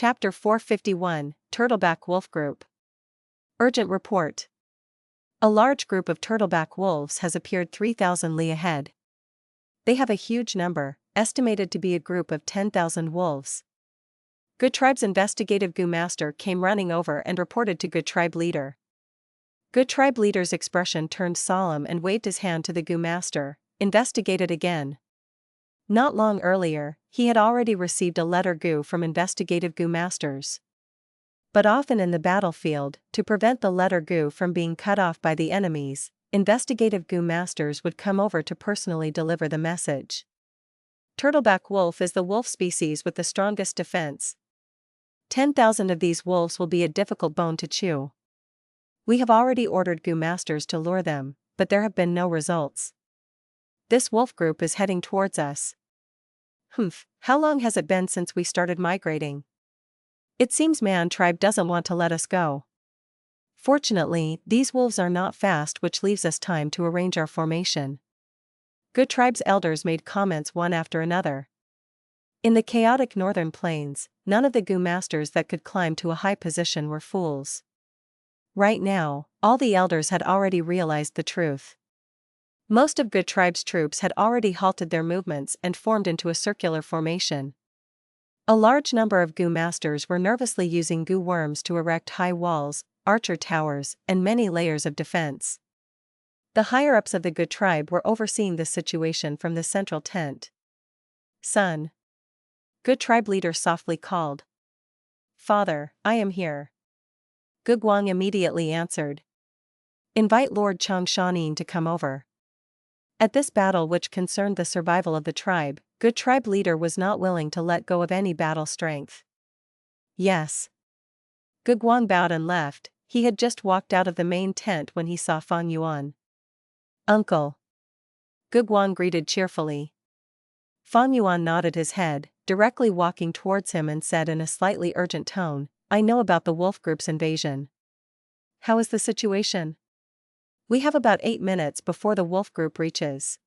Chapter 451, Turtleback Wolf Group. Urgent report. A large group of turtleback wolves has appeared 3,000 li ahead. They have a huge number, estimated to be a group of 10,000 wolves. Good Tribe's investigative Gu master came running over and reported to Good Tribe leader. Good Tribe leader's expression turned solemn and waved his hand to the Gu master. Investigated again. Not long earlier, he had already received a letter Gu from investigative Gu masters. But often in the battlefield, to prevent the letter Gu from being cut off by the enemies, investigative Gu masters would come over to personally deliver the message. Turtleback wolf is the wolf species with the strongest defense. 10,000 of these wolves will be a difficult bone to chew. We have already ordered Gu masters to lure them, but there have been no results. This wolf group is heading towards us. How long has it been since we started migrating? It seems Man Tribe doesn't want to let us go. Fortunately, these wolves are not fast, which leaves us time to arrange our formation. Good Tribe's elders made comments one after another. In the chaotic northern plains, none of the Gu masters that could climb to a high position were fools. Right now, all the elders had already realized the truth. Most of Good Tribe's troops had already halted their movements and formed into a circular formation. A large number of Gu masters were nervously using Gu worms to erect high walls, archer towers, and many layers of defense. The higher-ups of the Good Tribe were overseeing this situation from the central tent. "Son." Good Tribe leader softly called. "Father, I am here." Gu Guang immediately answered. "Invite Lord Chang Shan Yin to come over." At this battle, which concerned the survival of the tribe, Good Tribe leader was not willing to let go of any battle strength. "Yes." Gu Guang bowed and left. He had just walked out of the main tent when he saw Fang Yuan. "Uncle." Gu Guang greeted cheerfully. Fang Yuan nodded his head, directly walking towards him, and said in a slightly urgent tone, "I know about the wolf group's invasion. How is the situation?" "We have about 8 minutes before the wolf group reaches.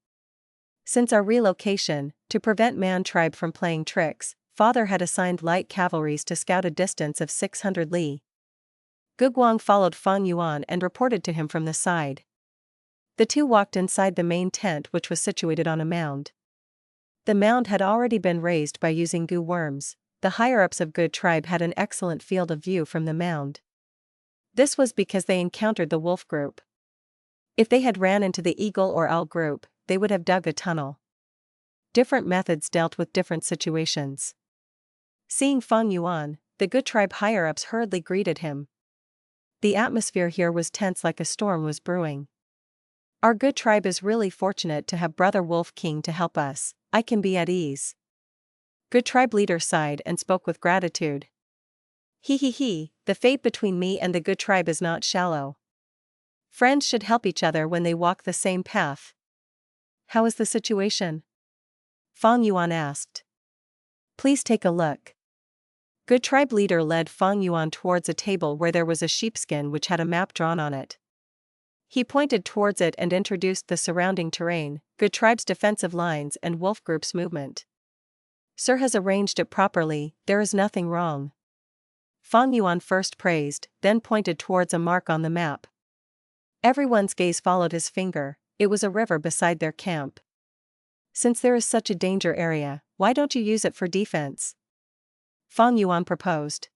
Since our relocation, to prevent Man Tribe from playing tricks, Father had assigned light cavalries to scout a distance of 600 li. Gu Guang followed Fang Yuan and reported to him from the side. The two walked inside the main tent, which was situated on a mound. The mound had already been raised by using Gu worms. The higher-ups of Good Tribe had an excellent field of view from the mound. This was because they encountered the wolf group. If they had ran into the eagle or owl group, they would have dug a tunnel. Different methods dealt with different situations. Seeing Fang Yuan, the Good Tribe higher-ups hurriedly greeted him. The atmosphere here was tense, like a storm was brewing. "Our Good Tribe is really fortunate to have Brother Wolf King to help us. I can be at ease." Good Tribe leader sighed and spoke with gratitude. He, the fate between me and the Good Tribe is not shallow. Friends should help each other when they walk the same path. "How is the situation?" Fang Yuan asked. "Please take a look." Good Tribe leader led Fang Yuan towards a table where there was a sheepskin which had a map drawn on it. He pointed towards it and introduced the surrounding terrain, Good Tribe's defensive lines, and wolf group's movement. "Sir has arranged it properly, there is nothing wrong." Fang Yuan first praised, then pointed towards a mark on the map. Everyone's gaze followed his finger. It was a river beside their camp. "Since there is such a danger area, why don't you use it for defense?" Fang Yuan proposed.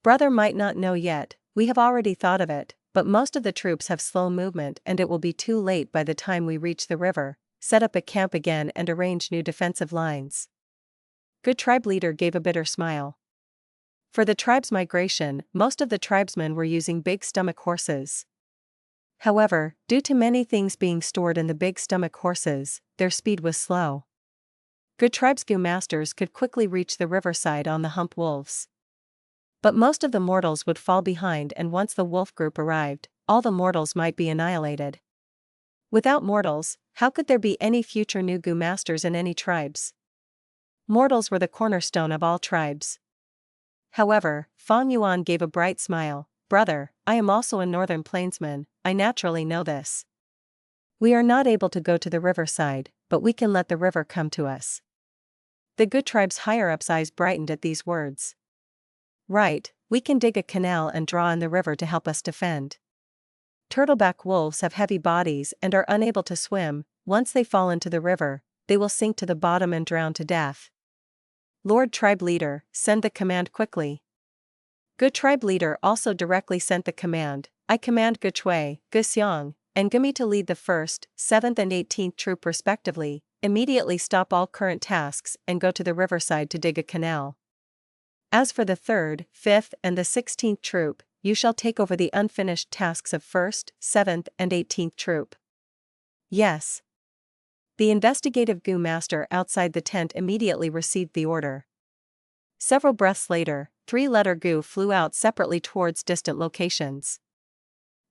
"Brother might not know yet, we have already thought of it, but most of the troops have slow movement and it will be too late by the time we reach the river, set up a camp again and arrange new defensive lines." Good Tribe leader gave a bitter smile. For the tribe's migration, most of the tribesmen were using big stomach horses. However, due to many things being stored in the big stomach horses, their speed was slow. Good Tribe's Gu masters could quickly reach the riverside on the hump wolves. But most of the mortals would fall behind, and once the wolf group arrived, all the mortals might be annihilated. Without mortals, how could there be any future new Gu masters in any tribes? Mortals were the cornerstone of all tribes. However, Fang Yuan gave a bright smile. "Brother, I am also a northern plainsman, I naturally know this. We are not able to go to the riverside, but we can let the river come to us." The Good Tribe's higher-ups' eyes brightened at these words. Right, we can dig a canal and draw in the river to help us defend. Turtleback wolves have heavy bodies and are unable to swim. Once they fall into the river, they will sink to the bottom and drown to death. Lord Tribe Leader, send the command quickly. Gu Tribe Leader also directly sent the command. I command Gu Chui, Gu Xiang, and Gu Mi to lead the 1st, 7th and 18th Troop respectively. Immediately stop all current tasks and go to the riverside to dig a canal. As for the 3rd, 5th and the 16th Troop, you shall take over the unfinished tasks of 1st, 7th and 18th Troop. Yes. The investigative Gu master outside the tent immediately received the order. Several breaths later, 3-letter Gu flew out separately towards distant locations.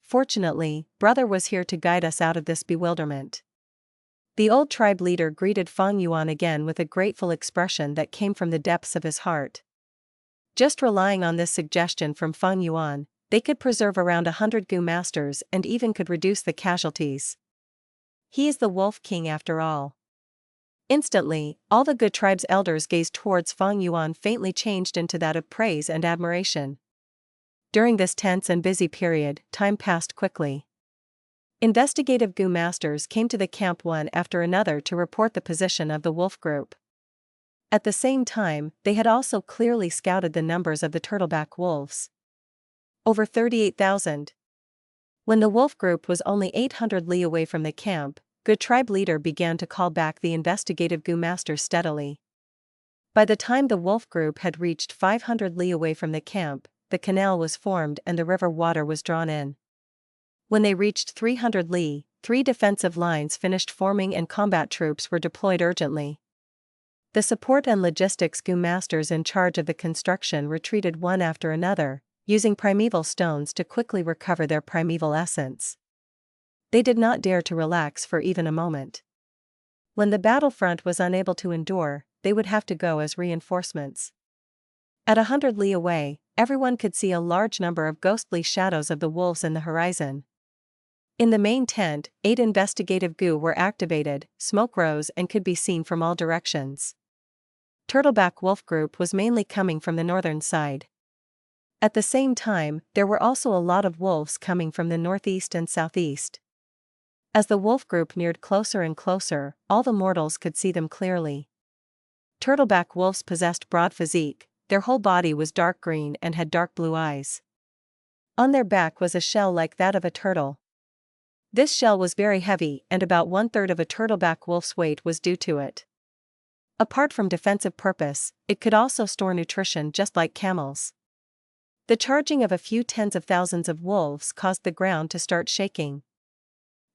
Fortunately, brother was here to guide us out of this bewilderment. The old tribe leader greeted Fang Yuan again with a grateful expression that came from the depths of his heart. Just relying on this suggestion from Fang Yuan, they could preserve around 100 Gu masters and even could reduce the casualties. He is the Wolf King after all. Instantly, all the Gu tribe's elders gazed towards Fang Yuan, faintly changed into that of praise and admiration. During this tense and busy period, time passed quickly. Investigative Gu masters came to the camp one after another to report the position of the wolf group. At the same time, they had also clearly scouted the numbers of the turtleback wolves. Over 38,000. When the wolf group was only 800 li away from the camp, Gu tribe leader began to call back the investigative Gu masters steadily. By the time the wolf group had reached 500 li away from the camp, the canal was formed and the river water was drawn in. When they reached 300 li, 3 defensive lines finished forming and combat troops were deployed urgently. The support and logistics Gu masters in charge of the construction retreated one after another, using primeval stones to quickly recover their primeval essence. They did not dare to relax for even a moment. When the battlefront was unable to endure, they would have to go as reinforcements. At 100 li away, everyone could see a large number of ghostly shadows of the wolves in the horizon. In the main tent, 8 investigative Gu were activated, smoke rose and could be seen from all directions. Turtleback wolf group was mainly coming from the northern side. At the same time, there were also a lot of wolves coming from the northeast and southeast. As the wolf group neared closer and closer, all the mortals could see them clearly. Turtleback wolves possessed broad physique, their whole body was dark green and had dark blue eyes. On their back was a shell like that of a turtle. This shell was very heavy and about 1/3 of a turtleback wolf's weight was due to it. Apart from defensive purpose, it could also store nutrition just like camels. The charging of a few tens of thousands of wolves caused the ground to start shaking.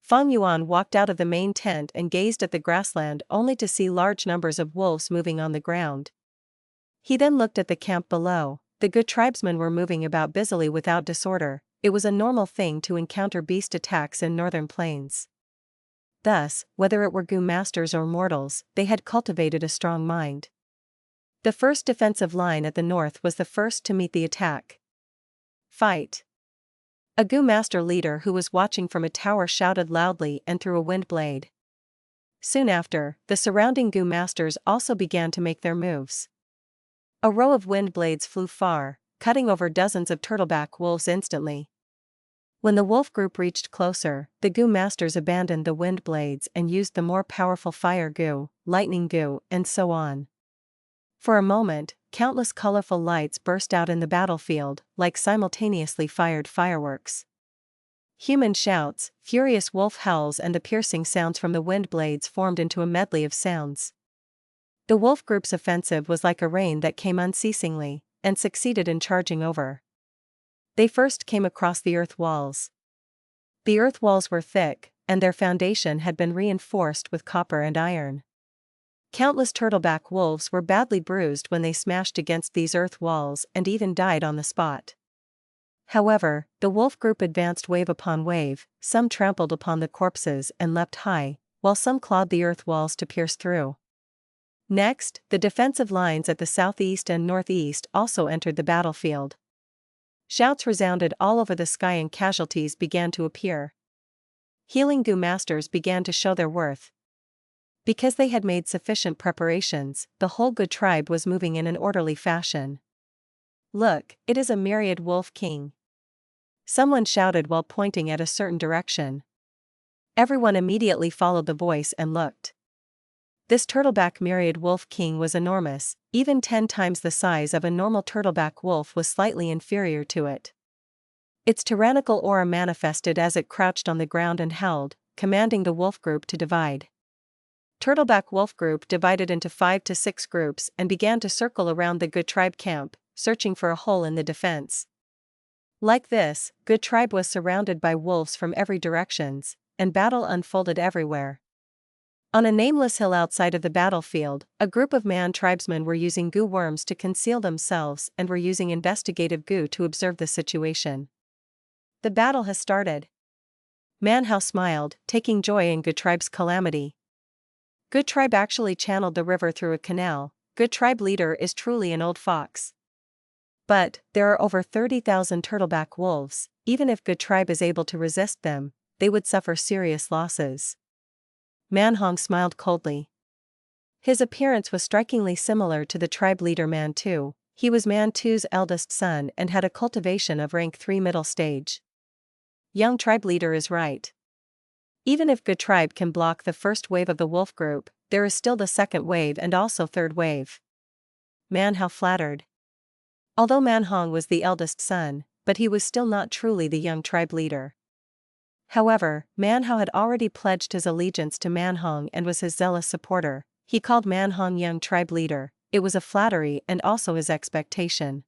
Fang Yuan walked out of the main tent and gazed at the grassland only to see large numbers of wolves moving on the ground. He then looked at the camp below. The Gu tribesmen were moving about busily without disorder. It was a normal thing to encounter beast attacks in northern plains. Thus, whether it were Gu masters or mortals, they had cultivated a strong mind. The first defensive line at the north was the first to meet the attack. Fight! A Gu master leader who was watching from a tower shouted loudly and threw a wind blade. Soon after, the surrounding Gu masters also began to make their moves. A row of wind blades flew far, cutting over dozens of turtleback wolves instantly. When the wolf group reached closer, the Gu masters abandoned the wind blades and used the more powerful fire Gu, lightning Gu, and so on. For a moment, countless colorful lights burst out in the battlefield, like simultaneously fired fireworks. Human shouts, furious wolf howls and the piercing sounds from the wind blades formed into a medley of sounds. The wolf group's offensive was like a rain that came unceasingly, and succeeded in charging over. They first came across the earth walls. The earth walls were thick, and their foundation had been reinforced with copper and iron. Countless turtleback wolves were badly bruised when they smashed against these earth walls and even died on the spot. However, the wolf group advanced wave upon wave, some trampled upon the corpses and leapt high, while some clawed the earth walls to pierce through. Next, the defensive lines at the southeast and northeast also entered the battlefield. Shouts resounded all over the sky and casualties began to appear. Healing Gu masters began to show their worth. Because they had made sufficient preparations, the whole Gu tribe was moving in an orderly fashion. Look, it is a myriad wolf king. Someone shouted while pointing at a certain direction. Everyone immediately followed the voice and looked. This turtleback myriad wolf king was enormous, even 10 times the size of a normal turtleback wolf was slightly inferior to it. Its tyrannical aura manifested as it crouched on the ground and howled, commanding the wolf group to divide. Turtleback wolf group divided into 5 to 6 groups and began to circle around the Gu tribe camp, searching for a hole in the defense. Like this, Gu tribe was surrounded by wolves from every directions, and battle unfolded everywhere. On a nameless hill outside of the battlefield, a group of man tribesmen were using Gu worms to conceal themselves and were using investigative Gu to observe the situation. The battle has started. Man Hao smiled, taking joy in Gu tribe's calamity. Gu tribe actually channeled the river through a canal. Gu tribe leader is truly an old fox. But there are over 30,000 turtleback wolves. Even if Gu tribe is able to resist them, they would suffer serious losses. Man Hong smiled coldly. His appearance was strikingly similar to the tribe leader Man Tu. He was Man Tu's eldest son and had a cultivation of rank 3 middle stage. Young tribe leader is right. Even if Gu tribe can block the first wave of the wolf group, there is still the second wave and also third wave. Man Hao flattered. Although Man Hong was the eldest son, but he was still not truly the young tribe leader. However, Man Hao had already pledged his allegiance to Man Hong and was his zealous supporter. He called Man Hong young tribe leader. It was a flattery and also his expectation.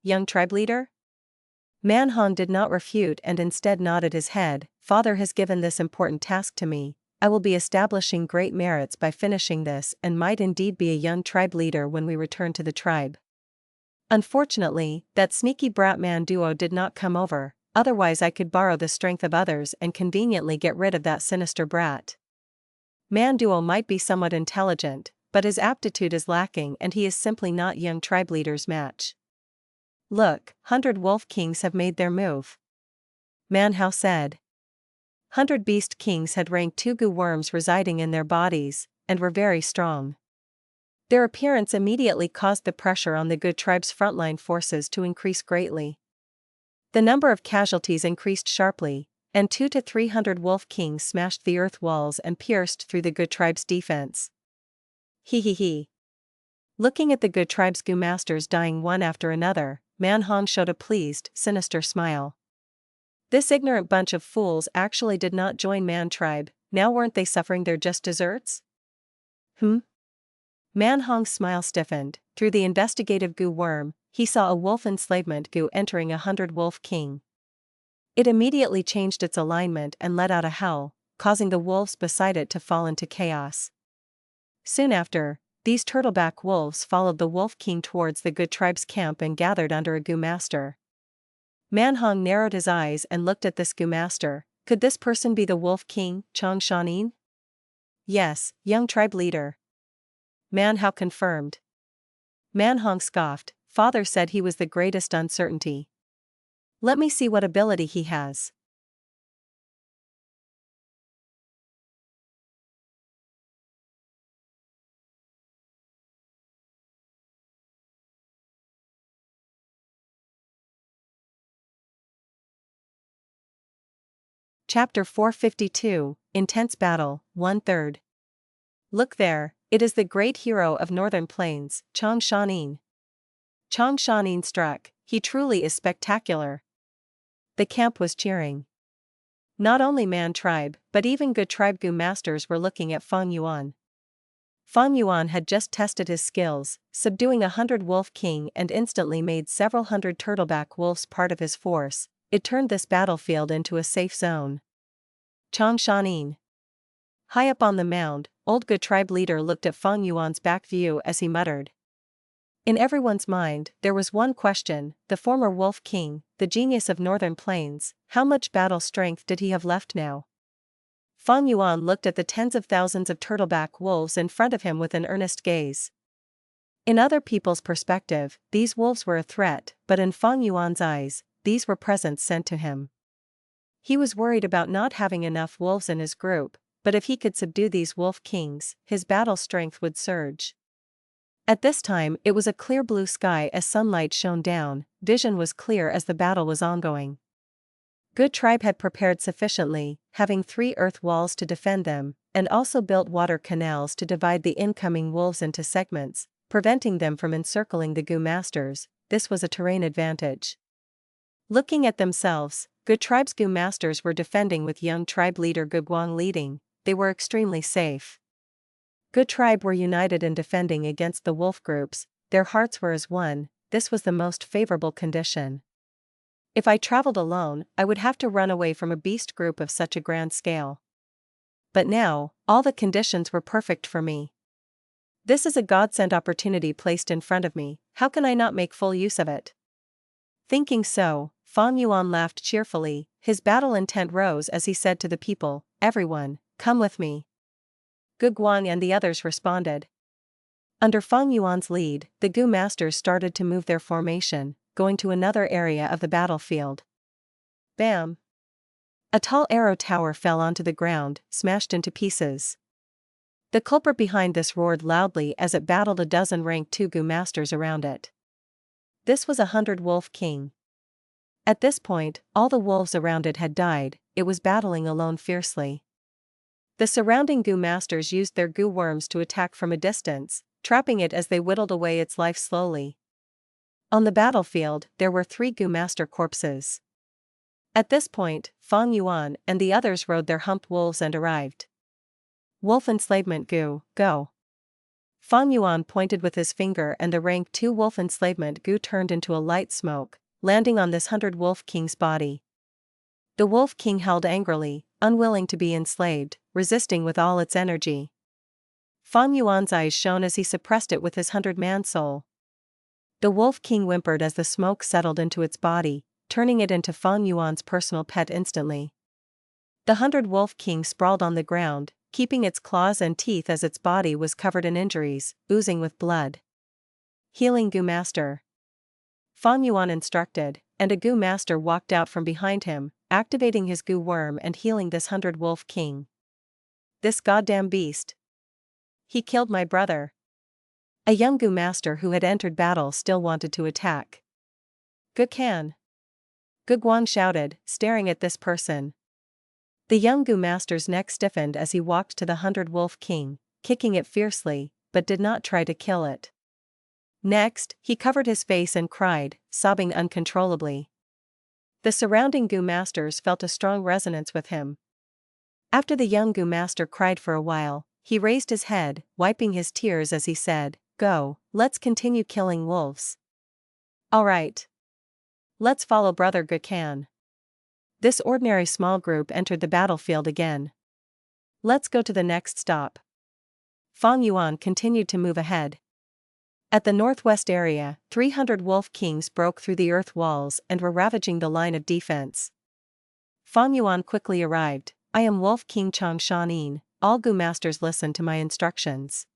Young tribe leader? Man Hong did not refute and instead nodded his head. Father has given this important task to me. I will be establishing great merits by finishing this and might indeed be a young tribe leader when we return to the tribe. Unfortunately, that sneaky brat man duo did not come over, otherwise I could borrow the strength of others and conveniently get rid of that sinister brat. Man duo might be somewhat intelligent, but his aptitude is lacking and he is simply not young tribe leader's match. Look, 100 wolf kings have made their move. Man Hao said. 100 beast kings had rank 2 Gu worms residing in their bodies, and were very strong. Their appearance immediately caused the pressure on the Gu tribe's frontline forces to increase greatly. The number of casualties increased sharply, and 200 to 300 wolf kings smashed the earth walls and pierced through the Gu tribe's defense. He. Looking at the Gu tribe's Gu masters dying one after another, Man Hong showed a pleased, sinister smile. This ignorant bunch of fools actually did not join Man tribe. Now weren't they suffering their just desserts? Man Hong's smile stiffened. Through the investigative Gu worm, he saw a wolf enslavement Gu entering 100 wolf king. It immediately changed its alignment and let out a howl, causing the wolves beside it to fall into chaos. Soon after, these turtleback wolves followed the wolf king towards the Gu tribe's camp and gathered under a Gu master. Man Hong narrowed his eyes and looked at this Gu master. Could this person be the wolf king, Chang Shan Yin? Yes, young tribe leader. Man Hao confirmed. Man Hong scoffed. Father said he was the greatest uncertainty. Let me see what ability he has. Chapter 452, Intense Battle, 1/3. Look there, it is the great hero of Northern Plains, Chang Shan Yin. Chang Shan Yin struck, he truly is spectacular. The camp was cheering. Not only Man tribe, but even Gu tribe Gu masters were looking at Fang Yuan. Fang Yuan had just tested his skills, subduing 100 wolf king and instantly made several hundred turtleback wolves part of his force. It turned this battlefield into a safe zone. Chang Shan Yin. High up on the mound, old Gu tribe leader looked at Fang Yuan's back view as he muttered. In everyone's mind, there was one question: the former wolf king, the genius of Northern Plains, how much battle strength did he have left now? Fang Yuan looked at the tens of thousands of turtleback wolves in front of him with an earnest gaze. In other people's perspective, these wolves were a threat, but in Fang Yuan's eyes, these were presents sent to him. He was worried about not having enough wolves in his group, but if he could subdue these wolf kings, his battle strength would surge. At this time it was a clear blue sky as sunlight shone down, vision was clear as the battle was ongoing. Gu tribe had prepared sufficiently, having 3 earth walls to defend them, and also built water canals to divide the incoming wolves into segments, preventing them from encircling the Gu masters. This was a terrain advantage. Looking at themselves, Gu tribe's Gu masters were defending with young tribe leader Gu Guang leading. They were extremely safe. Gu tribe were united in defending against the wolf groups, their hearts were as one. This was the most favorable condition. If I traveled alone, I would have to run away from a beast group of such a grand scale. But now, all the conditions were perfect for me. This is a godsend opportunity placed in front of me, how can I not make full use of it? Thinking so, Fang Yuan laughed cheerfully, his battle intent rose as he said to the people, "Everyone, come with me." Gu Guang and the others responded. Under Fang Yuan's lead, the Gu masters started to move their formation, going to another area of the battlefield. Bam! A tall arrow tower fell onto the ground, smashed into pieces. The culprit behind this roared loudly as it battled a dozen rank 2 Gu masters around it. This was a 100-wolf king. At this point, all the wolves around it had died, it was battling alone fiercely. The surrounding Gu masters used their Gu worms to attack from a distance, trapping it as they whittled away its life slowly. On the battlefield, there were 3 Gu master corpses. At this point, Fang Yuan and the others rode their humped wolves and arrived. Wolf enslavement Gu, go. Fang Yuan pointed with his finger and the rank 2 wolf enslavement Gu turned into a light smoke, landing on this 100-wolf king's body. The wolf king howled angrily, unwilling to be enslaved, resisting with all its energy. Fang Yuan's eyes shone as he suppressed it with his 100-man soul. The wolf king whimpered as the smoke settled into its body, turning it into Fang Yuan's personal pet instantly. The 100-wolf king sprawled on the ground, keeping its claws and teeth as its body was covered in injuries, oozing with blood. Healing Gu master. Fang Yuan instructed, and a Gu master walked out from behind him, activating his Gu worm and healing this 100-wolf king. This goddamn beast. He killed my brother. A young Gu master who had entered battle still wanted to attack. Gu can. Gu Guang shouted, staring at this person. The young Gu master's neck stiffened as he walked to the 100-wolf king, kicking it fiercely, but did not try to kill it. Next, he covered his face and cried, sobbing uncontrollably. The surrounding Gu masters felt a strong resonance with him. After the young Gu master cried for a while, he raised his head, wiping his tears as he said, "Go, let's continue killing wolves." "All right. Let's follow Brother Gu Can." This ordinary small group entered the battlefield again. "Let's go to the next stop." Fang Yuan continued to move ahead. At the northwest area, 300 wolf kings broke through the earth walls and were ravaging the line of defense. Fang Yuan quickly arrived. "I am Wolf King Chang Shan Yin, all Gu masters listen to my instructions."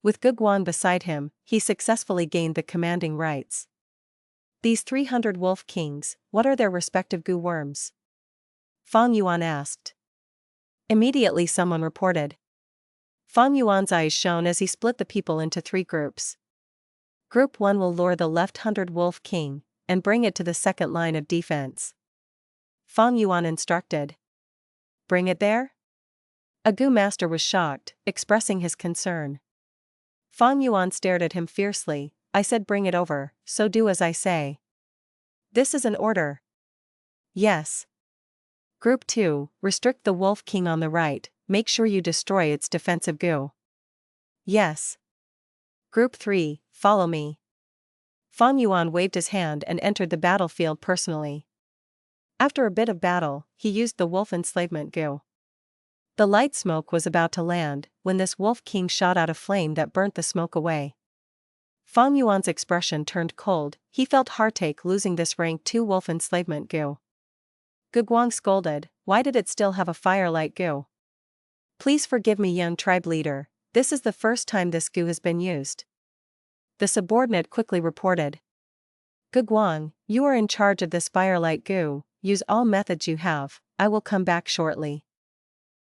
With Gu Guang beside him, he successfully gained the commanding rights. "These 300 wolf kings, what are their respective Gu worms?" Fang Yuan asked. Immediately someone reported. Fang Yuan's eyes shone as he split the people into 3 groups. Group 1 will lure the left 100 wolf king, and bring it to the second line of defense. Fang Yuan instructed. "Bring it there?" A Gu master was shocked, expressing his concern. Fang Yuan stared at him fiercely. "I said bring it over, so do as I say." "This is an order." "Yes." Group 2, restrict the wolf king on the right, make sure you destroy its defensive Gu. "Yes." Group 3, follow me. Fang Yuan waved his hand and entered the battlefield personally. After a bit of battle, he used the wolf enslavement Gu. The light smoke was about to land, when this wolf king shot out a flame that burnt the smoke away. Fang Yuan's expression turned cold, he felt heartache losing this rank 2 wolf enslavement Gu. Gu Guang scolded, "Why did it still have a firelight Gu?" "Please forgive me, young tribe leader, this is the first time this Gu has been used." The subordinate quickly reported. "Gu Guang, you are in charge of this firelight Gu, use all methods you have, I will come back shortly."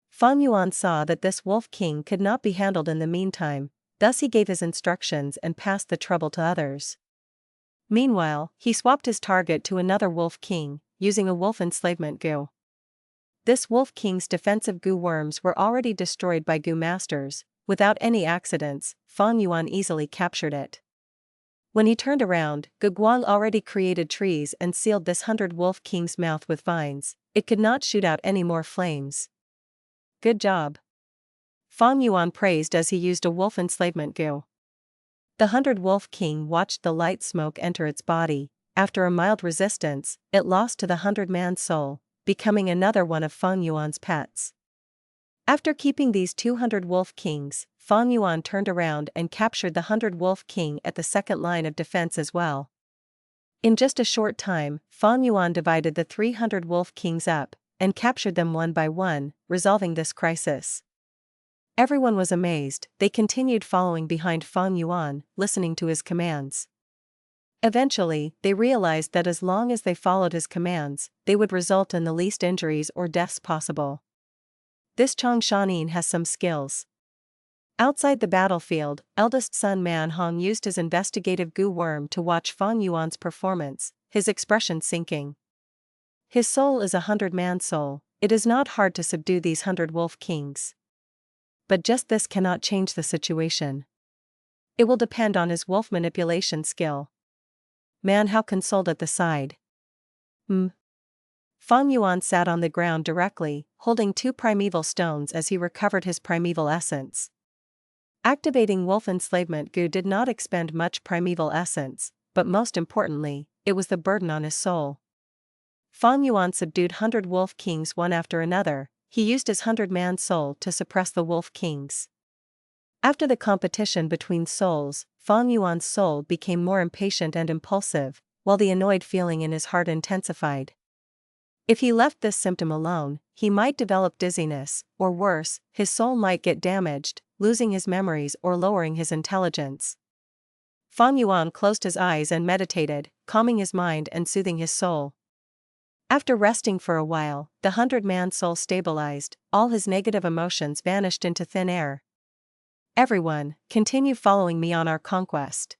Fang Yuan saw that this wolf king could not be handled in the meantime, Thus he gave his instructions and passed the trouble to others. Meanwhile, he swapped his target to another wolf king, using a wolf enslavement Gu. This wolf king's defensive Gu worms were already destroyed by Gu masters. Without any accidents, Fang Yuan easily captured it. When he turned around, Gu Guang already created trees and sealed this 100-wolf king's mouth with vines. It could not shoot out any more flames. Good job. Fang Yuan praised as he used a wolf enslavement Gu. The 100-wolf king watched the light smoke enter its body. After a mild resistance, it lost to the 100-man soul, becoming another one of Fang Yuan's pets. After keeping these 200 wolf kings, Fang Yuan turned around and captured the 100-wolf king at the second line of defense as well. In just a short time, Fang Yuan divided the 300 wolf kings up, and captured them one by one, resolving this crisis. Everyone was amazed. They continued following behind Fang Yuan, listening to his commands. Eventually, they realized that as long as they followed his commands, they would result in the least injuries or deaths possible. This Chang Shan Yin has some skills. Outside the battlefield, eldest son Man Hong used his investigative Gu worm to watch Fang Yuan's performance, his expression sinking. His soul is a 100-man soul. It is not hard to subdue these 100 wolf kings. But just this cannot change the situation. It will depend on his wolf manipulation skill. Man Hao consoled at the side. Fang Yuan sat on the ground directly, holding 2 primeval stones as he recovered his primeval essence. Activating wolf enslavement Gu did not expend much primeval essence, but most importantly, it was the burden on his soul. Fang Yuan subdued 100 wolf kings one after another. He used his 100-man soul to suppress the wolf kings. After the competition between souls, Fang Yuan's soul became more impatient and impulsive, while the annoyed feeling in his heart intensified. If he left this symptom alone, he might develop dizziness, or worse, his soul might get damaged, losing his memories or lowering his intelligence. Fang Yuan closed his eyes and meditated, calming his mind and soothing his soul. After resting for a while, the 100-man soul stabilized. All his negative emotions vanished into thin air. Everyone, continue following me on our conquest.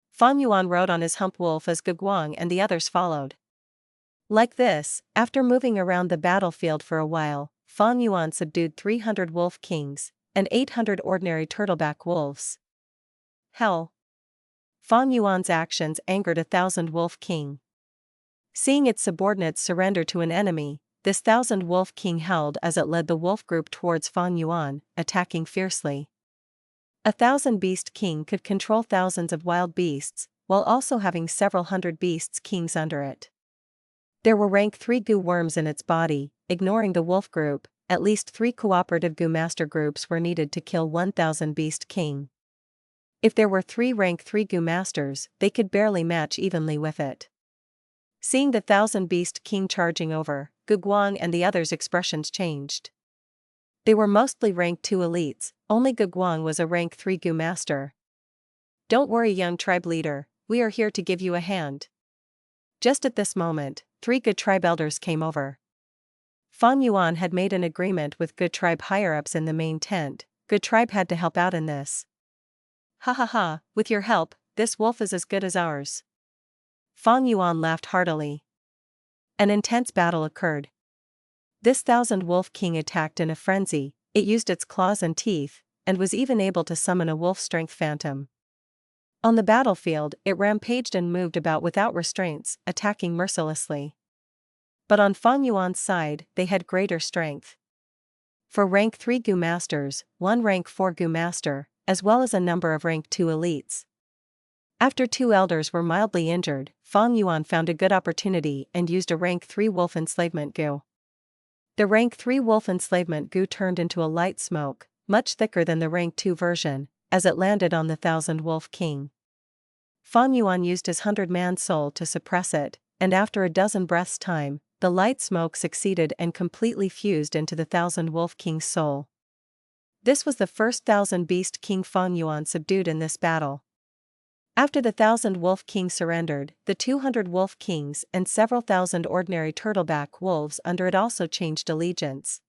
Fang Yuan rode on his hump wolf as Gu Guang and the others followed. Like this, after moving around the battlefield for a while, Fang Yuan subdued 300 wolf kings, and 800 ordinary turtleback wolves. Hell! Fang Yuan's actions angered 1,000 wolf king. Seeing its subordinates surrender to an enemy, this 1,000 wolf king howled as it led the wolf group towards Fang Yuan, attacking fiercely. 1,000 beast king could control thousands of wild beasts, while also having several hundred beasts kings under it. There were rank 3 Gu worms in its body. Ignoring the wolf group, at least 3 cooperative Gu master groups were needed to kill 1,000 beast king. If there were 3 rank 3 Gu masters, they could barely match evenly with it. Seeing the 1,000 beast king charging over, Gu Guang and the others' expressions changed. They were mostly rank 2 elites, only Gu Guang was a rank 3 Gu master. Don't worry, young tribe leader, we are here to give you a hand. Just at this moment, 3 Gu tribe elders came over. Fang Yuan had made an agreement with Gu tribe higher-ups in the main tent. Gu tribe had to help out in this. Ha ha ha, with your help, this wolf is as good as ours. Fang Yuan laughed heartily. An intense battle occurred. This 1,000 wolf king attacked in a frenzy. It used its claws and teeth, and was even able to summon a wolf-strength phantom. On the battlefield, it rampaged and moved about without restraints, attacking mercilessly. But on Fang Yuan's side, they had greater strength. For rank 3 Gu masters, 1 rank 4 Gu master, as well as a number of rank 2 elites. After 2 elders were mildly injured, Fang Yuan found a good opportunity and used a rank 3 wolf enslavement Gu. The rank 3 wolf enslavement Gu turned into a light smoke, much thicker than the rank 2 version, as it landed on the 1,000 wolf king. Fang Yuan used his 100-man soul to suppress it, and after a dozen breaths' time, the light smoke succeeded and completely fused into the 1,000 wolf king's soul. This was the first 1,000 beast king Fang Yuan subdued in this battle. After the 1,000 wolf king surrendered, the 200 wolf kings and several thousand ordinary turtleback wolves under it also changed allegiance.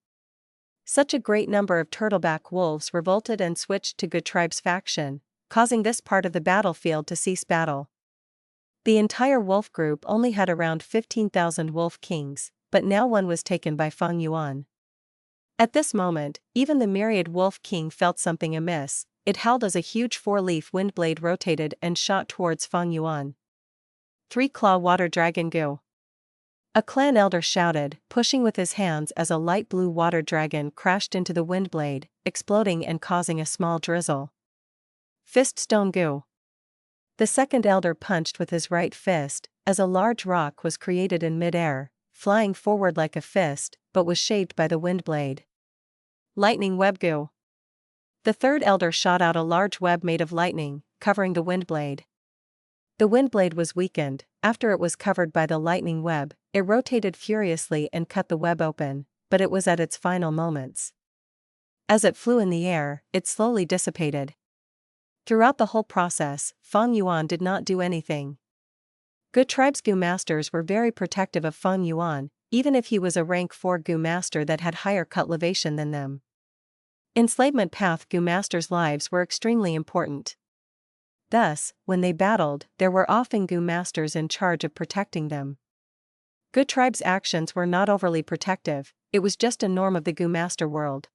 Such a great number of Turtleback wolves revolted and switched to Gu tribe's faction, causing this part of the battlefield to cease battle. The entire wolf group only had around 15,000 wolf kings, but now one was taken by Fang Yuan. At this moment, even the myriad wolf king felt something amiss. It howled as a huge four-leaf wind blade rotated and shot towards Fang Yuan. Three-claw water dragon Gu. A clan elder shouted, pushing with his hands as a light blue water dragon crashed into the wind blade, exploding and causing a small drizzle. Fist stone Gu. The second elder punched with his right fist, as a large rock was created in mid-air, flying forward like a fist, but was shaved by the wind blade. Lightning web Gu. The third elder shot out a large web made of lightning, covering the wind blade. The wind blade was weakened. After it was covered by the lightning web, it rotated furiously and cut the web open, but it was at its final moments. As it flew in the air, it slowly dissipated. Throughout the whole process, Fang Yuan did not do anything. Gu tribe's Gu masters were very protective of Fang Yuan, even if he was a rank 4 Gu master that had higher cultivation than them. Enslavement path Gu masters' lives were extremely important. Thus, when they battled, there were often Gu masters in charge of protecting them. Gu tribe's actions were not overly protective, it was just a norm of the Gu master world.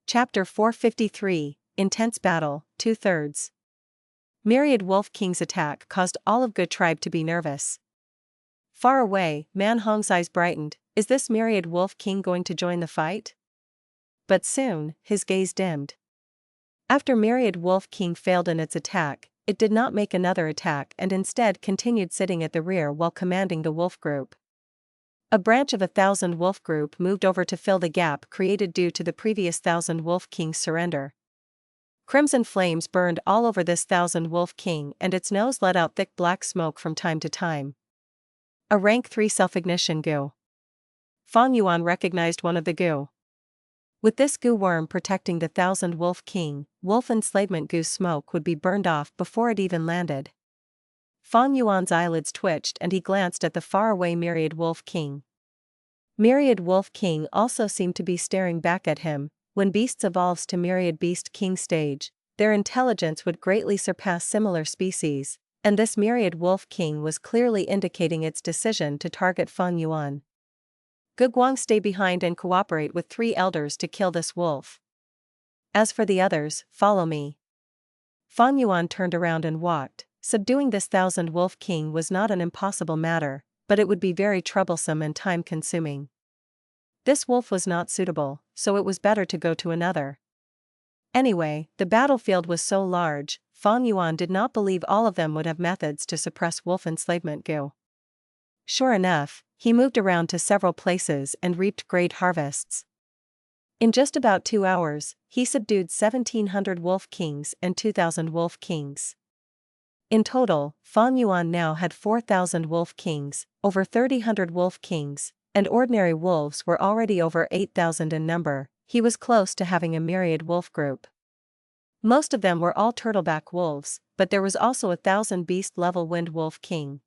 Chapter 453, Intense Battle, 2/3. Myriad Wolf King's attack caused all of Gu tribe to be nervous. Far away, Man Hong's eyes brightened. Is this Myriad Wolf King going to join the fight? But soon, his gaze dimmed. After Myriad Wolf King failed in its attack, it did not make another attack and instead continued sitting at the rear while commanding the wolf group. A branch of 1,000 wolf group moved over to fill the gap created due to the previous 1,000 wolf king's surrender. Crimson flames burned all over this 1,000 wolf king and its nose let out thick black smoke from time to time. A rank 3 self-ignition Gu. Fang Yuan recognized one of the Gu. With this Gu worm protecting the 1,000 wolf king, wolf enslavement Gu's smoke would be burned off before it even landed. Fang Yuan's eyelids twitched and he glanced at the faraway Myriad Wolf King. Myriad Wolf King also seemed to be staring back at him. When beasts evolves to Myriad Beast King stage, their intelligence would greatly surpass similar species, and this Myriad Wolf King was clearly indicating its decision to target Fang Yuan. Gu Guang, stay behind and cooperate with 3 elders to kill this wolf. As for the others, follow me. Fang Yuan turned around and walked. Subduing this 1,000 wolf king was not an impossible matter, but it would be very troublesome and time-consuming. This wolf was not suitable, so it was better to go to another. Anyway, the battlefield was so large, Fang Yuan did not believe all of them would have methods to suppress wolf enslavement Gu. Sure enough, he moved around to several places and reaped great harvests. In just about 2 hours, he subdued 1,700 wolf kings and 2,000 wolf kings. In total, Fang Yuan now had 4,000 wolf kings, over 3,000 wolf kings, and ordinary wolves were already over 8,000 in number. He was close to having a myriad wolf group. Most of them were all turtleback wolves, but there was also 1,000 beast-level wind wolf king.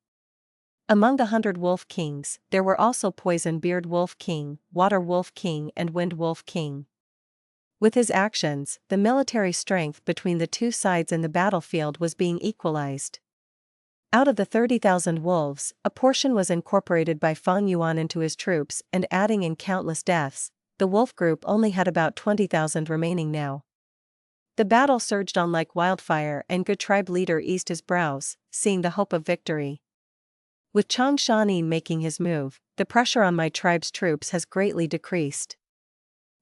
Among the 100 wolf kings, there were also poison beard wolf king, water wolf king and wind wolf king. With his actions, the military strength between the two sides in the battlefield was being equalized. Out of the 30,000 wolves, a portion was incorporated by Fang Yuan into his troops and adding in countless deaths, the wolf group only had about 20,000 remaining now. The battle surged on like wildfire and Gu tribe leader eased his brows, seeing the hope of victory. With Chang Shan Yin making his move, the pressure on my tribe's troops has greatly decreased.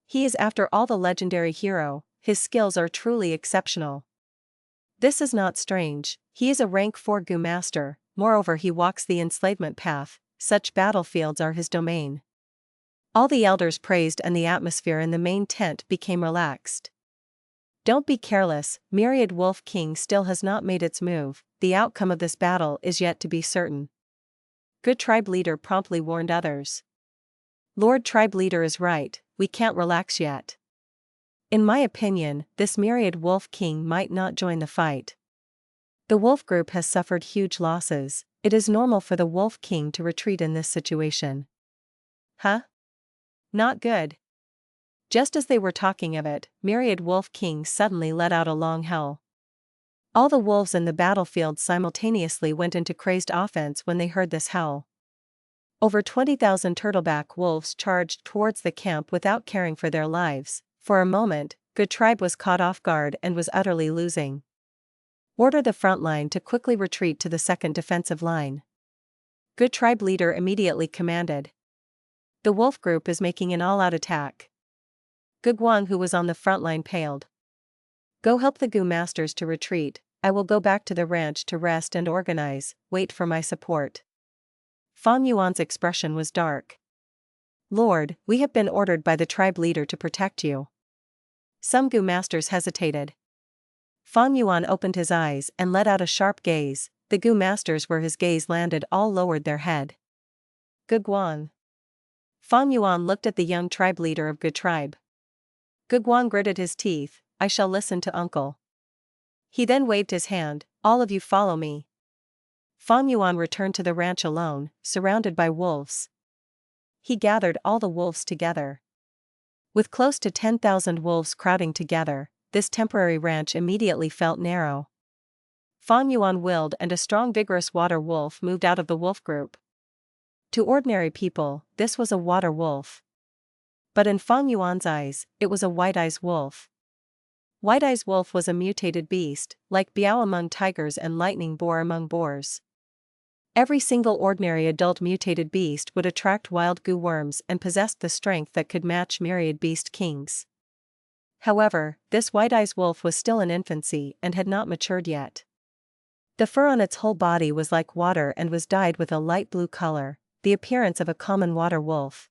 He is after all the legendary hero, his skills are truly exceptional. This is not strange, he is a rank 4 Gu master, moreover he walks the enslavement path, such battlefields are his domain. All the elders praised and the atmosphere in the main tent became relaxed. Don't be careless, Myriad Wolf King still has not made its move, the outcome of this battle is yet to be certain. Good tribe leader promptly warned others. Lord tribe leader is right, we can't relax yet. In my opinion, this Myriad Wolf King might not join the fight. The wolf group has suffered huge losses, it is normal for the Wolf King to retreat in this situation. Huh? Not good. Just as they were talking of it, Myriad Wolf King suddenly let out a long howl. All the wolves in the battlefield simultaneously went into crazed offense when they heard this howl. Over 20,000 turtleback wolves charged towards the camp without caring for their lives. For a moment, Good Tribe was caught off guard and was utterly losing. Order the front line to quickly retreat to the second defensive line. Good Tribe leader immediately commanded. The wolf group is making an all-out attack. Gu Guang, who was on the front line, paled. Go help the Gu masters to retreat, I will go back to the ranch to rest and organize, wait for my support. Fang Yuan's expression was dark. Lord, we have been ordered by the tribe leader to protect you. Some Gu masters hesitated. Fang Yuan opened his eyes and let out a sharp gaze, the Gu masters where his gaze landed all lowered their head. Gu Guang. Fang Yuan looked at the young tribe leader of Gu tribe. Gu Guang gritted his teeth, I shall listen to uncle. He then waved his hand, all of you follow me. Fang Yuan returned to the ranch alone, surrounded by wolves. He gathered all the wolves together. With close to 10,000 wolves crowding together, this temporary ranch immediately felt narrow. Fang Yuan willed and a strong vigorous water wolf moved out of the wolf group. To ordinary people, this was a water wolf. But in Fang Yuan's eyes, it was a white-eyes wolf. White-eyes wolf was a mutated beast, like Biao among tigers and lightning boar among boars. Every single ordinary adult mutated beast would attract wild Gu worms and possessed the strength that could match myriad beast kings. However, this white-eyes wolf was still in infancy and had not matured yet. The fur on its whole body was like water and was dyed with a light blue color, the appearance of a common water wolf.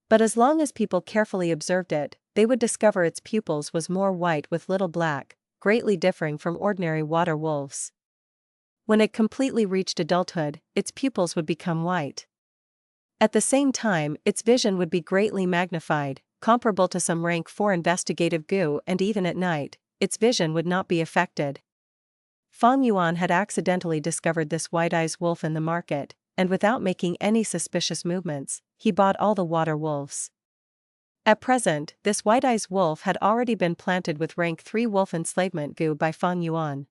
But as long as people carefully observed it, they would discover its pupils was more white with little black, greatly differing from ordinary water wolves. When it completely reached adulthood, its pupils would become white. At the same time, its vision would be greatly magnified, comparable to some rank 4 investigative Gu, and even at night, its vision would not be affected. Fang Yuan had accidentally discovered this white-eyes wolf in the market, and without making any suspicious movements, he bought all the water wolves. At present, this white-eyes wolf had already been planted with rank 3 wolf enslavement Gu by Fang Yuan.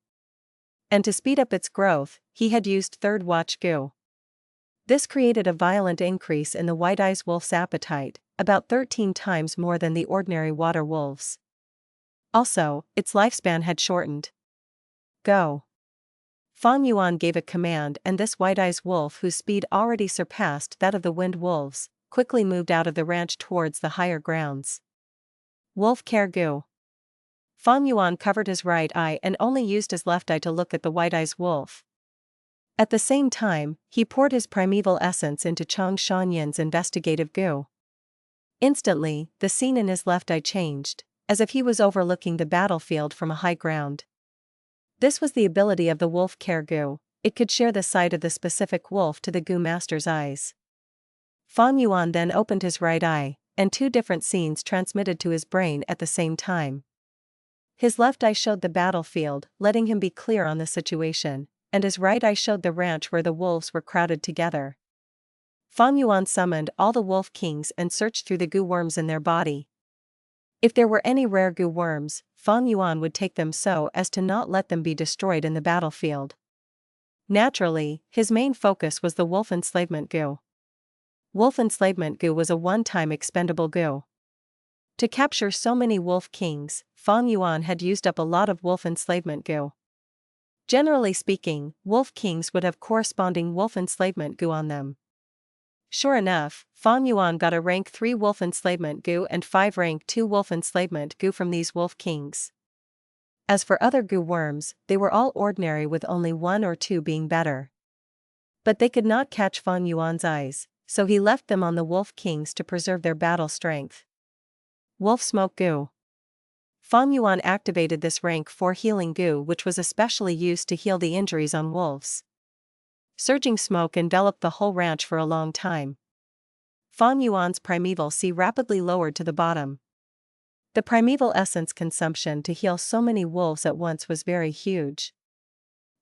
And to speed up its growth, he had used third watch Gu. This created a violent increase in the white-eyes wolf's appetite, about 13 times more than the ordinary water wolves. Also, its lifespan had shortened. Go. Fang Yuan gave a command and this white-eyes wolf, whose speed already surpassed that of the wind wolves, quickly moved out of the ranch towards the higher grounds. Wolf care Gu. Fang Yuan covered his right eye and only used his left eye to look at the white-eyes wolf. At the same time, he poured his primeval essence into Chang Shan Yin's investigative Gu. Instantly, the scene in his left eye changed, as if he was overlooking the battlefield from a high ground. This was the ability of the wolf care Gu, it could share the sight of the specific wolf to the Gu master's eyes. Fang Yuan then opened his right eye, and 2 different scenes transmitted to his brain at the same time. His left eye showed the battlefield, letting him be clear on the situation, and his right eye showed the ranch where the wolves were crowded together. Fang Yuan summoned all the wolf kings and searched through the Gu worms in their body. If there were any rare Gu worms, Fang Yuan would take them so as to not let them be destroyed in the battlefield. Naturally, his main focus was the wolf enslavement Gu. Wolf enslavement Gu was a one-time expendable Gu. To capture so many wolf kings, Fang Yuan had used up a lot of wolf enslavement Gu. Generally speaking, wolf kings would have corresponding wolf enslavement Gu on them. Sure enough, Fang Yuan got a rank 3 wolf enslavement Gu and 5 rank 2 wolf enslavement Gu from these wolf kings. As for other Gu worms, they were all ordinary with only 1 or 2 being better. But they could not catch Fang Yuan's eyes, so he left them on the wolf kings to preserve their battle strength. Wolf smoke Gu. Fang Yuan activated this rank 4 healing Gu, which was especially used to heal the injuries on wolves. Surging smoke enveloped the whole ranch for a long time. Fang Yuan's primeval Ci rapidly lowered to the bottom. The primeval essence consumption to heal so many wolves at once was very huge.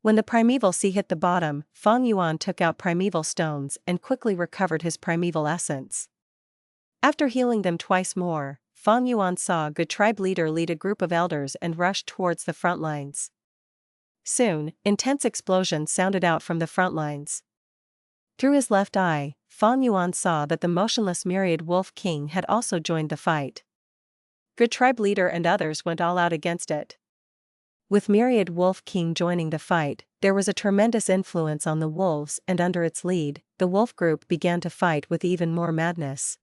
When the primeval Ci hit the bottom, Fang Yuan took out primeval stones and quickly recovered his primeval essence. After healing them twice more, Fang Yuan saw Gu tribe leader lead a group of elders and rush towards the front lines. Soon, intense explosions sounded out from the front lines. Through his left eye, Fang Yuan saw that the motionless myriad Wolf King had also joined the fight. Gu tribe leader and others went all out against it. With myriad Wolf King joining the fight, there was a tremendous influence on the wolves, and under its lead, the wolf group began to fight with even more madness.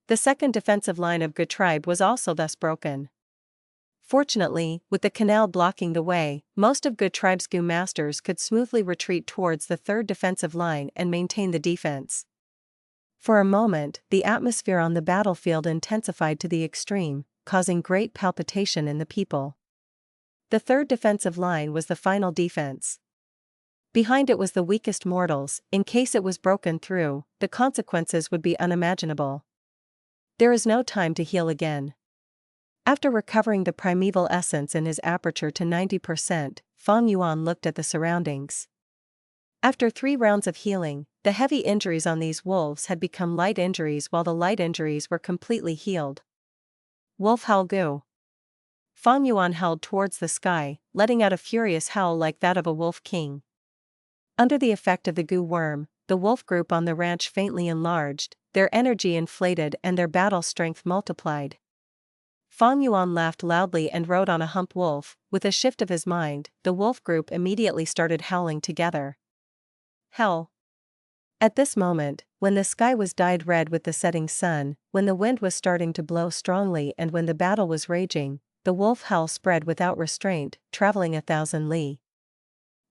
The second defensive line of Gu tribe was also thus broken. Fortunately, with the canal blocking the way, most of Gu tribe's Gu masters could smoothly retreat towards the third defensive line and maintain the defense. For a moment, the atmosphere on the battlefield intensified to the extreme, causing great palpitation in the people. The third defensive line was the final defense. Behind it was the weakest mortals. In case it was broken through, the consequences would be unimaginable. There is no time to heal again. After recovering the primeval essence in his aperture to 90%, Fang Yuan looked at the surroundings. After 3 rounds of healing, the heavy injuries on these wolves had become light injuries, while the light injuries were completely healed. Wolf Howl Gu. Fang Yuan howled towards the sky, letting out a furious howl like that of a wolf king. Under the effect of the Gu worm, the wolf group on the ranch faintly enlarged, their energy inflated and their battle strength multiplied. Fang Yuan laughed loudly and rode on a hump wolf. With a shift of his mind, the wolf group immediately started howling together. Howl. At this moment, when the sky was dyed red with the setting sun, when the wind was starting to blow strongly and when the battle was raging, the wolf howl spread without restraint, traveling 1,000 li.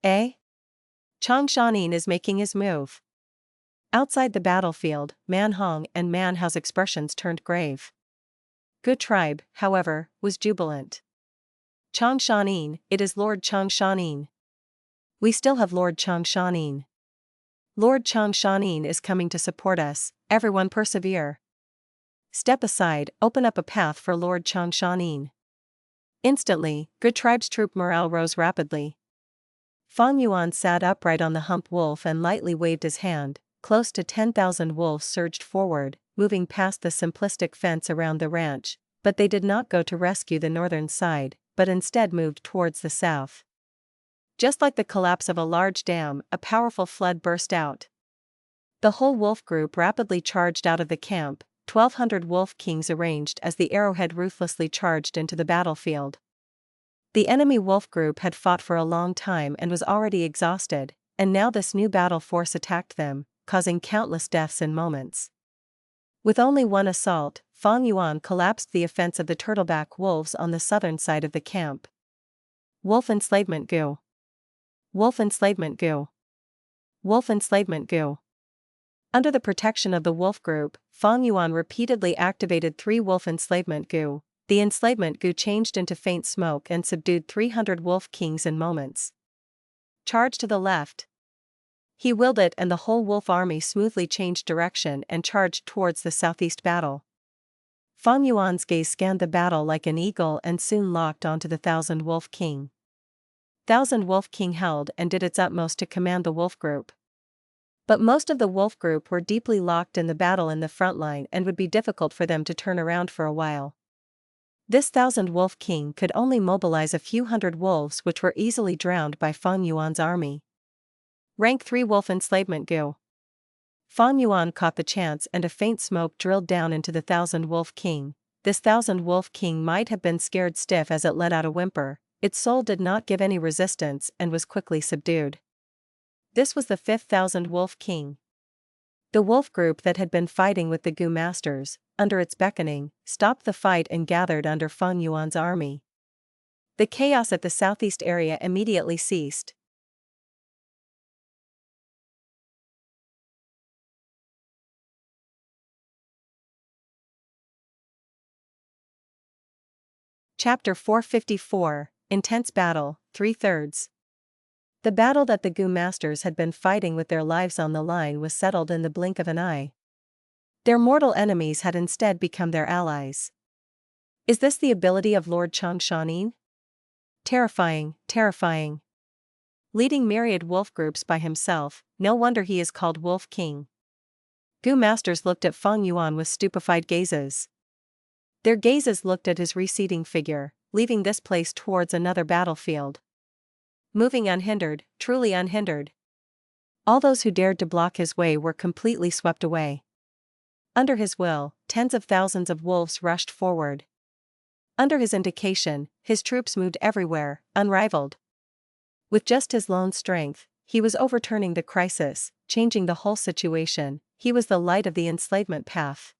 Chang Shan Yin is making his move. Outside the battlefield, Man Hong and Man Hao's expressions turned grave. Gu tribe, however, was jubilant. Chang Shan Yin, it is Lord Chang Shan Yin. We still have Lord Chang Shan Yin. Lord Chang Shan Yin is coming to support us, everyone persevere. Step aside, open up a path for Lord Chang Shan Yin. Instantly, Gu tribe's troop morale rose rapidly. Fang Yuan sat upright on the hump wolf and lightly waved his hand. Close to 10,000 wolves surged forward, moving past the simplistic fence around the ranch, but they did not go to rescue the northern side, but instead moved towards the south. Just like the collapse of a large dam, a powerful flood burst out. The whole wolf group rapidly charged out of the camp, 1,200 wolf kings arranged as the arrowhead ruthlessly charged into the battlefield. The enemy wolf group had fought for a long time and was already exhausted, and now this new battle force attacked them, causing countless deaths in moments. With only one assault, Fang Yuan collapsed the offense of the Turtleback wolves on the southern side of the camp. Wolf Enslavement Gu. Wolf Enslavement Gu. Wolf Enslavement Gu. Under the protection of the wolf group, Fang Yuan repeatedly activated 3 wolf enslavement Gu. The enslavement Gu changed into faint smoke and subdued 300 wolf kings in moments. Charge to the left. He willed it, and the whole wolf army smoothly changed direction and charged towards the southeast battle. Fang Yuan's gaze scanned the battle like an eagle and soon locked onto the 1,000 wolf king. 1,000 wolf king held and did its utmost to command the wolf group. But most of the wolf group were deeply locked in the battle in the front line and would be difficult for them to turn around for a while. This 1,000 wolf king could only mobilize a few hundred wolves, which were easily drowned by Fang Yuan's army. Rank 3 Wolf Enslavement Gu. Fang Yuan caught the chance and a faint smoke drilled down into the 1,000 wolf king. This 1,000 wolf king might have been scared stiff as it let out a whimper. Its soul did not give any resistance and was quickly subdued. This was the 5th 1,000 wolf king. The wolf group that had been fighting with the Gu masters, under its beckoning, stopped the fight and gathered under Fang Yuan's army. The chaos at the southeast area immediately ceased. Chapter 454, Intense Battle, 3/3. The battle that the Gu masters had been fighting with their lives on the line was settled in the blink of an eye. Their mortal enemies had instead become their allies. Is this the ability of Lord Chang Shan Yin? Terrifying, terrifying. Leading myriad wolf groups by himself, no wonder he is called Wolf King. Gu masters looked at Fang Yuan with stupefied gazes. Their gazes looked at his receding figure, leaving this place towards another battlefield. Moving unhindered, truly unhindered. All those who dared to block his way were completely swept away. Under his will, tens of thousands of wolves rushed forward. Under his indication, his troops moved everywhere, unrivaled. With just his lone strength, he was overturning the crisis, changing the whole situation. He was the light of the enslavement path.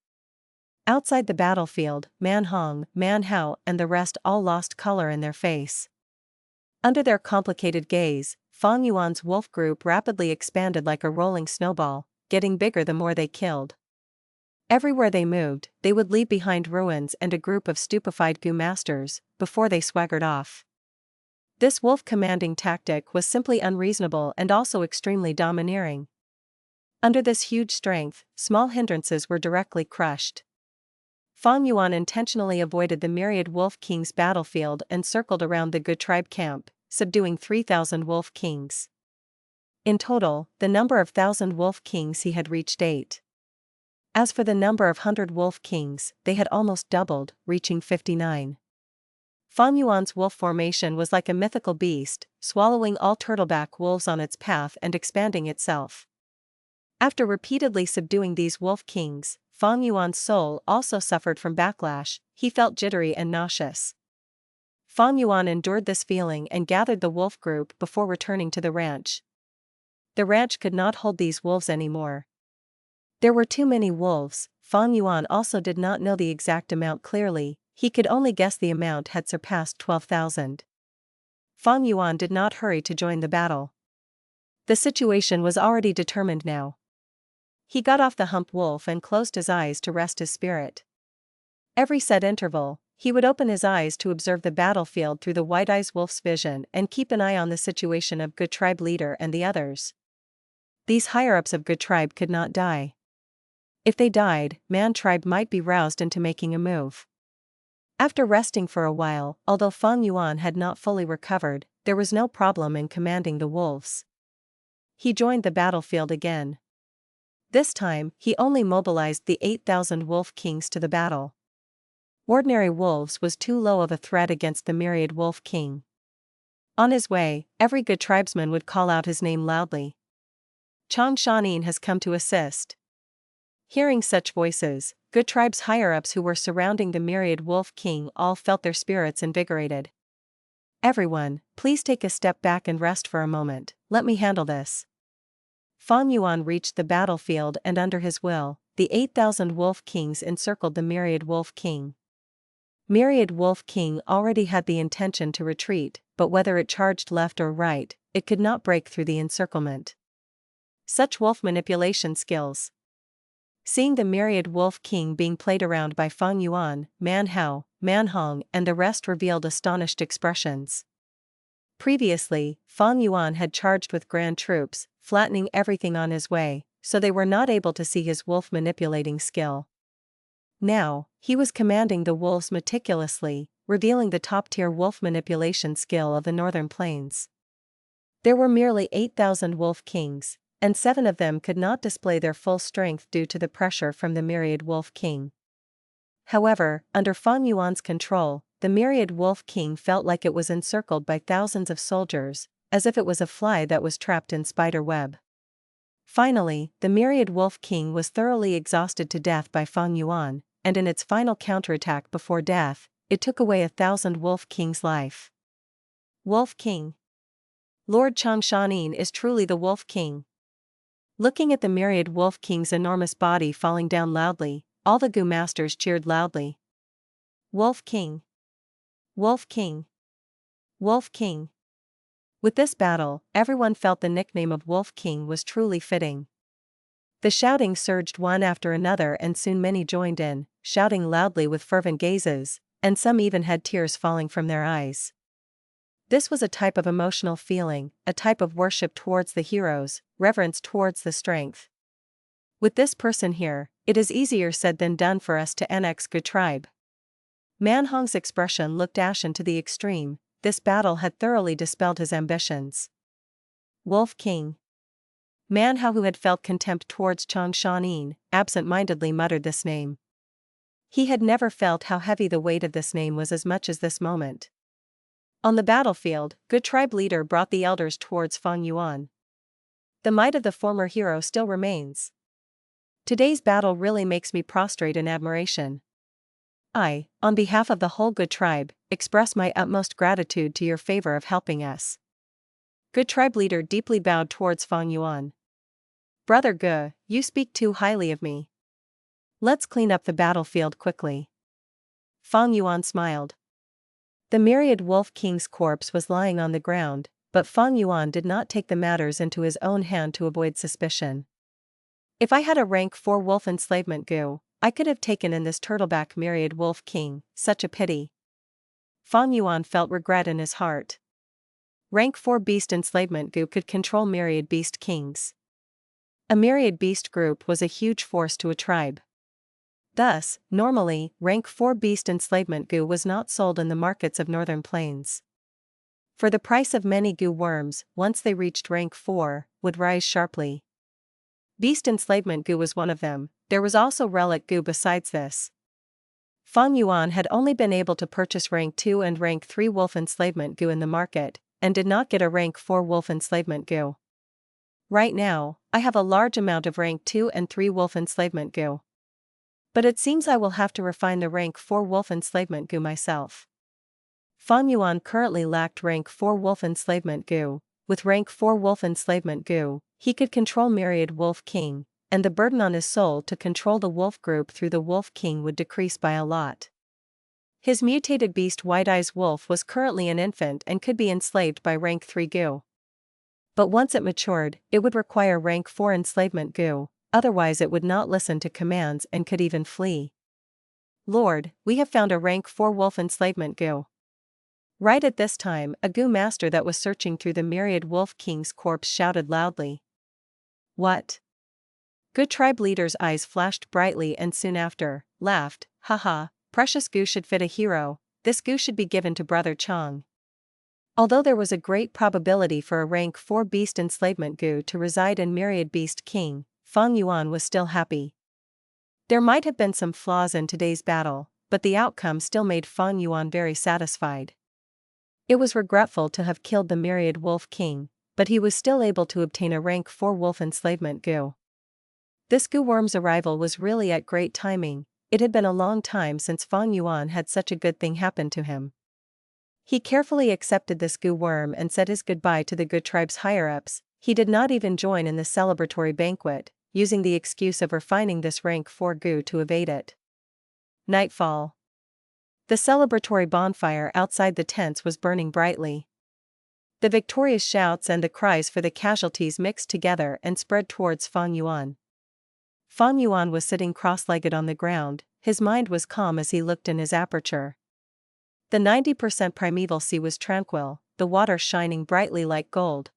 Outside the battlefield, Man Hong, Man Hao, and the rest all lost color in their face. Under their complicated gaze, Fang Yuan's wolf group rapidly expanded like a rolling snowball, getting bigger the more they killed. Everywhere they moved, they would leave behind ruins and a group of stupefied Gu masters, before they swaggered off. This wolf commanding tactic was simply unreasonable and also extremely domineering. Under this huge strength, small hindrances were directly crushed. Fang Yuan intentionally avoided the myriad wolf kings' battlefield and circled around the Gu tribe camp, subduing 3,000 wolf kings. In total, the number of 1,000 wolf kings he had reached 8. As for the number of 100 wolf kings, they had almost doubled, reaching 59. Fang Yuan's wolf formation was like a mythical beast, swallowing all turtleback wolves on its path and expanding itself. After repeatedly subduing these wolf kings, Fang Yuan's soul also suffered from backlash. He felt jittery and nauseous. Fang Yuan endured this feeling and gathered the wolf group before returning to the ranch. The ranch could not hold these wolves anymore. There were too many wolves. Fang Yuan also did not know the exact amount clearly, he could only guess the amount had surpassed 12,000. Fang Yuan did not hurry to join the battle. The situation was already determined now. He got off the hump wolf and closed his eyes to rest his spirit. Every set interval, he would open his eyes to observe the battlefield through the wide-eyes wolf's vision and keep an eye on the situation of Gu tribe leader and the others. These higher-ups of Gu tribe could not die. If they died, Man tribe might be roused into making a move. After resting for a while, although Fang Yuan had not fully recovered, there was no problem in commanding the wolves. He joined the battlefield again. This time, he only mobilized the 8,000 wolf kings to the battle. Ordinary wolves was too low of a threat against the myriad wolf king. On his way, every Gu tribesman would call out his name loudly. Chang Shan Yin has come to assist. Hearing such voices, Gu tribe's higher-ups who were surrounding the myriad wolf king all felt their spirits invigorated. Everyone, please take a step back and rest for a moment, let me handle this. Fang Yuan reached the battlefield and under his will, the 8,000 wolf kings encircled the myriad wolf king. Myriad wolf king already had the intention to retreat, but whether it charged left or right, it could not break through the encirclement. Such wolf manipulation skills. Seeing the myriad wolf king being played around by Fang Yuan, Man Hao, Man Hong and the rest revealed astonished expressions. Previously, Fang Yuan had charged with grand troops, flattening everything on his way, so they were not able to see his wolf manipulating skill. Now, he was commanding the wolves meticulously, revealing the top-tier wolf manipulation skill of the northern plains. There were merely 8,000 wolf kings, and 7 of them could not display their full strength due to the pressure from the myriad wolf king. However, under Fang Yuan's control, the myriad wolf king felt like it was encircled by thousands of soldiers, as if it was a fly that was trapped in spider web. Finally, the myriad wolf king was thoroughly exhausted to death by Fang Yuan, and in its final counterattack before death, it took away 1,000 wolf king's life. Wolf King. Lord Chang Shan Yin is truly the Wolf King. Looking at the myriad wolf king's enormous body falling down loudly, all the Gu masters cheered loudly. Wolf King. Wolf King. Wolf King. With this battle, everyone felt the nickname of Wolf King was truly fitting. The shouting surged one after another and soon many joined in, shouting loudly with fervent gazes. and some even had tears falling from their eyes. This was a type of emotional feeling, a type of worship towards the heroes, reverence towards the strength. With this person here, it is easier said than done for us to annex Gu tribe. Man Hong's expression looked ashen to the extreme. This battle had thoroughly dispelled his ambitions. Wolf King. Man Hao, who had felt contempt towards Chang Shan Yin, absent-mindedly muttered this name. He had never felt how heavy the weight of this name was as much as this moment. On the battlefield, Gu tribe leader brought the elders towards Fang Yuan. The might of the former hero still remains. Today's battle really makes me prostrate in admiration. I, on behalf of the whole Gu tribe, express my utmost gratitude to your favor of helping us. Gu tribe leader deeply bowed towards Fang Yuan. Brother Gu, you speak too highly of me. Let's clean up the battlefield quickly. Fang Yuan smiled. The myriad Wolf King's corpse was lying on the ground, but Fang Yuan did not take the matters into his own hand to avoid suspicion. If I had a rank 4 wolf enslavement Gu, I could have taken in this turtleback myriad Wolf King, such a pity. Fang Yuan felt regret in his heart. Rank 4 beast enslavement Gu could control myriad beast kings. A myriad beast group was a huge force to a tribe. Thus, normally, rank 4 beast enslavement Gu was not sold in the markets of northern plains. For the price of many Gu worms, once they reached rank 4, would rise sharply. Beast enslavement Gu was one of them. There was also relic Gu besides this. Fang Yuan had only been able to purchase rank 2 and rank 3 wolf enslavement Gu in the market, and did not get a rank 4 wolf enslavement Gu. Right now, I have a large amount of rank 2 and 3 wolf enslavement Gu. But it seems I will have to refine the rank 4 wolf enslavement Gu myself. Fang Yuan currently lacked rank 4 wolf enslavement Gu. With rank 4 wolf enslavement Gu, he could control myriad Wolf King, and the burden on his soul to control the wolf group through the Wolf King would decrease by a lot. His mutated beast White Eyes Wolf was currently an infant and could be enslaved by rank 3 Gu. But once it matured, it would require rank 4 enslavement Gu, otherwise it would not listen to commands and could even flee. Lord, we have found a rank 4 wolf enslavement Gu. Right at this time, a Gu master that was searching through the myriad Wolf King's corpse shouted loudly. What? Gu tribe leader's eyes flashed brightly and soon after, laughed, haha, precious Gu should fit a hero, this Gu should be given to Brother Chang. Although there was a great probability for a rank 4 beast enslavement Gu to reside in myriad beast king, Fang Yuan was still happy. There might have been some flaws in today's battle, but the outcome still made Fang Yuan very satisfied. It was regretful to have killed the myriad Wolf King, but he was still able to obtain a rank 4 wolf enslavement Gu. This Gu worm's arrival was really at great timing. It had been a long time since Fang Yuan had such a good thing happen to him. He carefully accepted this Gu worm and said his goodbye to the Gu tribe's higher-ups. He did not even join in the celebratory banquet, using the excuse of refining this rank 4 Gu to evade it. Nightfall. The celebratory bonfire outside the tents was burning brightly. The victorious shouts and the cries for the casualties mixed together and spread towards Fang Yuan. Fang Yuan was sitting cross-legged on the ground, his mind was calm as he looked in his aperture. The 90% primeval sea was tranquil, the water shining brightly like gold.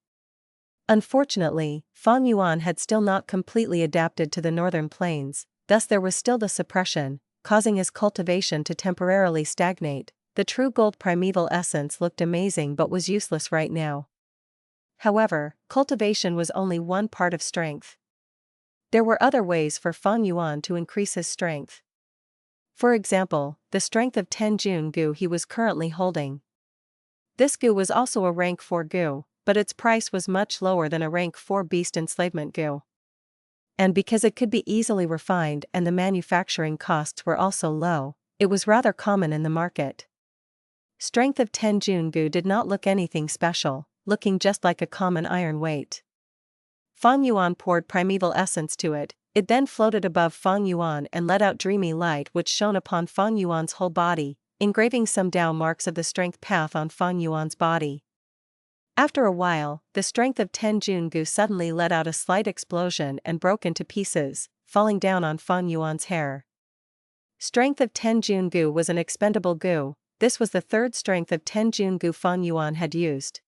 Unfortunately, Fang Yuan had still not completely adapted to the northern plains, thus there was still the suppression, causing his cultivation to temporarily stagnate. The true gold primeval essence looked amazing but was useless right now. However, cultivation was only one part of strength. There were other ways for Fang Yuan to increase his strength. For example, the strength of 10 Jun Gu he was currently holding. This Gu was also a rank 4 Gu, but its price was much lower than a rank 4 beast enslavement Gu. And because it could be easily refined and the manufacturing costs were also low, it was rather common in the market. Strength of 10 Jun Gu did not look anything special, looking just like a common iron weight. Fang Yuan poured primeval essence to it, it then floated above Fang Yuan and let out dreamy light which shone upon Fang Yuan's whole body, engraving some Tao marks of the strength path on Fang Yuan's body. After a while, the strength of 10 Jun Gu suddenly let out a slight explosion and broke into pieces, falling down on Fang Yuan's hair. Strength of 10 Jun Gu was an expendable Gu. This was the third strength of 10 Jun Gu Fang Yuan had used.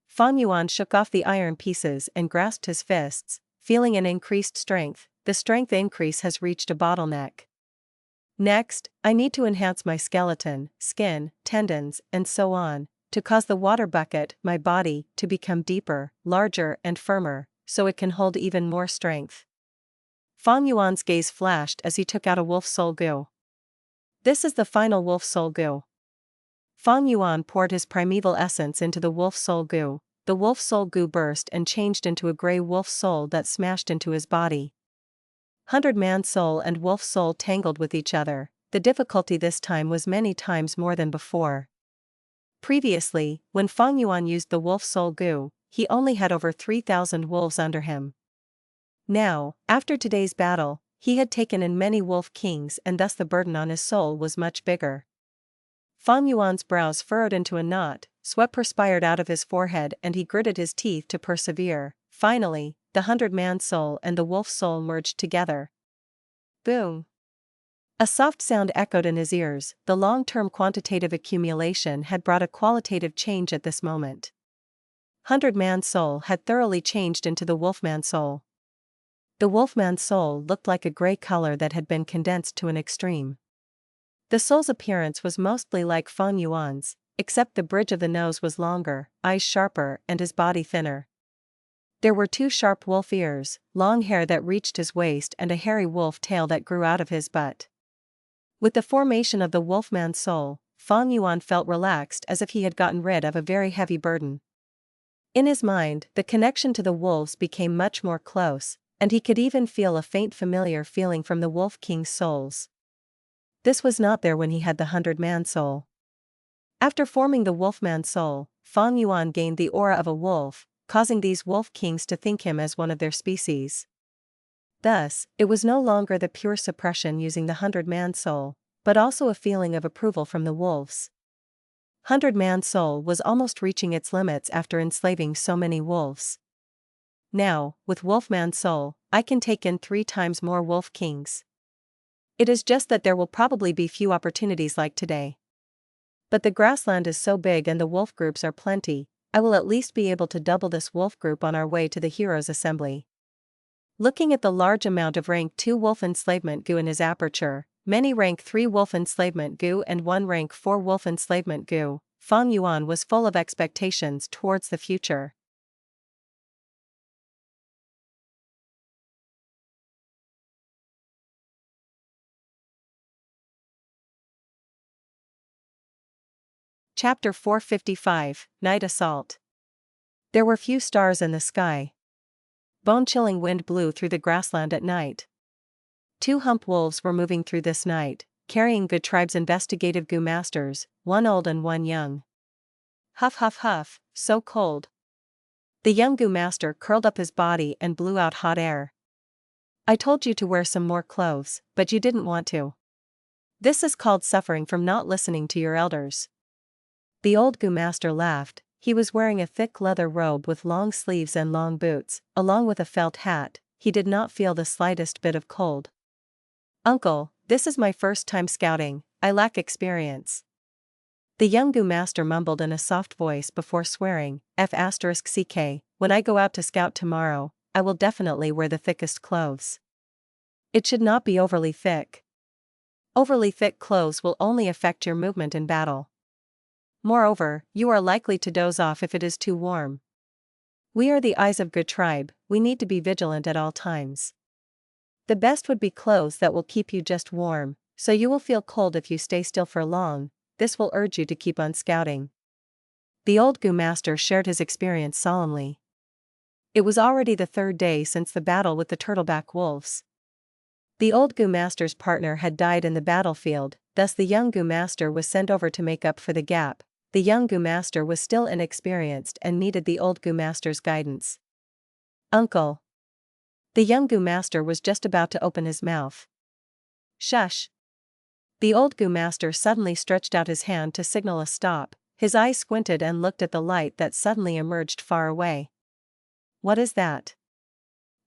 Fang Yuan shook off the iron pieces and grasped his fists, feeling an increased strength. The strength increase has reached a bottleneck. Next, I need to enhance my skeleton, skin, tendons, and so on, to cause the water bucket, my body, to become deeper, larger and firmer, so it can hold even more strength. Fang Yuan's gaze flashed as he took out a wolf soul Gu. This is the final wolf soul Gu. Fang Yuan poured his primeval essence into the wolf soul Gu. The wolf soul Gu burst and changed into a grey wolf soul that smashed into his body. 100-man soul and wolf soul tangled with each other. The difficulty this time was many times more than before. Previously, when Fang Yuan used the wolf soul Gu, he only had over 3,000 wolves under him. Now, after today's battle, he had taken in many wolf kings and thus the burden on his soul was much bigger. Fang Yuan's brows furrowed into a knot, sweat perspired out of his forehead and he gritted his teeth to persevere. Finally, the 100-man soul and the wolf soul merged together. Boom! A soft sound echoed in his ears. The long-term quantitative accumulation had brought a qualitative change at this moment. 100-man soul had thoroughly changed into the wolfman soul. The wolfman soul looked like a gray color that had been condensed to an extreme. The soul's appearance was mostly like Fang Yuan's, except the bridge of the nose was longer, eyes sharper and his body thinner. There were 2 sharp wolf ears, long hair that reached his waist and a hairy wolf tail that grew out of his butt. With the formation of the wolfman soul, Fang Yuan felt relaxed as if he had gotten rid of a very heavy burden. In his mind, the connection to the wolves became much more close, and he could even feel a faint familiar feeling from the Wolf King's souls. This was not there when he had the 100-man soul. After forming the wolfman soul, Fang Yuan gained the aura of a wolf, causing these wolf kings to think him as one of their species. Thus, it was no longer the pure suppression using the 100-man soul, but also a feeling of approval from the wolves. 100-man soul was almost reaching its limits after enslaving so many wolves. Now, with wolfman soul, I can take in 3 times more wolf kings. It is just that there will probably be few opportunities like today. But the grassland is so big and the wolf groups are plenty, I will at least be able to double this wolf group on our way to the heroes' assembly. Looking at the large amount of rank 2 wolf enslavement Gu in his aperture, many rank 3 wolf enslavement Gu and 1 rank 4 wolf enslavement Gu, Fang Yuan was full of expectations towards the future. Chapter 455, Night Assault. There were few stars in the sky. Bone-chilling wind blew through the grassland at night. 2 hump wolves were moving through this night, carrying Gu tribe's investigative Gu masters, 1 old and 1 young. Huff huff huff, so cold. The young Gu master curled up his body and blew out hot air. I told you to wear some more clothes, but you didn't want to. This is called suffering from not listening to your elders. The old Gu master laughed. He was wearing a thick leather robe with long sleeves and long boots, along with a felt hat. He did not feel the slightest bit of cold. Uncle, this is my first time scouting, I lack experience. The young Gu master mumbled in a soft voice before swearing, F***ck, when I go out to scout tomorrow, I will definitely wear the thickest clothes. It should not be overly thick. Overly thick clothes will only affect your movement in battle. Moreover, you are likely to doze off if it is too warm. We are the eyes of Gu tribe, we need to be vigilant at all times. The best would be clothes that will keep you just warm, so you will feel cold if you stay still for long. This will urge you to keep on scouting. The old Gu master shared his experience solemnly. It was already the 3rd day since the battle with the Turtleback wolves. The old Gu master's partner had died in the battlefield, thus the young Gu master was sent over to make up for the gap. The young Gu master was still inexperienced and needed the old Gu master's guidance. Uncle. The young Gu master was just about to open his mouth. Shush. The old Gu master suddenly stretched out his hand to signal a stop. His eyes squinted and looked at the light that suddenly emerged far away. What is that?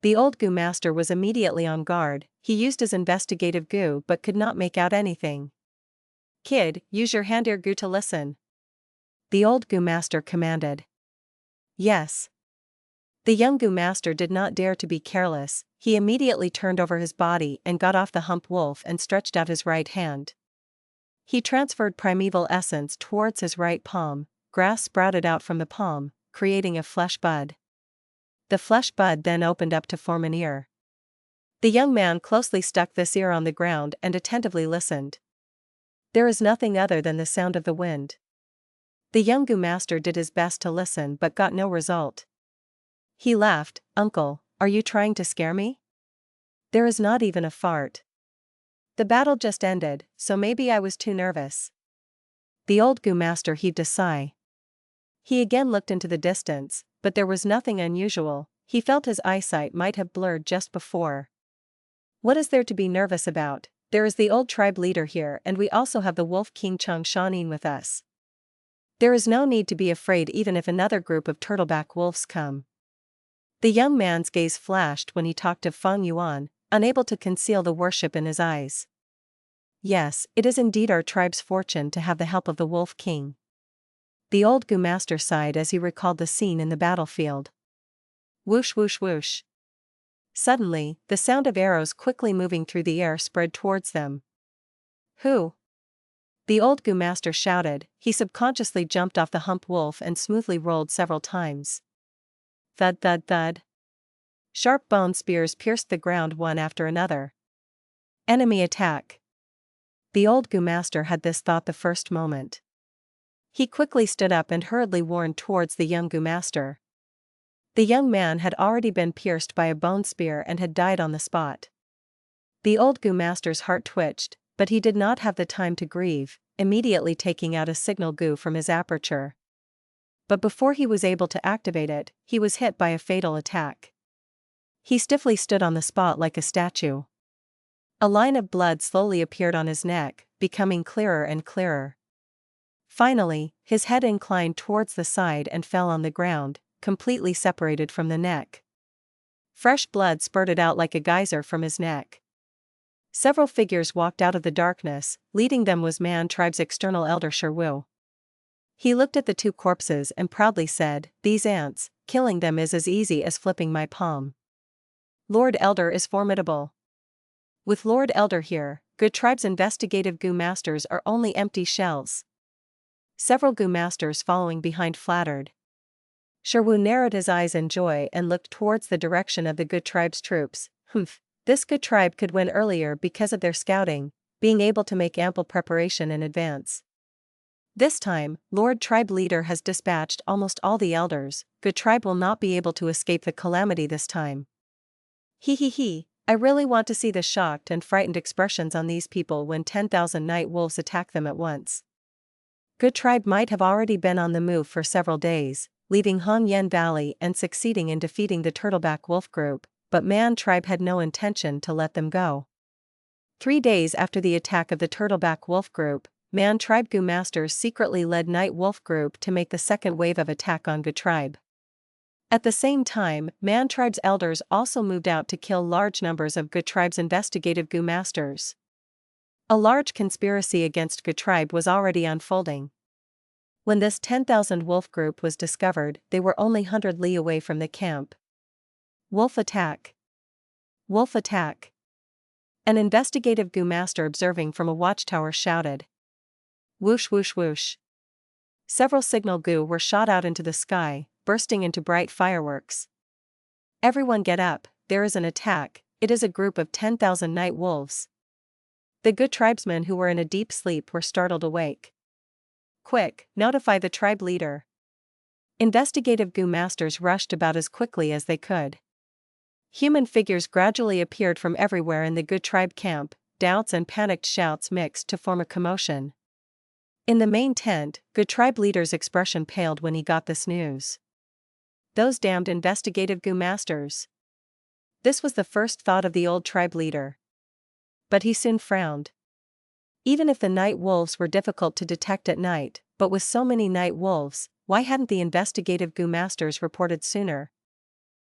The old Gu master was immediately on guard. He used his investigative Gu but could not make out anything. Kid, use your hand-ear Gu to listen. The old Gu master commanded. Yes. The young Gu master did not dare to be careless. He immediately turned over his body and got off the hump wolf and stretched out his right hand. He transferred primeval essence towards his right palm. Grass sprouted out from the palm, creating a flesh bud. The flesh bud then opened up to form an ear. The young man closely stuck this ear on the ground and attentively listened. There is nothing other than the sound of the wind. The young Gu master did his best to listen but got no result. He laughed. Uncle, are you trying to scare me? There is not even a fart. The battle just ended, so maybe I was too nervous. The old Gu master heaved a sigh. He again looked into the distance, but there was nothing unusual. He felt his eyesight might have blurred just before. What is there to be nervous about? There is the old tribe leader here, and we also have the Wolf King Chang Shan Yin with us. There is no need to be afraid even if another group of turtleback wolves come. The young man's gaze flashed when he talked of Fang Yuan, unable to conceal the worship in his eyes. Yes, it is indeed our tribe's fortune to have the help of the Wolf King. The old Gu master sighed as he recalled the scene in the battlefield. Whoosh whoosh whoosh. Suddenly, the sound of arrows quickly moving through the air spread towards them. Who? The old Gu master shouted. He subconsciously jumped off the hump wolf and smoothly rolled several times. Thud thud thud. Sharp bone spears pierced the ground one after another. Enemy attack. The old Gu master had this thought the first moment. He quickly stood up and hurriedly warned towards the young Gu master. The young man had already been pierced by a bone spear and had died on the spot. The old Gu master's heart twitched, but he did not have the time to grieve, immediately taking out a signal Gu from his aperture. But before he was able to activate it, he was hit by a fatal attack. He stiffly stood on the spot like a statue. A line of blood slowly appeared on his neck, becoming clearer and clearer. Finally, his head inclined towards the side and fell on the ground, completely separated from the neck. Fresh blood spurted out like a geyser from his neck. Several figures walked out of the darkness. Leading them was Man Tribe's external elder Shi Wu. He looked at the two corpses and proudly said, "These ants, killing them is as easy as flipping my palm. Lord Elder is formidable. With Lord Elder here, Good Tribe's investigative Gu masters are only empty shells." Several Gu masters following behind flattered. Shi Wu narrowed his eyes in joy and looked towards the direction of the Good Tribe's troops. This Good Tribe could win earlier because of their scouting, being able to make ample preparation in advance. This time, Lord Tribe Leader has dispatched almost all the elders. Good Tribe will not be able to escape the calamity this time. He. I really want to see the shocked and frightened expressions on these people when 10,000 night wolves attack them at once. Good Tribe might have already been on the move for several days, leaving Hongyan Valley and succeeding in defeating the Turtleback wolf group, but Man Tribe had no intention to let them go. 3 days after the attack of the Turtleback wolf group, Man Tribe Gu masters secretly led Night Wolf group to make the second wave of attack on Good Tribe. At the same time, Man Tribe's elders also moved out to kill large numbers of Good Tribe's investigative Gu masters. A large conspiracy against Good Tribe was already unfolding. When this 10,000 wolf group was discovered, they were only 100 li away from the camp. Wolf attack! Wolf attack! An investigative Gu master observing from a watchtower shouted. Whoosh whoosh whoosh. Several signal Gu were shot out into the sky, bursting into bright fireworks. Everyone get up, there is an attack. It is a group of 10,000 night wolves. The Good tribesmen who were in a deep sleep were startled awake. Quick, notify the tribe leader. Investigative Gu masters rushed about as quickly as they could. Human figures gradually appeared from everywhere in the Good Tribe camp. Doubts and panicked shouts mixed to form a commotion. In the main tent, Good Tribe leader's expression paled when he got this news. Those damned investigative Gu masters. This was the first thought of the old tribe leader. But he soon frowned. Even if the night wolves were difficult to detect at night, but with so many night wolves, why hadn't the investigative Gu masters reported sooner?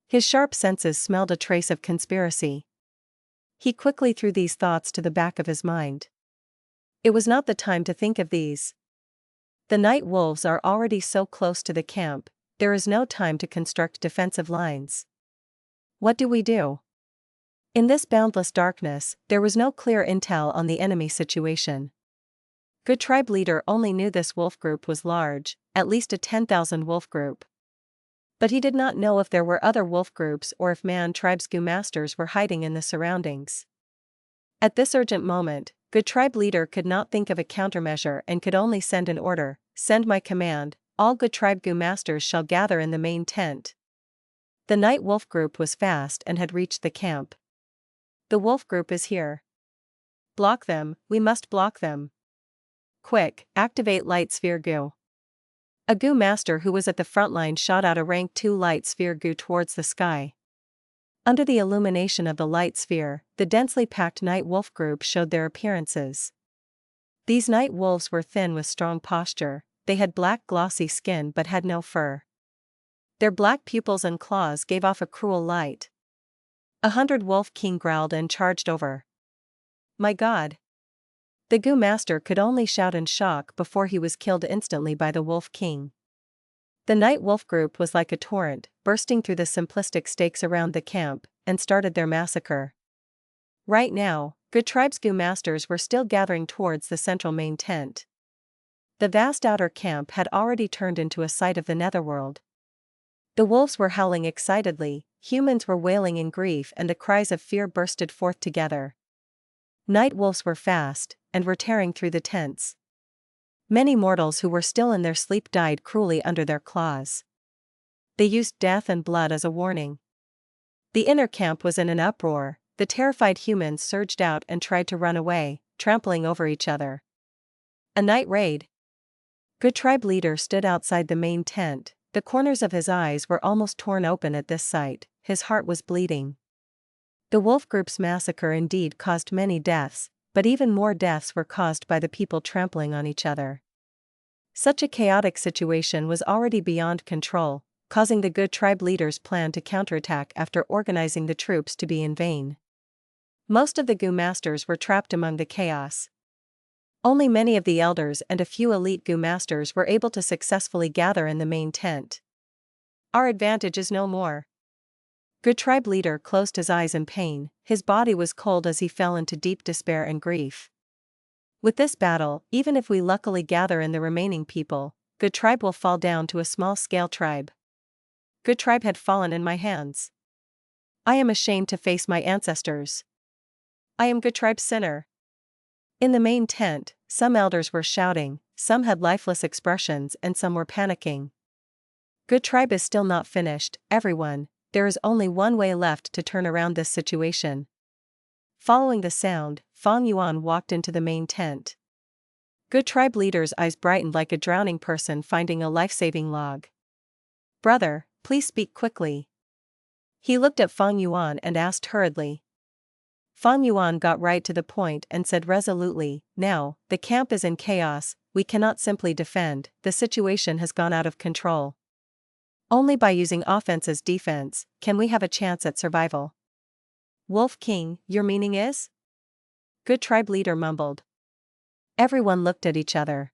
His sharp senses smelled a trace of conspiracy. He quickly threw these thoughts to the back of his mind. It was not the time to think of these. The night wolves are already so close to the camp, there is no time to construct defensive lines. What do we do? In this boundless darkness, there was no clear intel on the enemy situation. Good tribe leader only knew this wolf group was large, at least a 10,000 wolf group. But he did not know if there were other wolf groups or if man tribe's Gu masters were hiding in the surroundings. At this urgent moment, Good tribe leader could not think of a countermeasure and could only send an order: "Send my command, all Good tribe Gu masters shall gather in the main tent." The night wolf group was fast and had reached the camp. "The wolf group is here. Block them, we must block them. Quick, activate light sphere Gu." A Gu master who was at the front line shot out a rank 2 light sphere Gu towards the sky. Under the illumination of the light sphere, the densely packed night wolf group showed their appearances. These night wolves were thin with strong posture, they had black glossy skin but had no fur. Their black pupils and claws gave off a cruel light. 100 Wolf King growled and charged over. My God! The Gu master could only shout in shock before he was killed instantly by the Wolf King. The night wolf group was like a torrent, bursting through the simplistic stakes around the camp, and started their massacre. Right now, Good tribe's Gu masters were still gathering towards the central main tent. The vast outer camp had already turned into a sight of the netherworld. The wolves were howling excitedly, humans were wailing in grief, and the cries of fear bursted forth together. Night wolves were fast, and were tearing through the tents. Many mortals who were still in their sleep died cruelly under their claws. They used death and blood as a warning. The inner camp was in an uproar, the terrified humans surged out and tried to run away, trampling over each other. A night raid. Good tribe leader stood outside the main tent, the corners of his eyes were almost torn open at this sight, his heart was bleeding. The wolf group's massacre indeed caused many deaths, but even more deaths were caused by the people trampling on each other. Such a chaotic situation was already beyond control, causing the Good tribe leader's plan to counterattack after organizing the troops to be in vain. Most of the Gu masters were trapped among the chaos. Only many of the elders and a few elite Gu masters were able to successfully gather in the main tent. Our advantage is no more. Good tribe leader closed his eyes in pain, his body was cold as he fell into deep despair and grief. With this battle, even if we luckily gather in the remaining people, Good tribe will fall down to a small-scale tribe. Good tribe had fallen in my hands. I am ashamed to face my ancestors. I am Good tribe's sinner. In the main tent, some elders were shouting, some had lifeless expressions and some were panicking. Good tribe is still not finished, everyone. There is only one way left to turn around this situation. Following the sound, Fang Yuan walked into the main tent. Good tribe leader's eyes brightened like a drowning person finding a life-saving log. Brother, please speak quickly. He looked at Fang Yuan and asked hurriedly. Fang Yuan got right to the point and said resolutely, now, the camp is in chaos, we cannot simply defend, the situation has gone out of control. Only by using offense as defense, can we have a chance at survival. Wolf King, your meaning is? Good tribe leader mumbled. Everyone looked at each other.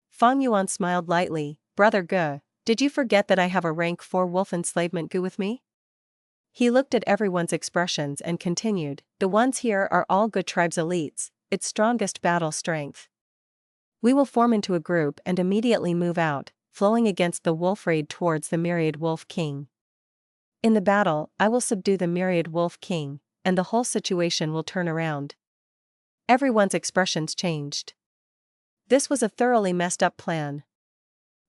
Fang Yuan smiled lightly, Brother Gu, did you forget that I have a rank 4 wolf enslavement Gu with me? He looked at everyone's expressions and continued, the ones here are all Good tribe's elites, its strongest battle strength. We will form into a group and immediately move out, flowing against the wolf raid towards the myriad Wolf King. In the battle, I will subdue the myriad Wolf King, and the whole situation will turn around. Everyone's expressions changed. This was a thoroughly messed up plan.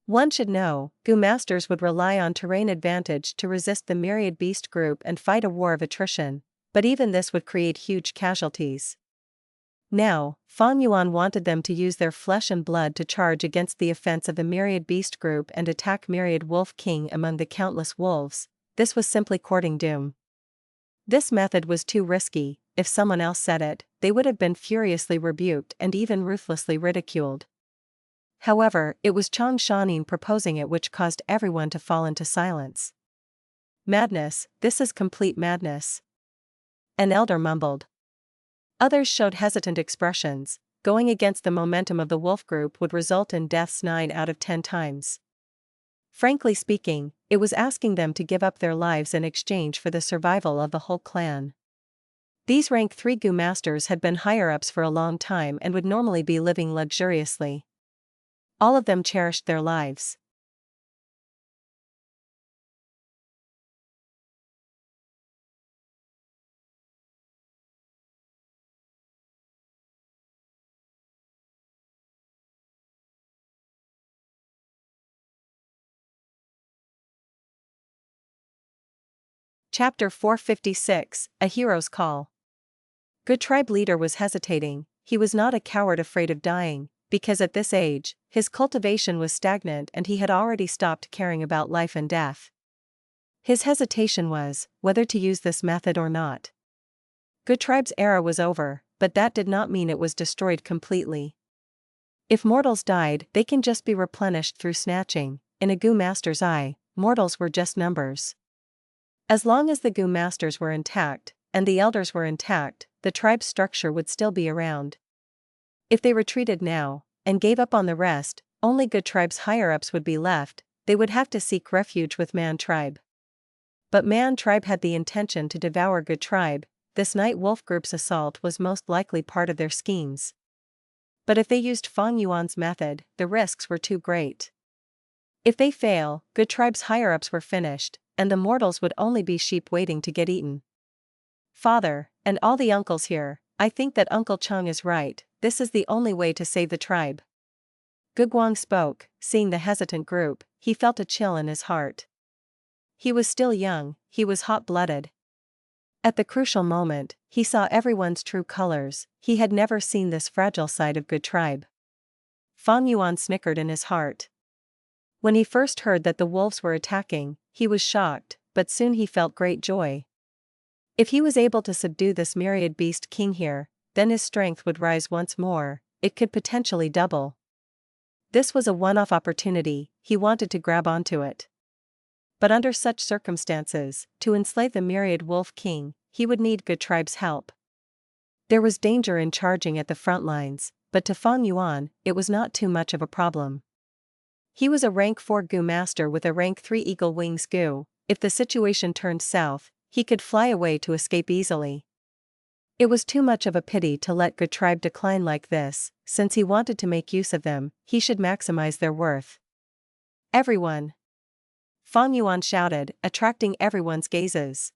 One should know, Gu masters would rely on terrain advantage to resist the myriad beast group and fight a war of attrition, but even this would create huge casualties. Now, Fang Yuan wanted them to use their flesh and blood to charge against the offense of the myriad beast group and attack myriad Wolf King among the countless wolves. This was simply courting doom. This method was too risky. If someone else said it, they would have been furiously rebuked and even ruthlessly ridiculed. However, it was Chang Shan Yin proposing it which caused everyone to fall into silence. Madness, this is complete madness. An elder mumbled. Others showed hesitant expressions. Going against the momentum of the wolf group would result in deaths 9 out of 10 times. Frankly speaking, it was asking them to give up their lives in exchange for the survival of the whole clan. These rank 3 Gu masters had been higher-ups for a long time and would normally be living luxuriously. All of them cherished their lives. Chapter 456, A Hero's Call. Good tribe leader was hesitating. He was not a coward afraid of dying, because at this age, his cultivation was stagnant and he had already stopped caring about life and death. His hesitation was whether to use this method or not. Good tribe's era was over, but that did not mean it was destroyed completely. If mortals died, they can just be replenished through snatching. In a Gu master's eye, mortals were just numbers. As long as the Gu masters were intact, and the elders were intact, the tribe's structure would still be around. If they retreated now, and gave up on the rest, only Good tribe's higher-ups would be left. They would have to seek refuge with Man tribe. But Man tribe had the intention to devour Good tribe. This night wolf group's assault was most likely part of their schemes. But if they used Fang Yuan's method, the risks were too great. If they fail, Good tribe's higher-ups were finished, and the mortals would only be sheep waiting to get eaten. Father, and all the uncles here, I think that Uncle Chang is right. This is the only way to save the tribe. Gu Guang spoke. Seeing the hesitant group, he felt a chill in his heart. He was still young, he was hot-blooded. At the crucial moment, he saw everyone's true colors. He had never seen this fragile side of Good tribe. Fang Yuan snickered in his heart. When he first heard that the wolves were attacking, he was shocked, but soon he felt great joy. If he was able to subdue this myriad beast king here, then his strength would rise once more. It could potentially double. This was a one-off opportunity. He wanted to grab onto it. But under such circumstances, to enslave the myriad wolf king, he would need Good tribe's help. There was danger in charging at the front lines, but to Fang Yuan, it was not too much of a problem. He was a rank 4 Gu master with a rank 3 Eagle Wings Gu. If the situation turned south, he could fly away to escape easily. It was too much of a pity to let Good tribe decline like this. Since he wanted to make use of them, he should maximize their worth. Everyone! Fang Yuan shouted, attracting everyone's gazes.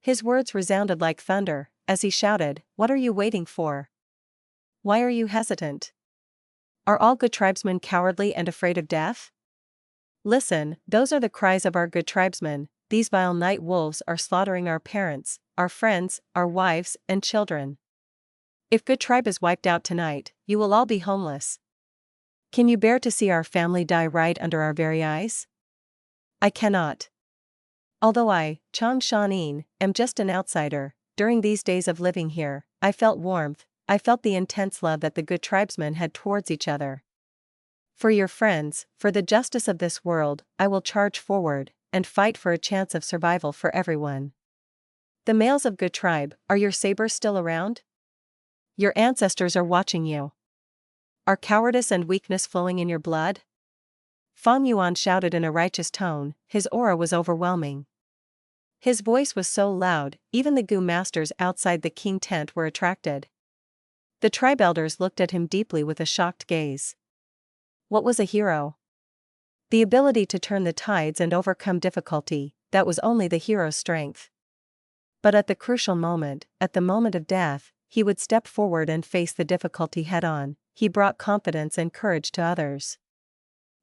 His words resounded like thunder. As he shouted, "What are you waiting for? Why are you hesitant? Are all Good tribesmen cowardly and afraid of death? Listen, those are the cries of our Good tribesmen. These vile night wolves are slaughtering our parents, our friends, our wives, and children. If Good tribe is wiped out tonight, you will all be homeless. Can you bear to see our family die right under our very eyes? I cannot. Although I, Chang Shan Yin, am just an outsider, during these days of living here, I felt warmth. I felt the intense love that the Good tribesmen had towards each other. For your friends, for the justice of this world, I will charge forward, and fight for a chance of survival for everyone. The males of Good tribe, are your sabers still around? Your ancestors are watching you. Are cowardice and weakness flowing in your blood?" Fang Yuan shouted in a righteous tone. His aura was overwhelming. His voice was so loud, even the Gu masters outside the king tent were attracted. The tribe elders looked at him deeply with a shocked gaze. What was a hero? The ability to turn the tides and overcome difficulty, that was only the hero's strength. But at the crucial moment, at the moment of death, he would step forward and face the difficulty head-on. He brought confidence and courage to others.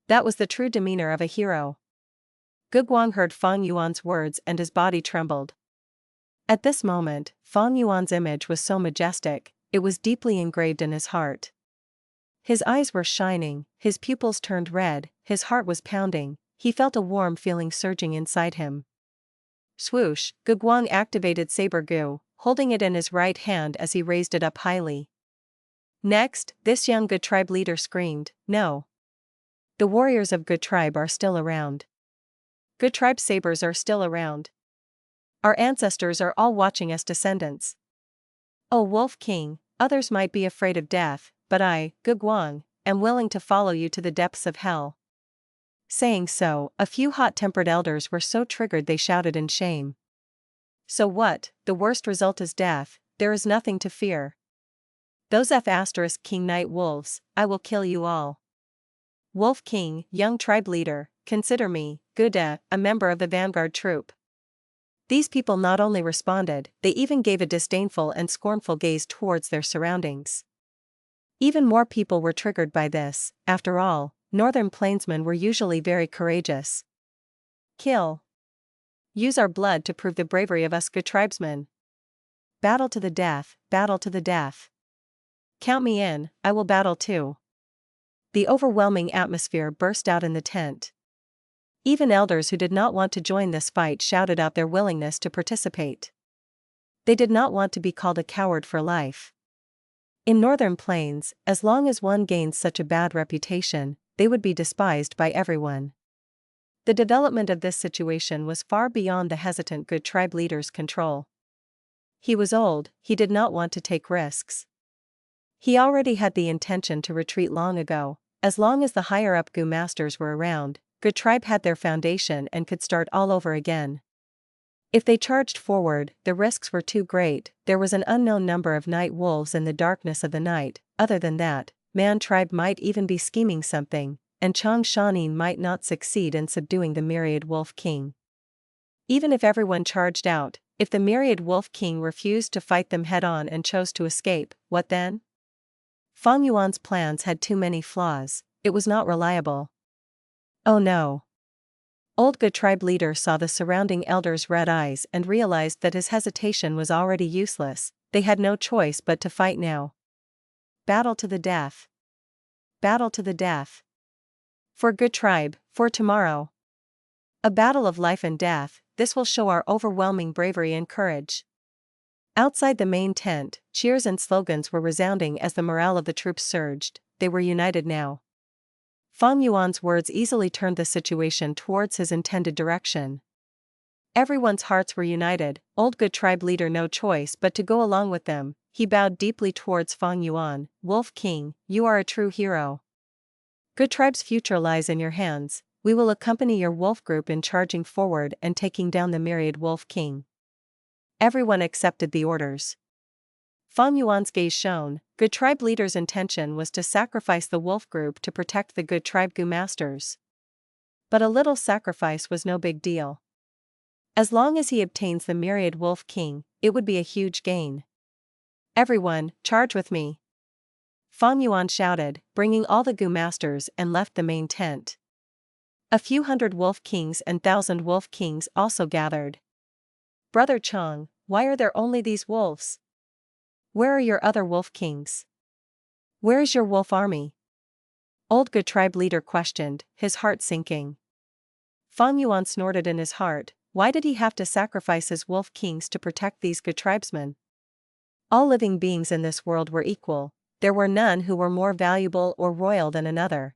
That was the true demeanor of a hero. Gu Guang heard Fang Yuan's words and his body trembled. At this moment, Fang Yuan's image was so majestic, it was deeply engraved in his heart. His eyes were shining, his pupils turned red, his heart was pounding. He felt a warm feeling surging inside him. Swoosh, Gu Guang activated Saber Gu, holding it in his right hand as he raised it up highly. Next, this young Good tribe leader screamed, "No! The warriors of Good tribe are still around. Good tribe sabers are still around. Our ancestors are all watching us descendants. O Wolf King, others might be afraid of death, but I, Gu Guang, am willing to follow you to the depths of hell. Saying so, a few hot-tempered elders were so triggered they shouted in shame. So what, the worst result is death, there is nothing to fear. Those King Night Wolves, I will kill you all. Wolf King, young tribe leader, consider me, Guda, a member of the vanguard troop. These people not only responded, they even gave a disdainful and scornful gaze towards their surroundings. Even more people were triggered by this. After all, northern plainsmen were usually very courageous. Kill. Use our blood to prove the bravery of us good tribesmen. Battle to the death, battle to the death. Count me in, I will battle too. The overwhelming atmosphere burst out in the tent. Even elders who did not want to join this fight shouted out their willingness to participate. They did not want to be called a coward for life. In northern plains, as long as one gains such a bad reputation, they would be despised by everyone. The development of this situation was far beyond the hesitant good tribe leader's control. He was old, he did not want to take risks. He already had the intention to retreat long ago. As long as the higher-up Gu masters were around, Good Tribe had their foundation and could start all over again. If they charged forward, the risks were too great. There was an unknown number of night wolves in the darkness of the night. Other than that, Man Tribe might even be scheming something, and Chang Shan Yin might not succeed in subduing the Myriad Wolf King. Even if everyone charged out, if the Myriad Wolf King refused to fight them head-on and chose to escape, what then? Fang Yuan's plans had too many flaws, it was not reliable. Oh no. Old Good Tribe leader saw the surrounding elders' red eyes and realized that his hesitation was already useless. They had no choice but to fight now. Battle to the death. Battle to the death. For Good Tribe, for tomorrow. A battle of life and death, this will show our overwhelming bravery and courage. Outside the main tent, cheers and slogans were resounding as the morale of the troops surged. They were united now. Fang Yuan's words easily turned the situation towards his intended direction. Everyone's hearts were united, Old Good Tribe leader no choice but to go along with them. He bowed deeply towards Fang Yuan. Wolf King, you are a true hero. Good Tribe's future lies in your hands. We will accompany your wolf group in charging forward and taking down the Myriad Wolf King. Everyone accepted the orders. Fang Yuan's gaze shone. Good Tribe leader's intention was to sacrifice the wolf group to protect the Good Tribe Gu masters. But a little sacrifice was no big deal. As long as he obtains the Myriad Wolf King, it would be a huge gain. Everyone, charge with me. Fang Yuan shouted, bringing all the Gu masters and left the main tent. A few hundred wolf kings and 1,000 wolf kings also gathered. Brother Chang, why are there only these wolves? Where are your other wolf kings? Where is your wolf army? Old Good Tribe leader questioned, his heart sinking. Fang Yuan snorted in his heart. Why did he have to sacrifice his wolf kings to protect these Good tribesmen? All living beings in this world were equal. There were none who were more valuable or royal than another.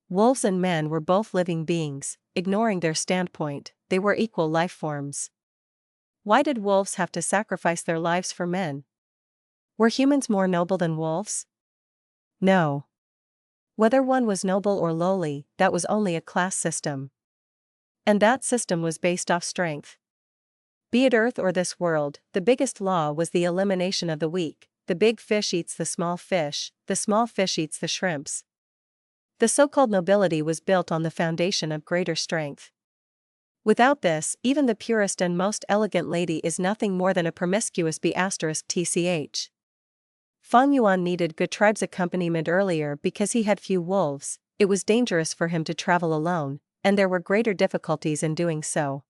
Wolves and men were both living beings. Ignoring their standpoint, they were equal life forms. Why did wolves have to sacrifice their lives for men? Were humans more noble than wolves? No. Whether one was noble or lowly, that was only a class system. And that system was based off strength. Be it Earth or this world, the biggest law was the elimination of the weak. The big fish eats the small fish eats the shrimps. The so-called nobility was built on the foundation of greater strength. Without this, even the purest and most elegant lady is nothing more than a promiscuous tch. Fang Yuan needed Good Tribe's accompaniment earlier because he had few wolves. It was dangerous for him to travel alone, and there were greater difficulties in doing so.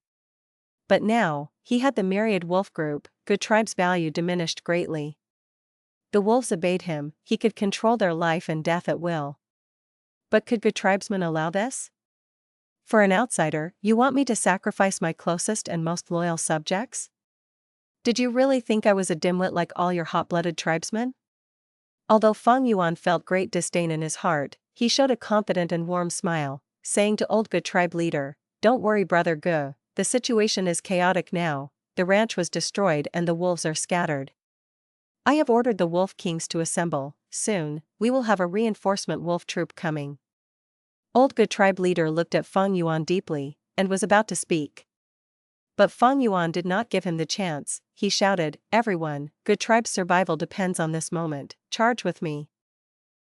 But now, he had the Myriad Wolf group. Good Tribe's value diminished greatly. The wolves obeyed him, he could control their life and death at will. But could Good Tribesmen allow this? For an outsider, you want me to sacrifice my closest and most loyal subjects? Did you really think I was a dimwit like all your hot-blooded tribesmen? Although Fang Yuan felt great disdain in his heart, he showed a confident and warm smile, saying to Old Good Tribe leader, "Don't worry, Brother Gu, the situation is chaotic now, the ranch was destroyed and the wolves are scattered. I have ordered the wolf kings to assemble, soon, we will have a reinforcement wolf troop coming." Old Gu tribe leader looked at Fang Yuan deeply, and was about to speak. But Fang Yuan did not give him the chance. He shouted, "Everyone, Gu tribe's survival depends on this moment, charge with me."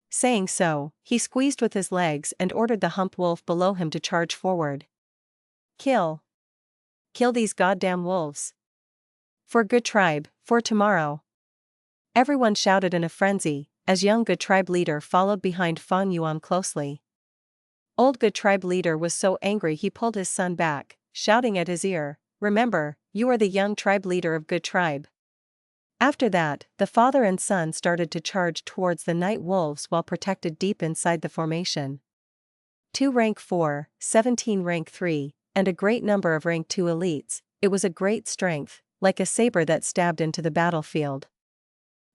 Saying so, he squeezed with his legs and ordered the hump wolf below him to charge forward. Kill. Kill these goddamn wolves. For Gu tribe, for tomorrow. Everyone shouted in a frenzy, as young Gu tribe leader followed behind Fang Yuan closely. Old Gu tribe leader was so angry he pulled his son back, shouting at his ear, "Remember, you are the young tribe leader of Gu tribe." After that, the father and son started to charge towards the night wolves while protected deep inside the formation. 2 rank 4, 17 rank 3, and a great number of rank 2 elites, it was a great strength, like a saber that stabbed into the battlefield.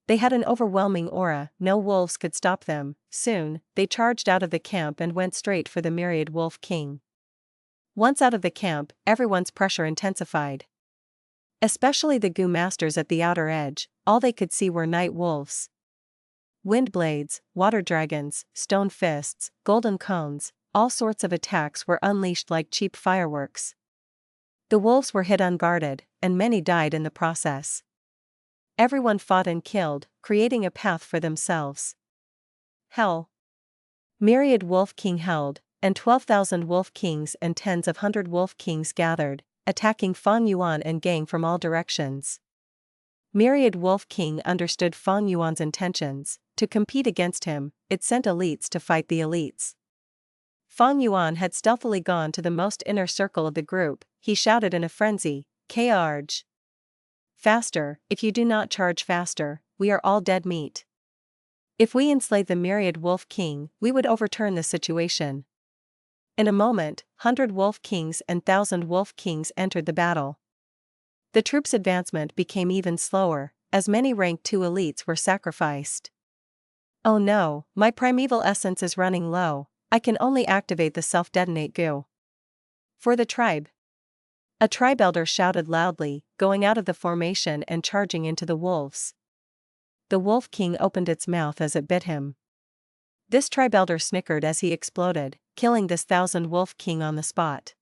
They had an overwhelming aura, no wolves could stop them. Soon, they charged out of the camp and went straight for the myriad wolf king. Once out of the camp, everyone's pressure intensified. Especially the Gu masters at the outer edge, all they could see were night wolves. Wind blades, water dragons, stone fists, golden cones, all sorts of attacks were unleashed like cheap fireworks. The wolves were hit unguarded, and many died in the process. Everyone fought and killed, creating a path for themselves. Hell. Myriad wolf king held, and 12,000 wolf kings and tens of hundred wolf kings gathered, attacking Fang Yuan and gang from all directions. Myriad Wolf King understood Fang Yuan's intentions. To compete against him, it sent elites to fight the elites. Fang Yuan had stealthily gone to the most inner circle of the group. He shouted in a frenzy, "Charge! Faster, if you do not charge faster, we are all dead meat. If we enslave the Myriad Wolf King, we would overturn the situation." In a moment, 100 Wolf Kings and 1,000 Wolf Kings entered the battle. The troops' advancement became even slower, as many rank 2 elites were sacrificed. "Oh no, my primeval essence is running low, I can only activate the self-detonate Gu. For the tribe." A tribe elder shouted loudly, going out of the formation and charging into the wolves. The Wolf King opened its mouth as it bit him. This tribe elder snickered as he exploded, killing this 1,000 Wolf King on the spot.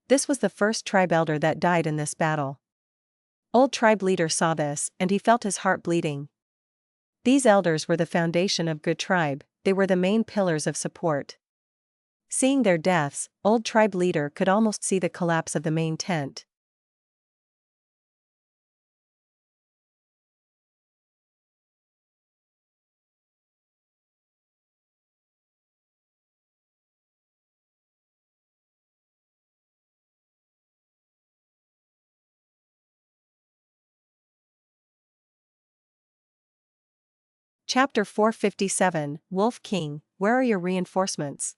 This was the first tribe elder that died in this battle. Old tribe leader saw this, and he felt his heart bleeding. These elders were the foundation of Gu tribe, they were the main pillars of support. Seeing their deaths, old tribe leader could almost see the collapse of the main tent. Chapter 457, Wolf King, where are your reinforcements?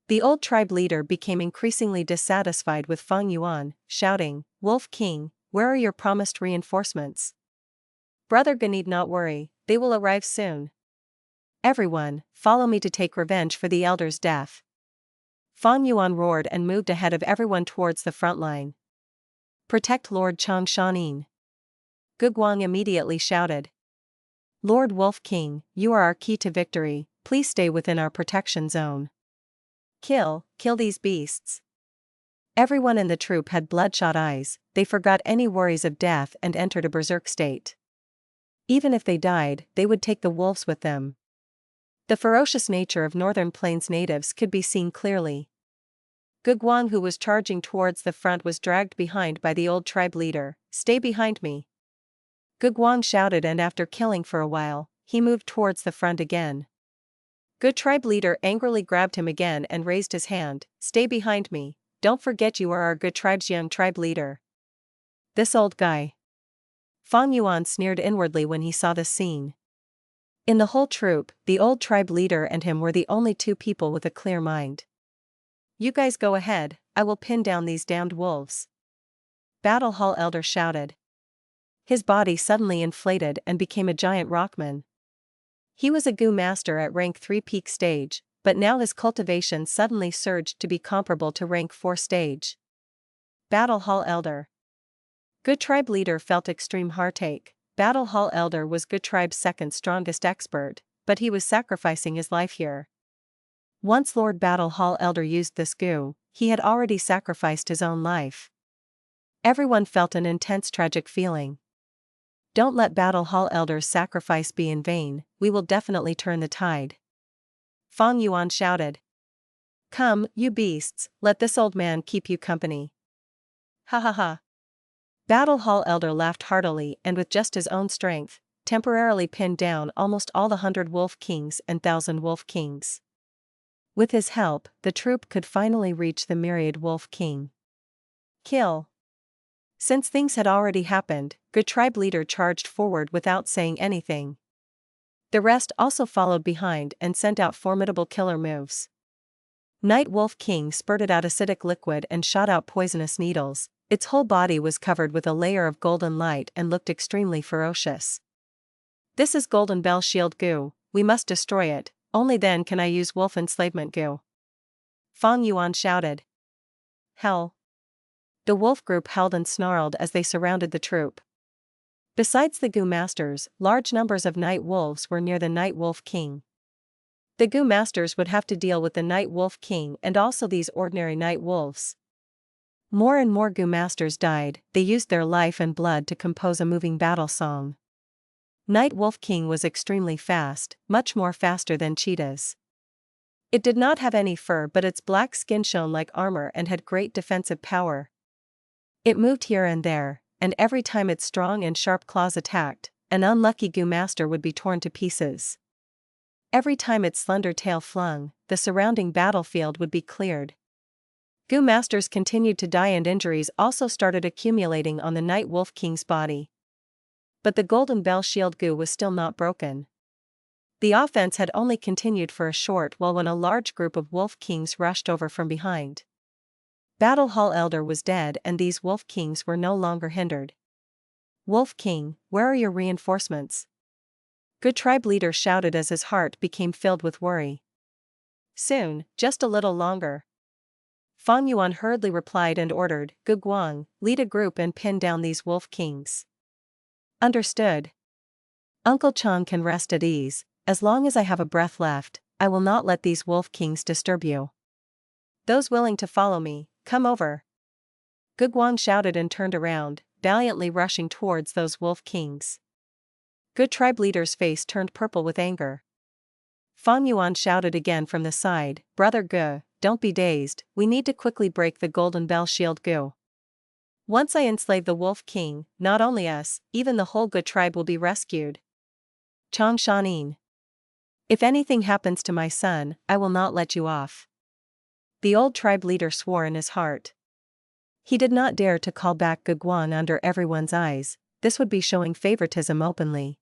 The old tribe leader became increasingly dissatisfied with Fang Yuan, shouting, "Wolf King, where are your promised reinforcements? Brother Gu need not worry, they will arrive soon. Everyone, follow me to take revenge for the elder's death." Fang Yuan roared and moved ahead of everyone towards the front line. "Protect Lord Chang Shan Yin." Gu Guang immediately shouted. "Lord Wolf King, you are our key to victory, please stay within our protection zone. Kill these beasts." Everyone in the troop had bloodshot eyes, they forgot any worries of death and entered a berserk state. Even if they died, they would take the wolves with them. The ferocious nature of Northern Plains natives could be seen clearly. Gu Guang, who was charging towards the front, was dragged behind by the old tribe leader. "Stay behind me." Gu Guang shouted, and after killing for a while, he moved towards the front again. Gu tribe leader angrily grabbed him again and raised his hand. "Stay behind me, don't forget you are our Gu tribe's young tribe leader." This old guy. Fang Yuan sneered inwardly when he saw this scene. In the whole troop, the old tribe leader and him were the only two people with a clear mind. "You guys go ahead, I will pin down these damned wolves." Battle Hall elder shouted. His body suddenly inflated and became a giant rockman. He was a Gu master at rank 3 peak stage, but now his cultivation suddenly surged to be comparable to rank 4 stage. Battle Hall Elder. Gu tribe leader felt extreme heartache. Battle Hall Elder was Gu tribe's second strongest expert, but he was sacrificing his life here. Once Lord Battle Hall Elder used this Gu, he had already sacrificed his own life. Everyone felt an intense tragic feeling. Don't let Battle Hall Elder's sacrifice be in vain, we will definitely turn the tide. Fang Yuan shouted. Come, you beasts, let this old man keep you company. Ha ha ha. Battle Hall Elder laughed heartily and with just his own strength, temporarily pinned down almost all the 100 Wolf Kings and 1,000 Wolf Kings. With his help, the troop could finally reach the myriad Wolf King. Kill. Since things had already happened, Gu tribe leader charged forward without saying anything. The rest also followed behind and sent out formidable killer moves. Night Wolf King spurted out acidic liquid and shot out poisonous needles. Its whole body was covered with a layer of golden light and looked extremely ferocious. This is Golden Bell Shield Gu, we must destroy it, only then can I use Wolf Enslavement Gu. Fang Yuan shouted. Hell. The wolf group howled and snarled as they surrounded the troop. Besides the Gu masters, large numbers of night wolves were near the Night Wolf King. The Gu masters would have to deal with the Night Wolf King and also these ordinary night wolves. More and more Gu masters died, they used their life and blood to compose a moving battle song. Night Wolf King was extremely fast, much more faster than cheetahs. It did not have any fur but its black skin shone like armor and had great defensive power. It moved here and there, and every time its strong and sharp claws attacked, an unlucky Gu master would be torn to pieces. Every time its slender tail flung, the surrounding battlefield would be cleared. Gu masters continued to die and injuries also started accumulating on the Night Wolf King's body. But the Golden Bell Shield Gu was still not broken. The offense had only continued for a short while when a large group of Wolf Kings rushed over from behind. Battle Hall Elder was dead and these Wolf Kings were no longer hindered. Wolf King, where are your reinforcements? Gu tribe leader shouted as his heart became filled with worry. Soon, just a little longer. Fang Yuan hurriedly replied and ordered, Gu Guang, lead a group and pin down these Wolf Kings. Understood. Uncle Chang can rest at ease, as long as I have a breath left, I will not let these Wolf Kings disturb you. Those willing to follow me, come over. Gu Guang shouted and turned around, valiantly rushing towards those Wolf Kings. Gu tribe leader's face turned purple with anger. Fang Yuan shouted again from the side, Brother Gu, don't be dazed, we need to quickly break the Golden Bell Shield Gu. Once I enslave the Wolf King, not only us, even the whole Gu tribe will be rescued. Chang Shan Yin. If anything happens to my son, I will not let you off. The old tribe leader swore in his heart. He did not dare to call back Gu Guang under everyone's eyes, this would be showing favoritism openly.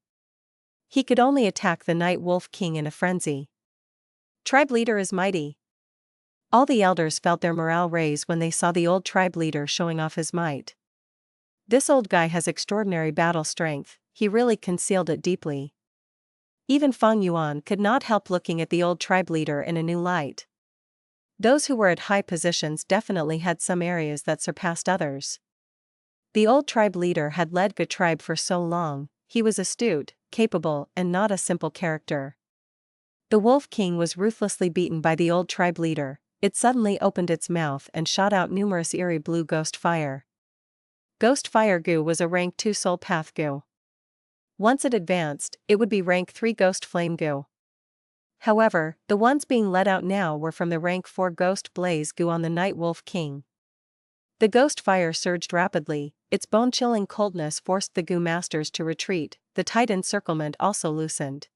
He could only attack the Night Wolf King in a frenzy. Tribe leader is mighty. All the elders felt their morale raise when they saw the old tribe leader showing off his might. This old guy has extraordinary battle strength, he really concealed it deeply. Even Fang Yuan could not help looking at the old tribe leader in a new light. Those who were at high positions definitely had some areas that surpassed others. The old tribe leader had led Gu tribe for so long, he was astute, capable, and not a simple character. The Wolf King was ruthlessly beaten by the old tribe leader, it suddenly opened its mouth and shot out numerous eerie blue ghost fire. Ghost Fire Gu was a rank 2 Soul Path Gu. Once it advanced, it would be rank 3 Ghost Flame Gu. However, the ones being let out now were from the rank 4 Ghost Blaze Gu on the Night Wolf King. The ghost fire surged rapidly, its bone-chilling coldness forced the Gu masters to retreat, the tight encirclement also loosened.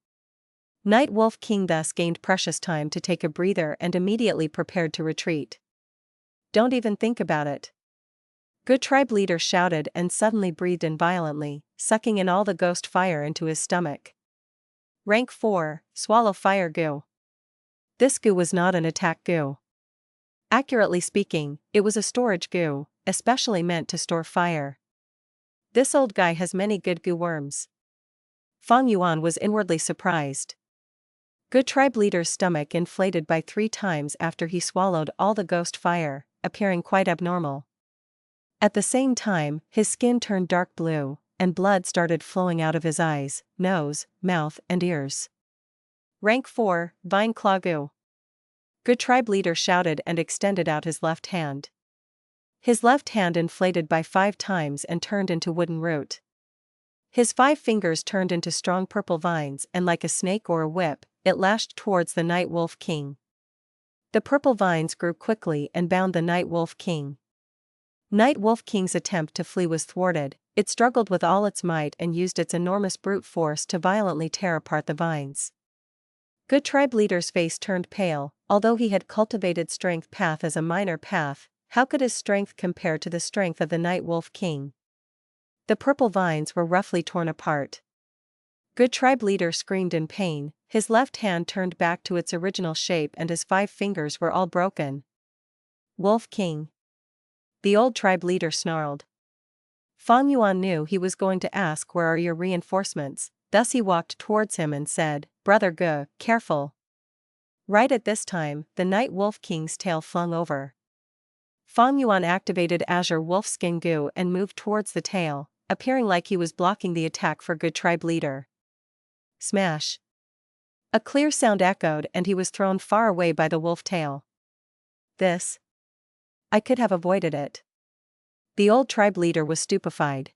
Night Wolf King thus gained precious time to take a breather and immediately prepared to retreat. Don't even think about it. Gu tribe leader shouted and suddenly breathed in violently, sucking in all the ghost fire into his stomach. Rank 4, Swallow Fire Gu. This Gu was not an attack Gu. Accurately speaking, it was a storage Gu, especially meant to store fire. This old guy has many good Gu worms. Fang Yuan was inwardly surprised. Good tribe leader's stomach inflated by 3 times after he swallowed all the ghost fire, appearing quite abnormal. At the same time, his skin turned dark blue, and blood started flowing out of his eyes, nose, mouth, and ears. Rank 4, Bei Cao Gu. Good tribe leader shouted and extended out his left hand. His left hand inflated by 5 times and turned into wooden root. His 5 fingers turned into strong purple vines, and like a snake or a whip, it lashed towards the Night Wolf King. The purple vines grew quickly and bound the Night Wolf King. Night Wolf King's attempt to flee was thwarted. It struggled with all its might and used its enormous brute force to violently tear apart the vines. Good tribe leader's face turned pale. Although he had cultivated strength path as a minor path, how could his strength compare to the strength of the Night Wolf King? The purple vines were roughly torn apart. Good tribe leader screamed in pain. His left hand turned back to its original shape and his 5 fingers were all broken. Wolf King. The old tribe leader snarled. Fang Yuan knew he was going to ask, "Where are your reinforcements?" Thus he walked towards him and said, "Brother Gu, careful." Right at this time, the Night Wolf King's tail flung over. Fang Yuan activated Azure Wolfskin Gu and moved towards the tail, appearing like he was blocking the attack for Good tribe leader. Smash! A clear sound echoed and he was thrown far away by the wolf tail. This? I could have avoided it. The old tribe leader was stupefied.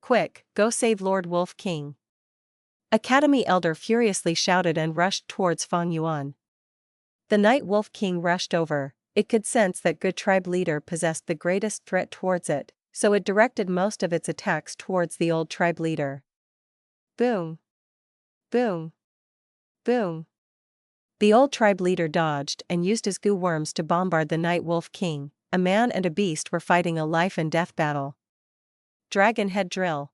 Quick, go save Lord Wolf King. Academy Elder furiously shouted and rushed towards Fang Yuan. The Night Wolf King rushed over. It could sense that Good tribe leader possessed the greatest threat towards it, so it directed most of its attacks towards the old tribe leader. Boom! Boom! Boom! The old tribe leader dodged and used his goo worms to bombard the Night Wolf King. A man and a beast were fighting a life and death battle. Dragon Head Drill.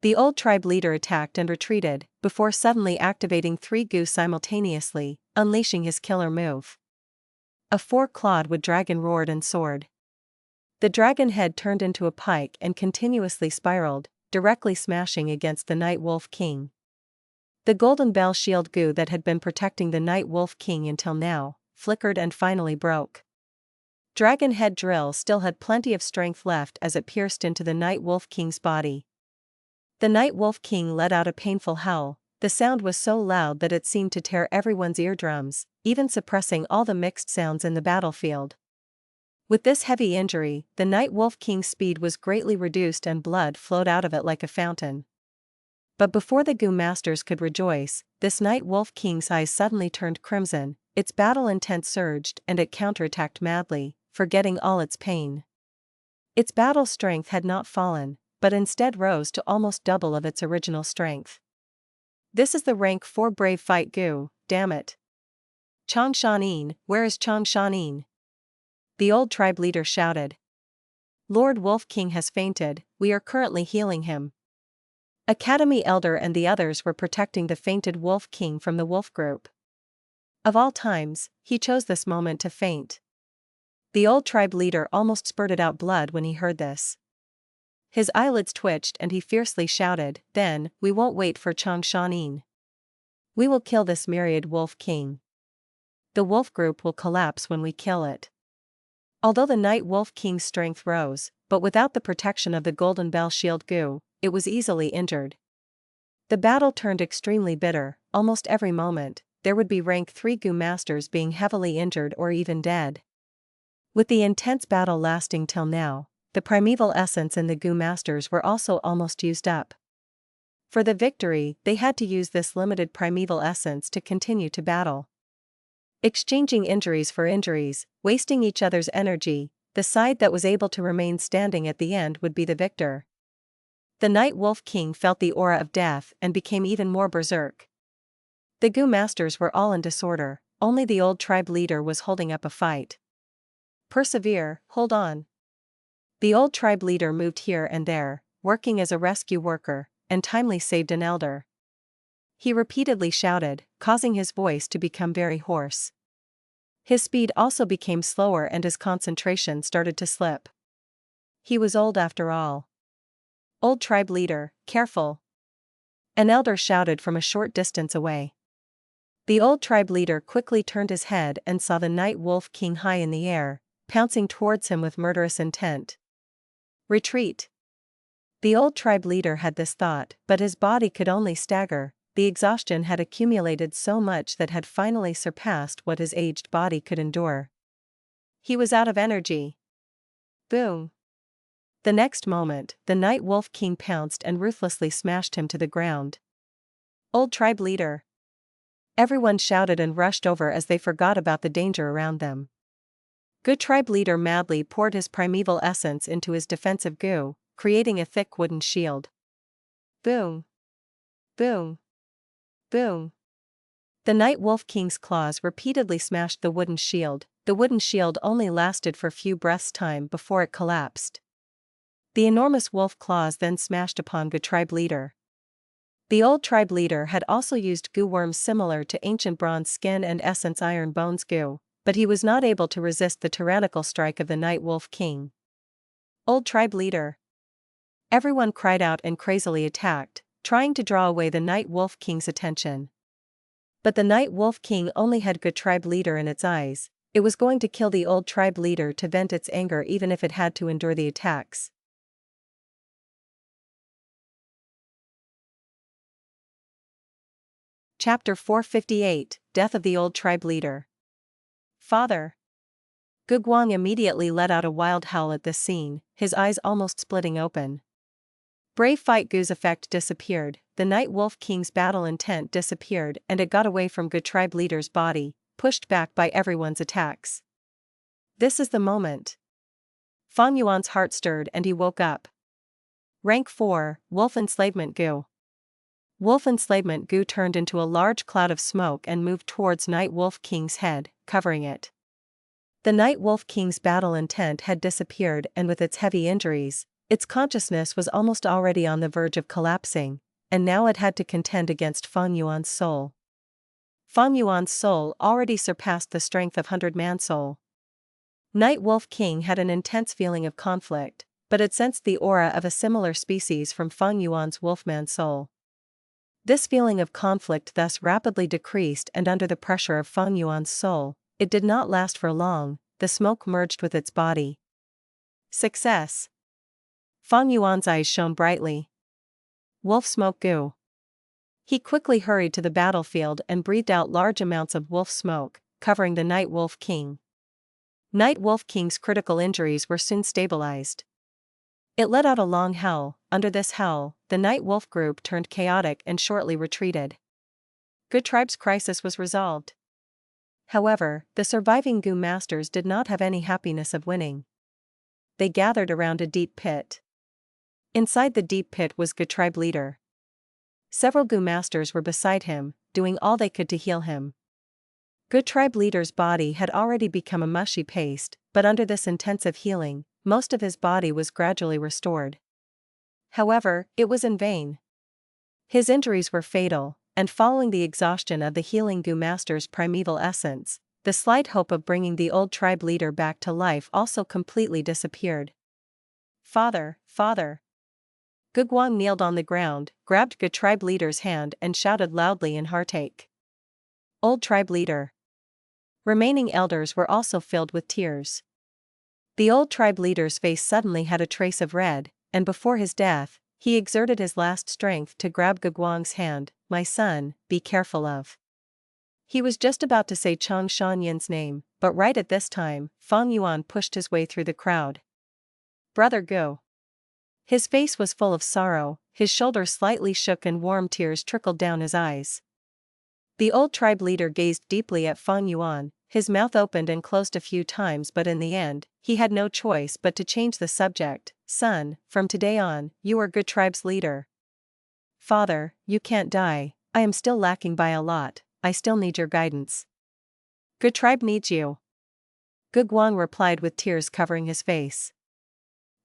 The old tribe leader attacked and retreated, before suddenly activating 3 goo simultaneously, unleashing his killer move. A 4-clawed wood dragon roared and soared. The dragon head turned into a pike and continuously spiraled, directly smashing against the Night Wolf King. The golden bell shield goo that had been protecting the Night Wolf King until now, flickered and finally broke. Dragon Head Drill still had plenty of strength left as it pierced into the Night Wolf King's body. The Night Wolf King let out a painful howl. The sound was so loud that it seemed to tear everyone's eardrums, even suppressing all the mixed sounds in the battlefield. With this heavy injury, the Night Wolf King's speed was greatly reduced and blood flowed out of it like a fountain. But before the Goo Masters could rejoice, this Night Wolf King's eyes suddenly turned crimson, its battle intent surged and it counterattacked madly, forgetting all its pain. Its battle strength had not fallen, but instead rose to almost double of its original strength. This is the rank 4 brave fight Gu, damn it. Chang Shan Yin, where is Chang Shan Yin? The old tribe leader shouted. Lord Wolf King has fainted, we are currently healing him. Academy Elder and the others were protecting the fainted Wolf King from the wolf group. Of all times, he chose this moment to faint. The old tribe leader almost spurted out blood when he heard this. His eyelids twitched and he fiercely shouted, "Then, we won't wait for Chang Shan Yin. We will kill this myriad Wolf King. The wolf group will collapse when we kill it." Although the Night Wolf King's strength rose, but without the protection of the Golden Bell Shield Gu, it was easily injured. The battle turned extremely bitter. Almost every moment, there would be rank 3 Gu Masters being heavily injured or even dead. With the intense battle lasting till now, the primeval essence in the Gu Masters were also almost used up. For the victory, they had to use this limited primeval essence to continue to battle. Exchanging injuries for injuries, wasting each other's energy, the side that was able to remain standing at the end would be the victor. The Night Wolf King felt the aura of death and became even more berserk. The Gu Masters were all in disorder, only the old tribe leader was holding up a fight. Persevere, hold on. The old tribe leader moved here and there, working as a rescue worker, and timely saved an elder. He repeatedly shouted, causing his voice to become very hoarse. His speed also became slower and his concentration started to slip. He was old after all. Old tribe leader, careful. An elder shouted from a short distance away. The old tribe leader quickly turned his head and saw the night wolf king high in the air, pouncing towards him with murderous intent. Retreat. The old tribe leader had this thought, but his body could only stagger. The exhaustion had accumulated so much that had finally surpassed what his aged body could endure. He was out of energy. Boom. The next moment, the night wolf king pounced and ruthlessly smashed him to the ground. Old tribe leader. Everyone shouted and rushed over as they forgot about the danger around them. Good tribe leader madly poured his primeval essence into his defensive goo, creating a thick wooden shield. Boom. Boom. Boom. The night wolf king's claws repeatedly smashed the wooden shield. The wooden shield only lasted for few breaths' time before it collapsed. The enormous wolf claws then smashed upon Good tribe leader. The old tribe leader had also used goo worms similar to ancient bronze skin and essence iron bones goo, but he was not able to resist the tyrannical strike of the night wolf king. Old tribe leader. Everyone cried out and crazily attacked, trying to draw away the night wolf king's attention. But the night wolf king only had Good tribe leader in its eyes. It was going to kill the old tribe leader to vent its anger even if it had to endure the attacks. Chapter 458, Death of the Old Tribe Leader. Father. Gu Guang immediately let out a wild howl at this scene, his eyes almost splitting open. Brave Fight Gu's effect disappeared, the night wolf king's battle intent disappeared, and it got away from Good tribe leader's body, pushed back by everyone's attacks. This is the moment. Fang Yuan's heart stirred and he woke up. Rank 4, Wolf Enslavement Gu. Wolf Enslavement Gu turned into a large cloud of smoke and moved towards Night Wolf King's head, covering it. The Night Wolf King's battle intent had disappeared, and with its heavy injuries, its consciousness was almost already on the verge of collapsing, and now it had to contend against Fang Yuan's soul. Fang Yuan's soul already surpassed the strength of 100-man soul. Night Wolf King had an intense feeling of conflict, but it sensed the aura of a similar species from Fang Yuan's wolfman soul. This feeling of conflict thus rapidly decreased, and under the pressure of Fang Yuan's soul, it did not last for long. The smoke merged with its body. Success. Fang Yuan's eyes shone brightly. Wolf Smoke Gu. He quickly hurried to the battlefield and breathed out large amounts of wolf smoke, covering the Night Wolf King. Night Wolf King's critical injuries were soon stabilized. It let out a long howl. Under this howl, the Night Wolf group turned chaotic and shortly retreated. Good tribe's crisis was resolved. However, the surviving Gu masters did not have any happiness of winning. They gathered around a deep pit. Inside the deep pit was Good tribe leader. Several Gu masters were beside him, doing all they could to heal him. Good tribe leader's body had already become a mushy paste, but under this intensive healing, most of his body was gradually restored. However, it was in vain. His injuries were fatal, and following the exhaustion of the healing Gu master's primeval essence, the slight hope of bringing the old tribe leader back to life also completely disappeared. Father, father. Gu Guang kneeled on the ground, grabbed Good tribe leader's hand and shouted loudly in heartache. Old tribe leader. Remaining elders were also filled with tears. The old tribe leader's face suddenly had a trace of red, and before his death, he exerted his last strength to grab Gu Guang's hand. My son, be careful of. He was just about to say Chang Shan Yin's name, but right at this time, Fang Yuan pushed his way through the crowd. Brother Gu. His face was full of sorrow, his shoulders slightly shook and warm tears trickled down his eyes. The old tribe leader gazed deeply at Fang Yuan, his mouth opened and closed a few times, but in the end, he had no choice but to change the subject. Son, from today on, you are Good tribe's leader. Father, you can't die, I am still lacking by a lot, I still need your guidance. Good tribe needs you. Gu Guang replied with tears covering his face.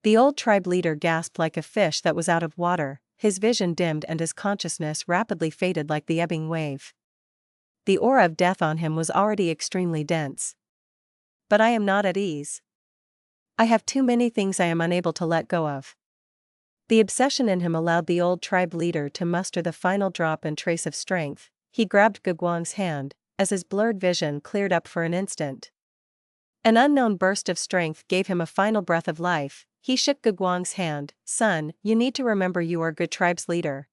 The old tribe leader gasped like a fish that was out of water, his vision dimmed and his consciousness rapidly faded like the ebbing wave. The aura of death on him was already extremely dense. But I am not at ease. I have too many things I am unable to let go of. The obsession in him allowed the old tribe leader to muster the final drop and trace of strength. he grabbed Gu Guang's hand, as his blurred vision cleared up for an instant. An unknown burst of strength gave him a final breath of life. He shook Gu Guang's hand. Son, you need to remember you are Gu tribe's leader.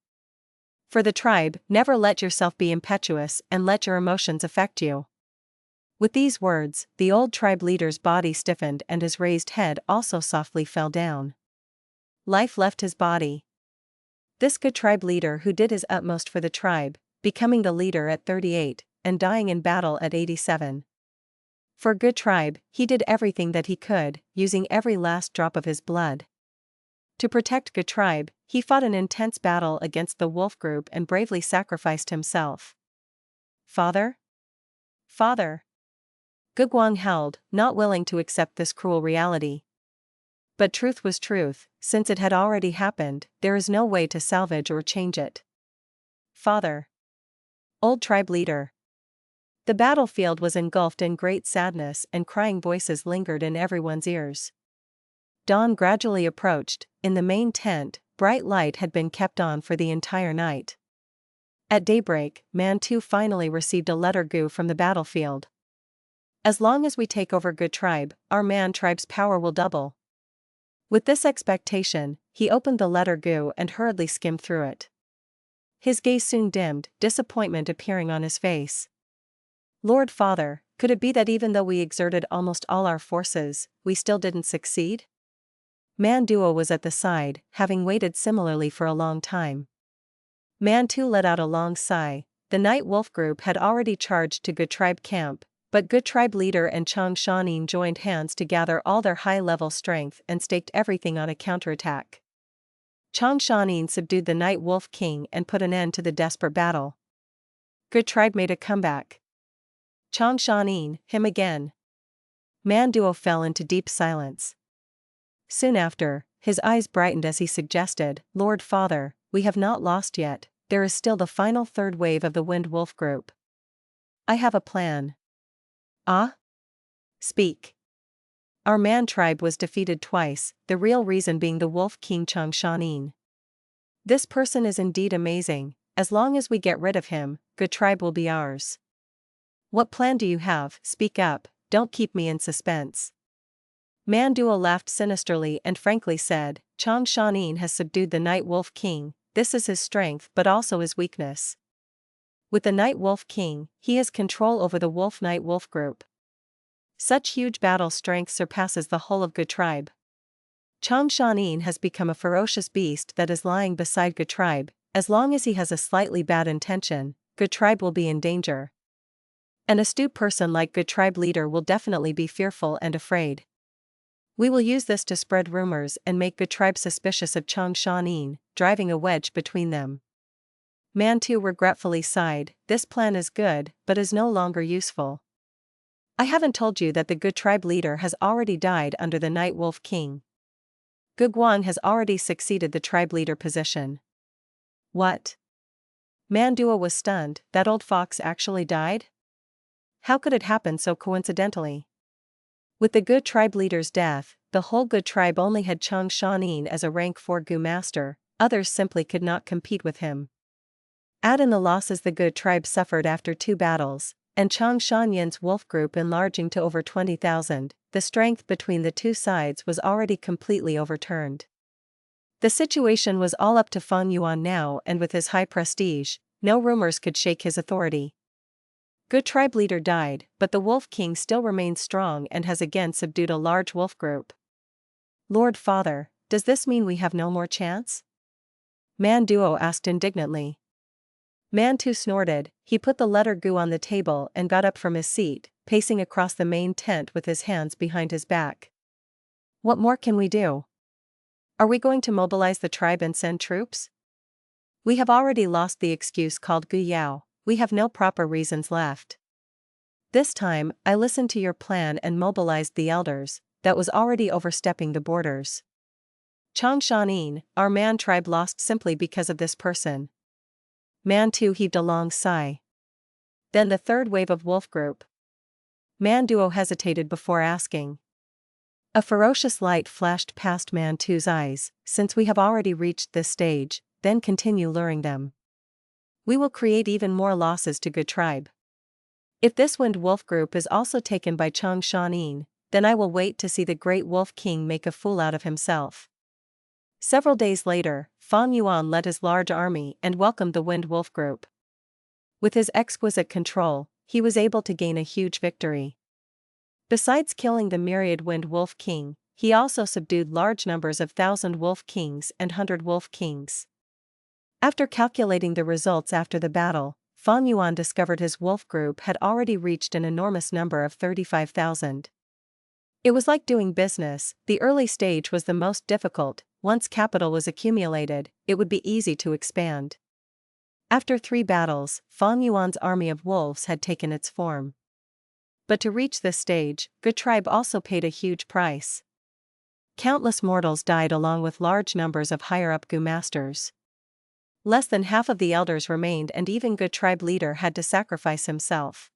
For the tribe, never let yourself be impetuous and let your emotions affect you. With these words, the old tribe leader's body stiffened and his raised head also softly fell down. Life left his body. This Gu tribe leader who did his utmost for the tribe, becoming the leader at 38, and dying in battle at 87. For Gu tribe, he did everything that he could, using every last drop of his blood. To protect Gu tribe, he fought an intense battle against the wolf group and bravely sacrificed himself. Father? Father! Gu Guang held, not willing to accept this cruel reality. But truth was truth, since it had already happened, there is no way to salvage or change it. Father! Old tribe leader! The battlefield was engulfed in great sadness and crying voices lingered in everyone's ears. Dawn gradually approached. In the main tent, bright light had been kept on for the entire night. At daybreak, Mantu finally received a letter Gu from the battlefield. As long as we take over Gu tribe, our Man tribe's power will double. With this expectation, he opened the letter Gu and hurriedly skimmed through it. His gaze soon dimmed, disappointment appearing on his face. Lord Father, could it be that even though we exerted almost all our forces, we still didn't succeed? Manduo was at the side, having waited similarly for a long time. Mantu let out a long sigh. The night wolf group had already charged to Gu tribe camp, but Gu tribe leader and Chang Shan Yin joined hands to gather all their high-level strength and staked everything on a counterattack. Chang Shan Yin subdued the night wolf king and put an end to the desperate battle. Gu tribe made a comeback. Chang Shan Yin, him again. Manduo fell into deep silence. Soon after, his eyes brightened as he suggested, Lord Father, we have not lost yet, there is still the final third wave of the Wind Wolf group. I have a plan. Ah? Speak. Our Man tribe was defeated twice, the real reason being the Wolf King Chang Shan Yin. This person is indeed amazing. As long as we get rid of him, Gu tribe will be ours. What plan do you have? Speak up, don't keep me in suspense. Manduo laughed sinisterly and frankly said, Chang Shan Yin has subdued the Night Wolf King, this is his strength but also his weakness. With the Night Wolf King, he has control over the Wolf Night Wolf group. Such huge battle strength surpasses the whole of Gu tribe. Chang Shan Yin has become a ferocious beast that is lying beside Gu tribe. As long as he has a slightly bad intention, Gu tribe will be in danger. An astute person like Gu tribe leader will definitely be fearful and afraid. We will use this to spread rumors and make Gu tribe suspicious of Chang Shan Yin, driving a wedge between them. Mantu regretfully sighed, this plan is good, but is no longer useful. I haven't told you that the Gu tribe leader has already died under the Night Wolf King. Gu Guang has already succeeded the tribe leader position. What? Manduo was stunned, that old fox actually died? How could it happen so coincidentally? With the Gu tribe leader's death, the whole Gu tribe only had Chang Shan Yin as a rank 4 Gu master, others simply could not compete with him. Add in the losses the Gu tribe suffered after 2 battles, and Chang Shan Yin's wolf group enlarging to over 20,000, the strength between the two sides was already completely overturned. The situation was all up to Fang Yuan now, and with his high prestige, no rumors could shake his authority. Gu tribe leader died, but the Wolf King still remains strong and has again subdued a large wolf group. Lord Father, does this mean we have no more chance? Manduo asked indignantly. Mantu snorted, he put the letter Gu on the table and got up from his seat, pacing across the main tent with his hands behind his back. What more can we do? Are we going to mobilize the tribe and send troops? We have already lost the excuse called Gu Yao, we have no proper reasons left. This time, I listened to your plan and mobilized the elders, that was already overstepping the borders. Chang Shan Yin, our Man tribe lost simply because of this person. Mantu heaved a long sigh. Then the third wave of wolf group. Manduo hesitated before asking. A ferocious light flashed past Mantu's eyes, since we have already reached this stage, then continue luring them. we will create even more losses to Gu tribe. If this Wind Wolf group is also taken by Chang Shan Yin, then I will wait to see the Great Wolf King make a fool out of himself." Several days later, Fang Yuan led his large army and welcomed the Wind Wolf group. With his exquisite control, he was able to gain a huge victory. Besides killing the myriad Wind Wolf King, he also subdued large numbers of 1,000 Wolf Kings and 100 Wolf Kings. After calculating the results after the battle, Fang Yuan discovered his wolf group had already reached an enormous number of 35,000. It was like doing business. The early stage was the most difficult. Once capital was accumulated, it would be easy to expand. After 3 battles, Fang Yuan's army of wolves had taken its form. But to reach this stage, Gu tribe also paid a huge price. Countless mortals died along with large numbers of higher-up Gu masters. Less than half of the elders remained, and even Gu tribe leader had to sacrifice himself.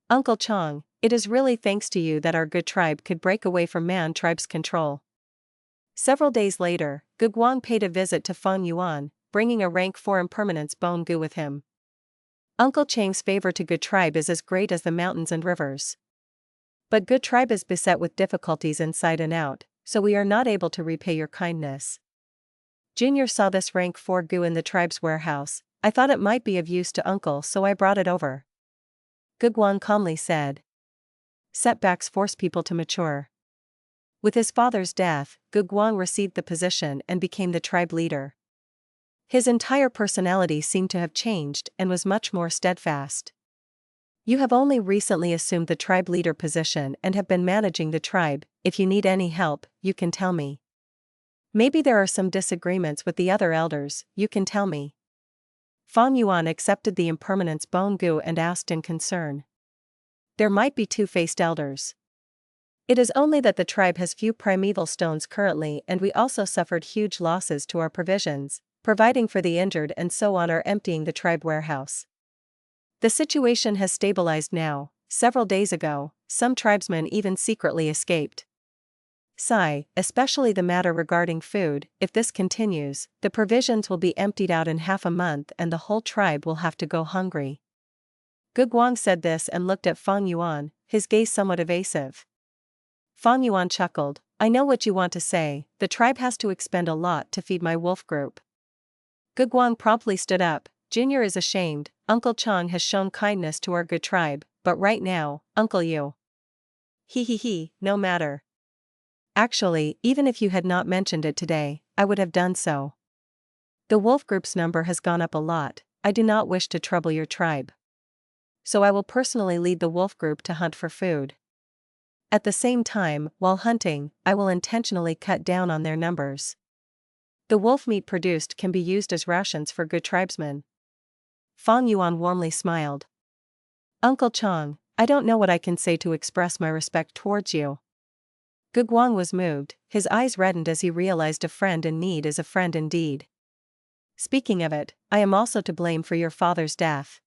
"Uncle Chang, it is really thanks to you that our Gu tribe could break away from Man tribe's control." Several days later, Gu Guang paid a visit to Fang Yuan, bringing a rank 4 impermanence bone Gu with him. "Uncle Chang's favor to Gu tribe is as great as the mountains and rivers. But Gu tribe is beset with difficulties inside and out, so we are not able to repay your kindness. Junior saw this rank 4 Gu in the tribe's warehouse. I thought it might be of use to Uncle, so I brought it over," Gu Guang calmly said. Setbacks force people to mature. With his father's death, Gu Guang received the position and became the tribe leader. His entire personality seemed to have changed and was much more steadfast. "You have only recently assumed the tribe leader position and have been managing the tribe. If you need any help, you can tell me. Maybe there are some disagreements with the other elders, you can tell me." Fang Yuan accepted the impermanence bone Gu and asked in concern. "There might be two-faced elders. It is only that the tribe has few primeval stones currently, and we also suffered huge losses to our provisions, providing for the injured and so on, are emptying the tribe warehouse. The situation has stabilized now. Several days ago, some tribesmen even secretly escaped. Sigh, especially the matter regarding food. If this continues, the provisions will be emptied out in half a month and the whole tribe will have to go hungry." Gu Guang said this and looked at Fang Yuan, his gaze somewhat evasive. Fang Yuan chuckled. "I know what you want to say. The tribe has to expend a lot to feed my wolf group." Gu Guang promptly stood up. "Junior is ashamed. Uncle Chang has shown kindness to our Gu tribe, but right now, Uncle you. He, no matter. Actually, even if you had not mentioned it today, I would have done so. The wolf group's number has gone up a lot. I do not wish to trouble your tribe. So I will personally lead the wolf group to hunt for food. At the same time, while hunting, I will intentionally cut down on their numbers. The wolf meat produced can be used as rations for Gu tribesmen." Fang Yuan warmly smiled. "Uncle Chang, I don't know what I can say to express my respect towards you." Gu Guang was moved, his eyes reddened as he realized a friend in need is a friend indeed. "Speaking of it, I am also to blame for your father's death.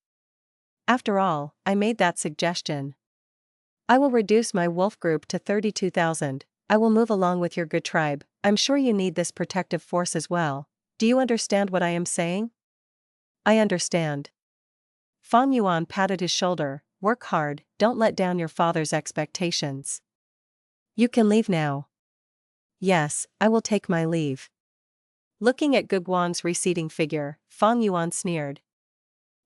After all, I made that suggestion. I will reduce my wolf group to 32,000. I will move along with your Gu tribe. I'm sure you need this protective force as well. Do you understand what I am saying?" "I understand." Fang Yuan patted his shoulder. "Work hard, don't let down your father's expectations. You can leave now." "Yes, I will take my leave." Looking at Gu Guang's receding figure, Fang Yuan sneered.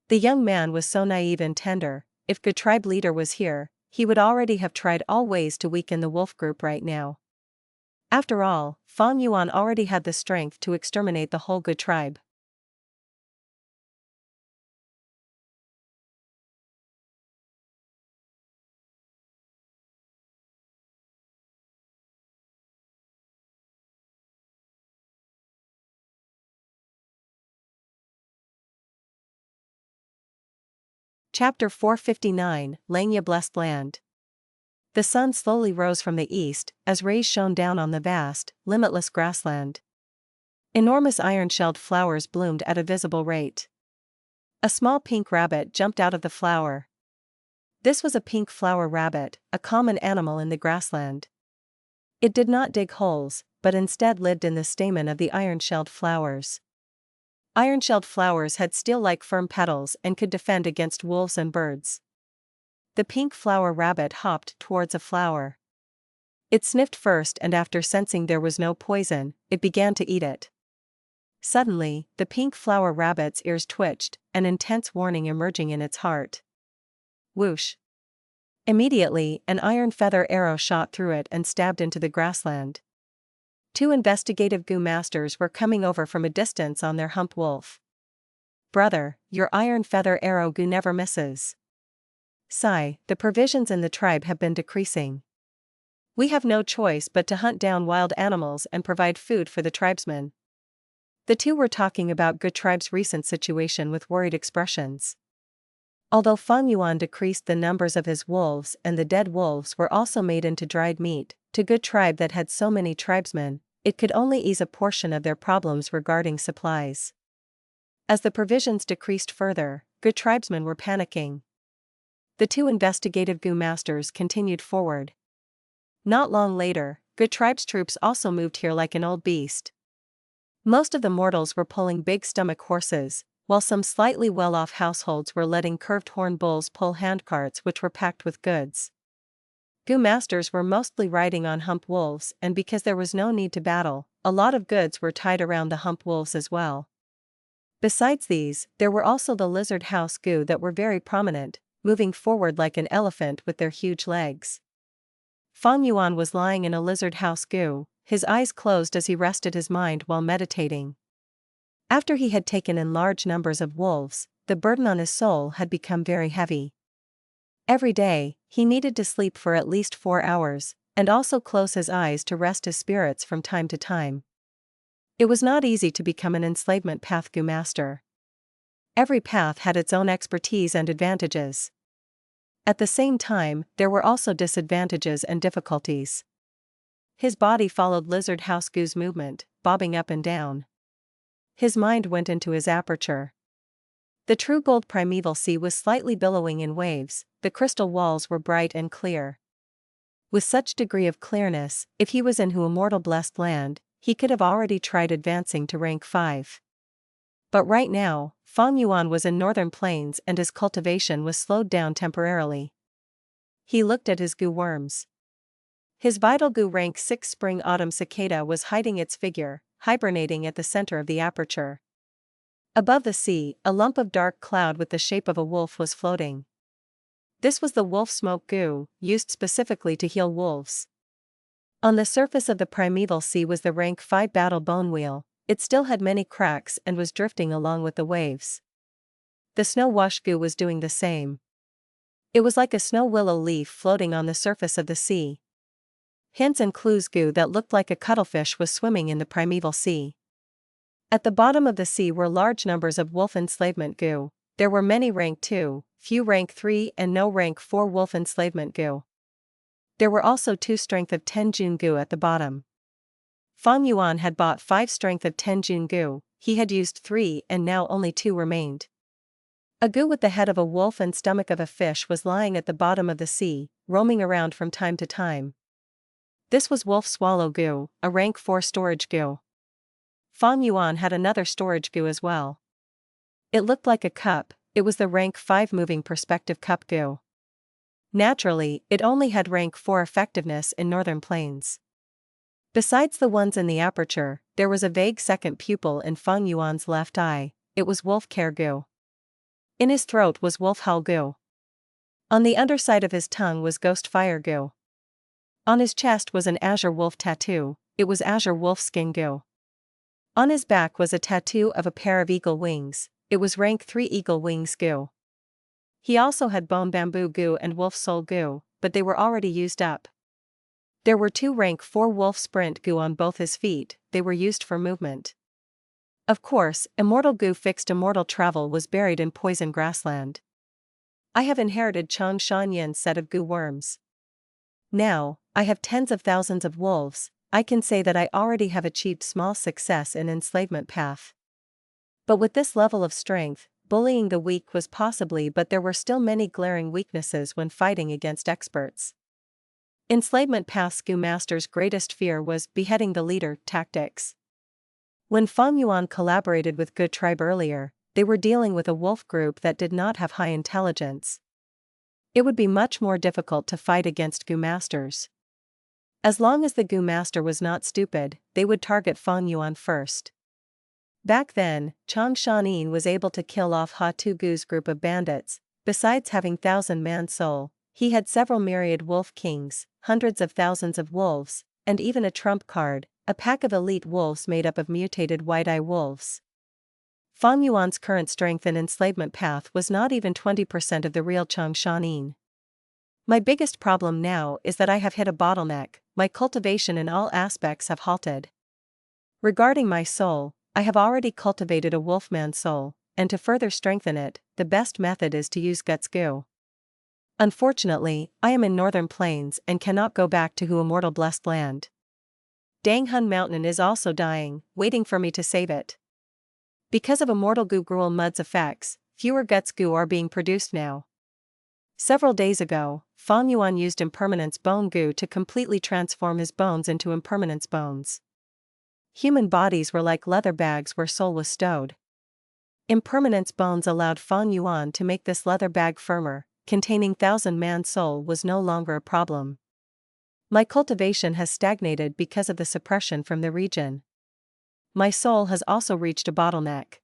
The young man was so naive and tender. If Gu tribe leader was here, he would already have tried all ways to weaken the wolf group right now. After all, Fang Yuan already had the strength to exterminate the whole Gu tribe. Chapter 459, Langya Blessed Land. The sun slowly rose from the east, as rays shone down on the vast, limitless grassland. Enormous iron-shelled flowers bloomed at a visible rate. A small pink rabbit jumped out of the flower. This was a pink flower rabbit, a common animal in the grassland. It did not dig holes, but instead lived in the stamen of the iron-shelled flowers. Iron-shelled flowers had steel-like firm petals and could defend against wolves and birds. The pink flower rabbit hopped towards a flower. It sniffed first, and after sensing there was no poison, it began to eat it. Suddenly, the pink flower rabbit's ears twitched, an intense warning emerging in its heart. Whoosh! Immediately, an iron feather arrow shot through it and stabbed into the grassland. 2 investigative Gu masters were coming over from a distance on their hump wolf. "Brother, your iron feather arrow Gu never misses. Sigh, the provisions in the tribe have been decreasing. We have no choice but to hunt down wild animals and provide food for the tribesmen." The two were talking about Gu tribe's recent situation with worried expressions. Although Fang Yuan decreased the numbers of his wolves and the dead wolves were also made into dried meat, to Gu tribe that had so many tribesmen, it could only ease a portion of their problems regarding supplies. As the provisions decreased further, Gu tribesmen were panicking. The 2 investigative Gu masters continued forward. Not long later, Gu tribe's troops also moved here like an old beast. Most of the mortals were pulling big stomach horses, while some slightly well-off households were letting curved horn bulls pull handcarts which were packed with goods. Gu masters were mostly riding on hump wolves, and because there was no need to battle, a lot of goods were tied around the hump wolves as well. Besides these, there were also the lizard house Gu that were very prominent, moving forward like an elephant with their huge legs. Fang Yuan was lying in a lizard house Gu, his eyes closed as he rested his mind while meditating. After he had taken in large numbers of wolves, the burden on his soul had become very heavy. Every day, he needed to sleep for at least 4 hours, and also close his eyes to rest his spirits from time to time. It was not easy to become an enslavement path Gu master. Every path had its own expertise and advantages. At the same time, there were also disadvantages and difficulties. His body followed Lizard House Gu's movement, bobbing up and down. His mind went into his aperture. The true gold primeval sea was slightly billowing in waves, the crystal walls were bright and clear. With such degree of clearness, if he was in Hu immortal blessed land, he could have already tried advancing to rank 5. But right now, Fang Yuan was in northern plains and his cultivation was slowed down temporarily. He looked at his Gu worms. His vital Gu rank 6 spring-autumn cicada was hiding its figure, hibernating at the center of the aperture. Above the sea, a lump of dark cloud with the shape of a wolf was floating. This was the wolf smoke Gu, used specifically to heal wolves. On the surface of the primeval sea was the rank 5 battle bone wheel. It still had many cracks and was drifting along with the waves. The snow wash Gu was doing the same. It was like a snow willow leaf floating on the surface of the sea. Hints and clues Gu that looked like a cuttlefish was swimming in the primeval sea. At the bottom of the sea were large numbers of wolf enslavement Gu. There were many rank 2, few rank 3 and no rank 4 wolf enslavement Gu. There were also 2 strength of 10 Jun Gu at the bottom. Fang Yuan had bought 5 strength of 10 Jun Gu, he had used 3 and now only 2 remained. A Gu with the head of a wolf and stomach of a fish was lying at the bottom of the sea, roaming around from time to time. This was Wolf Swallow Gu, a rank 4 storage Gu. Fang Yuan had another storage Gu as well. It looked like a cup, it was the rank 5 moving perspective cup Gu. Naturally, it only had rank 4 effectiveness in northern plains. Besides the ones in the aperture, there was a vague second pupil in Fang Yuan's left eye, it was Wolf Care Gu. In his throat was Wolf Howl Gu. On the underside of his tongue was Ghost Fire Gu. On his chest was an Azure Wolf tattoo, it was Azure Wolf Skin Gu. On his back was a tattoo of a pair of eagle wings, it was rank 3 Eagle Wings Gu. He also had Bone Bamboo Gu and Wolf Soul Gu, but they were already used up. There were 2 rank 4 Wolf Sprint Gu on both his feet, they were used for movement. Of course, Immortal Gu fixed immortal travel was buried in poison grassland. I have inherited Chang Shan Yin's set of Gu worms. Now, I have tens of thousands of wolves, I can say that I already have achieved small success in enslavement path. But with this level of strength, bullying the weak was possibly, but there were still many glaring weaknesses when fighting against experts. Enslavement path's Gu master's greatest fear was beheading the leader tactics. When Fang Yuan collaborated with Gu tribe earlier, they were dealing with a wolf group that did not have high intelligence. It would be much more difficult to fight against Gu masters. As long as the Gu master was not stupid, they would target Fang Yuan first. Back then, Chang Shan Yin was able to kill off Ha-Tu Gu's group of bandits. Besides having 1,000-man soul, he had several myriad wolf kings, hundreds of thousands of wolves, and even a trump card, a pack of elite wolves made up of mutated white-eye wolves. Fang Yuan's current strength and enslavement path was not even 20% of the real Chang Shan Yin. My biggest problem now is that I have hit a bottleneck. My cultivation in all aspects have halted. Regarding my soul, I have already cultivated a wolfman soul, and to further strengthen it, the best method is to use Guts Gu. Unfortunately, I am in northern plains and cannot go back to Hu Immortal Blessed Land. Danghun Mountain is also dying, waiting for me to save it. Because of Immortal Gu Gruel Mud's effects, fewer Guts Gu are being produced now. Several days ago, Fang Yuan used Impermanence Bone Gu to completely transform his bones into Impermanence bones. Human bodies were like leather bags where soul was stowed. Impermanence bones allowed Fang Yuan to make this leather bag firmer. Containing 1,000-man soul was no longer a problem. My cultivation has stagnated because of the suppression from the region. My soul has also reached a bottleneck.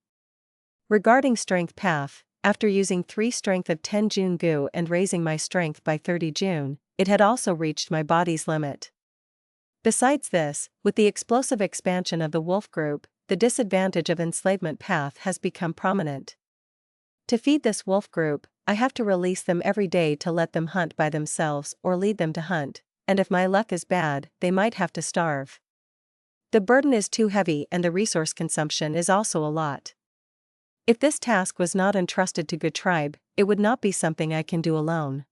Regarding strength path, after using 3 strength of 10 June Gu and raising my strength by 30 June, it had also reached my body's limit. Besides this, with the explosive expansion of the wolf group, the disadvantage of enslavement path has become prominent. To feed this wolf group, I have to release them every day to let them hunt by themselves or lead them to hunt, and if my luck is bad, they might have to starve. The burden is too heavy and the resource consumption is also a lot. If this task was not entrusted to Gu tribe, it would not be something I can do alone.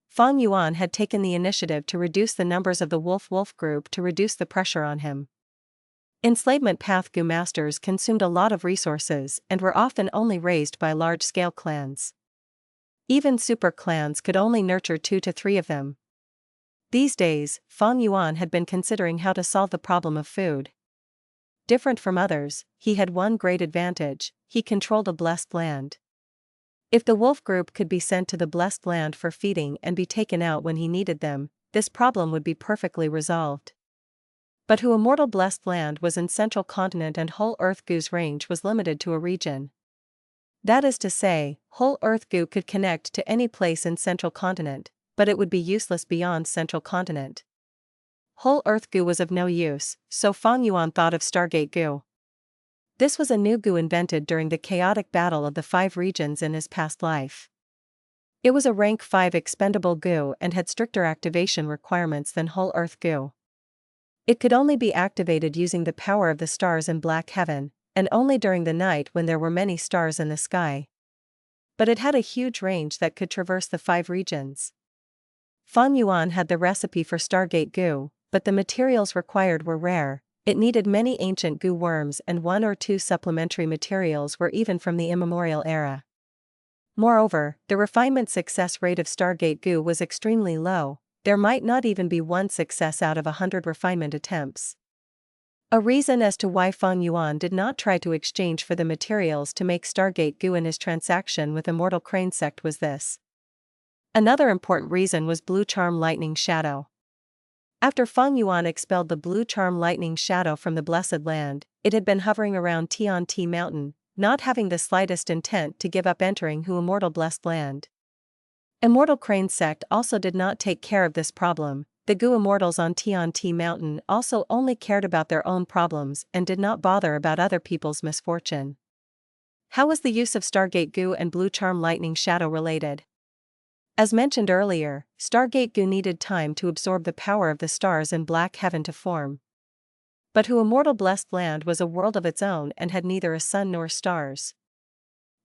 Fang Yuan had taken the initiative to reduce the numbers of the wolf group to reduce the pressure on him. Enslavement path Gu masters consumed a lot of resources and were often only raised by large-scale clans. Even super clans could only nurture 2 to 3 of them. These days, Fang Yuan had been considering how to solve the problem of food. Different from others, he had one great advantage: he controlled a blessed land. If the wolf group could be sent to the blessed land for feeding and be taken out when he needed them, this problem would be perfectly resolved. But Hu Immortal Blessed Land was in central continent and whole Earth Gu's range was limited to a region. That is to say, whole Earth Gu could connect to any place in central continent, but it would be useless beyond central continent. Whole Earth Gu was of no use, so Fang Yuan thought of Stargate Gu. This was a new Gu invented during the chaotic battle of the 5 regions in his past life. It was a rank 5 expendable Gu and had stricter activation requirements than whole Earth Gu. It could only be activated using the power of the stars in black heaven, and only during the night when there were many stars in the sky. But it had a huge range that could traverse the 5 regions. Fang Yuan had the recipe for Stargate Gu, but the materials required were rare. It needed many ancient Gu worms and 1 or 2 supplementary materials were even from the immemorial era. Moreover, the refinement success rate of Stargate Gu was extremely low. There might not even be 1 success out of 100 refinement attempts. A reason as to why Fang Yuan did not try to exchange for the materials to make Stargate Gu in his transaction with Immortal Crane Sect was this. Another important reason was Blue Charm Lightning Shadow. After Fang Yuan expelled the Blue Charm Lightning Shadow from the Blessed Land, it had been hovering around Tian Mountain, not having the slightest intent to give up entering Hu Immortal Blessed Land. Immortal Crane Sect also did not take care of this problem. The Gu Immortals on Tian Mountain also only cared about their own problems and did not bother about other people's misfortune. How was the use of Stargate Gu and Blue Charm Lightning Shadow related? As mentioned earlier, Stargate Gu needed time to absorb the power of the stars in black heaven to form. But Hu Immortal Blessed Land was a world of its own and had neither a sun nor stars.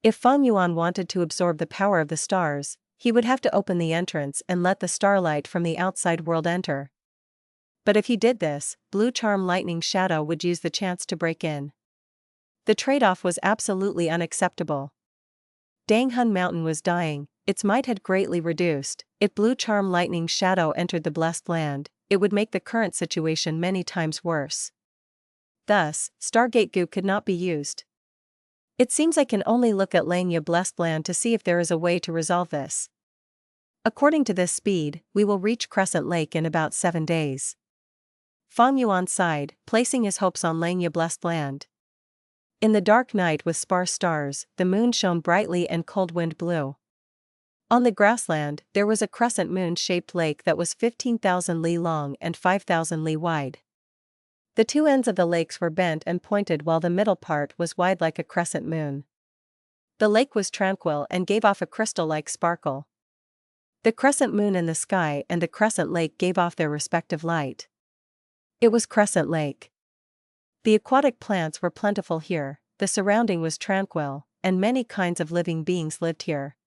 If Fang Yuan wanted to absorb the power of the stars, he would have to open the entrance and let the starlight from the outside world enter. But if he did this, Blue Charm Lightning Shadow would use the chance to break in. The trade-off was absolutely unacceptable. Danghun Mountain was dying, its might had greatly reduced. If Blue Charm Lightning Shadow entered the Blessed Land, it would make the current situation many times worse. Thus, Stargate Gu could not be used. It seems I can only look at Langya Blessed Land to see if there is a way to resolve this. According to this speed, we will reach Crescent Lake in about 7 days. Fang Yuan sighed, placing his hopes on Langya Blessed Land. In the dark night with sparse stars, the moon shone brightly and cold wind blew. On the grassland, there was a crescent moon-shaped lake that was 15,000 li long and 5,000 li wide. The two ends of the lakes were bent and pointed while the middle part was wide like a crescent moon. The lake was tranquil and gave off a crystal-like sparkle. The crescent moon in the sky and the crescent lake gave off their respective light. It was Crescent Lake. The aquatic plants were plentiful here, the surrounding was tranquil, and many kinds of living beings lived here.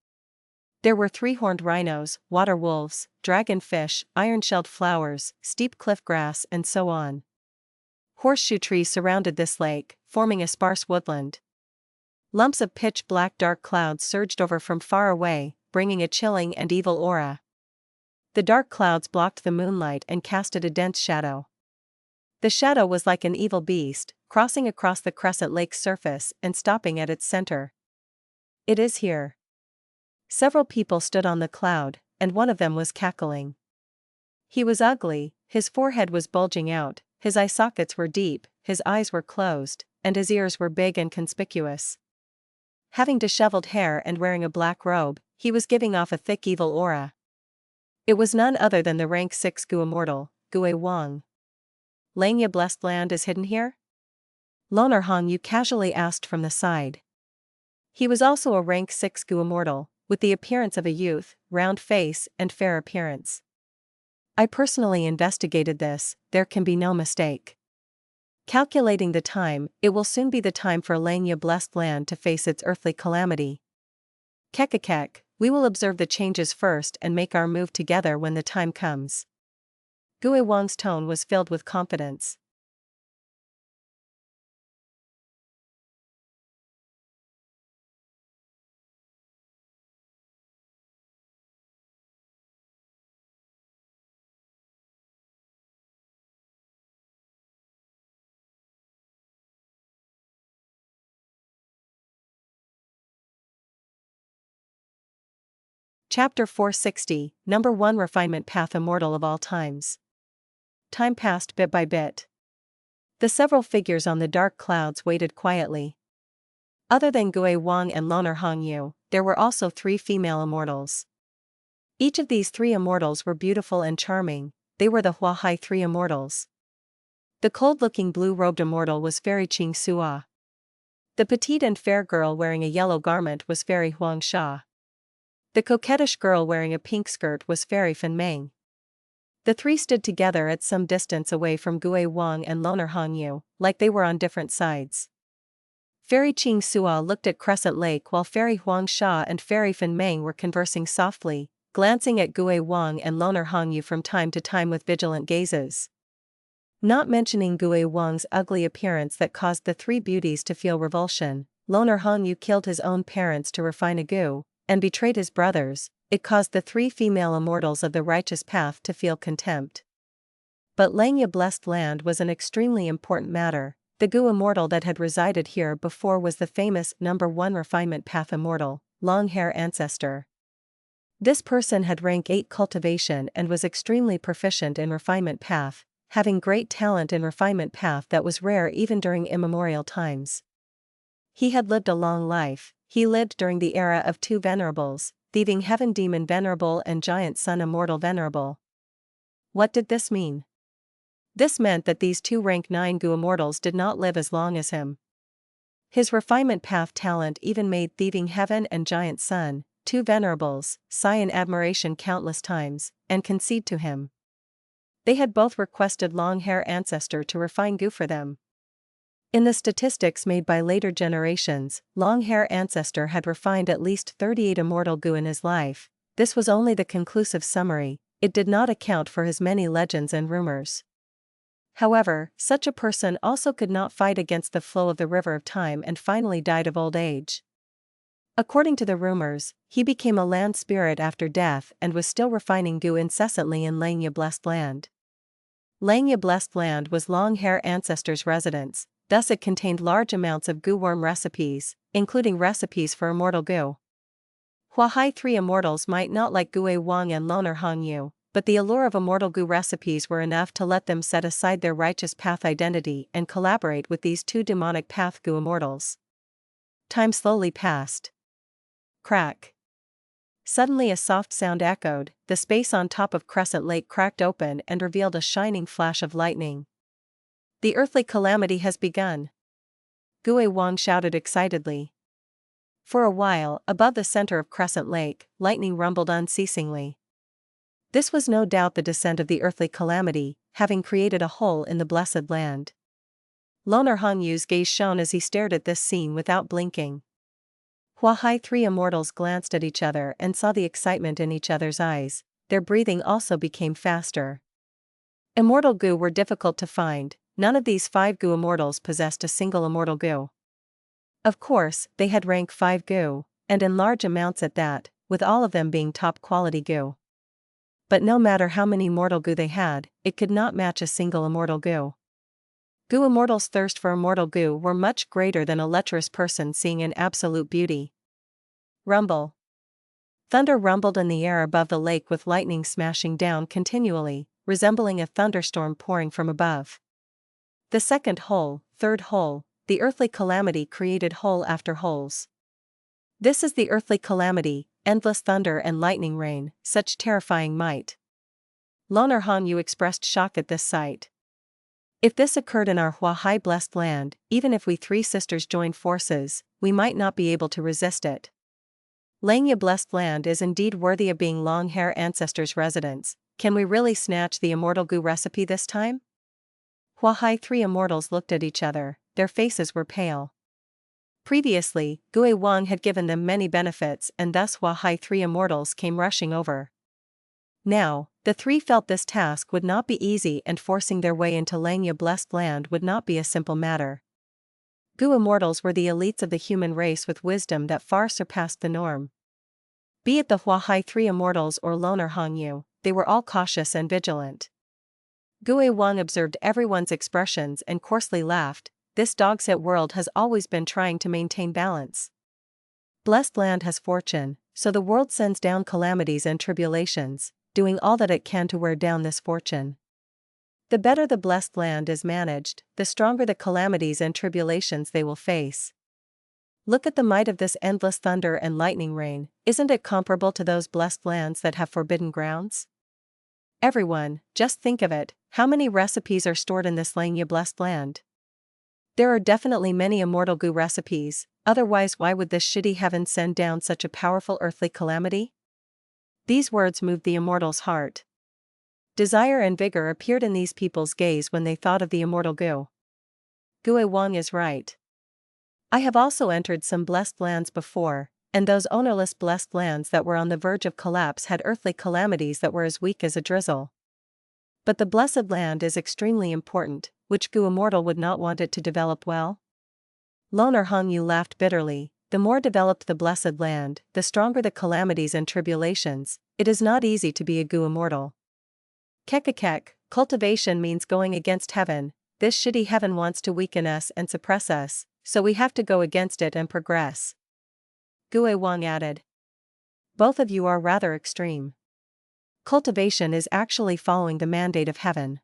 There were 3-horned rhinos, water wolves, dragonfish, iron-shelled flowers, steep cliff grass and so on. Horseshoe trees surrounded this lake, forming a sparse woodland. Lumps of pitch-black dark clouds surged over from far away, bringing a chilling and evil aura. The dark clouds blocked the moonlight and casted a dense shadow. The shadow was like an evil beast, crossing across the Crescent Lake's surface and stopping at its center. It is here. Several people stood on the cloud, and one of them was cackling. He was ugly, his forehead was bulging out, his eye sockets were deep, his eyes were closed, and his ears were big and conspicuous. Having disheveled hair and wearing a black robe, he was giving off a thick evil aura. It was none other than the rank 6 Gu Immortal, Gu Wang. Langya Blessed Land is hidden here? Yu casually asked from the side. He was also a rank 6 Gu Immortal, with the appearance of a youth, round face and fair appearance. I personally investigated this, there can be no mistake. Calculating the time, it will soon be the time for Langya Blessed Land to face its earthly calamity. Kekakek, we will observe the changes first and make our move together when the time comes. Gu Wang's tone was filled with confidence. Chapter 460, Number 1 Refinement Path Immortal of All Times. Time passed bit by bit. The several figures on the dark clouds waited quietly. Other than Gu Wang and Yu, there were also 3 female immortals. Each of these 3 immortals were beautiful and charming, they were the Huahai 3 immortals. The cold-looking blue-robed immortal was Fairy Qing Sua. The petite and fair girl wearing a yellow garment was Fairy Huang Sha. The coquettish girl wearing a pink skirt was Fairy Fan Meng. The 3 stood together at some distance away from Gu Wang and Yu, like they were on different sides. Fairy Qing Sua looked at Crescent Lake while Fairy Huang Sha and Fairy Fan Meng were conversing softly, glancing at Gu Wang and Yu from time to time with vigilant gazes. Not mentioning Gu Wang's ugly appearance that caused the 3 beauties to feel revulsion, Yu killed his own parents to refine a Gu, and betrayed his brothers, it caused the 3 female immortals of the righteous path to feel contempt. But Langya Blessed Land was an extremely important matter. The Gu immortal that had resided here before was the famous number 1 Refinement Path immortal, Long Hair Ancestor. This person had rank 8 Cultivation and was extremely proficient in Refinement Path, having great talent in Refinement Path that was rare even during immemorial times. He had lived a long life. He lived during the era of 2 Venerables, Thieving Heaven Demon Venerable and Giant Sun Immortal Venerable. What did this mean? This meant that these 2 rank 9 Gu immortals did not live as long as him. His Refinement Path talent even made Thieving Heaven and Giant Sun, 2 Venerables, sigh in admiration countless times, and concede to him. They had both requested Long Hair Ancestor to refine Gu for them. In the statistics made by later generations, Long Hair Ancestor had refined at least 38 immortal Gu in his life. This was only the conclusive summary, it did not account for his many legends and rumors. However, such a person also could not fight against the flow of the river of time and finally died of old age. According to the rumors, he became a land spirit after death and was still refining Gu incessantly in Langya Blessed Land. Langya Blessed Land was long-hair ancestors' residence, thus it contained large amounts of Gu worm recipes, including recipes for Immortal Gu. Huahai 3 immortals might not like Gu Wang and Loner Hongyu, but the allure of Immortal Gu recipes were enough to let them set aside their righteous path identity and collaborate with these two demonic path Gu immortals. Time slowly passed. Crack. Suddenly a soft sound echoed, the space on top of Crescent Lake cracked open and revealed a shining flash of lightning. The earthly calamity has begun. Gu Wang shouted excitedly. For a while, above the center of Crescent Lake, lightning rumbled unceasingly. This was no doubt the descent of the earthly calamity, having created a hole in the blessed land. Loner Hongyu's gaze shone as he stared at this scene without blinking. Huahai 3 immortals glanced at each other and saw the excitement in each other's eyes. Their breathing also became faster. Immortal Gu were difficult to find. None of these 5 Gu immortals possessed a single Immortal Gu. Of course, they had rank 5 Gu, and in large amounts at that, with all of them being top-quality Gu. But no matter how many Immortal Gu they had, it could not match a single Immortal Gu. Gu immortals' thirst for Immortal Gu were much greater than a lecherous person seeing an absolute beauty. Rumble. Thunder rumbled in the air above the lake with lightning smashing down continually, resembling a thunderstorm pouring from above. The second hole, third hole, the earthly calamity created hole after holes. This is the earthly calamity, endless thunder and lightning rain, such terrifying might. Loner Hongyu expressed shock at this sight. If this occurred in our Huahai blessed land, even if we 3 sisters joined forces, we might not be able to resist it. Langya blessed land is indeed worthy of being long-hair ancestors' residence. Can we really snatch the Immortal Gu recipe this time? Huahai 3 immortals looked at each other, their faces were pale. Previously, Gu Wang had given them many benefits and thus Huahai 3 immortals came rushing over. Now, the 3 felt this task would not be easy and forcing their way into Langya blessed land would not be a simple matter. Gu immortals were the elites of the human race with wisdom that far surpassed the norm. Be it the Huahai 3 immortals or Loner Hongyu, they were all cautious and vigilant. Gu Wang observed everyone's expressions and coarsely laughed. This dog's-hit world has always been trying to maintain balance. Blessed land has fortune, so the world sends down calamities and tribulations, doing all that it can to wear down this fortune. The better the blessed land is managed, the stronger the calamities and tribulations they will face. Look at the might of this endless thunder and lightning rain, isn't it comparable to those blessed lands that have forbidden grounds? Everyone, just think of it, how many recipes are stored in this Langya blessed land? There are definitely many Immortal Gu recipes, otherwise why would this shitty heaven send down such a powerful earthly calamity? These words moved the immortal's heart. Desire and vigor appeared in these people's gaze when they thought of the Immortal Gu. Gu Wang is right. I have also entered some blessed lands before, and those ownerless blessed lands that were on the verge of collapse had earthly calamities that were as weak as a drizzle. But the blessed land is extremely important, which Gu immortal would not want it to develop well? Loner Hongyu laughed bitterly. The more developed the blessed land, the stronger the calamities and tribulations. It is not easy to be a Gu immortal. Kekakek, cultivation means going against heaven. This shitty heaven wants to weaken us and suppress us, so we have to go against it and progress. Gu Wang added. Both of you are rather extreme. Cultivation is actually following the mandate of heaven.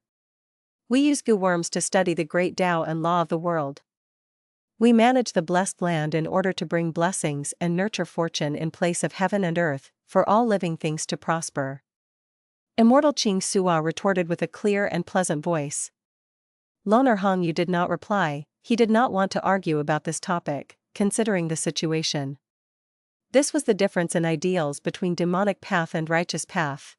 We use Gu worms to study the great Tao and law of the world. We manage the blessed land in order to bring blessings and nurture fortune in place of heaven and earth, for all living things to prosper. Immortal Qing Sua retorted with a clear and pleasant voice. Loner Hongyu did not reply. He did not want to argue about this topic, considering the situation. This was the difference in ideals between demonic path and righteous path.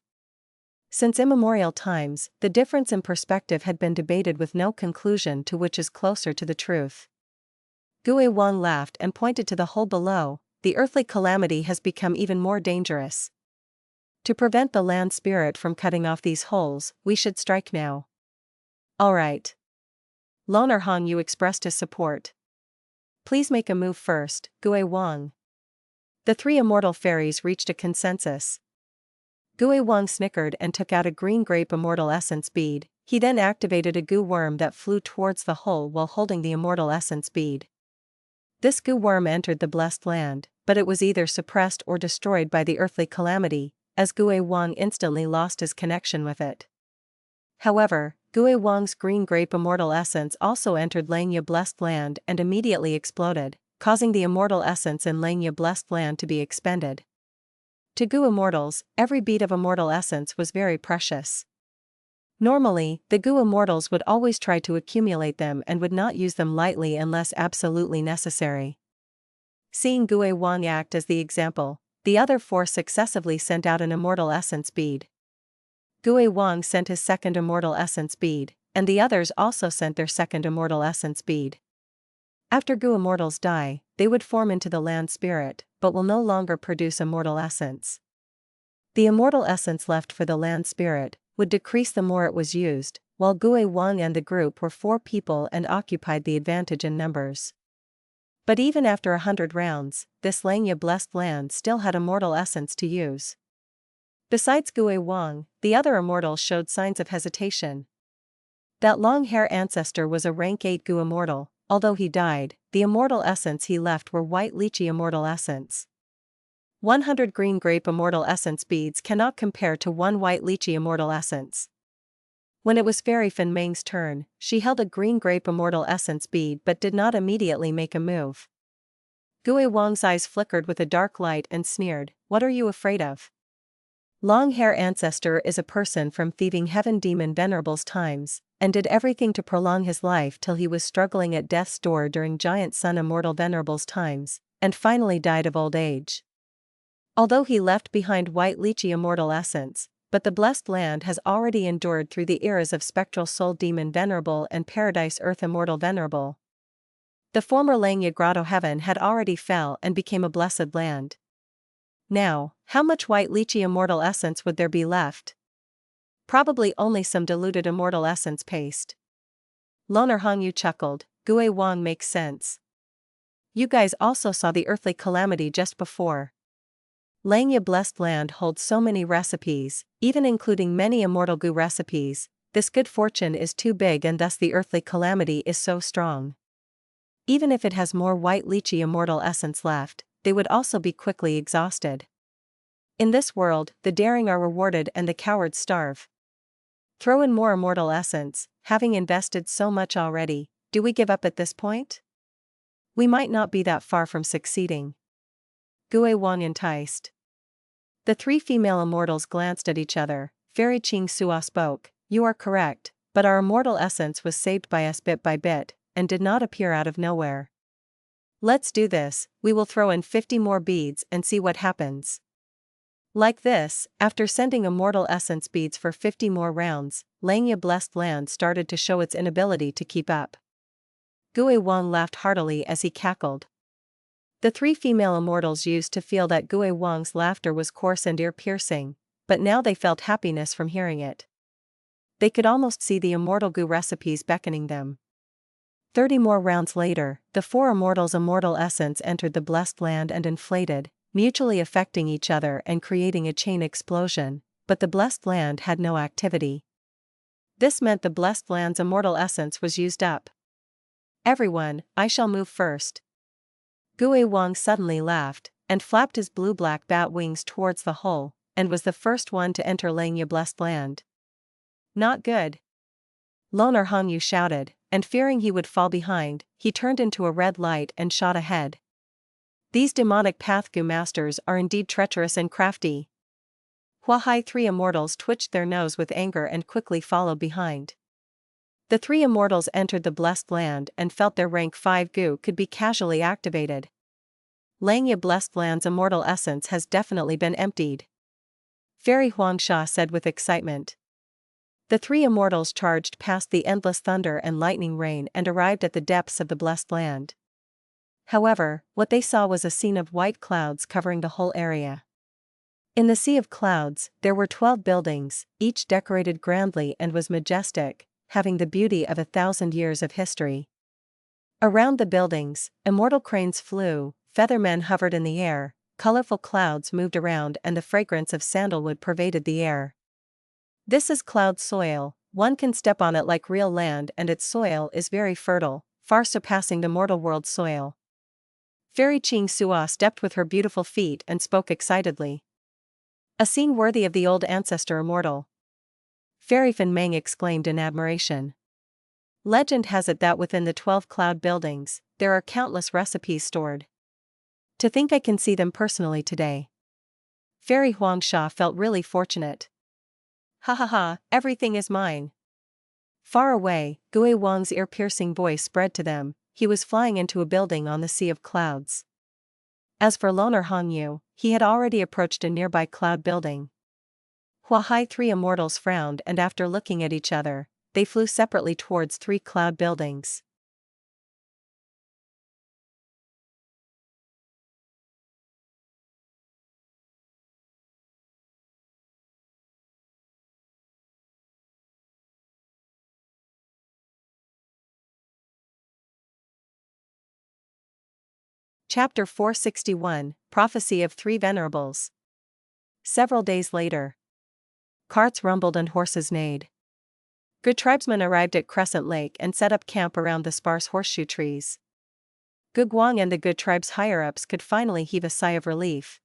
Since immemorial times, the difference in perspective had been debated with no conclusion to which is closer to the truth. Gu Wang laughed and pointed to the hole below. The earthly calamity has become even more dangerous. To prevent the land spirit from cutting off these holes, we should strike now. All right. Loner Hongyu expressed his support. Please make a move first, Gu Wang. The 3 immortal fairies reached a consensus. Gu Wang snickered and took out a green grape immortal essence bead. He then activated a Gu worm that flew towards the hole while holding the immortal essence bead. This Gu worm entered the blessed land, but it was either suppressed or destroyed by the earthly calamity, as Gu Wang instantly lost his connection with it. However, Gu Wang's green grape immortal essence also entered Langya blessed land and immediately exploded, causing the immortal essence in Langya blessed land to be expended. To Gu immortals, every bead of immortal essence was very precious. Normally, the Gu immortals would always try to accumulate them and would not use them lightly unless absolutely necessary. Seeing Gu Wang act as the example, the other four successively sent out an immortal essence bead. Gu Wang sent his second immortal essence bead, and the others also sent their second immortal essence bead. After Gu immortals die, they would form into the land spirit, but will no longer produce immortal essence. The immortal essence left for the land spirit would decrease the more it was used, while Gu Wang and the group were 4 people and occupied the advantage in numbers. But even after 100 rounds, this Langya blessed land still had immortal essence to use. Besides Gu Wang, the other immortals showed signs of hesitation. That long-hair ancestor was a rank 8 Gu immortal. Although he died, the immortal essence he left were white lychee immortal essence. 100 green grape immortal essence beads cannot compare to 1 white lychee immortal essence. When it was Fairy Fan Meng's turn, she held a green grape immortal essence bead but did not immediately make a move. Gu Wang's eyes flickered with a dark light and sneered, "What are you afraid of? Long-hair ancestor is a person from thieving heaven demon Venerables times, and did everything to prolong his life till he was struggling at death's door during giant sun immortal Venerables times, and finally died of old age. Although he left behind white lychee immortal essence, but the blessed land has already endured through the eras of spectral soul demon Venerable and paradise earth immortal Venerable. The former Langya grotto heaven had already fell and became a blessed land. Now, how much white lychee immortal essence would there be left? Probably only some diluted immortal essence paste." Loner Hongyu chuckled, "Gu Wang makes sense. You guys also saw the earthly calamity just before. Langya blessed land holds so many recipes, even including many immortal Gu recipes. This good fortune is too big and thus the earthly calamity is so strong. Even if it has more white lychee immortal essence left, they would also be quickly exhausted. In this world, the daring are rewarded and the cowards starve. Throw in more immortal essence, having invested so much already, do we give up at this point? We might not be that far from succeeding." Gu Wang enticed. The 3 female immortals glanced at each other. Fairy Qing Sua spoke, "You are correct, but our immortal essence was saved by us bit by bit, and did not appear out of nowhere. Let's do this, we will throw in 50 more beads and see what happens." Like this, after sending immortal essence beads for 50 more rounds, Langya blessed land started to show its inability to keep up. Gu Wang laughed heartily as he cackled. The 3 female immortals used to feel that Gu Wang's laughter was coarse and ear-piercing, but now they felt happiness from hearing it. They could almost see the immortal Gu recipes beckoning them. 30 more rounds later, the 4 immortals' immortal essence entered the blessed land and inflated, mutually affecting each other and creating a chain explosion, but the blessed land had no activity. This meant the blessed land's immortal essence was used up. "Everyone, I shall move first." Gu Wang suddenly laughed, and flapped his blue-black bat wings towards the hole, and was the first one to enter Langya blessed land. "Not good." Loner Hongyu shouted, and fearing he would fall behind, he turned into a red light and shot ahead. These demonic path Gu masters are indeed treacherous and crafty. Huahai 3 immortals twitched their nose with anger and quickly followed behind. The 3 immortals entered the blessed land and felt their rank 5 Gu could be casually activated. Langya blessed land's immortal essence has definitely been emptied. Fairy Huangsha said with excitement. The 3 immortals charged past the endless thunder and lightning rain and arrived at the depths of the blessed land. However, what they saw was a scene of white clouds covering the whole area. In the sea of clouds, there were 12 buildings, each decorated grandly and was majestic, having the beauty of 1,000 years of history. Around the buildings, immortal cranes flew, feathermen hovered in the air, colorful clouds moved around and the fragrance of sandalwood pervaded the air. "This is cloud soil, One can step on it like real land and its soil is very fertile, far surpassing the mortal world soil. Fairy Qing Sua stepped with her beautiful feet and spoke excitedly. A scene worthy of the old ancestor immortal. Fairy Fan Meng exclaimed in admiration. Legend has it that within the 12 cloud buildings, there are countless recipes stored. To think I can see them personally today. Fairy Huangsha felt really fortunate. Ha ha ha, everything is mine. Far away, Gui Wang's ear-piercing voice spread to them. He was flying into a building on the sea of clouds. As for Loner Hongyu, he had already approached a nearby cloud building. Huahai three immortals frowned and after looking at each other, they flew separately towards 3 cloud buildings. Chapter 461, Prophecy of 3 Venerables. Several days later. Carts rumbled and horses neighed. Good tribesmen arrived at Crescent Lake and set up camp around the sparse horseshoe trees. Gu Guang and the Good tribe's higher-ups could finally heave a sigh of relief.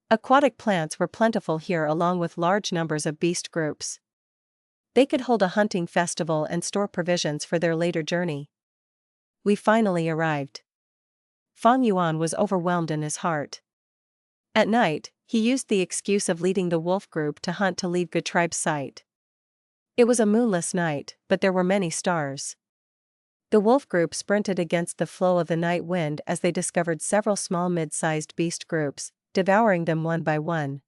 Aquatic plants were plentiful here along with large numbers of beast groups. They could hold a hunting festival and store provisions for their later journey. We finally arrived. Fang Yuan was overwhelmed in his heart. At night, he used the excuse of leading the wolf group to hunt to leave Good tribe's sight. It was a moonless night, but there were many stars. The wolf group sprinted against the flow of the night wind as they discovered several small mid-sized beast groups, devouring them one by one.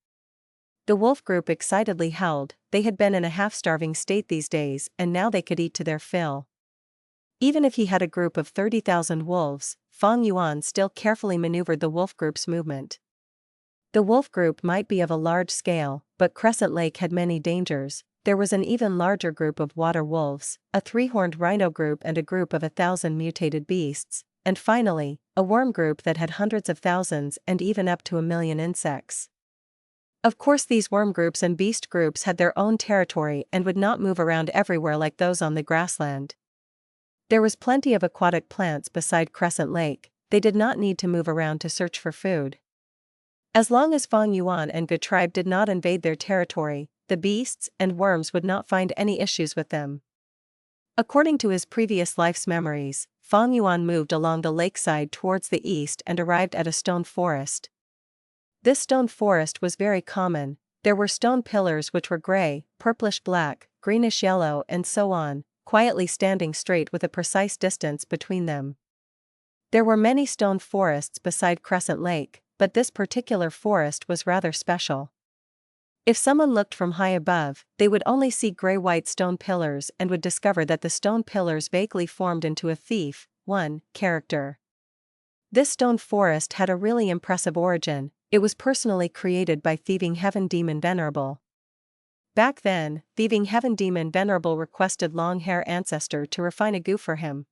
The wolf group excitedly howled. They had been in a half-starving state these days and now they could eat to their fill. Even if he had a group of 30,000 wolves, Fang Yuan still carefully maneuvered the wolf group's movement. The wolf group might be of a large scale, but Crescent Lake had many dangers. There was an even larger group of water wolves, a 3-horned rhino group and a group of 1,000 mutated beasts, and finally, a worm group that had hundreds of thousands and even up to 1,000,000 insects. Of course these worm groups and beast groups had their own territory and would not move around everywhere like those on the grassland. There was plenty of aquatic plants beside Crescent Lake. They did not need to move around to search for food. As long as Fang Yuan and Good tribe did not invade their territory, the beasts and worms would not find any issues with them. According to his previous life's memories, Fang Yuan moved along the lakeside towards the east and arrived at a stone forest. This stone forest was very common. There were stone pillars which were gray, purplish-black, greenish-yellow and so on, quietly standing straight with a precise distance between them. There were many stone forests beside Crescent Lake, but this particular forest was rather special. If someone looked from high above, they would only see gray-white stone pillars and would discover that the stone pillars vaguely formed into a thief, one, character. This stone forest had a really impressive origin. It was personally created by Thieving Heaven Demon Venerable. Back then, Thieving Heaven Demon Venerable requested Long-Hair Ancestor to refine a Gu for him.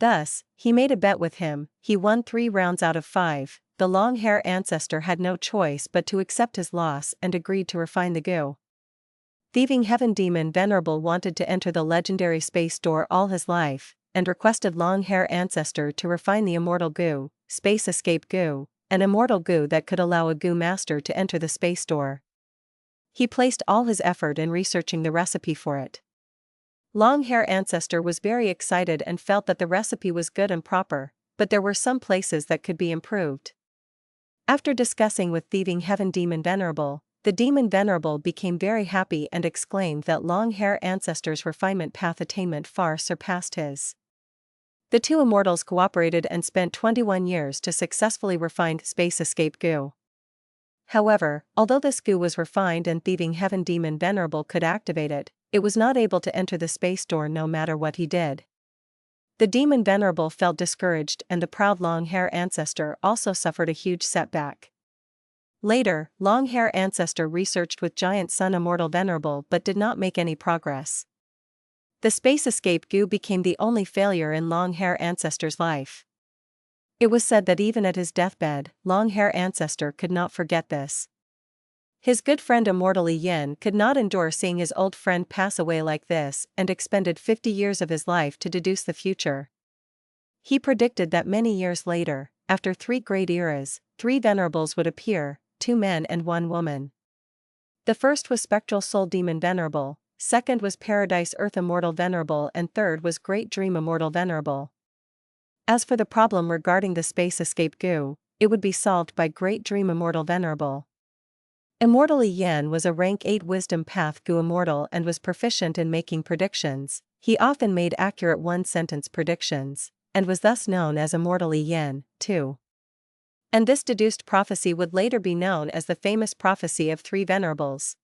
Thus, he made a bet with him. He won 3 rounds out of 5. The long-hair ancestor had no choice but to accept his loss and agreed to refine the Gu. Thieving Heaven Demon Venerable wanted to enter the legendary space door all his life, and requested long-hair ancestor to refine the Immortal Gu, Space Escape Gu, an Immortal Gu that could allow a Gu master to enter the space door. He placed all his effort in researching the recipe for it. Long-hair ancestor was very excited and felt that the recipe was good and proper, but there were some places that could be improved. After discussing with Thieving Heaven Demon Venerable, the Demon Venerable became very happy and exclaimed that long-hair ancestor's refinement path attainment far surpassed his. The 2 immortals cooperated and spent 21 years to successfully refine Space Escape Gu. However, although this Gu was refined and Thieving Heaven Demon Venerable could activate it, it was not able to enter the space door no matter what he did. The Demon Venerable felt discouraged and the proud long-hair ancestor also suffered a huge setback. Later, long-hair ancestor researched with Giant Sun Immortal Venerable but did not make any progress. The Space Escape Gu became the only failure in long-hair ancestor's life. It was said that even at his deathbed, long-hair ancestor could not forget this. His good friend Immortal Gu could not endure seeing his old friend pass away like this and expended 50 years of his life to deduce the future. He predicted that many years later, after 3 great eras, 3 venerables would appear, 2 men and 1 woman. The first was Spectral Soul Demon Venerable, second was Paradise Earth Immortal Venerable, and third was Great Dream Immortal Venerable. As for the problem regarding the space escape Gu, it would be solved by Great Dream Immortal Venerable. Immortal Gu was a rank 8 Wisdom Path Gu Immortal and was proficient in making predictions. He often made accurate one-sentence predictions, and was thus known as Immortal Gu, too. And this deduced prophecy would later be known as the famous prophecy of 3 venerables.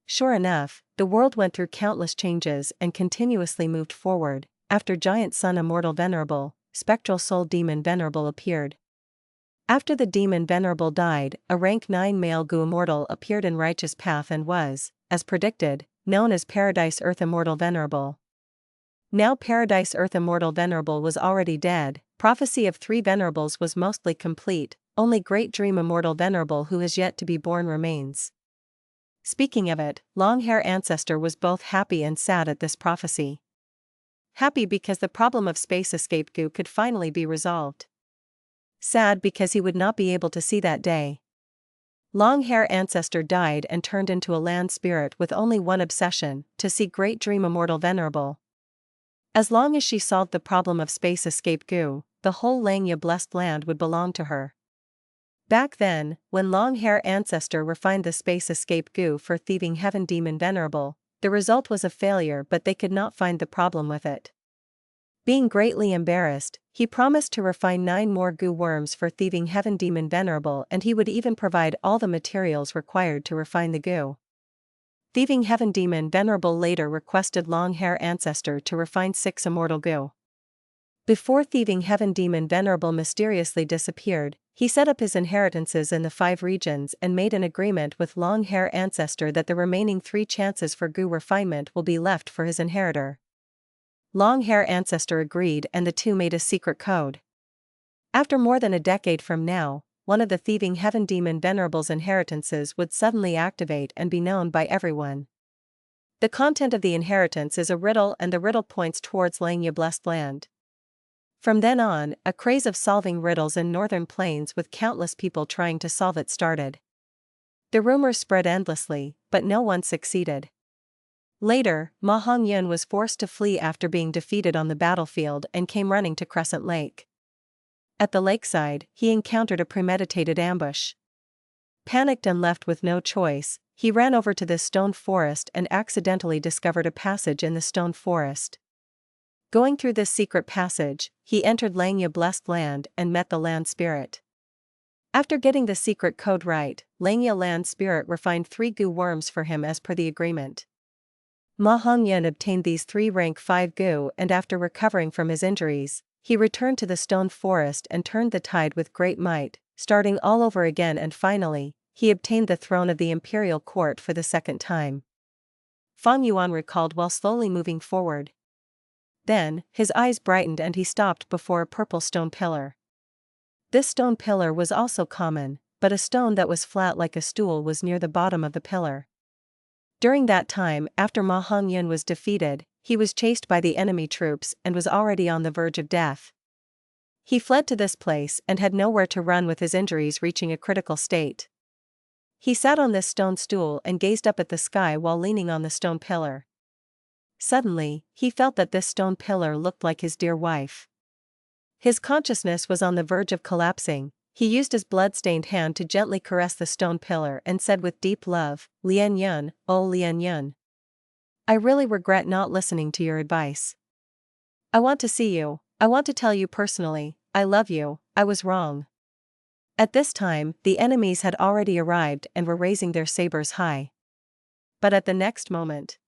Sure enough, the world went through countless changes and continuously moved forward. After Giant Sun Immortal Venerable, Spectral Soul Demon Venerable appeared. After the Demon Venerable died, a rank 9 male Gu Immortal appeared in Righteous Path and was, as predicted, known as Paradise Earth Immortal Venerable. Now Paradise Earth Immortal Venerable was already dead. Prophecy of 3 venerables was mostly complete, only Great Dream Immortal Venerable who is yet to be born remains. Speaking of it, Long-Hair Ancestor was both happy and sad at this prophecy. Happy because the problem of space escape Gu could finally be resolved. Sad because he would not be able to see that day. Long-Hair Ancestor died and turned into a land spirit with only one obsession, to see Great Dream Immortal Venerable. As long as she solved the problem of space escape Gu, the whole Langya blessed land would belong to her. Back then, when Long-Hair Ancestor refined the space escape Gu for Thieving Heaven Demon Venerable, the result was a failure, but they could not find the problem with it. Being greatly embarrassed, he promised to refine 9 more Gu worms for Thieving Heaven Demon Venerable, and he would even provide all the materials required to refine the Gu. Thieving Heaven Demon Venerable later requested Long-Hair Ancestor to refine 6 Immortal Gu. Before Thieving Heaven Demon Venerable mysteriously disappeared, he set up his inheritances in the 5 regions and made an agreement with Long-Hair Ancestor that the remaining 3 chances for Gu refinement will be left for his inheritor. Long-Hair Ancestor agreed, and the two made a secret code. After more than a decade from now, one of the Thieving Heaven Demon Venerable's inheritances would suddenly activate and be known by everyone. The content of the inheritance is a riddle, and the riddle points towards Langya Blessed Land. From then on, a craze of solving riddles in northern plains with countless people trying to solve it started. The rumors spread endlessly, but no one succeeded. Later, Ma Hongyun was forced to flee after being defeated on the battlefield and came running to Crescent Lake. At the lakeside, he encountered a premeditated ambush. Panicked and left with no choice, he ran over to this stone forest and accidentally discovered a passage in the stone forest. Going through this secret passage, he entered Langya Blessed Land and met the land spirit. After getting the secret code right, Langya Land Spirit refined 3 Gu worms for him as per the agreement. Ma Hongyun obtained these 3 rank 5 Gu, and after recovering from his injuries, he returned to the stone forest and turned the tide with great might, starting all over again, and finally, he obtained the throne of the imperial court for the 2nd time. Fang Yuan recalled while slowly moving forward. Then, his eyes brightened and he stopped before a purple stone pillar. This stone pillar was also common, but a stone that was flat like a stool was near the bottom of the pillar. During that time, after Ma Hongyun was defeated, he was chased by the enemy troops and was already on the verge of death. He fled to this place and had nowhere to run with his injuries reaching a critical state. He sat on this stone stool and gazed up at the sky while leaning on the stone pillar. Suddenly, he felt that this stone pillar looked like his dear wife. His consciousness was on the verge of collapsing. He used his blood-stained hand to gently caress the stone pillar and said with deep love, "Lian Yun, oh Lian Yun. I really regret not listening to your advice. I want to see you, I want to tell you personally, I love you, I was wrong." At this time, the enemies had already arrived and were raising their sabers high. But at the next moment,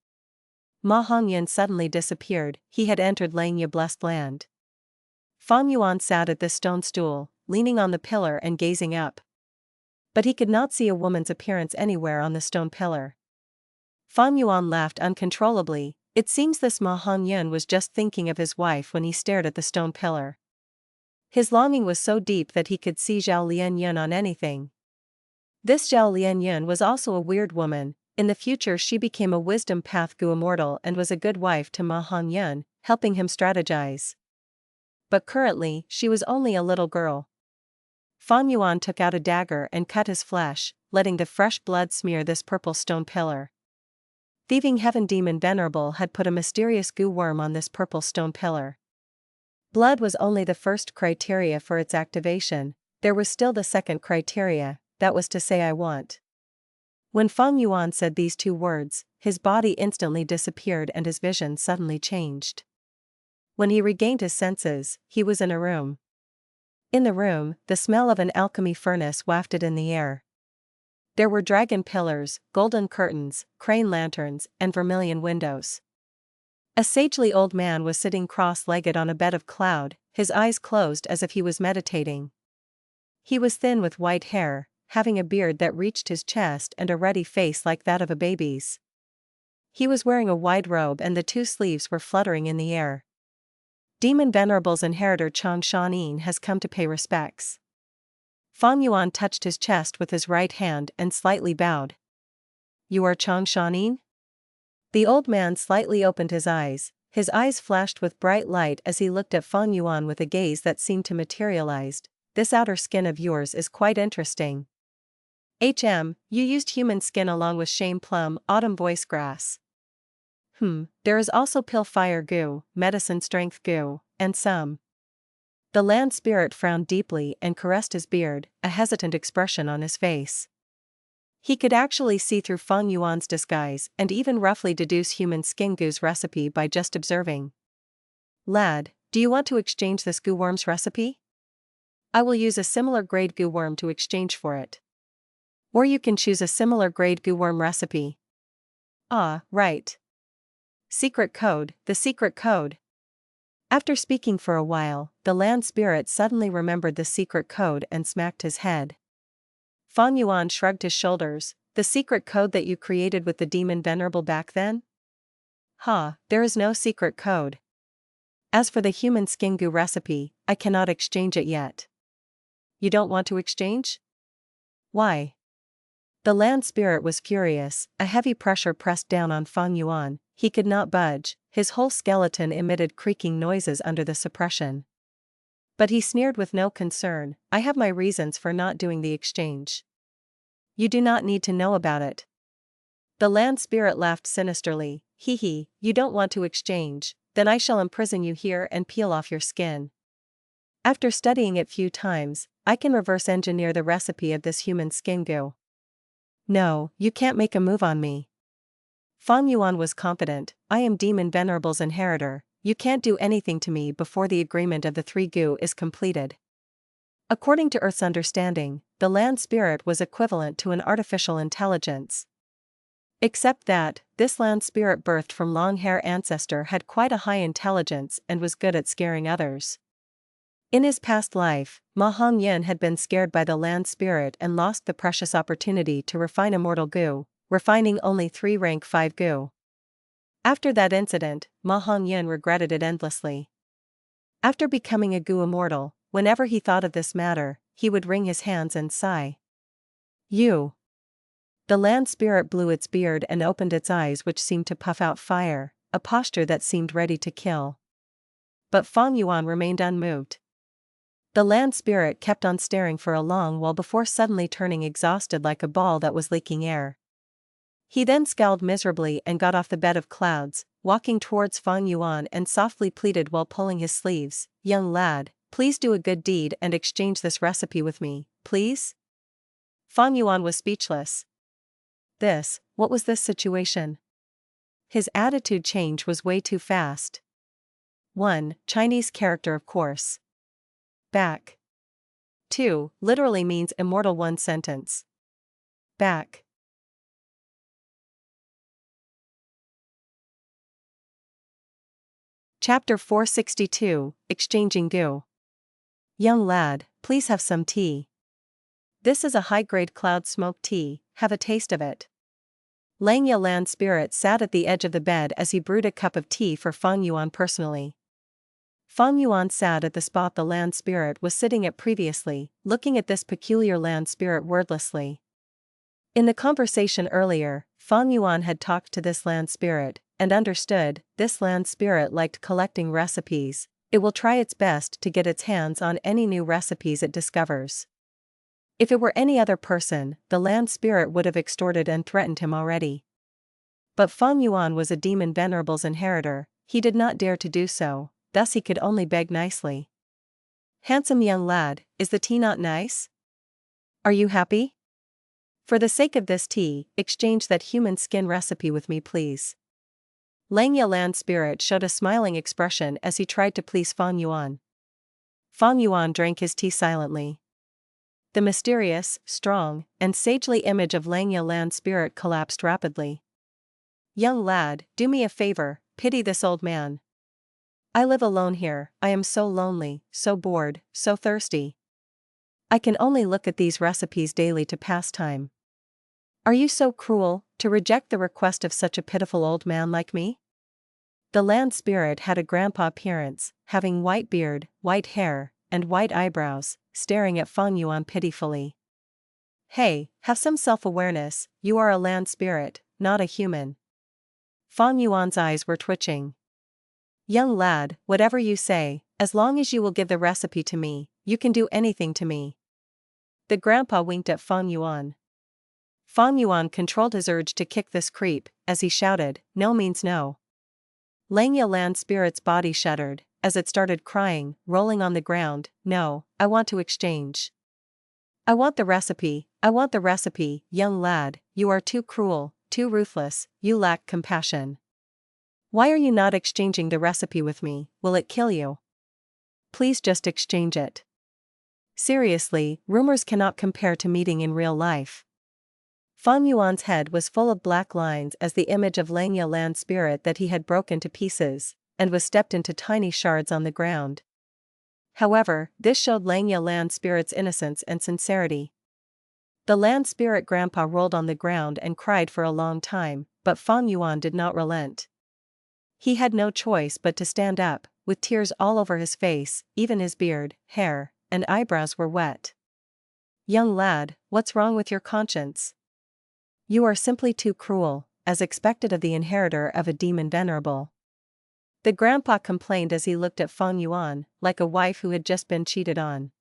Ma Hongyun suddenly disappeared. He had entered Langya Blessed Land. Fang Yuan sat at this stone stool, leaning on the pillar and gazing up. But he could not see a woman's appearance anywhere on the stone pillar. Fang Yuan laughed uncontrollably. It seems this Ma Hongyun was just thinking of his wife when he stared at the stone pillar. His longing was so deep that he could see Zhao Lian Yun on anything. This Zhao Lianyun was also a weird woman. In the future she became a wisdom path Gu immortal and was a good wife to Ma Hongyun, helping him strategize. But currently, she was only a little girl. Fang Yuan took out a dagger and cut his flesh, letting the fresh blood smear this purple stone pillar. Thieving Heaven Demon Venerable had put a mysterious Gu worm on this purple stone pillar. Blood was only the first criteria for its activation. There was still the second criteria, that was to say I want. When Fang Yuan said these two words, his body instantly disappeared and his vision suddenly changed. When he regained his senses, he was in a room. In the room, the smell of an alchemy furnace wafted in the air. There were dragon pillars, golden curtains, crane lanterns, and vermilion windows. A sagely old man was sitting cross-legged on a bed of cloud, his eyes closed as if he was meditating. He was thin with white hair, having a beard that reached his chest and a ruddy face like that of a baby's. He was wearing a wide robe and the two sleeves were fluttering in the air. Demon Venerable's inheritor Chang Shan Yin has come to pay respects. Fang Yuan touched his chest with his right hand and slightly bowed. You are Chang Shan Yin? The old man slightly opened his eyes flashed with bright light as he looked at Fang Yuan with a gaze that seemed to materialize. This outer skin of yours is quite interesting. You used human skin along with shame plum, autumn voice grass. There is also pill fire Gu, medicine strength Gu, and some. The land spirit frowned deeply and caressed his beard, a hesitant expression on his face. He could actually see through Fang Yuan's disguise and even roughly deduce human skin Gu's recipe by just observing. Lad, do you want to exchange this Gu worm's recipe? I will use a similar grade Gu worm to exchange for it. Or you can choose a similar grade Gu worm recipe. Ah, right. Secret code, the secret code. After speaking for a while, the land spirit suddenly remembered the secret code and smacked his head. Fang Yuan shrugged his shoulders. The secret code that you created with the demon venerable back then? There is no secret code. As for the human skin Gu recipe, I cannot exchange it yet. You don't want to exchange? Why? The land spirit was furious, a heavy pressure pressed down on Fang Yuan, he could not budge, his whole skeleton emitted creaking noises under the suppression. But he sneered with no concern, I have my reasons for not doing the exchange. You do not need to know about it. The land spirit laughed sinisterly, hee, you don't want to exchange, then I shall imprison you here and peel off your skin. After studying it few times, I can reverse engineer the recipe of this human skin Gu. No, you can't make a move on me. Fang Yuan was confident, I am Demon Venerable's inheritor, you can't do anything to me before the agreement of the three Gu is completed. According to Earth's understanding, the land spirit was equivalent to an artificial intelligence. Except that, this land spirit birthed from long-hair ancestor had quite a high intelligence and was good at scaring others. In his past life, Ma Hongyun had been scared by the land spirit and lost the precious opportunity to refine Immortal Gu, refining only 3 rank 5 Gu. After that incident, Ma Hongyun regretted it endlessly. After becoming a Gu immortal, whenever he thought of this matter, he would wring his hands and sigh. You. The land spirit blew its beard and opened its eyes which seemed to puff out fire, a posture that seemed ready to kill. But Fang Yuan remained unmoved. The land spirit kept on staring for a long while before suddenly turning exhausted like a ball that was leaking air. He then scowled miserably and got off the bed of clouds, walking towards Fang Yuan and softly pleaded while pulling his sleeves, young lad, please do a good deed and exchange this recipe with me, please? Fang Yuan was speechless. What was this situation? His attitude change was way too fast. 1. Chinese character of course. Back. 2. Literally means immortal 1 sentence. Back. Chapter 462, Exchanging Gu. Young lad, please have some tea. This is a high-grade cloud smoke tea, have a taste of it. Langya land spirit sat at the edge of the bed as he brewed a cup of tea for Fang Yuan personally. Fang Yuan sat at the spot the land spirit was sitting at previously, looking at this peculiar land spirit wordlessly. In the conversation earlier, Fang Yuan had talked to this land spirit, and understood, this land spirit liked collecting recipes. It will try its best to get its hands on any new recipes it discovers. If it were any other person, the land spirit would have extorted and threatened him already. But Fang Yuan was a demon Venerable's inheritor, he did not dare to do so, thus he could only beg nicely. "Handsome young lad, is the tea not nice? Are you happy? For the sake of this tea, exchange that human skin recipe with me please." Langya land spirit showed a smiling expression as he tried to please Fang Yuan. Fang Yuan drank his tea silently. The mysterious, strong, and sagely image of Langya land spirit collapsed rapidly. "Young lad, do me a favor, pity this old man. I live alone here, I am so lonely, so bored, so thirsty. I can only look at these recipes daily to pass time. Are you so cruel, to reject the request of such a pitiful old man like me?" The land spirit had a grandpa appearance, having white beard, white hair, and white eyebrows, staring at Fang Yuan pitifully. "Hey, have some self-awareness, you are a land spirit, not a human." Fang Yuan's eyes were twitching. "Young lad, whatever you say, as long as you will give the recipe to me, you can do anything to me." The grandpa winked at Fang Yuan. Fang Yuan controlled his urge to kick this creep, as he shouted, "No means no." Langya land spirit's body shuddered, as it started crying, rolling on the ground. "No, I want to exchange. I want the recipe, young lad, you are too cruel, too ruthless, you lack compassion. Why are you not exchanging the recipe with me, will it kill you? Please just exchange it. Seriously, rumors cannot compare to meeting in real life." Fang Yuan's head was full of black lines as the image of Langya land spirit that he had broken to pieces, and was stepped into tiny shards on the ground. However, this showed Langya land spirit's innocence and sincerity. The land spirit grandpa rolled on the ground and cried for a long time, but Fang Yuan did not relent. He had no choice but to stand up, with tears all over his face, even his beard, hair, and eyebrows were wet. "Young lad, what's wrong with your conscience? You are simply too cruel, as expected of the inheritor of a demon venerable." The grandpa complained as he looked at Fang Yuan, like a wife who had just been cheated on.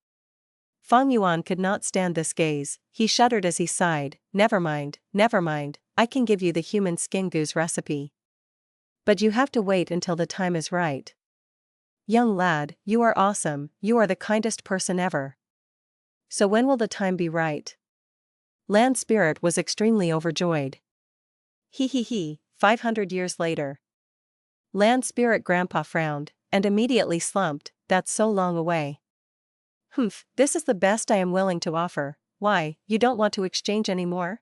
Fang Yuan could not stand this gaze, he shuddered as he sighed, never mind, I can give you the human skin goose recipe. But you have to wait until the time is right. Young lad, you are awesome, you are the kindest person ever. So when will the time be right? Land spirit was extremely overjoyed. He, 500 years later. Land spirit grandpa frowned, and immediately slumped, "That's so long away." "Humph, this is the best I am willing to offer. Why, you don't want to exchange anymore?"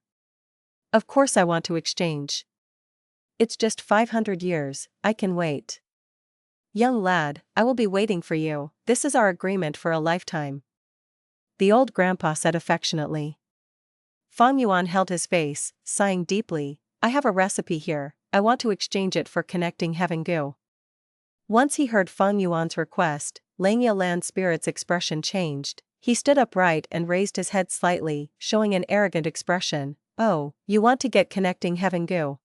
"Of course I want to exchange. It's just 500 years, I can wait." "Young lad, I will be waiting for you, this is our agreement for a lifetime," the old grandpa said affectionately. Fang Yuan held his face, sighing deeply. "I have a recipe here, I want to exchange it for connecting heaven Gu." Once he heard Fang Yuan's request, Langya land spirit's expression changed. He stood upright and raised his head slightly, showing an arrogant expression. "Oh, you want to get connecting heaven Gu?"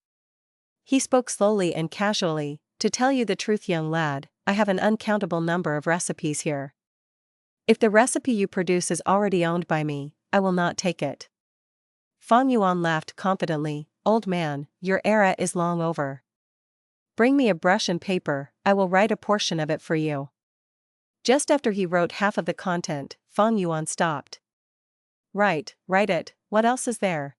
He spoke slowly and casually. "To tell you the truth, young lad, I have an uncountable number of recipes here. If the recipe you produce is already owned by me, I will not take it." Fang Yuan laughed confidently. "Old man, your era is long over. Bring me a brush and paper, I will write a portion of it for you." Just after he wrote half of the content, Fang Yuan stopped. Write it, what else is there?"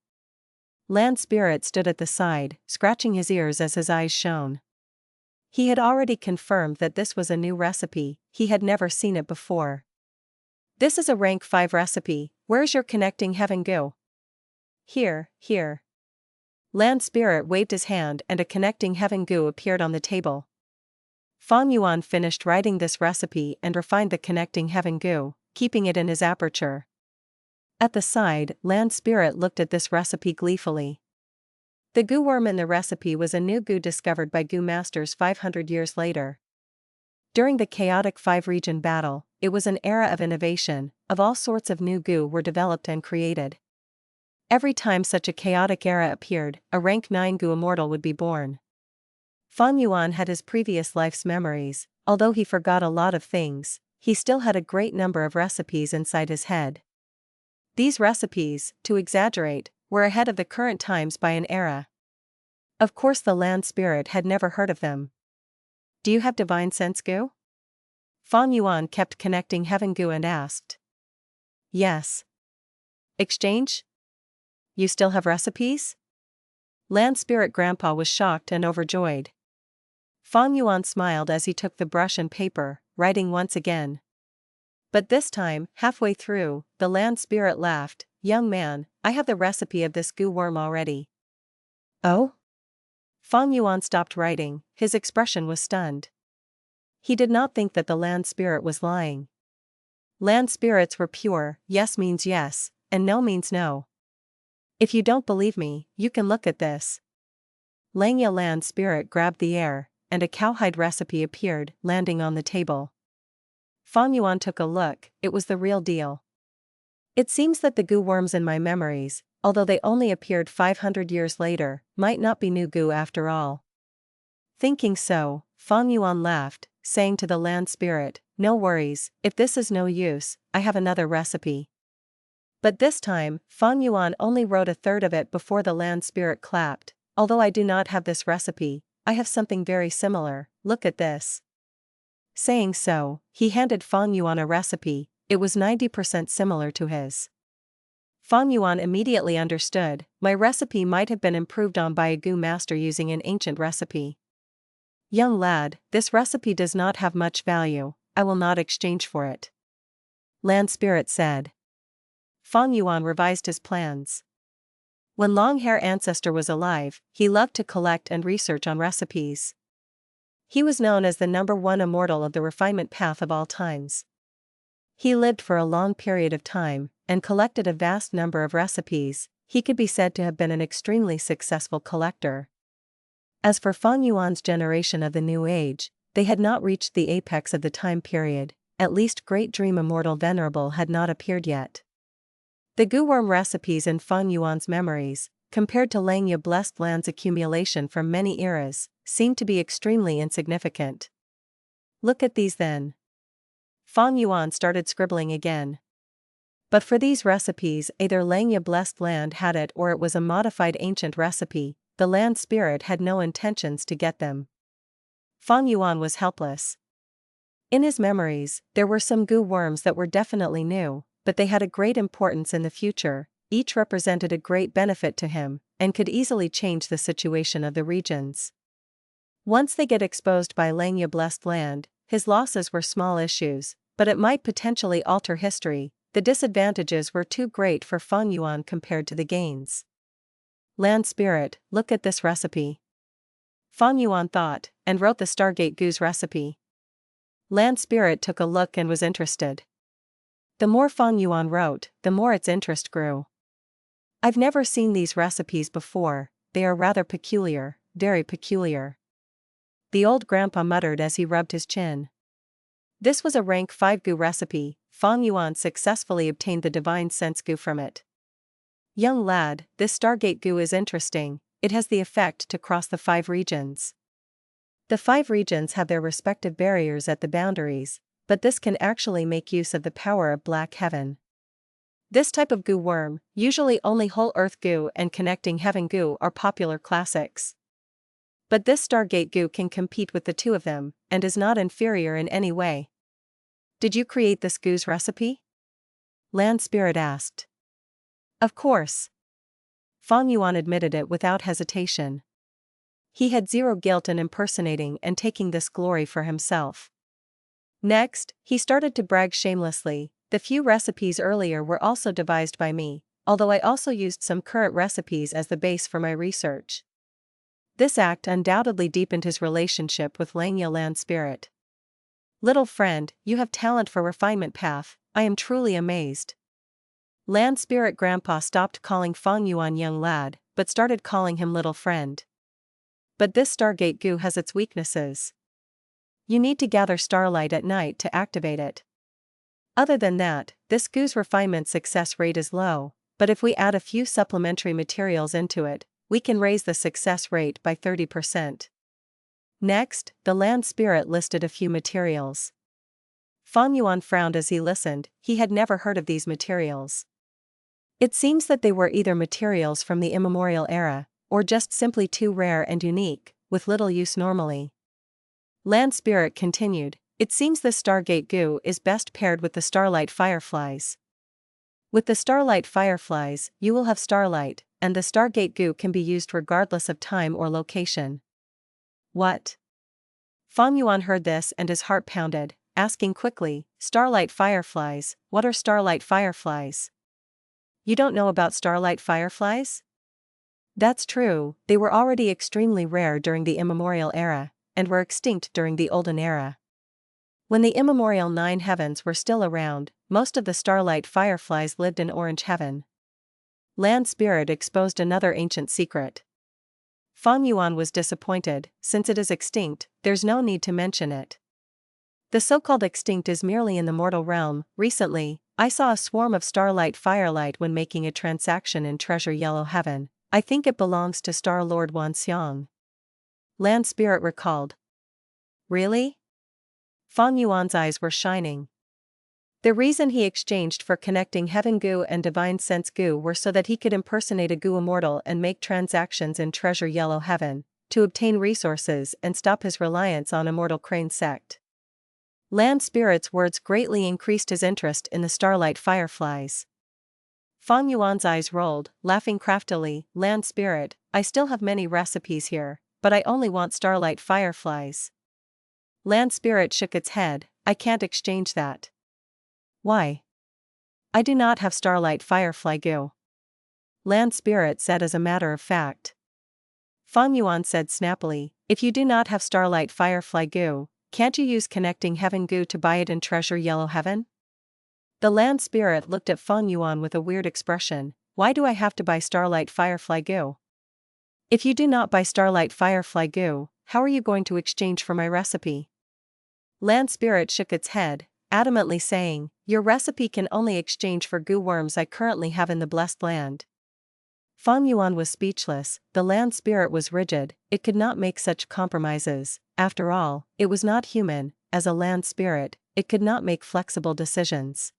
Land spirit stood at the side, scratching his ears as his eyes shone. He had already confirmed that this was a new recipe, he had never seen it before. "This is a rank 5 recipe, where's your connecting heaven Gu?" Here. Land spirit waved his hand and a connecting heaven Gu appeared on the table. Fang Yuan finished writing this recipe and refined the connecting heaven Gu, keeping it in his aperture. At the side, land spirit looked at this recipe gleefully. The Gu worm in the recipe was a new Gu discovered by Gu masters 500 years later. During the chaotic 5-region battle, it was an era of innovation, of all sorts of new Gu were developed and created. Every time such a chaotic era appeared, a rank 9 Gu immortal would be born. Fang Yuan had his previous life's memories. Although he forgot a lot of things, he still had a great number of recipes inside his head. These recipes, to exaggerate, were ahead of the current times by an era. Of course the land spirit had never heard of them. Do you have divine sense Gu? Fang Yuan kept connecting heaven Gu and asked. Yes. Exchange? You still have recipes? Land spirit grandpa was shocked and overjoyed. Fang Yuan smiled as he took the brush and paper, writing once again. But this time, halfway through, the land spirit laughed. Young man, I have the recipe of this Gu worm already. Oh? Fang Yuan stopped writing, his expression was stunned. He did not think that the land spirit was lying. Land spirits were pure, yes means yes, and no means no. If you don't believe me, you can look at this. Langya land spirit grabbed the air, and a cowhide recipe appeared, landing on the table. Fang Yuan took a look, it was the real deal. It seems that the Gu worms in my memories, although they only appeared 500 years later, might not be new Gu after all. Thinking so, Fang Yuan laughed, saying to the land spirit, no worries, if this is no use, I have another recipe. But this time, Fang Yuan only wrote a third of it before the land spirit clapped. Although I do not have this recipe, I have something very similar, look at this. Saying so, he handed Fang Yuan a recipe. It was 90% similar to his. Fang Yuan immediately understood, my recipe might have been improved on by a Gu master using an ancient recipe. Young lad, this recipe does not have much value, I will not exchange for it. Land spirit said. Fang Yuan revised his plans. When long-hair ancestor was alive, he loved to collect and research on recipes. He was known as the #1 immortal of the refinement path of all times. He lived for a long period of time, and collected a vast number of recipes. He could be said to have been an extremely successful collector. As for Fang Yuan's generation of the New Age, they had not reached the apex of the time period, at least Great Dream Immortal Venerable had not appeared yet. The Gu worm recipes in Fang Yuan's memories, compared to Langya Blessed Land's accumulation from many eras, seemed to be extremely insignificant. Look at these then. Fang Yuan started scribbling again. But for these recipes, either Langya Blessed Land had it or it was a modified ancient recipe. The land spirit had no intentions to get them. Fang Yuan was helpless. In his memories, there were some Gu worms that were definitely new, but they had a great importance in the future. Each represented a great benefit to him, and could easily change the situation of the regions. Once they get exposed by Langya Blessed Land, his losses were small issues, but it might potentially alter history. The disadvantages were too great for Fang Yuan compared to the gains. Land spirit, look at this recipe. Fang Yuan thought, and wrote the Stargate Gu's recipe. Land spirit took a look and was interested. The more Fang Yuan wrote, the more its interest grew. I've never seen these recipes before, they are rather peculiar, very peculiar. The old grandpa muttered as he rubbed his chin. This was a rank 5 Gu recipe. Fang Yuan successfully obtained the divine sense Gu from it. Young lad, this Stargate Gu is interesting, it has the effect to cross the 5 regions. The 5 regions have their respective barriers at the boundaries, but this can actually make use of the power of Black Heaven. This type of Gu worm, usually only Whole Earth Gu and Connecting Heaven Gu are popular classics. But this Stargate Gu can compete with the 2 of them, and is not inferior in any way. Did you create this Gu's recipe? Land Spirit asked. Of course. Fang Yuan admitted it without hesitation. He had zero guilt in impersonating and taking this glory for himself. Next, he started to brag shamelessly. The few recipes earlier were also devised by me, although I also used some current recipes as the base for my research. This act undoubtedly deepened his relationship with Langya Land Spirit. Little friend, you have talent for refinement path, I am truly amazed. Land Spirit Grandpa stopped calling Fang Yuan young lad, but started calling him little friend. But this Stargate Gu has its weaknesses. You need to gather starlight at night to activate it. Other than that, this Gu's refinement success rate is low. but if we add a few supplementary materials into it, we can raise the success rate by 30%. Next, the land spirit listed a few materials. Fang Yuan frowned as he listened. He had never heard of these materials. It seems that they were either materials from the immemorial era, or just simply too rare and unique, with little use normally. Land Spirit continued, it seems the Stargate Gu is best paired with the Starlight Fireflies. With the Starlight Fireflies, you will have starlight, and the Stargate Gu can be used regardless of time or location. What? Fang Yuan heard this and his heart pounded, asking quickly, Starlight Fireflies, what are Starlight Fireflies? You don't know about Starlight Fireflies? That's true, they were already extremely rare during the immemorial era, and were extinct during the Olden Era. When the immemorial 9 heavens were still around, most of the Starlight Fireflies lived in Orange Heaven. Land Spirit exposed another ancient secret. Fang Yuan was disappointed, since it is extinct, there's no need to mention it. The so-called extinct is merely in the mortal realm. Recently, I saw a swarm of Starlight Firelight when making a transaction in Treasure Yellow Heaven. I think it belongs to Star Lord Wan Xiang. Land Spirit recalled. Really? Fang Yuan's eyes were shining. The reason he exchanged for connecting Heaven Gu and Divine Sense Gu were so that he could impersonate a Gu immortal and make transactions in Treasure Yellow Heaven, to obtain resources and stop his reliance on Immortal Crane sect. Land Spirit's words greatly increased his interest in the Starlight Fireflies. Fang Yuan's eyes rolled, laughing craftily, Land Spirit, I still have many recipes here, but I only want Starlight Fireflies. Land Spirit shook its head, I can't exchange that. Why? I do not have Starlight Firefly Gu. Land Spirit said as a matter of fact. Fang Yuan said snappily, if you do not have Starlight Firefly Gu, can't you use Connecting Heaven Gu to buy it in Treasure Yellow Heaven? The Land Spirit looked at Fang Yuan with a weird expression, why do I have to buy Starlight Firefly Gu? If you do not buy Starlight Firefly Gu, how are you going to exchange for my recipe? Land Spirit shook its head, adamantly saying, your recipe can only exchange for Gu worms I currently have in the Blessed Land. Fang Yuan was speechless, the Land Spirit was rigid, it could not make such compromises, after all, it was not human, as a Land Spirit, it could not make flexible decisions.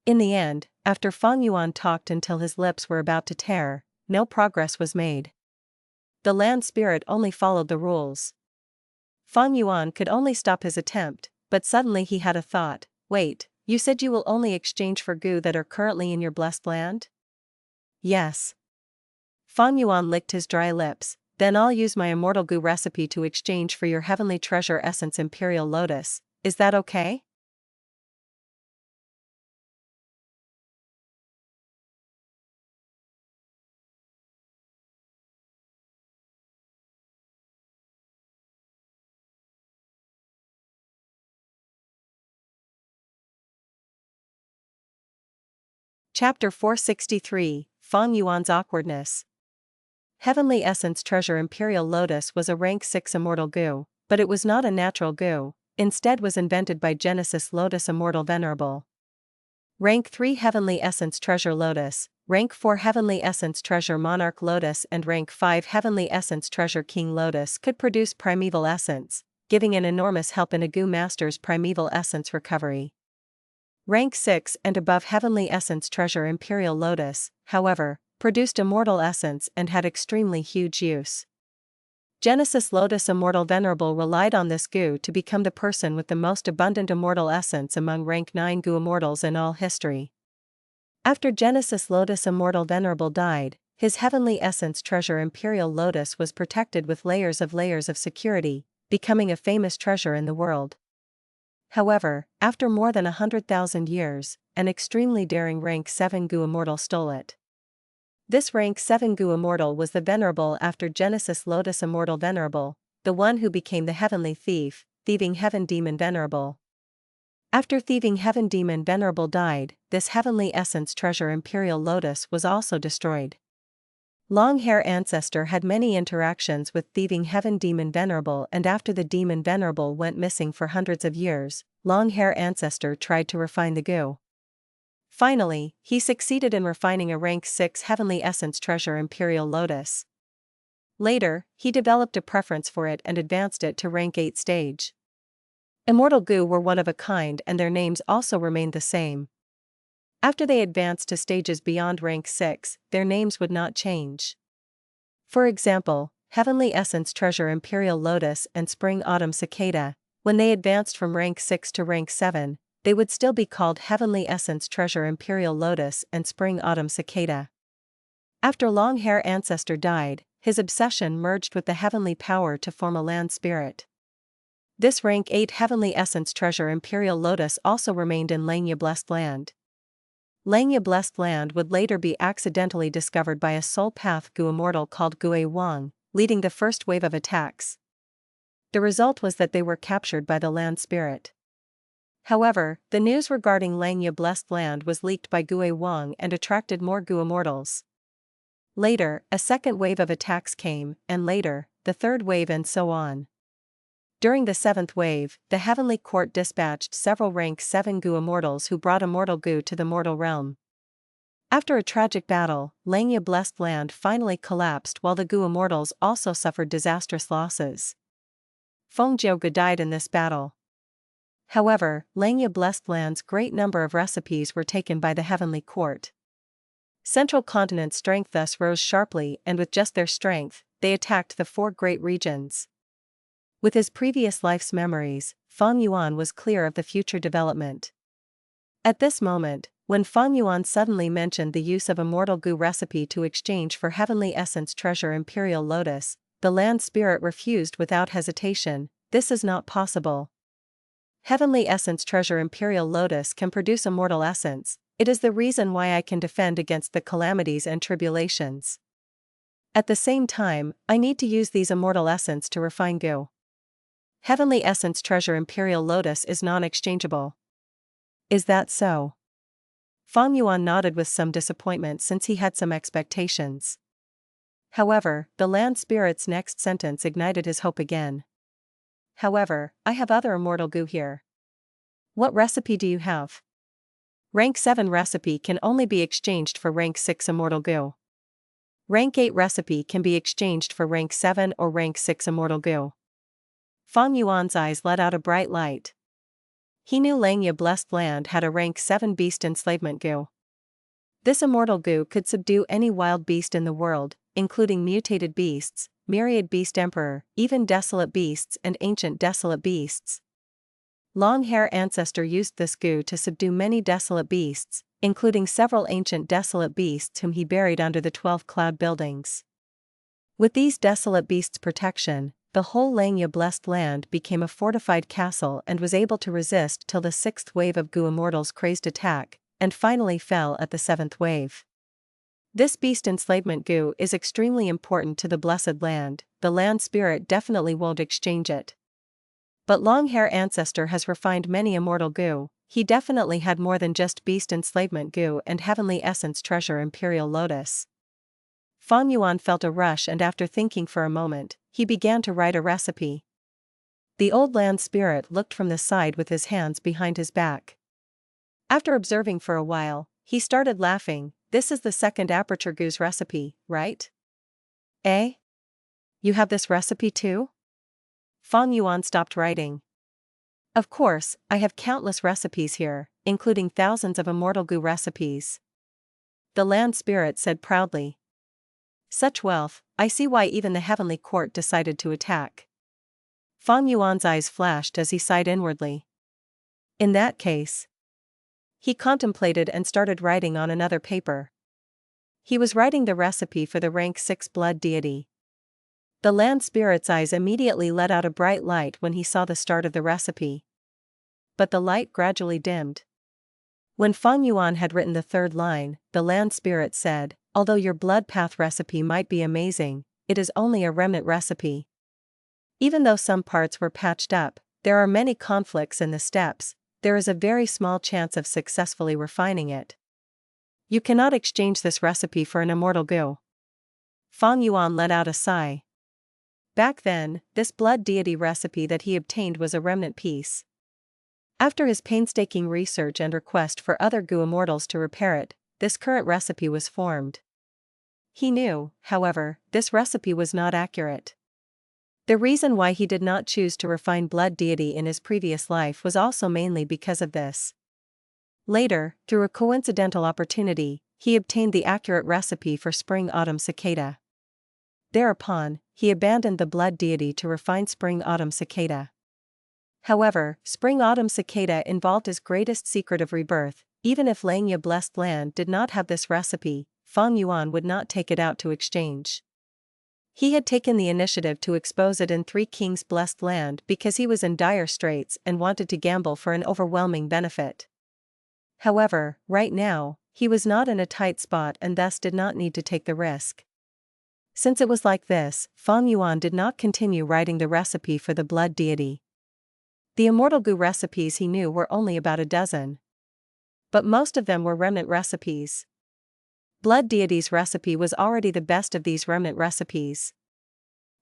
In the end, after Fang Yuan talked until his lips were about to tear, no progress was made. The Land Spirit only followed the rules. Fang Yuan could only stop his attempt, but suddenly he had a thought, wait, you said you will only exchange for Gu that are currently in your Blessed Land? Yes. Fang Yuan licked his dry lips, then I'll use my Immortal Gu recipe to exchange for your Heavenly Treasure Essence Imperial Lotus, is that okay? Chapter 463, Fang Yuan's Awkwardness. Heavenly Essence Treasure Imperial Lotus was a rank 6 Immortal Gu, but it was not a natural Gu, instead was invented by Genesis Lotus Immortal Venerable. Rank 3 Heavenly Essence Treasure Lotus, Rank 4 Heavenly Essence Treasure Monarch Lotus and Rank 5 Heavenly Essence Treasure King Lotus could produce Primeval Essence, giving an enormous help in a Gu Master's Primeval Essence recovery. Rank 6 and above Heavenly Essence Treasure Imperial Lotus, however, produced Immortal Essence and had extremely huge use. Genesis Lotus Immortal Venerable relied on this Gu to become the person with the most abundant Immortal Essence among Rank 9 Gu Immortals in all history. After Genesis Lotus Immortal Venerable died, his Heavenly Essence Treasure Imperial Lotus was protected with layers of security, becoming a famous treasure in the world. However, after more than 100,000 years, an extremely daring Rank 7 Gu Immortal stole it. This Rank 7 Gu Immortal was the Venerable after Genesis Lotus Immortal Venerable, the one who became the Heavenly Thief, Thieving Heaven Demon Venerable. After Thieving Heaven Demon Venerable died, this Heavenly Essence Treasure Imperial Lotus was also destroyed. Long Hair Ancestor had many interactions with Thieving Heaven Demon Venerable, and after the Demon Venerable went missing for hundreds of years, Long Hair Ancestor tried to refine the Gu. Finally, he succeeded in refining a rank 6 Heavenly Essence treasure Imperial Lotus. Later, he developed a preference for it and advanced it to rank 8 stage. Immortal Gu were one of a kind and their names also remained the same. After they advanced to stages beyond rank 6, their names would not change. For example, Heavenly Essence Treasure Imperial Lotus and Spring Autumn Cicada, when they advanced from rank 6 to rank 7, they would still be called Heavenly Essence Treasure Imperial Lotus and Spring Autumn Cicada. After Longhair Ancestor died, his obsession merged with the heavenly power to form a land spirit. This rank 8 Heavenly Essence Treasure Imperial Lotus also remained in Langya Blessed Land. Langya Blessed Land would later be accidentally discovered by a soul path Gu immortal called Gue Wang, leading the first wave of attacks. The result was that they were captured by the land spirit. However, the news regarding Langya Blessed Land was leaked by Gue Wang and attracted more Gu immortals. Later, a second wave of attacks came, and later, the third wave and so on. During the seventh wave, the Heavenly Court dispatched several rank 7 Gu immortals who brought Immortal Gu to the mortal realm. After a tragic battle, Langya Blessed Land finally collapsed while the Gu immortals also suffered disastrous losses. Feng Jiuge died in this battle. However, Langya Blessed Land's great number of recipes were taken by the Heavenly Court. Central Continent's strength thus rose sharply, and with just their strength, they attacked the 4 great regions. With his previous life's memories, Fang Yuan was clear of the future development. At this moment, when Fang Yuan suddenly mentioned the use of Immortal Gu recipe to exchange for Heavenly Essence Treasure Imperial Lotus, the land spirit refused without hesitation. This is not possible. Heavenly Essence Treasure Imperial Lotus can produce immortal essence. It is the reason why I can defend against the calamities and tribulations. At the same time, I need to use these immortal essence to refine Gu. Heavenly Essence Treasure Imperial Lotus is non-exchangeable. Is that so? Fang Yuan nodded with some disappointment since he had some expectations. However, the land spirit's next sentence ignited his hope again. However, I have other Immortal Gu here. What recipe do you have? Rank 7 recipe can only be exchanged for rank 6 Immortal Gu. Rank 8 recipe can be exchanged for rank 7 or rank 6 Immortal Gu. Fang Yuan's eyes let out a bright light. He knew Langya Blessed Land had a rank 7 beast enslavement Gu. This Immortal Gu could subdue any wild beast in the world, including mutated beasts, myriad beast emperor, even desolate beasts and ancient desolate beasts. Longhair Ancestor used this Gu to subdue many desolate beasts, including several ancient desolate beasts whom he buried under the 12 cloud buildings. With these desolate beasts' protection, the whole Langya Blessed Land became a fortified castle and was able to resist till the 6th wave of Gu immortals' crazed attack, and finally fell at the 7th wave. This beast enslavement Gu is extremely important to the Blessed Land. The land spirit definitely won't exchange it. But Longhair Ancestor has refined many Immortal Gu. He definitely had more than just beast enslavement Gu and Heavenly Essence Treasure Imperial Lotus. Fang Yuan felt a rush, and after thinking for a moment, he began to write a recipe. The old land spirit looked from the side with his hands behind his back. After observing for a while, he started laughing. This is the second Aperture Gu's recipe, right? Eh? You have this recipe too? Fang Yuan stopped writing. Of course, I have countless recipes here, including thousands of Immortal Gu recipes. The land spirit said proudly. Such wealth, I see why even the Heavenly Court decided to attack. Fang Yuan's eyes flashed as he sighed inwardly. In that case. He contemplated and started writing on another paper. He was writing the recipe for the rank 6 blood deity. The land spirit's eyes immediately let out a bright light when he saw the start of the recipe. But the light gradually dimmed. When Fang Yuan had written the 3rd line, the land spirit said, although your blood path recipe might be amazing, it is only a remnant recipe. Even though some parts were patched up, there are many conflicts in the steps. There is a very small chance of successfully refining it. You cannot exchange this recipe for an Immortal Gu. Fang Yuan let out a sigh. Back then, this blood deity recipe that he obtained was a remnant piece. After his painstaking research and request for other Gu immortals to repair it, this current recipe was formed. He knew, however, this recipe was not accurate. The reason why he did not choose to refine blood deity in his previous life was also mainly because of this. Later, through a coincidental opportunity, he obtained the accurate recipe for spring-autumn cicada. Thereupon, he abandoned the blood deity to refine spring-autumn cicada. However, spring-autumn cicada involved his greatest secret of rebirth. Even if Langya Blessed Land did not have this recipe, Fang Yuan would not take it out to exchange. He had taken the initiative to expose it in Three Kings Blessed Land because he was in dire straits and wanted to gamble for an overwhelming benefit. However, right now, he was not in a tight spot and thus did not need to take the risk. Since it was like this, Fang Yuan did not continue writing the recipe for the blood deity. The Immortal Gu recipes he knew were only about a dozen. But most of them were remnant recipes. Blood deity's recipe was already the best of these remnant recipes.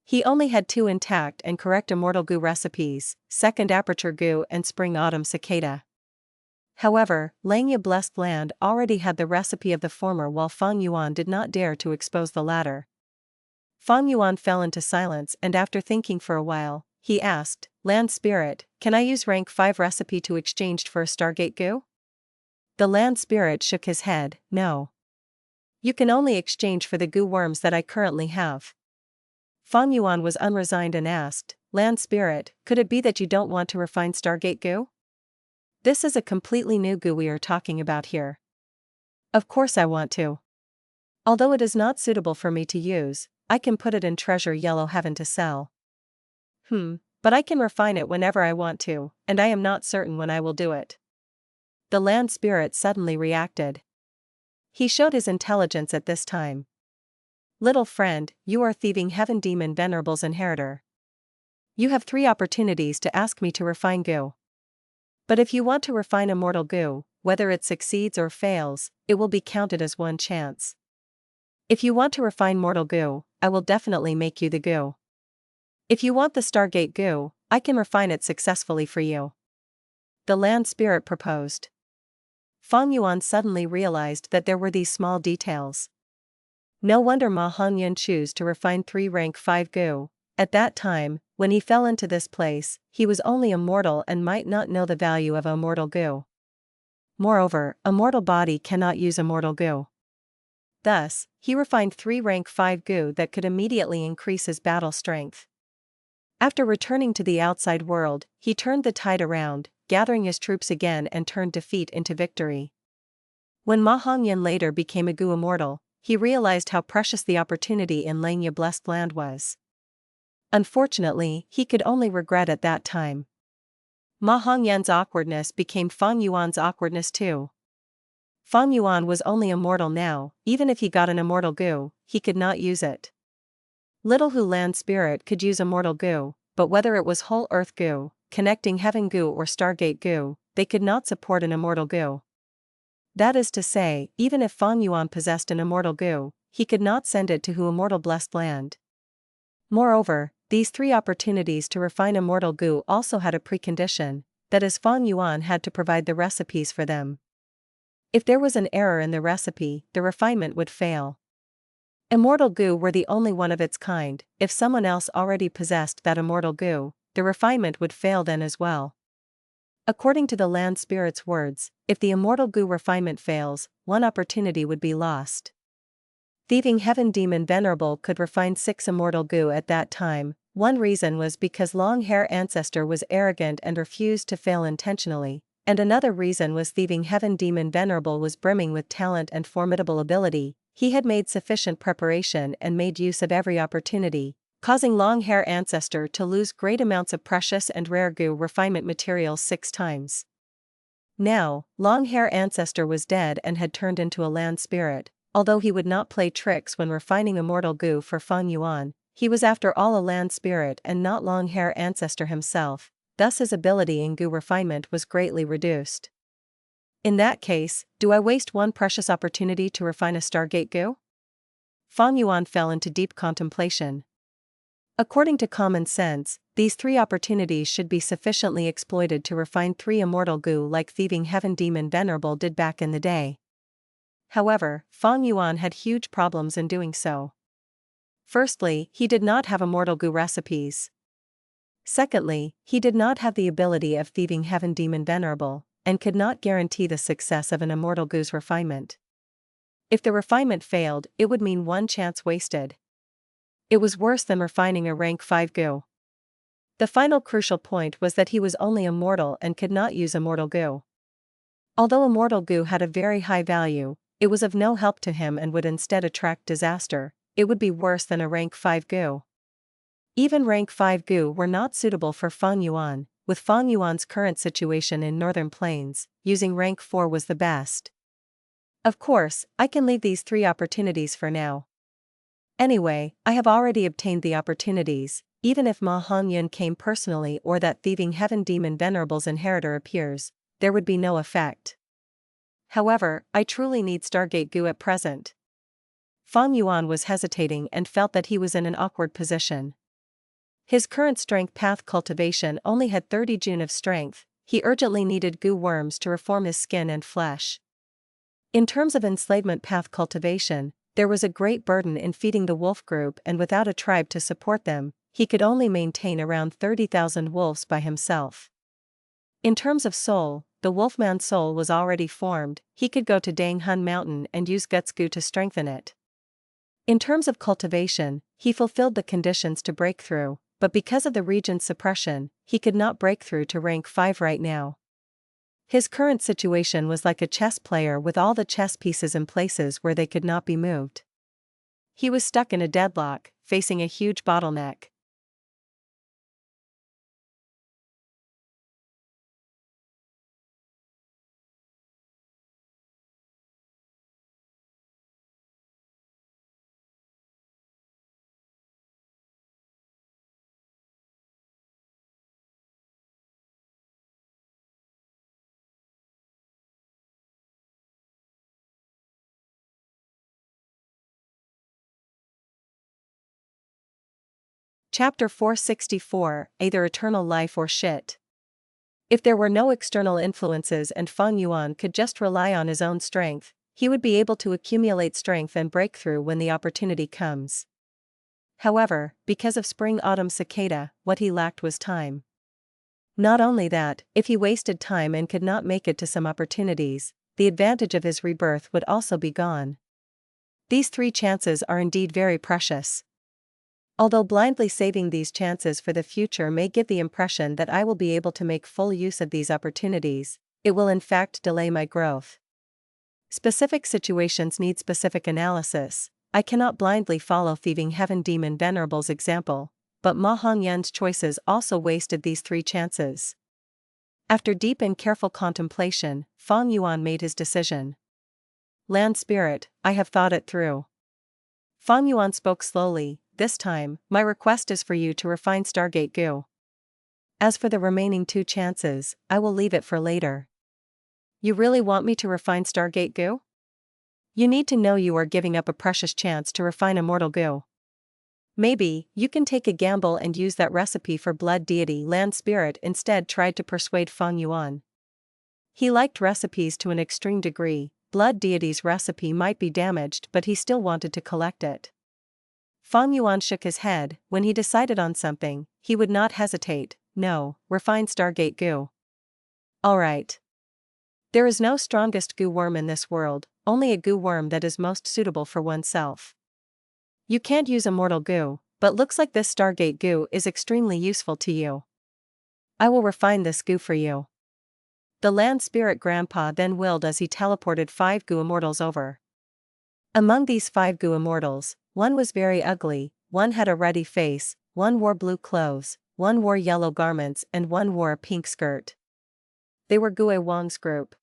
He only had 2 intact and correct Immortal Gu recipes, second Aperture Gu and Spring-Autumn Cicada. However, Langya Blessed Land already had the recipe of the former while Fang Yuan did not dare to expose the latter. Fang Yuan fell into silence and after thinking for a while, he asked, Land Spirit, can I use rank 5 recipe to exchange for a Stargate Gu? The Land Spirit shook his head, no. You can only exchange for the Gu worms that I currently have. Fang Yuan was unresigned and asked, Land Spirit, could it be that you don't want to refine Stargate Gu? This is a completely new Gu we are talking about here. Of course I want to. Although it is not suitable for me to use, I can put it in Treasure Yellow Heaven to sell. But I can refine it whenever I want to, and I am not certain when I will do it. The Land Spirit suddenly reacted. He showed his intelligence at this time. Little friend, you are Thieving Heaven Demon Venerables inheritor. You have 3 opportunities to ask me to refine Gu. But if you want to refine Immortal Gu, whether it succeeds or fails, it will be counted as 1 chance. If you want to refine Mortal Gu, I will definitely make you the Gu. If you want the Stargate Gu, I can refine it successfully for you. The Land Spirit proposed. Fang Yuan suddenly realized that there were these small details. No wonder Ma Hongyan chose to refine 3 rank 5 Gu. At that time, when he fell into this place, he was only a mortal and might not know the value of a Immortal Gu. Moreover, a mortal body cannot use Immortal Gu. Thus, he refined 3 rank 5 Gu that could immediately increase his battle strength. After returning to the outside world, he turned the tide around, gathering his troops again and turned defeat into victory. When Ma Hongyan later became a Gu immortal, he realized how precious the opportunity in Langya Blessed Land was. Unfortunately, he could only regret at that time. Ma Hongyan's awkwardness became Fang Yuan's awkwardness too. Fang Yuan was only immortal now, even if he got an Immortal Gu, he could not use it. Little Hu Land Spirit could use Immortal Gu, but whether it was Whole Earth Gu, Connecting Heaven Gu or Stargate Gu, they could not support an Immortal Gu. That is to say, even if Fang Yuan possessed an Immortal Gu, he could not send it to Hu Immortal Blessed Land. Moreover, these 3 opportunities to refine Immortal Gu also had a precondition, that is Fang Yuan had to provide the recipes for them. If there was an error in the recipe, the refinement would fail. Immortal Gu were the only one of its kind. If someone else already possessed that Immortal Gu, the refinement would fail then as well. According to the Land Spirit's words, if the Immortal Gu refinement fails, 1 opportunity would be lost. Thieving Heaven Demon Venerable could refine 6 Immortal Gu at that time. One reason was because Long Hair Ancestor was arrogant and refused to fail intentionally, and another reason was Thieving Heaven Demon Venerable was brimming with talent and formidable ability. He had made sufficient preparation and made use of every opportunity, causing Long Hair Ancestor to lose great amounts of precious and rare Gu refinement materials 6 times. Now, Long Hair Ancestor was dead and had turned into a Land Spirit. Although he would not play tricks when refining Immortal Gu for Fang Yuan, he was after all a Land Spirit and not Long Hair Ancestor himself, thus his ability in Gu refinement was greatly reduced. In that case, do I waste 1 precious opportunity to refine a Stargate Gu? Fang Yuan fell into deep contemplation. According to common sense, these 3 opportunities should be sufficiently exploited to refine 3 Immortal Gu like Thieving Heaven Demon Venerable did back in the day. However, Fang Yuan had huge problems in doing so. Firstly, he did not have Immortal Gu recipes. Secondly, he did not have the ability of Thieving Heaven Demon Venerable, and could not guarantee the success of an Immortal Gu's refinement. If the refinement failed, it would mean 1 chance wasted. It was worse than refining a rank 5 Gu. The final crucial point was that he was only immortal and could not use Immortal Gu. Although Immortal Gu had a very high value, it was of no help to him and would instead attract disaster. It would be worse than a rank 5 Gu. Even rank 5 Gu were not suitable for Fang Yuan. With Fang Yuan's current situation in Northern Plains, using rank 4 was the best. Of course, I can leave these 3 opportunities for now. Anyway, I have already obtained the opportunities, even if Ma Hongyan came personally or that Thieving Heaven Demon Venerable's inheritor appears, there would be no effect. However, I truly need Stargate Gu at present. Fang Yuan was hesitating and felt that he was in an awkward position. His current strength path cultivation only had 30 June of strength. He urgently needed Gu worms to reform his skin and flesh. In terms of enslavement path cultivation, there was a great burden in feeding the wolf group, and without a tribe to support them, he could only maintain around 30,000 wolves by himself. In terms of soul, the Wolfman soul was already formed. He could go to Dang Hun Mountain and use Guts Gu to strengthen it. In terms of cultivation, he fulfilled the conditions to break through, but because of the region's suppression, he could not break through to rank 5 right now. His current situation was like a chess player with all the chess pieces in places where they could not be moved. He was stuck in a deadlock, facing a huge bottleneck. Chapter 464, Either Eternal Life or Shit. If there were no external influences and Fang Yuan could just rely on his own strength, he would be able to accumulate strength and break through when the opportunity comes. However, because of spring-autumn cicada, what he lacked was time. Not only that, if he wasted time and could not make it to some opportunities, the advantage of his rebirth would also be gone. These 3 chances are indeed very precious. Although blindly saving these chances for the future may give the impression that I will be able to make full use of these opportunities, it will in fact delay my growth. Specific situations need specific analysis. I cannot blindly follow Thieving Heaven Demon Venerable's example, but Ma Hongyan's choices also wasted these 3 chances. After deep and careful contemplation, Fang Yuan made his decision. Land Spirit, I have thought it through. Fang Yuan spoke slowly. This time, my request is for you to refine Stargate Gu. As for the remaining 2 chances, I will leave it for later. You really want me to refine Stargate Gu? You need to know you are giving up a precious chance to refine Immortal Gu. Maybe, you can take a gamble and use that recipe for Blood Deity Land Spirit instead, tried to persuade Fang Yuan. He liked recipes to an extreme degree. Blood Deity's recipe might be damaged, but he still wanted to collect it. Fang Yuan shook his head. When he decided on something, he would not hesitate. No, refine Stargate Gu. Alright. There is no strongest Gu worm in this world, only a Gu worm that is most suitable for oneself. You can't use Immortal Gu, but looks like this Stargate Gu is extremely useful to you. I will refine this Gu for you. The Land Spirit Grandpa then willed as he teleported 5 Gu Immortals over. Among these 5 Gu Immortals, one was very ugly, one had a ruddy face, one wore blue clothes, one wore yellow garments and one wore a pink skirt. They were Gue Wang's group.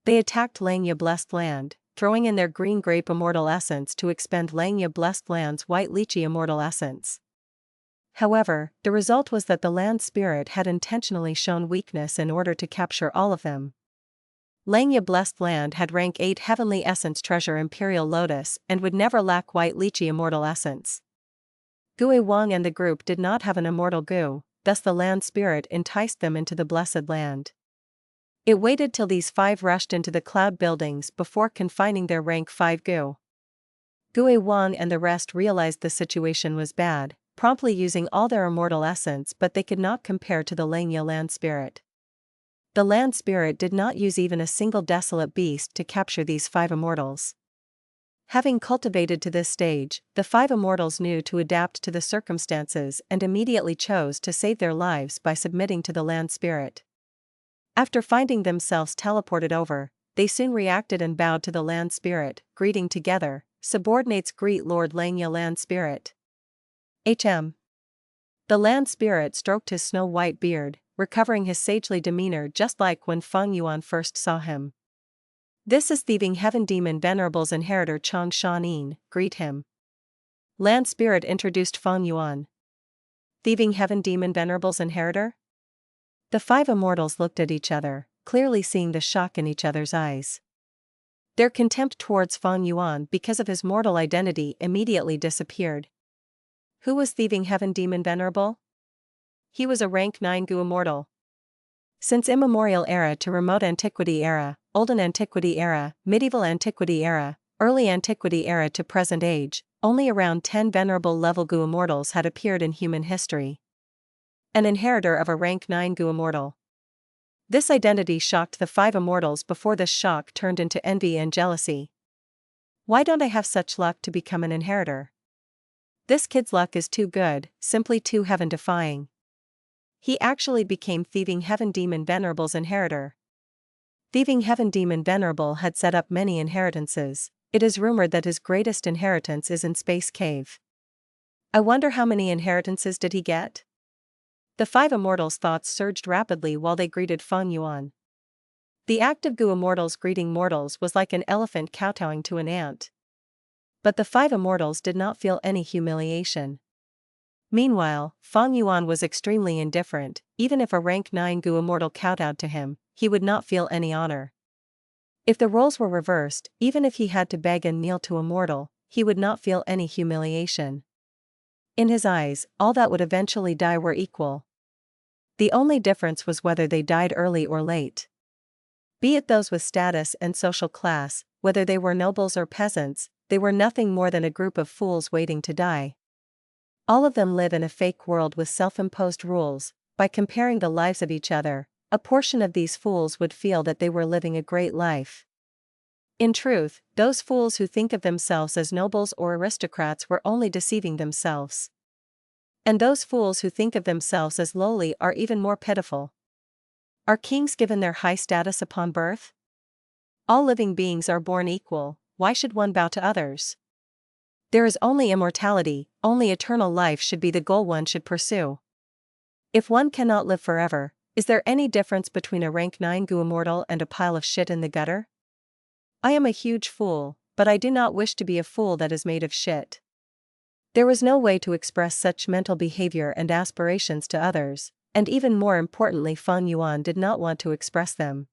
They attacked Langya Blessed Land, throwing in their green grape immortal essence to expend Langya Blessed Land's white lychee immortal essence. However, the result was that the Land Spirit had intentionally shown weakness in order to capture all of them. Langya Blessed Land had rank 8 Heavenly Essence Treasure Imperial Lotus and would never lack White Lychee Immortal Essence. Gu Wang and the group did not have an Immortal Gu, thus the land spirit enticed them into the Blessed Land. It waited till these 5 rushed into the cloud buildings before confining their rank 5 Gu. Gu Wang and the rest realized the situation was bad, promptly using all their immortal essence, but they could not compare to the Langya land spirit. The land spirit did not use even a single desolate beast to capture these 5 immortals. Having cultivated to this stage, the 5 immortals knew to adapt to the circumstances and immediately chose to save their lives by submitting to the land spirit. After finding themselves teleported over, they soon reacted and bowed to the land spirit, greeting together, "Subordinates greet Lord Langya land spirit." The land spirit stroked his snow-white beard, recovering his sagely demeanor just like when Fang Yuan first saw him. "This is Thieving Heaven Demon Venerables Inheritor Chang Shan Yin, greet him." Land spirit introduced Fang Yuan. "Thieving Heaven Demon Venerables Inheritor?" The 5 immortals looked at each other, clearly seeing the shock in each other's eyes. Their contempt towards Fang Yuan because of his mortal identity immediately disappeared. Who was Thieving Heaven Demon Venerable? He was a rank 9 Gu immortal. Since immemorial era to remote antiquity era, olden antiquity era, medieval antiquity era, early antiquity era to present age, only around 10 venerable level Gu immortals had appeared in human history. An inheritor of a rank 9 Gu immortal. This identity shocked the 5 immortals before this shock turned into envy and jealousy. Why don't I have such luck to become an inheritor? This kid's luck is too good, simply too heaven-defying. He actually became Thieving Heaven Demon Venerable's inheritor. Thieving Heaven Demon Venerable had set up many inheritances. It is rumored that his greatest inheritance is in Space Cave. I wonder how many inheritances did he get? The 5 immortals' thoughts surged rapidly while they greeted Fang Yuan. The act of Gu immortals greeting mortals was like an elephant kowtowing to an ant. But the 5 immortals did not feel any humiliation. Meanwhile, Fang Yuan was extremely indifferent. Even if a rank 9 Gu immortal kowtowed to him, he would not feel any honor. If the roles were reversed, even if he had to beg and kneel to a mortal, he would not feel any humiliation. In his eyes, all that would eventually die were equal. The only difference was whether they died early or late. Be it those with status and social class, whether they were nobles or peasants, they were nothing more than a group of fools waiting to die. All of them live in a fake world with self-imposed rules. By comparing the lives of each other, a portion of these fools would feel that they were living a great life. In truth, those fools who think of themselves as nobles or aristocrats were only deceiving themselves. And those fools who think of themselves as lowly are even more pitiful. Are kings given their high status upon birth? All living beings are born equal, why should one bow to others? There is only immortality, only eternal life should be the goal one should pursue. If one cannot live forever, is there any difference between a rank 9 Gu immortal and a pile of shit in the gutter? I am a huge fool, but I do not wish to be a fool that is made of shit. There was no way to express such mental behavior and aspirations to others, and even more importantly Fang Yuan did not want to express them.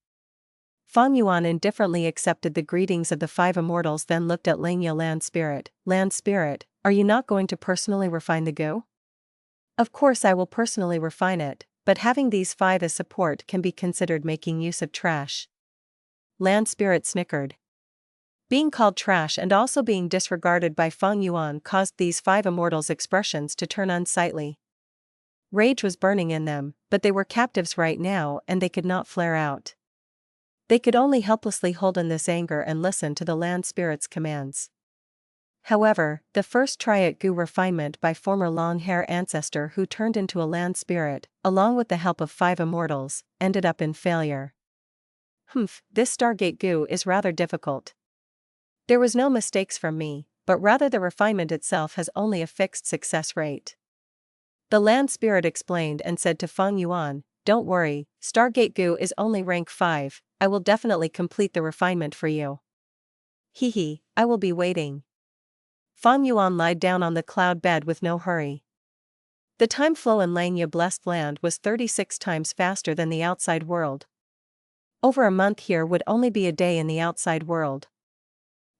Fang Yuan indifferently accepted the greetings of the 5 immortals, then looked at Langya land spirit. Land spirit, are you not going to personally refine the Gu? Of course I will personally refine it, but having these 5 as support can be considered making use of trash. Land spirit snickered. Being called trash and also being disregarded by Fang Yuan caused these 5 immortals' expressions to turn unsightly. Rage was burning in them, but they were captives right now and they could not flare out. They could only helplessly hold in this anger and listen to the land spirit's commands. However, the first try at Gu refinement by former long-hair ancestor who turned into a land spirit, along with the help of 5 immortals, ended up in failure. This Stargate Gu is rather difficult. There was no mistakes from me, but rather the refinement itself has only a fixed success rate. The land spirit explained and said to Fang Yuan, don't worry, Stargate Gu is only rank 5, I will definitely complete the refinement for you. Hehe, I will be waiting. Fang Yuan lied down on the cloud bed with no hurry. The time flow in Langya blessed land was 36 times faster than the outside world. Over a month here would only be a day in the outside world.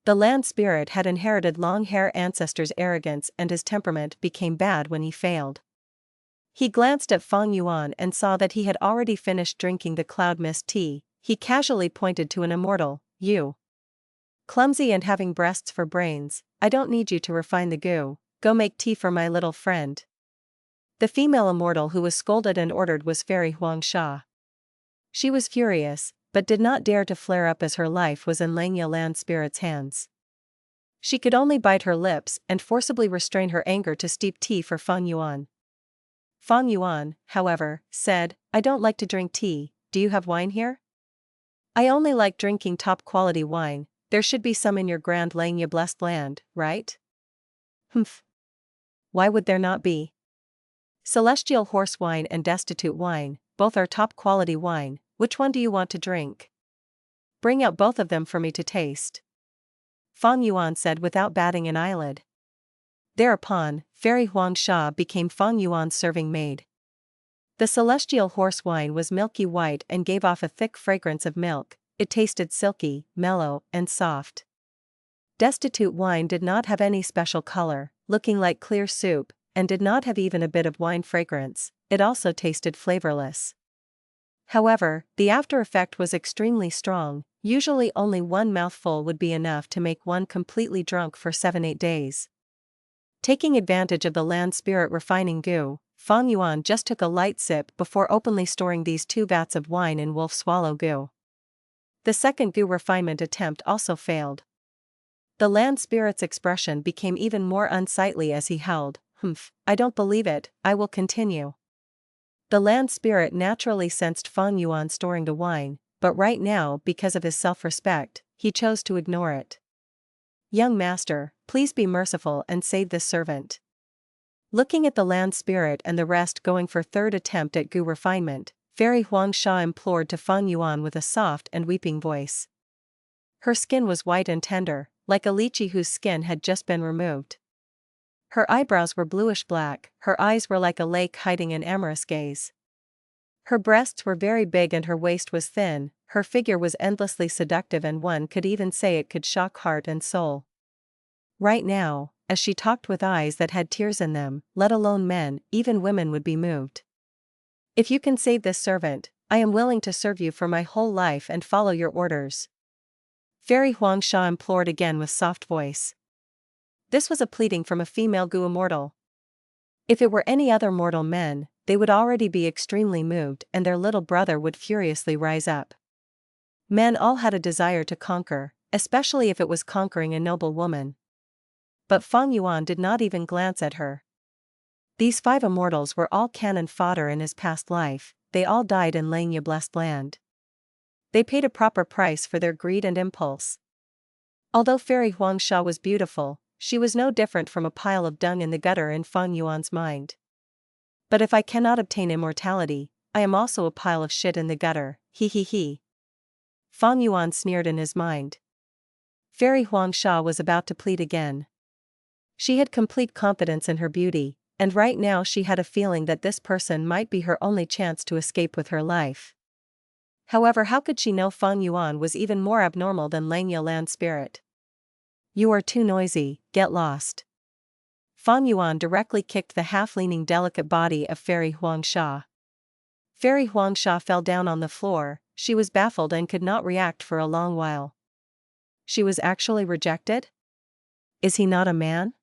The land spirit had inherited long-hair ancestors' arrogance and his temperament became bad when he failed. He glanced at Fang Yuan and saw that he had already finished drinking the cloud mist tea. He casually pointed to an immortal, "You. Clumsy and having breasts for brains, I don't need you to refine the Gu, go make tea for my little friend." The female immortal who was scolded and ordered was Fairy Huangsha. She was furious, but did not dare to flare up as her life was in Langya land spirit's hands. She could only bite her lips and forcibly restrain her anger to steep tea for Fang Yuan. Fang Yuan, however, said, "I don't like to drink tea, do you have wine here?" "I only like drinking top-quality wine, there should be some in your grand Langya blessed land, right?" "Humph. Why would there not be? Celestial horse wine and destitute wine, both are top-quality wine, which one do you want to drink? Bring out both of them for me to taste," Fang Yuan said without batting an eyelid. Thereupon, Fairy Huangsha became Fang Yuan's serving maid. The celestial horse wine was milky white and gave off a thick fragrance of milk. It tasted silky, mellow, and soft. Destitute wine did not have any special color, looking like clear soup, and did not have even a bit of wine fragrance. It also tasted flavorless. However, the after effect was extremely strong. Usually only one mouthful would be enough to make one completely drunk for 7-8 days. Taking advantage of the land spirit refining Gu, Fang Yuan just took a light sip before openly storing these 2 vats of wine in wolf swallow Gu. The second Gu refinement attempt also failed. The land spirit's expression became even more unsightly as he howled, "Humph, I don't believe it, I will continue." The land spirit naturally sensed Fang Yuan storing the wine, but right now, because of his self-respect, he chose to ignore it. "Young master, please be merciful and save this servant." Looking at the land spirit and the rest going for third attempt at Gu refinement, Fairy Huangsha implored to Fang Yuan with a soft and weeping voice. Her skin was white and tender, like a lychee whose skin had just been removed. Her eyebrows were bluish-black, her eyes were like a lake hiding an amorous gaze. Her breasts were very big and her waist was thin, her figure was endlessly seductive and one could even say it could shock heart and soul. Right now, as she talked with eyes that had tears in them, let alone men, even women would be moved. "If you can save this servant, I am willing to serve you for my whole life and follow your orders," Fairy Huangsha implored again with soft voice. This was a pleading from a female Gu immortal. If it were any other mortal men, they would already be extremely moved and their little brother would furiously rise up. Men all had a desire to conquer, especially if it was conquering a noble woman. But Fang Yuan did not even glance at her. These 5 immortals were all cannon fodder in his past life, they all died in Langya blessed land. They paid a proper price for their greed and impulse. Although Fairy Huangsha was beautiful, she was no different from a pile of dung in the gutter in Fang Yuan's mind. "But if I cannot obtain immortality, I am also a pile of shit in the gutter, he he he." Fang Yuan sneered in his mind. Fairy Huangsha was about to plead again. She had complete confidence in her beauty, and right now she had a feeling that this person might be her only chance to escape with her life. However, how could she know Fang Yuan was even more abnormal than Langya land spirit? "You are too noisy, get lost." Fang Yuan directly kicked the half-leaning delicate body of Fairy Huangsha. Fairy Huangsha fell down on the floor, she was baffled and could not react for a long while. She was actually rejected? Is he not a man?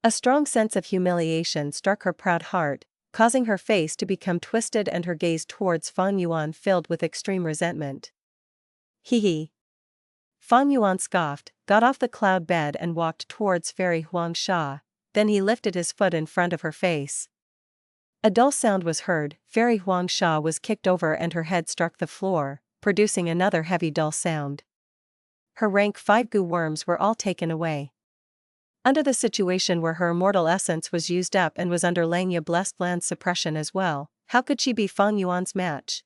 A strong sense of humiliation struck her proud heart, causing her face to become twisted and her gaze towards Fang Yuan filled with extreme resentment. "Hee hee." Fang Yuan scoffed, got off the cloud bed and walked towards Fairy Huangsha, then he lifted his foot in front of her face. A dull sound was heard, Fairy Huangsha was kicked over and her head struck the floor, producing another heavy dull sound. Her rank 5 Gu worms were all taken away. Under the situation where her immortal essence was used up and was under Langya blessed land suppression as well, how could she be Fang Yuan's match?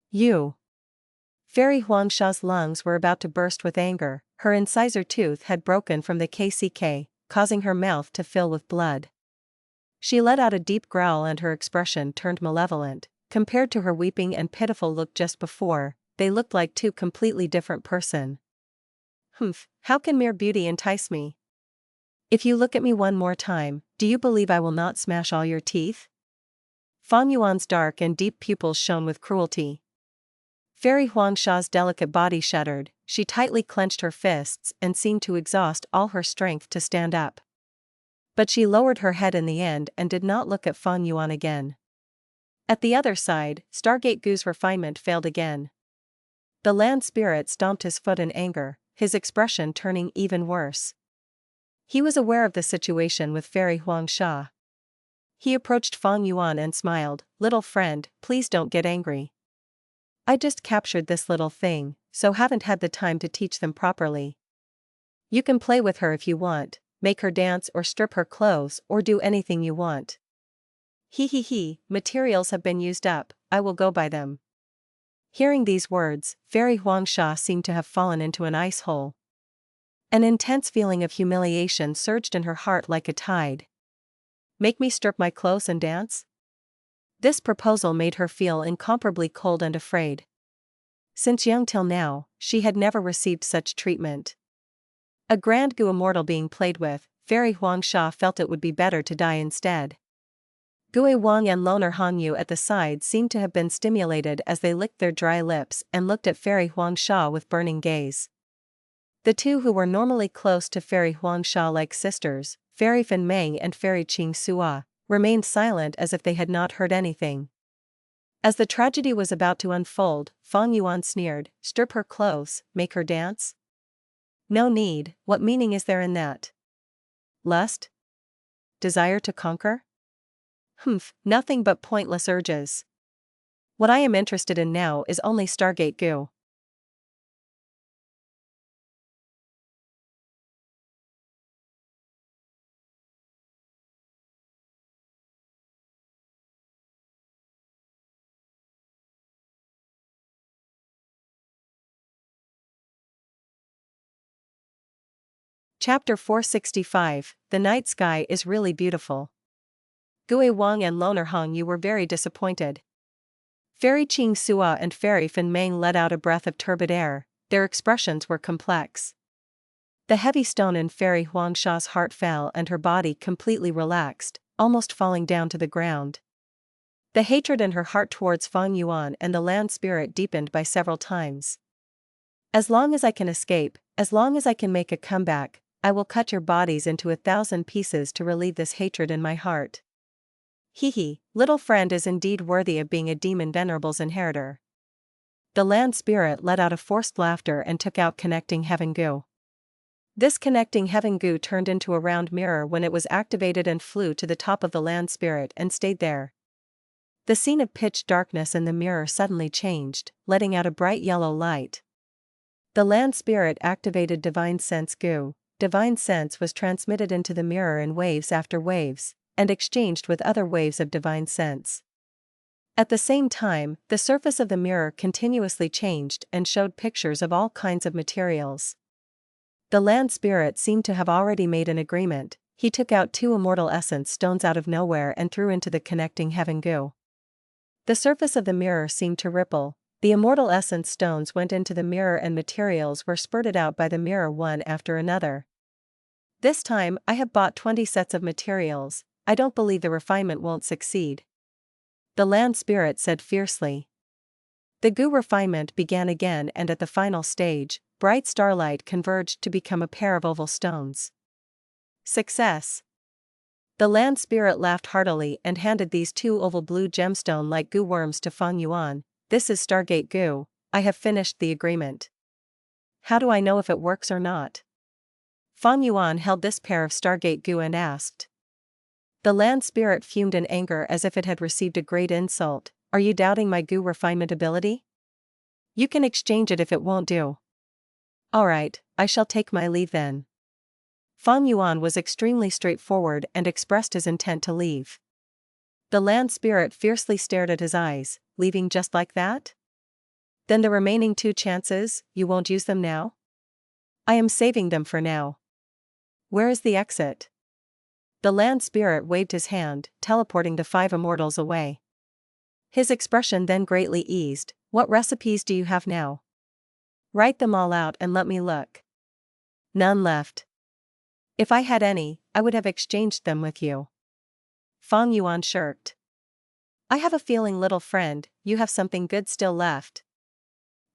"You." Fairy Huangsha's lungs were about to burst with anger, her incisor tooth had broken from the KCK, causing her mouth to fill with blood. She let out a deep growl and her expression turned malevolent. Compared to her weeping and pitiful look just before, they looked like 2 completely different persons. Humph, how can mere beauty entice me? If you look at me one more time, do you believe I will not smash all your teeth? Fang Yuan's dark and deep pupils shone with cruelty. Fairy Huangsha's delicate body shuddered, she tightly clenched her fists and seemed to exhaust all her strength to stand up. But she lowered her head in the end and did not look at Fang Yuan again. At the other side, Stargate Gu's refinement failed again. The land spirit stomped his foot in anger, his expression turning even worse. He was aware of the situation with Fairy Huangsha. He approached Fang Yuan and smiled, "Little friend, please don't get angry. I just captured this little thing, so haven't had the time to teach them properly. You can play with her if you want, make her dance or strip her clothes or do anything you want." He, materials have been used up, I will go buy them." Hearing these words, Fairy Huangsha seemed to have fallen into an ice hole. An intense feeling of humiliation surged in her heart like a tide. Make me strip my clothes and dance? This proposal made her feel incomparably cold and afraid. Since young till now, she had never received such treatment. A grand Gu immortal being played with, Fairy Huangsha felt it would be better to die instead. Gui Wang and Loner Hanyu at the side seemed to have been stimulated as they licked their dry lips and looked at Fairy Huangsha with burning gaze. The two who were normally close to Fairy Huangsha like sisters, Fairy Fan Meng and Fairy Qing Sua, remained silent as if they had not heard anything. As the tragedy was about to unfold, Fang Yuan sneered, "Strip her clothes, make her dance? No need, what meaning is there in that? Lust? Desire to conquer? Humph, nothing but pointless urges. What I am interested in now is only Stargate Gu." Chapter 465, The Night Sky is Really Beautiful. Gui Wang and Loner Hanyu were very disappointed. Fairy Qing Sua and Fairy Fan Meng let out a breath of turbid air, their expressions were complex. The heavy stone in Fairy Huangsha's heart fell and her body completely relaxed, almost falling down to the ground. The hatred in her heart towards Fang Yuan and the land spirit deepened by several times. "As long as I can escape, as long as I can make a comeback, I will cut your bodies into 1,000 pieces to relieve this hatred in my heart." Little friend is indeed worthy of being a demon Venerables inheritor. The land spirit let out a forced laughter and took out Connecting Heaven Gu. This Connecting Heaven Gu turned into a round mirror when it was activated and flew to the top of the land spirit and stayed there. The scene of pitch darkness in the mirror suddenly changed, letting out a bright yellow light. The land spirit activated Divine Sense Gu. Divine Sense was transmitted into the mirror in waves after waves, and exchanged with other waves of Divine Sense. At the same time, the surface of the mirror continuously changed and showed pictures of all kinds of materials. The land spirit seemed to have already made an agreement. He took out 2 immortal essence stones out of nowhere and threw into the Connecting Heaven Gu. The surface of the mirror seemed to ripple. The immortal essence stones went into the mirror and materials were spurted out by the mirror one after another. "This time, I have bought 20 sets of materials, I don't believe the refinement won't succeed," the land spirit said fiercely. The Gu refinement began again and at the final stage, bright starlight converged to become a pair of oval stones. "Success!" The land spirit laughed heartily and handed these 2 oval blue gemstone-like Gu worms to Fang Yuan. "This is Stargate Gu, I have finished the agreement. How do I know if it works or not?" Fang Yuan held this pair of Stargate Gu and asked. The land spirit fumed in anger as if it had received a great insult. "Are you doubting my Gu refinement ability? You can exchange it if it won't do." "Alright, I shall take my leave then." Fang Yuan was extremely straightforward and expressed his intent to leave. The land spirit fiercely stared at his eyes. "Leaving just like that? Then the remaining 2 chances, you won't use them now?" "I am saving them for now." "Where is the exit?" The land spirit waved his hand, teleporting the 5 immortals away. His expression then greatly eased. "What recipes do you have now? Write them all out and let me look." None left. If I had any, I would have exchanged them with you. Fang Yuan shirked. I have a feeling, little friend, you have something good still left.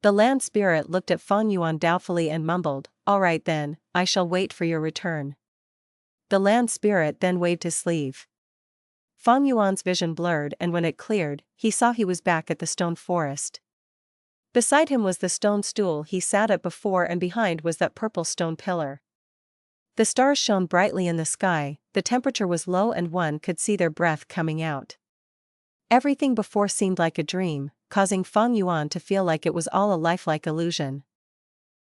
The land spirit looked at Fang Yuan doubtfully and mumbled, all right then, I shall wait for your return. The land spirit then waved his sleeve. Fang Yuan's vision blurred, and when it cleared, he saw he was back at the stone forest. Beside him was the stone stool he sat at before, and behind was that purple stone pillar. The stars shone brightly in the sky, the temperature was low and one could see their breath coming out. Everything before seemed like a dream, causing Fang Yuan to feel like it was all a lifelike illusion.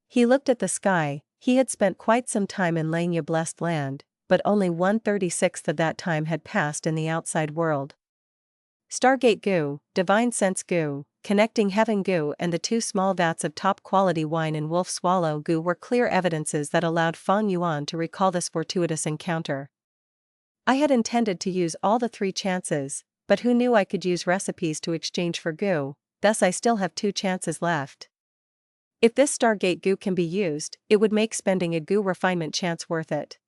He looked at the sky. He had spent quite some time in Langya blessed land, but only 1/36 of that time had passed in the outside world. Stargate Gu, Divine Sense Gu, Connecting Heaven Gu, and the 2 small vats of top-quality wine in Wolf Swallow Gu were clear evidences that allowed Fang Yuan to recall this fortuitous encounter. I had intended to use all the 3 chances, but who knew I could use recipes to exchange for Gu, thus I still have 2 chances left. If this Stargate Gu can be used, it would make spending a Gu refinement chance worth it.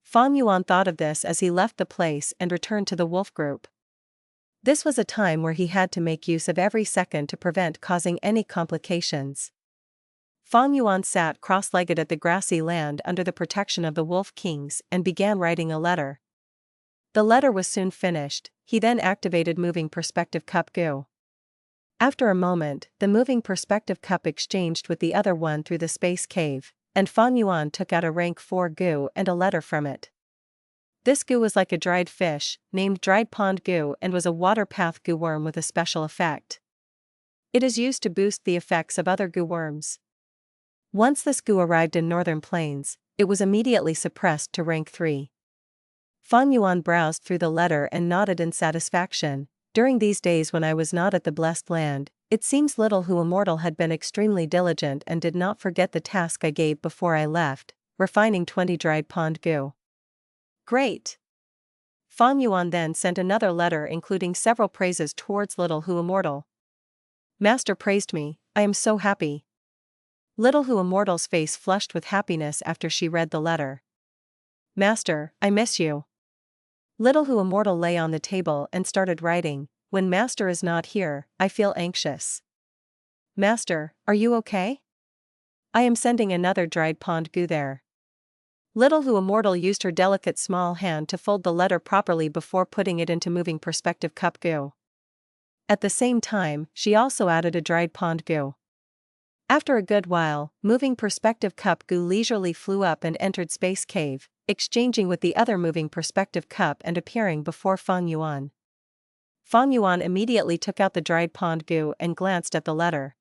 Fang Yuan thought of this as he left the place and returned to the wolf group. This was a time where he had to make use of every second to prevent causing any complications. Fang Yuan sat cross-legged at the grassy land under the protection of the wolf kings and began writing a letter. The letter was soon finished. He then activated Moving Perspective Cup Gu. After a moment, the Moving Perspective Cup exchanged with the other one through the space cave, and Fang Yuan took out a rank 4 Gu and a letter from it. This Gu was like a dried fish, named Dried Pond Gu, and was a water path Gu worm with a special effect. It is used to boost the effects of other Gu worms. Once this Gu arrived in Northern Plains, it was immediately suppressed to rank 3. Fang Yuan browsed through the letter and nodded in satisfaction. During these days when I was not at the blessed land, it seems Little Hu Immortal had been extremely diligent and did not forget the task I gave before I left, refining 20 dried pond Gu. Great! Fang Yuan then sent another letter including several praises towards Little Hu Immortal. Master praised me, I am so happy. Little Hu Immortal's face flushed with happiness after she read the letter. Master, I miss you. Little Hu Immortal lay on the table and started writing. When Master is not here, I feel anxious. Master, are you okay? I am sending another dried pond Gu there. Little Hu Immortal used her delicate small hand to fold the letter properly before putting it into Moving Perspective Cup Gu. At the same time, she also added a dried pond Gu. After a good while, Moving Perspective Cup Gu leisurely flew up and entered Space Cave, exchanging with the other Moving Perspective Cup and appearing before Fang Yuan. Fang Yuan immediately took out the dried pond Gu and glanced at the letter.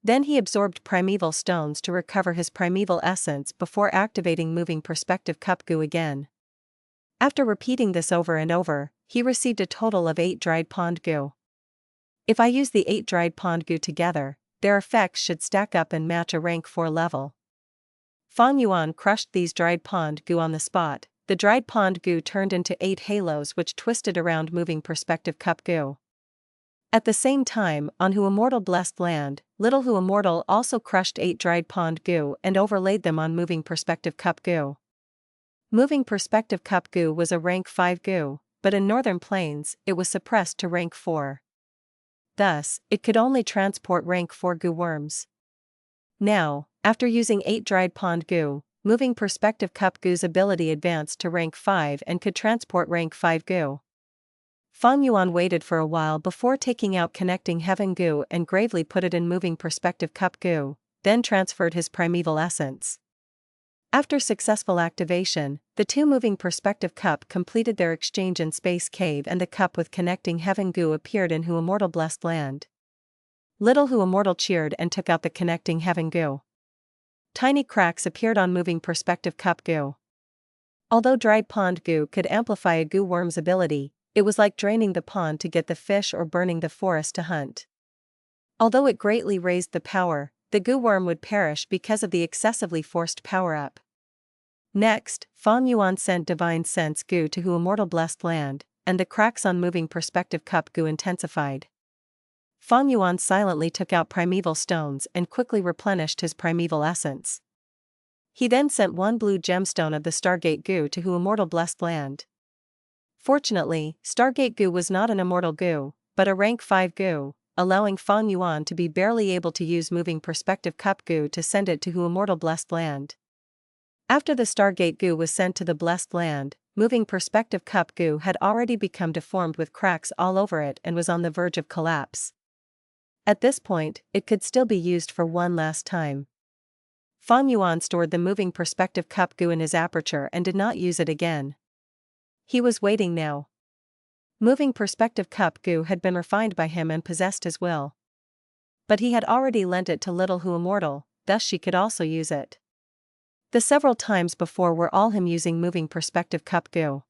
Then he absorbed primeval stones to recover his primeval essence before activating Moving Perspective Cup Gu again. After repeating this over and over, he received a total of 8 dried pond Gu. If I use the 8 dried pond Gu together, their effects should stack up and match a rank 4 level. Fang Yuan crushed these dried pond Gu on the spot. The dried pond Gu turned into 8 halos which twisted around Moving Perspective Cup Gu. At the same time, on Hu Immortal blessed land, Little Hu Immortal also crushed 8 dried pond Gu and overlaid them on Moving Perspective Cup Gu. Moving Perspective Cup Gu was a rank 5 Gu, but in Northern Plains, it was suppressed to rank 4. Thus, it could only transport rank 4 Gu worms. Now, after using 8 dried pond Gu, Moving Perspective Cup Gu's ability advanced to rank 5 and could transport rank 5 Gu. Fang Yuan waited for a while before taking out Connecting Heaven Gu and gravely put it in Moving Perspective Cup Gu, then transferred his primeval essence. After successful activation, the 2 Moving Perspective Cup completed their exchange in Space Cave and the cup with Connecting Heaven Gu appeared in Hu Immortal blessed land. Little Hu Immortal cheered and took out the Connecting Heaven Gu. Tiny cracks appeared on Moving Perspective Cup Gu. Although dried pond Gu could amplify a Gu worm's ability, it was like draining the pond to get the fish or burning the forest to hunt. Although it greatly raised the power, the Gu worm would perish because of the excessively forced power-up. Next, Fang Yuan sent Divine Sense Gu to Hu Immortal blessed land, and the cracks on Moving Perspective Cup Gu intensified. Fang Yuan silently took out primeval stones and quickly replenished his primeval essence. He then sent one blue gemstone of the Stargate Gu to Hu Immortal Blessed Land. Fortunately, Stargate Gu was not an Immortal Gu, but a rank 5 Gu, allowing Fang Yuan to be barely able to use Moving Perspective Cup Gu to send it to Hu Immortal Blessed Land. After the Stargate Gu was sent to the Blessed Land, Moving Perspective Cup Gu had already become deformed with cracks all over it and was on the verge of collapse. At this point, it could still be used for one last time. Fang Yuan stored the Moving Perspective Cup Gu in his aperture and did not use it again. He was waiting now. Moving Perspective Cup Gu had been refined by him and possessed his will. But he had already lent it to little Hu Immortal, thus she could also use it. The several times before were all him using Moving Perspective Cup Gu.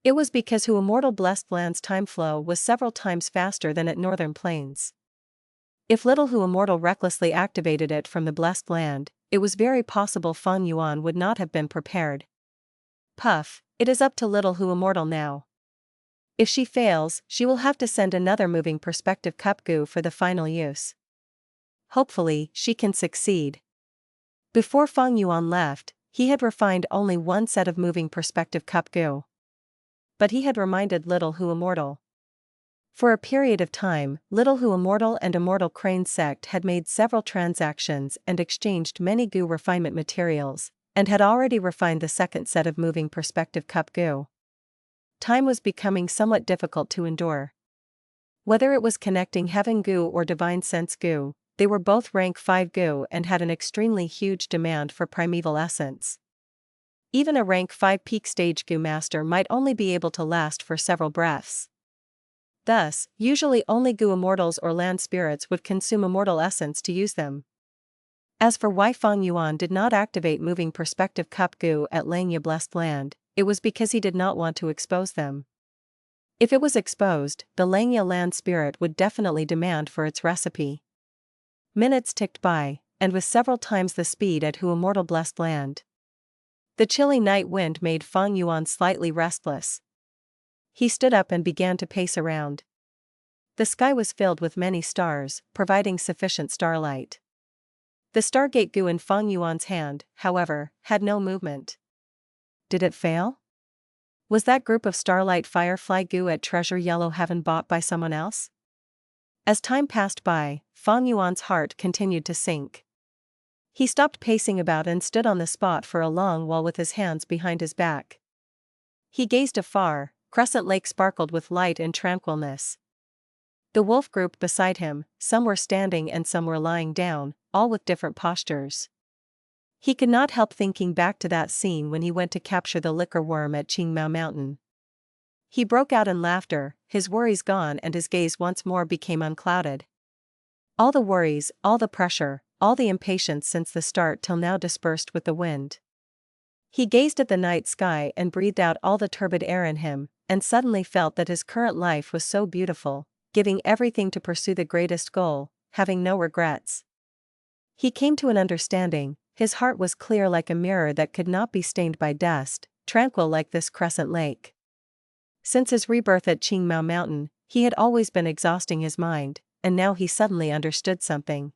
It was because Hu Immortal Blessed Land's time flow was several times faster than at Northern Plains. If little Hu Immortal recklessly activated it from the Blessed Land, it was very possible Fang Yuan would not have been prepared. Puff, it is up to little Hu Immortal now. If she fails, she will have to send another Moving Perspective Cup Gu for the final use. Hopefully, she can succeed. Before Fang Yuan left, he had refined only one set of Moving Perspective Cup Gu. But he had reminded little Hu Immortal. For a period of time, little Hu Immortal and Immortal Crane Sect had made several transactions and exchanged many Gu refinement materials, and had already refined the second set of Moving Perspective Cup Gu. Time was becoming somewhat difficult to endure. Whether it was connecting Heaven Gu or Divine Sense Gu, they were both rank 5 Gu and had an extremely huge demand for primeval essence. Even a rank 5 peak stage Gu master might only be able to last for several breaths. Thus, usually only Gu immortals or land spirits would consume immortal essence to use them. As for why Fang Yuan did not activate Moving Perspective Cup Gu at Langya Blessed Land, it was because he did not want to expose them. If it was exposed, the Langya land spirit would definitely demand for its recipe. Minutes ticked by, and with several times the speed at Hu Immortal Blessed Land. The chilly night wind made Fang Yuan slightly restless. He stood up and began to pace around. The sky was filled with many stars, providing sufficient starlight. The Stargate Gu in Fang Yuan's hand, however, had no movement. Did it fail? Was that group of Starlight Firefly Gu at Treasure Yellow Heaven bought by someone else? As time passed by, Fang Yuan's heart continued to sink. He stopped pacing about and stood on the spot for a long while with his hands behind his back. He gazed afar. Crescent Lake sparkled with light and tranquilness. The wolf group beside him, some were standing and some were lying down, all with different postures. He could not help thinking back to that scene when he went to capture the liquor worm at Qingmao Mountain. He broke out in laughter, his worries gone, and his gaze once more became unclouded. All the worries, all the pressure, all the impatience since the start till now dispersed with the wind. He gazed at the night sky and breathed out all the turbid air in him, and suddenly felt that his current life was so beautiful, giving everything to pursue the greatest goal, having no regrets. He came to an understanding. His heart was clear like a mirror that could not be stained by dust, tranquil like this crescent lake. Since his rebirth at Qingmao Mountain, he had always been exhausting his mind, and now he suddenly understood something.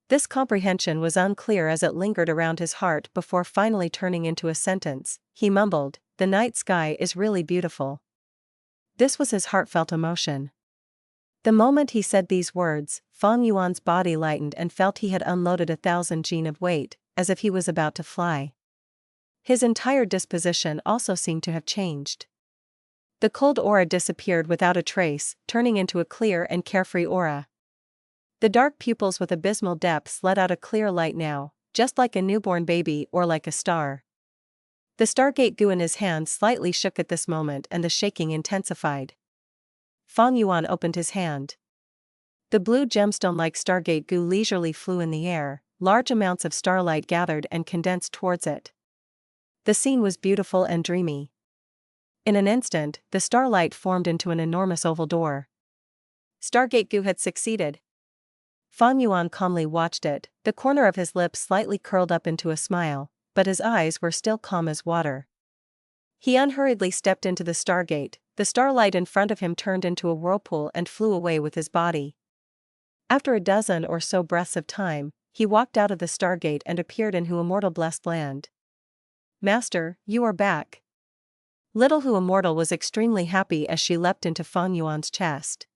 This comprehension was unclear as it lingered around his heart before finally turning into a sentence. He mumbled, "The night sky is really beautiful." This was his heartfelt emotion. The moment he said these words, Fang Yuan's body lightened and felt he had unloaded 1,000 jin of weight, as if he was about to fly. His entire disposition also seemed to have changed. The cold aura disappeared without a trace, turning into a clear and carefree aura. The dark pupils with abysmal depths let out a clear light now, just like a newborn baby or like a star. The Stargate Gu in his hand slightly shook at this moment and the shaking intensified. Fang Yuan opened his hand. The blue gemstone-like Stargate Gu leisurely flew in the air, large amounts of starlight gathered and condensed towards it. The scene was beautiful and dreamy. In an instant, the starlight formed into an enormous oval door. Stargate Gu had succeeded. Fang Yuan calmly watched it, the corner of his lips slightly curled up into a smile, but his eyes were still calm as water. He unhurriedly stepped into the Stargate. The starlight in front of him turned into a whirlpool and flew away with his body. After a dozen or so breaths of time, he walked out of the stargate and appeared in Hu Immortal Blessed Land. "Master, you are back." Little Hu Immortal was extremely happy as she leapt into Fang Yuan's chest.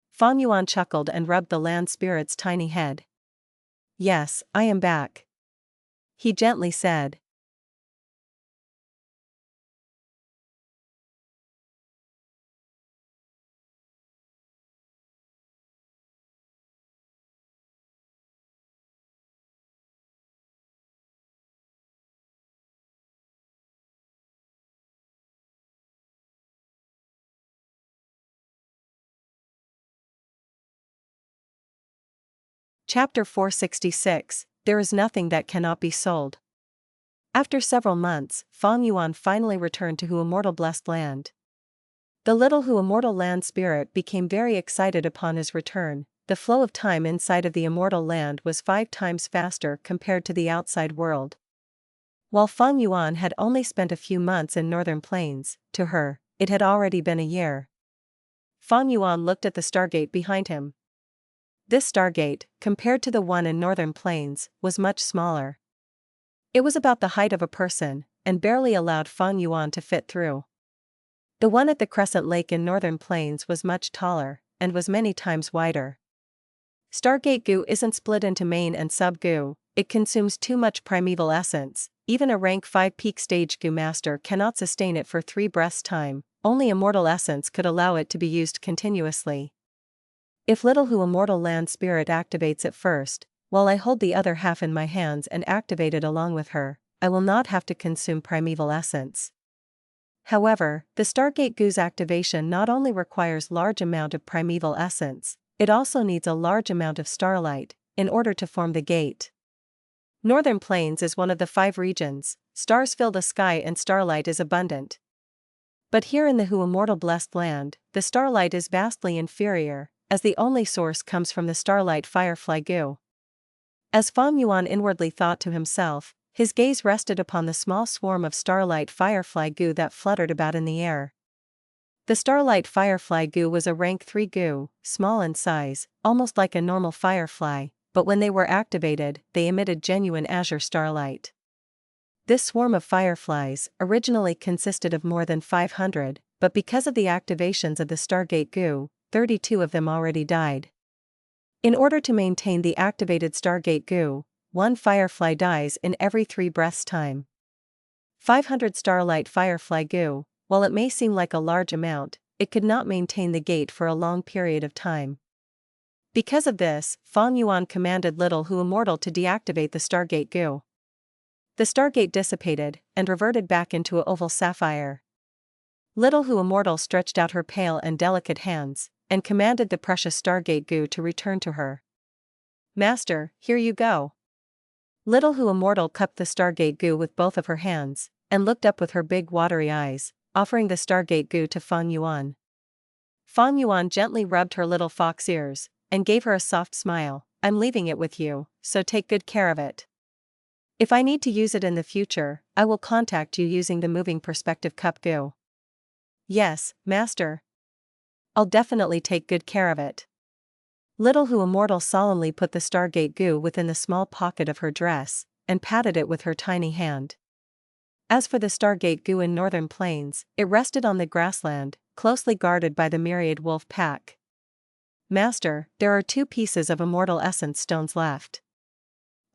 Fang Yuan chuckled and rubbed the land spirit's tiny head. "Yes, I am back," he gently said. Chapter 466, There is Nothing That Cannot Be Sold. After several months, Fang Yuan finally returned to Hu Immortal Blessed Land. The little Hu Immortal Land spirit became very excited upon his return. The flow of time inside of the Immortal Land was 5 times faster compared to the outside world. While Fang Yuan had only spent a few months in Northern Plains, to her, it had already been a year. Fang Yuan looked at the stargate behind him. This stargate, compared to the one in Northern Plains, was much smaller. It was about the height of a person, and barely allowed Fang Yuan to fit through. The one at the Crescent Lake in Northern Plains was much taller, and was many times wider. Stargate Gu isn't split into main and sub-Gu, it consumes too much primeval essence. Even a rank 5 peak stage Gu master cannot sustain it for 3 breaths time, only immortal essence could allow it to be used continuously. If little Hu Immortal Land Spirit activates it first, while I hold the other half in my hands and activate it along with her, I will not have to consume primeval essence. However, the Stargate Gu's activation not only requires large amount of primeval essence, it also needs a large amount of starlight, in order to form the gate. Northern Plains is one of the 5 regions, stars fill the sky and starlight is abundant. But here in the Hu Immortal Blessed Land, the starlight is vastly inferior, as the only source comes from the starlight firefly Gu. As Fang Yuan inwardly thought to himself, his gaze rested upon the small swarm of starlight firefly Gu that fluttered about in the air. The starlight firefly Gu was a rank 3 Gu, small in size, almost like a normal firefly, but when they were activated, they emitted genuine azure starlight. This swarm of fireflies originally consisted of more than 500, but because of the activations of the Stargate Gu, 32 of them already died. In order to maintain the activated Stargate Gu, 1 firefly dies in every 3 breaths time. 500 starlight firefly Gu, while it may seem like a large amount, it could not maintain the gate for a long period of time. Because of this, Fang Yuan commanded little Hu Immortal to deactivate the Stargate Gu. The Stargate dissipated, and reverted back into an oval sapphire. Little Hu Immortal stretched out her pale and delicate hands, and commanded the precious Stargate Gu to return to her. "Master, here you go." Little Hu Immortal cupped the Stargate Gu with both of her hands, and looked up with her big watery eyes, offering the Stargate Gu to Fang Yuan. Fang Yuan gently rubbed her little fox ears, and gave her a soft smile. "I'm leaving it with you, so take good care of it. If I need to use it in the future, I will contact you using the moving perspective cup Gu." "Yes, Master. I'll definitely take good care of it." Little Hu Immortal solemnly put the Stargate Gu within the small pocket of her dress, and patted it with her tiny hand. As for the Stargate Gu in Northern Plains, it rested on the grassland, closely guarded by the myriad wolf pack. "Master, there are 2 pieces of Immortal Essence stones left.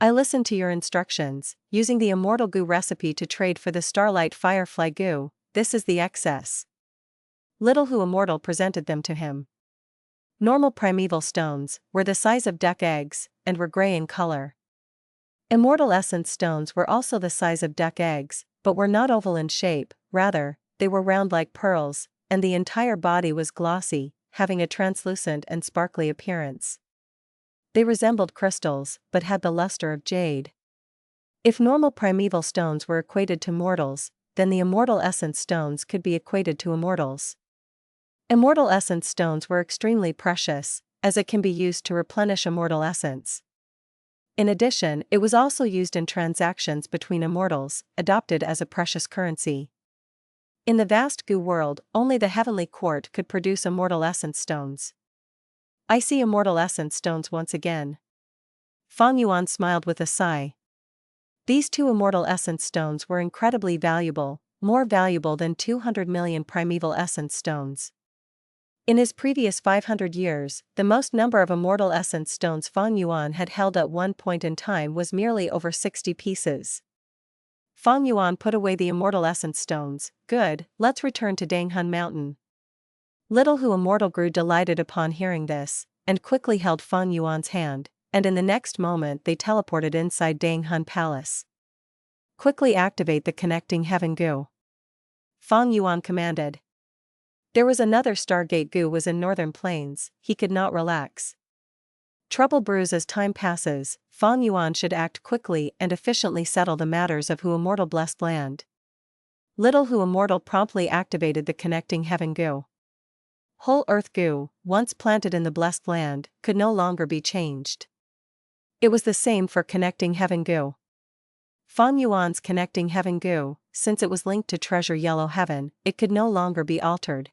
I listened to your instructions, using the Immortal Gu recipe to trade for the Starlight Firefly Gu. This is the excess." Little Hu Immortal presented them to him. Normal primeval stones were the size of duck eggs, and were gray in color. Immortal Essence stones were also the size of duck eggs, but were not oval in shape, rather, they were round like pearls, and the entire body was glossy, having a translucent and sparkly appearance. They resembled crystals, but had the luster of jade. If normal primeval stones were equated to mortals, then the Immortal Essence stones could be equated to immortals. Immortal Essence stones were extremely precious, as it can be used to replenish immortal essence. In addition, it was also used in transactions between immortals, adopted as a precious currency. In the vast Gu world, only the Heavenly Court could produce Immortal Essence stones. "I see Immortal Essence stones once again." Fang Yuan smiled with a sigh. These two immortal essence stones were incredibly valuable, more valuable than 200 million primeval essence stones. In his previous 500 years, the most number of immortal essence stones Fang Yuan had held at one point in time was merely over 60 pieces. Fang Yuan put away the immortal essence stones. Good, let's return to Danghun Mountain. Little Hu Immortal grew delighted upon hearing this, and quickly held Fang Yuan's hand, and in the next moment they teleported inside Danghun Palace. Quickly activate the connecting heaven Gu. Fang Yuan commanded. There was another Stargate Gu was in northern plains, he could not relax. Trouble brews as time passes, Fang Yuan should act quickly and efficiently settle the matters of Hu Immortal blessed land. Little Hu Immortal promptly activated the connecting heaven Gu. Whole earth Gu, once planted in the blessed land, could no longer be changed. It was the same for connecting heaven Gu. Fang Yuan's connecting heaven Gu, since it was linked to treasure yellow heaven, it could no longer be altered.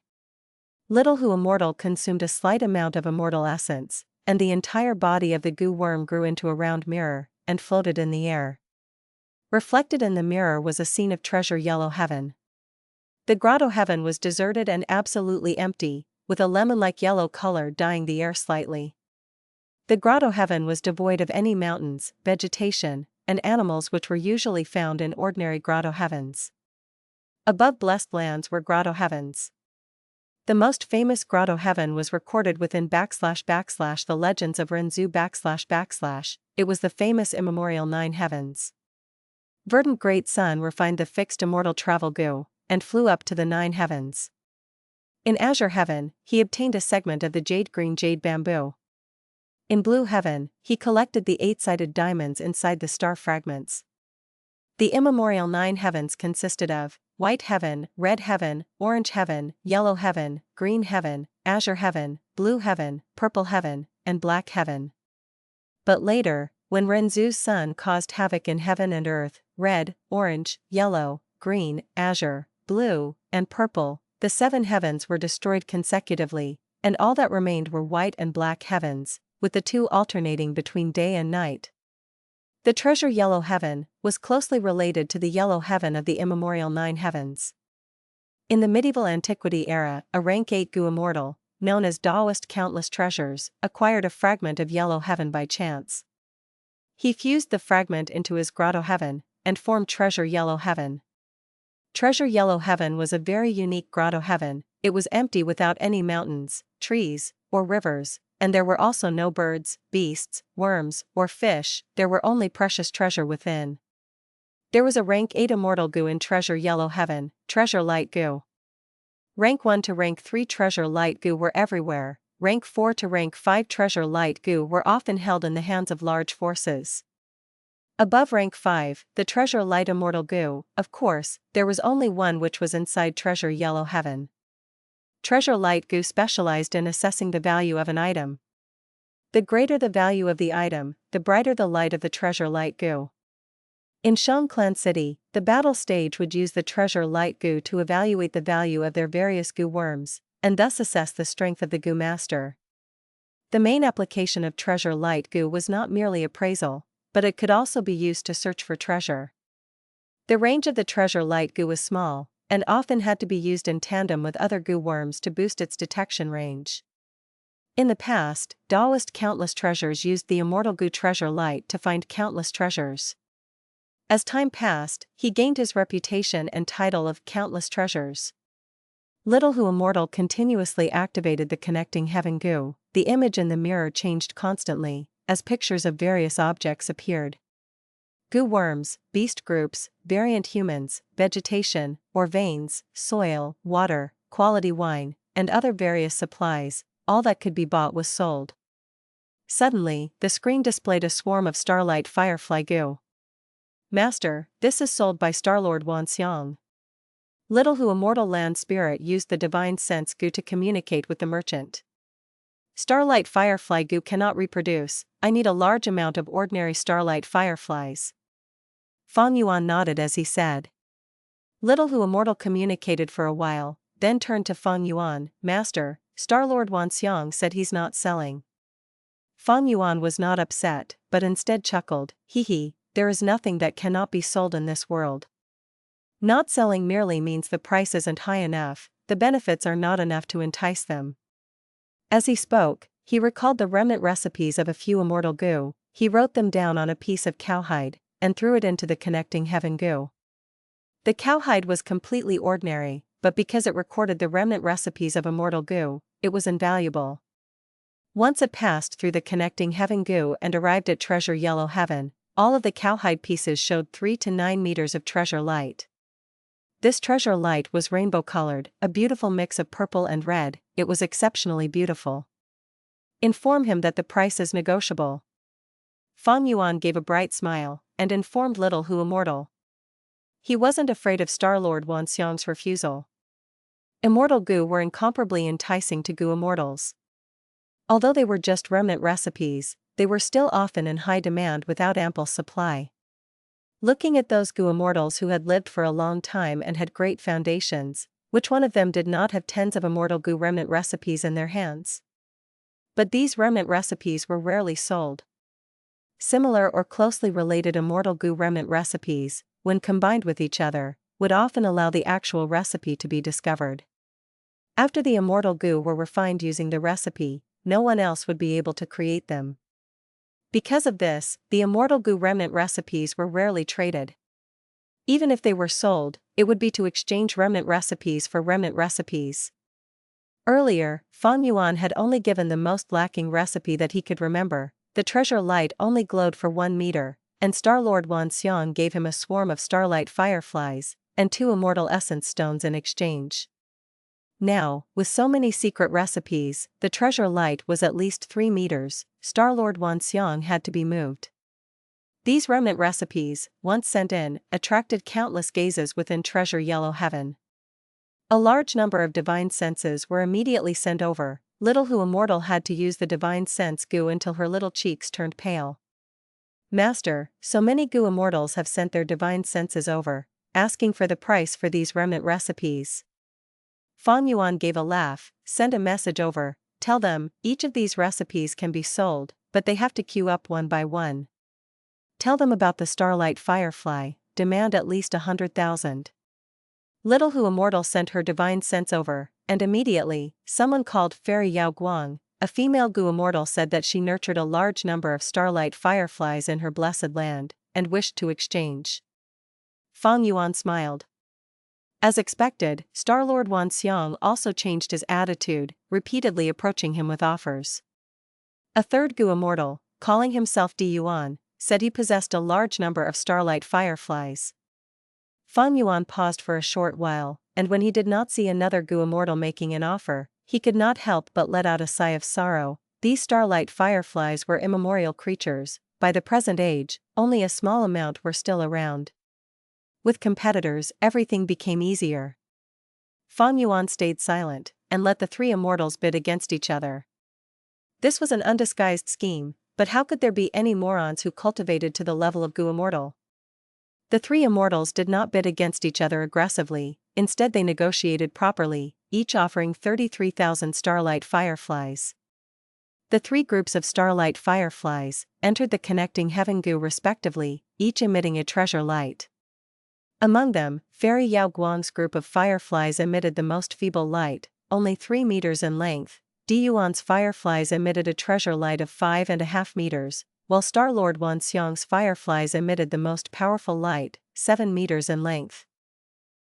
Little Hu Immortal consumed a slight amount of immortal essence, and the entire body of the Gu worm grew into a round mirror, and floated in the air. Reflected in the mirror was a scene of treasure yellow heaven. The grotto heaven was deserted and absolutely empty, with a lemon-like yellow color dyeing the air slightly. The grotto heaven was devoid of any mountains, vegetation, and animals which were usually found in ordinary grotto heavens. Above blessed lands were grotto heavens. The most famous grotto heaven was recorded within / the legends of Renzu / it was the famous immemorial nine heavens. Verdant Great Sun refined the fixed immortal travel Gu, and flew up to the nine heavens. In azure heaven, he obtained a segment of the jade green jade bamboo. In blue heaven, he collected the eight-sided diamonds inside the star fragments. The immemorial nine heavens consisted of white heaven, red heaven, orange heaven, yellow heaven, green heaven, azure heaven, blue heaven, purple heaven, and black heaven. But later, when Renzu's sun caused havoc in heaven and earth, red, orange, yellow, green, azure, blue, and purple, the seven heavens were destroyed consecutively, and all that remained were white and black heavens, with the two alternating between day and night. The treasure yellow heaven was closely related to the yellow heaven of the immemorial nine heavens. In the medieval antiquity era, a rank 8 Gu immortal, known as Taoist Countless Treasures, acquired a fragment of yellow heaven by chance. He fused the fragment into his grotto heaven, and formed treasure yellow heaven. Treasure yellow heaven was a very unique grotto heaven. It was empty without any mountains, trees, or rivers, and there were also no birds, beasts, worms, or fish. There were only precious treasure within. There was a rank 8 immortal Gu in treasure yellow heaven, treasure light Gu. Rank 1 to rank 3 treasure light Gu were everywhere, rank 4 to rank 5 treasure light Gu were often held in the hands of large forces. Above rank 5, the treasure light immortal Gu, of course, there was only one which was inside treasure yellow heaven. Treasure light Gu specialized in assessing the value of an item. The greater the value of the item, the brighter the light of the treasure light Gu. In Shang Clan City, the battle stage would use the treasure light Gu to evaluate the value of their various Gu worms, and thus assess the strength of the Gu master. The main application of treasure light Gu was not merely appraisal, but it could also be used to search for treasure. The range of the treasure light Gu was small, and often had to be used in tandem with other Gu worms to boost its detection range. In the past, Taoist Countless Treasures used the immortal Gu treasure light to find countless treasures. As time passed, he gained his reputation and title of Countless Treasures. Little Hu Immortal continuously activated the connecting heaven Gu. The image in the mirror changed constantly, as pictures of various objects appeared. Gu worms, beast groups, variant humans, vegetation, or veins, soil, water, quality wine, and other various supplies, all that could be bought was sold. Suddenly, the screen displayed a swarm of starlight firefly Gu. Master, this is sold by Starlord Wanxiang. Little Hu Immortal Land Spirit used the divine sense Gu to communicate with the merchant. Starlight firefly Gu cannot reproduce, I need a large amount of ordinary starlight fireflies. Fang Yuan nodded as he said. Little Hu Immortal communicated for a while, then turned to Fang Yuan, Master, Starlord Wanxiang said he's not selling. Fang Yuan was not upset, but instead chuckled, "Hee hee, there is nothing that cannot be sold in this world. Not selling merely means the price isn't high enough, the benefits are not enough to entice them." As he spoke, he recalled the remnant recipes of a few Immortal Gu. He wrote them down on a piece of cowhide, and threw it into the connecting heaven Gu. The cowhide was completely ordinary, but because it recorded the remnant recipes of Immortal Gu, it was invaluable. Once it passed through the connecting heaven Gu and arrived at Treasure Yellow Heaven, all of the cowhide pieces showed 3 to 9 meters of treasure light. This treasure light was rainbow-colored, a beautiful mix of purple and red. It was exceptionally beautiful. "Inform him that the price is negotiable." Fang Yuan gave a bright smile, and informed Little Hu Immortal. He wasn't afraid of Star-Lord Wanxiang's refusal. Immortal Gu were incomparably enticing to Gu immortals. Although they were just remnant recipes, they were still often in high demand without ample supply. Looking at those Gu immortals who had lived for a long time and had great foundations, which one of them did not have tens of Immortal Gu remnant recipes in their hands? But these remnant recipes were rarely sold. Similar or closely related Immortal Gu remnant recipes, when combined with each other, would often allow the actual recipe to be discovered. After the Immortal Gu were refined using the recipe, no one else would be able to create them. Because of this, the Immortal Gu remnant recipes were rarely traded. Even if they were sold, it would be to exchange remnant recipes for remnant recipes. Earlier, Fang Yuan had only given the most lacking recipe that he could remember. The treasure light only glowed for 1 meter, and Star-Lord Wanxiang gave him a swarm of starlight fireflies, and 2 immortal essence stones in exchange. Now, with so many secret recipes, the treasure light was at least 3 meters, Star-Lord Wanxiang had to be moved. These remnant recipes, once sent in, attracted countless gazes within Treasure Yellow Heaven. A large number of divine senses were immediately sent over. Little Hu Immortal had to use the divine sense Gu until her little cheeks turned pale. "Master, so many Gu immortals have sent their divine senses over, asking for the price for these remnant recipes." Fang Yuan gave a laugh, "Send a message over, tell them, each of these recipes can be sold, but they have to queue up one by one. Tell them about the starlight firefly, demand at least 100,000. Little Hu Immortal sent her divine sense over, and immediately, someone called Fairy Yao Guang, a female Gu immortal, said that she nurtured a large number of starlight fireflies in her blessed land, and wished to exchange. Fang Yuan smiled. As expected, Star-Lord Wanxiang also changed his attitude, repeatedly approaching him with offers. A third Gu immortal, calling himself Di Yuan, said he possessed a large number of starlight fireflies. Fang Yuan paused for a short while, and when he did not see another Gu immortal making an offer, he could not help but let out a sigh of sorrow. These starlight fireflies were immemorial creatures. By the present age, only a small amount were still around. With competitors, everything became easier. Fang Yuan stayed silent, and let the 3 immortals bid against each other. This was an undisguised scheme, but how could there be any morons who cultivated to the level of Gu immortal? The 3 immortals did not bid against each other aggressively, instead they negotiated properly, each offering 33,000 starlight fireflies. The 3 groups of starlight fireflies entered the connecting heaven Gu respectively, each emitting a treasure light. Among them, Fairy Yao Guang's group of fireflies emitted the most feeble light, only 3 meters in length. Di Yuan's fireflies emitted a treasure light of 5.5 meters, while Star-Lord Wanxiang's fireflies emitted the most powerful light, 7 meters in length.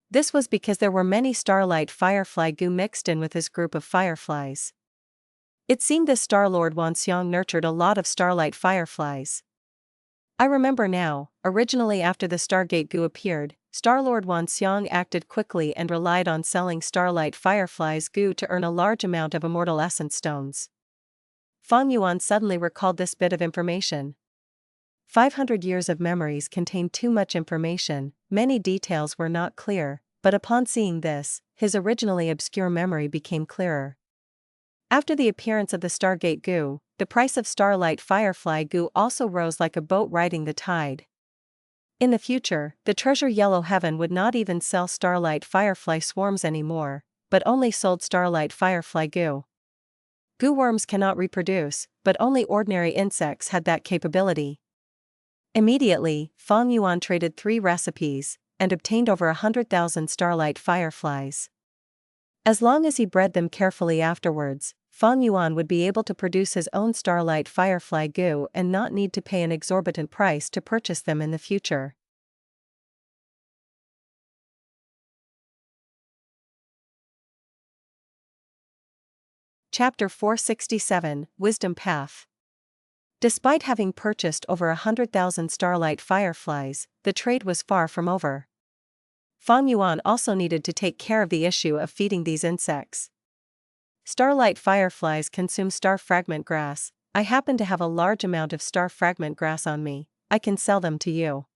This was because there were many starlight firefly Gu mixed in with his group of fireflies. It seemed this Star-Lord Wanxiang nurtured a lot of starlight fireflies. I remember now, originally after the Stargate Gu appeared, Star-Lord Wanxiang acted quickly and relied on selling starlight fireflies Gu to earn a large amount of immortal essence stones. Fang Yuan suddenly recalled this bit of information. 500 years of memories contained too much information, many details were not clear, but upon seeing this, his originally obscure memory became clearer. After the appearance of the Stargate Gu, the price of starlight firefly Gu also rose like a boat riding the tide. In the future, the Treasure Yellow Heaven would not even sell starlight firefly swarms anymore, but only sold starlight firefly Gu. Gu worms cannot reproduce, but only ordinary insects had that capability. Immediately, Fang Yuan traded 3 recipes, and obtained over 100,000 starlight fireflies. As long as he bred them carefully afterwards, Fang Yuan would be able to produce his own starlight firefly Gu and not need to pay an exorbitant price to purchase them in the future. Chapter 467, Wisdom Path. Despite having purchased over 100,000 starlight fireflies, the trade was far from over. Fang Yuan also needed to take care of the issue of feeding these insects. Starlight fireflies consume star fragment grass. I happen to have a large amount of star fragment grass on me. I can sell them to you.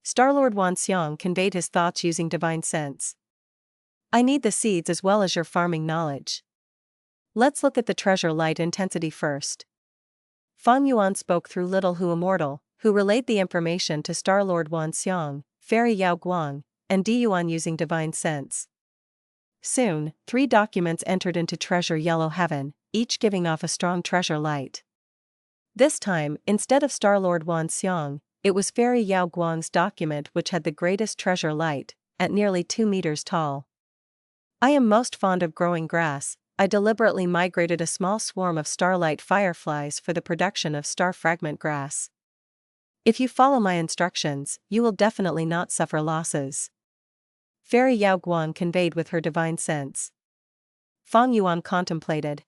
Starlord Wanxiang conveyed his thoughts using divine sense. I need the seeds as well as your farming knowledge. Let's look at the treasure light intensity first. Fang Yuan spoke through Little Hu Immortal, who relayed the information to Starlord Wanxiang, Fairy Yao Guang, and Di Yuan using divine sense. Soon, 3 documents entered into Treasure Yellow Heaven, each giving off a strong treasure light. This time, instead of Starlord Wanxiang, it was Fairy Yao Guang's document which had the greatest treasure light, at nearly 2 meters tall. I am most fond of growing grass. I deliberately migrated a small swarm of starlight fireflies for the production of star fragment grass. If you follow my instructions, you will definitely not suffer losses. Fairy Yao Guang conveyed with her divine sense. Fang Yuan contemplated.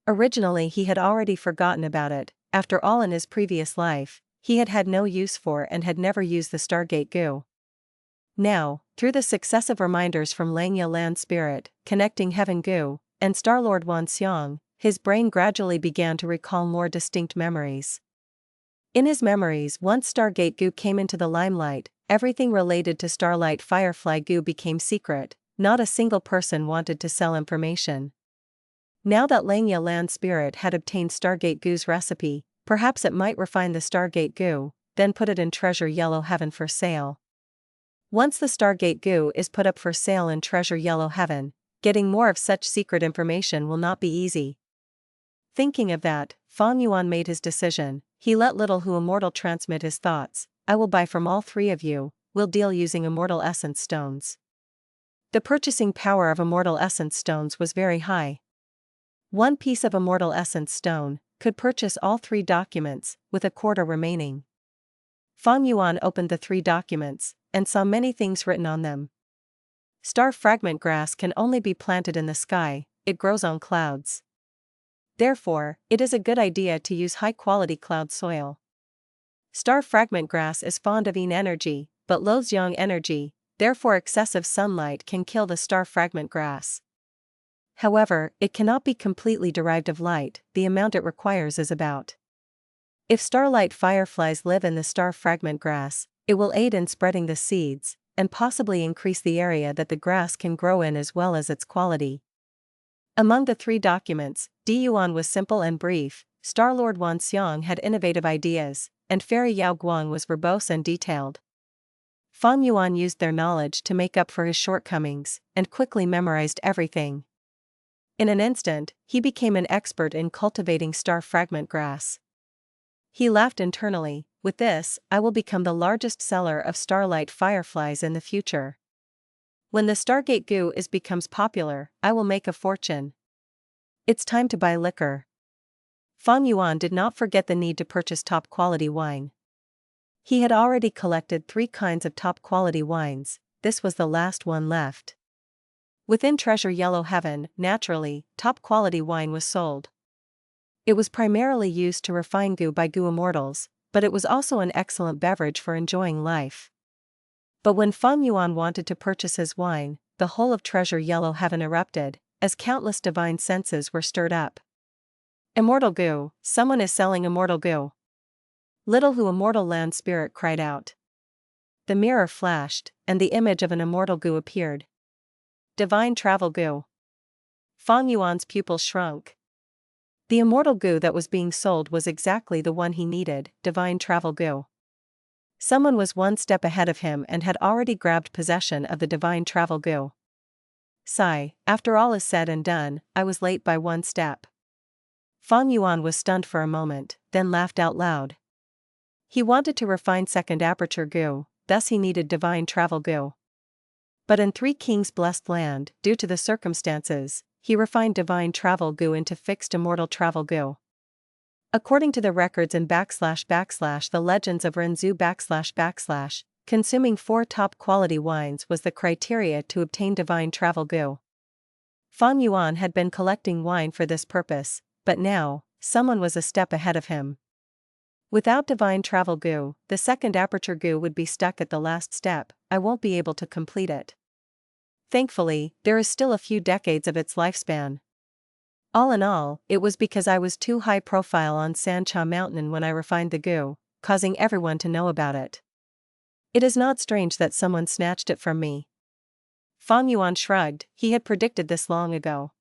Originally he had already forgotten about it. After all, in his previous life, he had had no use for and had never used the Stargate Gu. Now, through the successive reminders from Langya Land Spirit, Connecting Heaven Gu, and Starlord Wanxiang, his brain gradually began to recall more distinct memories. In his memories, once Stargate Gu came into the limelight, everything related to Starlight Firefly Gu became secret. Not a single person wanted to sell information. Now that Langya Land Spirit had obtained Stargate Gu's recipe, perhaps it might refine the Stargate Gu, then put it in Treasure Yellow Heaven for sale. Once the Stargate Gu is put up for sale in Treasure Yellow Heaven, getting more of such secret information will not be easy. Thinking of that, Fang Yuan made his decision. He let Little Hu Immortal transmit his thoughts. I will buy from all 3 of you. We'll deal using Immortal Essence Stones. The purchasing power of Immortal Essence Stones was very high. 1 piece of Immortal Essence Stone could purchase all 3 documents, with a quarter remaining. Fang Yuan opened the 3 documents, and saw many things written on them. Star fragment grass can only be planted in the sky, it grows on clouds. Therefore, it is a good idea to use high-quality cloud soil. Star fragment grass is fond of yin energy, but loathes yang energy, therefore excessive sunlight can kill the star fragment grass. However, it cannot be completely derived of light, the amount it requires is about. If starlight fireflies live in the star fragment grass, it will aid in spreading the seeds, and possibly increase the area that the grass can grow in as well as its quality. Among the 3 documents, Di Yuan was simple and brief, Starlord Wanxiang had innovative ideas, and Fairy Yao Guang was verbose and detailed. Fang Yuan used their knowledge to make up for his shortcomings, and quickly memorized everything. In an instant, he became an expert in cultivating star fragment grass. He laughed internally. With this, I will become the largest seller of starlight fireflies in the future. When the Stargate Gu becomes popular, I will make a fortune. It's time to buy liquor. Fang Yuan did not forget the need to purchase top-quality wine. He had already collected 3 kinds of top-quality wines. This was the last one left. Within Treasure Yellow Heaven, naturally, top-quality wine was sold. It was primarily used to refine Gu by Gu immortals, but it was also an excellent beverage for enjoying life. But when Fang Yuan wanted to purchase his wine, the whole of Treasure Yellow Heaven erupted, as countless divine senses were stirred up. Immortal Gu, someone is selling Immortal Gu. Little Hu Immortal Land Spirit cried out. The mirror flashed, and the image of an Immortal Gu appeared. Divine Travel Gu. Fang Yuan's pupils shrunk. The Immortal Gu that was being sold was exactly the one he needed, Divine Travel Gu. Someone was 1 step ahead of him and had already grabbed possession of the Divine Travel Gu. Sigh, after all is said and done, I was late by 1 step. Fang Yuan was stunned for a moment, then laughed out loud. He wanted to refine second Aperture Gu, thus he needed divine travel Gu. But in Three Kings Blessed Land, due to the circumstances, he refined divine travel Gu into fixed immortal travel Gu. According to the records in / the legends of Renzu / consuming 4 top-quality wines was the criteria to obtain divine travel Gu. Fang Yuan had been collecting wine for this purpose, but now, someone was a step ahead of him. Without divine travel Gu, the second Aperture Gu would be stuck at the last step. I won't be able to complete it. Thankfully, there is still a few decades of its lifespan. All in all, it was because I was too high profile on Sancha Mountain when I refined the Gu, causing everyone to know about it. It is not strange that someone snatched it from me. Fang Yuan shrugged, he had predicted this long ago.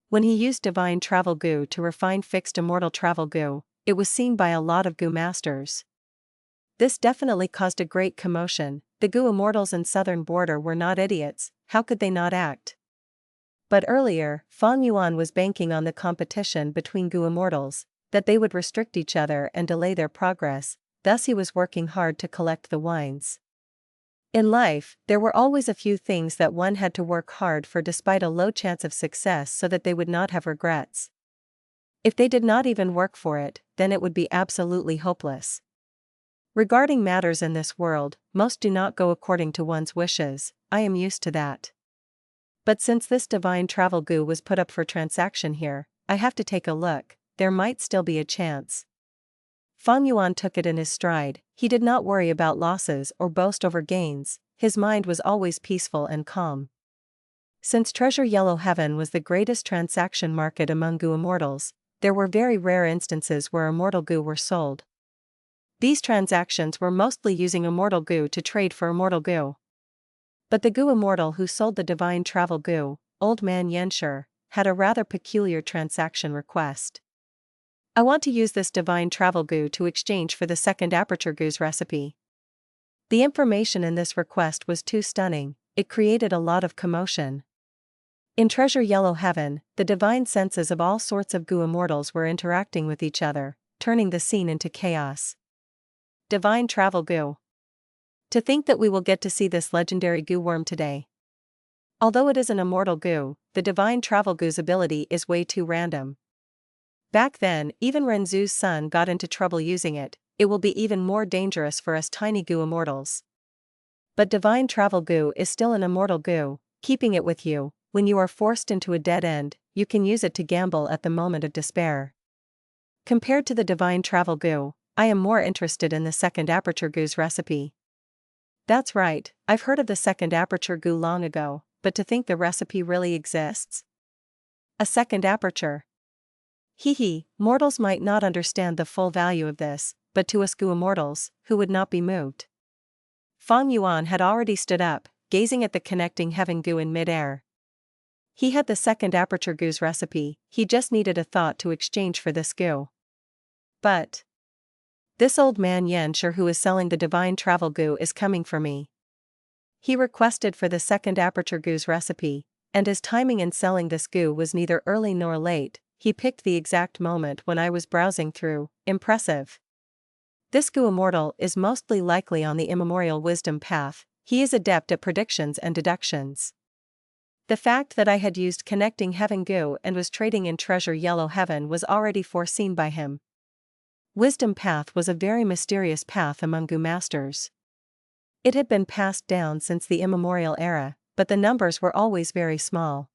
When he used divine travel Gu to refine fixed immortal travel Gu, it was seen by a lot of Gu masters. This definitely caused a great commotion. The Gu immortals in southern border were not idiots, how could they not act? But earlier, Fang Yuan was banking on the competition between Gu immortals, that they would restrict each other and delay their progress, thus he was working hard to collect the wines. In life, there were always a few things that one had to work hard for despite a low chance of success so that they would not have regrets. If they did not even work for it, then it would be absolutely hopeless. Regarding matters in this world, most do not go according to one's wishes. I am used to that. But since this divine travel Gu was put up for transaction here, I have to take a look, there might still be a chance. Fang Yuan took it in his stride, he did not worry about losses or boast over gains, his mind was always peaceful and calm. Since Treasure Yellow Heaven was the greatest transaction market among Gu immortals, there were very rare instances where immortal Gu were sold. These transactions were mostly using immortal Gu to trade for immortal Gu. But the Gu immortal who sold the divine travel Gu, Old Man Yenshi, had a rather peculiar transaction request. I want to use this divine travel Gu to exchange for the second Aperture Gu's recipe. The information in this request was too stunning, it created a lot of commotion. In Treasure Yellow Heaven, the divine senses of all sorts of Gu immortals were interacting with each other, turning the scene into chaos. Divine travel Gu. To think that we will get to see this legendary Gu worm today. Although it is an immortal Gu, the divine travel Gu's ability is way too random. Back then, even Renzu's son got into trouble using it, it will be even more dangerous for us tiny Gu immortals. But divine travel Gu is still an immortal Gu, keeping it with you, when you are forced into a dead end, you can use it to gamble at the moment of despair. Compared to the divine travel Gu, I am more interested in the second Aperture Gu's recipe. That's right, I've heard of the second Aperture Gu long ago, but to think the recipe really exists? A second aperture. Mortals might not understand the full value of this, but to us Gu immortals, who would not be moved? Fang Yuan had already stood up, gazing at the connecting heaven Gu in mid-air. He had the second Aperture Gu's recipe, he just needed a thought to exchange for this Gu. But this old man Yenshi who is selling the divine travel Gu is coming for me. He requested for the second Aperture Gu's recipe, and his timing in selling this Gu was neither early nor late. He picked the exact moment when I was browsing through. Impressive. This Gu immortal is mostly likely on the immemorial wisdom path, he is adept at predictions and deductions. The fact that I had used connecting heaven Gu and was trading in Treasure Yellow Heaven was already foreseen by him. Wisdom path was a very mysterious path among Gu masters. It had been passed down since the immemorial era, but the numbers were always very small.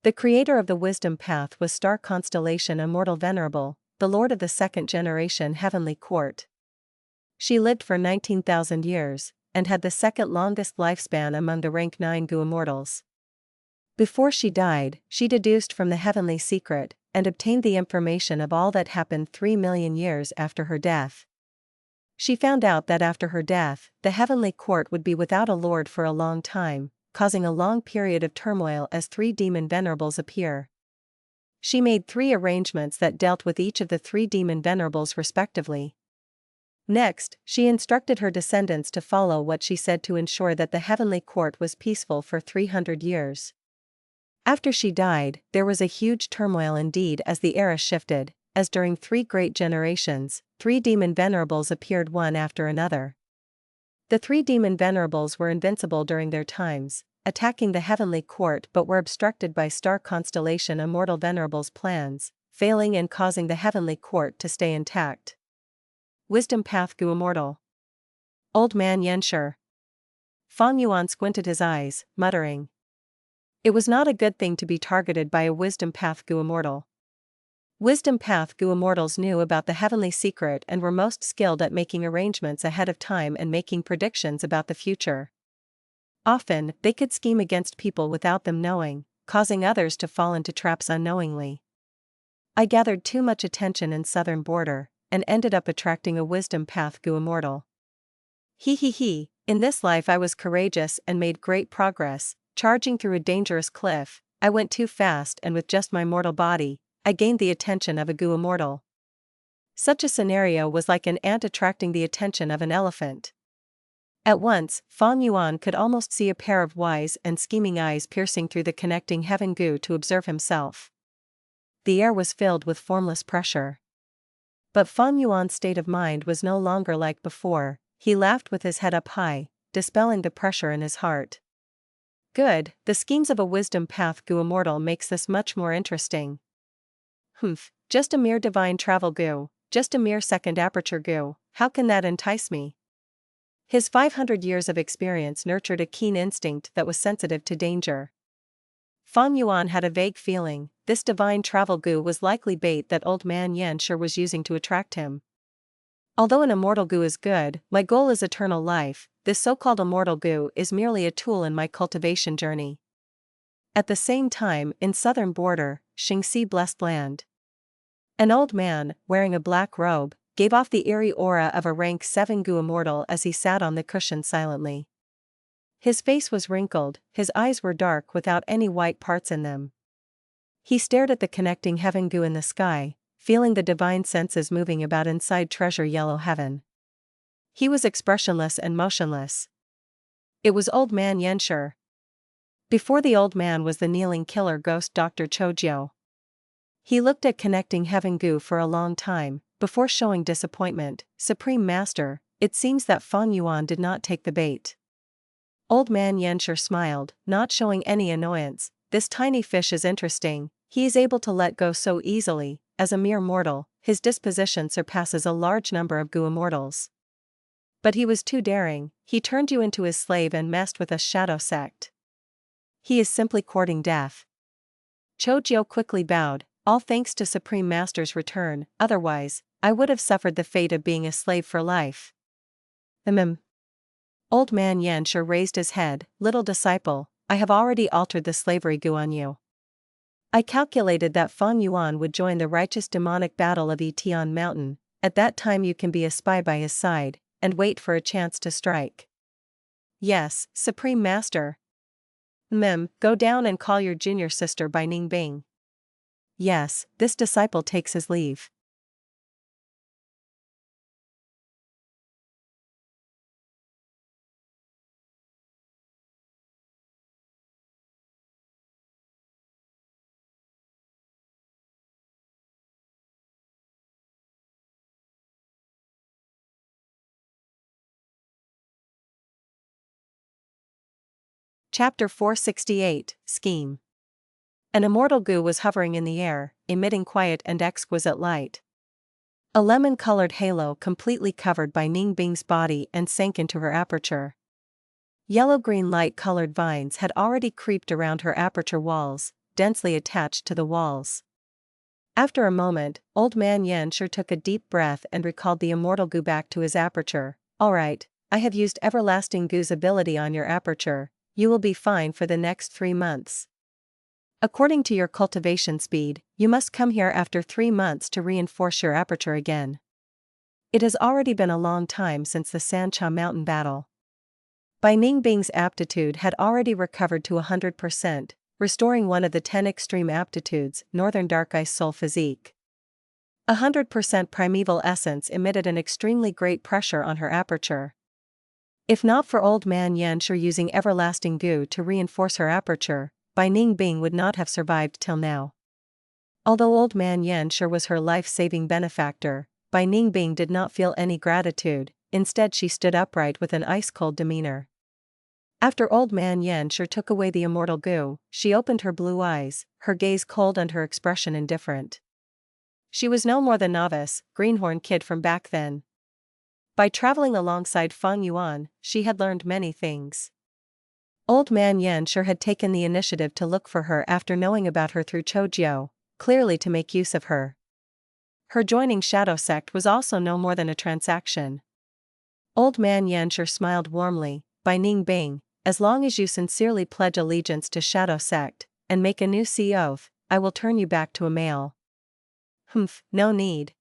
The creator of the wisdom path was star constellation Immortal Venerable, the lord of the second generation heavenly court. She lived for 19,000 years, and had the second longest lifespan among the rank 9 Gu immortals. Before she died, she deduced from the heavenly secret, and obtained the information of all that happened 3 million years after her death. She found out that after her death, the heavenly court would be without a lord for a long time, causing a long period of turmoil as 3 demon venerables appear. She made 3 arrangements that dealt with each of the 3 demon venerables respectively. Next, she instructed her descendants to follow what she said to ensure that the heavenly court was peaceful for 300 years. After she died, there was a huge turmoil indeed as the era shifted, as during 3 great generations, 3 demon venerables appeared one after another. The 3 demon venerables were invincible during their times, attacking the heavenly court but were obstructed by star constellation Immortal Venerables' plans, failing and causing the heavenly court to stay intact. Wisdom Path Gu Immortal. Old Man Yenshi. Fang Yuan squinted his eyes, muttering. It was not a good thing to be targeted by a Wisdom Path Gu Immortal. Wisdom Path Gu Immortals knew about the heavenly secret and were most skilled at making arrangements ahead of time and making predictions about the future. Often, they could scheme against people without them knowing, causing others to fall into traps unknowingly. I gathered too much attention in southern border, and ended up attracting a Wisdom Path Gu Immortal. He. In this life I was courageous and made great progress, charging through a dangerous cliff. I went too fast and with just my mortal body, I gained the attention of a Gu Immortal. Such a scenario was like an ant attracting the attention of an elephant. At once, Fang Yuan could almost see a pair of wise and scheming eyes piercing through the connecting heaven Gu to observe himself. The air was filled with formless pressure. But Fang Yuan's state of mind was no longer like before. He laughed with his head up high, dispelling the pressure in his heart. Good, the schemes of a Wisdom Path Gu Immortal makes this much more interesting. Just a mere divine travel Gu, just a mere second Aperture Gu, how can that entice me? His 500 years of experience nurtured a keen instinct that was sensitive to danger. Fang Yuan had a vague feeling, this divine travel Gu was likely bait that old man Yenshi was using to attract him. Although an immortal Gu is good, my goal is eternal life. This so-called Immortal Gu is merely a tool in my cultivation journey. At the same time, in southern border, Xingxi blessed land. An old man, wearing a black robe, gave off the eerie aura of a rank 7 Gu Immortal as he sat on the cushion silently. His face was wrinkled, his eyes were dark without any white parts in them. He stared at the connecting heaven Gu in the sky, feeling the divine senses moving about inside treasure yellow heaven. He was expressionless and motionless. It was old man Yenshi. Before the old man was the kneeling killer ghost Dr. Chojiu. He looked at connecting heaven Gu for a long time, before showing disappointment. Supreme Master, it seems that Fang Yuan did not take the bait. Old man Yenshi smiled, not showing any annoyance. This tiny fish is interesting, he is able to let go so easily. As a mere mortal, his disposition surpasses a large number of Gu Immortals. But he was too daring, he turned you into his slave and messed with a shadow sect. He is simply courting death. Chojiu quickly bowed, all thanks to Supreme Master's return, otherwise, I would have suffered the fate of being a slave for life. Old man Yenshi raised his head, little disciple, I have already altered the slavery Gu on you. I calculated that Fang Yuan would join the righteous demonic battle of Etian Mountain. At that time you can be a spy by his side, and wait for a chance to strike. Yes, Supreme Master. Go down and call your junior sister by Ning Bing. Yes, this disciple takes his leave. Chapter 468, Scheme. An Immortal Gu was hovering in the air, emitting quiet and exquisite light. A lemon-colored halo completely covered by Ning Bing's body and sank into her aperture. Yellow-green light-colored vines had already creeped around her aperture walls, densely attached to the walls. After a moment, old man Yenshi took a deep breath and recalled the Immortal Gu back to his aperture. Alright, I have used Everlasting Gu's ability on your aperture. You will be fine for the next 3 months. According to your cultivation speed, you must come here after 3 months to reinforce your aperture again. It has already been a long time since the Sancha Mountain battle. Bai Ning Bing's aptitude had already recovered to 100%, restoring one of the 10 extreme aptitudes, Northern Dark Ice Soul Physique. 100% primeval essence emitted an extremely great pressure on her aperture. If not for old man Yenshi using Everlasting Gu to reinforce her aperture, Bei Bing would not have survived till now. Although Old Man Yan sure was her life-saving benefactor, Bei Bing did not feel any gratitude. Instead she stood upright with an ice-cold demeanor. After Old Man Yan sure took away the Immortal Gu, she opened her blue eyes, her gaze cold and her expression indifferent. She was no more than novice, greenhorn kid from back then. By traveling alongside Fang Yuan, she had learned many things. Old Man Yan sure had taken the initiative to look for her after knowing about her through Chou, clearly to make use of her. Her joining Shadow Sect was also no more than a transaction. Old Man Yan sure smiled warmly. Bei Bing, as long as you sincerely pledge allegiance to Shadow Sect, and make a new sea oath, I will turn you back to a male. Humph, no need.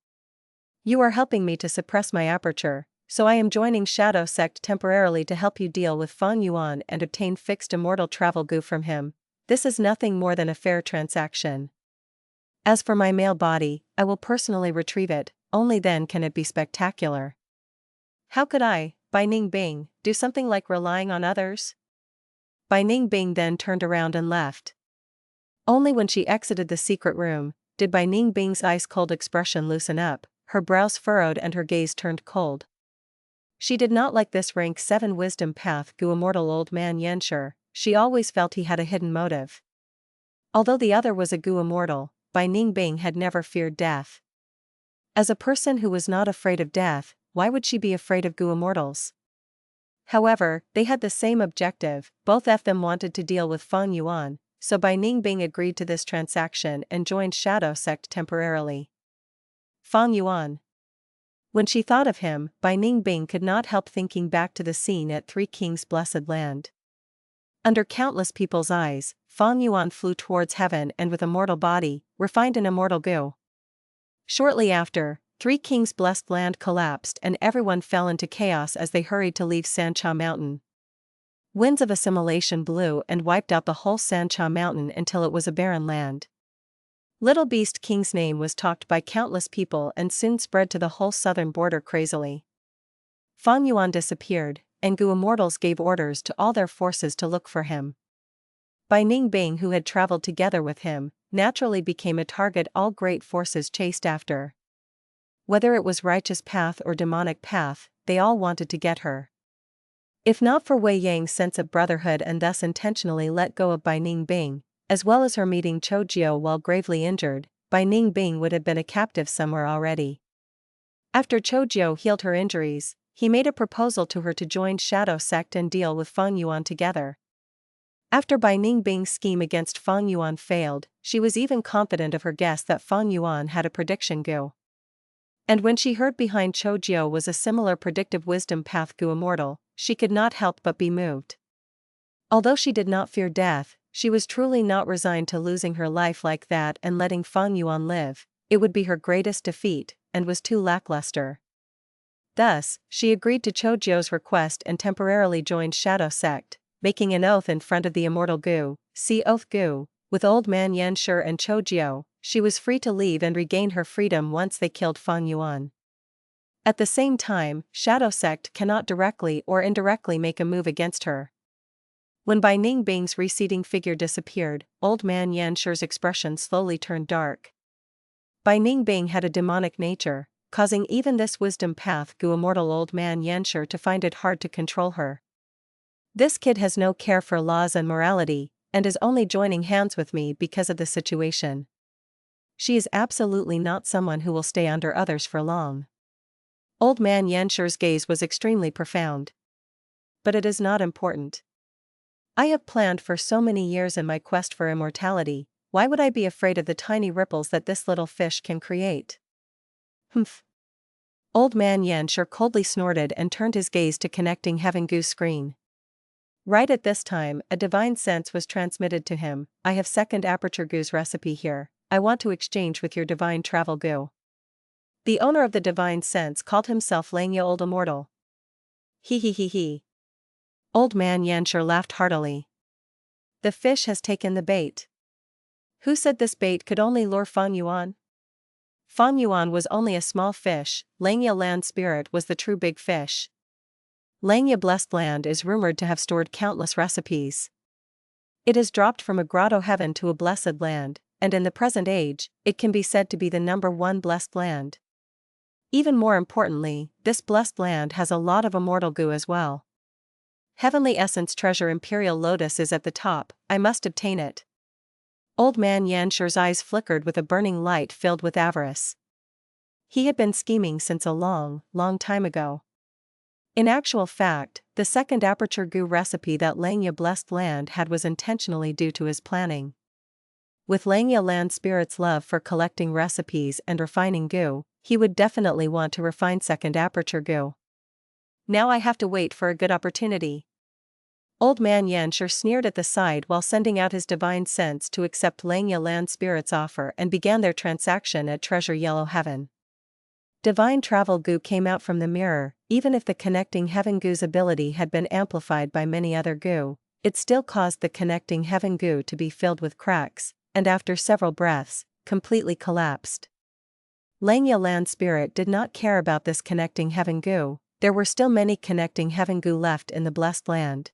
You are helping me to suppress my aperture, so I am joining Shadow Sect temporarily to help you deal with Fang Yuan and obtain fixed immortal travel Gu from him. This is nothing more than a fair transaction. As for my male body, I will personally retrieve it, only then can it be spectacular. How could I, Bei Bing, do something like relying on others? Bei Bing then turned around and left. Only when she exited the secret room, did Bei Bing's ice-cold expression loosen up, her brows furrowed and her gaze turned cold. She did not like this rank 7 wisdom path Gu immortal Old Man Yanshur. She always felt he had a hidden motive. Although the other was a Gu immortal, Bei Bing had never feared death. As a person who was not afraid of death, why would she be afraid of Gu immortals? However, they had the same objective, both of them wanted to deal with Fang Yuan, so Bei Bing agreed to this transaction and joined Shadow Sect temporarily. Fang Yuan. When she thought of him, Bei Bing could not help thinking back to the scene at Three Kings' blessed land. Under countless people's eyes, Fang Yuan flew towards heaven and with a mortal body, refined an immortal Gu. Shortly after, Three Kings' blessed land collapsed and everyone fell into chaos as they hurried to leave Sancha Mountain. Winds of assimilation blew and wiped out the whole Sancha Mountain until it was a barren land. Little Beast King's name was talked by countless people and soon spread to the whole southern border crazily. Fang Yuan disappeared, and Gu immortals gave orders to all their forces to look for him. Bei Bing, who had traveled together with him, naturally became a target all great forces chased after. Whether it was righteous path or demonic path, they all wanted to get her. If not for Wei Yang's sense of brotherhood and thus intentionally let go of Bei Bing, as well as her meeting Chou while gravely injured, Bei Bing would have been a captive somewhere already. After Chou healed her injuries, he made a proposal to her to join Shadow Sect and deal with Fang Yuan together. After Bei Bing's scheme against Fang Yuan failed, she was even confident of her guess that Fang Yuan had a prediction Gu. And when she heard behind Chou was a similar predictive wisdom path Gu immortal, she could not help but be moved. Although she did not fear death, she was truly not resigned to losing her life like that and letting Fang Yuan live. It would be her greatest defeat, and was too lackluster. Thus, she agreed to Chou's request and temporarily joined Shadow Sect, making an oath in front of the Immortal Gu, see Oath Gu, with Old Man Yanshur and Chou. She was free to leave and regain her freedom once they killed Fang Yuan. At the same time, Shadow Sect cannot directly or indirectly make a move against her. When Bei Bing's receding figure disappeared, Old Man Yanshur's expression slowly turned dark. Bei Bing had a demonic nature, causing even this wisdom path Gu immortal Old Man Yanshur to find it hard to control her. This kid has no care for laws and morality, and is only joining hands with me because of the situation. She is absolutely not someone who will stay under others for long. Old Man Yanshur's gaze was extremely profound. But it is not important. I have planned for so many years in my quest for immortality, why would I be afraid of the tiny ripples that this little fish can create? Humph. Old Man Yanshur coldly snorted and turned his gaze to connecting Heaven Gu's screen. Right at this time, a divine sense was transmitted to him. I have second Aperture Gu's recipe here. I want to exchange with your divine travel Gu. The owner of the divine sense called himself Langya Old Immortal. He. Old Man Yanshur laughed heartily. The fish has taken the bait. Who said this bait could only lure Fang Yuan? Fang Yuan was only a small fish, Langya Land Spirit was the true big fish. Langya Blessed Land is rumored to have stored countless recipes. It is dropped from a grotto heaven to a blessed land, and in the present age, it can be said to be the #1 blessed land. Even more importantly, this blessed land has a lot of Immortal Gu as well. Heavenly Essence Treasure Imperial Lotus is at the top, I must obtain it. Old man Yanshi's eyes flickered with a burning light filled with avarice. He had been scheming since a long, long time ago. In actual fact, the second Aperture Gu recipe that Langya Blessed Land had was intentionally due to his planning. With Langya Land Spirit's love for collecting recipes and refining Gu, he would definitely want to refine second Aperture Gu. Now I have to wait for a good opportunity. Old man Yanshi sneered at the side while sending out his divine sense to accept Langya Land Spirit's offer and began their transaction at Treasure Yellow Heaven. Divine Travel Gu came out from the mirror. Even if the Connecting Heaven Gu's ability had been amplified by many other Gu, it still caused the Connecting Heaven Gu to be filled with cracks, and after several breaths, completely collapsed. Langya Land Spirit did not care about this Connecting Heaven Gu. There were still many Connecting Heaven Gu left in the blessed land.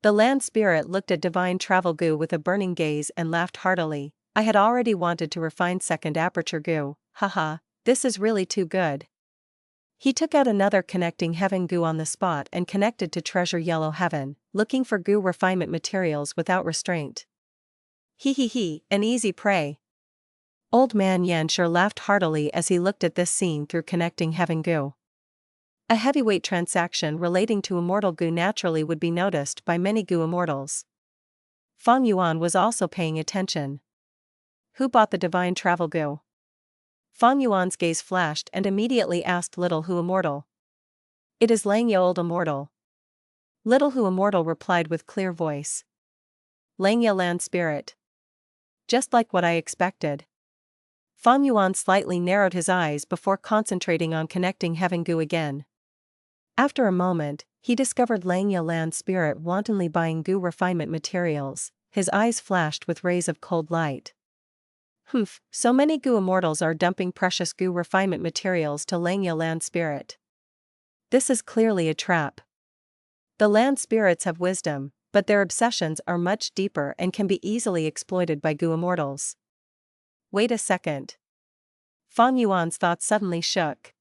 The land spirit looked at Divine Travel Gu with a burning gaze and laughed heartily. I had already wanted to refine second Aperture Gu, haha. This is really too good. He took out another Connecting Heaven Gu on the spot and connected to Treasure Yellow Heaven, looking for Gu refinement materials without restraint. He, an easy prey. Old man Yanshi laughed heartily as he looked at this scene through Connecting Heaven Gu. A heavyweight transaction relating to Immortal Gu naturally would be noticed by many Gu immortals. Fang Yuan was also paying attention. Who bought the Divine Travel Gu? Fang Yuan's gaze flashed and immediately asked Little Hu Immortal. It is Langya Old Immortal. Little Hu Immortal replied with clear voice. Langya Land Spirit. Just like what I expected. Fang Yuan slightly narrowed his eyes before concentrating on Connecting Heaven Gu again. After a moment, he discovered Langya Land Spirit wantonly buying Gu refinement materials. His eyes flashed with rays of cold light. So many Gu immortals are dumping precious Gu refinement materials to Langya Land Spirit. This is clearly a trap. The land spirits have wisdom, but their obsessions are much deeper and can be easily exploited by Gu immortals. Wait a second. Fang Yuan's thoughts suddenly shook.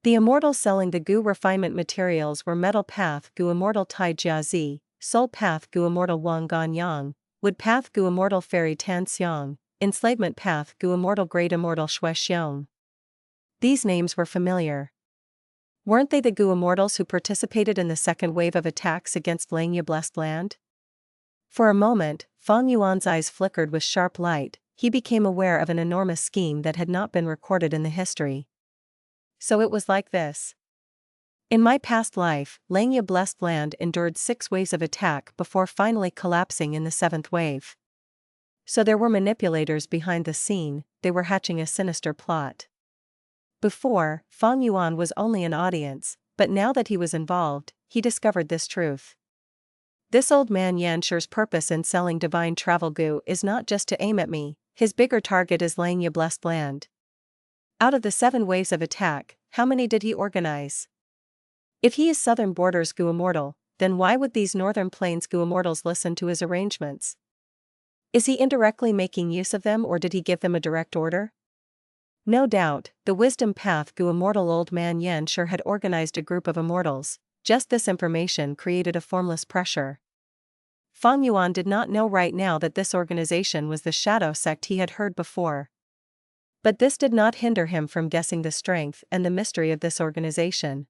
The immortals selling the Gu refinement materials were Metal Path Gu Immortal Tai Jiazi, Soul Path Gu Immortal Wang Ganyang, Wood Path Gu Immortal Fairy Tan Xiong, Enslavement Path Gu Immortal Great Immortal Shui Xiong. These names were familiar. Weren't they the Gu immortals who participated in the second wave of attacks against Langya Blessed Land? For a moment, Fang Yuan's eyes flickered with sharp light. He became aware of an enormous scheme that had not been recorded in the history. So it was like this. In my past life, Langya Blessed Land endured 6 waves of attack before finally collapsing in the 7th wave. So there were manipulators behind the scene. They were hatching a sinister plot. Before, Fang Yuan was only an audience, but now that he was involved, he discovered this truth. This old man Yanshi's purpose in selling Divine Travel Gu is not just to aim at me. His bigger target is Langya Blessed Land. Out of the 7 waves of attack, how many did he organize? If he is Southern Borders Gu Immortal, then why would these Northern Plains Gu Immortals listen to his arrangements? Is he indirectly making use of them or did he give them a direct order? No doubt, the Wisdom Path Gu Immortal Old Man Yanshi had organized a group of immortals. Just this information created a formless pressure. Fang Yuan did not know right now that this organization was the shadow sect he had heard before. But this did not hinder him from guessing the strength and the mystery of this organization.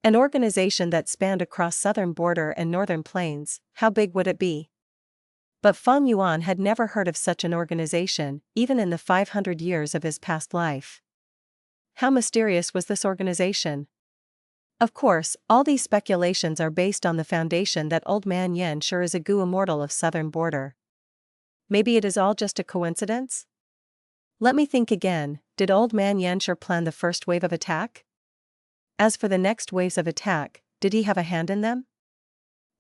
An organization that spanned across Southern Border and Northern Plains, how big would it be? But Fang Yuan had never heard of such an organization, even in the 500 years of his past life. How mysterious was this organization? Of course, all these speculations are based on the foundation that Old Man Yanshi is a Gu immortal of Southern Border. Maybe it is all just a coincidence? Let me think again. Did Old Man Yanshi plan the first wave of attack? As for the next waves of attack, did he have a hand in them?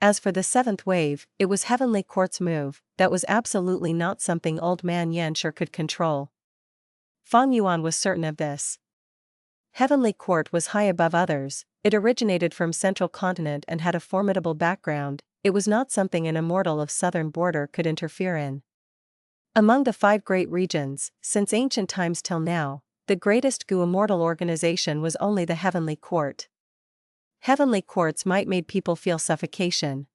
As for the 7th wave, it was Heavenly Court's move. That was absolutely not something Old Man Yanshi could control. Fang Yuan was certain of this. Heavenly Court was high above others. It originated from Central Continent and had a formidable background. it was not something an immortal of southern border could interfere in. Among the 5 great regions, since ancient times till now, the greatest Gu immortal organization was only the Heavenly Court. Heavenly Courts might made people feel suffocation.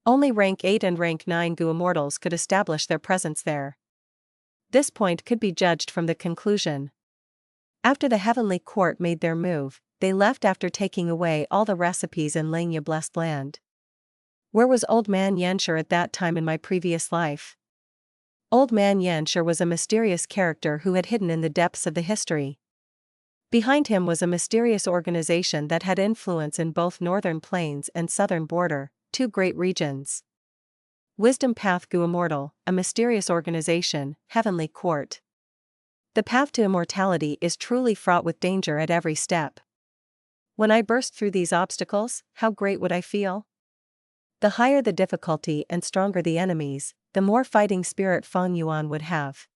Only rank 8 and rank 9 Gu immortals could establish their presence there. This point could be judged from the conclusion. After the Heavenly Court made their move, they left after taking away all the recipes in Langya blessed land. Where was Old Man Yanshi at that time in my previous life? Old Man Yanshi was a mysterious character who had hidden in the depths of the history. Behind him was a mysterious organization that had influence in both northern plains and southern border, 2 great regions. Wisdom Path Gu Immortal, a mysterious organization, Heavenly Court. The path to immortality is truly fraught with danger at every step. When I burst through these obstacles, how great would I feel? The higher the difficulty and stronger the enemies, the more fighting spirit Fang Yuan would have.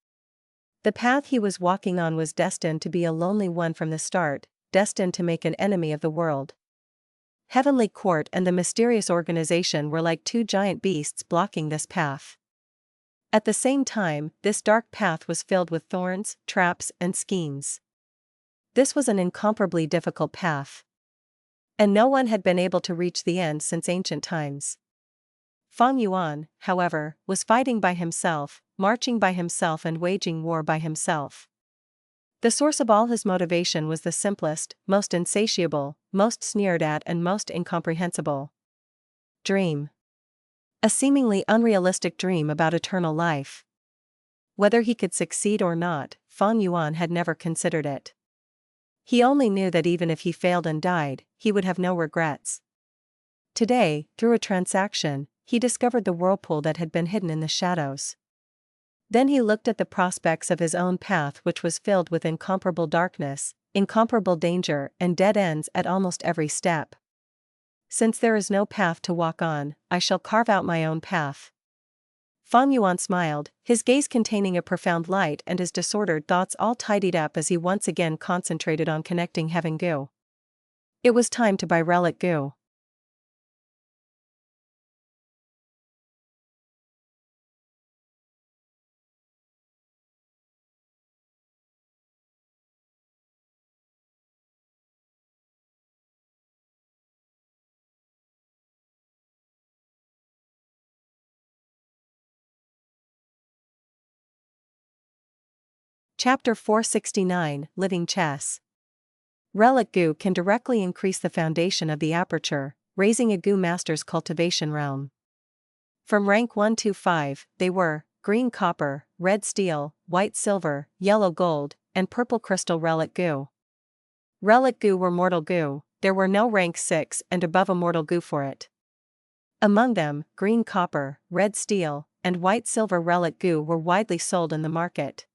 The path he was walking on was destined to be a lonely one from the start, destined to make an enemy of the world. Heavenly Court and the mysterious organization were like 2 giant beasts blocking this path. At the same time, this dark path was filled with thorns, traps, and schemes. This was an incomparably difficult path. And no one had been able to reach the end since ancient times. Fang Yuan, however, was fighting by himself, marching by himself and waging war by himself. The source of all his motivation was the simplest, most insatiable, most sneered at and most incomprehensible dream. A seemingly unrealistic dream about eternal life. Whether he could succeed or not, Fang Yuan had never considered it. He only knew that even if he failed and died, he would have no regrets. Today, through a transaction, he discovered the whirlpool that had been hidden in the shadows. Then he looked at the prospects of his own path, which was filled with incomparable darkness, incomparable danger, and dead ends at almost every step. Since there is no path to walk on, I shall carve out my own path. Fang Yuan smiled, his gaze containing a profound light and his disordered thoughts all tidied up as he once again concentrated on connecting Heaven Gu. It was time to buy Relic Gu. Chapter 469, Living Chess. Relic Gu can directly increase the foundation of the Aperture, raising a Gu master's cultivation realm. From rank 1 to 5, they were green copper, red steel, white silver, yellow gold, and purple crystal Relic Gu. Relic Gu were mortal Gu, there were no rank 6 and above immortal Gu for it. Among them, green copper, red steel, and white silver Relic Gu were widely sold in the market.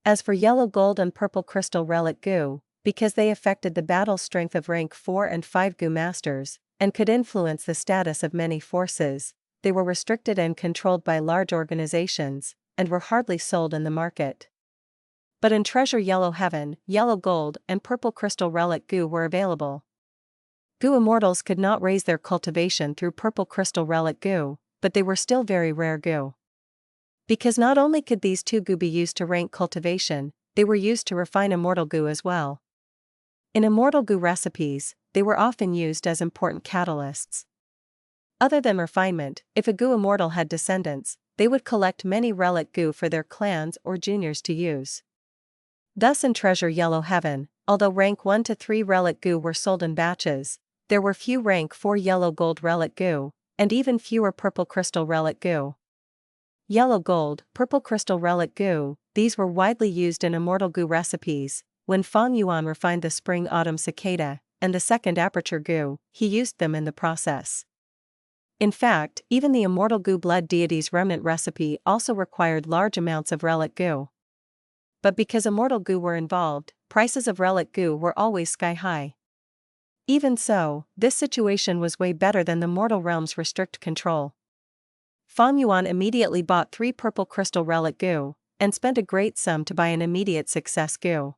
As for yellow gold and purple crystal Relic Gu, because they affected the battle strength of rank 4 and 5 Gu masters, and could influence the status of many forces, they were restricted and controlled by large organizations, and were hardly sold in the market. But in Treasure Yellow Heaven, yellow gold and purple crystal Relic Gu were available. Gu immortals could not raise their cultivation through purple crystal Relic Gu, but they were still very rare Gu. Because not only could these 2 Gu be used to rank cultivation, they were used to refine Immortal Gu as well. In Immortal Gu recipes, they were often used as important catalysts. Other than refinement, if a Gu immortal had descendants, they would collect many Relic Gu for their clans or juniors to use. Thus in Treasure Yellow Heaven, although rank 1 to 3 Relic Gu were sold in batches, there were few rank 4 yellow gold Relic Gu, and even fewer purple crystal Relic Gu. Yellow gold, purple crystal Relic Gu, these were widely used in Immortal Gu recipes. When Fang Yuan refined the Spring-Autumn Cicada and the second Aperture Gu, he used them in the process. In fact, even the Immortal Gu Blood Deity's Remnant recipe also required large amounts of Relic Gu. But because Immortal Gu were involved, prices of Relic Gu were always sky high. Even so, this situation was way better than the Mortal Realm's restrict control. Fang Yuan immediately bought 3 purple crystal Relic Gu, and spent a great sum to buy an immediate success Gu.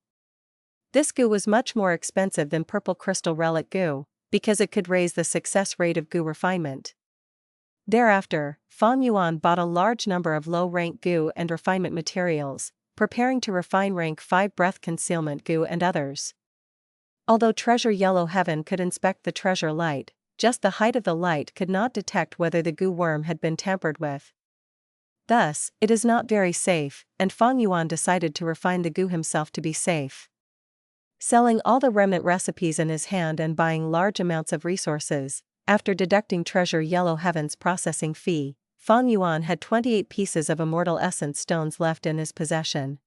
This Gu was much more expensive than purple crystal Relic Gu, because it could raise the success rate of Gu refinement. Thereafter, Fang Yuan bought a large number of low-rank Gu and refinement materials, preparing to refine rank 5 breath concealment Gu and others. Although Treasure Yellow Heaven could inspect the treasure light, just the height of the light could not detect whether the Gu worm had been tampered with. Thus, it is not very safe, and Fang Yuan decided to refine the Gu himself to be safe. Selling all the remnant recipes in his hand and buying large amounts of resources, after deducting Treasure Yellow Heaven's processing fee, Fang Yuan had 28 pieces of Immortal Essence stones left in his possession.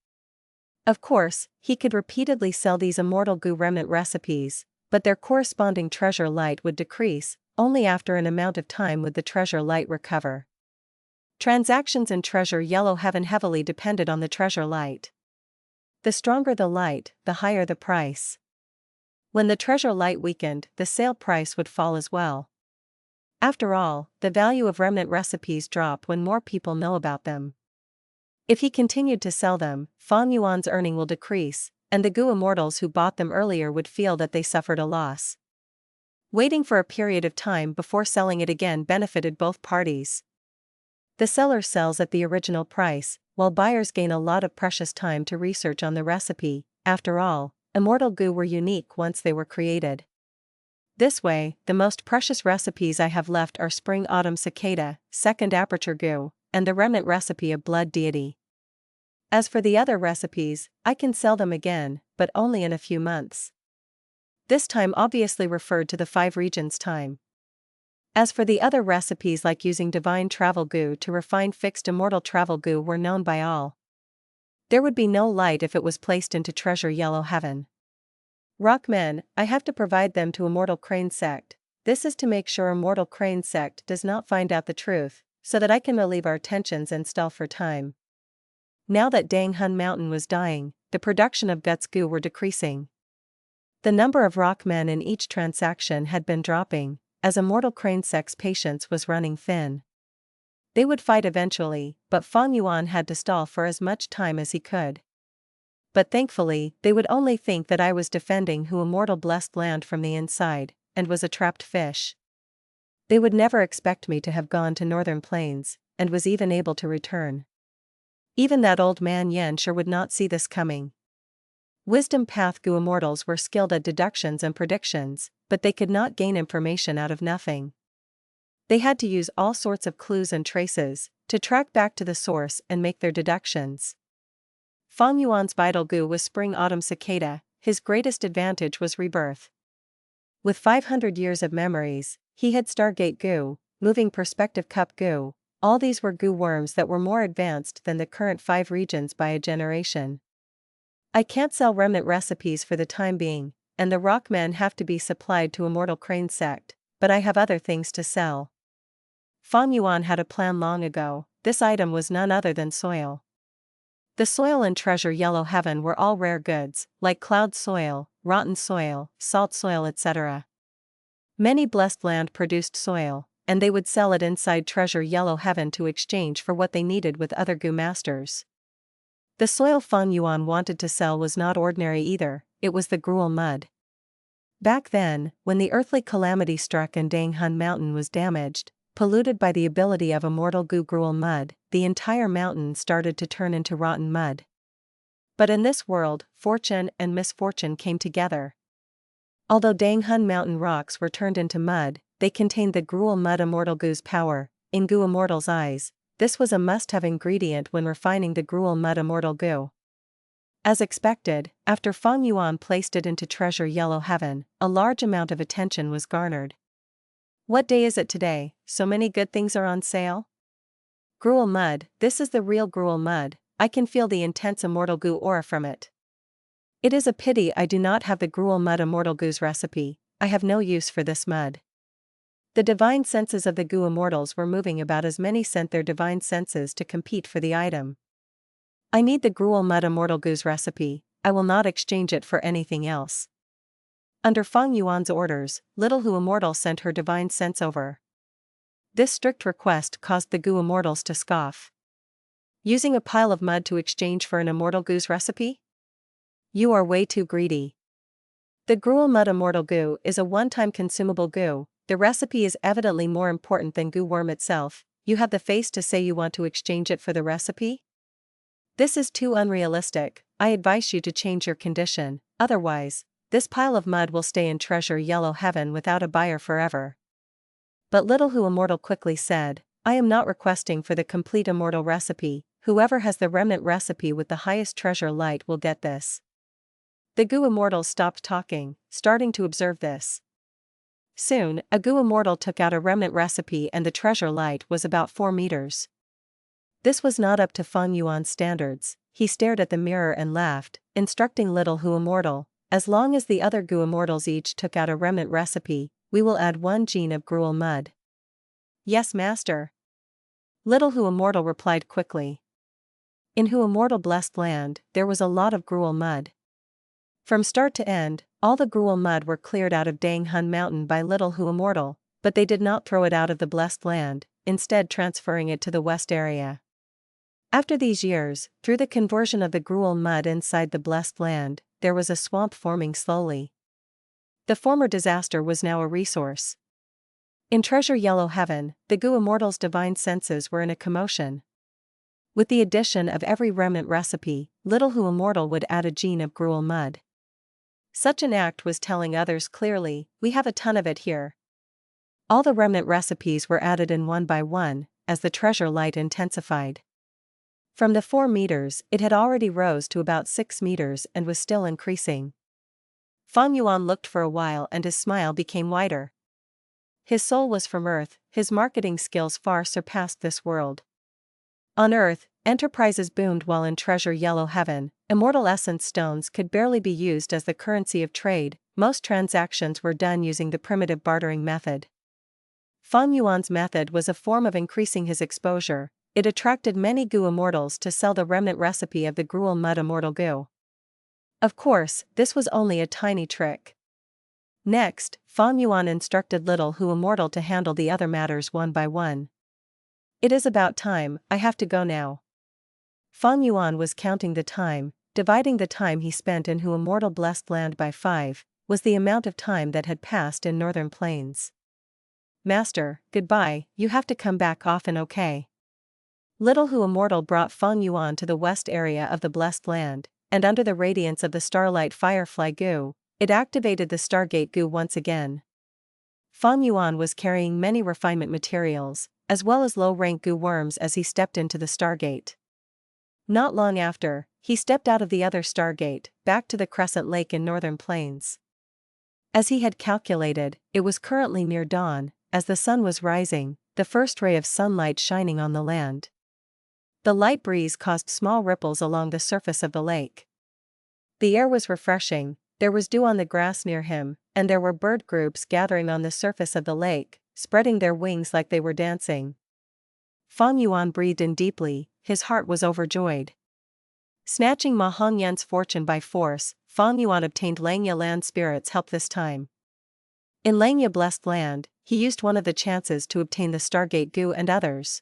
Of course, he could repeatedly sell these Immortal Gu remnant recipes, but their corresponding treasure light would decrease, only after an amount of time would the treasure light recover. Transactions in Treasure Yellow Heaven heavily depended on the treasure light. The stronger the light, the higher the price. When the treasure light weakened, the sale price would fall as well. After all, the value of remnant recipes drop when more people know about them. If he continued to sell them, Fang Yuan's earning will decrease, and the Gu immortals who bought them earlier would feel that they suffered a loss. Waiting for a period of time before selling it again benefited both parties. The seller sells at the original price, while buyers gain a lot of precious time to research on the recipe. After all, Immortal Gu were unique once they were created. This way, the most precious recipes I have left are Spring Autumn Cicada, Second Aperture Gu, and the remnant recipe of Blood Deity. As for the other recipes, I can sell them again, but only in a few months. This time obviously referred to the 5 regions time. As for the other recipes like using Divine Travel Gu to refine fixed Immortal Travel Gu were known by all. There would be no light if it was placed into Treasure Yellow Heaven. Rockmen, I have to provide them to Immortal Crane Sect. This is to make sure Immortal Crane Sect does not find out the truth, so that I can relieve our tensions and stall for time. Now that Dang Hun Mountain was dying, the production of Guts Gu were decreasing. The number of rockmen in each transaction had been dropping, as Immortal Crane Sect's patience was running thin. They would fight eventually, but Fang Yuan had to stall for as much time as he could. But thankfully, they would only think that I was defending Hu Immortal Blessed Land from the inside, and was a trapped fish. They would never expect me to have gone to Northern Plains, and was even able to return. Even that old man Yen sure would not see this coming. Wisdom Path Gu Immortals were skilled at deductions and predictions, but they could not gain information out of nothing. They had to use all sorts of clues and traces, to track back to the source and make their deductions. Fang Yuan's vital Gu was Spring Autumn Cicada, his greatest advantage was rebirth. With 500 years of memories, he had Stargate Gu, Moving Perspective Cup Gu, all these were Gu worms that were more advanced than the current 5 regions by a generation. I can't sell remnant recipes for the time being, and the rockmen have to be supplied to Immortal Crane Sect, but I have other things to sell. Fang Yuan had a plan long ago. This item was none other than soil. The soil in Treasure Yellow Heaven were all rare goods, like cloud soil, rotten soil, salt soil, etc. Many blessed land produced soil, and they would sell it inside Treasure Yellow Heaven to exchange for what they needed with other Gu masters. The soil Fang Yuan wanted to sell was not ordinary either, it was the Gruel mud. Back then, when the earthly calamity struck and Dang Hun Mountain was damaged, polluted by the ability of Immortal Gu Gruel mud, the entire mountain started to turn into rotten mud. But in this world, fortune and misfortune came together. Although Dang Hun Mountain rocks were turned into mud, they contained the Gruel mud Immortal Gu's power. In Gu Immortal's eyes, this was a must-have ingredient when refining the Gruel mud Immortal Gu. As expected, after Fang Yuan placed it into Treasure Yellow Heaven, a large amount of attention was garnered. What day is it today? So many good things are on sale? Gruel mud, this is the real Gruel mud, I can feel the intense Immortal Gu aura from it. It is a pity I do not have the Gruel mud Immortal Gu's recipe, I have no use for this mud. The divine senses of the Gu Immortals were moving about as many sent their divine senses to compete for the item. I need the Gruel mud Immortal Gu's recipe, I will not exchange it for anything else. Under Fang Yuan's orders, Little Hu Immortal sent her divine sense over. This strict request caused the Gu Immortals to scoff. Using a pile of mud to exchange for an Immortal Gu's recipe? You are way too greedy. The Gruel mud Immortal Gu is a one-time consumable Gu, the recipe is evidently more important than Gu worm itself. You have the face to say you want to exchange it for the recipe? This is too unrealistic. I advise you to change your condition, otherwise, this pile of mud will stay in treasure yellow heaven without a buyer forever. But Little Hu Immortal quickly said, I am not requesting for the complete immortal recipe. Whoever has the remnant recipe with the highest treasure light will get this. The Gu Immortals stopped talking, starting to observe this. Soon, a Gu Immortal took out a remnant recipe and the treasure light was about 4 meters. This was not up to Fang Yuan's standards. He stared at the mirror and laughed, instructing Little Hu Immortal, as long as the other Gu Immortals each took out a remnant recipe, we will add 1 gene of gruel mud. Yes, master. Little Hu Immortal replied quickly. In Hu Immortal Blessed Land, there was a lot of gruel mud. From start to end, all the gruel mud were cleared out of Dang Hun Mountain by Little Hu Immortal, but they did not throw it out of the Blessed Land, instead transferring it to the west area. After these years, through the conversion of the gruel mud inside the Blessed Land, there was a swamp forming slowly. The former disaster was now a resource. In Treasure Yellow Heaven, the Gu Immortals' divine senses were in a commotion. With the addition of every remnant recipe, Little Hu Immortal would add a gene of gruel mud. Such an act was telling others clearly, we have a ton of it here. All the remnant recipes were added in one by one, as the treasure light intensified. From the 4 meters, it had already rose to about 6 meters and was still increasing. Fang Yuan looked for a while and his smile became wider. His soul was from Earth, his marketing skills far surpassed this world. On Earth, enterprises boomed while in Treasure Yellow Heaven, immortal essence stones could barely be used as the currency of trade, most transactions were done using the primitive bartering method. Fang Yuan's method was a form of increasing his exposure. It attracted many Gu Immortals to sell the remnant recipe of the gruel mud Immortal Gu. Of course, this was only a tiny trick. Next, Fang Yuan instructed Little Hu Immortal to handle the other matters one by one. It is about time, I have to go now. Fang Yuan was counting the time, dividing the time he spent in Hu Immortal Blessed Land by 5, was the amount of time that had passed in Northern Plains. Master, goodbye, you have to come back often, okay? Little Hu Immortal brought Fang Yuan to the west area of the Blessed Land, and under the radiance of the Starlight Firefly Gu, it activated the Stargate Gu once again. Fang Yuan was carrying many refinement materials, as well as low-rank Gu worms as he stepped into the Stargate. Not long after, he stepped out of the other Stargate, back to the Crescent Lake in Northern Plains. As he had calculated, it was currently near dawn, as the sun was rising, the first ray of sunlight shining on the land. The light breeze caused small ripples along the surface of the lake. The air was refreshing, there was dew on the grass near him, and there were bird groups gathering on the surface of the lake, spreading their wings like they were dancing. Fang Yuan breathed in deeply, his heart was overjoyed. Snatching Ma Hongyan's fortune by force, Fang Yuan obtained Langya land spirits' help this time. In Langya Blessed Land, he used one of the chances to obtain the Stargate Gu and others.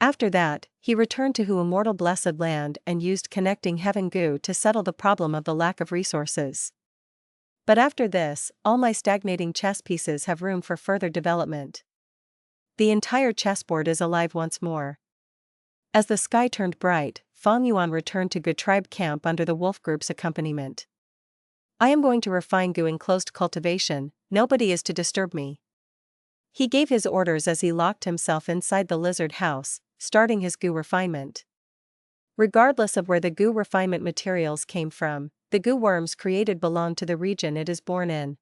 After that, he returned to Hu Immortal Blessed Land and used Connecting Heaven Gu to settle the problem of the lack of resources. But after this, all my stagnating chess pieces have room for further development. The entire chessboard is alive once more. As the sky turned bright, Fang Yuan returned to Gu tribe camp under the wolf group's accompaniment. I am going to refine Gu in closed cultivation, nobody is to disturb me. He gave his orders as he locked himself inside the lizard house, starting his Gu refinement. Regardless of where the Gu refinement materials came from, the Gu worms created belong to the region it is born in.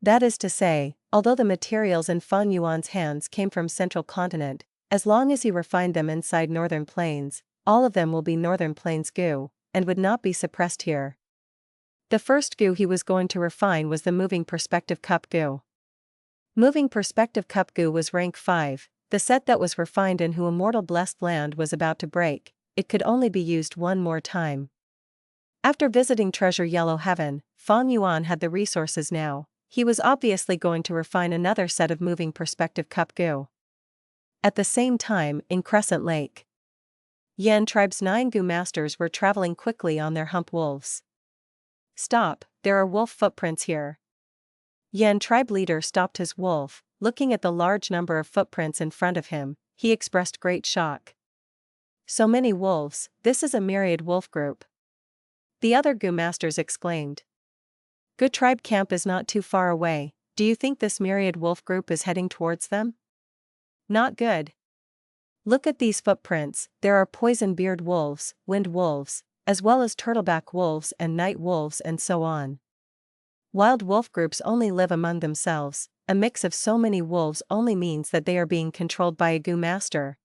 That is to say, although the materials in Fang Yuan's hands came from Central Continent, as long as he refined them inside Northern Plains, all of them will be Northern Plains Gu, and would not be suppressed here. The first Gu he was going to refine was the Moving Perspective Cup Gu. Moving Perspective Cup Gu was rank 5, the set that was refined in Hu Immortal Blessed Land was about to break, it could only be used one more time. After visiting Treasure Yellow Heaven, Fang Yuan had the resources now, he was obviously going to refine another set of Moving Perspective Cup Gu. At the same time, in Crescent Lake, Yan tribe's 9 Gu masters were traveling quickly on their hump wolves. Stop, there are wolf footprints here. Yan tribe leader stopped his wolf, looking at the large number of footprints in front of him. He expressed great shock. So many wolves, this is a myriad wolf group. The other Gu masters exclaimed. Gu tribe camp is not too far away. Do you think this myriad wolf group is heading towards them? Not good. Look at these footprints, there are poison-beard wolves, wind wolves, as well as turtleback wolves and night wolves and so on. Wild wolf groups only live among themselves. A mix of so many wolves only means that they are being controlled by a Gu master.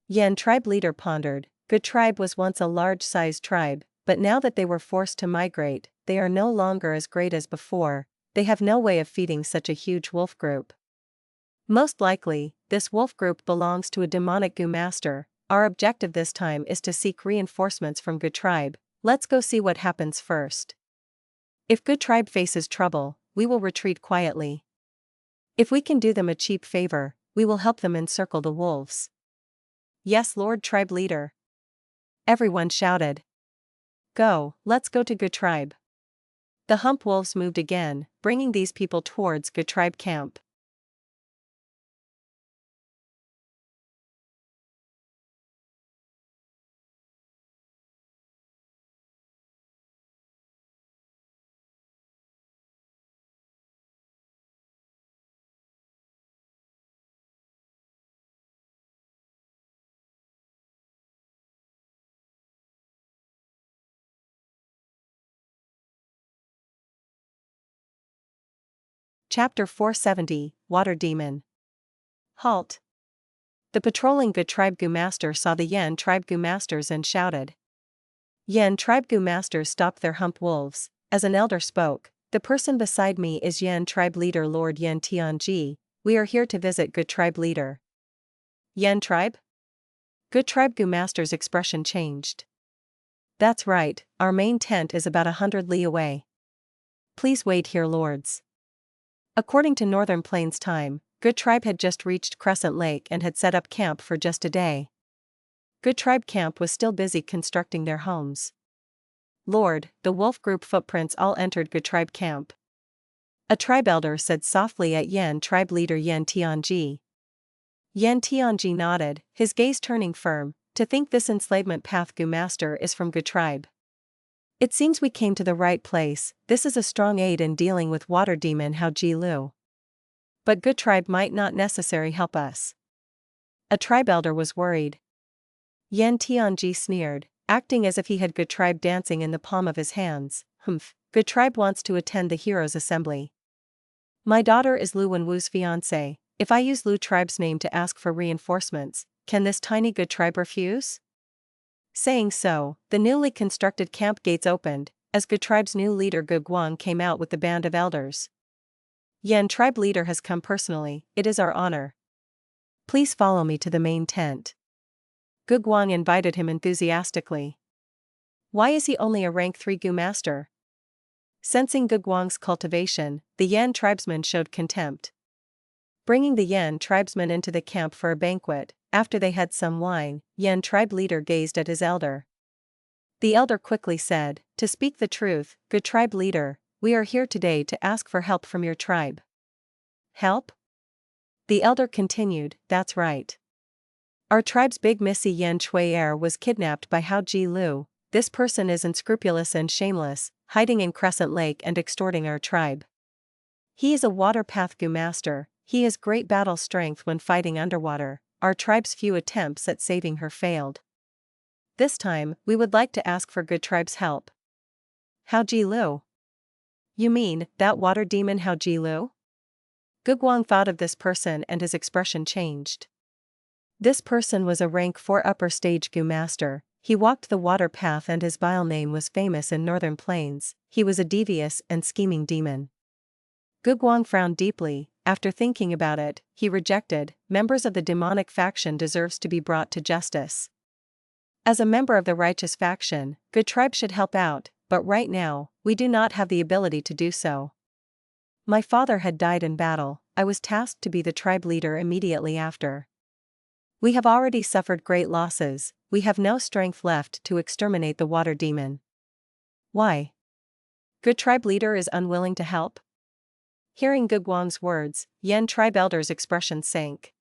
Yan tribe leader pondered. Gu tribe was once a large-sized tribe, but now that they were forced to migrate, they are no longer as great as before. They have no way of feeding such a huge wolf group. Most likely, this wolf group belongs to a demonic Gu master. Our objective this time is to seek reinforcements from Gu tribe. Let's go see what happens first. If Gu tribe faces trouble, we will retreat quietly. If we can do them a cheap favor, we will help them encircle the wolves. Yes, Lord Tribe Leader. Everyone shouted. Go, let's go to Gu tribe. The hump wolves moved again, bringing these people towards Gu tribe camp. Chapter 470, Water Demon. Halt. The patrolling Gu tribe Gu master saw the Yan tribe Gu masters and shouted. Yan tribe Gu masters stopped their hump wolves. As an elder spoke, the person beside me is Yan tribe leader Lord Yan Tianji. We are here to visit Gu tribe leader. Yan tribe? Gu tribe Gu master's expression changed. That's right, our main tent is about 100 li away. Please wait here, lords. According to Northern Plains time, Gu tribe had just reached Crescent Lake and had set up camp for just a day. Gu tribe camp was still busy constructing their homes. Lord, the wolf group footprints all entered Gu tribe camp. A tribe elder said softly at Yan tribe leader Yan Tianji. Yan Tianji nodded, his gaze turning firm. To think this enslavement path Gu master is from Gu tribe. It seems we came to the right place. This is a strong aid in dealing with water demon Hao Ji Lu. But Gu tribe might not necessarily help us. A tribe elder was worried. Yan Tianji sneered, acting as if he had Gu tribe dancing in the palm of his hands. Gu tribe wants to attend the heroes' assembly. My daughter is Lu Wenwu's fiancé. If I use Lu tribe's name to ask for reinforcements, can this tiny Gu tribe refuse? Saying so, the newly constructed camp gates opened, as Gu tribe's new leader Gu Guang came out with the band of elders. Yan tribe leader has come personally, it is our honor. Please follow me to the main tent. Gu Guang invited him enthusiastically. Why is he only a rank 3 Gu master? Sensing Gu Guang's cultivation, the Yan tribesmen showed contempt. Bringing the Yan tribesmen into the camp for a banquet, after they had some wine, Yan tribe leader gazed at his elder. The elder quickly said, to speak the truth, Gu tribe leader, we are here today to ask for help from your tribe. Help? The elder continued, that's right. Our tribe's big missy Yan Chui heir was kidnapped by Hao Ji Lu. This person is unscrupulous and shameless, hiding in Crescent Lake and extorting our tribe. He is a water path Gu master. He has great battle strength when fighting underwater. Our tribe's few attempts at saving her failed. This time, we would like to ask for Gu tribe's help. Hao Ji Lu? You mean, that water demon Hao Ji Lu? Gu Guang thought of this person and his expression changed. This person was a rank 4 upper stage Gu master. He walked the water path and his vile name was famous in Northern Plains. He was a devious and scheming demon. Gu Guang frowned deeply. After thinking about it, he rejected, members of the demonic faction deserves to be brought to justice. As a member of the righteous faction, Gu tribe should help out, but right now, we do not have the ability to do so. My father had died in battle. I was tasked to be the tribe leader immediately after. We have already suffered great losses. We have no strength left to exterminate the water demon. Why? Gu tribe leader is unwilling to help? Hearing Gu Guang's words, Yan tribe elder's expression sank.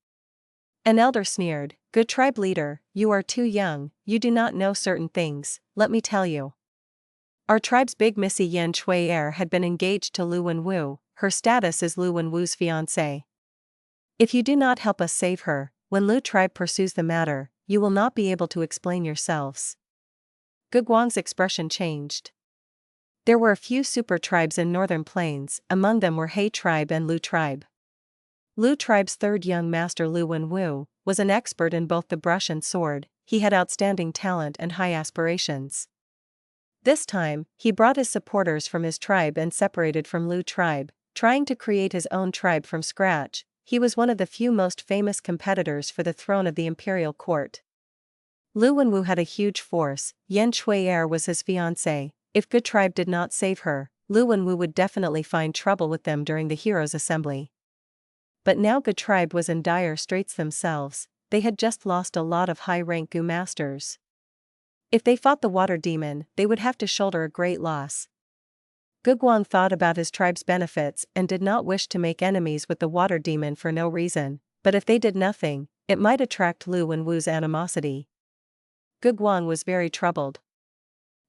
An elder sneered, "Good tribe leader, you are too young, you do not know certain things, let me tell you. Our tribe's big missy Yan Shui heir had been engaged to Lu Wenwu, her status is Lu Wenwu's fiancé. If you do not help us save her, when Lu tribe pursues the matter, you will not be able to explain yourselves." Gu Guang's expression changed. There were a few super tribes in northern plains, among them were He tribe and Lu tribe. Lu tribe's third young master Lu Wenwu was an expert in both the brush and sword, he had outstanding talent and high aspirations. This time, he brought his supporters from his tribe and separated from Lu tribe, trying to create his own tribe from scratch. He was one of the few most famous competitors for the throne of the imperial court. Lu Wenwu had a huge force, Yan Shui heir was his fiancé. If Gu tribe did not save her, Lu Wenwu would definitely find trouble with them during the heroes' assembly. But now Gu tribe was in dire straits themselves, they had just lost a lot of high-rank Gu masters. If they fought the water demon, they would have to shoulder a great loss. Gu Guang thought about his tribe's benefits and did not wish to make enemies with the water demon for no reason, but if they did nothing, it might attract Lu Wenwu's animosity. Gu Guang was very troubled.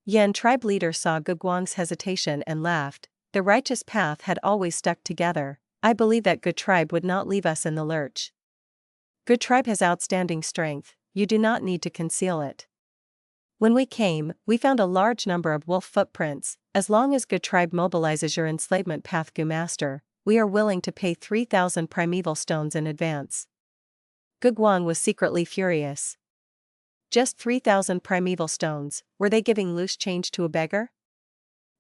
Yan tribe leader saw Gu Guang's hesitation and laughed. The righteous path had always stuck together. I believe that Gu tribe would not leave us in the lurch. Gu tribe has outstanding strength, you do not need to conceal it. When we came, we found a large number of wolf footprints. As long as Gu tribe mobilizes your enslavement path Gu master, we are willing to pay 3,000 primeval stones in advance. Gu Guang was secretly furious. Just 3,000 primeval stones, were they giving loose change to a beggar?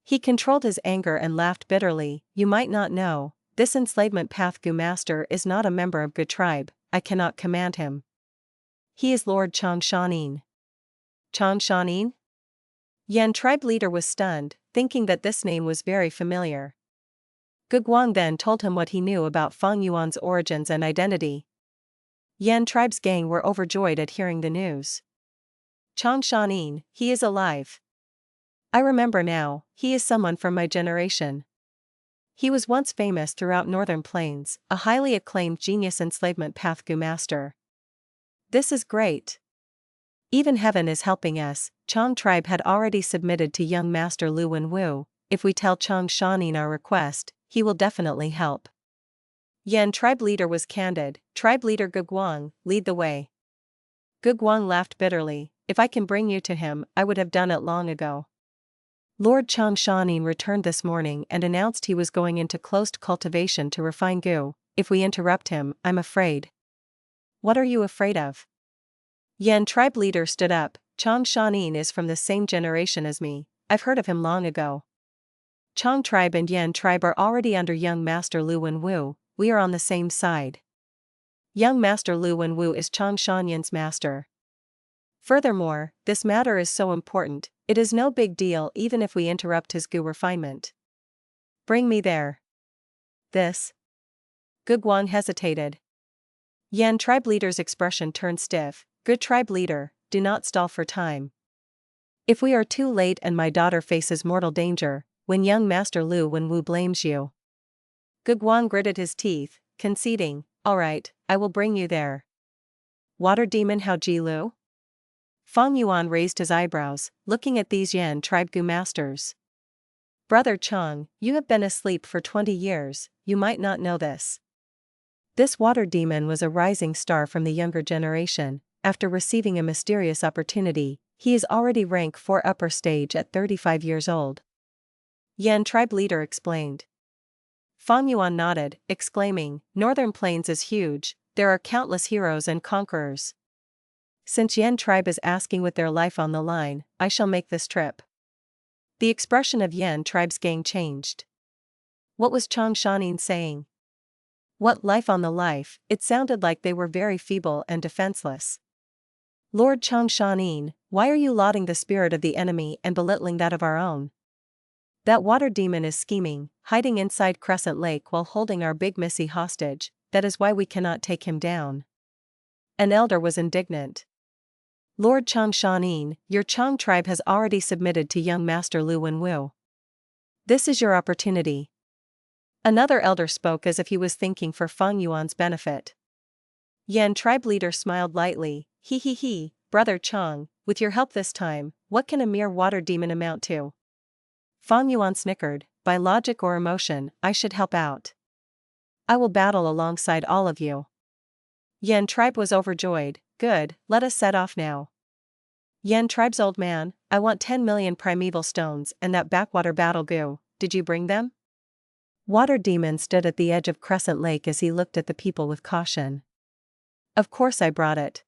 He controlled his anger and laughed bitterly. You might not know, this enslavement path Gu master is not a member of Gu tribe, I cannot command him. He is Lord Chang Shan Yin. Chang Shan Yin? Yan tribe leader was stunned, thinking that this name was very familiar. Gu Guang then told him what he knew about Fang Yuan's origins and identity. Yan tribe's gang were overjoyed at hearing the news. Chang Shan Yin, he is alive. I remember now, he is someone from my generation. He was once famous throughout northern plains, a highly acclaimed genius enslavement path Gu master. This is great. Even heaven is helping us. Chang tribe had already submitted to young master Lu Wenwu. If we tell Chang Shan Yin our request, he will definitely help. Yan tribe leader was candid. Tribe leader Gu Guang, lead the way. Gu Guang laughed bitterly. If I can bring you to him, I would have done it long ago. Lord Chang Shan Yin returned this morning and announced he was going into closed cultivation to refine Gu. If we interrupt him, I'm afraid. What are you afraid of? Yan tribe leader stood up. Chang Shan Yin is from the same generation as me, I've heard of him long ago. Chang tribe and Yan tribe are already under young master Lu Wenwu, we are on the same side. Young master Lu Wenwu is Chang Shan Yin's master. Furthermore, this matter is so important, it is no big deal even if we interrupt his Gu refinement. Bring me there. This? Gu Guang hesitated. Yan tribe leader's expression turned stiff. Good tribe leader, do not stall for time. If we are too late and my daughter faces mortal danger, when young master Lu Wenwu blames you. Gu Guang gritted his teeth, conceding, all right, I will bring you there. Water demon Hao Ji Lu? Fang Yuan raised his eyebrows, looking at these Yan tribe Gu masters. Brother Chang, you have been asleep for 20 years, you might not know this. This water demon was a rising star from the younger generation. After receiving a mysterious opportunity, he is already rank 4 upper stage at 35 years old. Yan tribe leader explained. Fang Yuan nodded, exclaiming, Northern Plains is huge, there are countless heroes and conquerors. Since Yan tribe is asking with their life on the line, I shall make this trip. The expression of Yan tribe's gang changed. What was Chang Shan Yin saying? What life on the life? It sounded like they were very feeble and defenseless. Lord Chang Shan Yin, why are you lauding the spirit of the enemy and belittling that of our own? That water demon is scheming, hiding inside Crescent Lake while holding our big missy hostage, that is why we cannot take him down. An elder was indignant. Lord Chang Shan Yin, your Chang tribe has already submitted to young master Lu Wenwu. This is your opportunity. Another elder spoke as if he was thinking for Fang Yuan's benefit. Yan tribe leader smiled lightly. He, Brother Chang, with your help this time, what can a mere water demon amount to? Fang Yuan snickered. By logic or emotion, I should help out. I will battle alongside all of you. Yan tribe was overjoyed. Good, let us set off now. Yan tribe's old man, I want 10 million primeval stones and that backwater battle Gu. Did you bring them? Water demon stood at the edge of Crescent Lake as he looked at the people with caution. Of course I brought it.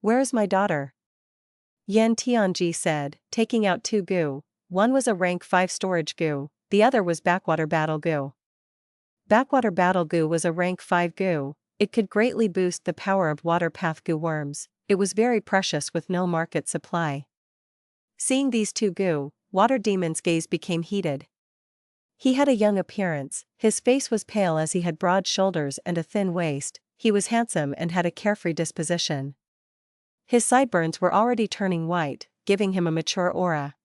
Where is my daughter? Yan Tianji said, taking out 2 Gu. One was a rank 5 storage Gu, the other was backwater battle Gu. Backwater battle Gu was a rank 5 Gu. It could greatly boost the power of water path Gu worms. It was very precious with no market supply. Seeing these 2 Gu, Water Demon's gaze became heated. He had a young appearance, his face was pale as he had broad shoulders and a thin waist, he was handsome and had a carefree disposition. His sideburns were already turning white, giving him a mature aura.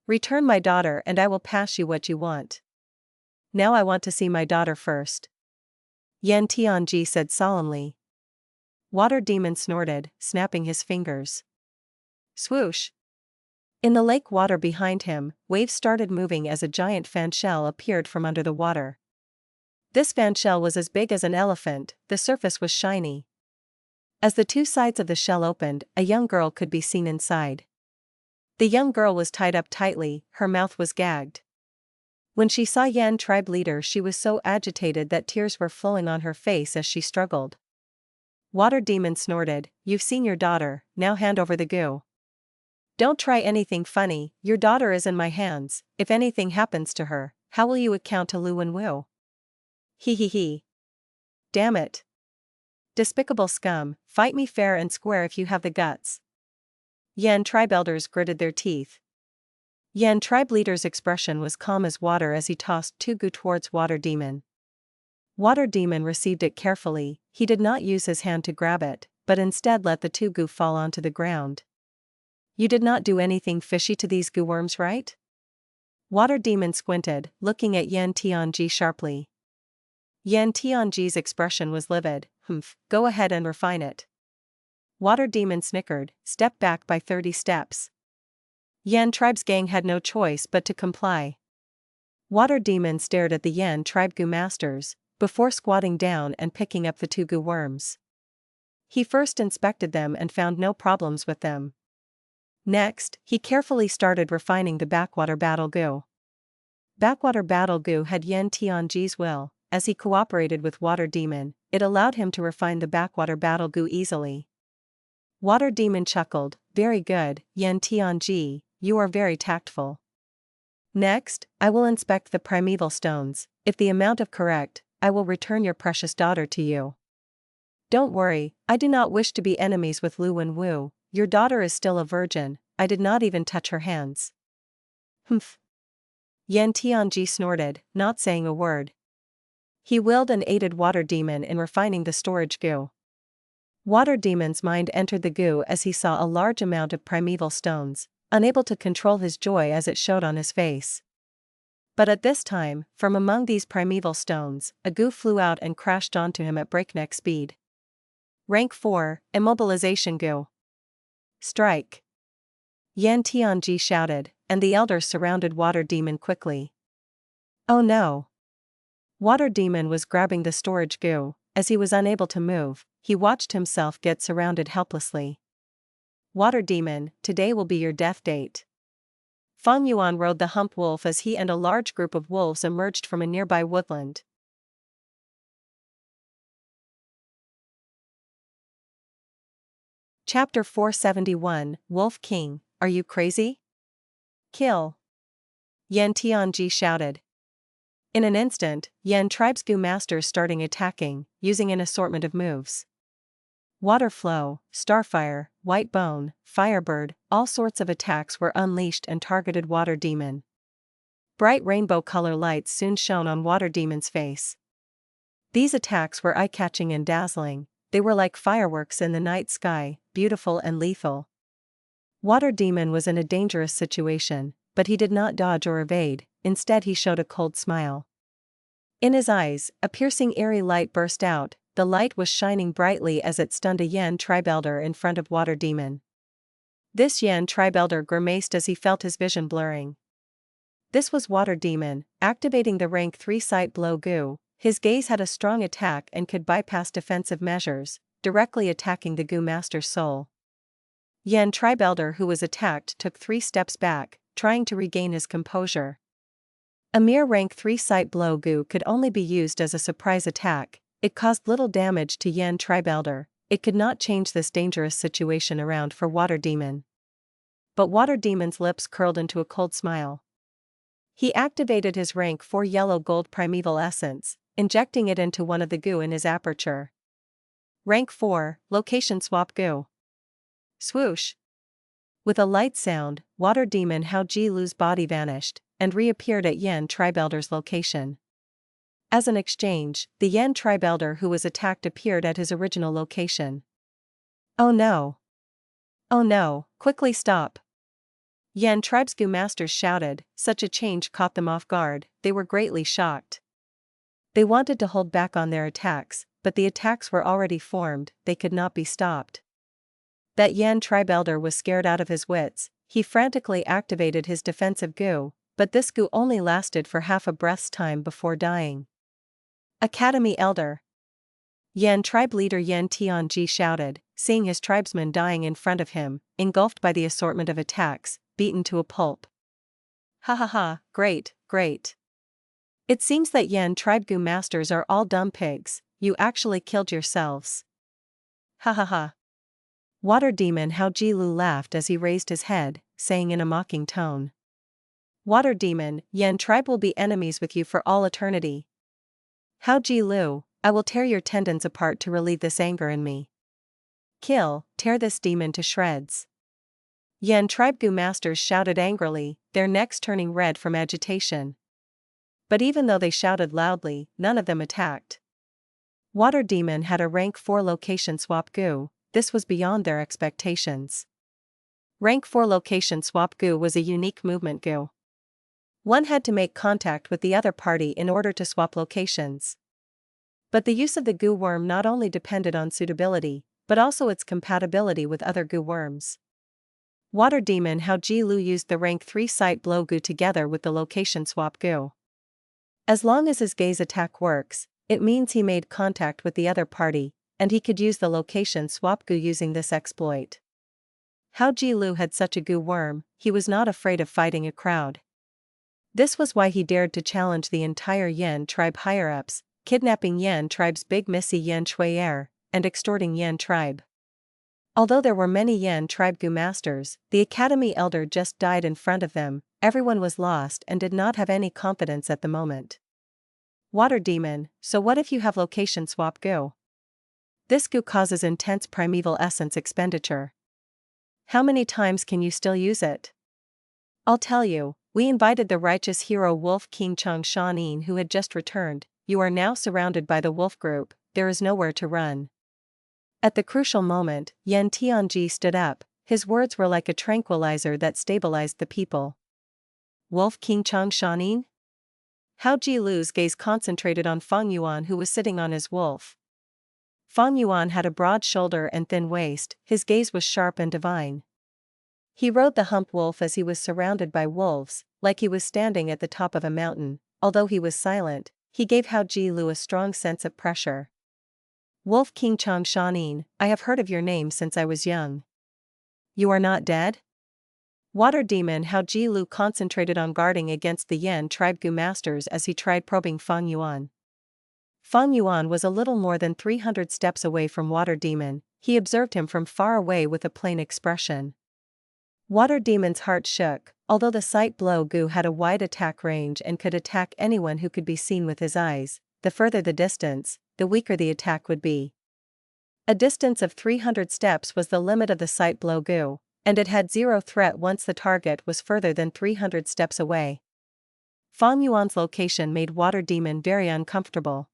Return my daughter and I will pass you what you want. Now I want to see my daughter first. Yan Tianji said solemnly. Water Demon snorted, snapping his fingers. Swoosh! In the lake water behind him, waves started moving as a giant fan shell appeared from under the water. This fan shell was as big as an elephant, the surface was shiny. As the 2 sides of the shell opened, a young girl could be seen inside. The young girl was tied up tightly, her mouth was gagged. When she saw Yan tribe leader she was so agitated that tears were flowing on her face as she struggled. Water Demon snorted, You've seen your daughter, now hand over the Gu. Don't try anything funny, your daughter is in my hands, if anything happens to her, how will you account to Lu and Wu? He. Damn it. Despicable scum, fight me fair and square if you have the guts. Yan tribe elders gritted their teeth. Yan tribe leader's expression was calm as water as he tossed 2 Gu towards Water Demon. Water Demon received it carefully, he did not use his hand to grab it, but instead let the 2 Gu fall onto the ground. You did not do anything fishy to these Gu worms, right? Water Demon squinted, looking at Yan Tianji sharply. Yan Tianji's expression was livid. Go ahead and refine it. Water Demon snickered, stepped back by 30 steps. Yan tribe's gang had no choice but to comply. Water Demon stared at the Yan tribe Gu masters, before squatting down and picking up the 2 Gu worms. He first inspected them and found no problems with them. Next, he carefully started refining the backwater battle Gu. Backwater battle Gu had Yan Tianji's will, as he cooperated with Water Demon, it allowed him to refine the backwater battle Gu easily. Water Demon chuckled, very good, Yan Tianji, you are very tactful. Next, I will inspect the primeval stones, if the amount of correct, I will return your precious daughter to you. Don't worry, I do not wish to be enemies with Lu and Wu, your daughter is still a virgin, I did not even touch her hands. Yan Tianji snorted, not saying a word. He willed and aided Water Demon in refining the storage Gu. Water Demon's mind entered the Gu as he saw a large amount of primeval stones, unable to control his joy as it showed on his face. But at this time, from among these primeval stones, a Gu flew out and crashed onto him at breakneck speed. Rank 4, Immobilization Gu. Strike! Yan Tianji shouted, and the elders surrounded Water Demon quickly. Oh no! Water Demon was grabbing the storage Gu, as he was unable to move, he watched himself get surrounded helplessly. Water Demon, today will be your death date. Fang Yuan rode the hump wolf as he and a large group of wolves emerged from a nearby woodland. Chapter 471, Wolf King, are you crazy? Kill! Yan Tianji shouted. In an instant, Yan tribe's Gu masters starting attacking, using an assortment of moves. Water Flow, Starfire, White Bone, Firebird, all sorts of attacks were unleashed and targeted Water Demon. Bright rainbow color lights soon shone on Water Demon's face. These attacks were eye-catching and dazzling, they were like fireworks in the night sky, beautiful and lethal. Water Demon was in a dangerous situation, but he did not dodge or evade, instead he showed a cold smile. In his eyes, a piercing airy light burst out. The light was shining brightly as it stunned a Yan tribe elder in front of Water Demon. This Yan tribe elder grimaced as he felt his vision blurring. This was Water Demon, activating the rank 3 sight blow Gu. His gaze had a strong attack and could bypass defensive measures, directly attacking the Gu Master's soul. Yan tribe elder who was attacked took 3 steps back, trying to regain his composure. A mere rank 3 sight blow Gu could only be used as a surprise attack. It caused little damage to Yan tribe elder. It could not change this dangerous situation around for Water Demon. But Water Demon's lips curled into a cold smile. He activated his rank 4 yellow gold primeval essence, injecting it into one of the Gu in his aperture. Rank 4, Location Swap Gu. Swoosh! With a light sound, Water Demon Hao Ji Lu's body vanished, and reappeared at Yan tribe elder's location. As an exchange, the Yan tribe elder who was attacked appeared at his original location. Oh no! Oh no, quickly stop! Yan tribe's Gu masters shouted. Such a change caught them off guard. They were greatly shocked. They wanted to hold back on their attacks, but the attacks were already formed, they could not be stopped. That Yan tribe elder was scared out of his wits. He frantically activated his defensive Gu, but this Gu only lasted for half a breath's time before dying. Academy Elder! Yan tribe leader Yan Tianji shouted, seeing his tribesmen dying in front of him, engulfed by the assortment of attacks, beaten to a pulp. Ha ha ha, great, great. It seems that Yan tribe Gu masters are all dumb pigs, you actually killed yourselves. Ha ha ha. Water Demon Hao Ji Lu laughed as he raised his head, saying in a mocking tone. Water Demon, Yan tribe will be enemies with you for all eternity. Hao Ji Lu, I will tear your tendons apart to relieve this anger in me. Kill, tear this demon to shreds. Yan tribe Gu masters shouted angrily, their necks turning red from agitation. But even though they shouted loudly, none of them attacked. Water Demon had a rank 4 location swap Gu. This was beyond their expectations. Rank 4 location swap Gu was a unique movement Gu. One had to make contact with the other party in order to swap locations. But the use of the Gu worm not only depended on suitability, but also its compatibility with other Gu worms. Water Demon Hao Ji Lu used the rank 3 sight blow Gu together with the location swap Gu. As long as his gaze attack works, it means he made contact with the other party, and he could use the location swap Gu using this exploit. Hao Ji Lu had such a Gu worm, he was not afraid of fighting a crowd. This was why he dared to challenge the entire Yan tribe higher-ups, kidnapping Yan tribe's big missy Yan Shui'er, and extorting Yan tribe. Although there were many Yan tribe Gu masters, the academy elder just died in front of them. Everyone was lost and did not have any confidence at the moment. Water Demon, so what if you have location swap Gu? This Gu causes intense primeval essence expenditure. How many times can you still use it? I'll tell you, we invited the righteous hero Wolf King Chang Shan Yin who had just returned. You are now surrounded by the wolf group, there is nowhere to run. At the crucial moment, Yan Tianji stood up, his words were like a tranquilizer that stabilized the people. Wolf King Chang Shan Yin? Hao Ji Lu's gaze concentrated on Fang Yuan who was sitting on his wolf. Fang Yuan had a broad shoulder and thin waist, his gaze was sharp and divine. He rode the hump wolf as he was surrounded by wolves, like he was standing at the top of a mountain. Although he was silent, he gave Hao Ji Lu a strong sense of pressure. Wolf King Chang Shan Yin, I have heard of your name since I was young. You are not dead? Water Demon Hao Ji Lu concentrated on guarding against the Yan tribe Gu masters as he tried probing Fang Yuan. Fang Yuan was a little more than 300 steps away from Water Demon. He observed him from far away with a plain expression. Water Demon's heart shook. Although the sight blow Gu had a wide attack range and could attack anyone who could be seen with his eyes, the further the distance, the weaker the attack would be. A distance of 300 steps was the limit of the sight blow Gu, and it had zero threat once the target was further than 300 steps away. Fang Yuan's location made Water Demon very uncomfortable.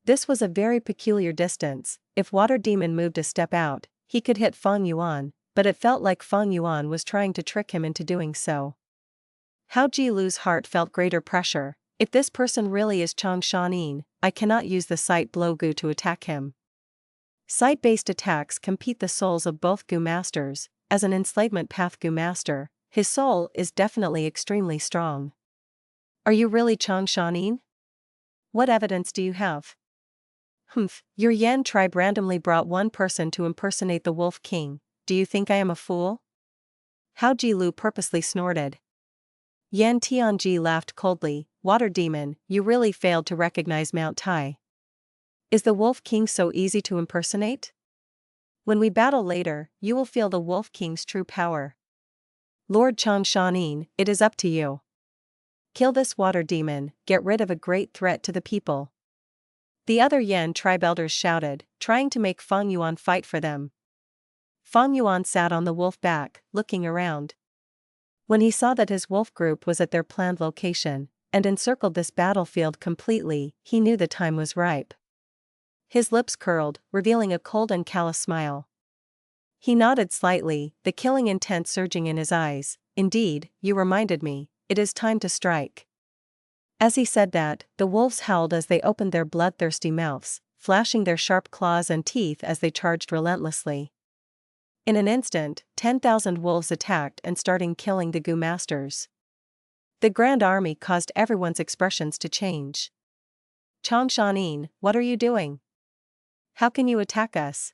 This was a very peculiar distance. If Water Demon moved a step out, he could hit Fang Yuan, but it felt like Fang Yuan was trying to trick him into doing so. Hao Ji Lu's heart felt greater pressure. If this person really is Chang Shan Yin, I cannot use the sight blow Gu to attack him. Sight-based attacks compete the souls of both Gu masters. As an enslavement path Gu master, his soul is definitely extremely strong. Are you really Chang Shan Yin? What evidence do you have? Your Yan tribe randomly brought one person to impersonate the Wolf King. Do you think I am a fool? Hao Jilu purposely snorted. Yan Tianji laughed coldly. Water demon, you really failed to recognize Mount Tai. Is the Wolf King so easy to impersonate? When we battle later, you will feel the Wolf King's true power. Lord Chang Shan Yin, it is up to you. Kill this water demon, get rid of a great threat to the people. The other Yan tribe elders shouted, trying to make Fang Yuan fight for them. Fang Yuan sat on the wolf back, looking around. When he saw that his wolf group was at their planned location, and encircled this battlefield completely, he knew the time was ripe. His lips curled, revealing a cold and callous smile. He nodded slightly, the killing intent surging in his eyes. Indeed, you reminded me, it is time to strike. As he said that, the wolves howled as they opened their bloodthirsty mouths, flashing their sharp claws and teeth as they charged relentlessly. In an instant, 10,000 wolves attacked and started killing the Gu masters. The grand army caused everyone's expressions to change. Chang Shan Yin, what are you doing? How can you attack us?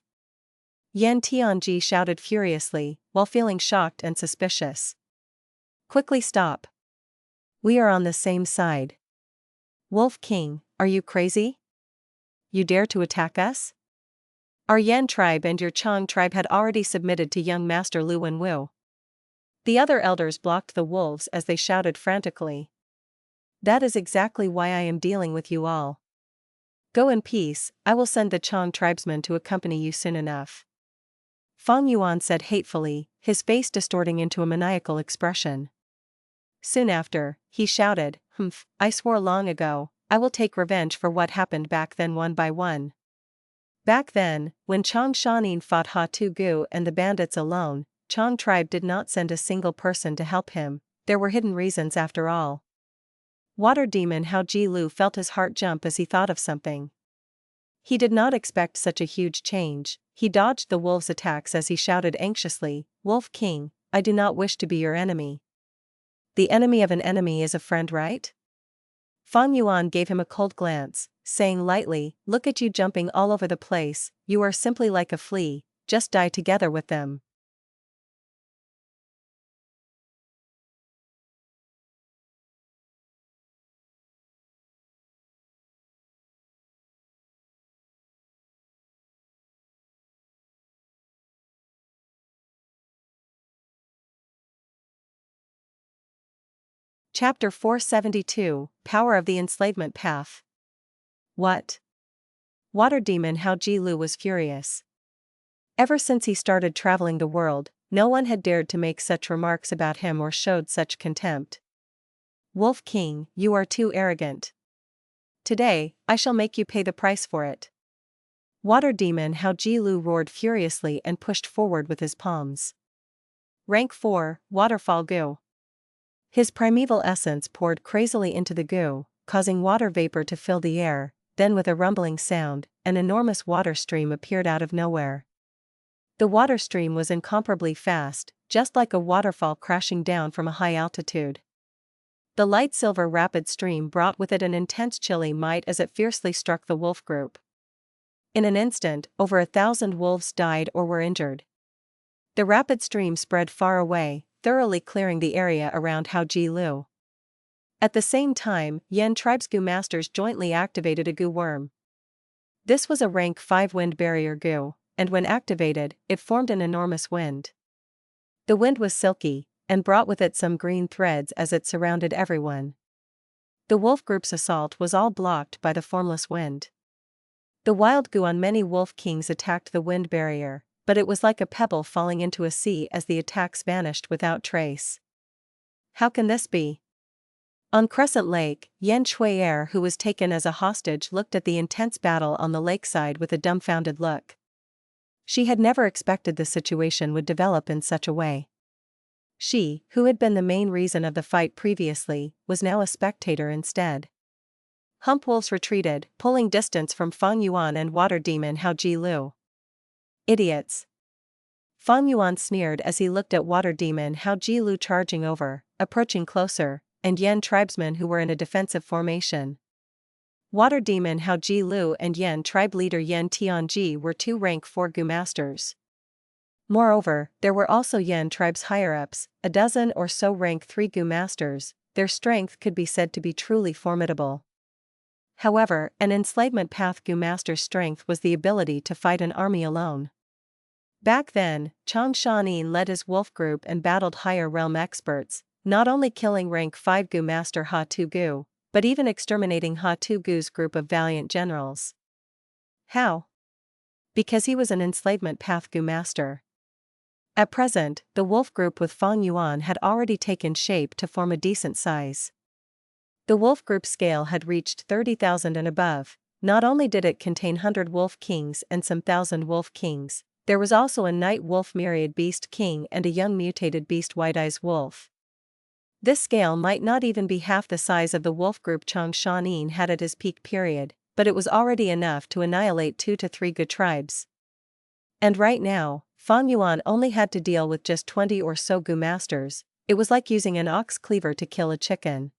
Yan Tianji shouted furiously, while feeling shocked and suspicious. Quickly stop. We are on the same side. Wolf King, are you crazy? You dare to attack us? Our Yan tribe and your Chang tribe had already submitted to young Master Lu Wenwu. The other elders blocked the wolves as they shouted frantically. That is exactly why I am dealing with you all. Go in peace, I will send the Chang tribesmen to accompany you soon enough. Fang Yuan said hatefully, his face distorting into a maniacal expression. Soon after, he shouted, I swore long ago, I will take revenge for what happened back then one by one. Back then, when Chang Shan Yin fought Hatu Gu and the bandits alone, Chang tribe did not send a single person to help him. There were hidden reasons after all. Water demon Hao Jilu felt his heart jump as he thought of something. He did not expect such a huge change. He dodged the wolves' attacks as he shouted anxiously, Wolf King, I do not wish to be your enemy. The enemy of an enemy is a friend, right? Fang Yuan gave him a cold glance, saying lightly, look at you jumping all over the place, you are simply like a flea, just die together with them. Chapter 472, Power of the Enslavement Path. What? Water demon Hao Jilu was furious. Ever since he started traveling the world, no one had dared to make such remarks about him or showed such contempt. Wolf King, you are too arrogant. Today, I shall make you pay the price for it. Water demon Hao Jilu roared furiously and pushed forward with his palms. Rank 4, Waterfall Gu. His primeval essence poured crazily into the Gu, causing water vapor to fill the air. Then with a rumbling sound, an enormous water stream appeared out of nowhere. The water stream was incomparably fast, just like a waterfall crashing down from a high altitude. The light silver rapid stream brought with it an intense chilly might as it fiercely struck the wolf group. In an instant, over 1,000 wolves died or were injured. The rapid stream spread far away, thoroughly clearing the area around Hao Jilu. At the same time, Yan tribe's Gu masters jointly activated a Gu worm. This was a rank 5 wind barrier Gu, and when activated, it formed an enormous wind. The wind was silky, and brought with it some green threads as it surrounded everyone. The wolf group's assault was all blocked by the formless wind. The wild Gu on many wolf kings attacked the wind barrier, but it was like a pebble falling into a sea as the attacks vanished without trace. How can this be? On Crescent Lake, Yan Shui'er, who was taken as a hostage, looked at the intense battle on the lakeside with a dumbfounded look. She had never expected the situation would develop in such a way. She, who had been the main reason of the fight previously, was now a spectator instead. Hump wolves retreated, pulling distance from Fang Yuan and water demon Hao Ji Lu. Idiots. Fang Yuan sneered as he looked at water demon Hao Ji Lu charging over, approaching closer, and Yan tribesmen who were in a defensive formation. Water demon Hao Ji Lu and Yan tribe leader Yan Tianji were 2 rank 4 Gu masters. Moreover, there were also Yan tribe's higher-ups, a dozen or so rank 3 Gu masters. Their strength could be said to be truly formidable. However, an enslavement path Gu master's strength was the ability to fight an army alone. Back then, Chang Shan Yin led his wolf group and battled higher realm experts, not only killing rank 5 Gu master Ha Tu Gu, but even exterminating Ha Tu Gu's group of valiant generals. How? Because he was an enslavement path Gu master. At present, the wolf group with Fang Yuan had already taken shape to form a decent size. The wolf group scale had reached 30,000 and above. Not only did it contain 100 wolf kings and some thousand wolf kings, there was also a night wolf myriad beast king and a young mutated beast white-eyes wolf. This scale might not even be half the size of the wolf group Chang Shan Yin had at his peak period, but it was already enough to annihilate 2 to 3 Gu tribes. And right now, Fang Yuan only had to deal with just 20 or so Gu masters. It was like using an ox cleaver to kill a chicken.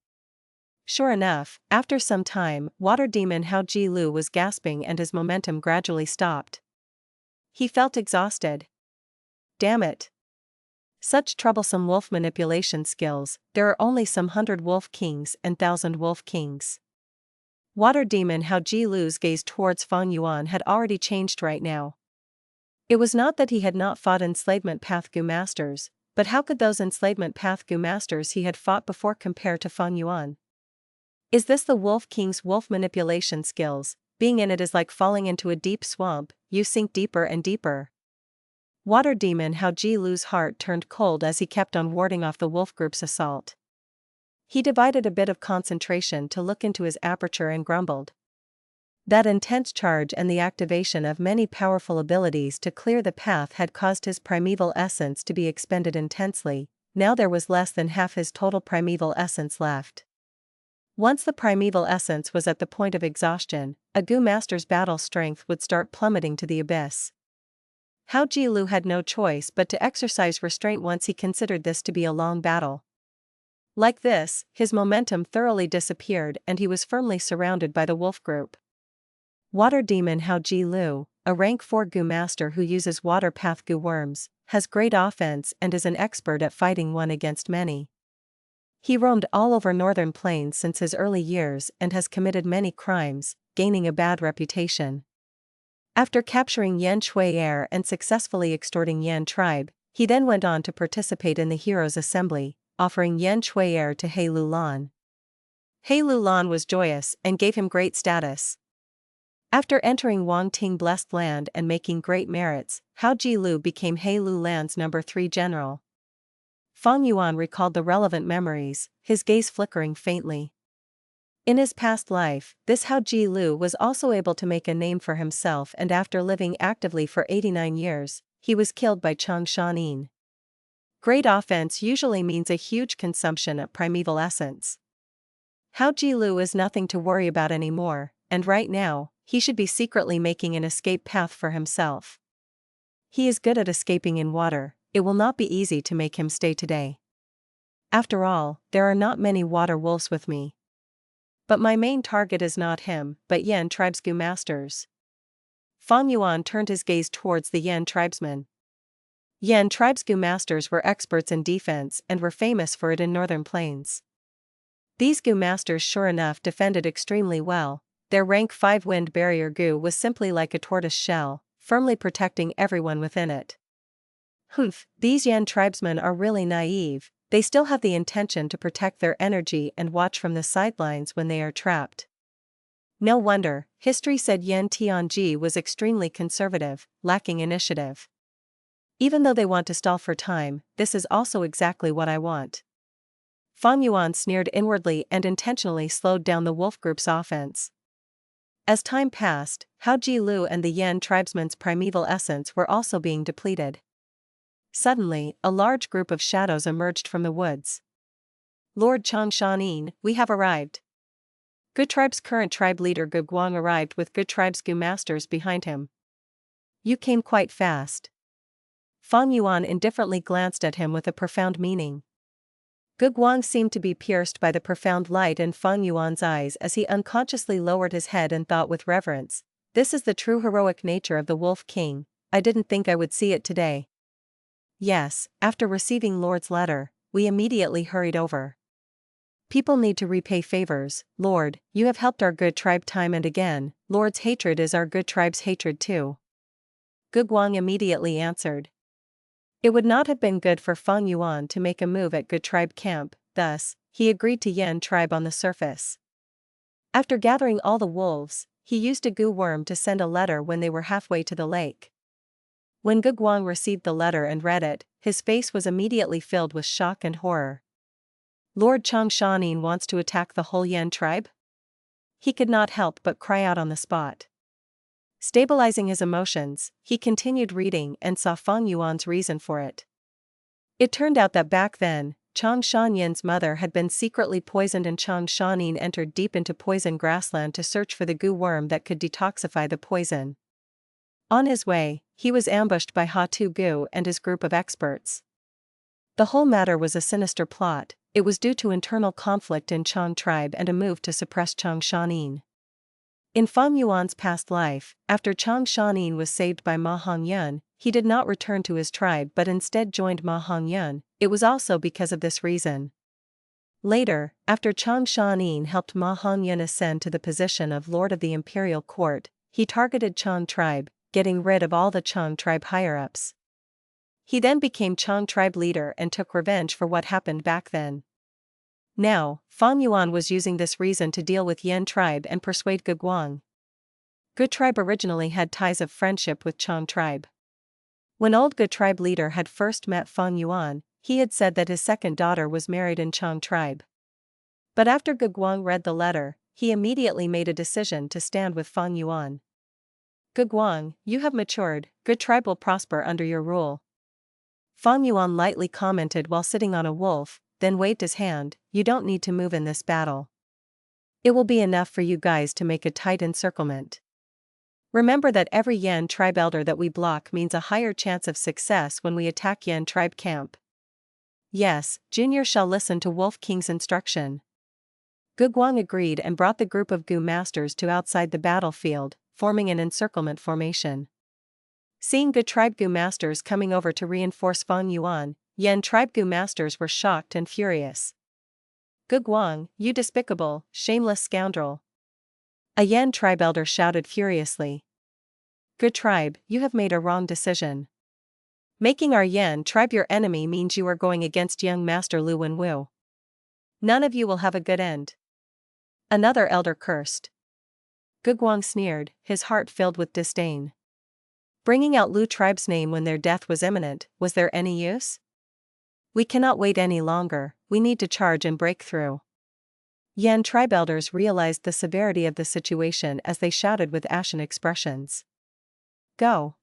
Sure enough, after some time, water demon Hao Ji Lu was gasping and his momentum gradually stopped. He felt exhausted. Damn it. Such troublesome wolf manipulation skills, there are only some 100 wolf kings and 1,000 wolf kings. Water demon Hao Ji Lu's gaze towards Fang Yuan had already changed right now. It was not that he had not fought enslavement path Gu masters, but how could those enslavement path Gu masters he had fought before compare to Fang Yuan? Is this the wolf king's wolf manipulation skills? Being in it is like falling into a deep swamp, you sink deeper and deeper. Water demon Hao Ji Lu's heart turned cold as he kept on warding off the wolf group's assault. He divided a bit of concentration to look into his aperture and grumbled. That intense charge and the activation of many powerful abilities to clear the path had caused his primeval essence to be expended intensely. Now there was less than half his total primeval essence left. Once the primeval essence was at the point of exhaustion, a Gu master's battle strength would start plummeting to the abyss. Hao Ji Lu had no choice but to exercise restraint once he considered this to be a long battle. Like this, his momentum thoroughly disappeared and he was firmly surrounded by the wolf group. Water demon Hao Ji Lu, a rank 4 Gu master who uses water path Gu worms, has great offense and is an expert at fighting one against many. He roamed all over northern plains since his early years and has committed many crimes, gaining a bad reputation. After capturing Yan Shui Air and successfully extorting Yan tribe, he then went on to participate in the Heroes' Assembly, offering Yan Shui Air to He Lu Lan. He Lu Lan was joyous and gave him great status. After entering Wang Ting blessed land and making great merits, Hao Ji Lu became He Lu Lan's number 3 general. Fang Yuan recalled the relevant memories, his gaze flickering faintly. In his past life, this Hao Ji Lu was also able to make a name for himself, and after living actively for 89 years, he was killed by Chang Shan Yin. Great offense usually means a huge consumption of primeval essence. Hao Ji Lu is nothing to worry about anymore, and right now, he should be secretly making an escape path for himself. He is good at escaping in water, it will not be easy to make him stay today. After all, there are not many water wolves with me. But my main target is not him, but Yan tribe's Gu masters. Fang Yuan turned his gaze towards the Yan tribesmen. Yan tribe's Gu masters were experts in defense and were famous for it in northern plains. These Gu masters sure enough defended extremely well. Their rank 5 wind barrier Gu was simply like a tortoise shell, firmly protecting everyone within it. Humph, these Yan tribesmen are really naive, they still have the intention to protect their energy and watch from the sidelines when they are trapped. No wonder, history said Yan Tianji was extremely conservative, lacking initiative. Even though they want to stall for time, this is also exactly what I want. Fang Yuan sneered inwardly and intentionally slowed down the wolf group's offense. As time passed, Hao Ji Lu and the Yan tribesmen's primeval essence were also being depleted. Suddenly, a large group of shadows emerged from the woods. Lord Chang Shan Yin, we have arrived. Gu tribe's current tribe leader Gu Guang arrived with Gu tribe's Gu masters behind him. You came quite fast. Fang Yuan indifferently glanced at him with a profound meaning. Gu Guang seemed to be pierced by the profound light in Fang Yuan's eyes as he unconsciously lowered his head and thought with reverence, "This is the true heroic nature of the Wolf King. I didn't think I would see it today." Yes, after receiving Lord's letter, we immediately hurried over. People need to repay favors. Lord, you have helped our good tribe time and again. Lord's hatred is our good tribe's hatred too. Gu Guang immediately answered. It would not have been good for Fang Yuan to make a move at Good Tribe camp, thus, he agreed to Yan tribe on the surface. After gathering all the wolves, he used a Gu worm to send a letter when they were halfway to the lake. When Gu Guang received the letter and read it, his face was immediately filled with shock and horror. Lord Chang Shan Yin wants to attack the whole Yan tribe? He could not help but cry out on the spot. Stabilizing his emotions, he continued reading and saw Fang Yuan's reason for it. It turned out that back then, Chang Shan Yin's mother had been secretly poisoned and Chang Shan Yin entered deep into poison grassland to search for the Gu worm that could detoxify the poison. On his way, he was ambushed by Ha-Tu Gu and his group of experts. The whole matter was a sinister plot. It was due to internal conflict in Chang tribe and a move to suppress Chang Shan Yin. In Fang Yuan's past life, after Chang Shan Yin was saved by Ma Hongyun, he did not return to his tribe but instead joined Ma Hongyun. It was also because of this reason. Later, after Chang Shan Yin helped Ma Hongyun ascend to the position of Lord of the Imperial Court, he targeted Chang tribe, getting rid of all the Chang tribe higher-ups. He then became Chang tribe leader and took revenge for what happened back then. Now, Fang Yuan was using this reason to deal with Yan tribe and persuade Gu Guang. Gu tribe originally had ties of friendship with Chang tribe. When old Gu tribe leader had first met Fang Yuan, he had said that his second daughter was married in Chang tribe. But after Gu Guang read the letter, he immediately made a decision to stand with Fang Yuan. Gu Guang, you have matured. Gu tribe will prosper under your rule. Fang Yuan lightly commented while sitting on a wolf, then waved his hand, you don't need to move in this battle. It will be enough for you guys to make a tight encirclement. Remember that every Yan tribe elder that we block means a higher chance of success when we attack Yan tribe camp. Yes, Junior shall listen to Wolf King's instruction. Gu Guang agreed and brought the group of Gu masters to outside the battlefield, forming an encirclement formation. Seeing Gu tribe Gu masters coming over to reinforce Fang Yuan, Yan tribe Gu masters were shocked and furious. Gu Guang, you despicable, shameless scoundrel. A Yan tribe elder shouted furiously. Gu tribe, you have made a wrong decision. Making our Yan tribe your enemy means you are going against young Master Lu Wenwu. None of you will have a good end. Another elder cursed. Gu Guang sneered, his heart filled with disdain. Bringing out Lu tribe's name when their death was imminent, was there any use? We cannot wait any longer, we need to charge and break through. Yan tribe elders realized the severity of the situation as they shouted with ashen expressions. Go!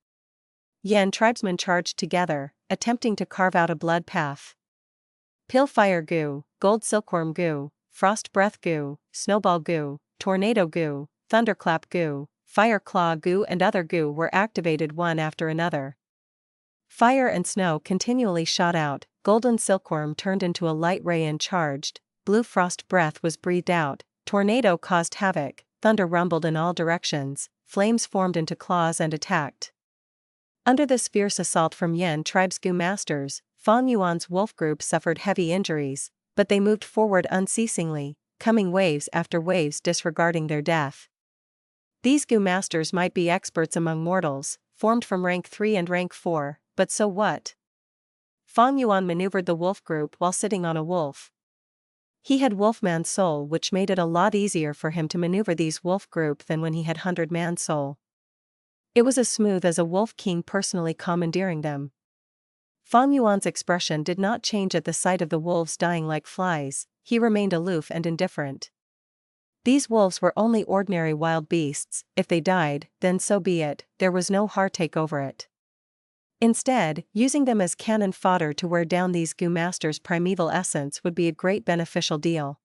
Yan tribesmen charged together, attempting to carve out a blood path. Pillfire Gu, Gold Silkworm Gu, Frost Breath Gu, Snowball Gu, Tornado Gu, Thunderclap Gu, Fire Claw Gu and other Gu were activated one after another. Fire and snow continually shot out, Golden Silkworm turned into a light ray and charged, Blue Frost Breath was breathed out, Tornado caused havoc, thunder rumbled in all directions, flames formed into claws and attacked. Under this fierce assault from Yan tribe's Gu masters, Fang Yuan's wolf group suffered heavy injuries, but they moved forward unceasingly, coming waves after waves disregarding their death. These Gu masters might be experts among mortals, formed from rank 3 and rank 4, but so what? Fang Yuan maneuvered the wolf group while sitting on a wolf. He had wolfman soul, which made it a lot easier for him to maneuver these wolf group than when he had 100-man soul. It was as smooth as a wolf king personally commandeering them. Fang Yuan's expression did not change at the sight of the wolves dying like flies, he remained aloof and indifferent. These wolves were only ordinary wild beasts, if they died, then so be it, there was no heartache over it. Instead, using them as cannon fodder to wear down these Gu masters' primeval essence would be a great beneficial deal.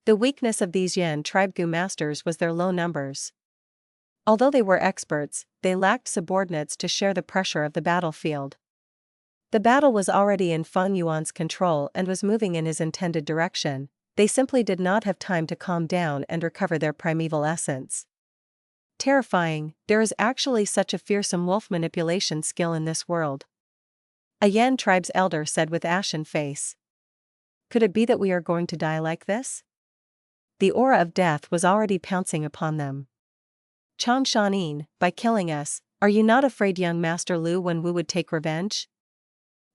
The weakness of these Yan tribe Gu masters was their low numbers. Although they were experts, they lacked subordinates to share the pressure of the battlefield. The battle was already in Fang Yuan's control and was moving in his intended direction. They simply did not have time to calm down and recover their primeval essence. Terrifying, there is actually such a fearsome wolf manipulation skill in this world. A Yan tribe's elder said with ashen face. Could it be that we are going to die like this? The aura of death was already pouncing upon them. Chang Shan Yin, by killing us, are you not afraid young Master Lu Wenwu would take revenge?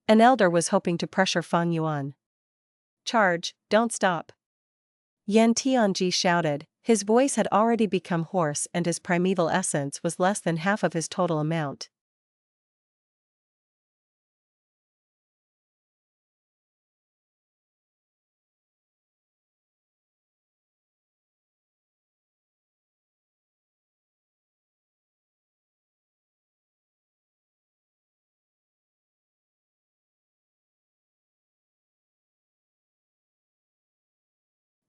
An elder was hoping to pressure Fang Yuan. Charge, don't stop. Yan Tianji shouted, his voice had already become hoarse and his primeval essence was less than half of his total amount.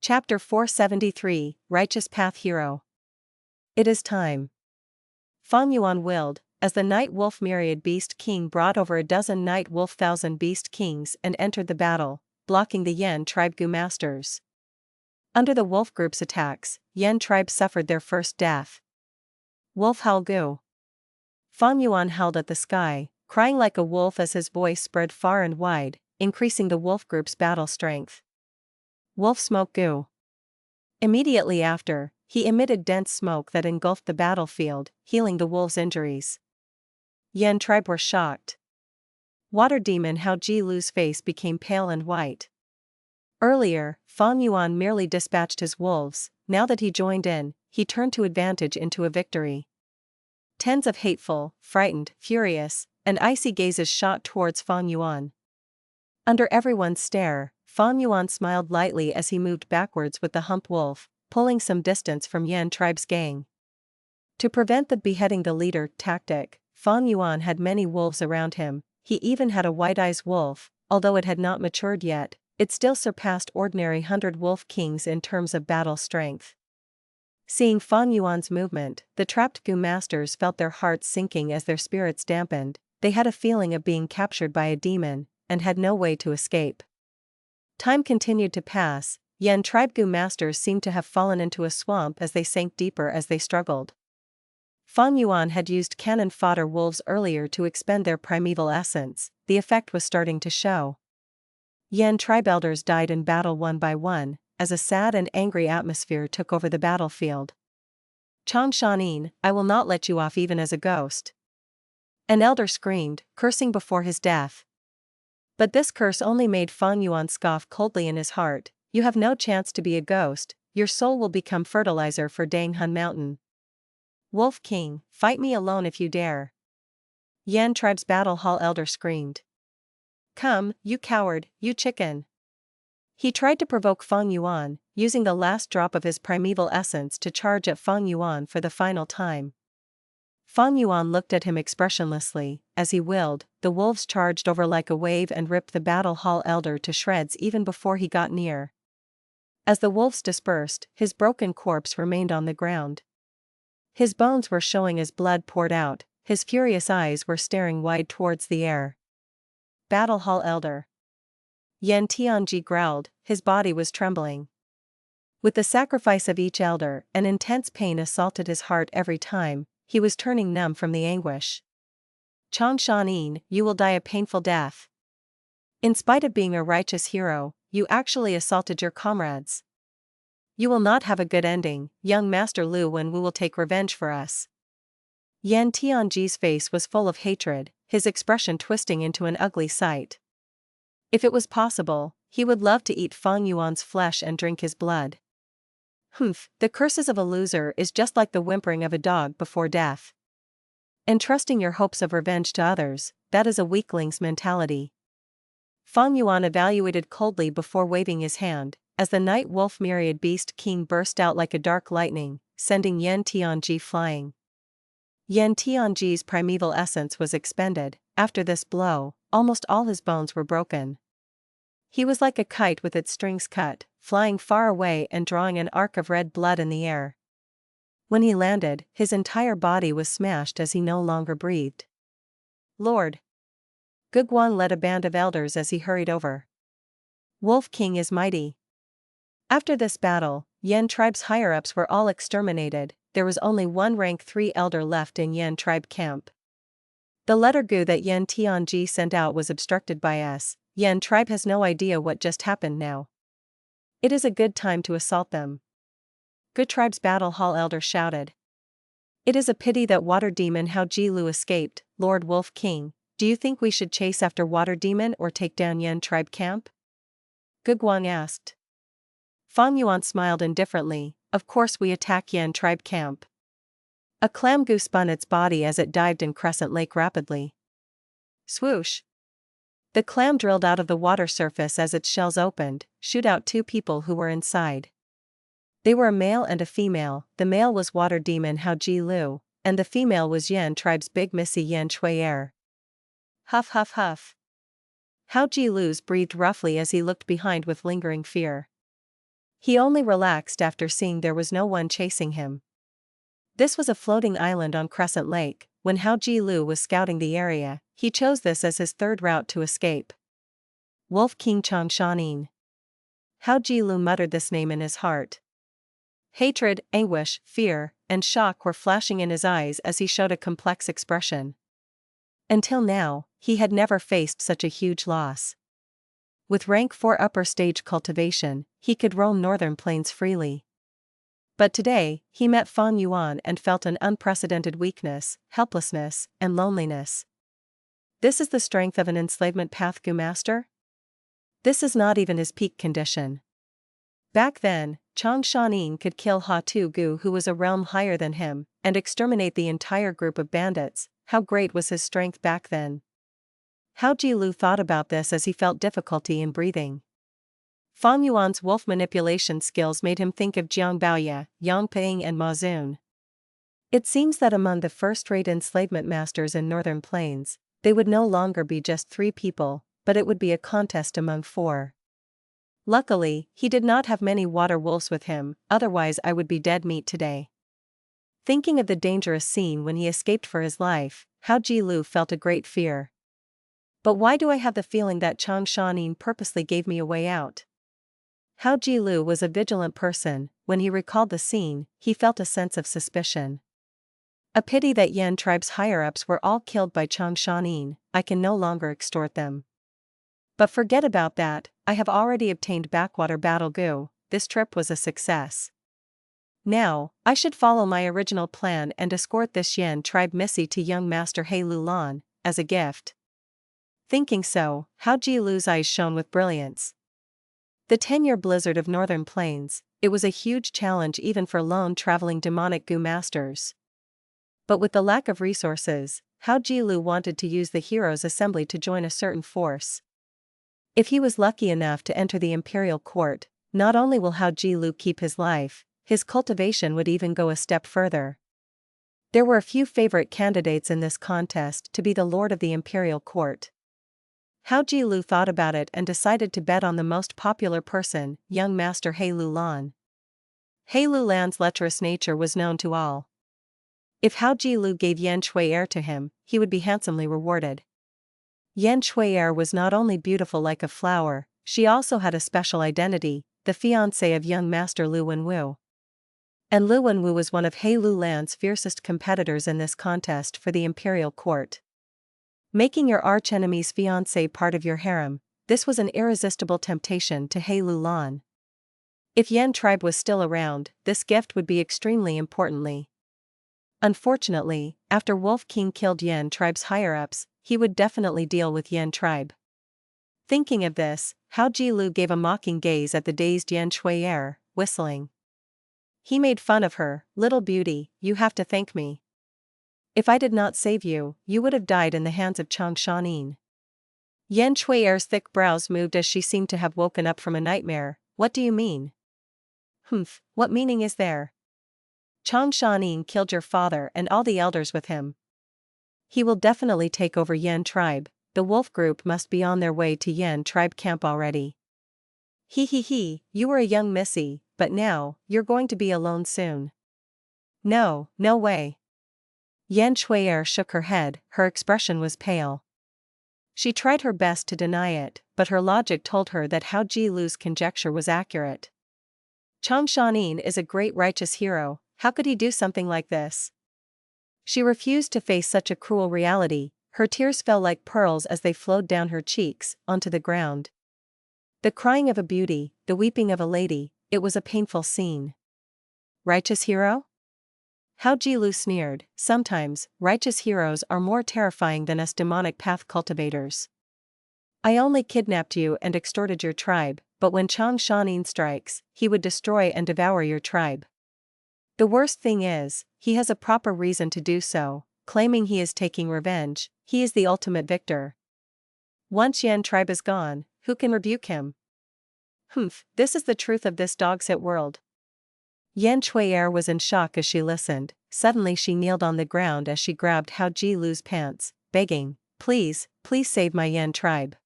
Chapter 473, Righteous Path Hero. It is time. Fang Yuan willed, as the Night Wolf Myriad Beast King brought over a dozen Night Wolf Thousand Beast Kings and entered the battle, blocking the Yan tribe Gu masters. Under the wolf group's attacks, Yan tribe suffered their first death. Wolf Howl Gu. Fang Yuan howled at the sky, crying like a wolf as his voice spread far and wide, increasing the wolf group's battle strength. Wolf Smoke Gu. Immediately after, he emitted dense smoke that engulfed the battlefield, healing the wolves' injuries. Yan tribe were shocked. Water Demon Hao Ji Lu's face became pale and white. Earlier, Fang Yuan merely dispatched his wolves. Now that he joined in, he turned to advantage into a victory. Tens of hateful, frightened, furious, and icy gazes shot towards Fang Yuan. Under everyone's stare, Fang Yuan smiled lightly as he moved backwards with the hump wolf, pulling some distance from Yan tribe's gang. To prevent the beheading the leader tactic, Fang Yuan had many wolves around him. He even had a white-eyes wolf. Although it had not matured yet, it still surpassed ordinary 100 wolf kings in terms of battle strength. Seeing Fang Yuan's movement, the trapped Gu masters felt their hearts sinking as their spirits dampened. They had a feeling of being captured by a demon, and had no way to escape. Time continued to pass. Yan tribe Gu masters seemed to have fallen into a swamp as they sank deeper as they struggled. Fang Yuan had used cannon fodder wolves earlier to expend their primeval essence. The effect was starting to show. Yan tribe elders died in battle one by one, as a sad and angry atmosphere took over the battlefield. Chang Shan Yin, I will not let you off even as a ghost. An elder screamed, cursing before his death. But this curse only made Fang Yuan scoff coldly in his heart. You have no chance to be a ghost, your soul will become fertilizer for Dang Hun Mountain. Wolf King, fight me alone if you dare. Yan tribe's battle hall elder screamed. Come, you coward, you chicken. He tried to provoke Fang Yuan, using the last drop of his primeval essence to charge at Fang Yuan for the final time. Fang Yuan looked at him expressionlessly. As he willed, the wolves charged over like a wave and ripped the battle hall elder to shreds even before he got near. As the wolves dispersed, his broken corpse remained on the ground. His bones were showing as blood poured out, his furious eyes were staring wide towards the air. Battle hall elder. Yan Tianji growled, his body was trembling. With the sacrifice of each elder, an intense pain assaulted his heart every time. He was turning numb from the anguish. Chang Shan Yin, you will die a painful death. In spite of being a righteous hero, you actually assaulted your comrades. You will not have a good ending, young Master Lu Wenwu will take revenge for us. Yan Tianji's face was full of hatred, his expression twisting into an ugly sight. If it was possible, he would love to eat Fang Yuan's flesh and drink his blood. Humph, the curses of a loser is just like the whimpering of a dog before death. Entrusting your hopes of revenge to others, that is a weakling's mentality. Fang Yuan evaluated coldly before waving his hand, as the Night Wolf Myriad Beast King burst out like a dark lightning, sending Yan Tianji flying. Yan Tianji's primeval essence was expended. After this blow, almost all his bones were broken. He was like a kite with its strings cut, flying far away and drawing an arc of red blood in the air. When he landed, his entire body was smashed as he no longer breathed. Lord Gu led a band of elders as he hurried over. Wolf King is mighty. After this battle, Yan tribe's higher-ups were all exterminated. There was only one rank 3 elder left in Yan tribe camp. The letter Gu that Yan Tianji sent out was obstructed by us. Yan tribe has no idea what just happened now. It is a good time to assault them. Gu tribe's battle hall elder shouted. It is a pity that water demon Hao Jilu escaped, Lord Wolf King. Do you think we should chase after water demon or take down Yan tribe camp? Gu Guang asked. Fang Yuan smiled indifferently. Of course we attack Yan tribe camp. A clam Gu spun its body as it dived in Crescent Lake rapidly. Swoosh! The clam drilled out of the water surface as its shells opened, shoot out 2 people who were inside. They were a male and a female. The male was water demon Hao Ji Lu, and the female was Yan tribe's big missy Yan Shui Er. Huff huff huff. Hao Ji Lu's breathed roughly as he looked behind with lingering fear. He only relaxed after seeing there was no one chasing him. This was a floating island on Crescent Lake. When Hao Ji Lu was scouting the area, he chose this as his third route to escape. Wolf King Chang Shan Yin. Hao Ji Lu muttered this name in his heart. Hatred, anguish, fear, and shock were flashing in his eyes as he showed a complex expression. Until now, he had never faced such a huge loss. With rank 4 upper stage cultivation, he could roam northern plains freely. But today, he met Fang Yuan and felt an unprecedented weakness, helplessness, and loneliness. This is the strength of an enslavement path Gu master? This is not even his peak condition. Back then, Chang Shan Yin could kill Ha-Tu Gu who was a realm higher than him, and exterminate the entire group of bandits. How great was his strength back then? Hao Ji Lu thought about this as he felt difficulty in breathing. Fang Yuan's wolf manipulation skills made him think of Jiang Baoye, Yang Ping and Ma Zun. It seems that among the first-rate enslavement masters in northern plains, they would no longer be just 3 people, but it would be a contest among 4. Luckily, he did not have many water wolves with him, otherwise I would be dead meat today. Thinking of the dangerous scene when he escaped for his life, Hao Ji Lu felt a great fear. But why do I have the feeling that Chang Shan Yin purposely gave me a way out? Hao Ji Lu was a vigilant person. When he recalled the scene, he felt a sense of suspicion. A pity that Yan tribe's higher-ups were all killed by Chang Shan Yin. I can no longer extort them. But forget about that, I have already obtained backwater battle Gu. This trip was a success. Now, I should follow my original plan and escort this Yan tribe missy to young master He Lulan, as a gift. Thinking so, Hao Ji Lu's eyes shone with brilliance. The 10-year blizzard of northern plains, it was a huge challenge even for lone traveling demonic Gu masters. But with the lack of resources, Hao Ji Lu wanted to use the heroes' assembly to join a certain force. If he was lucky enough to enter the imperial court, not only will Hao Ji Lu keep his life, his cultivation would even go a step further. There were a few favorite candidates in this contest to be the lord of the imperial court. Hao Ji Lu thought about it and decided to bet on the most popular person, young master He Lulan. He Lulan's lecherous nature was known to all. If Hao Ji Lu gave Yan Shui Er to him, he would be handsomely rewarded. Yan Shui Er was not only beautiful like a flower, she also had a special identity, the fiancée of young master Lu Wenwu. And Lu Wenwu was one of He Lulan's fiercest competitors in this contest for the imperial court. Making your archenemy's fiancé part of your harem, this was an irresistible temptation to He Lulan. If Yan tribe was still around, this gift would be extremely importantly. Unfortunately, after Wolf King killed Yan tribe's higher-ups, he would definitely deal with Yan tribe. Thinking of this, Hao Ji Lu gave a mocking gaze at the dazed Yan Shui Er, whistling. He made fun of her. Little beauty, you have to thank me. If I did not save you, you would have died in the hands of Chang Shan Yin. Yan Shui Er's thick brows moved as she seemed to have woken up from a nightmare. What do you mean? Humph, what meaning is there? Chang Shan Yin killed your father and all the elders with him. He will definitely take over Yan tribe. The wolf group must be on their way to Yan tribe camp already. He, you were a young missy, but now, you're going to be alone soon. No, no way. Yan Shui'er shook her head, her expression was pale. She tried her best to deny it, but her logic told her that Hao Ji Lu's conjecture was accurate. Chang Shan Yin is a great righteous hero, how could he do something like this? She refused to face such a cruel reality, her tears fell like pearls as they flowed down her cheeks, onto the ground. The crying of a beauty, the weeping of a lady, it was a painful scene. Righteous hero? Hao Ji Lu sneered, sometimes, righteous heroes are more terrifying than us demonic path cultivators. I only kidnapped you and extorted your tribe, but when Chang Shan Yin strikes, he would destroy and devour your tribe. The worst thing is, he has a proper reason to do so, claiming he is taking revenge, he is the ultimate victor. Once Yan tribe is gone, who can rebuke him? This is the truth of this dog's-hit world. Yan Shui'er was in shock as she listened, suddenly she kneeled on the ground as she grabbed Hao Ji Lu's pants, begging, please save my Yan tribe.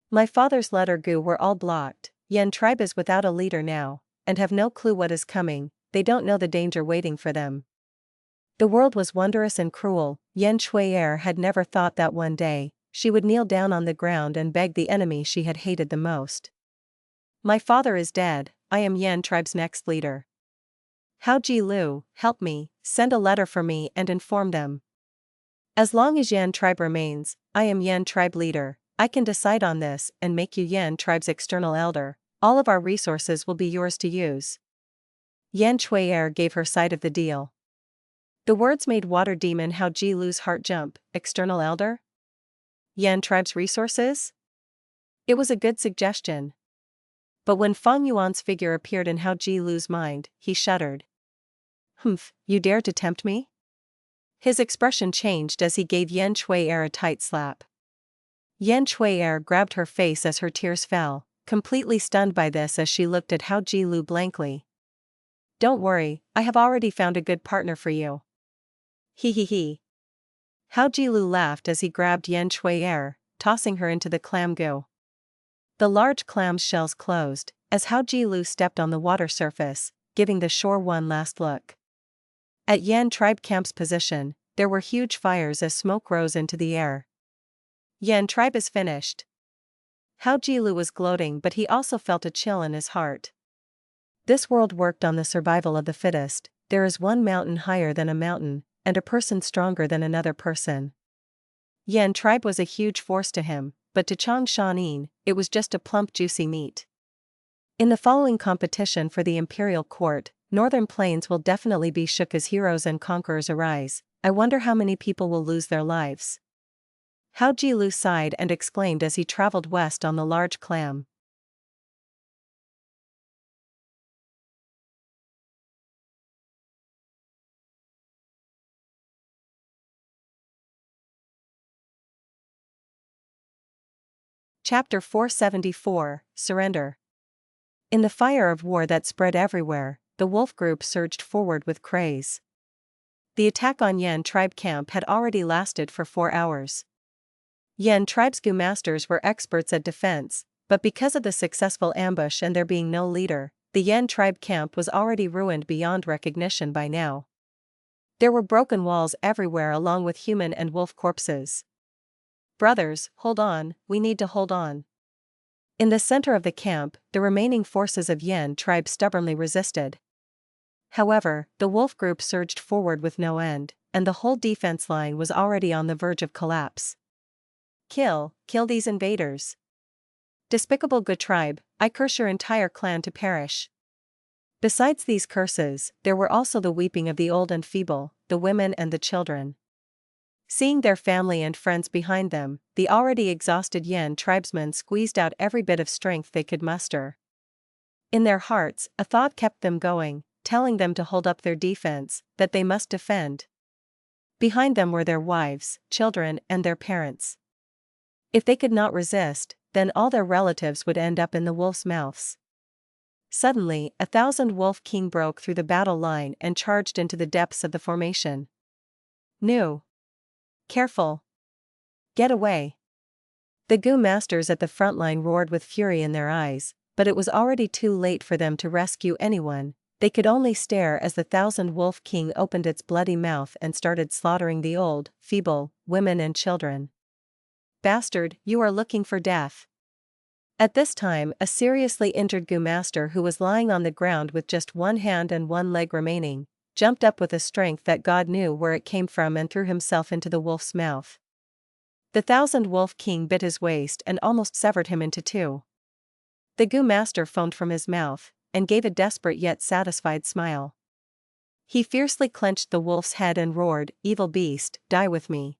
My father's letter Gu were all blocked, Yan tribe is without a leader now, and have no clue what is coming, they don't know the danger waiting for them. The world was wondrous and cruel, Yan Shui'er had never thought that one day, she would kneel down on the ground and beg the enemy she had hated the most. My father is dead, I am Yan tribe's next leader. Hao Ji Lu, help me, send a letter for me and inform them. As long as Yan tribe remains, I am Yan tribe leader, I can decide on this and make you Yan tribe's external elder, all of our resources will be yours to use. Yan Shui'er gave her side of the deal. The words made water demon Hao Ji Lu's heart jump, external elder? Yan tribe's resources? It was a good suggestion. But when Fang Yuan's figure appeared in Hao Ji Lu's mind, he shuddered. You dare to tempt me? His expression changed as he gave Yan Shui'er a tight slap. Yan Shui'er grabbed her face as her tears fell, completely stunned by this as she looked at Hao Ji Lu blankly. Don't worry, I have already found a good partner for you. He. Hao Ji Lu laughed as he grabbed Yan Shui'er, tossing her into the clam Gu. The large clam's shells closed, as Hao Ji Lu stepped on the water surface, giving the shore one last look. At Yan tribe camp's position, there were huge fires as smoke rose into the air. Yan tribe is finished. Hao Ji Lu was gloating, but he also felt a chill in his heart. This world worked on the survival of the fittest, there is one mountain higher than a mountain, and a person stronger than another person. Yan tribe was a huge force to him, but to Chang Shan Yin, it was just a plump juicy meat. In the following competition for the imperial court, Northern Plains will definitely be shook as heroes and conquerors arise, I wonder how many people will lose their lives. Hao Ji Lu sighed and exclaimed as he traveled west on the large clam. Chapter 474, Surrender. In the fire of war that spread everywhere, the wolf group surged forward with craze. The attack on Yan tribe camp had already lasted for 4 hours. Yan tribe's Gu masters were experts at defense, but because of the successful ambush and there being no leader, the Yan tribe camp was already ruined beyond recognition by now. There were broken walls everywhere along with human and wolf corpses. Brothers, hold on, we need to hold on. In the center of the camp, the remaining forces of Yan tribe stubbornly resisted. However, the wolf group surged forward with no end, and the whole defense line was already on the verge of collapse. Kill these invaders. Despicable Gu tribe, I curse your entire clan to perish. Besides these curses, there were also the weeping of the old and feeble, the women and the children. Seeing their family and friends behind them, the already exhausted Yan tribesmen squeezed out every bit of strength they could muster. In their hearts, a thought kept them going, telling them to hold up their defense, that they must defend. Behind them were their wives, children, and their parents. If they could not resist, then all their relatives would end up in the wolves' mouths. Suddenly, 1,000 wolf king broke through the battle line and charged into the depths of the formation. No. Careful. Get away. The Gu masters at the front line roared with fury in their eyes, but it was already too late for them to rescue anyone. They could only stare as the Thousand Wolf King opened its bloody mouth and started slaughtering the old, feeble, women and children. "Bastard, you are looking for death." At this time, a seriously injured Gu master who was lying on the ground with just one hand and one leg remaining, jumped up with a strength that God knew where it came from and threw himself into the wolf's mouth. The Thousand Wolf King bit his waist and almost severed him into two. The Gu master foamed from his mouth, and gave a desperate yet satisfied smile. He fiercely clenched the wolf's head and roared, "Evil beast, die with me."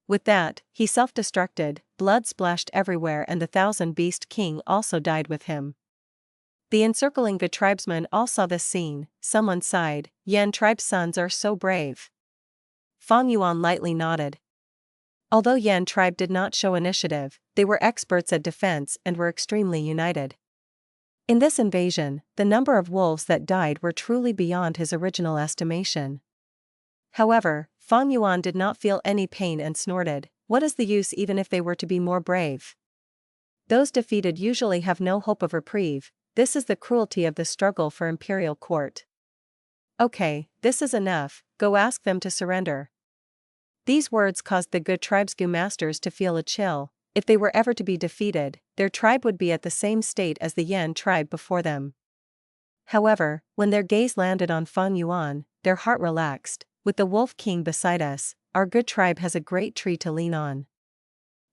With that, he self-destructed, blood splashed everywhere and the Thousand Beast King also died with him. The encircling Gu tribesmen all saw this scene. Someone sighed, "Yan tribe's sons are so brave." Fang Yuan lightly nodded. Although Yan tribe did not show initiative, they were experts at defense and were extremely united. In this invasion, the number of wolves that died were truly beyond his original estimation. However, Fang Yuan did not feel any pain and snorted, "What is the use even if they were to be more brave? Those defeated usually have no hope of reprieve. This is the cruelty of the struggle for imperial court. Okay, this is enough, go ask them to surrender." These words caused the Gu tribe's Gu masters to feel a chill. If they were ever to be defeated, their tribe would be at the same state as the Yan tribe before them. However, when their gaze landed on Fang Yuan, their heart relaxed. "With the Wolf King beside us, our Gu tribe has a great tree to lean on.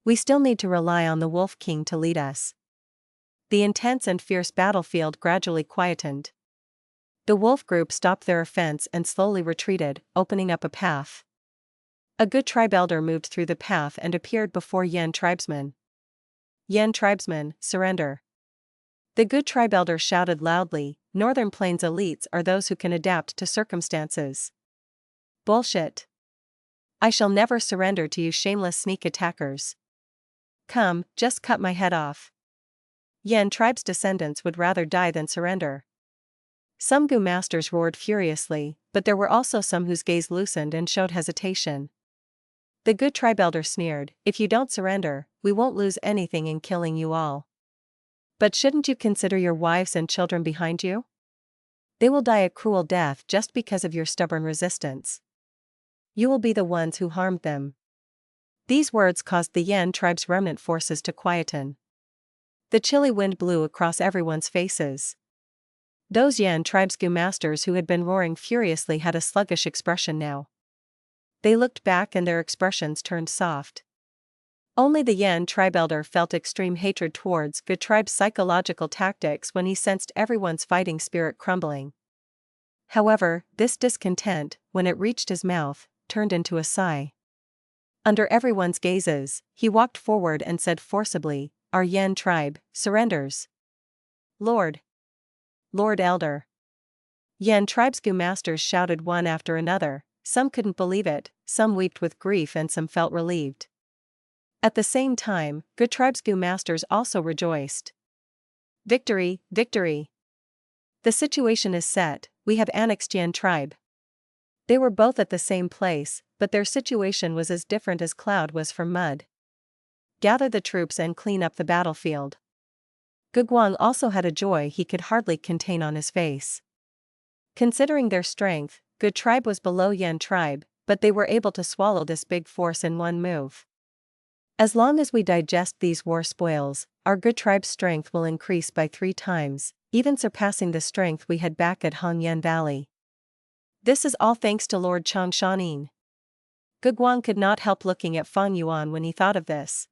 We still need to rely on the Wolf King to lead us." The intense and fierce battlefield gradually quietened. The wolf group stopped their offense and slowly retreated, opening up a path. A Gu tribe elder moved through the path and appeared before Yan tribesmen. "Yan tribesmen, surrender." The Gu tribe elder shouted loudly, "Northern Plains elites are those who can adapt to circumstances." "Bullshit. I shall never surrender to you shameless sneak attackers. Come, just cut my head off." Yan tribe's descendants would rather die than surrender. Some Gu masters roared furiously, but there were also some whose gaze loosened and showed hesitation. The Gu tribe elder sneered, "If you don't surrender, we won't lose anything in killing you all. But shouldn't you consider your wives and children behind you? They will die a cruel death just because of your stubborn resistance. You will be the ones who harmed them." These words caused the Yan tribe's remnant forces to quieten. The chilly wind blew across everyone's faces. Those Yan tribe's Gu masters who had been roaring furiously had a sluggish expression now. They looked back and their expressions turned soft. Only the Yan tribe elder felt extreme hatred towards Gu tribe's psychological tactics when he sensed everyone's fighting spirit crumbling. However, this discontent, when it reached his mouth, turned into a sigh. Under everyone's gazes, he walked forward and said forcibly, "Our Yan tribe surrenders." Lord Elder." Yan tribe's Gu masters shouted one after another. Some couldn't believe it, some wept with grief and some felt relieved. At the same time, Gu tribe's Gu masters also rejoiced. "Victory, victory! The situation is set, we have annexed Yan tribe." They were both at the same place, but their situation was as different as cloud was from mud. "Gather the troops and clean up the battlefield." Gu Guang also had a joy he could hardly contain on his face. Considering their strength, Gu tribe was below Yan tribe, but they were able to swallow this big force in one move. "As long as we digest these war spoils, our Gu tribe's strength will increase by 3 times, even surpassing the strength we had back at Hongyan Valley. This is all thanks to Lord Chang Shan Yin." Gu Guang could not help looking at Fang Yuan when he thought of this.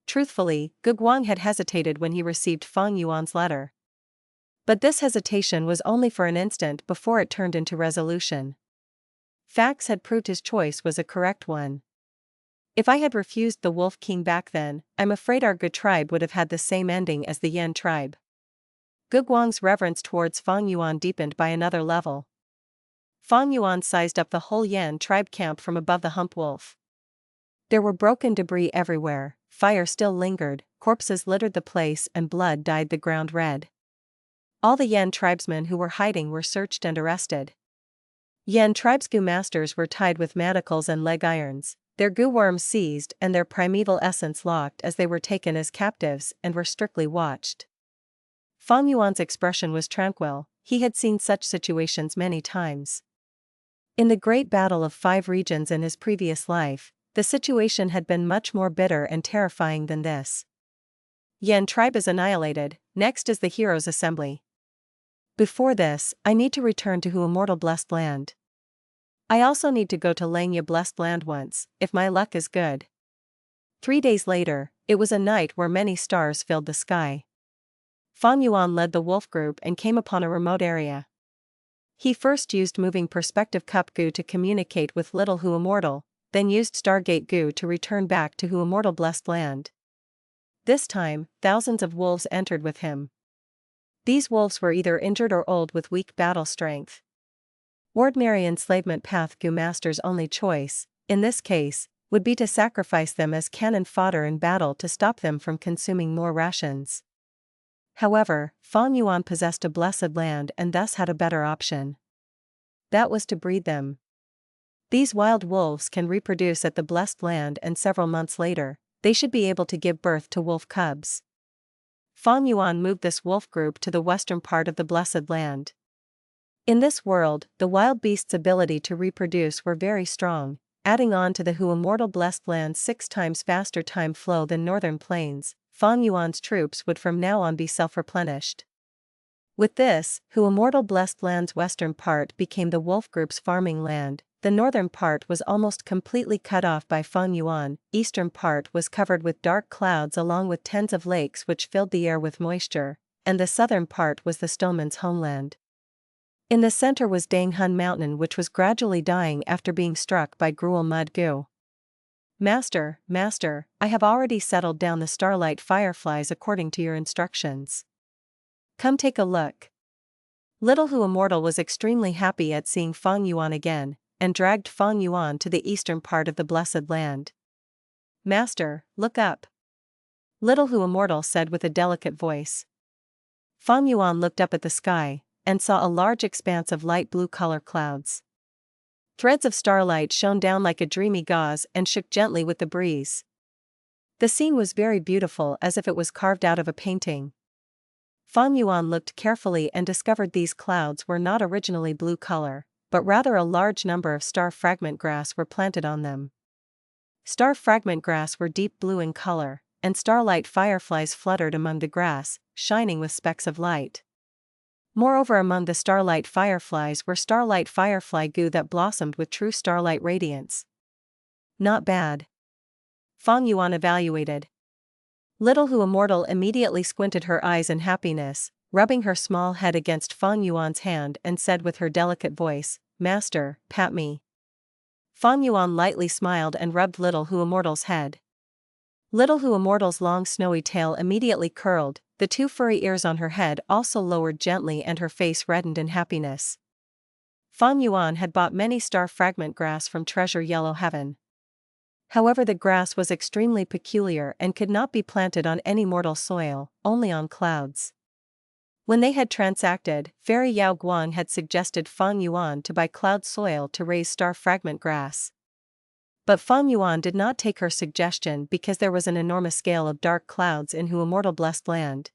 Truthfully, Gu Guang had hesitated when he received Fang Yuan's letter. But this hesitation was only for an instant before it turned into resolution. Facts had proved his choice was a correct one. If I had refused the Wolf King back then, I'm afraid our Gu tribe would have had the same ending as the Yan tribe. Gu Guang's reverence towards Fang Yuan deepened by another level. Fang Yuan sized up the whole Yan tribe camp from above the hump wolf. There were broken debris everywhere, fire still lingered, corpses littered the place and blood dyed the ground red. All the Yan tribesmen who were hiding were searched and arrested. Yan tribe's Gu masters were tied with manacles and leg irons, their Gu worms seized and their primeval essence locked as they were taken as captives and were strictly watched. Fang Yuan's expression was tranquil, he had seen such situations many times. In the Great Battle of 5 Regions in his previous life, the situation had been much more bitter and terrifying than this. Yan tribe is annihilated, next is the Heroes' Assembly. Before this, I need to return to Hu Immortal Blessed Land. I also need to go to Langya Blessed Land once, if my luck is good. 3 days later, it was a night where many stars filled the sky. Fang Yuan led the wolf group and came upon a remote area. He first used moving perspective cup Gu to communicate with Little Hu Immortal, then used Stargate Gu to return back to Hu Immortal Blessed Land. This time, thousands of wolves entered with him. These wolves were either injured or old with weak battle strength. Ordinary enslavement path Gu Master's only choice, in this case, would be to sacrifice them as cannon fodder in battle to stop them from consuming more rations. However, Fang Yuan possessed a blessed land and thus had a better option. That was to breed them. These wild wolves can reproduce at the blessed land, and several months later, they should be able to give birth to wolf cubs. Fang Yuan moved this wolf group to the western part of the blessed land. In this world, the wild beasts' ability to reproduce were very strong, adding on to the Hu Immortal Blessed Land's 6 times faster time flow than northern plains. Fang Yuan's troops would from now on be self-replenished. With this, Hu Immortal Blessed Land's western part became the wolf group's farming land, the northern part was almost completely cut off by Fang Yuan, eastern part was covered with dark clouds along with tens of lakes which filled the air with moisture, and the southern part was the Stoneman's homeland. In the center was Dang Hun Mountain, which was gradually dying after being struck by Gruel Mud Gu. Master, I have already settled down the starlight fireflies according to your instructions. Come take a look. Little Hu Immortal was extremely happy at seeing Fang Yuan again, and dragged Fang Yuan to the eastern part of the blessed land. Master, look up. Little Hu Immortal said with a delicate voice. Fang Yuan looked up at the sky, and saw a large expanse of light blue color clouds. Threads of starlight shone down like a dreamy gauze and shook gently with the breeze. The scene was very beautiful, as if it was carved out of a painting. Fang Yuan looked carefully and discovered these clouds were not originally blue color, but rather a large number of star fragment grass were planted on them. Star fragment grass were deep blue in color, and starlight fireflies fluttered among the grass, shining with specks of light. Moreover, among the starlight fireflies were starlight firefly Gu that blossomed with true starlight radiance. Not bad. Fang Yuan evaluated. Little Hu Immortal immediately squinted her eyes in happiness, rubbing her small head against Fang Yuan's hand, and said with her delicate voice, Master, pat me. Fang Yuan lightly smiled and rubbed Little Hu Immortal's head. Little Hu Immortal's long snowy tail immediately curled, the 2 furry ears on her head also lowered gently, and her face reddened in happiness. Fang Yuan had bought many star fragment grass from Treasure Yellow Heaven. However, the grass was extremely peculiar and could not be planted on any mortal soil, only on clouds. When they had transacted, Fairy Yao Guang had suggested Fang Yuan to buy cloud soil to raise star fragment grass. But Fang Yuan did not take her suggestion because there was an enormous scale of dark clouds in Hu Immortal Blessed Land.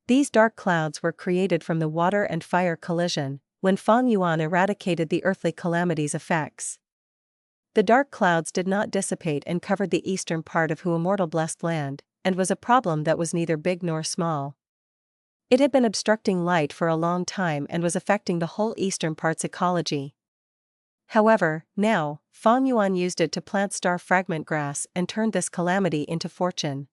These dark clouds were created from the water and fire collision, when Fang Yuan eradicated the earthly calamity's effects. The dark clouds did not dissipate and covered the eastern part of Hu Immortal Blessed Land, and was a problem that was neither big nor small. It had been obstructing light for a long time and was affecting the whole eastern part's ecology. However, now, Fang Yuan used it to plant star fragment grass and turned this calamity into fortune.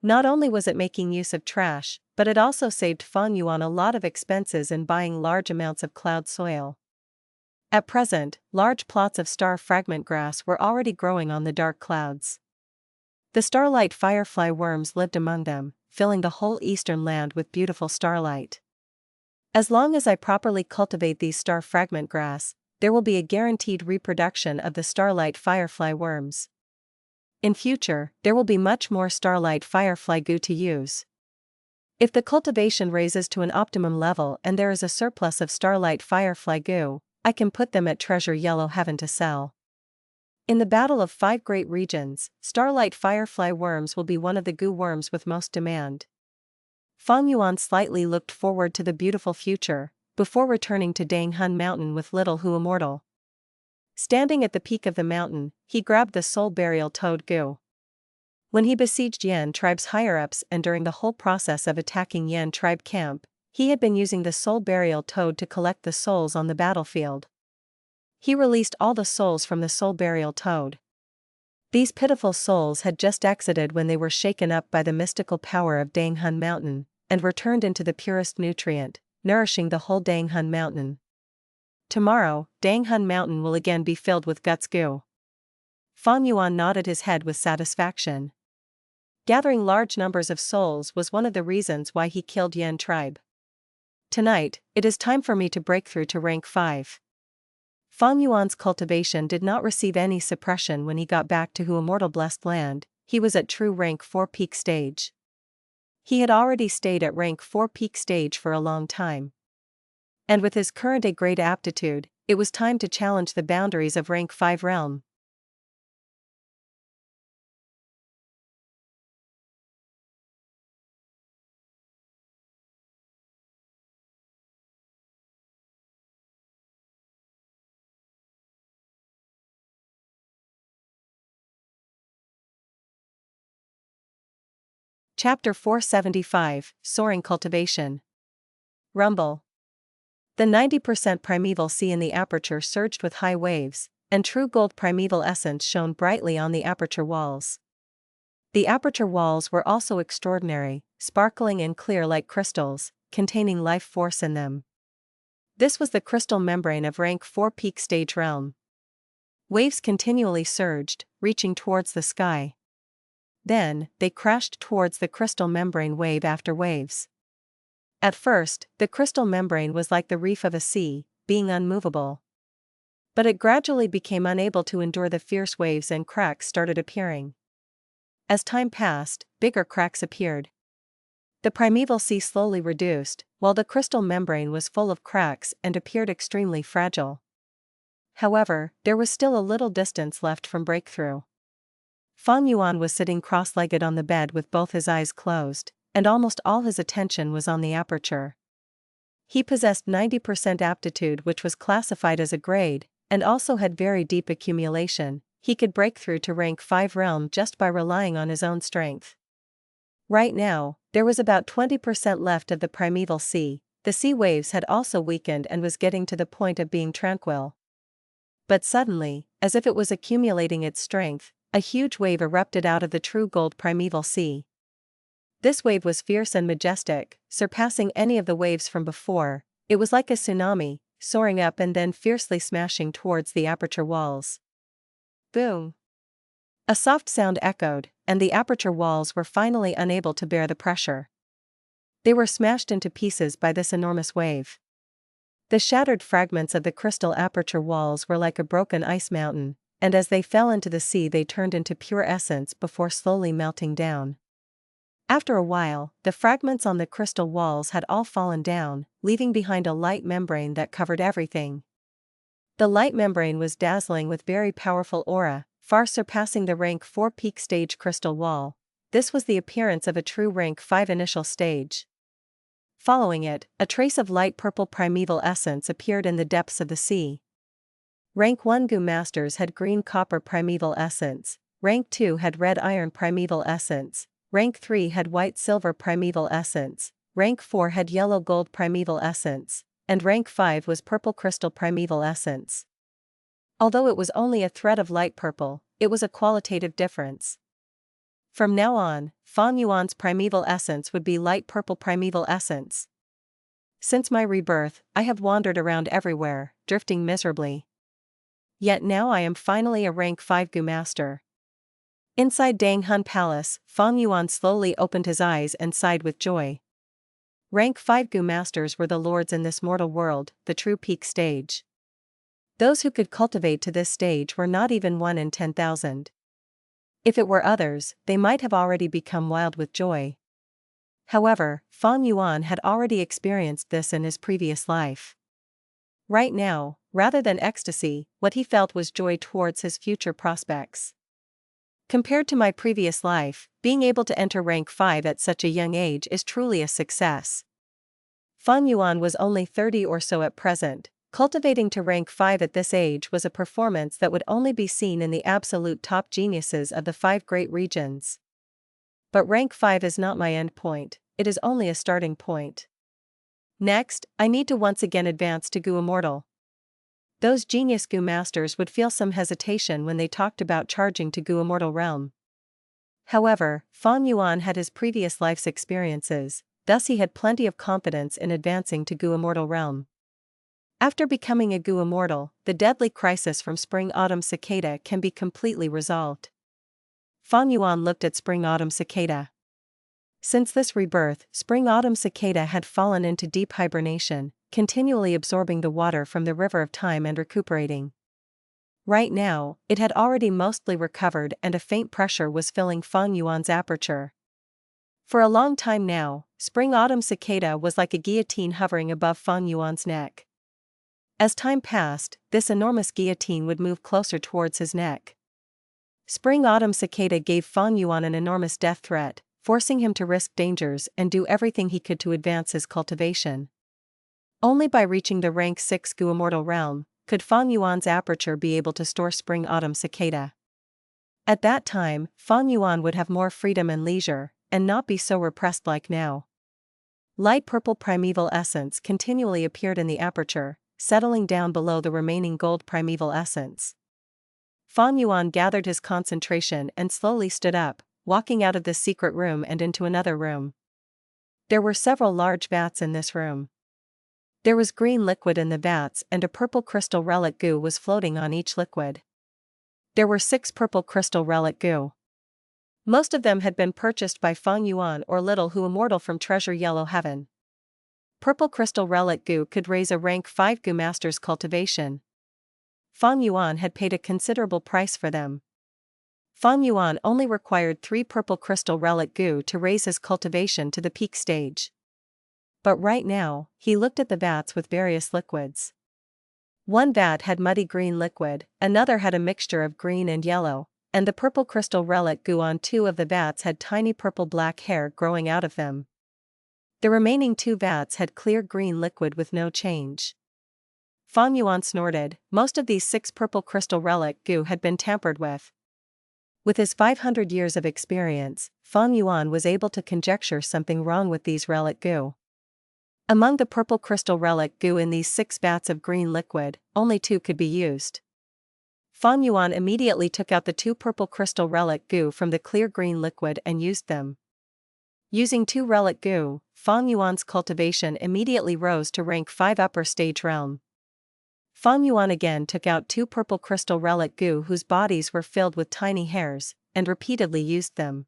Not only was it making use of trash, but it also saved Fang Yuan a lot of expenses in buying large amounts of cloud soil. At present, large plots of star fragment grass were already growing on the dark clouds. The starlight firefly worms lived among them, filling the whole eastern land with beautiful starlight. As long as I properly cultivate these star fragment grass, there will be a guaranteed reproduction of the starlight firefly worms. In future, there will be much more starlight firefly Gu to use. If the cultivation raises to an optimum level and there is a surplus of starlight firefly Gu, I can put them at Treasure Yellow Heaven to sell. In the Battle of 5 Great Regions, starlight firefly worms will be one of the Gu worms with most demand. Fang Yuan slightly looked forward to the beautiful future, before returning to Dang Hun Mountain with little Hu Immortal. Standing at the peak of the mountain, he grabbed the soul burial toad Gu. When he besieged Yan tribe's higher-ups and during the whole process of attacking Yan tribe camp, he had been using the soul burial toad to collect the souls on the battlefield. He released all the souls from the soul burial toad. These pitiful souls had just exited when they were shaken up by the mystical power of Dang Hun Mountain, and were turned into the purest nutrient, nourishing the whole Dang Hun Mountain. Tomorrow, Dang Hun Mountain will again be filled with guts Gu. Fang Yuan nodded his head with satisfaction. Gathering large numbers of souls was one of the reasons why he killed Yan tribe. Tonight, it is time for me to break through to rank 5. Fang Yuan's cultivation did not receive any suppression when he got back to Hu Immortal Blessed Land. He was at true rank 4 peak stage. He had already stayed at rank 4 peak stage for a long time. And with his current A-grade aptitude, it was time to challenge the boundaries of rank 5 realm. Chapter 475, Soaring Cultivation. Rumble. The 90% primeval sea in the aperture surged with high waves, and true gold primeval essence shone brightly on the aperture walls. The aperture walls were also extraordinary, sparkling and clear like crystals, containing life force in them. This was the crystal membrane of rank 4 peak stage realm. Waves continually surged, reaching towards the sky. Then, they crashed towards the crystal membrane wave after waves. At first, the crystal membrane was like the reef of a sea, being unmovable. But it gradually became unable to endure the fierce waves and cracks started appearing. As time passed, bigger cracks appeared. The primeval sea slowly reduced, while the crystal membrane was full of cracks and appeared extremely fragile. However, there was still a little distance left from breakthrough. Fang Yuan was sitting cross-legged on the bed with both his eyes closed, and almost all his attention was on the aperture. He possessed 90% aptitude, which was classified as a grade, and also had very deep accumulation. He could break through to rank 5 realm just by relying on his own strength. Right now, there was about 20% left of the primeval sea. The sea waves had also weakened and was getting to the point of being tranquil. But suddenly, as if it was accumulating its strength, a huge wave erupted out of the true gold primeval sea. This wave was fierce and majestic, surpassing any of the waves from before. It was like a tsunami, soaring up and then fiercely smashing towards the aperture walls. Boom! A soft sound echoed, and the aperture walls were finally unable to bear the pressure. They were smashed into pieces by this enormous wave. The shattered fragments of the crystal aperture walls were like a broken ice mountain, and as they fell into the sea they turned into pure essence before slowly melting down. After a while, the fragments on the crystal walls had all fallen down, leaving behind a light membrane that covered everything. The light membrane was dazzling with very powerful aura, far surpassing the rank 4 peak stage crystal wall. This was the appearance of a true rank 5 initial stage. Following it, a trace of light purple primeval essence appeared in the depths of the sea. Rank 1 Gu Masters had green copper primeval essence, rank 2 had red iron primeval essence, rank 3 had white silver primeval essence, rank 4 had yellow gold primeval essence, and rank 5 was purple crystal primeval essence. Although it was only a thread of light purple, it was a qualitative difference. From now on, Fang Yuan's primeval essence would be light purple primeval essence. Since my rebirth, I have wandered around everywhere, drifting miserably. Yet now I am finally a rank 5 Gu Master. Inside Dang Hun Palace, Fang Yuan slowly opened his eyes and sighed with joy. Rank 5 Gu Masters were the lords in this mortal world, the true peak stage. Those who could cultivate to this stage were not even 1 in 10,000. If it were others, they might have already become wild with joy. However, Fang Yuan had already experienced this in his previous life. Right now, rather than ecstasy, what he felt was joy towards his future prospects. Compared to my previous life, being able to enter rank 5 at such a young age is truly a success. Fang Yuan was only 30 or so at present. Cultivating to rank 5 at this age was a performance that would only be seen in the absolute top geniuses of the 5 great regions. But rank 5 is not my end point, it is only a starting point. Next, I need to once again advance to Gu Immortal. Those genius Gu masters would feel some hesitation when they talked about charging to Gu Immortal realm. However, Fang Yuan had his previous life's experiences, thus he had plenty of confidence in advancing to Gu Immortal realm. After becoming a Gu Immortal, the deadly crisis from Spring-Autumn Cicada can be completely resolved. Fang Yuan looked at Spring-Autumn Cicada. Since this rebirth, Spring-Autumn Cicada had fallen into deep hibernation, continually absorbing the water from the river of time and recuperating. Right now, it had already mostly recovered and a faint pressure was filling Fang Yuan's aperture. For a long time now, Spring-Autumn Cicada was like a guillotine hovering above Fang Yuan's neck. As time passed, this enormous guillotine would move closer towards his neck. Spring-Autumn Cicada gave Fang Yuan an enormous death threat, forcing him to risk dangers and do everything he could to advance his cultivation. Only by reaching the rank 6 Gu Immortal realm, could Fang Yuan's aperture be able to store Spring-Autumn Cicada. At that time, Fang Yuan would have more freedom and leisure, and not be so repressed like now. Light purple primeval essence continually appeared in the aperture, settling down below the remaining gold primeval essence. Fang Yuan gathered his concentration and slowly stood up, walking out of this secret room and into another room. There were several large vats in this room. There was green liquid in the vats and a purple crystal relic Gu was floating on each liquid. There were 6 purple crystal relic Gu. Most of them had been purchased by Fang Yuan or Little Hu Immortal from Treasure Yellow Heaven. Purple crystal relic Gu could raise a rank 5 Gu master's cultivation. Fang Yuan had paid a considerable price for them. Fang Yuan only required 3 purple crystal relic Gu to raise his cultivation to the peak stage. But right now, he looked at the vats with various liquids. One vat had muddy green liquid, another had a mixture of green and yellow, and the purple crystal relic Gu on 2 of the vats had tiny purple-black hair growing out of them. The remaining 2 vats had clear green liquid with no change. Fang Yuan snorted, most of these 6 purple crystal relic Gu had been tampered with. With his 500 years of experience, Fang Yuan was able to conjecture something wrong with these relic Gu. Among the purple crystal relic Gu in these 6 vats of green liquid, only 2 could be used. Fang Yuan immediately took out the 2 purple crystal relic Gu from the clear green liquid and used them. Using 2 relic Gu, Fang Yuan's cultivation immediately rose to rank 5 upper stage realm. Fang Yuan again took out 2 purple crystal relic Gu whose bodies were filled with tiny hairs, and repeatedly used them.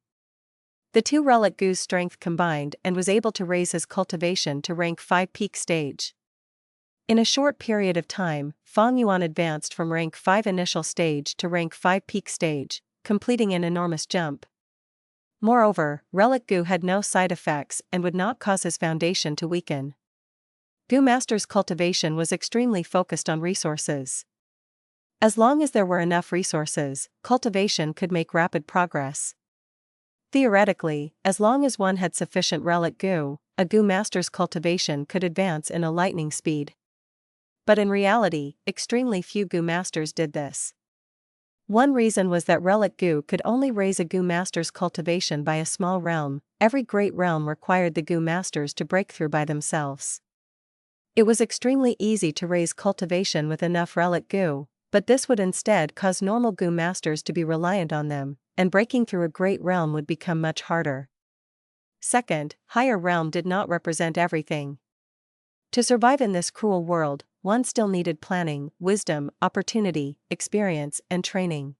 The 2 relic Gu's strength combined and was able to raise his cultivation to rank 5 peak stage. In a short period of time, Fang Yuan advanced from rank 5 initial stage to rank 5 peak stage, completing an enormous jump. Moreover, relic Gu had no side effects and would not cause his foundation to weaken. Gu Master's cultivation was extremely focused on resources. As long as there were enough resources, cultivation could make rapid progress. Theoretically, as long as one had sufficient relic Gu, a Gu Master's cultivation could advance in a lightning speed. But in reality, extremely few Gu Masters did this. One reason was that relic Gu could only raise a Gu Master's cultivation by a small realm. Every great realm required the Gu Masters to break through by themselves. It was extremely easy to raise cultivation with enough relic Gu, but this would instead cause normal Gu Masters to be reliant on them, and breaking through a great realm would become much harder. Second, higher realm did not represent everything. To survive in this cruel world, one still needed planning, wisdom, opportunity, experience, and training.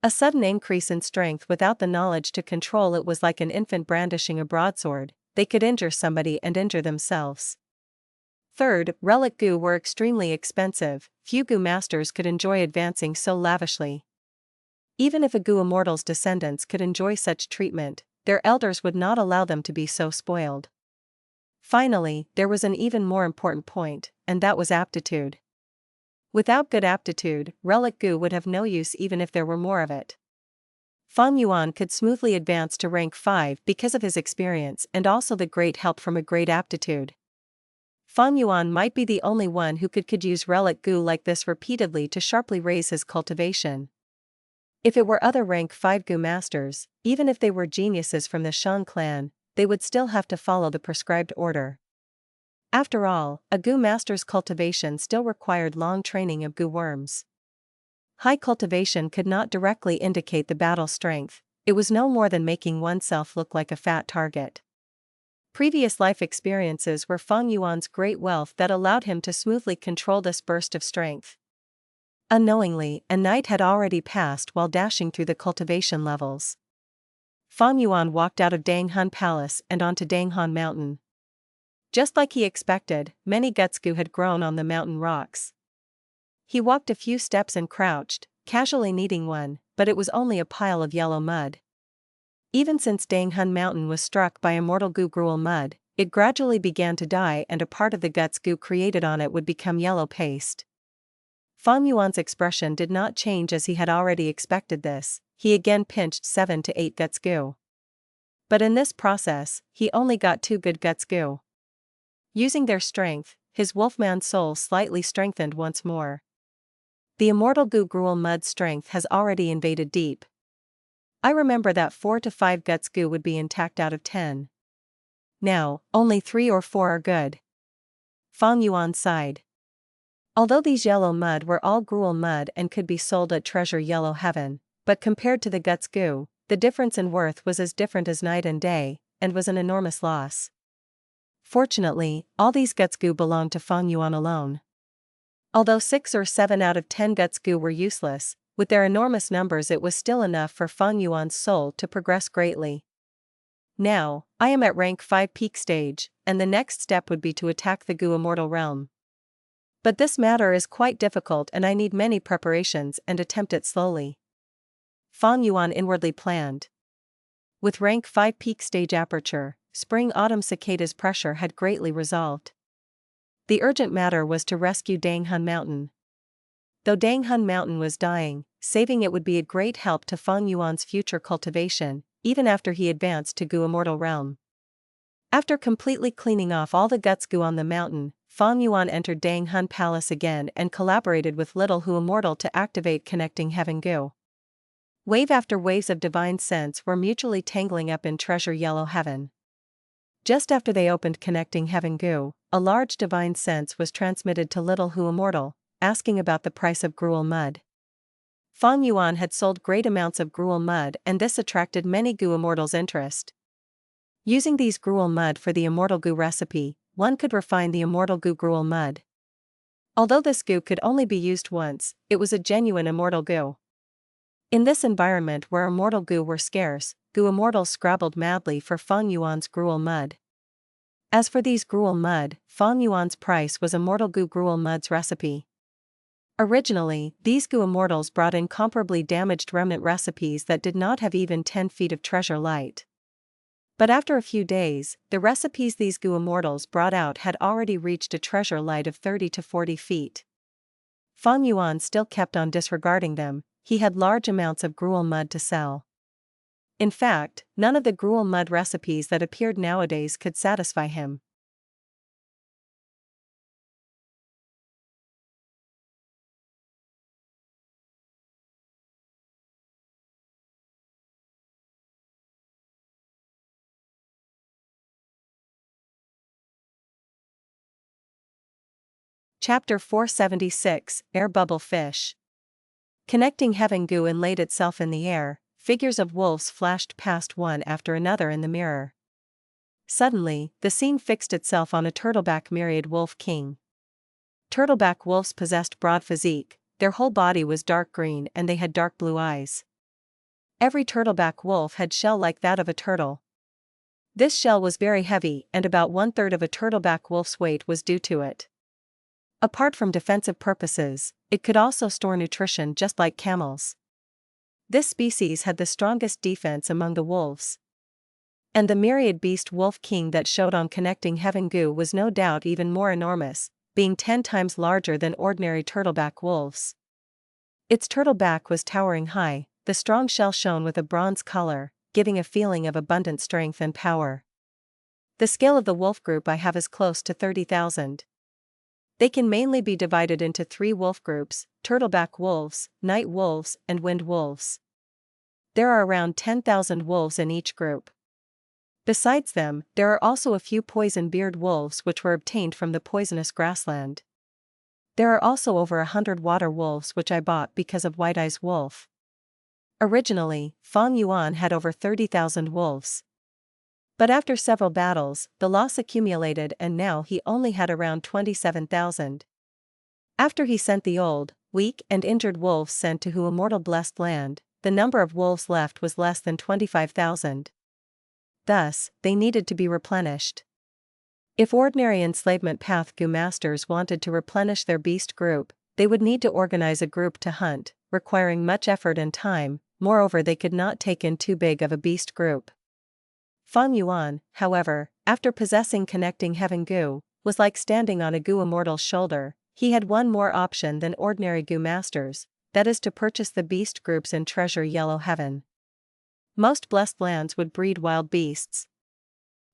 A sudden increase in strength without the knowledge to control it was like an infant brandishing a broadsword. They could injure somebody and injure themselves. Third, relic Gu were extremely expensive. Few Gu Masters could enjoy advancing so lavishly. Even if a Gu Immortal's descendants could enjoy such treatment, their elders would not allow them to be so spoiled. Finally, there was an even more important point, and that was aptitude. Without good aptitude, relic Gu would have no use even if there were more of it. Fang Yuan could smoothly advance to rank 5 because of his experience and also the great help from a great aptitude. Fang Yuan might be the only one who could use relic Gu like this repeatedly to sharply raise his cultivation. If it were other rank 5 Gu masters, even if they were geniuses from the Shang clan, they would still have to follow the prescribed order. After all, a Gu master's cultivation still required long training of Gu worms. High cultivation could not directly indicate the battle strength, it was no more than making oneself look like a fat target. Previous life experiences were Fang Yuan's great wealth that allowed him to smoothly control this burst of strength. Unknowingly, a night had already passed while dashing through the cultivation levels. Fang Yuan walked out of Danghan Palace and onto Danghan Mountain. Just like he expected, many Gutsgu had grown on the mountain rocks. He walked a few steps and crouched, casually kneading one, but it was only a pile of yellow mud. Even since Danghan Mountain was struck by Immortal Gu gruel mud, it gradually began to die and a part of the Gutsgu created on it would become yellow paste. Fang Yuan's expression did not change as he had already expected this, he again pinched 7 to 8 Gutsgu. But in this process, he only got 2 good Gutsgu. Using their strength, his wolfman soul slightly strengthened once more. The Immortal Gu gruel mud strength has already invaded deep. I remember that 4 to 5 Gutsgu would be intact out of 10. Now, only 3 or 4 are good. Fang Yuan sighed. Although these yellow mud were all gruel mud and could be sold at Treasure Yellow Heaven, but compared to the Gutsgu, the difference in worth was as different as night and day, and was an enormous loss. Fortunately, all these Gutsgu belonged to Fang Yuan alone. Although 6 or 7 out of 10 Gutsgu were useless, with their enormous numbers it was still enough for Fang Yuan's soul to progress greatly. Now, I am at rank 5 peak stage, and the next step would be to attack the Gu Immortal Realm. But this matter is quite difficult and I need many preparations and attempt it slowly. Fang Yuan inwardly planned. With rank 5 peak stage aperture, spring-autumn cicada's pressure had greatly resolved. The urgent matter was to rescue Danghan Mountain. Though Danghan Mountain was dying, saving it would be a great help to Fang Yuan's future cultivation, even after he advanced to Gu Immortal Realm. After completely cleaning off all the Gutsgu on the mountain, Fang Yuan entered Danghan Palace again and collaborated with Little Hu Immortal to activate Connecting Heaven Gu. Wave after waves of divine sense were mutually tangling up in Treasure Yellow Heaven. Just after they opened Connecting Heaven Gu, a large divine sense was transmitted to Little Hu Immortal, asking about the price of gruel mud. Fang Yuan had sold great amounts of gruel mud and this attracted many Gu Immortals' interest. Using these gruel mud for the Immortal Gu recipe, one could refine the Immortal Gu gruel mud. Although this Gu could only be used once, it was a genuine Immortal Gu. In this environment where Immortal Gu were scarce, Gu Immortals scrabbled madly for Fang Yuan's gruel mud. As for these gruel mud, Fang Yuan's price was Immortal Gu gruel mud's recipe. Originally, these Gu Immortals brought incomparably damaged remnant recipes that did not have even 10 feet of treasure light. But after a few days, the recipes these Gu Immortals brought out had already reached a treasure light of 30 to 40 feet. Fang Yuan still kept on disregarding them, he had large amounts of gruel mud to sell. In fact, none of the gruel mud recipes that appeared nowadays could satisfy him. Chapter 476, Air Bubble Fish. Connecting Heaven Gu inlaid itself in the air, figures of wolves flashed past one after another in the mirror. Suddenly, the scene fixed itself on a turtleback myriad wolf king. Turtleback wolves possessed broad physique, their whole body was dark green and they had dark blue eyes. Every turtleback wolf had shell like that of a turtle. This shell was very heavy and about 1/3 of a turtleback wolf's weight was due to it. Apart from defensive purposes, it could also store nutrition just like camels. This species had the strongest defense among the wolves. And the myriad beast wolf king that showed on Connecting Heaven Gu was no doubt even more enormous, being 10 times larger than ordinary turtleback wolves. Its turtle back was towering high, the strong shell shone with a bronze color, giving a feeling of abundant strength and power. The scale of the wolf group I have is close to 30,000. They can mainly be divided into 3 wolf groups: turtleback wolves, night wolves, and wind wolves. There are around 10,000 wolves in each group. Besides them, there are also a few poison beard wolves which were obtained from the poisonous grassland. There are also over 100 water wolves which I bought because of White Eye's wolf. Originally, Fang Yuan had over 30,000 wolves. But after several battles, the loss accumulated and now he only had around 27,000. After he sent the old, weak and injured wolves sent to Hu Immortal Blessed Land, the number of wolves left was less than 25,000. Thus, they needed to be replenished. If ordinary enslavement path Gu masters wanted to replenish their beast group, they would need to organize a group to hunt, requiring much effort and time. Moreover, they could not take in too big of a beast group. Fang Yuan, however, after possessing connecting heaven Gu, was like standing on a Gu immortal's shoulder. He had one more option than ordinary Gu masters, that is to purchase the beast groups in Treasure Yellow Heaven. Most blessed lands would breed wild beasts.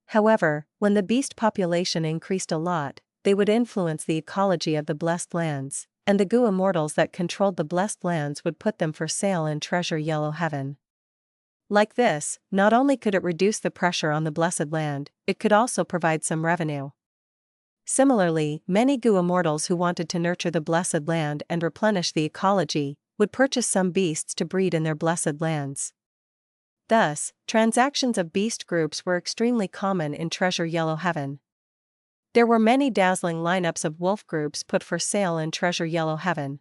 However, when the beast population increased a lot, they would influence the ecology of the blessed lands, and the Gu immortals that controlled the blessed lands would put them for sale in Treasure Yellow Heaven. Like this, not only could it reduce the pressure on the blessed land, it could also provide some revenue. Similarly, many Gu immortals who wanted to nurture the blessed land and replenish the ecology would purchase some beasts to breed in their blessed lands. Thus, transactions of beast groups were extremely common in Treasure Yellow Heaven. There were many dazzling lineups of wolf groups put for sale in Treasure Yellow Heaven.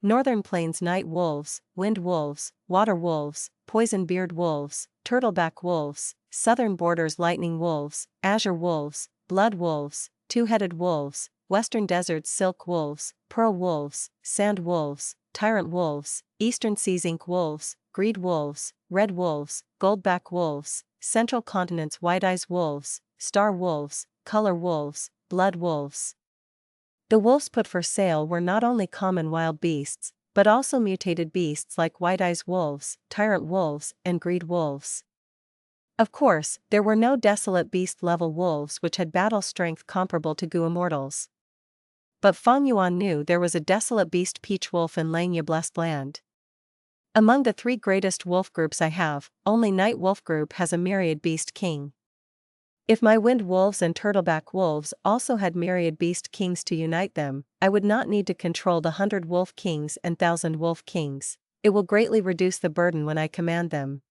Northern Plains night wolves, wind wolves, water wolves, poison beard wolves, turtleback wolves, southern borders lightning wolves, azure wolves, blood wolves, two-headed wolves, western deserts silk wolves, pearl wolves, sand wolves, tyrant wolves, eastern seas ink wolves, greed wolves, red wolves, goldback wolves, central continent's white eyes wolves, star wolves, color wolves, blood wolves. The wolves put for sale were not only common wild beasts, but also mutated beasts like white eyes wolves, tyrant wolves, and greed wolves. Of course, there were no desolate beast-level wolves which had battle strength comparable to Gu immortals. But Fang Yuan knew there was a desolate beast peach wolf in Langya Blessed Land. Among the 3 greatest wolf groups I have, only Night Wolf group has a myriad beast king. If my wind wolves and turtleback wolves also had myriad beast kings to unite them, I would not need to control the 100 wolf kings and 1,000 wolf kings. It will greatly reduce the burden when I command them.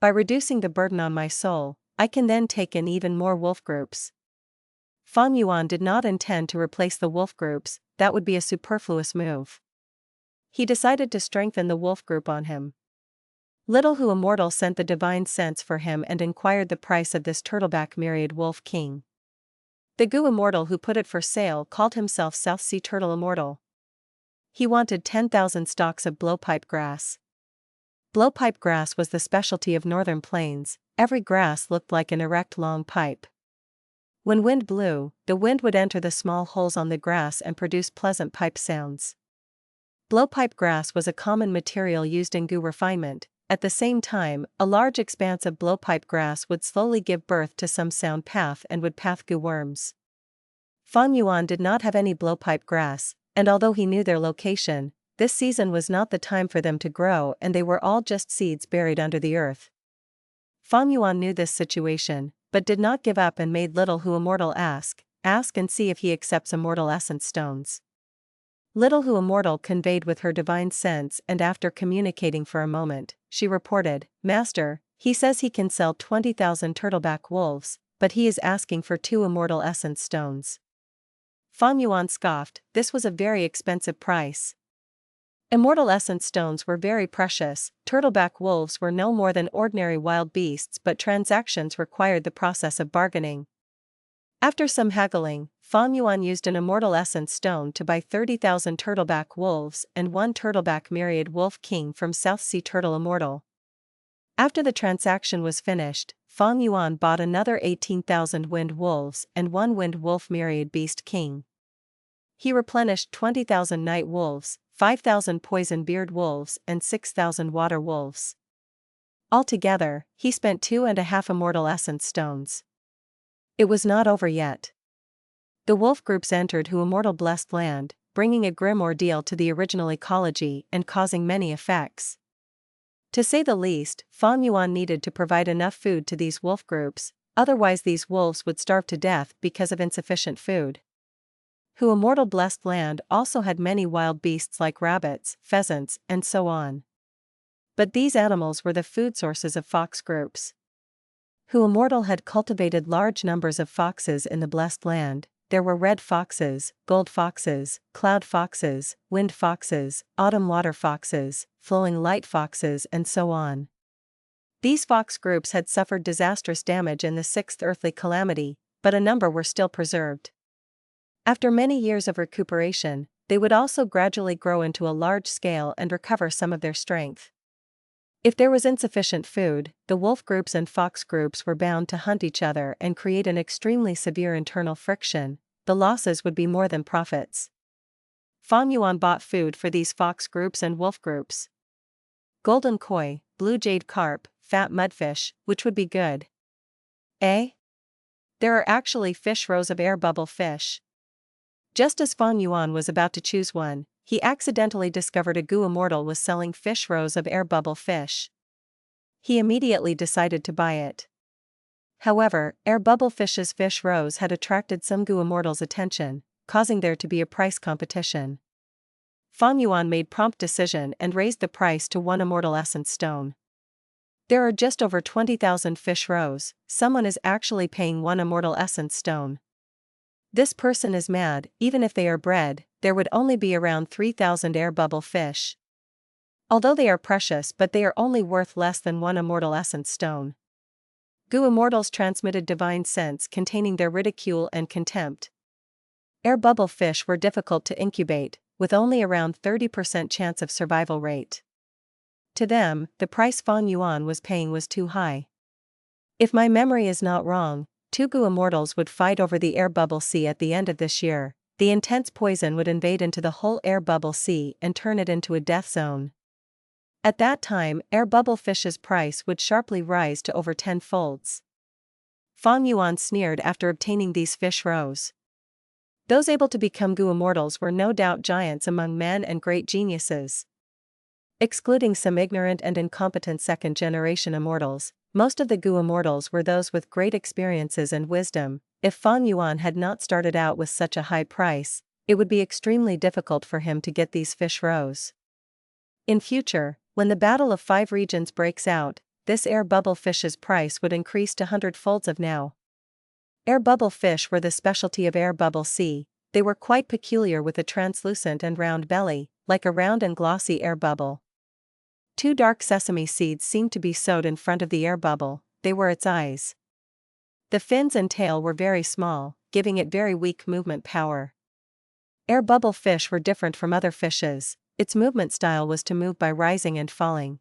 By reducing the burden on my soul, I can then take in even more wolf groups. Fang Yuan did not intend to replace the wolf groups, that would be a superfluous move. He decided to strengthen the wolf group on him. Little Hu Immortal sent the divine sense for him and inquired the price of this turtleback myriad wolf king. The Gu Immortal who put it for sale called himself South Sea Turtle Immortal. He wanted 10,000 stalks of blowpipe grass. Blowpipe grass was the specialty of northern plains. Every grass looked like an erect long pipe. When wind blew, the wind would enter the small holes on the grass and produce pleasant pipe sounds. Blowpipe grass was a common material used in Gu refinement. At the same time, a large expanse of blowpipe grass would slowly give birth to some sound path and would path Gu worms. Fang Yuan did not have any blowpipe grass, and although he knew their location, this season was not the time for them to grow and they were all just seeds buried under the earth. Fang Yuan knew this situation, but did not give up and made Little Hu Immortal ask and see if he accepts immortal essence stones. Little Hu Immortal conveyed with her divine sense and after communicating for a moment, she reported, "Master, he says he can sell 20,000 turtleback wolves, but he is asking for 2 immortal essence stones." Fang Yuan scoffed, this was a very expensive price. Immortal essence stones were very precious. Turtleback wolves were no more than ordinary wild beasts, but transactions required the process of bargaining. After some haggling, Fang Yuan used an immortal essence stone to buy 30,000 turtleback wolves and 1 turtleback myriad wolf king from South Sea Turtle Immortal. After the transaction was finished, Fang Yuan bought another 18,000 wind wolves and 1 wind wolf myriad beast king. He replenished 20,000 night wolves, 5,000 poison-beard wolves and 6,000 water wolves. Altogether, he spent 2.5 immortal essence stones. It was not over yet. The wolf groups entered Hu immortal blessed land, bringing a grim ordeal to the original ecology and causing many effects. To say the least, Fang Yuan needed to provide enough food to these wolf groups, otherwise these wolves would starve to death because of insufficient food. Hu immortal blessed land also had many wild beasts like rabbits, pheasants, and so on. But these animals were the food sources of fox groups. Hu immortal had cultivated large numbers of foxes in the blessed land. There were red foxes, gold foxes, cloud foxes, wind foxes, autumn water foxes, flowing light foxes and so on. These fox groups had suffered disastrous damage in the sixth earthly calamity, but a number were still preserved. After many years of recuperation, they would also gradually grow into a large scale and recover some of their strength. If there was insufficient food, the wolf groups and fox groups were bound to hunt each other and create an extremely severe internal friction. The losses would be more than profits. Fang Yuan bought food for these fox groups and wolf groups. Golden koi, blue jade carp, fat mudfish, which would be good. Eh? There are actually fish rows of air bubble fish. Just as Fang Yuan was about to choose one, he accidentally discovered a Gu immortal was selling fish rows of air bubble fish. He immediately decided to buy it. However, air bubble fish's fish rows had attracted some Gu immortals' attention, causing there to be a price competition. Fang Yuan made prompt decision and raised the price to 1 immortal essence stone. There are just over 20,000 fish rows, someone is actually paying 1 immortal essence stone. This person is mad. Even if they are bred, there would only be around 3,000 air bubble fish. Although they are precious, but they are only worth less than 1 immortal essence stone. Gu immortals transmitted divine sense containing their ridicule and contempt. Air bubble fish were difficult to incubate, with only around 30% chance of survival rate. To them, the price Fang Yuan was paying was too high. If my memory is not wrong, 2 Gu immortals would fight over the air bubble sea at the end of this year. The intense poison would invade into the whole air bubble sea and turn it into a death zone. At that time, air bubble fish's price would sharply rise to over 10 folds. Fang Yuan sneered after obtaining these fish rows. Those able to become Gu immortals were no doubt giants among men and great geniuses. Excluding some ignorant and incompetent second-generation immortals, most of the Gu immortals were those with great experiences and wisdom. If Fang Yuan had not started out with such a high price, it would be extremely difficult for him to get these fish rows. In future, when the Battle of 5 Regions breaks out, this air bubble fish's price would increase to 100 folds of now. Air bubble fish were the specialty of air bubble sea. They were quite peculiar with a translucent and round belly, like a round and glossy air bubble. 2 dark sesame seeds seemed to be sewed in front of the air bubble. They were its eyes. The fins and tail were very small, giving it very weak movement power. Air bubble fish were different from other fishes. Its movement style was to move by rising and falling.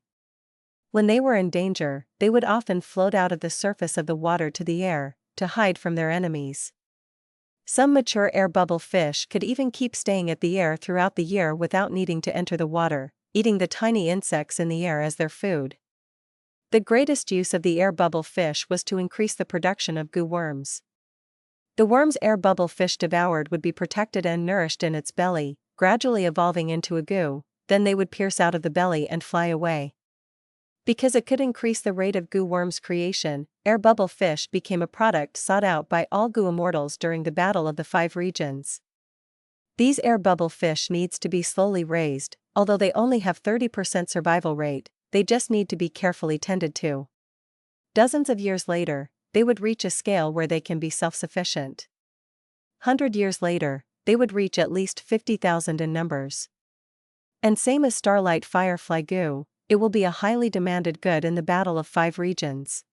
When they were in danger, they would often float out of the surface of the water to the air, to hide from their enemies. Some mature air bubble fish could even keep staying at the air throughout the year without needing to enter the water, eating the tiny insects in the air as their food. The greatest use of the air bubble fish was to increase the production of Gu worms. The worms air bubble fish devoured would be protected and nourished in its belly, gradually evolving into a Gu, then they would pierce out of the belly and fly away. Because it could increase the rate of Gu worms creation, air bubble fish became a product sought out by all Gu immortals during the Battle of the 5 Regions. These air bubble fish needs to be slowly raised, although they only have 30% survival rate, they just need to be carefully tended to. Dozens of years later, they would reach a scale where they can be self-sufficient. 100 years later, they would reach at least 50,000 in numbers. And same as starlight firefly Gu, it will be a highly demanded good in the Battle of 5 Regions.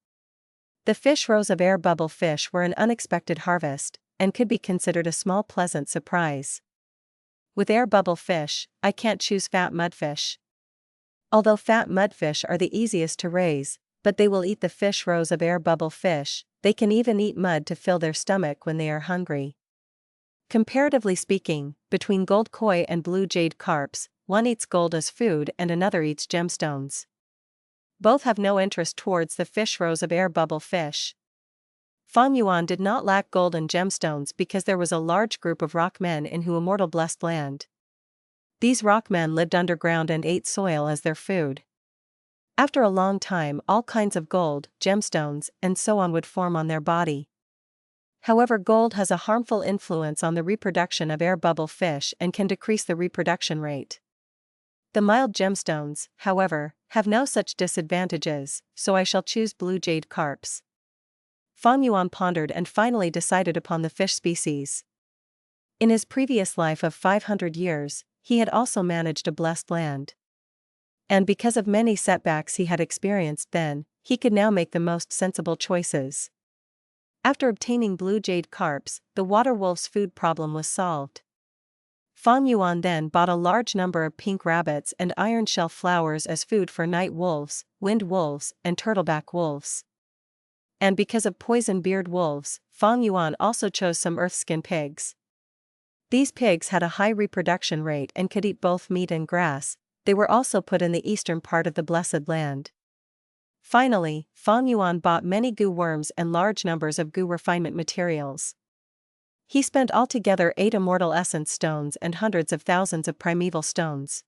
The fish rows of air bubble fish were an unexpected harvest, and could be considered a small pleasant surprise. With air bubble fish, I can't choose fat mudfish. Although fat mudfish are the easiest to raise, but they will eat the fish rows of air bubble fish. They can even eat mud to fill their stomach when they are hungry. Comparatively speaking, between gold koi and blue jade carps, one eats gold as food and another eats gemstones. Both have no interest towards the fish rows of air bubble fish. Fang Yuan did not lack gold and gemstones because there was a large group of rock men in who immortal blessed land. These rock men lived underground and ate soil as their food. After a long time, all kinds of gold, gemstones, and so on would form on their body. However, gold has a harmful influence on the reproduction of air bubble fish and can decrease the reproduction rate. The mild gemstones, however, have no such disadvantages, so I shall choose blue jade carps. Fang Yuan pondered and finally decided upon the fish species. In his previous life of 500 years, he had also managed a blessed land. And because of many setbacks he had experienced then, he could now make the most sensible choices. After obtaining blue jade carps, the water wolf's food problem was solved. Fang Yuan then bought a large number of pink rabbits and iron shell flowers as food for night wolves, wind wolves, and turtleback wolves. And because of poison-beard wolves, Fang Yuan also chose some earthskin pigs. These pigs had a high reproduction rate and could eat both meat and grass. They were also put in the eastern part of the blessed land. Finally, Fang Yuan bought many gu worms and large numbers of gu refinement materials. He spent altogether 8 immortal essence stones and hundreds of thousands of primeval stones.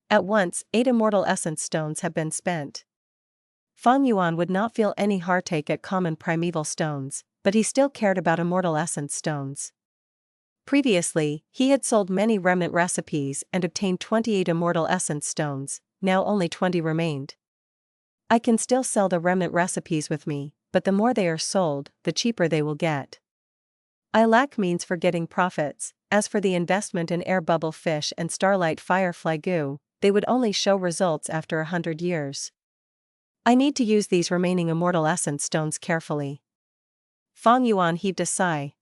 At once, 8 immortal essence stones have been spent. Fang Yuan would not feel any heartache at common primeval stones, but he still cared about immortal essence stones. Previously, he had sold many remnant recipes and obtained 28 immortal essence stones, now only 20 remained. I can still sell the remnant recipes with me, but the more they are sold, the cheaper they will get. I lack means for getting profits. As for the investment in air bubble fish and starlight firefly gu, they would only show results after 100 years. I need to use these remaining immortal essence stones carefully. Fang Yuan heaved a sigh.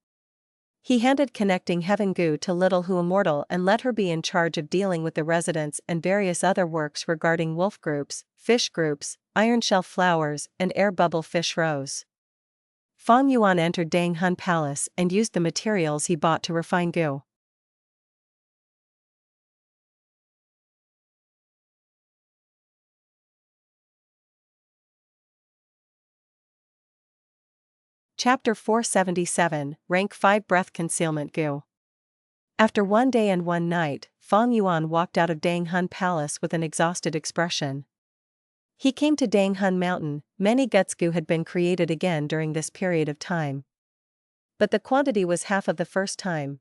He handed connecting heaven gu to Little Hu Immortal and let her be in charge of dealing with the residents and various other works regarding wolf groups, fish groups, iron shell flowers, and air bubble fish rows. Fang Yuan entered Dang Hun Palace and used the materials he bought to refine gu. Chapter 477, Rank 5 Breath Concealment Gu. After 1 day and 1 night, Fang Yuan walked out of Dang Hun Palace with an exhausted expression. He came to Dang Hun Mountain. Many guts gu had been created again during this period of time. But the quantity was half of the first time.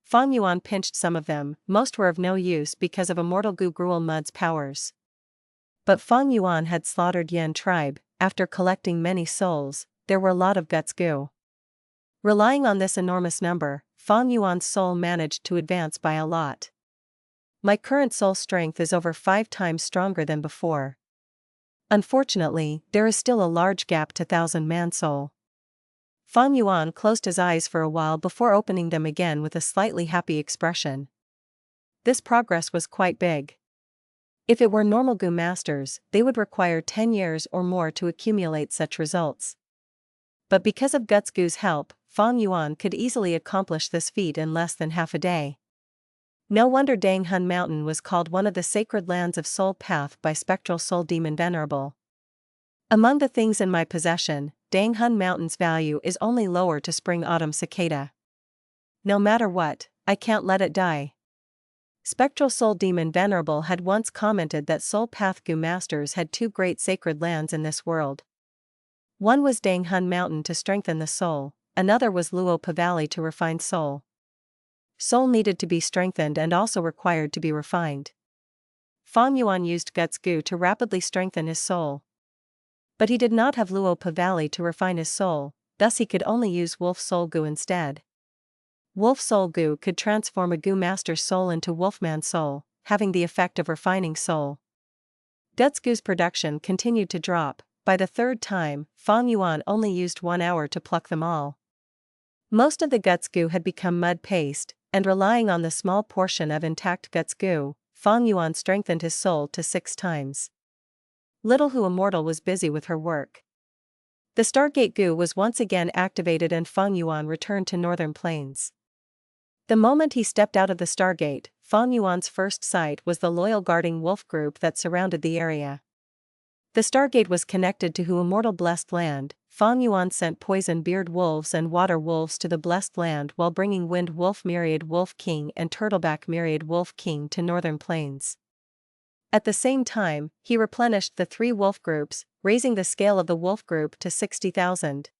Fang Yuan pinched some of them, most were of no use because of Immortal Gu Gruel Mud's powers. But Fang Yuan had slaughtered Yan tribe. After collecting many souls, there were a lot of guts gu. Relying on this enormous number, Fang Yuan's soul managed to advance by a lot. My current soul strength is over 5 times stronger than before. Unfortunately, there is still a large gap to 1,000-man soul. Fang Yuan closed his eyes for a while before opening them again with a slightly happy expression. This progress was quite big. If it were normal gu masters, they would require 10 years or more to accumulate such results. But because of Guts Gu's help, Fang Yuan could easily accomplish this feat in less than half a day. No wonder Dang Hun Mountain was called one of the sacred lands of Soul Path by Spectral Soul Demon Venerable. Among the things in my possession, Dang Hun Mountain's value is only lower to Spring Autumn Cicada. No matter what, I can't let it die. Spectral Soul Demon Venerable had once commented that Soul Path Gu Masters had 2 great sacred lands in this world. One was Dang Hun Mountain to strengthen the soul, another was Luopa Valley to refine soul. Soul needed to be strengthened and also required to be refined. Fang Yuan used Guts Gu to rapidly strengthen his soul. But he did not have Luopa Valley to refine his soul, thus he could only use Wolf Soul Gu instead. Wolf Soul Gu could transform a Gu Master's soul into Wolfman soul, having the effect of refining soul. Guts Gu's production continued to drop. By the 3rd time, Fang Yuan only used 1 hour to pluck them all. Most of the Guts Gu had become mud paste, and relying on the small portion of intact Guts Gu, Fang Yuan strengthened his soul to 6 times. Little Hu Immortal was busy with her work. The Stargate Gu was once again activated and Fang Yuan returned to Northern Plains. The moment he stepped out of the Stargate, Fang Yuan's first sight was the loyal guarding wolf group that surrounded the area. The Stargate was connected to Hu Immortal Blessed Land. Fang Yuan sent poison beard wolves and water wolves to the Blessed Land while bringing Wind Wolf Myriad Wolf King and Turtleback Myriad Wolf King to Northern Plains. At the same time, he replenished the 3 wolf groups, raising the scale of the wolf group to 60,000.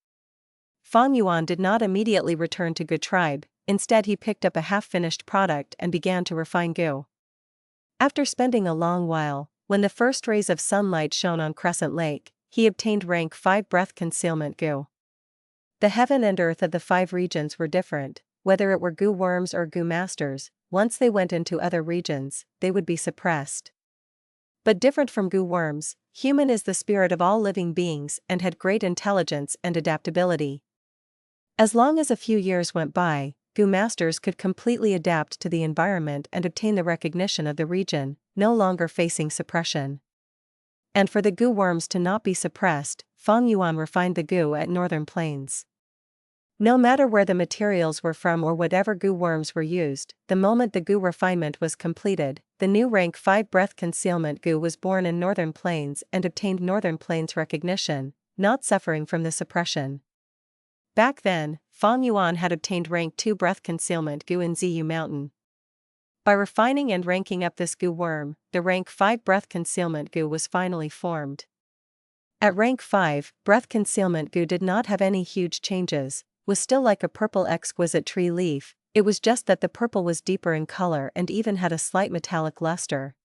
Fang Yuan did not immediately return to Gu tribe, instead he picked up a half-finished product and began to refine Gu. After spending a long while, when the first rays of sunlight shone on Crescent Lake, he obtained rank 5 breath concealment Gu. The heaven and earth of the 5 regions were different, whether it were Gu worms or Gu masters. Once they went into other regions, they would be suppressed. But different from Gu worms, human is the spirit of all living beings and had great intelligence and adaptability. As long as a few years went by, Gu masters could completely adapt to the environment and obtain the recognition of the region, no longer facing suppression. And for the Gu worms to not be suppressed, Fang Yuan refined the Gu at Northern Plains. No matter where the materials were from or whatever Gu worms were used, the moment the Gu refinement was completed, the new rank 5 breath concealment Gu was born in Northern Plains and obtained Northern Plains recognition, not suffering from the suppression. Back then, Fang Yuan had obtained rank 2 breath concealment Gu in Ziyu Mountain. By refining and ranking up this Gu worm, the rank 5 breath concealment Gu was finally formed. At rank 5, breath concealment Gu did not have any huge changes, was still like a purple exquisite tree leaf. It was just that the purple was deeper in color and even had a slight metallic luster.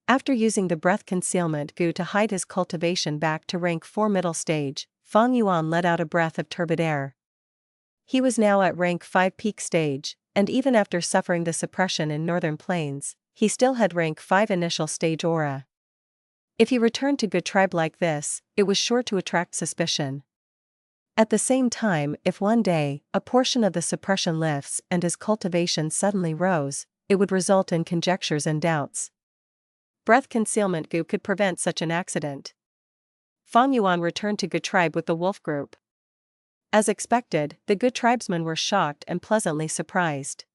After using the breath concealment Gu to hide his cultivation back to rank 4 middle stage, Fang Yuan let out a breath of turbid air. He was now at rank 5 peak stage, and even after suffering the suppression in Northern Plains, he still had rank 5 initial stage aura. If he returned to Gu tribe like this, it was sure to attract suspicion. At the same time, if one day, a portion of the suppression lifts and his cultivation suddenly rose, it would result in conjectures and doubts. Breath concealment Gu could prevent such an accident. Fang Yuan returned to Gu tribe with the wolf group. As expected, the Gu tribesmen were shocked and pleasantly surprised.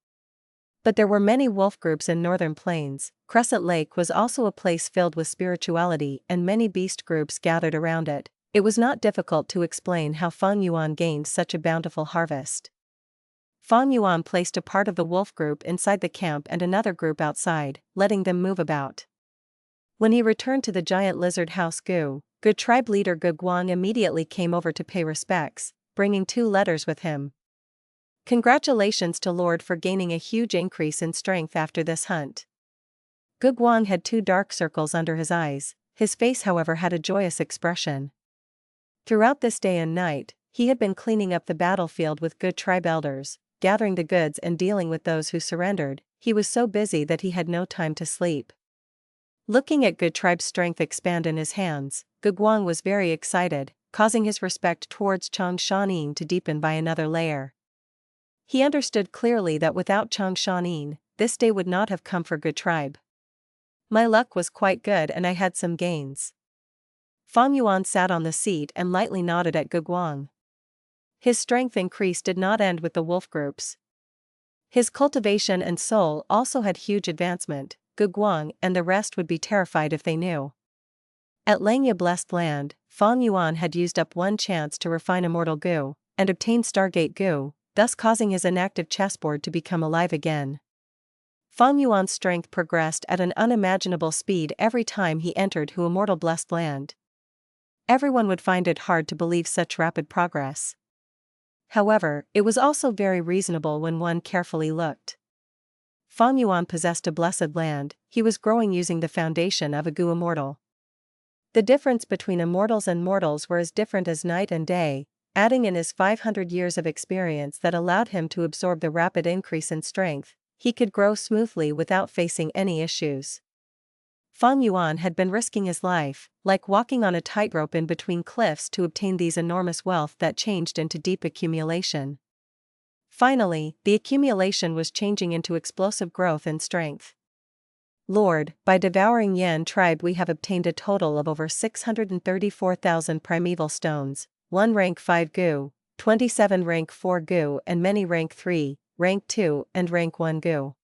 But there were many wolf groups in Northern Plains. Crescent Lake was also a place filled with spirituality and many beast groups gathered around it. It was not difficult to explain how Fang Yuan gained such a bountiful harvest. Fang Yuan placed a part of the wolf group inside the camp and another group outside, letting them move about. When he returned to the giant lizard house Gu tribe leader Gu Guang immediately came over to pay respects, bringing 2 letters with him. Congratulations to Lord for gaining a huge increase in strength after this hunt. Gu Guang had 2 dark circles under his eyes, his face however had a joyous expression. Throughout this day and night, he had been cleaning up the battlefield with Gu tribe elders, gathering the goods and dealing with those who surrendered. He was so busy that he had no time to sleep. Looking at Gu tribe's strength expand in his hands, Gu Guang was very excited, causing his respect towards Chang Shan Yin to deepen by another layer. He understood clearly that without Chang Shan Yin, this day would not have come for Gu tribe. My luck was quite good and I had some gains. Fang Yuan sat on the seat and lightly nodded at Gu Guang. His strength increase did not end with the wolf groups. His cultivation and soul also had huge advancement. Gu Guang and the rest would be terrified if they knew. At Langya Blessed Land, Fang Yuan had used up 1 chance to refine Immortal Gu, and obtain Stargate Gu, thus causing his inactive chessboard to become alive again. Fang Yuan's strength progressed at an unimaginable speed every time he entered Hu Immortal Blessed Land. Everyone would find it hard to believe such rapid progress. However, it was also very reasonable when one carefully looked. Fang Yuan possessed a blessed land. He was growing using the foundation of a Gu immortal. The difference between immortals and mortals were as different as night and day, adding in his 500 years of experience that allowed him to absorb the rapid increase in strength. He could grow smoothly without facing any issues. Fang Yuan had been risking his life, like walking on a tightrope in between cliffs to obtain these enormous wealth that changed into deep accumulation. Finally, the accumulation was changing into explosive growth and strength. Lord, by devouring Yan tribe we have obtained a total of over 634,000 primeval stones, 1 rank 5 Gu, 27 rank 4 Gu and many rank 3, rank 2, and rank 1 Gu.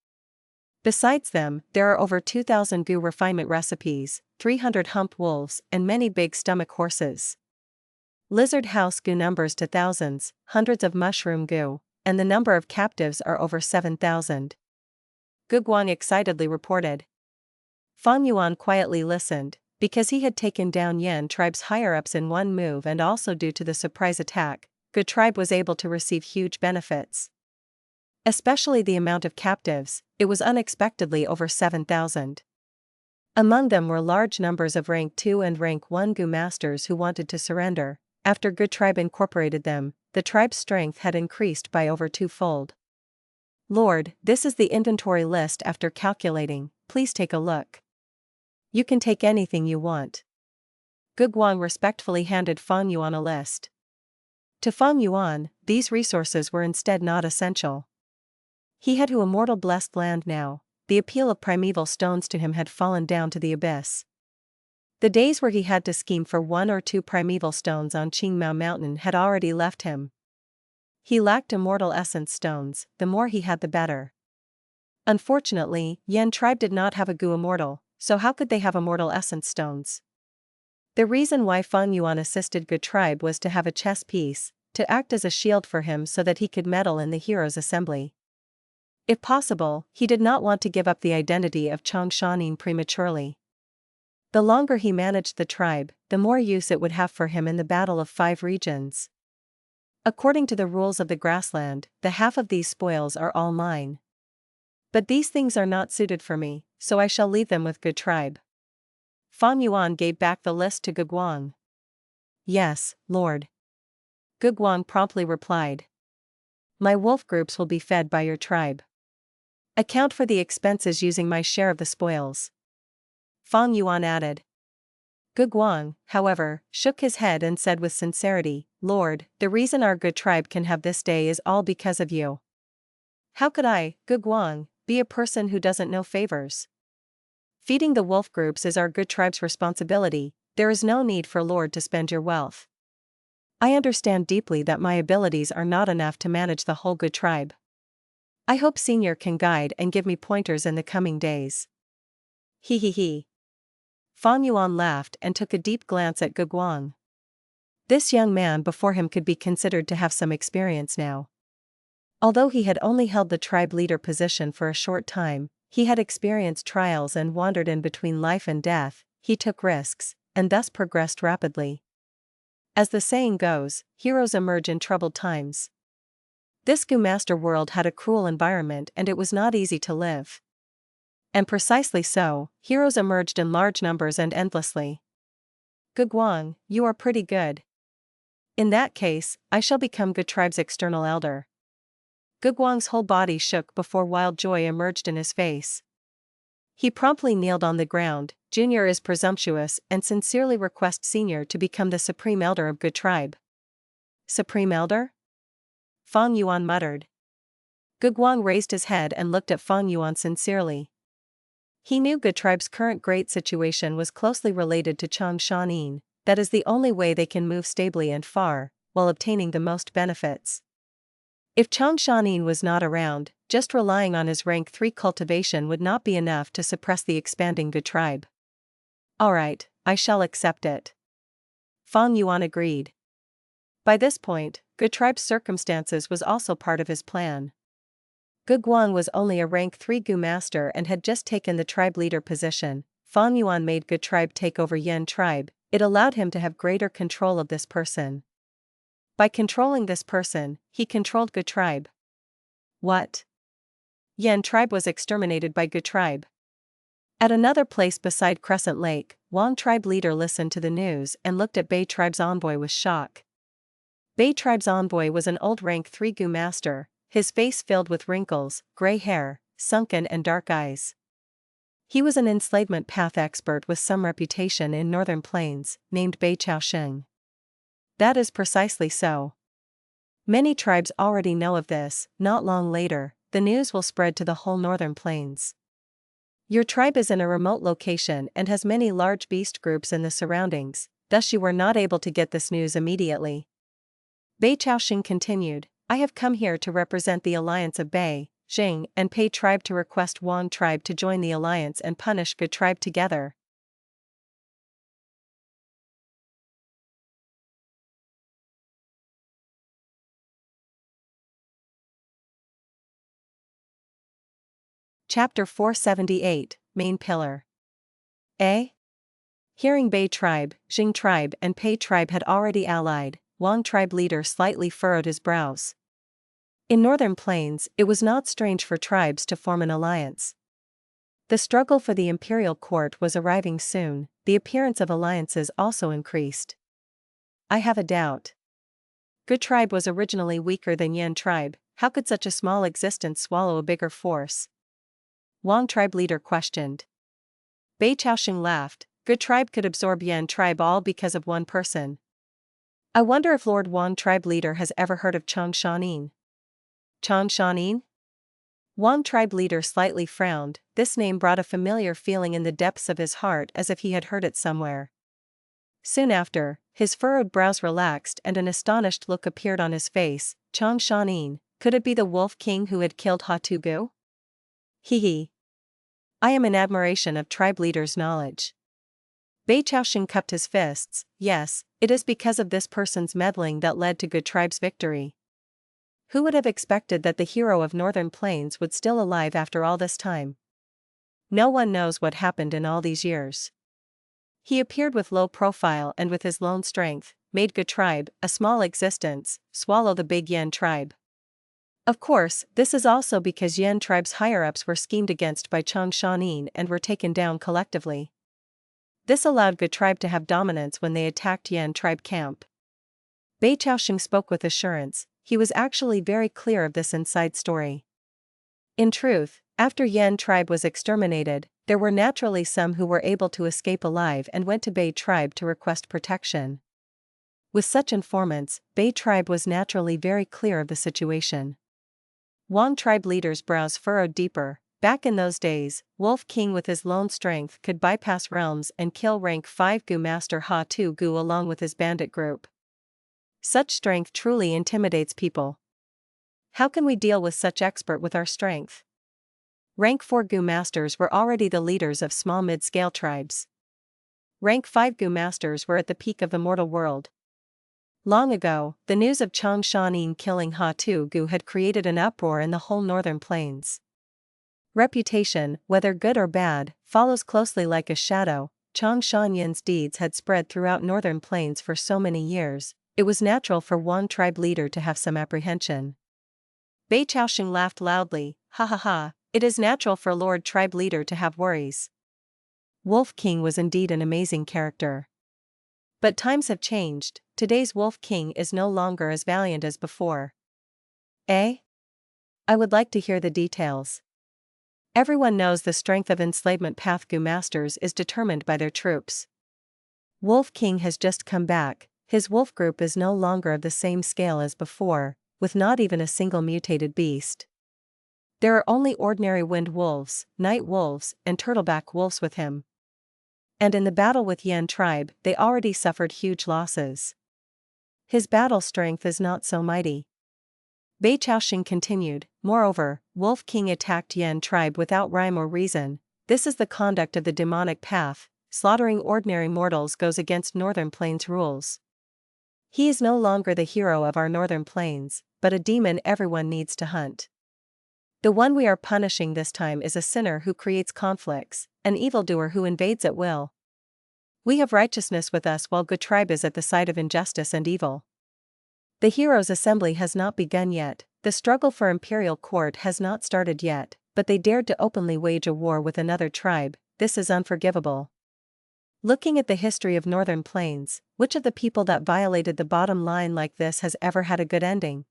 Besides them, there are over 2,000 Gu refinement recipes, 300 hump wolves, and many big stomach horses. Lizard House Gu numbers to thousands, hundreds of Mushroom Gu, and the number of captives are over 7,000. Gu Guang excitedly reported. Fang Yuan quietly listened, because he had taken down Yan tribe's higher-ups in one move, and also due to the surprise attack, Gu tribe was able to receive huge benefits. Especially the amount of captives, it was unexpectedly over 7,000. Among them were large numbers of rank 2 and rank 1 Gu masters who wanted to surrender. After Gu tribe incorporated them, the tribe's strength had increased by over twofold. Lord, this is the inventory list after calculating, please take a look. You can take anything you want. Gu Guang respectfully handed Fang Yuan a list. To Fang Yuan, these resources were instead not essential. He had to immortal blessed land now. The appeal of primeval stones to him had fallen down to the abyss. The days where he had to scheme for 1 or 2 primeval stones on Qingmao Mountain had already left him. He lacked immortal essence stones, the more he had the better. Unfortunately, Yan tribe did not have a Gu immortal, so how could they have immortal essence stones? The reason why Fang Yuan assisted Gu tribe was to have a chess piece, to act as a shield for him so that he could medal in the heroes' assembly. If possible, he did not want to give up the identity of Chang Shan Yin prematurely. The longer he managed the tribe, the more use it would have for him in the Battle of 5 Regions. According to the rules of the grassland, the half of these spoils are all mine. But these things are not suited for me, so I shall leave them with Gu tribe. Fang Yuan gave back the list to Gu Guang. Yes, Lord. Gu Guang promptly replied. My wolf groups will be fed by your tribe. Account for the expenses using my share of the spoils. Fang Yuan added. Gu Guang, however, shook his head and said with sincerity, Lord, the reason our Gu tribe can have this day is all because of you. How could I, Gu Guang, be a person who doesn't know favors? Feeding the wolf groups is our Gu tribe's responsibility. There is no need for Lord to spend your wealth. I understand deeply that my abilities are not enough to manage the whole Gu tribe. I hope Senior can guide and give me pointers in the coming days. He he he. Fang Yuan laughed and took a deep glance at Gu Guang. This young man before him could be considered to have some experience now. Although he had only held the tribe leader position for a short time, he had experienced trials and wandered in between life and death. He took risks, and thus progressed rapidly. As the saying goes, heroes emerge in troubled times. This Gu Master world had a cruel environment and it was not easy to live. And precisely so, heroes emerged in large numbers and endlessly. Gu Guang, you are pretty good. In that case, I shall become Gu tribe's external elder. Gu Guang's whole body shook before wild joy emerged in his face. He promptly kneeled on the ground. Junior is presumptuous and sincerely requests Senior to become the supreme elder of Gu tribe. Supreme elder? Fang Yuan muttered. Gu Guang raised his head and looked at Fang Yuan sincerely. He knew Gu tribe's current great situation was closely related to Chang Shan Yin. That is the only way they can move stably and far, while obtaining the most benefits. If Chang Shan Yin was not around, just relying on his rank 3 cultivation would not be enough to suppress the expanding Gu tribe. Alright, I shall accept it. Fang Yuan agreed. By this point, Gu tribe's circumstances was also part of his plan. Gu Guang was only a rank 3 Gu master and had just taken the tribe leader position. Fang Yuan made Gu tribe take over Yan tribe. It allowed him to have greater control of this person. By controlling this person, he controlled Gu tribe. What? Yan tribe was exterminated by Gu tribe. At another place beside Crescent Lake, Wang tribe leader listened to the news and looked at Bei tribe's envoy with shock. Bei tribe's envoy was an old rank 3 Gu master, his face filled with wrinkles, gray hair, sunken and dark eyes. He was an enslavement path expert with some reputation in northern plains, named Bei Cao Chuan. That is precisely so. Many tribes already know of this. Not long later, the news will spread to the whole northern plains. Your tribe is in a remote location and has many large beast groups in the surroundings, thus you were not able to get this news immediately. Bei Cao Chuan continued, I have come here to represent the alliance of Bei, Jing, and Pei tribe to request Wang tribe to join the alliance and punish Gu tribe together. Chapter 478, Main Pillar. A. Hearing Bei tribe, Jing tribe and Pei tribe had already allied, Wang tribe leader slightly furrowed his brows. In northern plains, it was not strange for tribes to form an alliance. The struggle for the imperial court was arriving soon, the appearance of alliances also increased. I have a doubt. Gu tribe was originally weaker than Yan tribe, how could such a small existence swallow a bigger force? Wang tribe leader questioned. Bei Cao Chuan laughed. Gu tribe could absorb Yan tribe all because of one person. I wonder if Lord Wang tribe leader has ever heard of Chang Shan Yin. Chang Shan Yin? Wang tribe leader slightly frowned. This name brought a familiar feeling in the depths of his heart as if he had heard it somewhere. Soon after, his furrowed brows relaxed and an astonished look appeared on his face. Chang Shan Yin, could it be the Wolf King who had killed Qiu Gu? Hee. I am in admiration of tribe leader's knowledge. Bei Cao Chuan cupped his fists. Yes, it is because of this person's meddling that led to Gu tribe's victory. Who would have expected that the hero of Northern Plains would still alive after all this time? No one knows what happened in all these years. He appeared with low profile and with his lone strength, made Gu tribe, a small existence, swallow the big Yan tribe. Of course, this is also because Yan tribe's higher-ups were schemed against by Chang Shan Yin and were taken down collectively. This allowed Gu tribe to have dominance when they attacked Yan tribe camp. Bei Cao Chuan spoke with assurance. He was actually very clear of this inside story. In truth, after Yan tribe was exterminated, there were naturally some who were able to escape alive and went to Bei tribe to request protection. With such informants, Bei tribe was naturally very clear of the situation. Wang tribe leader's brows furrowed deeper. Back in those days, Wolf King with his lone strength could bypass realms and kill rank 5 Gu master Qiu Gu along with his bandit group. Such strength truly intimidates people. How can we deal with such expert with our strength? Rank 4 Gu masters were already the leaders of small mid-scale tribes. Rank 5 Gu masters were at the peak of the mortal world. Long ago, the news of Chang Shan Yin killing Qiu Gu had created an uproar in the whole northern plains. Reputation, whether good or bad, follows closely like a shadow. Chang Shan Yin's deeds had spread throughout northern plains for so many years, it was natural for one tribe leader to have some apprehension. Bei Cao Chuan laughed loudly. Ha ha ha, it is natural for Lord tribe leader to have worries. Wolf King was indeed an amazing character. But times have changed, today's Wolf King is no longer as valiant as before. Eh? I would like to hear the details. Everyone knows the strength of enslavement path Gu masters is determined by their troops. Wolf King has just come back, his wolf group is no longer of the same scale as before, with not even a single mutated beast. There are only ordinary wind wolves, night wolves, and turtleback wolves with him. And in the battle with Yan tribe, they already suffered huge losses. His battle strength is not so mighty. Bei Cao Chuan continued, moreover, Wolf King attacked Yan tribe without rhyme or reason. This is the conduct of the demonic path, slaughtering ordinary mortals goes against Northern Plains rules. He is no longer the hero of our Northern Plains, but a demon everyone needs to hunt. The one we are punishing this time is a sinner who creates conflicts, an evildoer who invades at will. We have righteousness with us while Gu tribe is at the side of injustice and evil. The heroes' assembly has not begun yet, the struggle for imperial court has not started yet, but they dared to openly wage a war with another tribe. This is unforgivable. Looking at the history of Northern Plains, which of the people that violated the bottom line like this has ever had a good ending?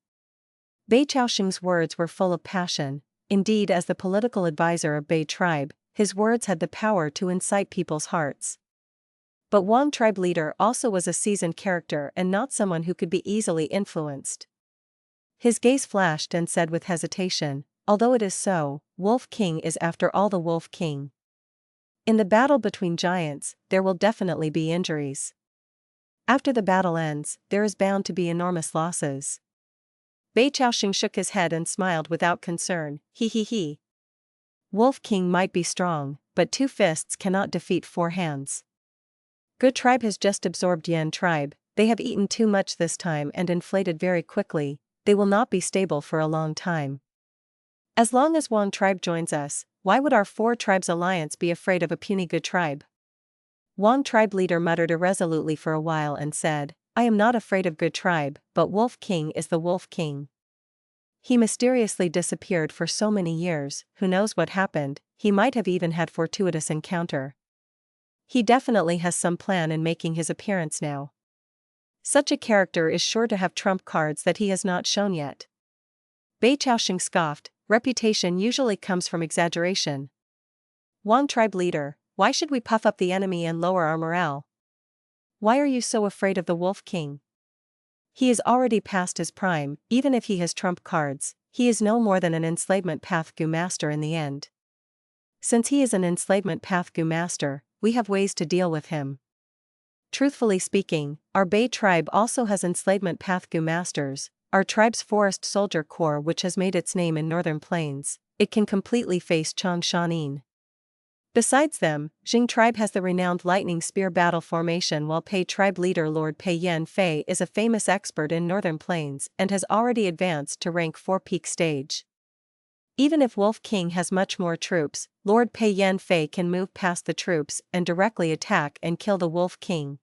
Bei Cao Chuan's words were full of passion. Indeed, as the political advisor of Bei tribe, his words had the power to incite people's hearts. But Wang tribe leader also was a seasoned character and not someone who could be easily influenced. His gaze flashed and said with hesitation, although it is so, Wolf King is after all the Wolf King. In the battle between giants, there will definitely be injuries. After the battle ends, there is bound to be enormous losses. Bei Cao Chuan shook his head and smiled without concern. He. Wolf King might be strong, but 2 fists cannot defeat 4 hands. Gu tribe has just absorbed Yan tribe. They have eaten too much this time and inflated very quickly. They will not be stable for a long time. As long as Wang tribe joins us, why would our 4 tribes alliance be afraid of a puny Gu tribe? Wang tribe leader muttered irresolutely for a while and said, I am not afraid of Gu tribe, but Wolf King is the Wolf King. He mysteriously disappeared for so many years, who knows what happened, he might have even had fortuitous encounter. He definitely has some plan in making his appearance now. Such a character is sure to have trump cards that he has not shown yet. Bei Cao Chuan scoffed, reputation usually comes from exaggeration. Wang tribe leader, why should we puff up the enemy and lower our morale? Why are you so afraid of the Wolf King? He is already past his prime, even if he has trump cards, he is no more than an enslavement path Gu master in the end. Since he is an enslavement path Gu master, we have ways to deal with him. Truthfully speaking, our Bei tribe also has enslavement path Gu masters, our tribe's forest soldier corps which has made its name in northern plains, it can completely face Chang Shan Yin. Besides them, Jing tribe has the renowned lightning spear battle formation while Pei tribe leader Lord Pei Yan Fei is a famous expert in northern plains and has already advanced to rank 4 peak stage. Even if Wolf King has much more troops, Lord Pei Yan Fei can move past the troops and directly attack and kill the Wolf King.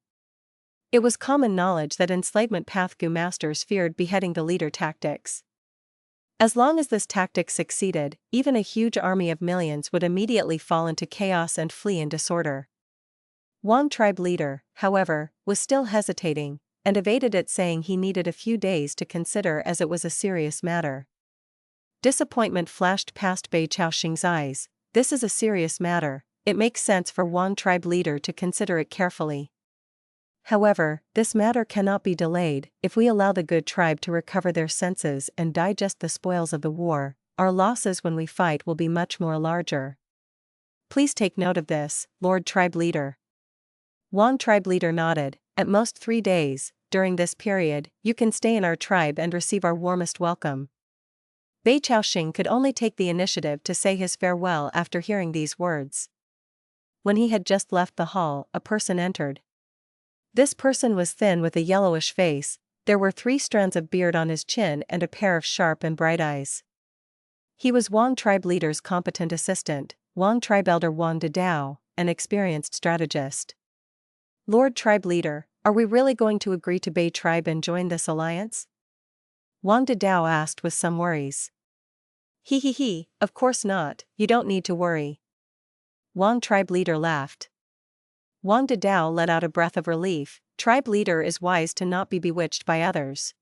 It was common knowledge that enslavement path Gu masters feared beheading the leader tactics. As long as this tactic succeeded, even a huge army of millions would immediately fall into chaos and flee in disorder. Wang tribe leader, however, was still hesitating, and evaded it saying he needed a few days to consider as it was a serious matter. Disappointment flashed past Bei Cao Chuan's eyes. This is a serious matter, it makes sense for Wang tribe leader to consider it carefully. However, this matter cannot be delayed. If we allow the Gu tribe to recover their senses and digest the spoils of the war, our losses when we fight will be much more larger. Please take note of this, Lord tribe leader. Wang tribe leader nodded. At most 3 days, during this period, you can stay in our tribe and receive our warmest welcome. Bei Cao Chuan could only take the initiative to say his farewell after hearing these words. When he had just left the hall, a person entered. This person was thin with a yellowish face, there were 3 strands of beard on his chin and a pair of sharp and bright eyes. He was Wang tribe leader's competent assistant, Wang tribe elder Wang Didao, an experienced strategist. Lord tribe leader, are we really going to agree to Bei tribe and join this alliance? Wang Didao asked with some worries. He, of course not, you don't need to worry. Wang tribe leader laughed. Wang Didao let out a breath of relief. Tribe leader is wise to not be bewitched by others.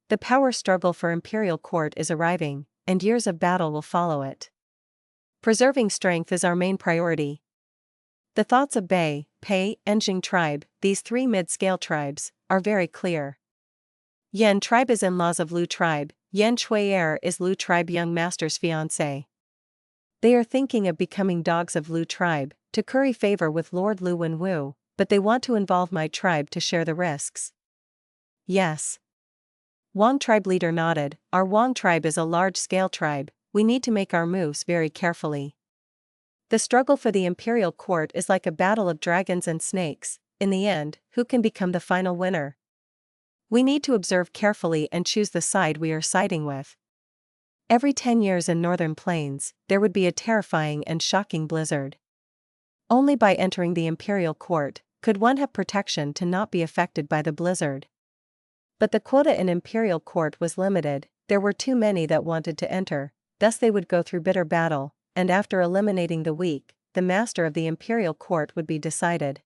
The power struggle for imperial court is arriving, and years of battle will follow it. Preserving strength is our main priority. The thoughts of Bei, Pei, and Jing tribe, these 3 mid-scale tribes, are very clear. Yan tribe is in-laws of Lu tribe, Yan Chui'er is Lu tribe young master's fiancé. They are thinking of becoming dogs of Lu tribe, to curry favor with Lord Lu Wenwu, but they want to involve my tribe to share the risks. Yes. Wang tribe leader nodded. Our Wang tribe is a large-scale tribe, we need to make our moves very carefully. The struggle for the imperial court is like a battle of dragons and snakes, in the end, who can become the final winner? We need to observe carefully and choose the side we are siding with. Every 10 years in northern plains, there would be a terrifying and shocking blizzard. Only by entering the imperial court could one have protection to not be affected by the blizzard. But the quota in imperial court was limited, there were too many that wanted to enter, thus they would go through bitter battle, and after eliminating the weak, the master of the imperial court would be decided.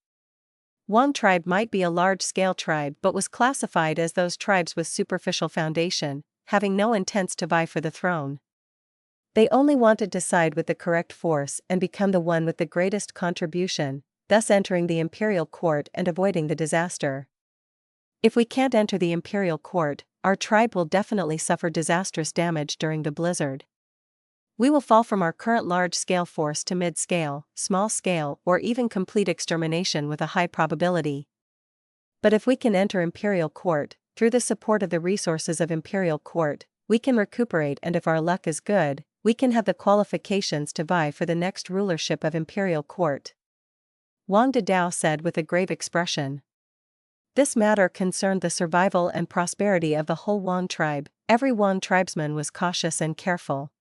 Wang tribe might be a large-scale tribe but was classified as those tribes with superficial foundation, having no intents to vie for the throne. They only wanted to side with the correct force and become the one with the greatest contribution, thus entering the imperial court and avoiding the disaster. If we can't enter the imperial court, our tribe will definitely suffer disastrous damage during the blizzard. We will fall from our current large-scale force to mid-scale, small-scale, or even complete extermination with a high probability. But if we can enter imperial court, through the support of the resources of Imperial Court, we can recuperate, and if our luck is good, we can have the qualifications to vie for the next rulership of Imperial Court. Wang Didao said with a grave expression. This matter concerned the survival and prosperity of the whole Wang tribe. Every Wang tribesman was cautious and careful.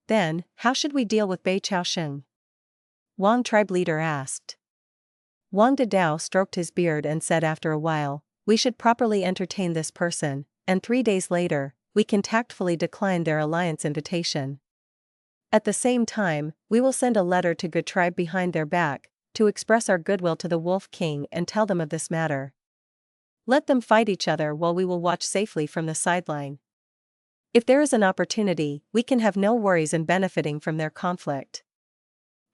Then, how should we deal with Bei Cao Chuan? Wang tribe leader asked. Wang Didao stroked his beard and said after a while, we should properly entertain this person, and 3 days later, we can tactfully decline their alliance invitation. At the same time, we will send a letter to Gu tribe behind their back, to express our goodwill to the Wolf King and tell them of this matter. Let them fight each other while we will watch safely from the sideline. If there is an opportunity, we can have no worries in benefiting from their conflict.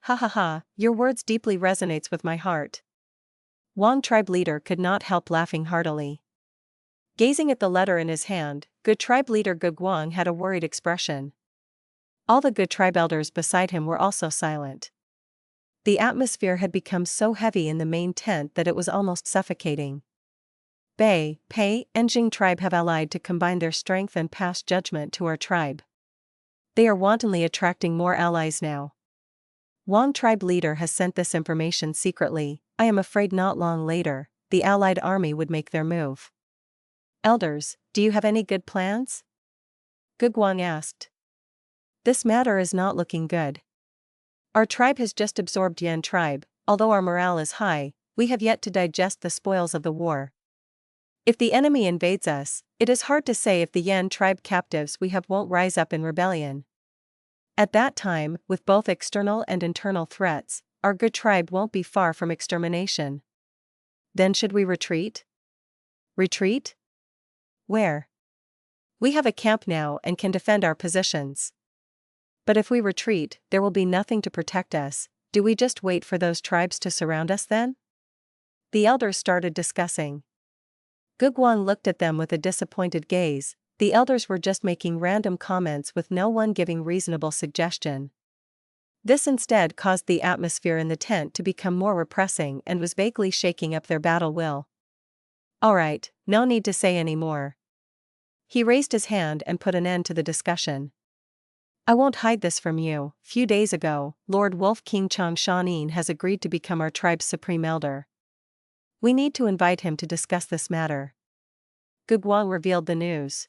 Ha ha ha, your words deeply resonates with my heart. Wang tribe leader could not help laughing heartily. Gazing at the letter in his hand, Gu tribe leader Gu Guang had a worried expression. All the Gu tribe elders beside him were also silent. The atmosphere had become so heavy in the main tent that it was almost suffocating. Bei, Pei, and Jing tribe have allied to combine their strength and pass judgment to our tribe. They are wantonly attracting more allies now. Wang tribe leader has sent this information secretly. I am afraid not long later, the allied army would make their move. Elders, do you have any good plans? Gu Guang asked. This matter is not looking good. Our tribe has just absorbed Yan tribe. Although our morale is high, we have yet to digest the spoils of the war. If the enemy invades us, it is hard to say if the Yan tribe captives we have won't rise up in rebellion. At that time, with both external and internal threats, our Gu tribe won't be far from extermination. Then should we retreat? Retreat? Where? We have a camp now and can defend our positions. But if we retreat, there will be nothing to protect us. Do we just wait for those tribes to surround us then? The elders started discussing. Gu Guang looked at them with a disappointed gaze. The elders were just making random comments with no one giving reasonable suggestion. This instead caused the atmosphere in the tent to become more repressing and was vaguely shaking up their battle will. Alright, no need to say any more. He raised his hand and put an end to the discussion. I won't hide this from you. Few days ago, Lord Wolf King Chang Shan Yin has agreed to become our tribe's supreme elder. We need to invite him to discuss this matter. Gu Guang revealed the news.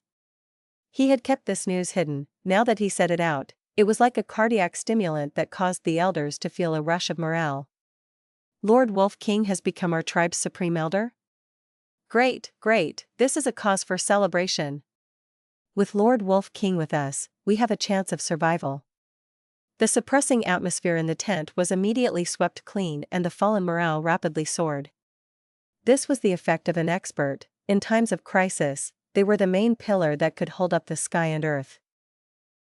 He had kept this news hidden. Now that he said it out, it was like a cardiac stimulant that caused the elders to feel a rush of morale. Lord Wolf King has become our tribe's supreme elder? Great, great, this is a cause for celebration. With Lord Wolf King with us, we have a chance of survival. The suppressing atmosphere in the tent was immediately swept clean and the fallen morale rapidly soared. This was the effect of an expert. In times of crisis, they were the main pillar that could hold up the sky and earth.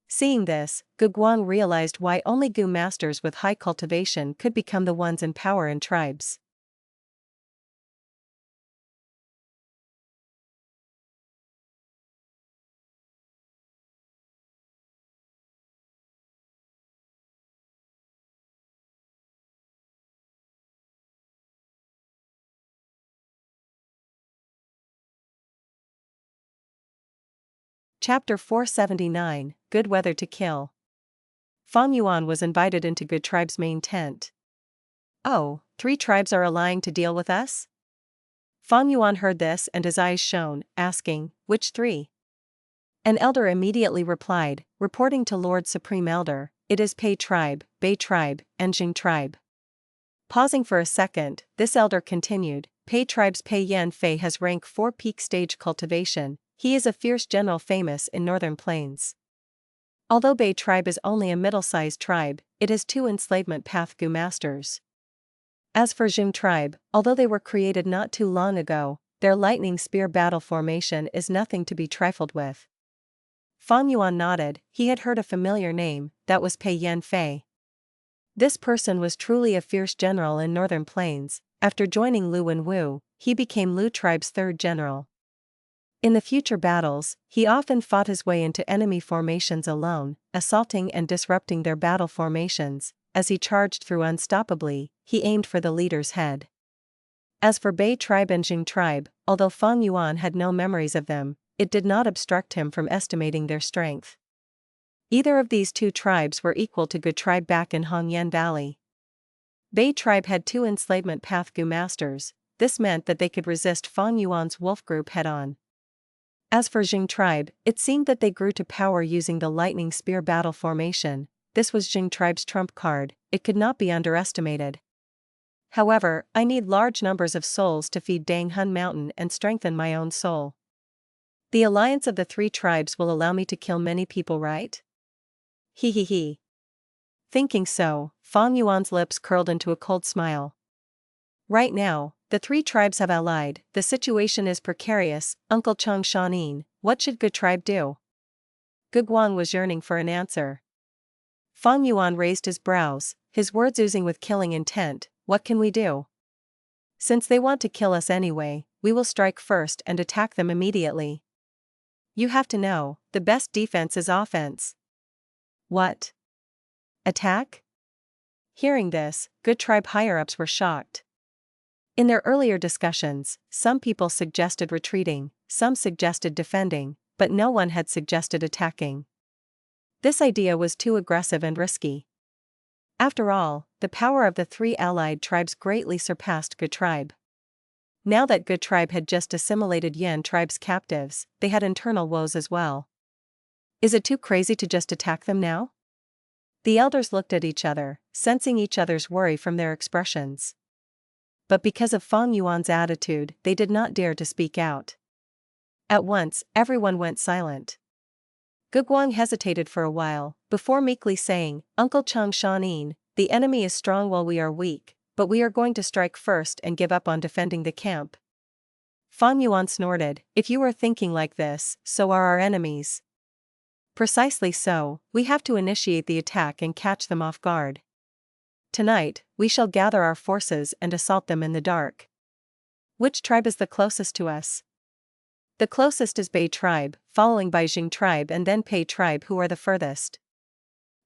Seeing this, Gu Guang realized why only Gu masters with high cultivation could become the ones in power in tribes. Chapter 479, Good Weather to Kill. Fang Yuan was invited into Gu tribe's main tent. Oh, 3 tribes are allying to deal with us? Fang Yuan heard this and his eyes shone, asking, which 3? An elder immediately replied, reporting to Lord Supreme Elder, it is Pei tribe, Bei tribe, and Jing tribe. Pausing for a second, this elder continued, Pei tribe's Pei Yan Fei has rank 4 peak stage cultivation. He is a fierce general famous in northern plains. Although Bei tribe is only a middle-sized tribe, it has 2 enslavement path Gu masters. As for Jing tribe, although they were created not too long ago, their lightning spear battle formation is nothing to be trifled with. Fang Yuan nodded. He had heard a familiar name, that was Pei Yan Fei. This person was truly a fierce general in northern plains. After joining Lu Wenwu, he became Lu tribe's 3rd general. In the future battles, he often fought his way into enemy formations alone, assaulting and disrupting their battle formations. As he charged through unstoppably, he aimed for the leader's head. As for Bei tribe and Jing tribe, although Fang Yuan had no memories of them, it did not obstruct him from estimating their strength. Either of these two tribes were equal to Gu tribe back in Hongyan Valley. Bei tribe had 2 enslavement path Gu masters. This meant that they could resist Fang Yuan's wolf group head-on. As for Jing tribe, it seemed that they grew to power using the lightning spear battle formation. This was Jing tribe's trump card, it could not be underestimated. However, I need large numbers of souls to feed Dang Hun Mountain and strengthen my own soul. The alliance of the 3 tribes will allow me to kill many people, right? He he he. Thinking so, Fang Yuan's lips curled into a cold smile. Right now, the 3 tribes have allied, the situation is precarious. Uncle Chang Shan Yin, what should Gu tribe do? Gu Guang was yearning for an answer. Fang Yuan raised his brows, his words oozing with killing intent. What can we do? Since they want to kill us anyway, we will strike first and attack them immediately. You have to know, the best defense is offense. What? Attack? Hearing this, Gu tribe higher-ups were shocked. In their earlier discussions, some people suggested retreating, some suggested defending, but no one had suggested attacking. This idea was too aggressive and risky. After all, the power of the 3 allied tribes greatly surpassed Gu tribe. Now that Gu tribe had just assimilated Yan tribe's captives, they had internal woes as well. Is it too crazy to just attack them now? The elders looked at each other, sensing each other's worry from their expressions. But because of Fang Yuan's attitude, they did not dare to speak out. At once, everyone went silent. Gu Guang hesitated for a while, before meekly saying, Uncle Chang Shan Yin, the enemy is strong while we are weak, but we are going to strike first and give up on defending the camp. Fang Yuan snorted, if you are thinking like this, so are our enemies. Precisely so, we have to initiate the attack and catch them off guard. Tonight, we shall gather our forces and assault them in the dark. Which tribe is the closest to us? The closest is Bei tribe, following by Jing tribe and then Pei tribe, who are the furthest.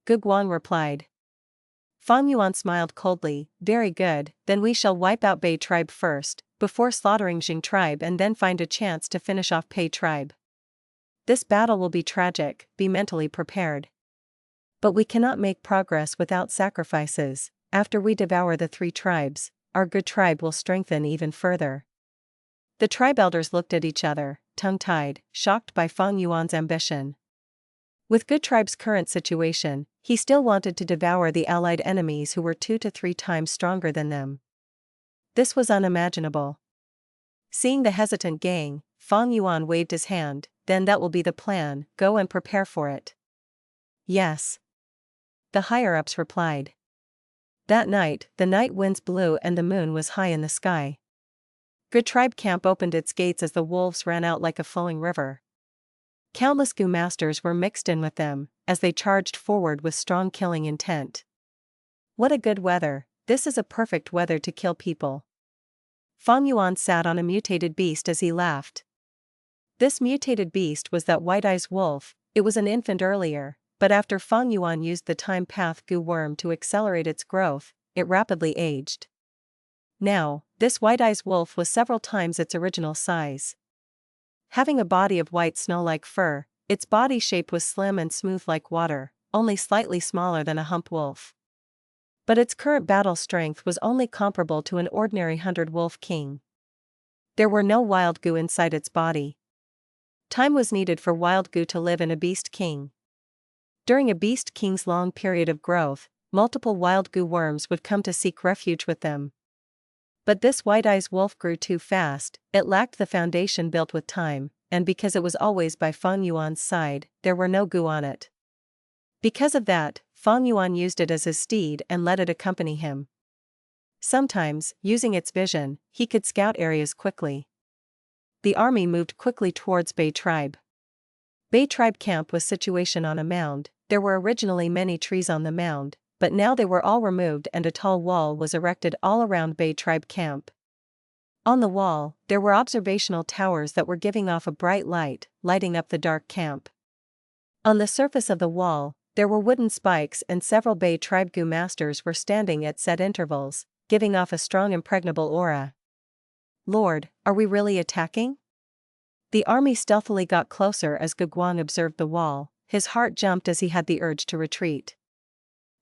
Gu Guang replied. Fang Yuan smiled coldly, very good, then we shall wipe out Bei tribe first, before slaughtering Jing tribe and then find a chance to finish off Pei tribe. This battle will be tragic, be mentally prepared. But we cannot make progress without sacrifices. After we devour the 3 tribes, our Gu tribe will strengthen even further. The tribe elders looked at each other, tongue-tied, shocked by Fang Yuan's ambition. With Gu tribe's current situation, he still wanted to devour the allied enemies who were 2 to 3 times stronger than them. This was unimaginable. Seeing the hesitant gang, Fang Yuan waved his hand, then that will be the plan, go and prepare for it. Yes. The higher-ups replied. That night, the night winds blew and the moon was high in the sky. Gu tribe camp opened its gates as the wolves ran out like a flowing river. Countless Gu masters were mixed in with them, as they charged forward with strong killing intent. What a good weather, this is a perfect weather to kill people. Fang Yuan sat on a mutated beast as he laughed. This mutated beast was that white-eyes wolf, it was an infant earlier, but after Fang Yuan used the time path Gu worm to accelerate its growth, it rapidly aged. Now, this white-eyes wolf was several times its original size. Having a body of white snow-like fur, its body shape was slim and smooth like water, only slightly smaller than a hump wolf. But its current battle strength was only comparable to an ordinary 100-wolf king. There were no wild Gu inside its body. Time was needed for wild Gu to live in a beast king. During a beast king's long period of growth, multiple wild Gu worms would come to seek refuge with them. But this white-eyes wolf grew too fast, it lacked the foundation built with time, and because it was always by Fang Yuan's side, there were no Gu on it. Because of that, Fang Yuan used it as his steed and let it accompany him. Sometimes, using its vision, he could scout areas quickly. The army moved quickly towards Bei tribe. Bei tribe camp was situated on a mound. There were originally many trees on the mound, but now they were all removed and a tall wall was erected all around Bei tribe camp. On the wall, there were observational towers that were giving off a bright light, lighting up the dark camp. On the surface of the wall, there were wooden spikes and several Bei tribe Gu masters were standing at set intervals, giving off a strong impregnable aura. Lord, are we really attacking? The army stealthily got closer as Gu Guang observed the wall. His heart jumped as he had the urge to retreat.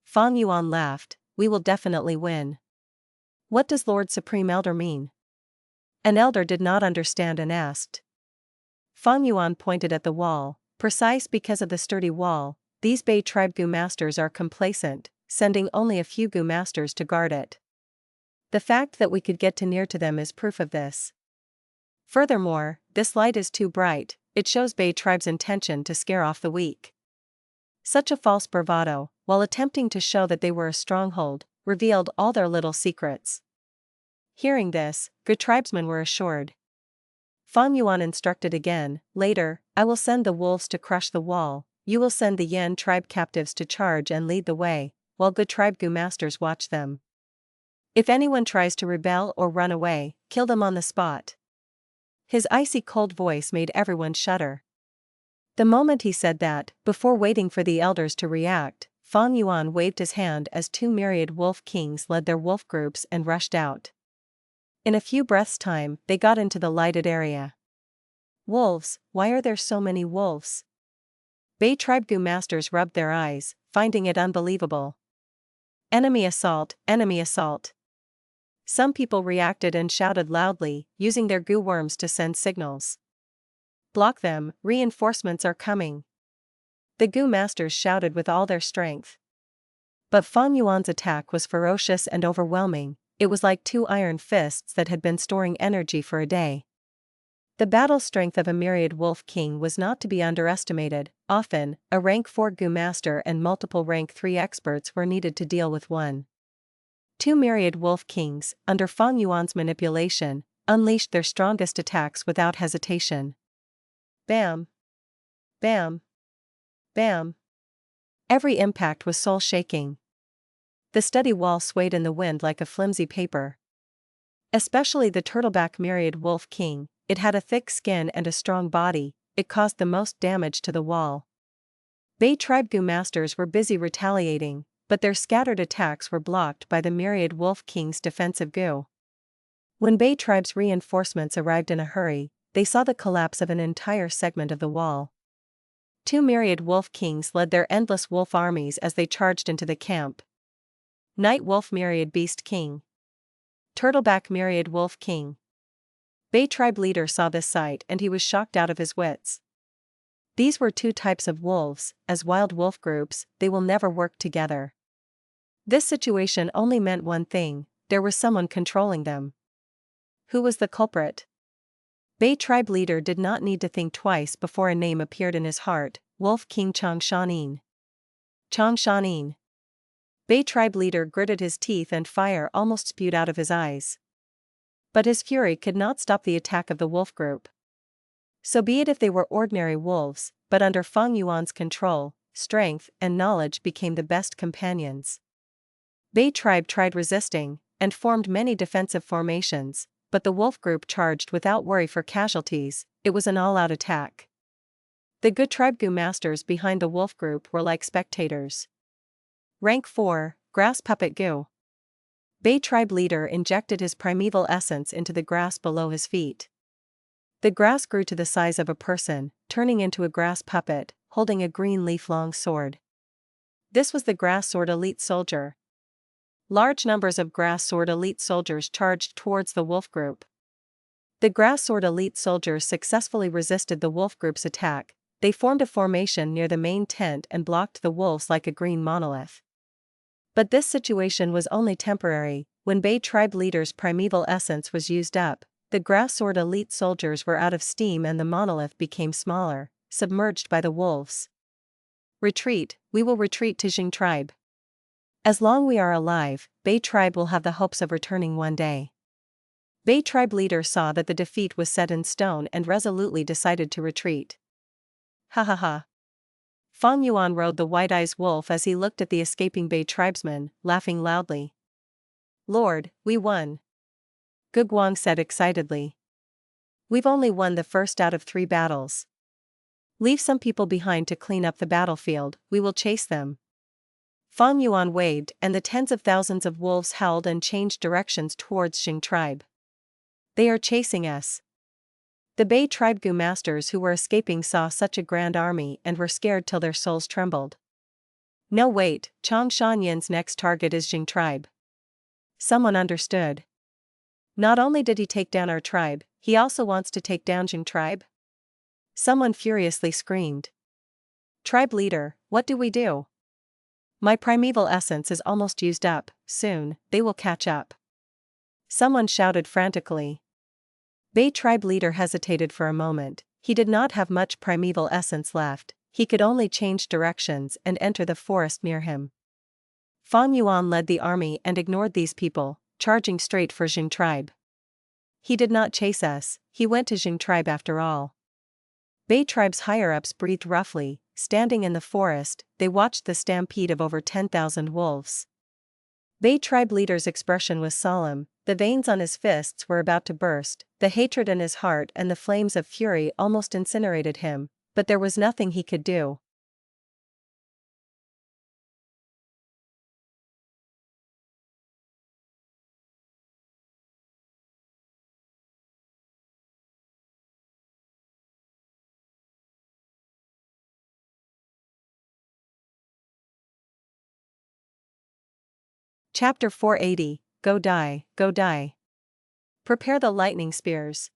Fang Yuan laughed, we will definitely win. What does Lord Supreme Elder mean? An elder did not understand and asked. Fang Yuan pointed at the wall, precise because of the sturdy wall. These Bei tribe Gu masters are complacent, sending only a few Gu masters to guard it. The fact that we could get too near to them is proof of this. Furthermore, this light is too bright, it shows Bei tribe's intention to scare off the weak. Such a false bravado, while attempting to show that they were a stronghold, revealed all their little secrets. Hearing this, Gu tribesmen were assured. Fang Yuan instructed again, later, I will send the wolves to crush the wall, you will send the Yan tribe captives to charge and lead the way, while Gu tribe Gu masters watch them. If anyone tries to rebel or run away, kill them on the spot. His icy cold voice made everyone shudder. The moment he said that, before waiting for the elders to react, Fang Yuan waved his hand as 2 myriad wolf kings led their wolf groups and rushed out. In a few breaths' time, they got into the lighted area. Wolves, why are there so many wolves? Bei tribe Gu masters rubbed their eyes, finding it unbelievable. Enemy assault, enemy assault. Some people reacted and shouted loudly, using their Gu worms to send signals. Block them, reinforcements are coming. The Gu masters shouted with all their strength. But Fang Yuan's attack was ferocious and overwhelming, it was like 2 iron fists that had been storing energy for a day. The battle strength of a myriad wolf king was not to be underestimated. Often, a rank 4 Gu master and multiple rank 3 experts were needed to deal with one. 2 myriad wolf kings, under Fang Yuan's manipulation, unleashed their strongest attacks without hesitation. Bam! Bam! Bam! Every impact was soul-shaking. The steady wall swayed in the wind like a flimsy paper. Especially the Turtleback myriad wolf king, it had a thick skin and a strong body, it caused the most damage to the wall. Bei tribe Gu masters were busy retaliating, but their scattered attacks were blocked by the myriad wolf king's defensive Gu. When Bei tribe's reinforcements arrived in a hurry, they saw the collapse of an entire segment of the wall. 2 myriad wolf kings led their endless wolf armies as they charged into the camp. Night wolf myriad beast king. Turtleback myriad wolf king. Bei tribe leader saw this sight and he was shocked out of his wits. These were 2 types of wolves, as wild wolf groups, they will never work together. This situation only meant one thing, there was someone controlling them. Who was the culprit? Bei tribe leader did not need to think twice before a name appeared in his heart, Wolf King Chang Shan Yin. Chang Shan Yin. Bei tribe leader gritted his teeth and fire almost spewed out of his eyes. But his fury could not stop the attack of the wolf group. So be it if they were ordinary wolves, but under Fang Yuan's control, strength and knowledge became the best companions. Bei tribe tried resisting, and formed many defensive formations, but the wolf group charged without worry for casualties, it was an all-out attack. The Gu tribe Gu masters behind the wolf group were like spectators. Rank 4, Grass Puppet Gu. Bei tribe leader injected his primeval essence into the grass below his feet. The grass grew to the size of a person, turning into a grass puppet, holding a green leaf-long sword. This was the grass sword elite soldier. Large numbers of grass sword elite soldiers charged towards the wolf group. The grass sword elite soldiers successfully resisted the wolf group's attack, they formed a formation near the main tent and blocked the wolves like a green monolith. But this situation was only temporary. When Bei tribe leader's primeval essence was used up, the grass sword elite soldiers were out of steam and the monolith became smaller, submerged by the wolves. Retreat, we will retreat to Jing tribe. As long we are alive, Bei tribe will have the hopes of returning one day. Bei tribe leader saw that the defeat was set in stone and resolutely decided to retreat. Ha ha ha. Fang Yuan rode the white-eyes wolf as he looked at the escaping Bei tribesmen, laughing loudly. Lord, we won. Gu Guang said excitedly. We've only won the first out of 3 battles. Leave some people behind to clean up the battlefield, we will chase them. Fang Yuan waved and the tens of thousands of wolves howled and changed directions towards Jing tribe. They are chasing us. The Bei tribe Gu masters who were escaping saw such a grand army and were scared till their souls trembled. No wait, Chang Shan Yin's next target is Jing tribe. Someone understood. Not only did he take down our tribe, he also wants to take down Jing tribe? Someone furiously screamed. Tribe leader, what do we do? My primeval essence is almost used up, soon, they will catch up. Someone shouted frantically. Bei tribe leader hesitated for a moment. He did not have much primeval essence left, he could only change directions and enter the forest near him. Fang Yuan led the army and ignored these people, charging straight for Jing tribe. He did not chase us, he went to Jing tribe after all. Bei tribe's higher-ups breathed roughly, standing in the forest, they watched the stampede of over 10,000 wolves. Bei tribe leader's expression was solemn, the veins on his fists were about to burst, the hatred in his heart and the flames of fury almost incinerated him, but there was nothing he could do. Chapter 480, Go die, go die. Prepare the lightning spears.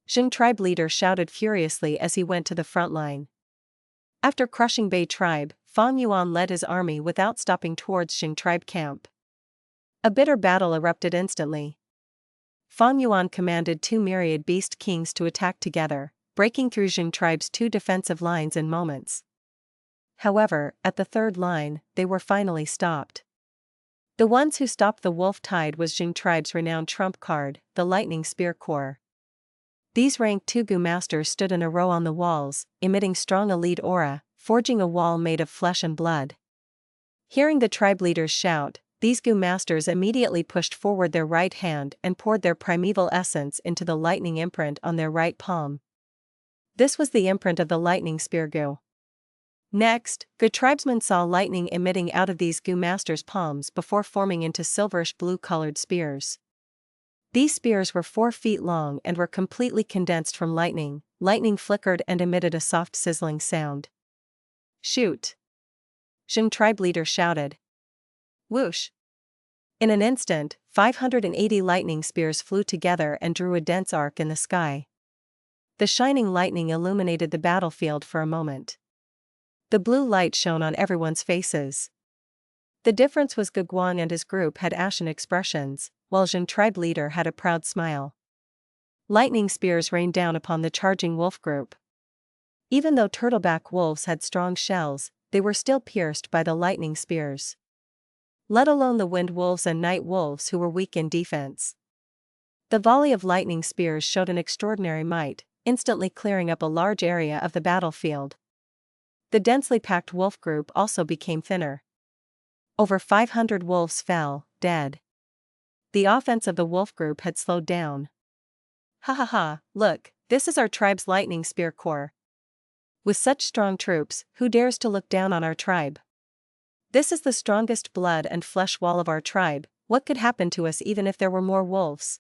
Jing tribe leader shouted furiously as he went to the front line. After crushing Bei tribe, Fang Yuan led his army without stopping towards Jing tribe camp. A bitter battle erupted instantly. Fang Yuan commanded 2 myriad beast kings to attack together, breaking through Jing tribe's 2 defensive lines in moments. However, at the 3rd line, they were finally stopped. The ones who stopped the wolf tide was Jing tribe's renowned trump card, the Lightning Spear Corps. These ranked 2 Gu masters stood in a row on the walls, emitting strong elite aura, forging a wall made of flesh and blood. Hearing the tribe leaders shout, these Gu masters immediately pushed forward their right hand and poured their primeval essence into the lightning imprint on their right palm. This was the imprint of the Lightning Spear Gu. Next, Gu tribesmen saw lightning emitting out of these Gu masters' palms before forming into silverish blue-colored spears. These spears were 4 feet long and were completely condensed from lightning. Lightning flickered and emitted a soft sizzling sound. Shoot! Jing tribe leader shouted. Whoosh! In an instant, 580 lightning spears flew together and drew a dense arc in the sky. The shining lightning illuminated the battlefield for a moment. The blue light shone on everyone's faces. The difference was Gu Guang and his group had ashen expressions, while Jing tribe leader had a proud smile. Lightning spears rained down upon the charging wolf group. Even though turtleback wolves had strong shells, they were still pierced by the lightning spears. Let alone the wind wolves and night wolves who were weak in defense. The volley of lightning spears showed an extraordinary might, instantly clearing up a large area of the battlefield. The densely packed wolf group also became thinner. Over 500 wolves fell, dead. The offense of the wolf group had slowed down. Ha ha ha, look, this is our tribe's lightning spear corps. With such strong troops, who dares to look down on our tribe? This is the strongest blood and flesh wall of our tribe, what could happen to us even if there were more wolves?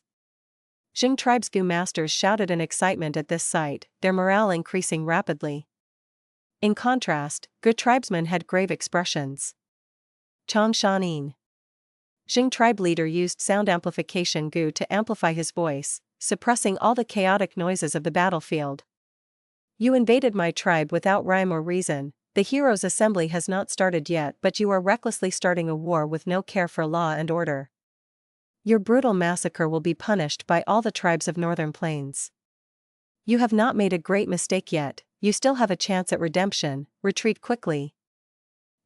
Jing tribe's Gu masters shouted in excitement at this sight, their morale increasing rapidly. In contrast, Gu tribesmen had grave expressions. Chang Shan Yin. Jing tribe leader used sound amplification Gu to amplify his voice, suppressing all the chaotic noises of the battlefield. You invaded my tribe without rhyme or reason. The heroes' assembly has not started yet, but you are recklessly starting a war with no care for law and order. Your brutal massacre will be punished by all the tribes of Northern Plains. You have not made a great mistake yet, you still have a chance at redemption, retreat quickly.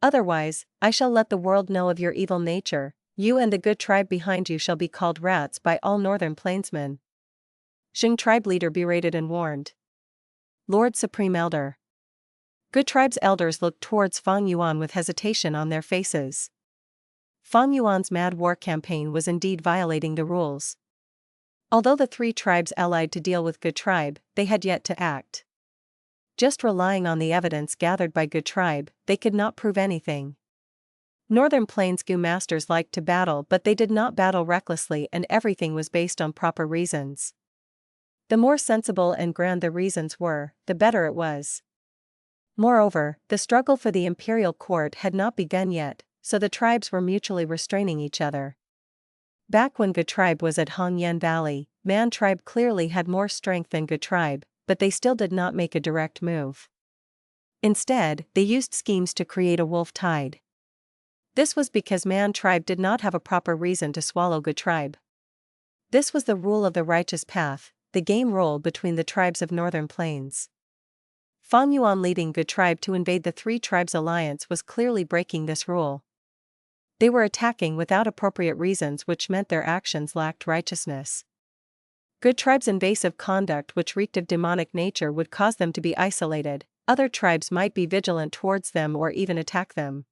Otherwise, I shall let the world know of your evil nature, you and the good tribe behind you shall be called rats by all Northern Plainsmen. Jing tribe leader berated and warned. Lord Supreme Elder. Good tribe's elders looked towards Fang Yuan with hesitation on their faces. Fang Yuan's mad war campaign was indeed violating the rules. Although the 3 tribes allied to deal with Good tribe, they had yet to act. Just relying on the evidence gathered by Good tribe, they could not prove anything. Northern Plains Gu masters liked to battle, but they did not battle recklessly, and everything was based on proper reasons. The more sensible and grand the reasons were, the better it was. Moreover, the struggle for the imperial court had not begun yet, so the tribes were mutually restraining each other. Back when Gu tribe was at Hongyan Valley, Man tribe clearly had more strength than Gu tribe, but they still did not make a direct move. Instead, they used schemes to create a wolf tide. This was because Man tribe did not have a proper reason to swallow Gu tribe. This was the rule of the righteous path, the game rolled between the tribes of Northern Plains. Fang Yuan leading Gu tribe to invade the three tribes alliance was clearly breaking this rule. They were attacking without appropriate reasons, which meant their actions lacked righteousness. Gu tribe's invasive conduct, which reeked of demonic nature, would cause them to be isolated. Other tribes might be vigilant towards them or even attack them.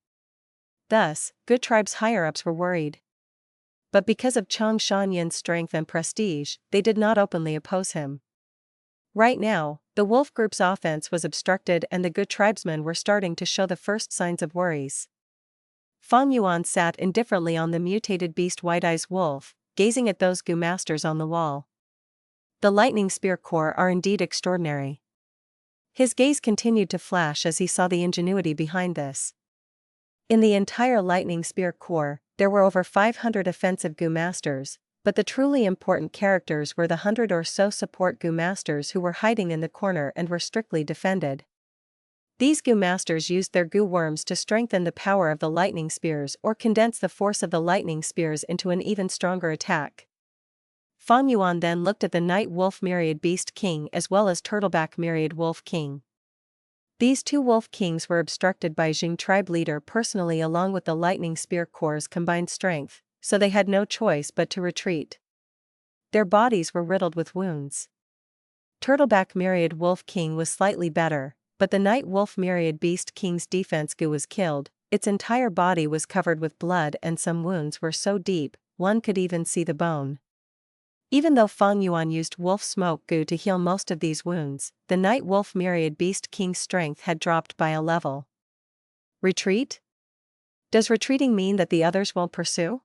Thus, Gu tribe's higher-ups were worried. But because of Chang Shan Yin's strength and prestige, they did not openly oppose him. Right now, the wolf group's offense was obstructed and the Gu tribesmen were starting to show the first signs of worries. Fang Yuan sat indifferently on the mutated beast White-Eyes Wolf, gazing at those Gu masters on the wall. The lightning spear corps are indeed extraordinary. His gaze continued to flash as he saw the ingenuity behind this. In the entire lightning spear corps, there were over 500 offensive Gu masters, but the truly important characters were the 100 or so support Gu masters who were hiding in the corner and were strictly defended. These Gu masters used their Gu worms to strengthen the power of the lightning spears or condense the force of the lightning spears into an even stronger attack. Fang Yuan then looked at the Night Wolf Myriad Beast King as well as Turtleback Myriad Wolf King. These two Wolf Kings were obstructed by Jing tribe leader personally along with the Lightning Spear Corps' combined strength, so they had no choice but to retreat. Their bodies were riddled with wounds. Turtleback Myriad Wolf King was slightly better, but the Night Wolf Myriad Beast King's defense Gu was killed. Its entire body was covered with blood and some wounds were so deep, one could even see the bone. Even though Fang Yuan used wolf smoke Gu to heal most of these wounds, the Night Wolf Myriad Beast King's strength had dropped by a level. Retreat? Does retreating mean that the others won't pursue?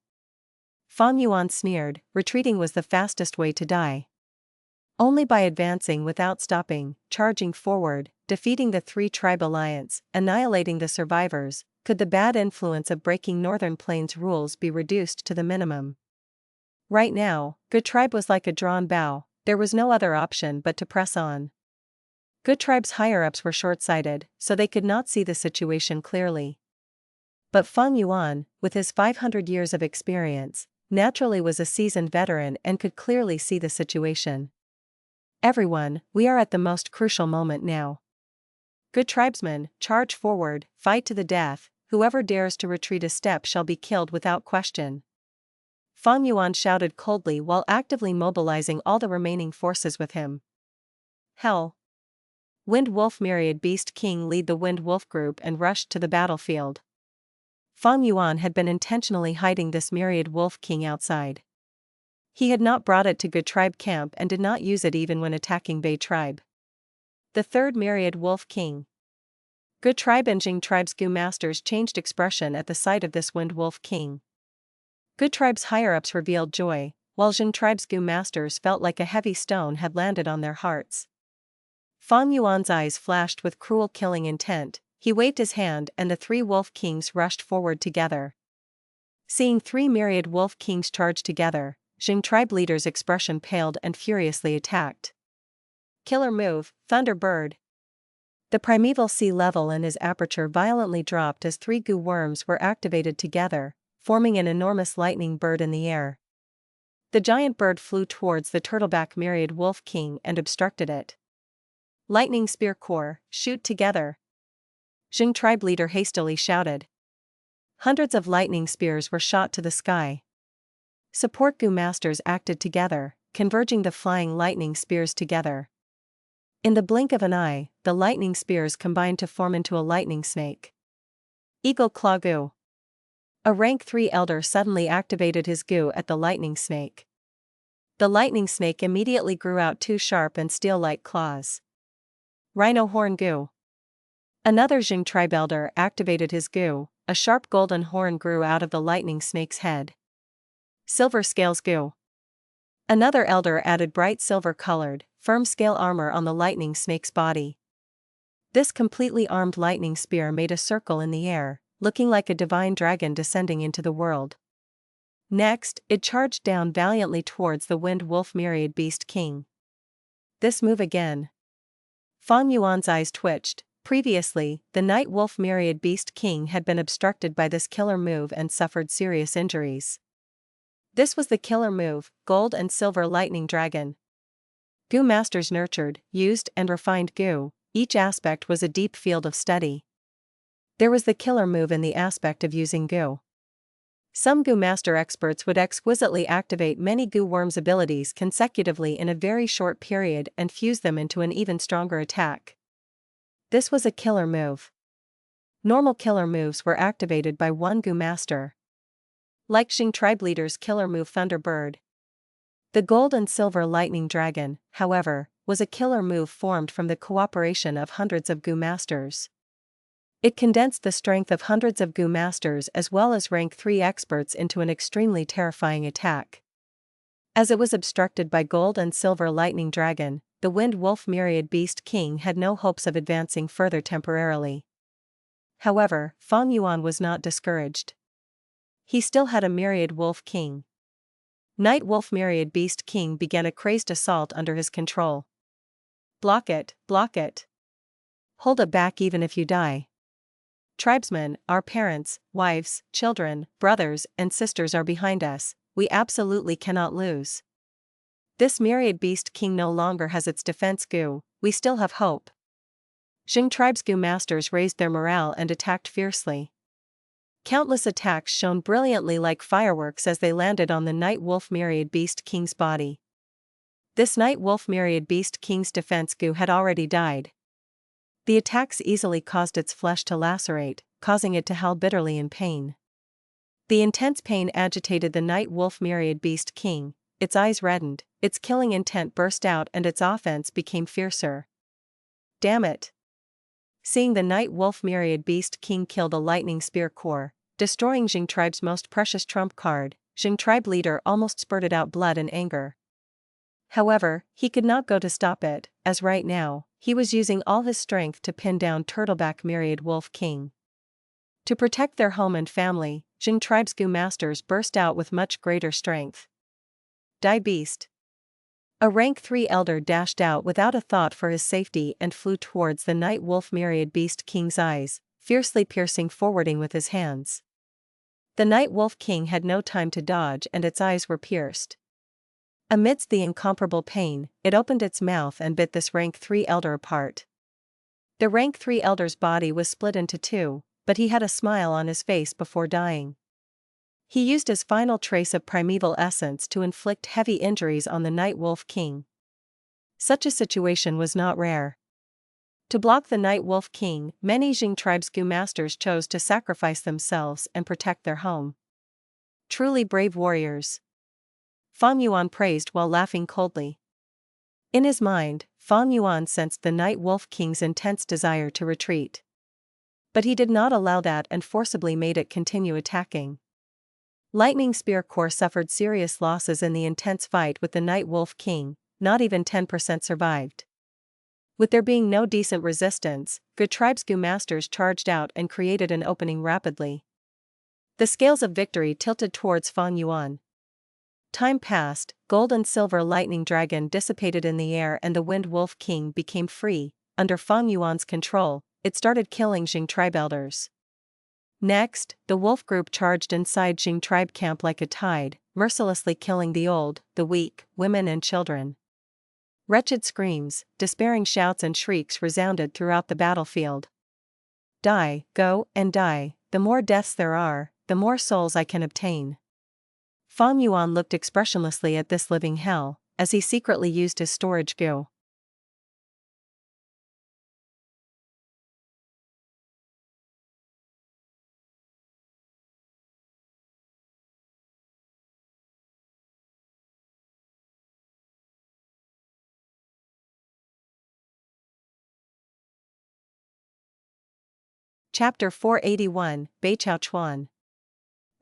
Fang Yuan sneered, retreating was the fastest way to die. Only by advancing without stopping, charging forward, defeating the three-tribe alliance, annihilating the survivors, could the bad influence of breaking Northern Plains rules be reduced to the minimum. Right now, Gu tribe was like a drawn bow, there was no other option but to press on. Gu tribe's higher-ups were short-sighted, so they could not see the situation clearly. But Fang Yuan, with his 500 years of experience, naturally was a seasoned veteran and could clearly see the situation. Everyone, we are at the most crucial moment now. Gu tribesmen, charge forward, fight to the death, whoever dares to retreat a step shall be killed without question. Fang Yuan shouted coldly while actively mobilizing all the remaining forces with him. Hell! Wind Wolf Myriad Beast King lead the Wind Wolf group and rushed to the battlefield. Fang Yuan had been intentionally hiding this Myriad Wolf King outside. He had not brought it to Gu tribe camp and did not use it even when attacking Bei tribe. The third Myriad Wolf King. Gu tribe and Jing tribe's Gu masters changed expression at the sight of this Wind Wolf King. Gu tribe's higher-ups revealed joy, while Jing tribe's Gu masters felt like a heavy stone had landed on their hearts. Fang Yuan's eyes flashed with cruel killing intent, he waved his hand and the three Wolf Kings rushed forward together. Seeing three Myriad Wolf Kings charge together, Jing tribe leader's expression paled and furiously attacked. Killer move, Thunderbird! The primeval sea level in his aperture violently dropped as three Gu worms were activated together, forming an enormous lightning bird in the air. The giant bird flew towards the Turtleback Myriad Wolf King and obstructed it. Lightning Spear Corps, shoot together! Jing tribe leader hastily shouted. Hundreds of lightning spears were shot to the sky. Support Gu masters acted together, converging the flying lightning spears together. In the blink of an eye, the lightning spears combined to form into a lightning snake. Eagle Claw Gu. A rank 3 elder suddenly activated his Gu at the lightning snake. The lightning snake immediately grew out two sharp and steel-like claws. Rhino Horn Gu. Another Jing tribe elder activated his Gu, a sharp golden horn grew out of the lightning snake's head. Silver Scales Gu. Another elder added bright silver-colored, firm scale armor on the lightning snake's body. This completely armed lightning spear made a circle in the air, looking like a divine dragon descending into the world. Next, it charged down valiantly towards the Wind Wolf Myriad Beast King. This move again. Fang Yuan's eyes twitched. Previously, the Night Wolf Myriad Beast King had been obstructed by this killer move and suffered serious injuries. This was the killer move, Gold and Silver Lightning Dragon. Gu masters nurtured, used and refined Gu, each aspect was a deep field of study. There was the killer move in the aspect of using Gu. Some Gu master experts would exquisitely activate many Gu worms' abilities consecutively in a very short period and fuse them into an even stronger attack. This was a killer move. Normal killer moves were activated by one Gu master. Like Jing tribe leader's killer move Thunderbird. The Gold and Silver Lightning Dragon, however, was a killer move formed from the cooperation of hundreds of Gu masters. It condensed the strength of hundreds of Gu masters as well as rank 3 experts into an extremely terrifying attack. As it was obstructed by Gold and Silver Lightning Dragon, the Wind Wolf Myriad Beast King had no hopes of advancing further temporarily. However, Fang Yuan was not discouraged. He still had a Myriad Wolf King. Night Wolf Myriad Beast King began a crazed assault under his control. Block it, block it. Hold it back even if you die. Tribesmen, our parents, wives, children, brothers, and sisters are behind us, we absolutely cannot lose. This Myriad Beast King no longer has its defense Gu, we still have hope. Jing tribe's Gu masters raised their morale and attacked fiercely. Countless attacks shone brilliantly like fireworks as they landed on the Night Wolf Myriad Beast King's body. This Night Wolf Myriad Beast King's defense Gu had already died. The attacks easily caused its flesh to lacerate, causing it to howl bitterly in pain. The intense pain agitated the Night Wolf Myriad Beast King, its eyes reddened, its killing intent burst out and its offense became fiercer. Damn it! Seeing the Night Wolf Myriad Beast King kill the Lightning Spear Core, destroying Jing tribe's most precious trump card, Jing tribe leader almost spurted out blood in anger. However, he could not go to stop it, as right now, he was using all his strength to pin down Turtleback Myriad Wolf King. To protect their home and family, Jing tribe's Gu masters burst out with much greater strength. Die Beast! A rank 3 elder dashed out without a thought for his safety and flew towards the Night Wolf Myriad Beast King's eyes, fiercely piercing forwarding with his hands. The Night Wolf King had no time to dodge and its eyes were pierced. Amidst the incomparable pain, it opened its mouth and bit this rank 3 elder apart. The rank 3 elder's body was split into 2, but he had a smile on his face before dying. He used his final trace of primeval essence to inflict heavy injuries on the Night Wolf King. Such a situation was not rare. To block the Night Wolf King, many Jing tribe's Gu masters chose to sacrifice themselves and protect their home. Truly brave warriors. Fang Yuan praised while laughing coldly. In his mind, Fang Yuan sensed the Night Wolf King's intense desire to retreat. But he did not allow that and forcibly made it continue attacking. Lightning Spear Core suffered serious losses in the intense fight with the Night Wolf King, not even 10% survived. With there being no decent resistance, Gu tribe's Gu masters charged out and created an opening rapidly. The scales of victory tilted towards Fang Yuan. Time passed, Gold and Silver Lightning Dragon dissipated in the air and the Wind Wolf King became free. Under Fang Yuan's control, it started killing Jing tribe elders. Next, the wolf group charged inside Jing tribe camp like a tide, mercilessly killing the old, the weak, women and children. Wretched screams, despairing shouts and shrieks resounded throughout the battlefield. Die, go, and die, the more deaths there are, the more souls I can obtain. Fang Yuan looked expressionlessly at this living hell, as he secretly used his storage Gu. Chapter 481, Bei Cao Chuan.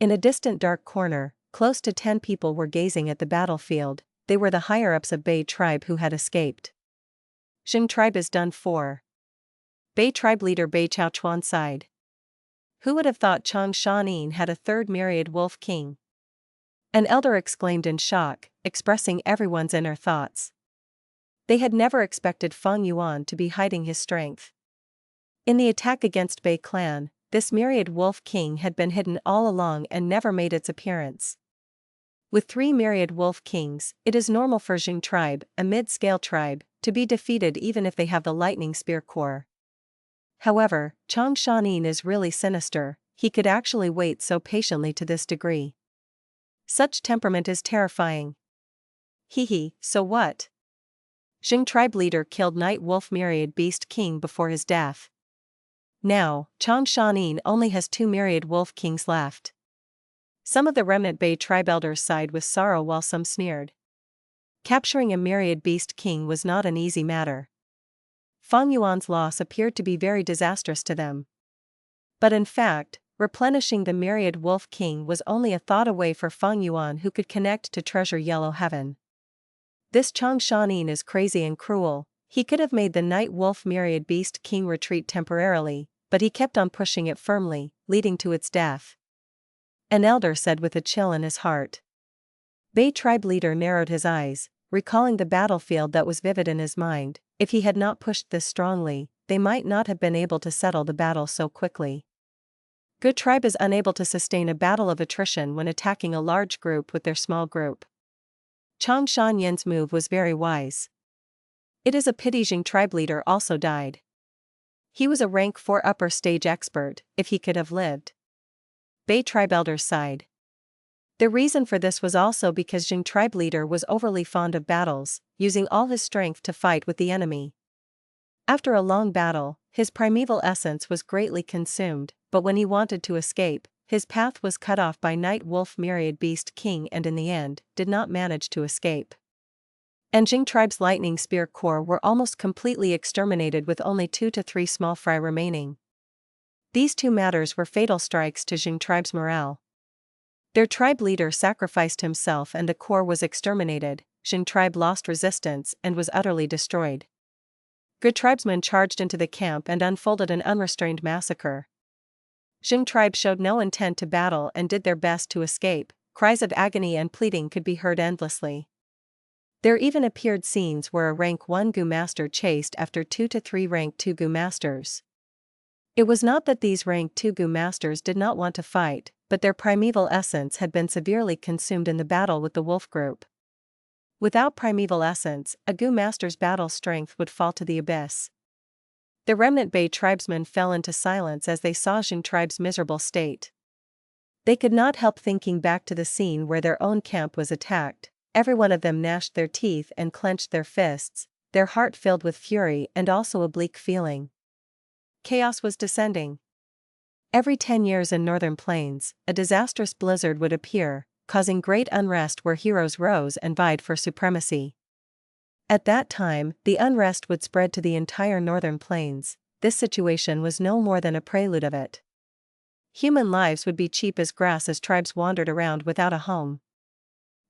In a distant dark corner, close to 10 people were gazing at the battlefield. They were the higher-ups of Bei tribe who had escaped. Jing tribe is done for. Bei tribe leader Bei Cao Chuan sighed. Who would have thought Chang Shan Yin had a third myriad wolf king? An elder exclaimed in shock, expressing everyone's inner thoughts. They had never expected Fang Yuan to be hiding his strength. In the attack against Bei clan, this myriad wolf king had been hidden all along and never made its appearance. With 3 myriad wolf kings, it is normal for Jing tribe, a mid-scale tribe, to be defeated even if they have the lightning spear core. However, Chang Shan Yin is really sinister. He could actually wait so patiently to this degree. Such temperament is terrifying. So what? Jing tribe leader killed Night Wolf Myriad Beast King before his death. Now, Chang Shan Yin only has 2 myriad wolf kings left. Some of the remnant Bei tribe elders sighed with sorrow while some sneered. Capturing a myriad beast king was not an easy matter. Fang Yuan's loss appeared to be very disastrous to them. But in fact, replenishing the myriad wolf king was only a thought away for Fang Yuan, who could connect to treasure yellow heaven. This Chang Shan Yin is crazy and cruel. He could have made the Night Wolf Myriad Beast King retreat temporarily, but he kept on pushing it firmly, leading to its death. An elder said with a chill in his heart. Bei tribe leader narrowed his eyes, recalling the battlefield that was vivid in his mind. If he had not pushed this strongly, they might not have been able to settle the battle so quickly. Gu tribe is unable to sustain a battle of attrition when attacking a large group with their small group. Chang Shan Yin's move was very wise. It is a pity Jing tribe leader also died. He was a rank 4 upper stage expert, if he could have lived. Bei tribe elders sighed. The reason for this was also because Jing tribe leader was overly fond of battles, using all his strength to fight with the enemy. After a long battle, his primeval essence was greatly consumed, but when he wanted to escape, his path was cut off by Night Wolf Myriad Beast King and in the end, did not manage to escape. And Jing tribe's lightning spear core were almost completely exterminated with only 2 to 3 small fry remaining. These 2 matters were fatal strikes to Jing tribe's morale. Their tribe leader sacrificed himself and the core was exterminated. Jing tribe lost resistance and was utterly destroyed. Gu tribesmen charged into the camp and unfolded an unrestrained massacre. Jing tribe showed no intent to battle and did their best to escape. Cries of agony and pleading could be heard endlessly. There even appeared scenes where a rank 1 Gu master chased after 2 to 3 rank 2 Gu masters. It was not that these rank 2 Gu masters did not want to fight, but their primeval essence had been severely consumed in the battle with the wolf group. Without primeval essence, a Gu master's battle strength would fall to the abyss. The remnant Bei tribesmen fell into silence as they saw Jing tribe's miserable state. They could not help thinking back to the scene where their own camp was attacked. Every one of them gnashed their teeth and clenched their fists, their heart filled with fury and also a bleak feeling. Chaos was descending. Every 10 years in northern plains, a disastrous blizzard would appear, causing great unrest where heroes rose and vied for supremacy. At that time, the unrest would spread to the entire northern plains. This situation was no more than a prelude of it. Human lives would be cheap as grass as tribes wandered around without a home.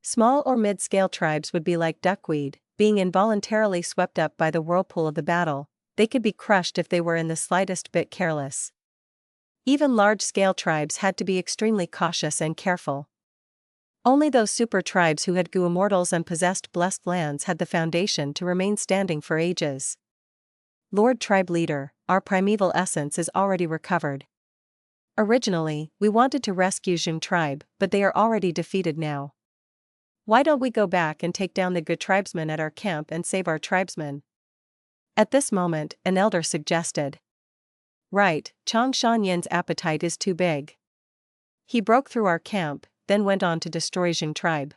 Small or mid-scale tribes would be like duckweed, being involuntarily swept up by the whirlpool of the battle. They could be crushed if they were in the slightest bit careless. Even large-scale tribes had to be extremely cautious and careful. Only those super tribes who had Gu immortals and possessed blessed lands had the foundation to remain standing for ages. Lord Tribe Leader, our primeval essence is already recovered. Originally, we wanted to rescue Jing tribe, but they are already defeated now. Why don't we go back and take down the Gu tribesmen at our camp and save our tribesmen? At this moment, an elder suggested. Right, Chang Shan Yin's appetite is too big. He broke through our camp, then went on to destroy Jing tribe.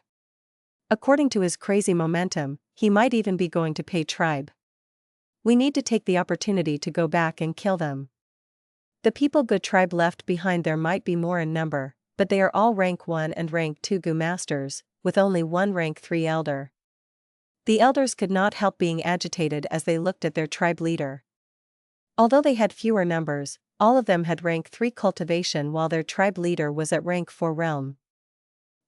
According to his crazy momentum, he might even be going to Pei tribe. We need to take the opportunity to go back and kill them. The people Gu tribe left behind there might be more in number, but they are all rank 1 and rank 2 Gu masters, with only 1 rank 3 elder. The elders could not help being agitated as they looked at their tribe leader. Although they had fewer numbers, all of them had rank 3 cultivation while their tribe leader was at rank 4 realm.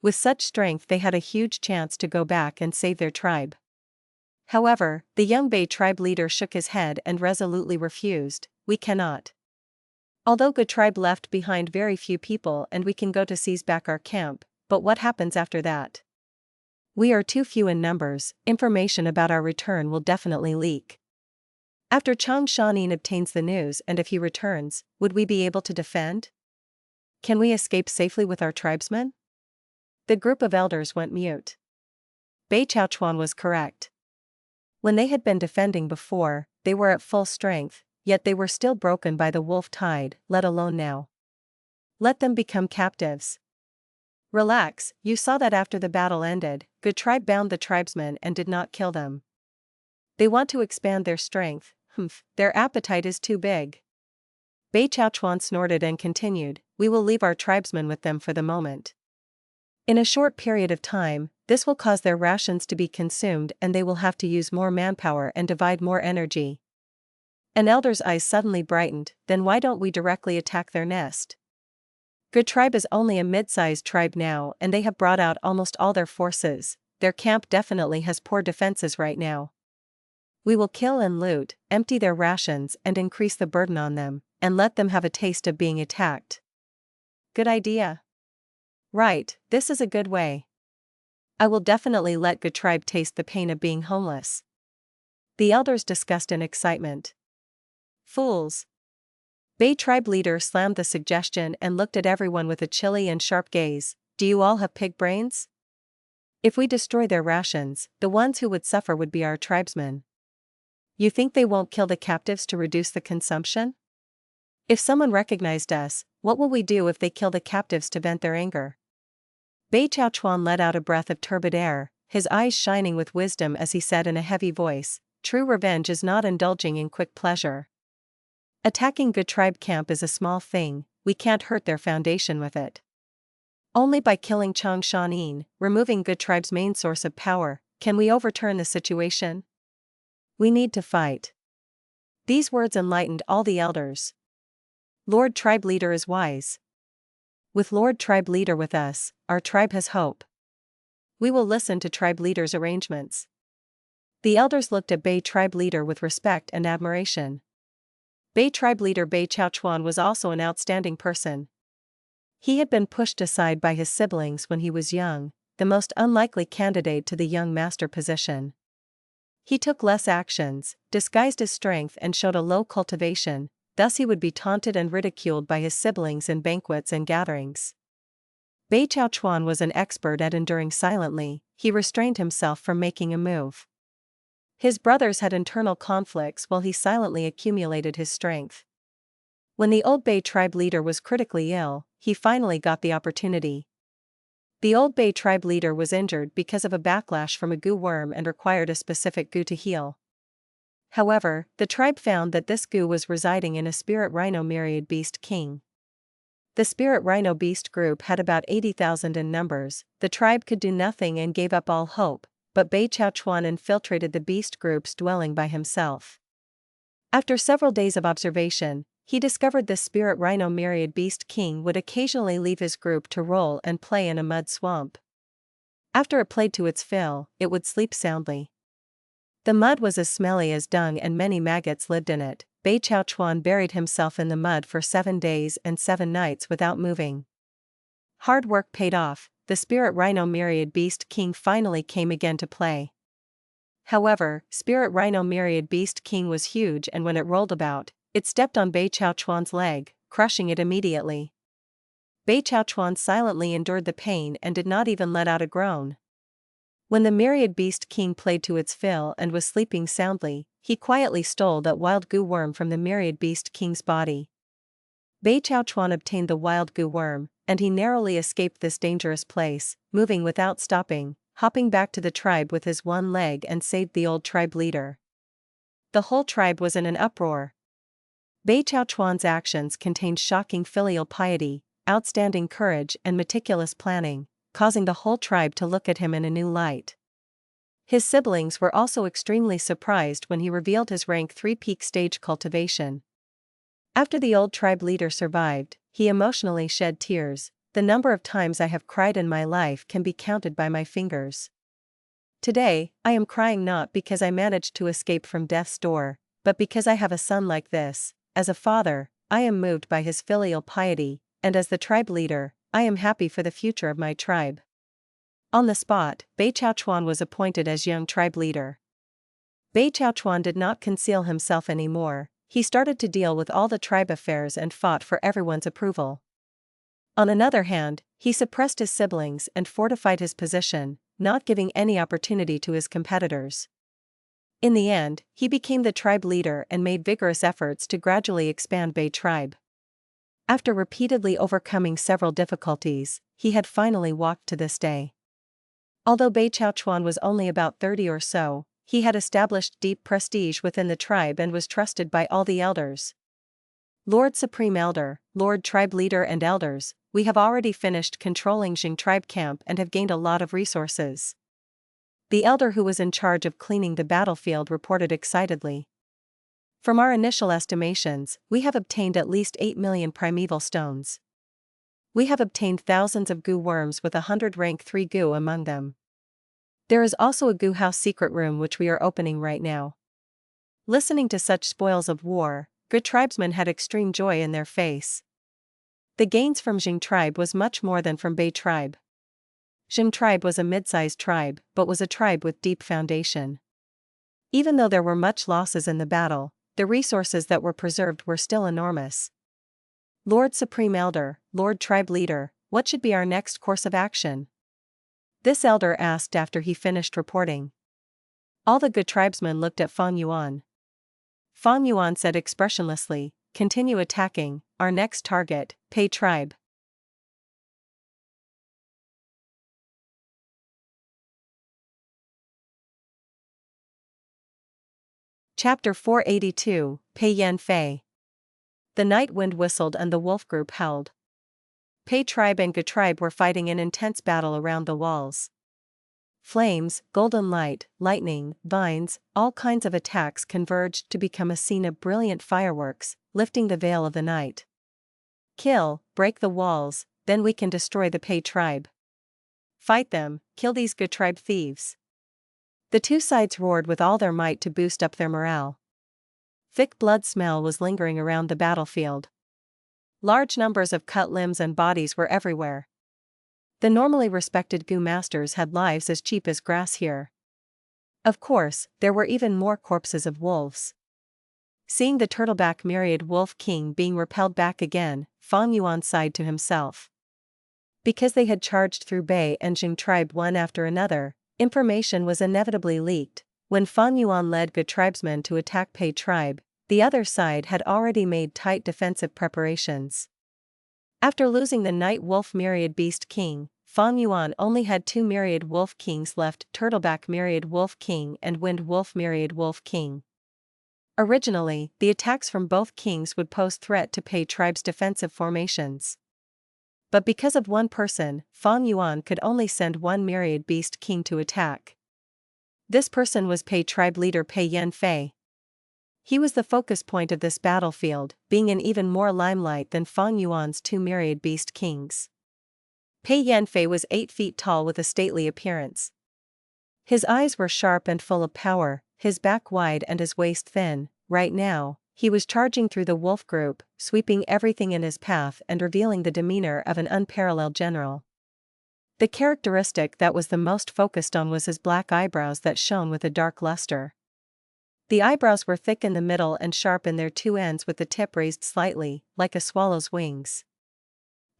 With such strength they had a huge chance to go back and save their tribe. However, the young Bei tribe leader shook his head and resolutely refused, "We cannot. Although Gu tribe left behind very few people and we can go to seize back our camp, but what happens after that? We are too few in numbers, information about our return will definitely leak. After Chang Shan Yin obtains the news and if he returns, would we be able to defend? Can we escape safely with our tribesmen?" The group of elders went mute. Bei Cao Chuan was correct. When they had been defending before, they were at full strength, yet they were still broken by the wolf tide, let alone now. Let them become captives. Relax, you saw that after the battle ended, Gu tribe bound the tribesmen and did not kill them. They want to expand their strength, their appetite is too big. Bei Cao Chuan snorted and continued, "We will leave our tribesmen with them for the moment. In a short period of time, this will cause their rations to be consumed and they will have to use more manpower and divide more energy." An elder's eyes suddenly brightened, "Then why don't we directly attack their nest? Gu tribe is only a mid-sized tribe now and they have brought out almost all their forces, their camp definitely has poor defenses right now. We will kill and loot, empty their rations and increase the burden on them, and let them have a taste of being attacked." Good idea. Right, this is a good way. I will definitely let Gu tribe taste the pain of being homeless. The elders discussed in excitement. Fools. Bei tribe leader slammed the suggestion and looked at everyone with a chilly and sharp gaze. "Do you all have pig brains? If we destroy their rations, the ones who would suffer would be our tribesmen. You think they won't kill the captives to reduce the consumption? If someone recognized us, what will we do if they kill the captives to vent their anger?" Bei Cao Chuan let out a breath of turbid air, his eyes shining with wisdom as he said in a heavy voice, "True revenge is not indulging in quick pleasure. Attacking Gu tribe camp is a small thing, we can't hurt their foundation with it. Only by killing Chang Shan Yin, removing Gu tribe's main source of power, can we overturn the situation. We need to fight." These words enlightened all the elders. Lord Tribe Leader is wise. With Lord Tribe Leader with us, our tribe has hope. We will listen to Tribe Leader's arrangements. The elders looked at Bei Tribe Leader with respect and admiration. Bei Tribe Leader Bei Cao Chuan was also an outstanding person. He had been pushed aside by his siblings when he was young, the most unlikely candidate to the young master position. He took less actions, disguised his strength and showed a low cultivation, thus he would be taunted and ridiculed by his siblings in banquets and gatherings. Bei Cao Chuan was an expert at enduring silently, he restrained himself from making a move. His brothers had internal conflicts while he silently accumulated his strength. When the old Bei tribe leader was critically ill, he finally got the opportunity. The old Bei tribe leader was injured because of a backlash from a Gu worm and required a specific Gu to heal. However, the tribe found that this Gu was residing in a spirit rhino myriad beast king. The spirit rhino beast group had about 80,000 in numbers, the tribe could do nothing and gave up all hope, but Bei Cao Chuan infiltrated the beast group's dwelling by himself. After several days of observation, he discovered this spirit rhino myriad beast king would occasionally leave his group to roll and play in a mud swamp. After it played to its fill, it would sleep soundly. The mud was as smelly as dung and many maggots lived in it. Bei Cao Chuan buried himself in the mud for 7 days and 7 nights without moving. Hard work paid off, the spirit rhino myriad beast king finally came again to play. However, spirit rhino myriad beast king was huge and when it rolled about, it stepped on Bei Cao Chuan's leg, crushing it immediately. Bei Cao Chuan silently endured the pain and did not even let out a groan. When the myriad beast king played to its fill and was sleeping soundly, he quietly stole that wild Gu worm from the myriad beast king's body. Bei Cao Chuan obtained the wild Gu worm, and he narrowly escaped this dangerous place, moving without stopping, hopping back to the tribe with his one leg and saved the old tribe leader. The whole tribe was in an uproar. Bei Cao Chuan's actions contained shocking filial piety, outstanding courage and meticulous planning, causing the whole tribe to look at him in a new light. His siblings were also extremely surprised when he revealed his rank 3 peak stage cultivation. After the old tribe leader survived, he emotionally shed tears. The number of times I have cried in my life can be counted by my fingers. Today, I am crying not because I managed to escape from death's door, but because I have a son like this. As a father, I am moved by his filial piety, and as the tribe leader, I am happy for the future of my tribe. On the spot, Bei Cao Chuan was appointed as young tribe leader. Bei Cao Chuan did not conceal himself anymore. He started to deal with all the tribe affairs and fought for everyone's approval. On another hand, he suppressed his siblings and fortified his position, not giving any opportunity to his competitors. In the end, he became the tribe leader and made vigorous efforts to gradually expand Bei tribe. After repeatedly overcoming several difficulties, he had finally walked to this day. Although Bei Cao Chuan was only about 30 or so, he had established deep prestige within the tribe and was trusted by all the elders. Lord Supreme Elder, Lord Tribe Leader and Elders, we have already finished controlling Jing tribe camp and have gained a lot of resources. The elder who was in charge of cleaning the battlefield reported excitedly. From our initial estimations, we have obtained at least 8 million primeval stones. We have obtained thousands of Gu worms with 100 rank 3 Gu among them. There is also a Gu house secret room which we are opening right now. Listening to such spoils of war, Gu tribesmen had extreme joy in their face. The gains from Jing tribe was much more than from Bei tribe. Jing tribe was a mid-sized tribe, but was a tribe with deep foundation. Even though there were much losses in the battle, the resources that were preserved were still enormous. Lord Supreme Elder, Lord Tribe Leader, what should be our next course of action? This elder asked after he finished reporting. All the good tribesmen looked at Fang Yuan. Fang Yuan said expressionlessly, continue attacking, our next target, Pei tribe. Chapter 482, Pei Yan Fei. The night wind whistled and the wolf group howled. Pei tribe and Gu tribe were fighting an intense battle around the walls. Flames, golden light, lightning, vines, all kinds of attacks converged to become a scene of brilliant fireworks, lifting the veil of the night. Kill, break the walls, then we can destroy the Pei tribe. Fight them, kill these Gu tribe thieves. The two sides roared with all their might to boost up their morale. Thick blood smell was lingering around the battlefield. Large numbers of cut limbs and bodies were everywhere. The normally respected Gu masters had lives as cheap as grass here. Of course, there were even more corpses of wolves. Seeing the Turtleback myriad wolf king being repelled back again, Fang Yuan sighed to himself. Because they had charged through Bei and Jing tribe one after another, information was inevitably leaked. When Fang Yuan led Gu tribesmen to attack Pei tribe, the other side had already made tight defensive preparations. After losing the Night Wolf Myriad Beast King, Fang Yuan only had 2 Myriad Wolf Kings left, Turtleback Myriad Wolf King and Wind Wolf Myriad Wolf King. Originally, the attacks from both kings would pose threat to Pei tribe's defensive formations. But because of one person, Fang Yuan could only send 1 Myriad Beast King to attack. This person was Pei tribe leader Pei Yan Fei. He was the focus point of this battlefield, being in even more limelight than Fang Yuan's 2 Myriad Beast Kings. Pei Yan Fei was 8 feet tall with a stately appearance. His eyes were sharp and full of power, his back wide and his waist thin. Right now, he was charging through the wolf group, sweeping everything in his path and revealing the demeanor of an unparalleled general. The characteristic that was the most focused on was his black eyebrows that shone with a dark luster. The eyebrows were thick in the middle and sharp in their 2 ends with the tip raised slightly, like a swallow's wings.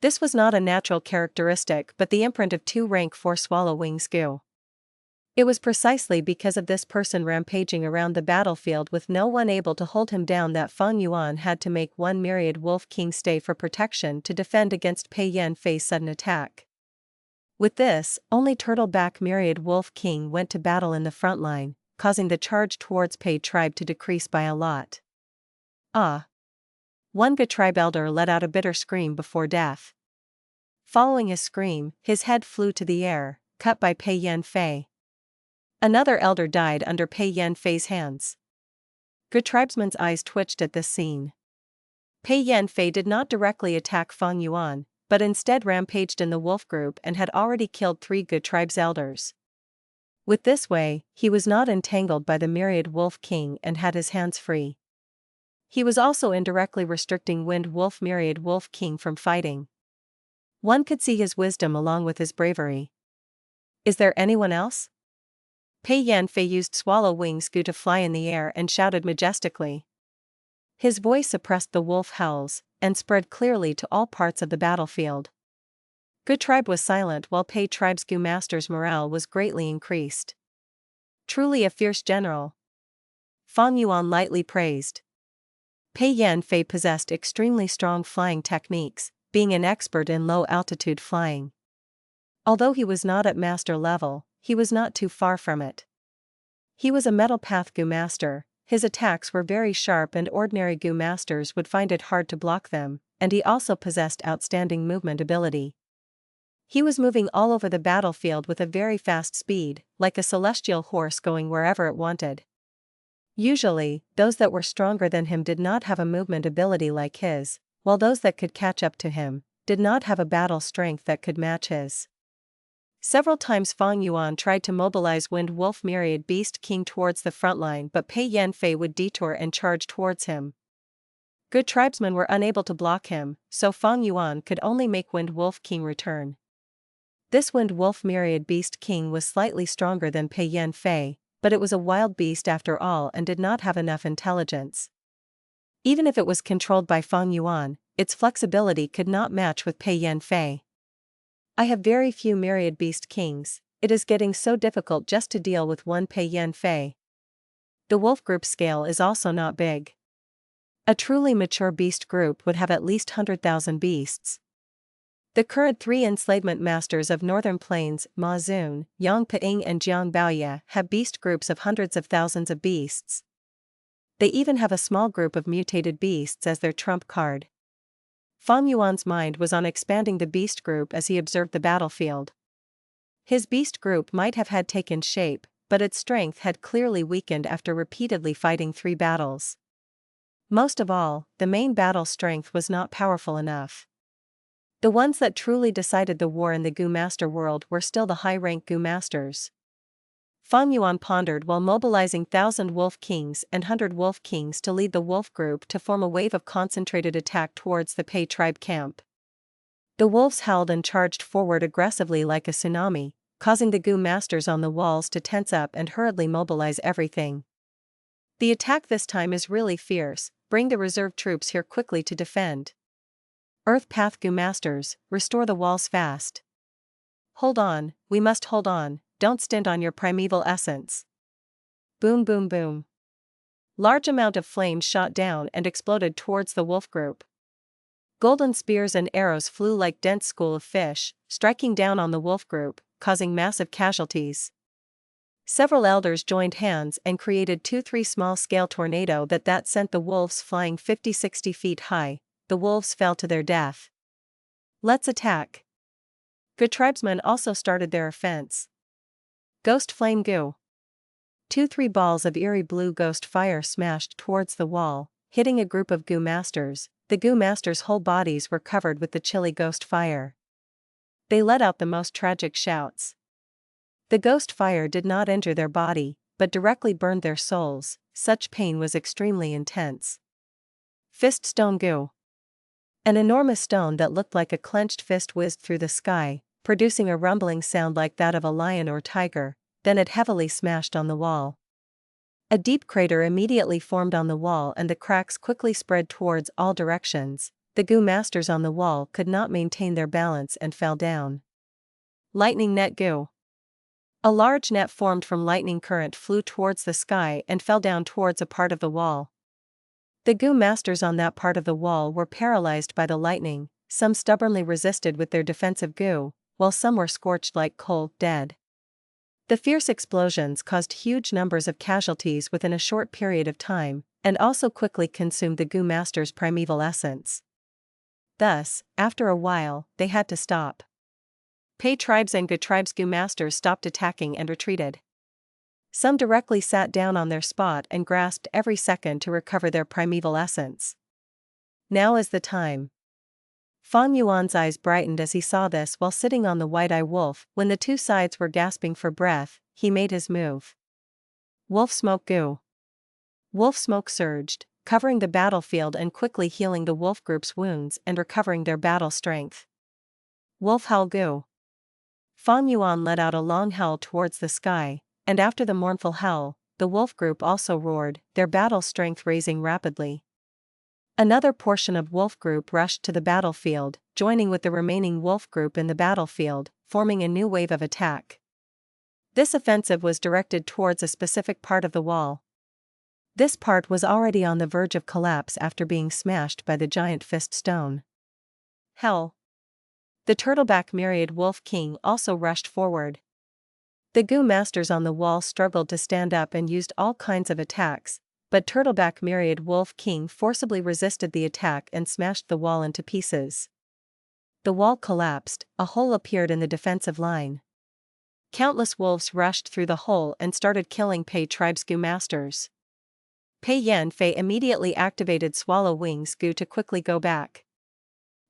This was not a natural characteristic but the imprint of 2 rank 4 swallow wings Gu. It was precisely because of this person rampaging around the battlefield with no one able to hold him down that Fang Yuan had to make 1 Myriad Wolf King stay for protection to defend against Pei Yan Fei's sudden attack. With this, only Turtleback Myriad Wolf King went to battle in the front line, causing the charge towards Pei tribe to decrease by a lot. Ah! One Gu tribe elder let out a bitter scream before death. Following his scream, his head flew to the air, cut by Pei Yan Fei. Another elder died under Pei Yan Fei's hands. Gu tribesmen's eyes twitched at this scene. Pei Yan Fei did not directly attack Fang Yuan, but instead rampaged in the wolf group and had already killed 3 Gu tribe's elders. With this way, he was not entangled by the myriad wolf king and had his hands free. He was also indirectly restricting Wind Wolf Myriad Wolf King from fighting. One could see his wisdom along with his bravery. Is there anyone else? Pei Yan Fei used Swallow Wings Gu to fly in the air and shouted majestically. His voice suppressed the wolf howls and spread clearly to all parts of the battlefield. Gu tribe was silent while Pei tribe's Gu master's morale was greatly increased. Truly a fierce general. Fang Yuan lightly praised. Pei Yan Fei possessed extremely strong flying techniques, being an expert in low-altitude flying. Although he was not at master level, he was not too far from it. He was a Metal Path Gu master, his attacks were very sharp and ordinary Gu masters would find it hard to block them, and he also possessed outstanding movement ability. He was moving all over the battlefield with a very fast speed, like a celestial horse going wherever it wanted. Usually, those that were stronger than him did not have a movement ability like his, while those that could catch up to him did not have a battle strength that could match his. Several times Fang Yuan tried to mobilize Wind Wolf Myriad Beast King towards the front line, but Pei Yan Fei would detour and charge towards him. Good tribesmen were unable to block him, so Fang Yuan could only make Wind Wolf King return. This Wind Wolf Myriad Beast King was slightly stronger than Pei Yan Fei, but it was a wild beast after all and did not have enough intelligence. Even if it was controlled by Fang Yuan, its flexibility could not match with Pei Yan Fei. I have very few Myriad Beast Kings, it is getting so difficult just to deal with one Pei Yan Fei. The wolf group scale is also not big. A truly mature beast group would have at least 100,000 beasts. The current 3 enslavement masters of Northern Plains, Ma Zun, Yang Ping and Jiang Baoye, have beast groups of hundreds of thousands of beasts. They even have a small group of mutated beasts as their trump card. Fang Yuan's mind was on expanding the beast group as he observed the battlefield. His beast group might have had taken shape, but its strength had clearly weakened after repeatedly fighting 3 battles. Most of all, the main battle strength was not powerful enough. The ones that truly decided the war in the Gu Master world were still the high-rank Gu Masters. Fang Yuan pondered while mobilizing 1,000 Wolf Kings and 100 Wolf Kings to lead the wolf group to form a wave of concentrated attack towards the Pei tribe camp. The wolves howled and charged forward aggressively like a tsunami, causing the Gu Masters on the walls to tense up and hurriedly mobilize everything. The attack this time is really fierce, bring the reserve troops here quickly to defend. Earth Path Gu Masters, restore the walls fast. Hold on, we must hold on, don't stint on your primeval essence. Boom boom boom. Large amount of flames shot down and exploded towards the wolf group. Golden spears and arrows flew like dense school of fish, striking down on the wolf group, causing massive casualties. Several elders joined hands and created 2-3 small-scale tornado that sent the wolves flying 50-60 feet high. The wolves fell to their death. Let's attack. Good tribesmen also started their offense. Ghost Flame Gu. 2-3 balls of eerie blue ghost fire smashed towards the wall, hitting a group of Gu Masters. The Gu Masters' whole bodies were covered with the chilly ghost fire. They let out the most tragic shouts. The ghost fire did not injure their body, but directly burned their souls, such pain was extremely intense. Fist Stone Gu. An enormous stone that looked like a clenched fist whizzed through the sky, producing a rumbling sound like that of a lion or tiger, then it heavily smashed on the wall. A deep crater immediately formed on the wall and the cracks quickly spread towards all directions. The Gu Masters on the wall could not maintain their balance and fell down. Lightning Net Gu. A large net formed from lightning current flew towards the sky and fell down towards a part of the wall. The Gu Masters on that part of the wall were paralyzed by the lightning, some stubbornly resisted with their defensive Gu, while some were scorched like coal, dead. The fierce explosions caused huge numbers of casualties within a short period of time, and also quickly consumed the Gu Masters' primeval essence. Thus, after a while, they had to stop. Pei tribes and Gu tribes' Gu Masters stopped attacking and retreated. Some directly sat down on their spot and grasped every second to recover their primeval essence. Now is the time. Fang Yuan's eyes brightened as he saw this while sitting on the white-eye wolf. When the two sides were gasping for breath, he made his move. Wolf Smoke Gu. Wolf smoke surged, covering the battlefield and quickly healing the wolf group's wounds and recovering their battle strength. Wolf Howl Gu. Fang Yuan let out a long howl towards the sky, and after the mournful howl, the wolf group also roared, their battle strength raising rapidly. Another portion of wolf group rushed to the battlefield, joining with the remaining wolf group in the battlefield, forming a new wave of attack. This offensive was directed towards a specific part of the wall. This part was already on the verge of collapse after being smashed by the giant fist stone. Hell! The Turtleback Myriad Wolf King also rushed forward. The Gu masters on the wall struggled to stand up and used all kinds of attacks, but Turtleback Myriad Wolf King forcibly resisted the attack and smashed the wall into pieces. The wall collapsed, a hole appeared in the defensive line. Countless wolves rushed through the hole and started killing Pei Tribe's Gu masters. Pei Yan Fei immediately activated Swallow Wings Gu to quickly go back.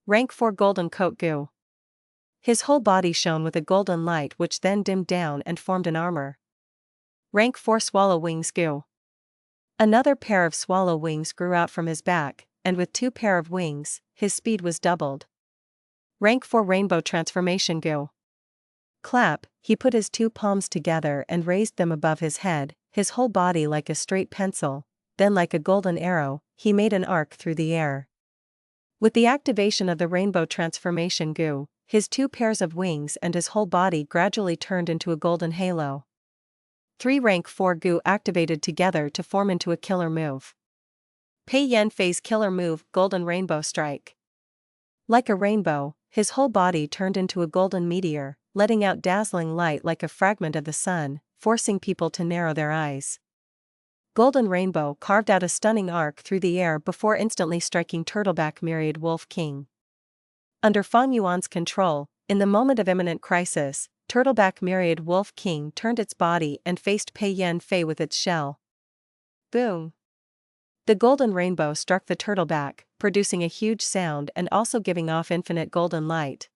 Rank 4 Golden Coat Gu. His whole body shone with a golden light which then dimmed down and formed an armor. Rank 4 Swallow Wings Gu. Another pair of swallow wings grew out from his back, and with 2 pair of wings, his speed was doubled. Rank 4 Rainbow Transformation Gu. Clap, he put his 2 palms together and raised them above his head, his whole body like a straight pencil, then like a golden arrow, he made an arc through the air. With the activation of the Rainbow Transformation Gu, his 2 pairs of wings and his whole body gradually turned into a golden halo. 3 Rank 4 Gu activated together to form into a killer move. Pei Yan Fei's killer move, Golden Rainbow Strike. Like a rainbow, his whole body turned into a golden meteor, letting out dazzling light like a fragment of the sun, forcing people to narrow their eyes. Golden Rainbow carved out a stunning arc through the air before instantly striking Turtleback Myriad Wolf King. Under Fang Yuan's control, in the moment of imminent crisis, Turtleback Myriad Wolf King turned its body and faced Pei Yan Fei with its shell. Boom! The golden rainbow struck the turtleback, producing a huge sound and also giving off infinite golden light.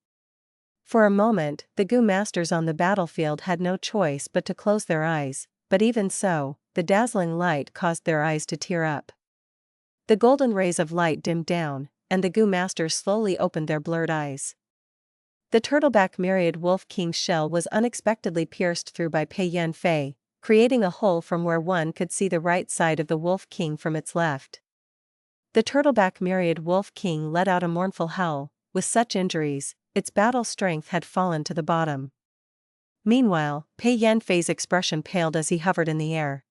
For a moment, the Gu masters on the battlefield had no choice but to close their eyes, but even so, the dazzling light caused their eyes to tear up. The golden rays of light dimmed down, and the Gu masters slowly opened their blurred eyes. The Turtleback Myriad Wolf King's shell was unexpectedly pierced through by Pei Yan Fei, creating a hole from where one could see the right side of the Wolf King from its left. The Turtleback Myriad Wolf King let out a mournful howl. With such injuries, its battle strength had fallen to the bottom. Meanwhile, Pei Yan Fei's expression paled as he hovered in the air.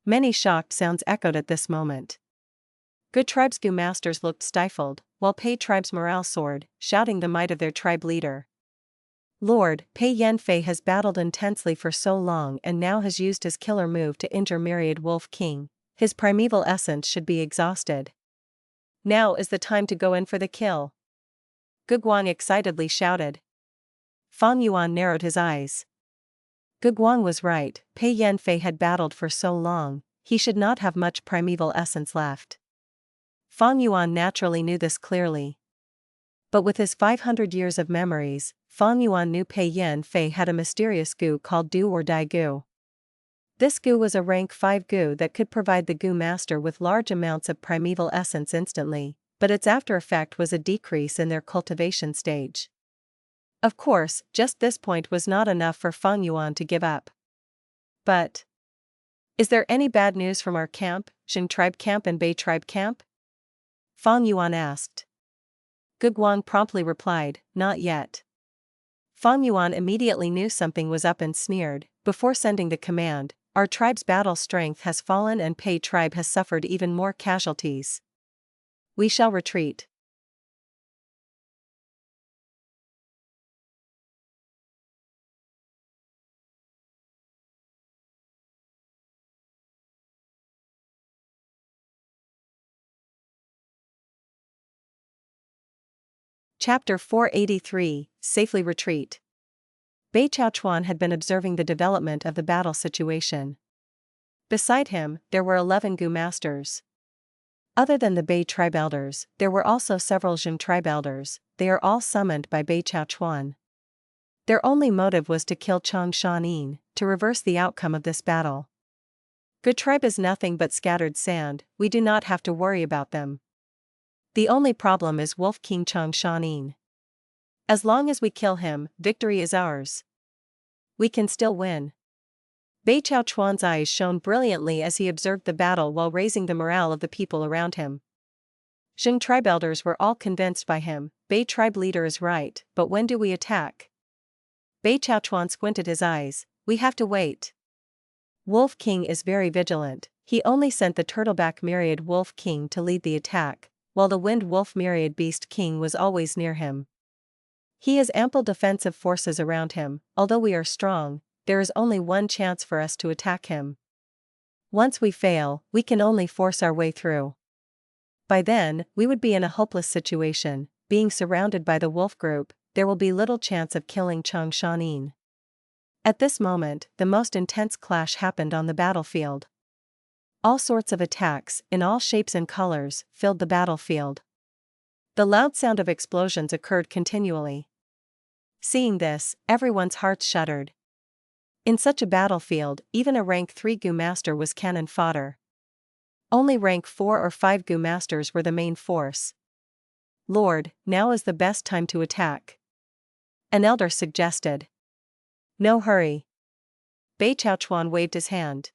Many shocked sounds echoed at this moment. Good Tribe's Gu masters looked stifled, while Pei Tribe's morale soared, shouting the might of their tribe leader. Lord, Pei Yan Fei has battled intensely for so long and now has used his killer move to injure Myriad Wolf King. His primeval essence should be exhausted. Now is the time to go in for the kill. Gu Guang excitedly shouted. Fang Yuan narrowed his eyes. Gu Guang was right, Pei Yan Fei had battled for so long, he should not have much primeval essence left. Fang Yuan naturally knew this clearly. But with his 500 years of memories, Fang Yuan knew Pei Yan Fei had a mysterious Gu called Do or Die Gu. This Gu was a rank 5 Gu that could provide the Gu master with large amounts of primeval essence instantly, but its after effect was a decrease in their cultivation stage. Of course, just this point was not enough for Fang Yuan to give up. But is there any bad news from our camp, Jing Tribe camp and Bei Tribe camp? Fang Yuan asked. Gu Guang promptly replied, not yet. Fang Yuan immediately knew something was up and sneered, before sending the command, our tribe's battle strength has fallen and Pei Tribe has suffered even more casualties. We shall retreat. Chapter 483, Safely Retreat. Bei Cao Chuan had been observing the development of the battle situation. Beside him, there were 11 Gu masters. Other than the Bei tribe elders, there were also several Zheng tribe elders. They are all summoned by Bei Cao Chuan. Their only motive was to kill Chang Shan Yin, to reverse the outcome of this battle. Gu tribe is nothing but scattered sand, we do not have to worry about them. The only problem is Wolf King Chang Shan Yin. As long as we kill him, victory is ours. We can still win. Bei Cao Chuan's eyes shone brilliantly as he observed the battle while raising the morale of the people around him. Zheng tribe elders were all convinced by him. Bei tribe leader is right, but when do we attack? Bei Cao Chuan squinted his eyes. We have to wait. Wolf King is very vigilant. He only sent the Turtleback Myriad Wolf King to lead the attack, while the Wind Wolf Myriad Beast King was always near him. He has ample defensive forces around him. Although we are strong, there is only one chance for us to attack him. Once we fail, we can only force our way through. By then, we would be in a hopeless situation. Being surrounded by the wolf group, there will be little chance of killing Chang Shan Yin. At this moment, the most intense clash happened on the battlefield. All sorts of attacks, in all shapes and colors, filled the battlefield. The loud sound of explosions occurred continually. Seeing this, everyone's hearts shuddered. In such a battlefield, even a rank 3 Gu master was cannon fodder. Only rank 4 or 5 Gu masters were the main force. Lord, now is the best time to attack. An elder suggested. No hurry. Bei Cao Chuan waved his hand.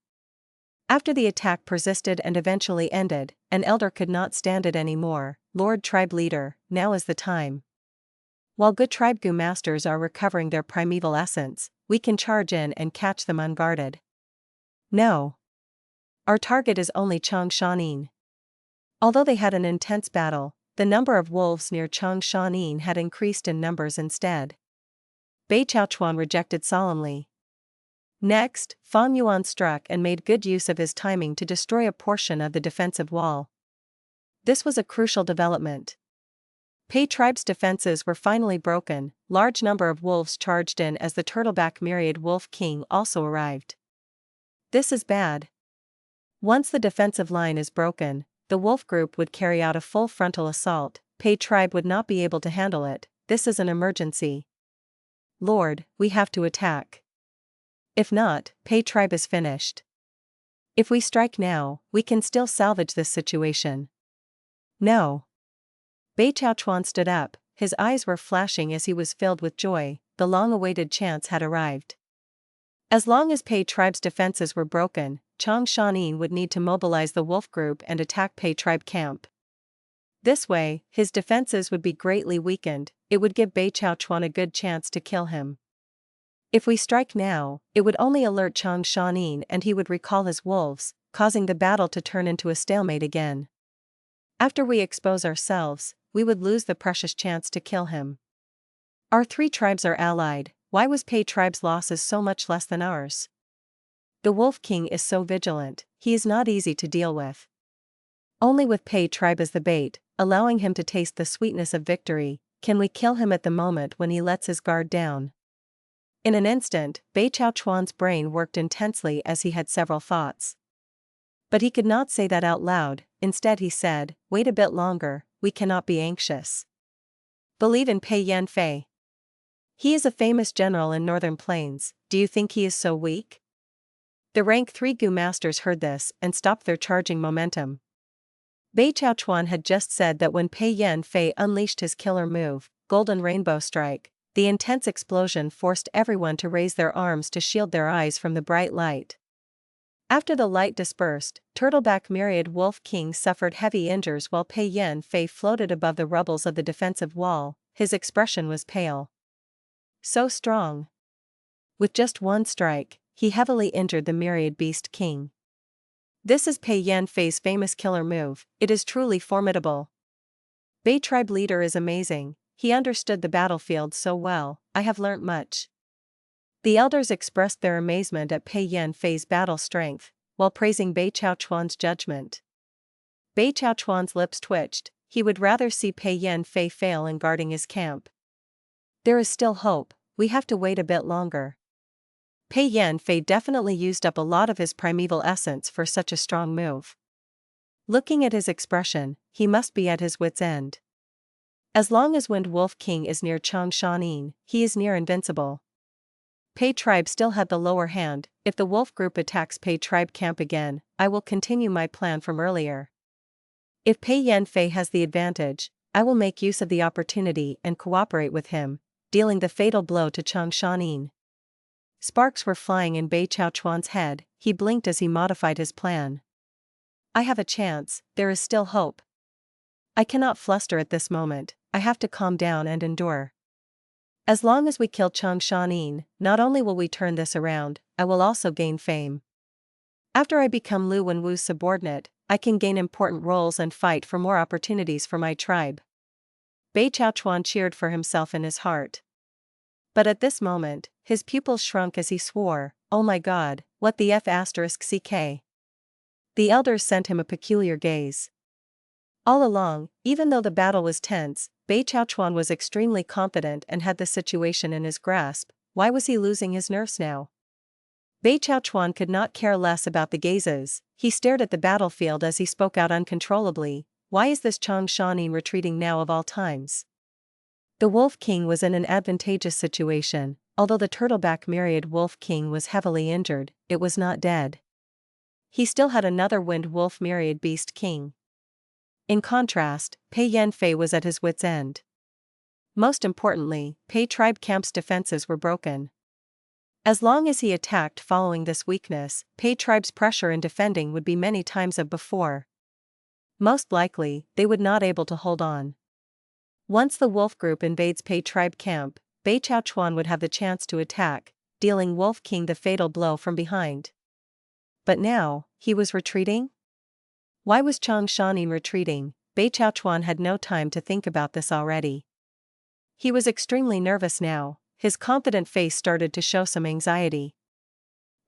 After the attack persisted and eventually ended, an elder could not stand it anymore. Lord Tribe Leader, now is the time. While good Tribe Gu masters are recovering their primeval essence, we can charge in and catch them unguarded. No. Our target is only Chang Shan Yin. Although they had an intense battle, the number of wolves near Chang Shan Yin had increased in numbers instead. Bei Cao Chuan rejected solemnly. Next, Fang Yuan struck and made good use of his timing to destroy a portion of the defensive wall. This was a crucial development. Pei tribe's defenses were finally broken. Large number of wolves charged in as the Turtleback Myriad Wolf King also arrived. This is bad. Once the defensive line is broken, the wolf group would carry out a full frontal assault. Pei tribe would not be able to handle it. This is an emergency. Lord, we have to attack. If not, Pei tribe is finished. If we strike now, we can still salvage this situation. No. Bei Cao Chuan stood up, his eyes were flashing as he was filled with joy. The long-awaited chance had arrived. As long as Pei tribe's defenses were broken, Chang Shan Yin would need to mobilize the wolf group and attack Pei tribe camp. This way, his defenses would be greatly weakened. It would give Bei Cao Chuan a good chance to kill him. If we strike now, it would only alert Chang Shan Yin and he would recall his wolves, causing the battle to turn into a stalemate again. After we expose ourselves, we would lose the precious chance to kill him. Our 3 tribes are allied. Why was Pei tribe's losses so much less than ours? The Wolf King is so vigilant, he is not easy to deal with. Only with Pei tribe as the bait, allowing him to taste the sweetness of victory, can we kill him at the moment when he lets his guard down. In an instant, Bei Cao Chuan's brain worked intensely as he had several thoughts. But he could not say that out loud. Instead he said, wait a bit longer, we cannot be anxious. Believe in Pei Yan Fei. He is a famous general in Northern Plains. Do you think he is so weak? The rank 3 Gu masters heard this and stopped their charging momentum. Bei Cao Chuan had just said that when Pei Yan Fei unleashed his killer move, Golden Rainbow Strike, the intense explosion forced everyone to raise their arms to shield their eyes from the bright light. After the light dispersed, Turtleback Myriad Wolf King suffered heavy injuries while Pei Yan Fei floated above the rubbles of the defensive wall. His expression was pale. So strong. With just one strike, he heavily injured the Myriad Beast King. This is Pei Yan Fei's famous killer move. It is truly formidable. Bei tribe leader is amazing. He understood the battlefield so well. I have learnt much. The elders expressed their amazement at Pei Yan Fei's battle strength, while praising Bei Cao Chuan's judgment. Bei Cao Chuan's lips twitched. He would rather see Pei Yan Fei fail in guarding his camp. There is still hope. We have to wait a bit longer. Pei Yan Fei definitely used up a lot of his primeval essence for such a strong move. Looking at his expression, he must be at his wit's end. As long as Wind Wolf King is near Chang Shan Yin, he is near invincible. Pei tribe still had the lower hand. If the wolf group attacks Pei tribe camp again, I will continue my plan from earlier. If Pei Yan Fei has the advantage, I will make use of the opportunity and cooperate with him, dealing the fatal blow to Chang Shan Yin. Sparks were flying in Bei Cao Chuan's head. He blinked as he modified his plan. I have a chance, there is still hope. I cannot fluster at this moment, I have to calm down and endure. As long as we kill Chang Shan Yin, not only will we turn this around, I will also gain fame. After I become Lu Wenwu's subordinate, I can gain important roles and fight for more opportunities for my tribe. Bei Cao Chuan cheered for himself in his heart. But at this moment, his pupils shrunk as he swore, "Oh my God, what the f***ck?" The elders sent him a peculiar gaze. All along, even though the battle was tense, Bei Cao Chuan was extremely confident and had the situation in his grasp. Why was he losing his nerves now? Bei Cao Chuan could not care less about the gazes. He stared at the battlefield as he spoke out uncontrollably. Why is this Chang Shan Yin retreating now of all times? The Wolf King was in an advantageous situation. Although the Turtleback myriad Wolf King was heavily injured, it was not dead. He still had another Wind Wolf myriad Beast King. In contrast, Pei Yan Fei was at his wit's end. Most importantly, Pei tribe camp's defenses were broken. As long as he attacked following this weakness, Pei tribe's pressure in defending would be many times of before. Most likely, they would not able to hold on. Once the wolf group invades Pei tribe camp, Bei Cao Chuan would have the chance to attack, dealing Wolf King the fatal blow from behind. But now, he was retreating? Why was Chang Shan Yin retreating? Bei Cao Chuan had no time to think about this already. He was extremely nervous now, his confident face started to show some anxiety.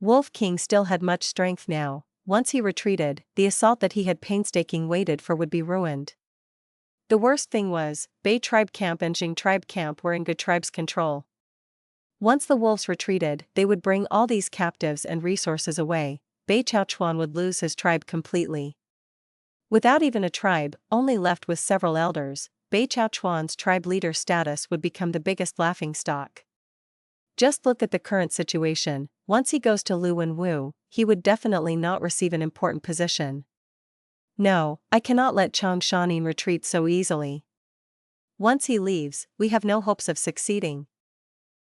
Wolf King still had much strength now. Once he retreated, the assault that he had painstakingly waited for would be ruined. The worst thing was, Bei tribe camp and Jing tribe camp were in Gu tribe's control. Once the wolves retreated, they would bring all these captives and resources away. Bei Cao Chuan would lose his tribe completely. Without even a tribe, only left with several elders, Bei Cao Chuan's tribe leader status would become the biggest laughingstock. Just look at the current situation. Once he goes to Lu Wenwu, he would definitely not receive an important position. No, I cannot let Chang Shan Yin retreat so easily. Once he leaves, we have no hopes of succeeding.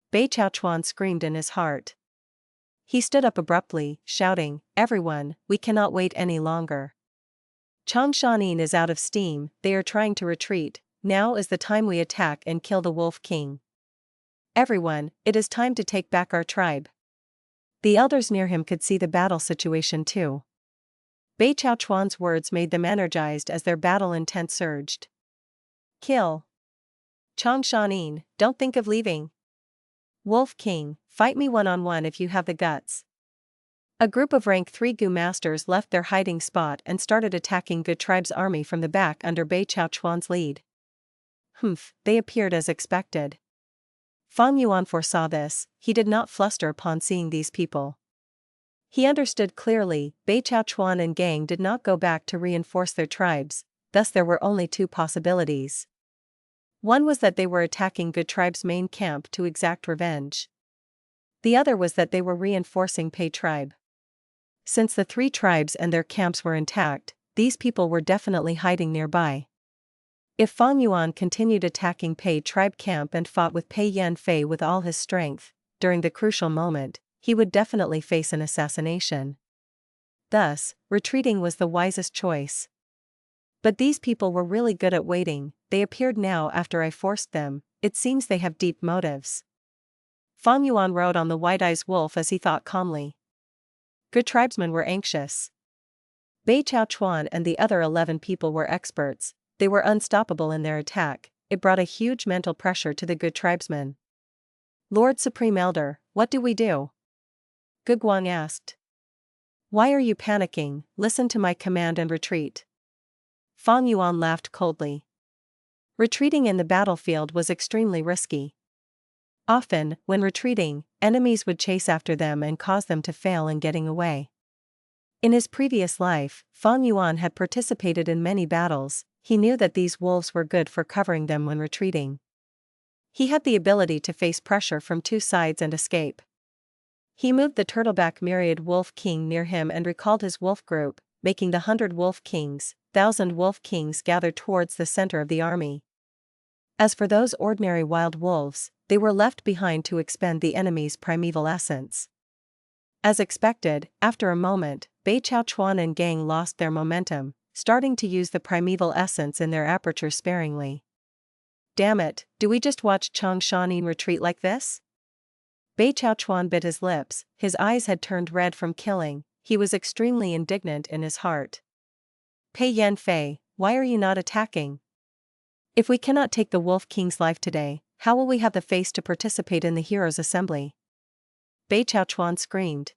Bei Cao Chuan screamed in his heart. He stood up abruptly, shouting, "Everyone, we cannot wait any longer. Chang Shan Yin is out of steam, they are trying to retreat, now is the time we attack and kill the Wolf King. Everyone, it is time to take back our tribe." The elders near him could see the battle situation too. Bei Cao Chuan's words made them energized as their battle intent surged. "Kill! Chang Shan Yin, don't think of leaving. Wolf King, fight me one-on-one if you have the guts." A group of rank 3 Gu masters left their hiding spot and started attacking Gu tribe's army from the back under Bei Cao Chuan's lead. They appeared as expected. Fang Yuan foresaw this, he did not fluster upon seeing these people. He understood clearly, Bei Cao Chuan and gang did not go back to reinforce their tribes, thus there were only two possibilities. One was that they were attacking Gu tribe's main camp to exact revenge. The other was that they were reinforcing Pei tribe. Since the three tribes and their camps were intact, these people were definitely hiding nearby. If Fang Yuan continued attacking Pei tribe camp and fought with Pei Yan Fei with all his strength, during the crucial moment, he would definitely face an assassination. Thus, retreating was the wisest choice. But these people were really good at waiting, they appeared now after I forced them, it seems they have deep motives. Fang Yuan rode on the white-eyed wolf as he thought calmly. Good tribesmen were anxious. Bei Cao Chuan and the other 11 people were experts, they were unstoppable in their attack, it brought a huge mental pressure to the good tribesmen. "Lord Supreme Elder, what do we do?" Gu Guang asked. "Why are you panicking? Listen to my command and retreat." Fang Yuan laughed coldly. Retreating in the battlefield was extremely risky. Often, when retreating, enemies would chase after them and cause them to fail in getting away. In his previous life, Fang Yuan had participated in many battles. He knew that these wolves were good for covering them when retreating. He had the ability to face pressure from two sides and escape. He moved the Turtleback myriad wolf king near him and recalled his wolf group, making the 100 wolf kings, 1,000 wolf kings gather towards the center of the army. As for those ordinary wild wolves, they were left behind to expend the enemy's primeval essence. As expected, after a moment, Bei Cao Chuan and gang lost their momentum, starting to use the primeval essence in their aperture sparingly. Damn it, do we just watch Chang Shan Yin retreat like this? Bei Cao Chuan bit his lips, his eyes had turned red from killing, he was extremely indignant in his heart. Pei Yan Fei, why are you not attacking? If we cannot take the Wolf King's life today, how will we have the face to participate in the Heroes' Assembly? Bei Cao Chuan screamed.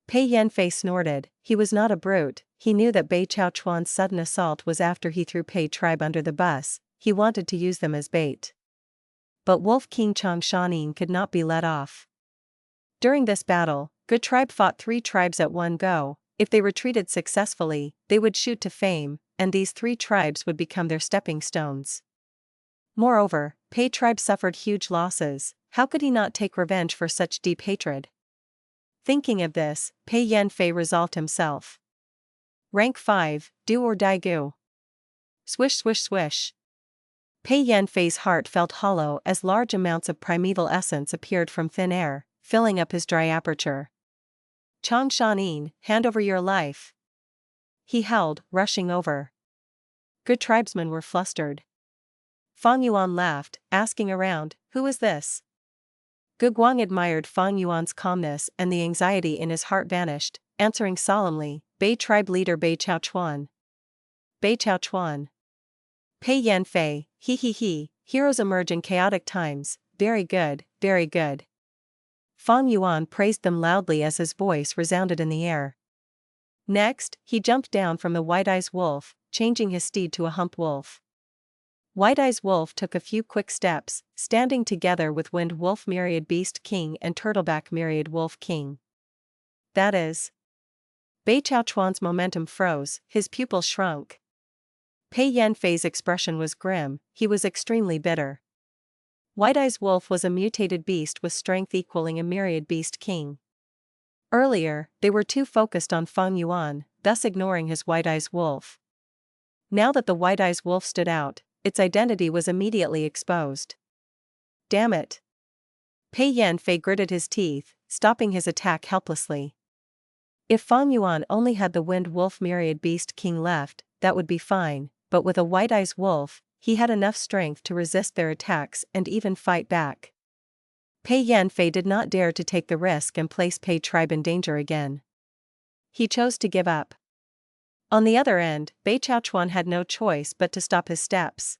Pei Yan Fei snorted. He was not a brute, he knew that Bei Cao Chuan's sudden assault was after he threw Pei tribe under the bus, he wanted to use them as bait. But Wolf King Chang Shan Yin could not be let off. During this battle, Gu tribe fought 3 tribes at one go. If they retreated successfully, they would shoot to fame, and these 3 tribes would become their stepping stones. Moreover, Pei tribe suffered huge losses. How could he not take revenge for such deep hatred? Thinking of this, Pei Yan Fei resolved himself. Rank 5, do or die Gu. Swish swish swish. Pei Yan Fei's heart felt hollow as large amounts of primeval essence appeared from thin air, filling up his dry aperture. Chang Shan Yin, hand over your life. He howled, rushing over. Good tribesmen were flustered. Fang Yuan laughed, asking around, who is this? Gu Guang admired Fang Yuan's calmness and the anxiety in his heart vanished, answering solemnly, Bei tribe leader Bei Cao Chuan. Bei Cao Chuan. Pei Yan Fei, he, heroes emerge in chaotic times, very good, very good. Fang Yuan praised them loudly as his voice resounded in the air. Next, he jumped down from the White-Eyes Wolf, changing his steed to a hump wolf. White-Eyes Wolf took a few quick steps, standing together with Wind Wolf Myriad Beast King and Turtleback Myriad Wolf King. That is. Bei Cao Chuan's momentum froze, his pupils shrunk. Pei Yan Fei's expression was grim, he was extremely bitter. White-Eyes Wolf was a mutated beast with strength equaling a Myriad Beast King. Earlier, they were too focused on Fang Yuan, thus ignoring his White-Eyes Wolf. Now that the White-Eyes Wolf stood out, its identity was immediately exposed. Damn it! Pei Yan Fei gritted his teeth, stopping his attack helplessly. If Fang Yuan only had the Wind Wolf Myriad Beast King left, that would be fine, but with a White-Eyes Wolf, he had enough strength to resist their attacks and even fight back. Pei Yan Fei did not dare to take the risk and place Pei tribe in danger again. He chose to give up. On the other end, Bei Cao Chuan had no choice but to stop his steps.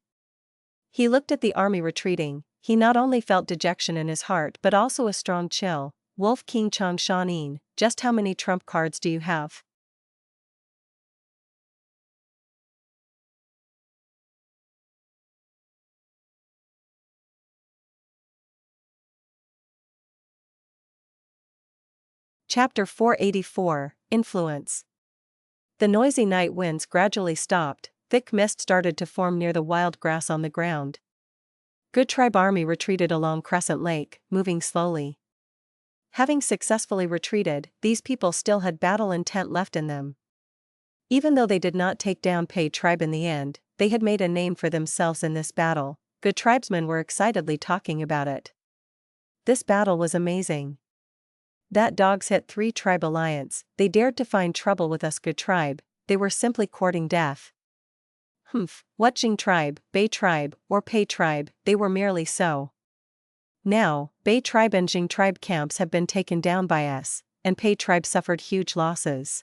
He looked at the army retreating, he not only felt dejection in his heart but also a strong chill. Wolf King Chang Shan Yin, just how many trump cards do you have? Chapter 484, Influence. The noisy night winds gradually stopped, thick mist started to form near the wild grass on the ground. Good tribe army retreated along Crescent Lake, moving slowly. Having successfully retreated, these people still had battle intent left in them. Even though they did not take down Pei tribe in the end, they had made a name for themselves in this battle. Good tribesmen were excitedly talking about it. This battle was amazing. That dogs hit 3 tribe alliance, they dared to find trouble with us Good tribe, they were simply courting death. What Jing tribe, Bei tribe, or Pei tribe, they were merely so. Now, Bei tribe and Jing tribe camps have been taken down by us, and Pei tribe suffered huge losses.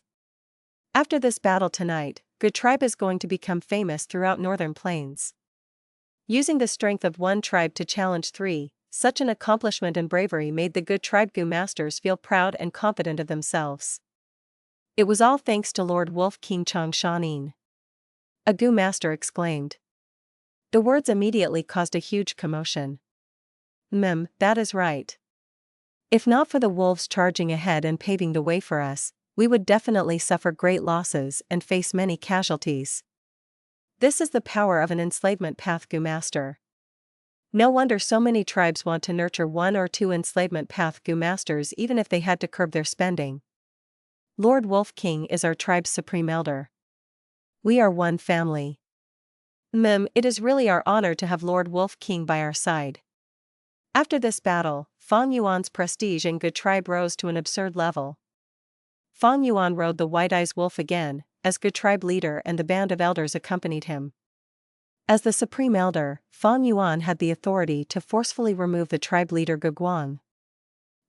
After this battle tonight, Good tribe is going to become famous throughout Northern Plains. Using the strength of 1 tribe to challenge 3, such an accomplishment and bravery made the Good tribe Gu masters feel proud and confident of themselves. It was all thanks to Lord Wolf King Chang Shan Yin. A Gu master exclaimed. The words immediately caused a huge commotion. That is right. If not for the wolves charging ahead and paving the way for us, we would definitely suffer great losses and face many casualties. This is the power of an enslavement path Gu master. No wonder so many tribes want to nurture 1 or 2 enslavement path Gu masters even if they had to curb their spending. Lord Wolf King is our tribe's supreme elder. We are one family. It is really our honor to have Lord Wolf King by our side. After this battle, Fang Yuan's prestige in Gu tribe rose to an absurd level. Fang Yuan rode the White-Eyes Wolf again, as Gu tribe leader, and the band of elders accompanied him. As the supreme elder, Fang Yuan had the authority to forcefully remove the tribe leader Gu Guang.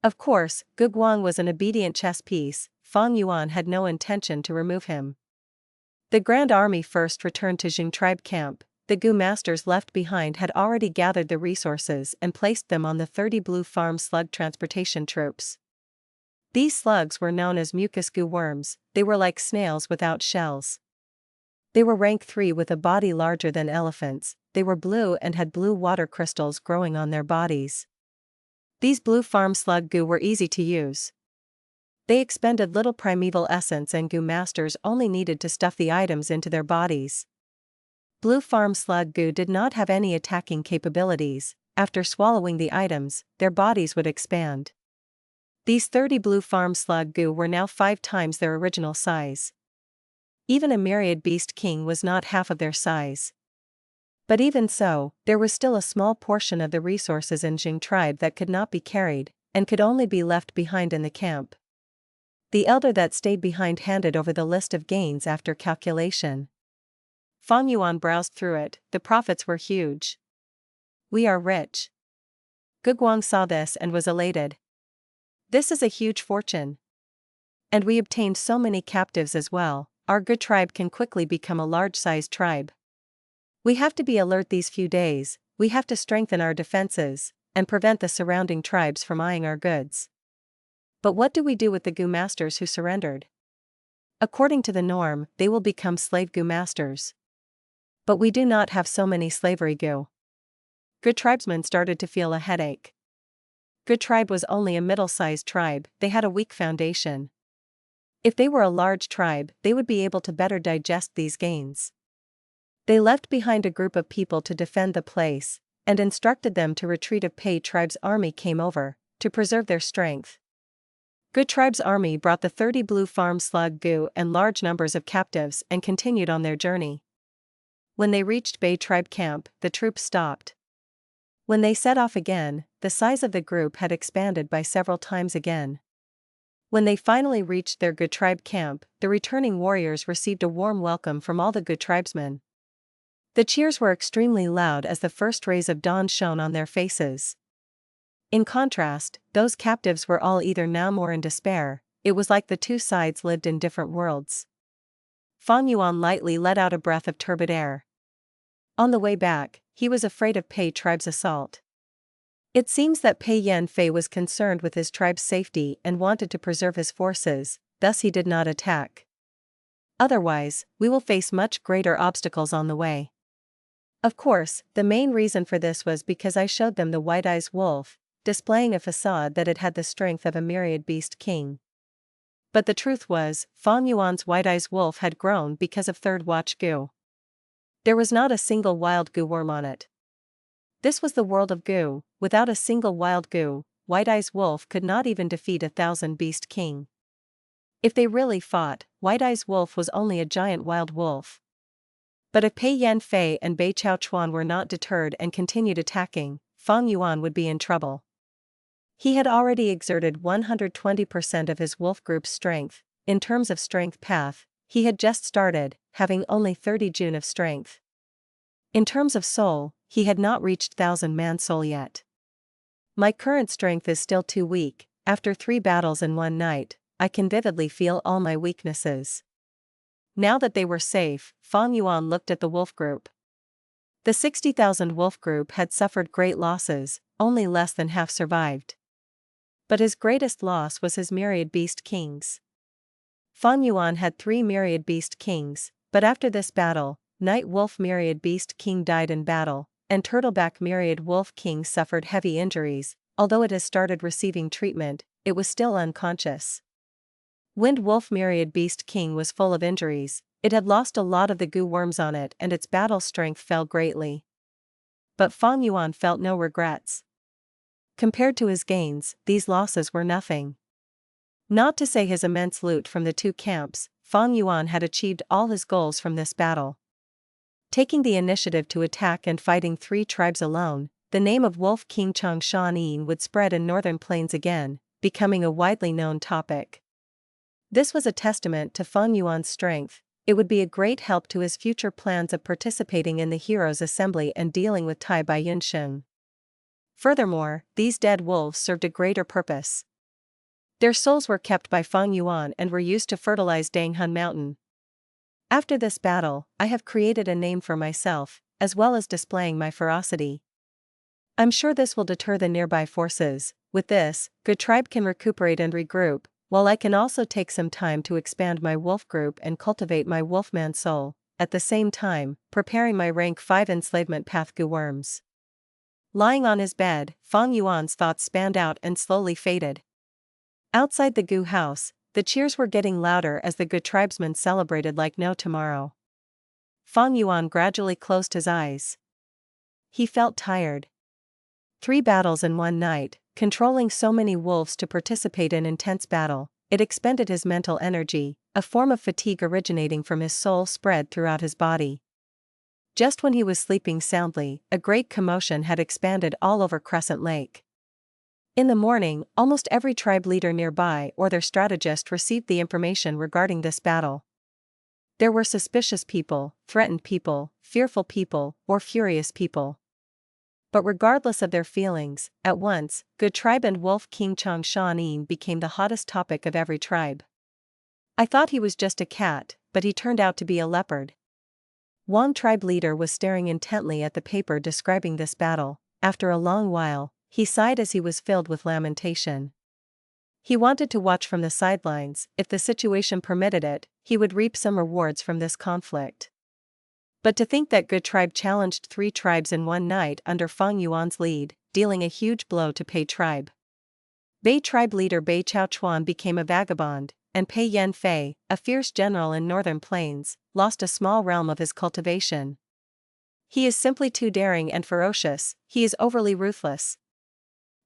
Of course, Gu Guang was an obedient chess piece. Fang Yuan had no intention to remove him. The Grand Army first returned to Jing tribe camp. The Gu masters left behind had already gathered the resources and placed them on the 30 blue farm slug transportation troops. These slugs were known as mucus Gu worms. They were like snails without shells. They were rank 3 with a body larger than elephants. They were blue and had blue water crystals growing on their bodies. These blue farm slug Gu were easy to use. They expended little primeval essence and Gu masters only needed to stuff the items into their bodies. Blue farm slug Gu did not have any attacking capabilities. After swallowing the items, their bodies would expand. These 30 blue farm slug Gu were now 5 times their original size. Even a myriad beast king was not half of their size. But even so, there was still a small portion of the resources in Jing tribe that could not be carried, and could only be left behind in the camp. The elder that stayed behind handed over the list of gains after calculation. Fang Yuan browsed through it. The profits were huge. We are rich. Gu Guang saw this and was elated. This is a huge fortune. And we obtained so many captives as well. Our Gu tribe can quickly become a large-sized tribe. We have to be alert these few days. We have to strengthen our defenses and prevent the surrounding tribes from eyeing our goods. But what do we do with the Gu masters who surrendered? According to the norm, they will become slave Gu masters. But we do not have so many slavery Gu. Gu tribesmen started to feel a headache. Gu tribe was only a middle-sized tribe. They had a weak foundation. If they were a large tribe, they would be able to better digest these gains. They left behind a group of people to defend the place, and instructed them to retreat if Pei tribe's army came over, to preserve their strength. Gu tribe's army brought the 30 blue farm slug Gu and large numbers of captives and continued on their journey. When they reached Bei tribe camp, the troops stopped. When they set off again, the size of the group had expanded by several times again. When they finally reached their Gu tribe camp, the returning warriors received a warm welcome from all the Gu tribesmen. The cheers were extremely loud as the first rays of dawn shone on their faces. In contrast, those captives were all either numb or in despair. It was like the two sides lived in different worlds. Fang Yuan lightly let out a breath of turbid air. On the way back, he was afraid of Pei tribe's assault. It seems that Pei Yan Fei was concerned with his tribe's safety and wanted to preserve his forces, thus he did not attack. Otherwise, we will face much greater obstacles on the way. Of course, the main reason for this was because I showed them the White-Eyes Wolf, displaying a facade that it had the strength of a myriad beast king. But the truth was, Fang Yuan's White-Eyes Wolf had grown because of Third Watch Gu. There was not a single wild Gu worm on it. This was the world of Gu. Without a single wild Gu, White-Eyes Wolf could not even defeat 1,000 beast king. If they really fought, White-Eyes Wolf was only a giant wild wolf. But if Pei Yan Fei and Bei Cao Chuan were not deterred and continued attacking, Fang Yuan would be in trouble. He had already exerted 120% of his wolf group's strength. In terms of strength path, he had just started, having only 30 June of strength. In terms of soul, he had not reached 1,000-man soul yet. My current strength is still too weak. After 3 battles in one night, I can vividly feel all my weaknesses. Now that they were safe, Fang Yuan looked at the wolf group. The 60,000 wolf group had suffered great losses, only less than half survived. But his greatest loss was his myriad beast kings. Fang Yuan had 3 myriad beast kings, but after this battle, Night Wolf myriad beast king died in battle, and Turtleback myriad wolf king suffered heavy injuries. Although it has started receiving treatment, it was still unconscious. Wind Wolf Myriad Beast King was full of injuries, it had lost a lot of the Gu worms on it and its battle strength fell greatly. But Fang Yuan felt no regrets. Compared to his gains, these losses were nothing. Not to say his immense loot from the two camps, Fang Yuan had achieved all his goals from this battle. Taking the initiative to attack and fighting 3 tribes alone, the name of Wolf King Chang Shan Yin would spread in northern plains again, becoming a widely known topic. This was a testament to Fang Yuan's strength. It would be a great help to his future plans of participating in the Heroes' Assembly and dealing with Tai Bai Yunsheng. Furthermore, these dead wolves served a greater purpose. Their souls were kept by Fang Yuan and were used to fertilize Danghun Mountain. After this battle, I have created a name for myself, as well as displaying my ferocity. I'm sure this will deter the nearby forces. With this, Gu tribe can recuperate and regroup, while I can also take some time to expand my wolf group and cultivate my wolfman soul, at the same time, preparing my rank 5 enslavement path Gu worms. Lying on his bed, Fang Yuan's thoughts spanned out and slowly faded. Outside the Gu house, the cheers were getting louder as the Gu tribesmen celebrated like no tomorrow. Fang Yuan gradually closed his eyes. He felt tired. 3 battles in one night, controlling so many wolves to participate in intense battle, it expended his mental energy, a form of fatigue originating from his soul spread throughout his body. Just when he was sleeping soundly, a great commotion had expanded all over Crescent Lake. In the morning, almost every tribe leader nearby or their strategist received the information regarding this battle. There were suspicious people, threatened people, fearful people, or furious people. But regardless of their feelings, at once, Gu tribe and Wolf King Chang Shan Yin became the hottest topic of every tribe. I thought he was just a cat, but he turned out to be a leopard. Wang tribe leader was staring intently at the paper describing this battle. After a long while, he sighed as he was filled with lamentation. He wanted to watch from the sidelines. If the situation permitted it, he would reap some rewards from this conflict. But to think that Gu tribe challenged 3 tribes in one night under Fang Yuan's lead, dealing a huge blow to Pei tribe. Bei tribe leader Bei Cao Chuan became a vagabond, and Pei Yan Fei, a fierce general in northern plains, lost a small realm of his cultivation. He is simply too daring and ferocious, he is overly ruthless.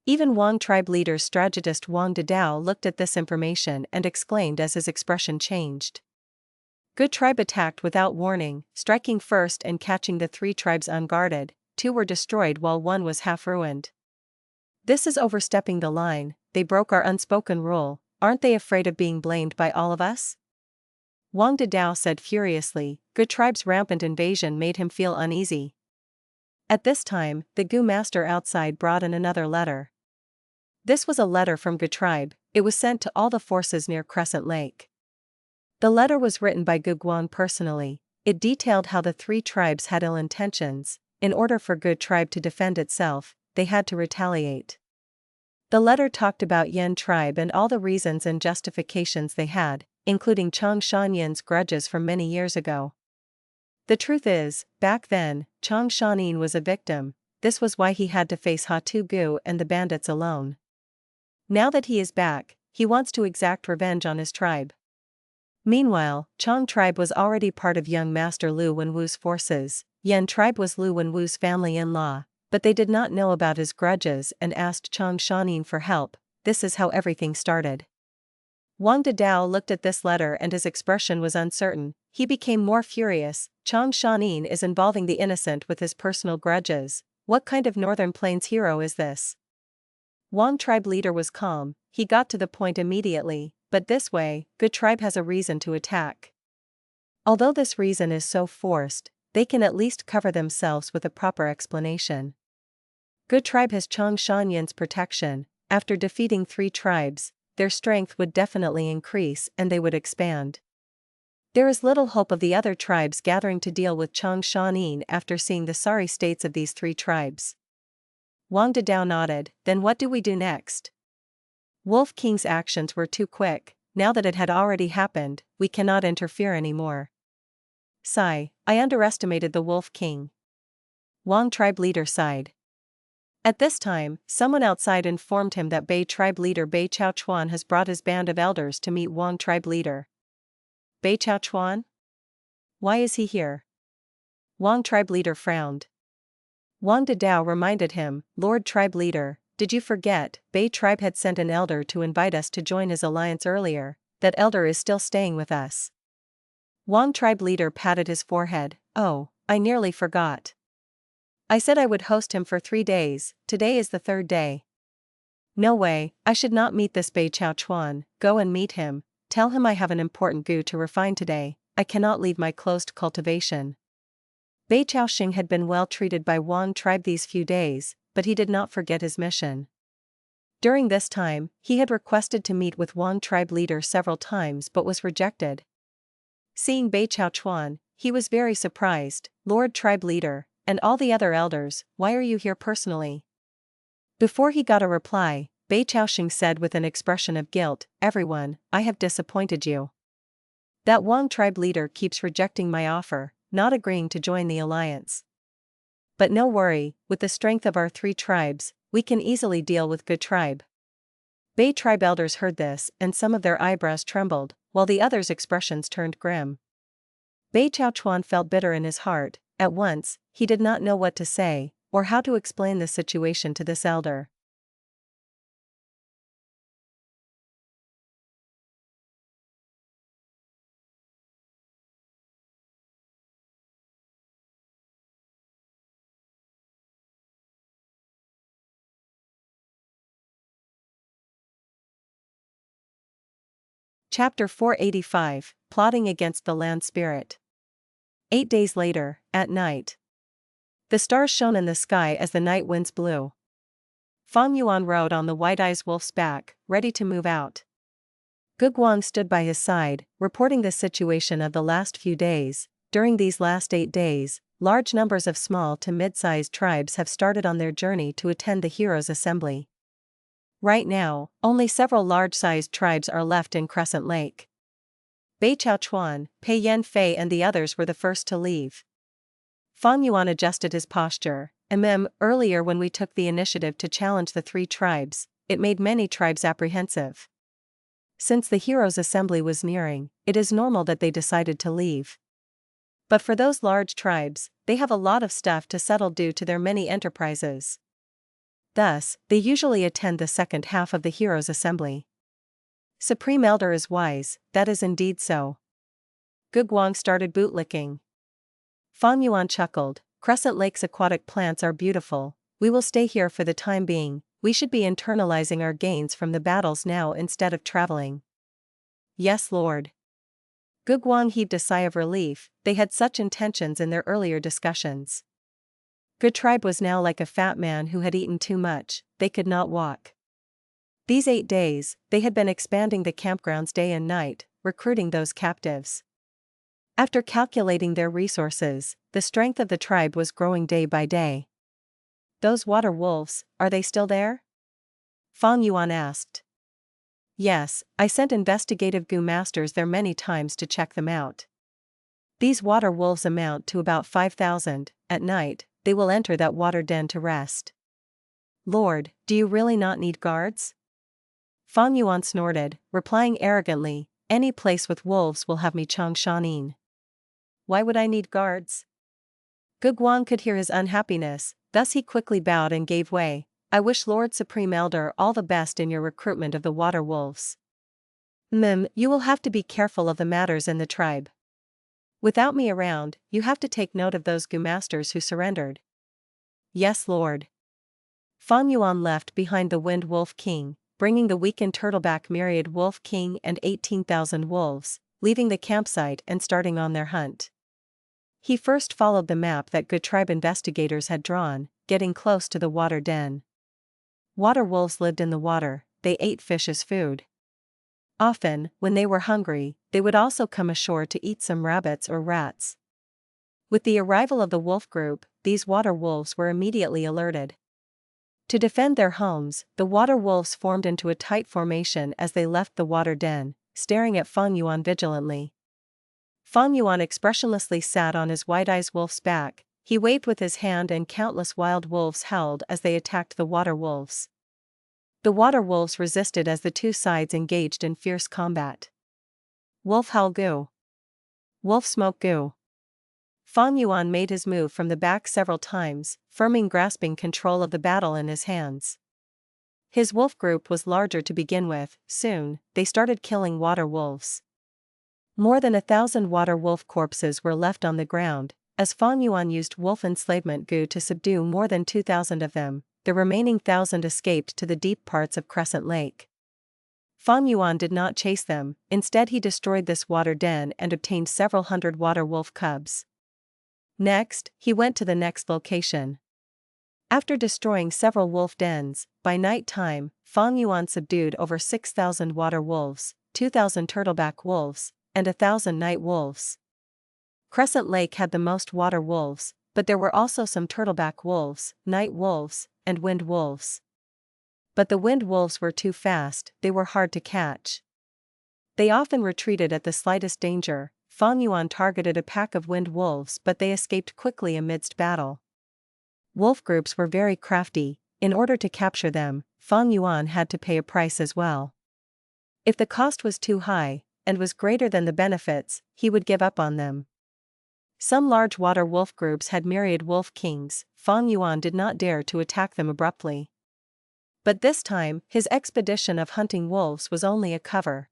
Even Wang tribe leader's strategist Wang Dadao looked at this information and exclaimed as his expression changed. Gu tribe attacked without warning, striking first and catching the 3 tribes unguarded. 2 were destroyed while 1 was half ruined. This is overstepping the line, they broke our unspoken rule, aren't they afraid of being blamed by all of us? Wang Dadao said furiously. Gu tribe's rampant invasion made him feel uneasy. At this time, the Gu master outside brought in another letter. This was a letter from Gu tribe. It was sent to all the forces near Crescent Lake. The letter was written by Gu Guan personally. It detailed how the 3 tribes had ill intentions. In order for Gu tribe to defend itself, they had to retaliate. The letter talked about Yan tribe and all the reasons and justifications they had, including Chang Shan Yin's grudges from many years ago. The truth is, back then, Chang Shan Yin was a victim. This was why he had to face Hatu Gu and the bandits alone. Now that he is back, he wants to exact revenge on his tribe. Meanwhile, Chang tribe was already part of young Master Lu Wenwu's forces. Yan tribe was Lu Wenwu's family-in-law, but they did not know about his grudges and asked Chang Shan Yin for help. This is how everything started. Wang Dadao looked at this letter and his expression was uncertain. He became more furious. Chang Shan Yin is involving the innocent with his personal grudges. What kind of Northern Plains hero is this? Wang tribe leader was calm. He got to the point immediately, but this way, Gu tribe has a reason to attack. Although this reason is so forced, they can at least cover themselves with a proper explanation. Gu tribe has Chang Shan Yin's protection. After defeating 3 tribes, their strength would definitely increase and they would expand. There is little hope of the other tribes gathering to deal with Chang Shan Yin after seeing the sorry states of these 3 tribes. Wang Dadao nodded. Then what do we do next? Wolf King's actions were too quick. Now that it had already happened, we cannot interfere anymore. Sigh, I underestimated the Wolf King. Wang tribe leader sighed. At this time, someone outside informed him that Bei tribe leader Bei Cao Chuan has brought his band of elders to meet Wang tribe leader. Bei Cao Chuan? Why is he here? Wang tribe leader frowned. Wang Dadao reminded him, Lord tribe leader, did you forget, Bei tribe had sent an elder to invite us to join his alliance earlier, that elder is still staying with us. Wang tribe leader patted his forehead, oh, I nearly forgot. I said I would host him for 3 days, today is the 3rd day. No way, I should not meet this Bei Cao Chuan, go and meet him, tell him I have an important gu to refine today, I cannot leave my closed cultivation. Bei Cao Xing had been well treated by Wang tribe these few days, but he did not forget his mission. During this time, he had requested to meet with Wang tribe leader several times but was rejected. Seeing Bei Cao Chuan, he was very surprised, Lord tribe leader, and all the other elders, why are you here personally? Before he got a reply, Bei Cao Xing said with an expression of guilt, everyone, I have disappointed you. That Wang tribe leader keeps rejecting my offer, not agreeing to join the alliance. But no worry, with the strength of our 3 tribes, we can easily deal with Gu tribe. Bei tribe elders heard this and some of their eyebrows trembled, while the others' expressions turned grim. Bei Cao Chuan felt bitter in his heart. At once, he did not know what to say, or how to explain the situation to this elder. Chapter 485, Plotting Against the Land Spirit. 8 days later, at night. The stars shone in the sky as the night winds blew. Fang Yuan rode on the white-eyed wolf's back, ready to move out. Gu Guang stood by his side, reporting the situation of the last few days. During these last 8 days, large numbers of small to mid-sized tribes have started on their journey to attend the Heroes' Assembly. Right now, only several large-sized tribes are left in Crescent Lake. Bei Cao Chuan, Pei Yan Fei and the others were the first to leave. Fang Yuan adjusted his posture. Earlier when we took the initiative to challenge the 3 tribes, it made many tribes apprehensive. Since the Heroes' Assembly was nearing, it is normal that they decided to leave. But for those large tribes, they have a lot of stuff to settle due to their many enterprises. Thus, they usually attend the second half of the Heroes' Assembly. Supreme Elder is wise, that is indeed so. Gu Guang started bootlicking. Fang Yuan chuckled, Crescent Lake's aquatic plants are beautiful, we will stay here for the time being, we should be internalizing our gains from the battles now instead of traveling. Yes, Lord. Gu Guang heaved a sigh of relief, they had such intentions in their earlier discussions. Gu tribe was now like a fat man who had eaten too much, they could not walk. These 8 days, they had been expanding the campgrounds day and night, recruiting those captives. After calculating their resources, the strength of the tribe was growing day by day. Those water wolves, are they still there? Fang Yuan asked. Yes, I sent investigative gu masters there many times to check them out. These water wolves amount to about 5,000, at night, they will enter that water den to rest. Lord, do you really not need guards? Fang Yuan snorted, replying arrogantly, any place with wolves will have me Chang Shan Yin. Why would I need guards? Gu Guang could hear his unhappiness, thus he quickly bowed and gave way. I wish Lord Supreme Elder all the best in your recruitment of the water wolves. You will have to be careful of the matters in the tribe. Without me around, you have to take note of those gu masters who surrendered. Yes, Lord. Fang Yuan left behind the Wind Wolf King, bringing the weakened Turtleback Myriad Wolf King and 18,000 wolves, leaving the campsite and starting on their hunt. He first followed the map that Gu tribe investigators had drawn, getting close to the water den. Water wolves lived in the water, they ate fish as food. Often, when they were hungry, they would also come ashore to eat some rabbits or rats. With the arrival of the wolf group, these water wolves were immediately alerted. To defend their homes, the water wolves formed into a tight formation as they left the water den, staring at Fang Yuan vigilantly. Fang Yuan expressionlessly sat on his white-eyed wolf's back, he waved with his hand and countless wild wolves howled as they attacked the water wolves. The water wolves resisted as the two sides engaged in fierce combat. Wolf Howl Gu. Wolf Smoke Gu. Fang Yuan made his move from the back several times, firmly grasping control of the battle in his hands. His wolf group was larger to begin with. Soon, they started killing water wolves. More than 1,000 water wolf corpses were left on the ground, as Fang Yuan used wolf enslavement Gu to subdue more than 2,000 of them. The remaining 1,000 escaped to the deep parts of Crescent Lake. Fang Yuan did not chase them, instead he destroyed this water den and obtained several hundred water wolf cubs. Next, he went to the next location. After destroying several wolf dens, by night time, Fang Yuan subdued over 6,000 water wolves, 2,000 turtleback wolves, and 1,000 night wolves. Crescent Lake had the most water wolves, but there were also some turtleback wolves, night wolves, and wind wolves. But the wind wolves were too fast, they were hard to catch. They often retreated at the slightest danger. Fang Yuan targeted a pack of wind wolves but they escaped quickly amidst battle. Wolf groups were very crafty. In order to capture them, Fang Yuan had to pay a price as well. If the cost was too high, and was greater than the benefits, he would give up on them. Some large water wolf groups had myriad wolf kings. Fang Yuan did not dare to attack them abruptly. But this time, his expedition of hunting wolves was only a cover.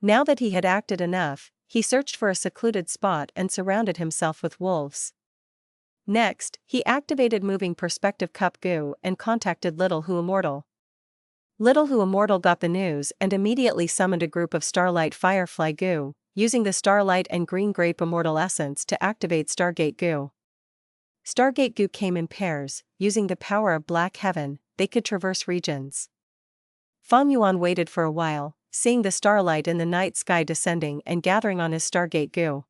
Now that he had acted enough, he searched for a secluded spot and surrounded himself with wolves. Next, he activated Moving Perspective Cup Gu and contacted Little Hu Immortal. Little Hu Immortal got the news and immediately summoned a group of Starlight Firefly Gu, using the Starlight and Green Grape Immortal Essence to activate Stargate Gu. Stargate Gu came in pairs. Using the power of Black Heaven, they could traverse regions. Fang Yuan waited for a while, seeing the starlight in the night sky descending and gathering on his Stargate Gu.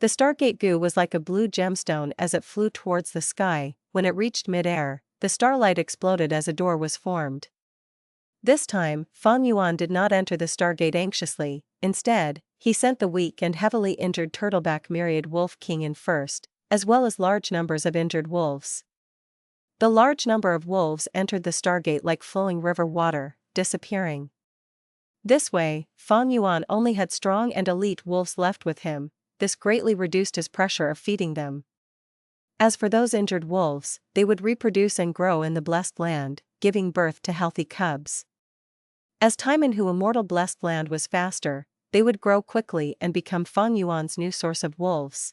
The Stargate Gu was like a blue gemstone as it flew towards the sky. When it reached mid-air, the starlight exploded as a door was formed. This time, Fang Yuan did not enter the Stargate anxiously. Instead, he sent the weak and heavily injured Turtleback Myriad Wolf King in first, as well as large numbers of injured wolves. The large number of wolves entered the Stargate like flowing river water, disappearing. This way, Fang Yuan only had strong and elite wolves left with him. This greatly reduced his pressure of feeding them. As for those injured wolves, they would reproduce and grow in the blessed land, giving birth to healthy cubs. As time in Hu Immortal Blessed Land was faster, they would grow quickly and become Fang Yuan's new source of wolves.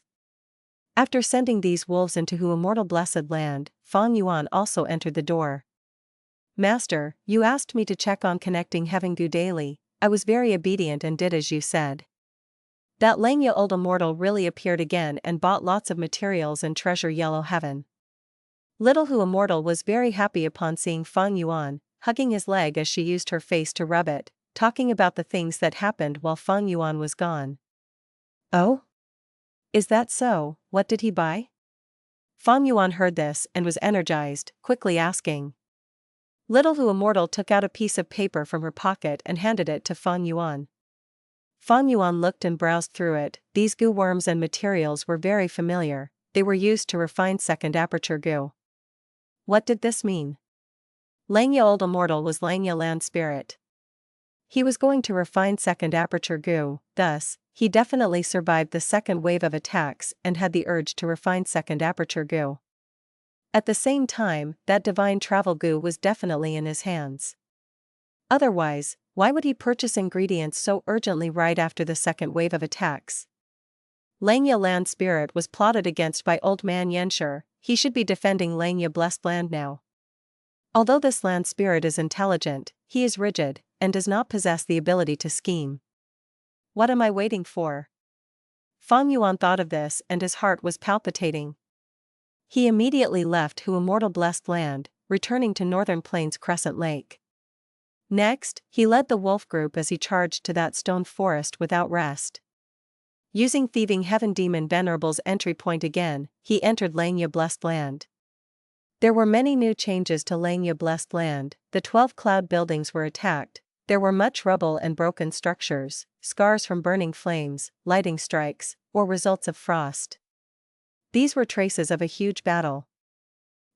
After sending these wolves into Hu Immortal Blessed Land, Fang Yuan also entered the door. Master, you asked me to check on connecting Heaven Gu daily. I was very obedient and did as you said. That Langya Old Immortal really appeared again and bought lots of materials and treasure Yellow Heaven. Little Hu Immortal was very happy upon seeing Fang Yuan, hugging his leg as she used her face to rub it, talking about the things that happened while Fang Yuan was gone. Oh? Is that so? What did he buy? Fang Yuan heard this and was energized, quickly asking. Little Hu Immortal took out a piece of paper from her pocket and handed it to Fang Yuan. Fang Yuan looked and browsed through it. These Gu worms and materials were very familiar. They were used to refine second Aperture Gu. What did this mean? Langya Old Immortal was Langya Land Spirit. He was going to refine second Aperture Gu, thus, he definitely survived the second wave of attacks and had the urge to refine second Aperture Gu. At the same time, that divine travel Gu was definitely in his hands. Otherwise, why would he purchase ingredients so urgently right after the second wave of attacks? Langya Land Spirit was plotted against by Old Man Yenshur. He should be defending Langya Blessed Land now. Although this land spirit is intelligent, he is rigid, and does not possess the ability to scheme. What am I waiting for? Fang Yuan thought of this and his heart was palpitating. He immediately left Hu Immortal Blessed Land, returning to Northern Plains Crescent Lake. Next, he led the wolf group as he charged to that stone forest without rest. Using Thieving Heaven Demon Venerables entry point again, he entered Langya Blessed Land. There were many new changes to Langya Blessed Land. The 12 cloud buildings were attacked. There were much rubble and broken structures, scars from burning flames, lightning strikes, or results of frost. These were traces of a huge battle.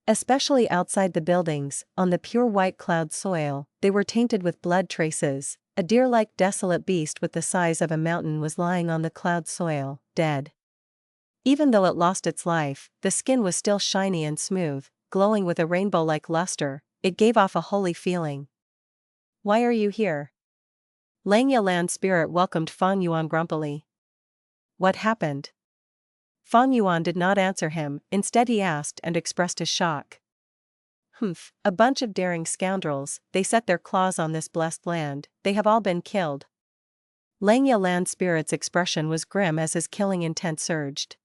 Especially outside the buildings, on the pure white cloud soil, they were tainted with blood traces. A deer-like desolate beast with the size of a mountain was lying on the cloud soil, dead. Even though it lost its life, the skin was still shiny and smooth, glowing with a rainbow-like luster. It gave off a holy feeling. "Why are you here?" Langya land spirit welcomed Fang Yuan grumpily. "What happened?" Fang Yuan did not answer him, instead he asked and expressed his shock. "Humph, a bunch of daring scoundrels, they set their claws on this blessed land, they have all been killed." Langya land spirit's expression was grim as his killing intent surged.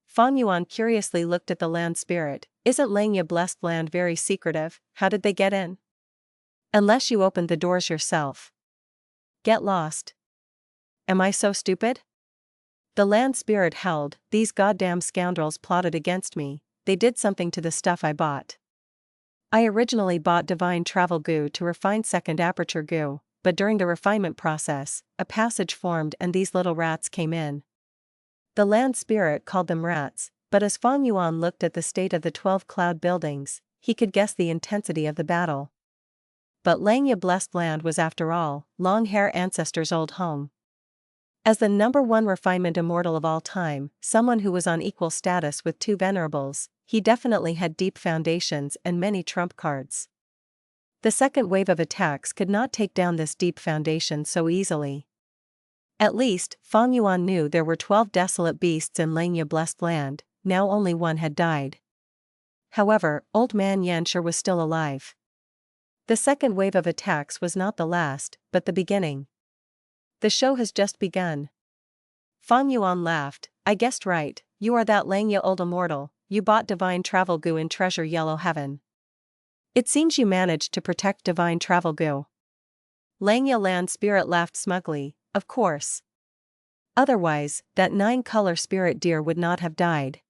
Fang Yuan curiously looked at the land spirit. "Isn't Langya blessed land very secretive? How did they get in?" "Unless you opened the doors yourself." "Get lost." "Am I so stupid?" The land spirit howled. "These goddamn scoundrels plotted against me. They did something to the stuff I bought. I originally bought Divine Travel Gu to refine second Aperture Gu, but during the refinement process, a passage formed and these little rats came in." The land spirit called them rats, but as Fang Yuan looked at the state of the 12 cloud buildings, he could guess the intensity of the battle. But Langya blessed land was after all, long hair ancestors' old home. As the #1 refinement immortal of all time, someone who was on equal status with 2 venerables, he definitely had deep foundations and many trump cards. The second wave of attacks could not take down this deep foundation so easily. At least, Fang Yuan knew there were 12 desolate beasts in Langya blessed land. Now only one had died. However, Old Man Yanshi was still alive. The second wave of attacks was not the last, but the beginning. "The show has just begun." Fang Yuan laughed. "I guessed right, you are that Langya old immortal, you bought Divine Travel Gu in Treasure Yellow Heaven. It seems you managed to protect Divine Travel Gu." Langya land spirit laughed smugly. "Of course. Otherwise, that 9-color spirit deer would not have died."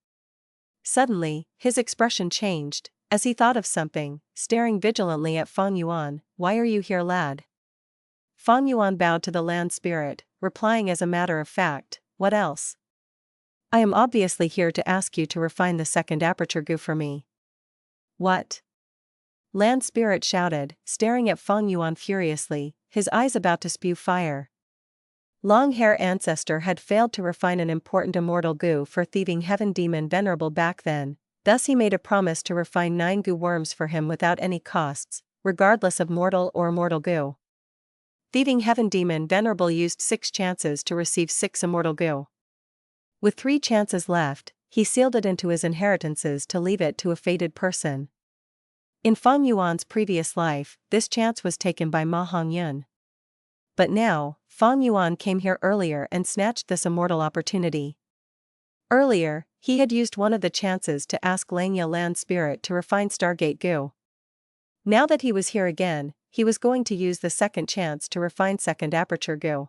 Suddenly, his expression changed, as he thought of something, staring vigilantly at Fang Yuan. "Why are you here, lad?" Fang Yuan bowed to the land spirit, replying as a matter of fact, "What else? I am obviously here to ask you to refine the second Aperture Gu for me." "What?" Land spirit shouted, staring at Fang Yuan furiously, his eyes about to spew fire. Long hair ancestor had failed to refine an important immortal Gu for thieving heaven demon Venerable back then, thus he made a promise to refine 9 Gu worms for him without any costs, regardless of mortal or immortal Gu. Thieving heaven demon Venerable used 6 chances to receive 6 immortal Gu. With 3 chances left, he sealed it into his inheritances to leave it to a fated person. In Fang Yuan's previous life, this chance was taken by Ma Hongyun. But now, Fang Yuan came here earlier and snatched this immortal opportunity. Earlier, he had used one of the chances to ask Langya land spirit to refine Stargate Gu. Now that he was here again, he was going to use the second chance to refine second Aperture Gu.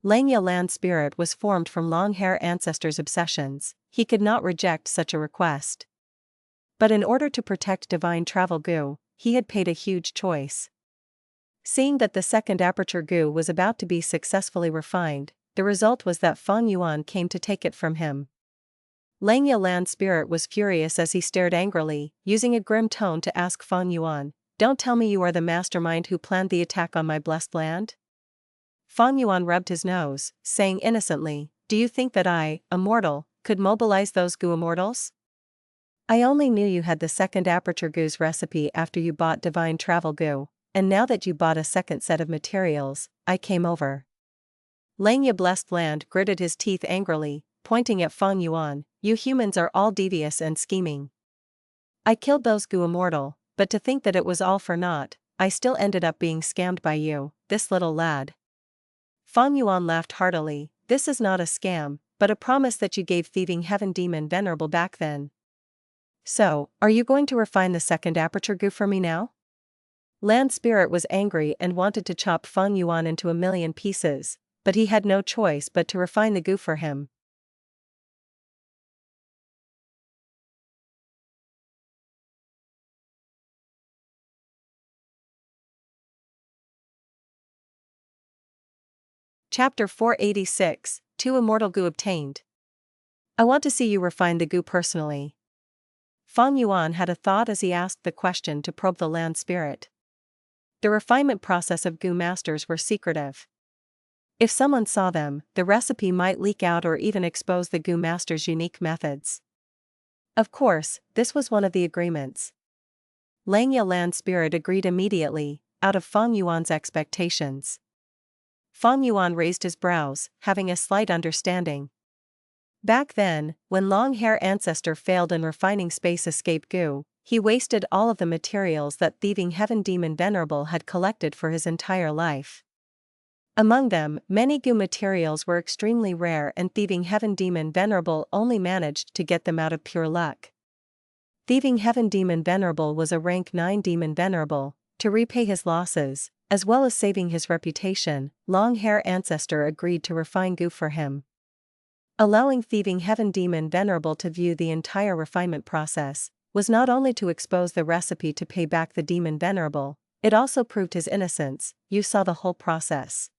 Langya land spirit was formed from long hair ancestors' obsessions, he could not reject such a request. But in order to protect Divine Travel Gu, he had paid a huge choice. Seeing that the second Aperture Gu was about to be successfully refined, the result was that Fang Yuan came to take it from him. Langya land spirit was furious as he stared angrily, using a grim tone to ask Fang Yuan, "Don't tell me you are the mastermind who planned the attack on my blessed land?" Fang Yuan rubbed his nose, saying innocently, "Do you think that I, a mortal, could mobilize those Gu immortals? I only knew you had the second Aperture Gu's recipe after you bought Divine Travel Gu. And now that you bought a second set of materials, I came over." Langya blessed land gritted his teeth angrily, pointing at Fang Yuan, "You humans are all devious and scheming. I killed those Gu immortal, but to think that it was all for naught, I still ended up being scammed by you, this little lad." Fang Yuan laughed heartily. "This is not a scam, but a promise that you gave thieving heaven demon Venerable back then. So, are you going to refine the second Aperture Gu for me now?" Land spirit was angry and wanted to chop Fang Yuan into 1,000,000 pieces, but he had no choice but to refine the Gu for him. Chapter 486, 2 Immortal Gu obtained. I want to see you refine the Gu personally. Fang Yuan had a thought as he asked the question to probe the land spirit. The refinement process of Gu masters were secretive. If someone saw them, the recipe might leak out or even expose the Gu master's unique methods. Of course, this was one of the agreements. Langya land spirit agreed immediately, out of Fang Yuan's expectations. Fang Yuan raised his brows, having a slight understanding. Back then, when long-hair ancestor failed in refining space escape Gu, he wasted all of the materials that thieving heaven demon Venerable had collected for his entire life. Among them, many Gu materials were extremely rare and thieving heaven demon Venerable only managed to get them out of pure luck. Thieving heaven demon Venerable was a rank 9 demon Venerable. To repay his losses, as well as saving his reputation, long-hair ancestor agreed to refine Gu for him. Allowing thieving heaven demon Venerable to view the entire refinement process was not only to expose the recipe to pay back the demon Venerable, it also proved his innocence. You saw the whole process.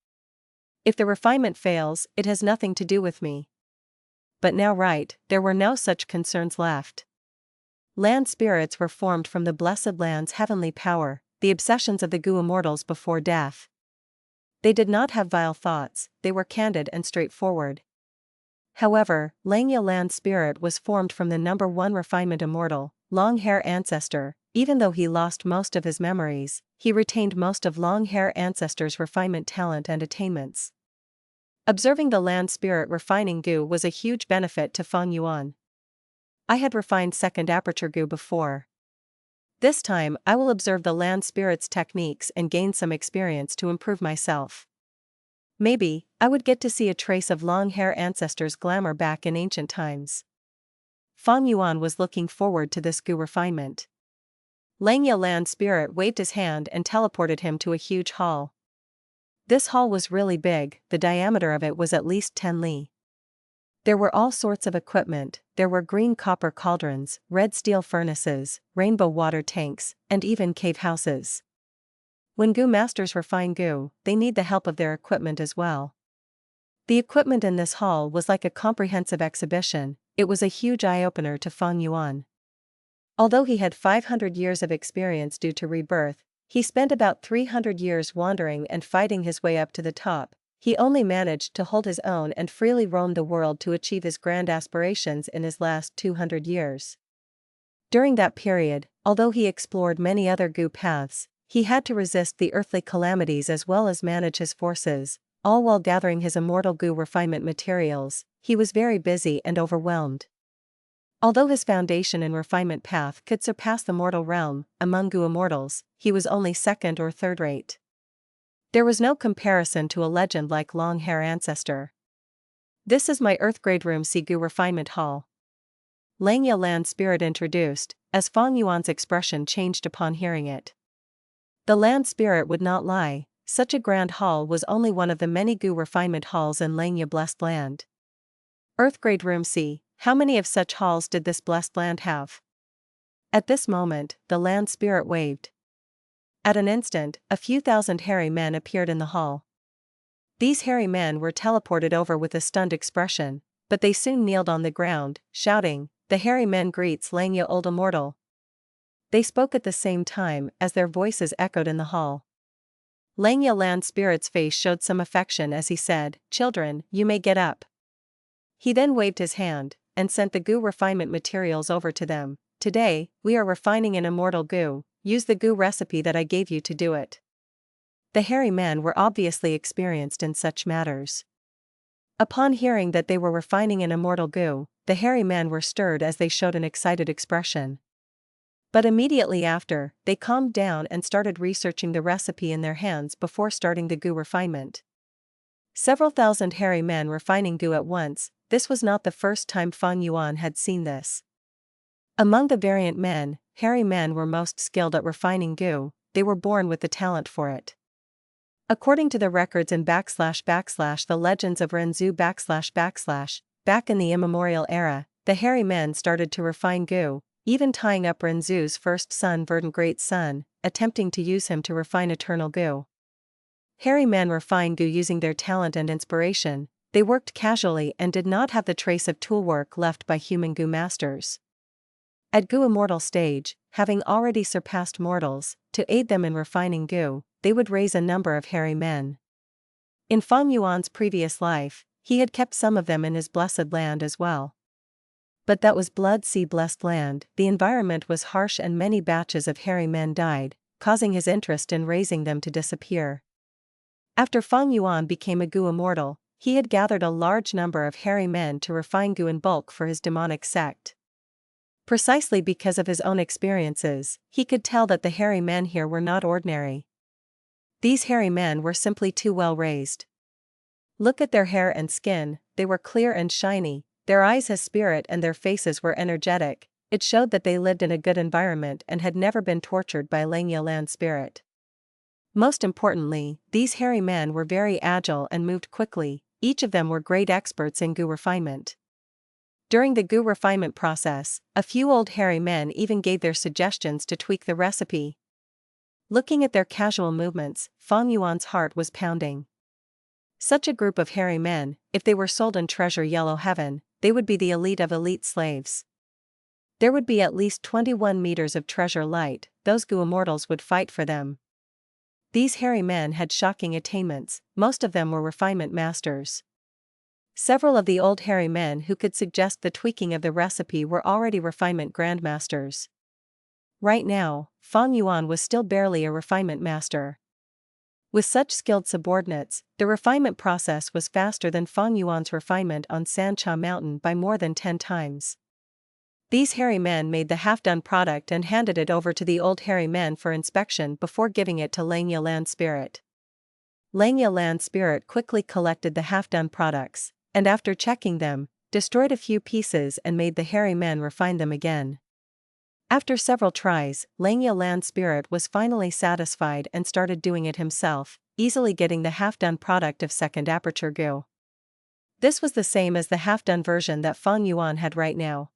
If the refinement fails, it has nothing to do with me. But now there were no such concerns left. Land spirits were formed from the blessed land's heavenly power, the obsessions of the Gu immortals before death. They did not have vile thoughts, they were candid and straightforward. However, Langya land spirit was formed from the number 1 refinement immortal, long-hair ancestor. Even though he lost most of his memories, he retained most of long-hair ancestor's refinement talent and attainments. Observing the land spirit refining Gu was a huge benefit to Fang Yuan. I had refined second Aperture Gu before. This time I will observe the land spirit's techniques and gain some experience to improve myself. Maybe I would get to see a trace of long-hair ancestors' glamour back in ancient times. Fang Yuan was looking forward to this Gu refinement. Langya land spirit waved his hand and teleported him to a huge hall. This hall was really big, the diameter of it was at least 10 li. There were all sorts of equipment. There were green copper cauldrons, red steel furnaces, rainbow water tanks, and even cave houses. When Gu masters refine Gu, they need the help of their equipment as well. The equipment in this hall was like a comprehensive exhibition. It was a huge eye-opener to Fang Yuan. Although he had 500 years of experience due to rebirth, he spent about 300 years wandering and fighting his way up to the top. He only managed to hold his own and freely roamed the world to achieve his grand aspirations in his last 200 years. During that period, although he explored many other Gu paths, he had to resist the earthly calamities as well as manage his forces, all while gathering his immortal Gu refinement materials. He was very busy and overwhelmed. Although his foundation and refinement path could surpass the mortal realm, among Gu immortals, he was only second or third rate. There was no comparison to a legend like long-hair ancestor. This is my Earth-grade room C Gu refinement hall. Langya land spirit introduced, as Fang Yuan's expression changed upon hearing it. The land spirit would not lie, such a grand hall was only one of the many Gu refinement halls in Langya blessed land. Earth-grade room C, how many of such halls did this blessed land have? At this moment, the land spirit waved. At an instant, a few thousand hairy men appeared in the hall. These hairy men were teleported over with a stunned expression, but they soon kneeled on the ground, shouting, "The hairy men greets Langya old immortal." They spoke at the same time as their voices echoed in the hall. Langya land spirit's face showed some affection as he said, "Children, you may get up." He then waved his hand, and sent the Gu refinement materials over to them. "Today, we are refining an immortal Gu. Use the Gu recipe that I gave you to do it." The hairy men were obviously experienced in such matters. Upon hearing that they were refining an immortal Gu, the hairy men were stirred as they showed an excited expression. But immediately after, they calmed down and started researching the recipe in their hands before starting the Gu refinement. Several thousand hairy men refining Gu at once. This was not the first time Fang Yuan had seen this. Among the variant men, hairy men were most skilled at refining Gu. They were born with the talent for it. According to the records in / the legends of Renzu / back in the immemorial era, the hairy men started to refine Gu, even tying up Renzu's first son Verdant Great Son, attempting to use him to refine eternal Gu. Hairy men refine Gu using their talent and inspiration. They worked casually and did not have the trace of toolwork left by human Gu masters. At Gu Immortal stage, having already surpassed mortals, to aid them in refining Gu, they would raise a number of hairy men. In Fang Yuan's previous life, he had kept some of them in his blessed land as well. But that was Blood Sea blessed land. The environment was harsh and many batches of hairy men died, causing his interest in raising them to disappear. After Fang Yuan became a Gu Immortal, he had gathered a large number of hairy men to refine Gu in bulk for his demonic sect. Precisely because of his own experiences, he could tell that the hairy men here were not ordinary. These hairy men were simply too well raised. Look at their hair and skin, they were clear and shiny, their eyes had spirit and their faces were energetic. It showed that they lived in a good environment and had never been tortured by Langya land spirit. Most importantly, these hairy men were very agile and moved quickly. Each of them were great experts in Gu refinement. During the Gu refinement process, a few old hairy men even gave their suggestions to tweak the recipe. Looking at their casual movements, Fang Yuan's heart was pounding. Such a group of hairy men, if they were sold in Treasure Yellow Heaven, they would be the elite of elite slaves. There would be at least 21 meters of treasure light. Those Gu immortals would fight for them. These hairy men had shocking attainments, most of them were refinement masters. Several of the old hairy men who could suggest the tweaking of the recipe were already refinement grandmasters. Right now, Fang Yuan was still barely a refinement master. With such skilled subordinates, the refinement process was faster than Fang Yuan's refinement on Sancha Mountain by more than 10 times. These hairy men made the half-done product and handed it over to the old hairy men for inspection before giving it to Langya land spirit. Langya land spirit quickly collected the half-done products, and after checking them, destroyed a few pieces and made the hairy men refine them again. After several tries, Langya land spirit was finally satisfied and started doing it himself, easily getting the half-done product of second Aperture Gu. This was the same as the half-done version that Fang Yuan had right now.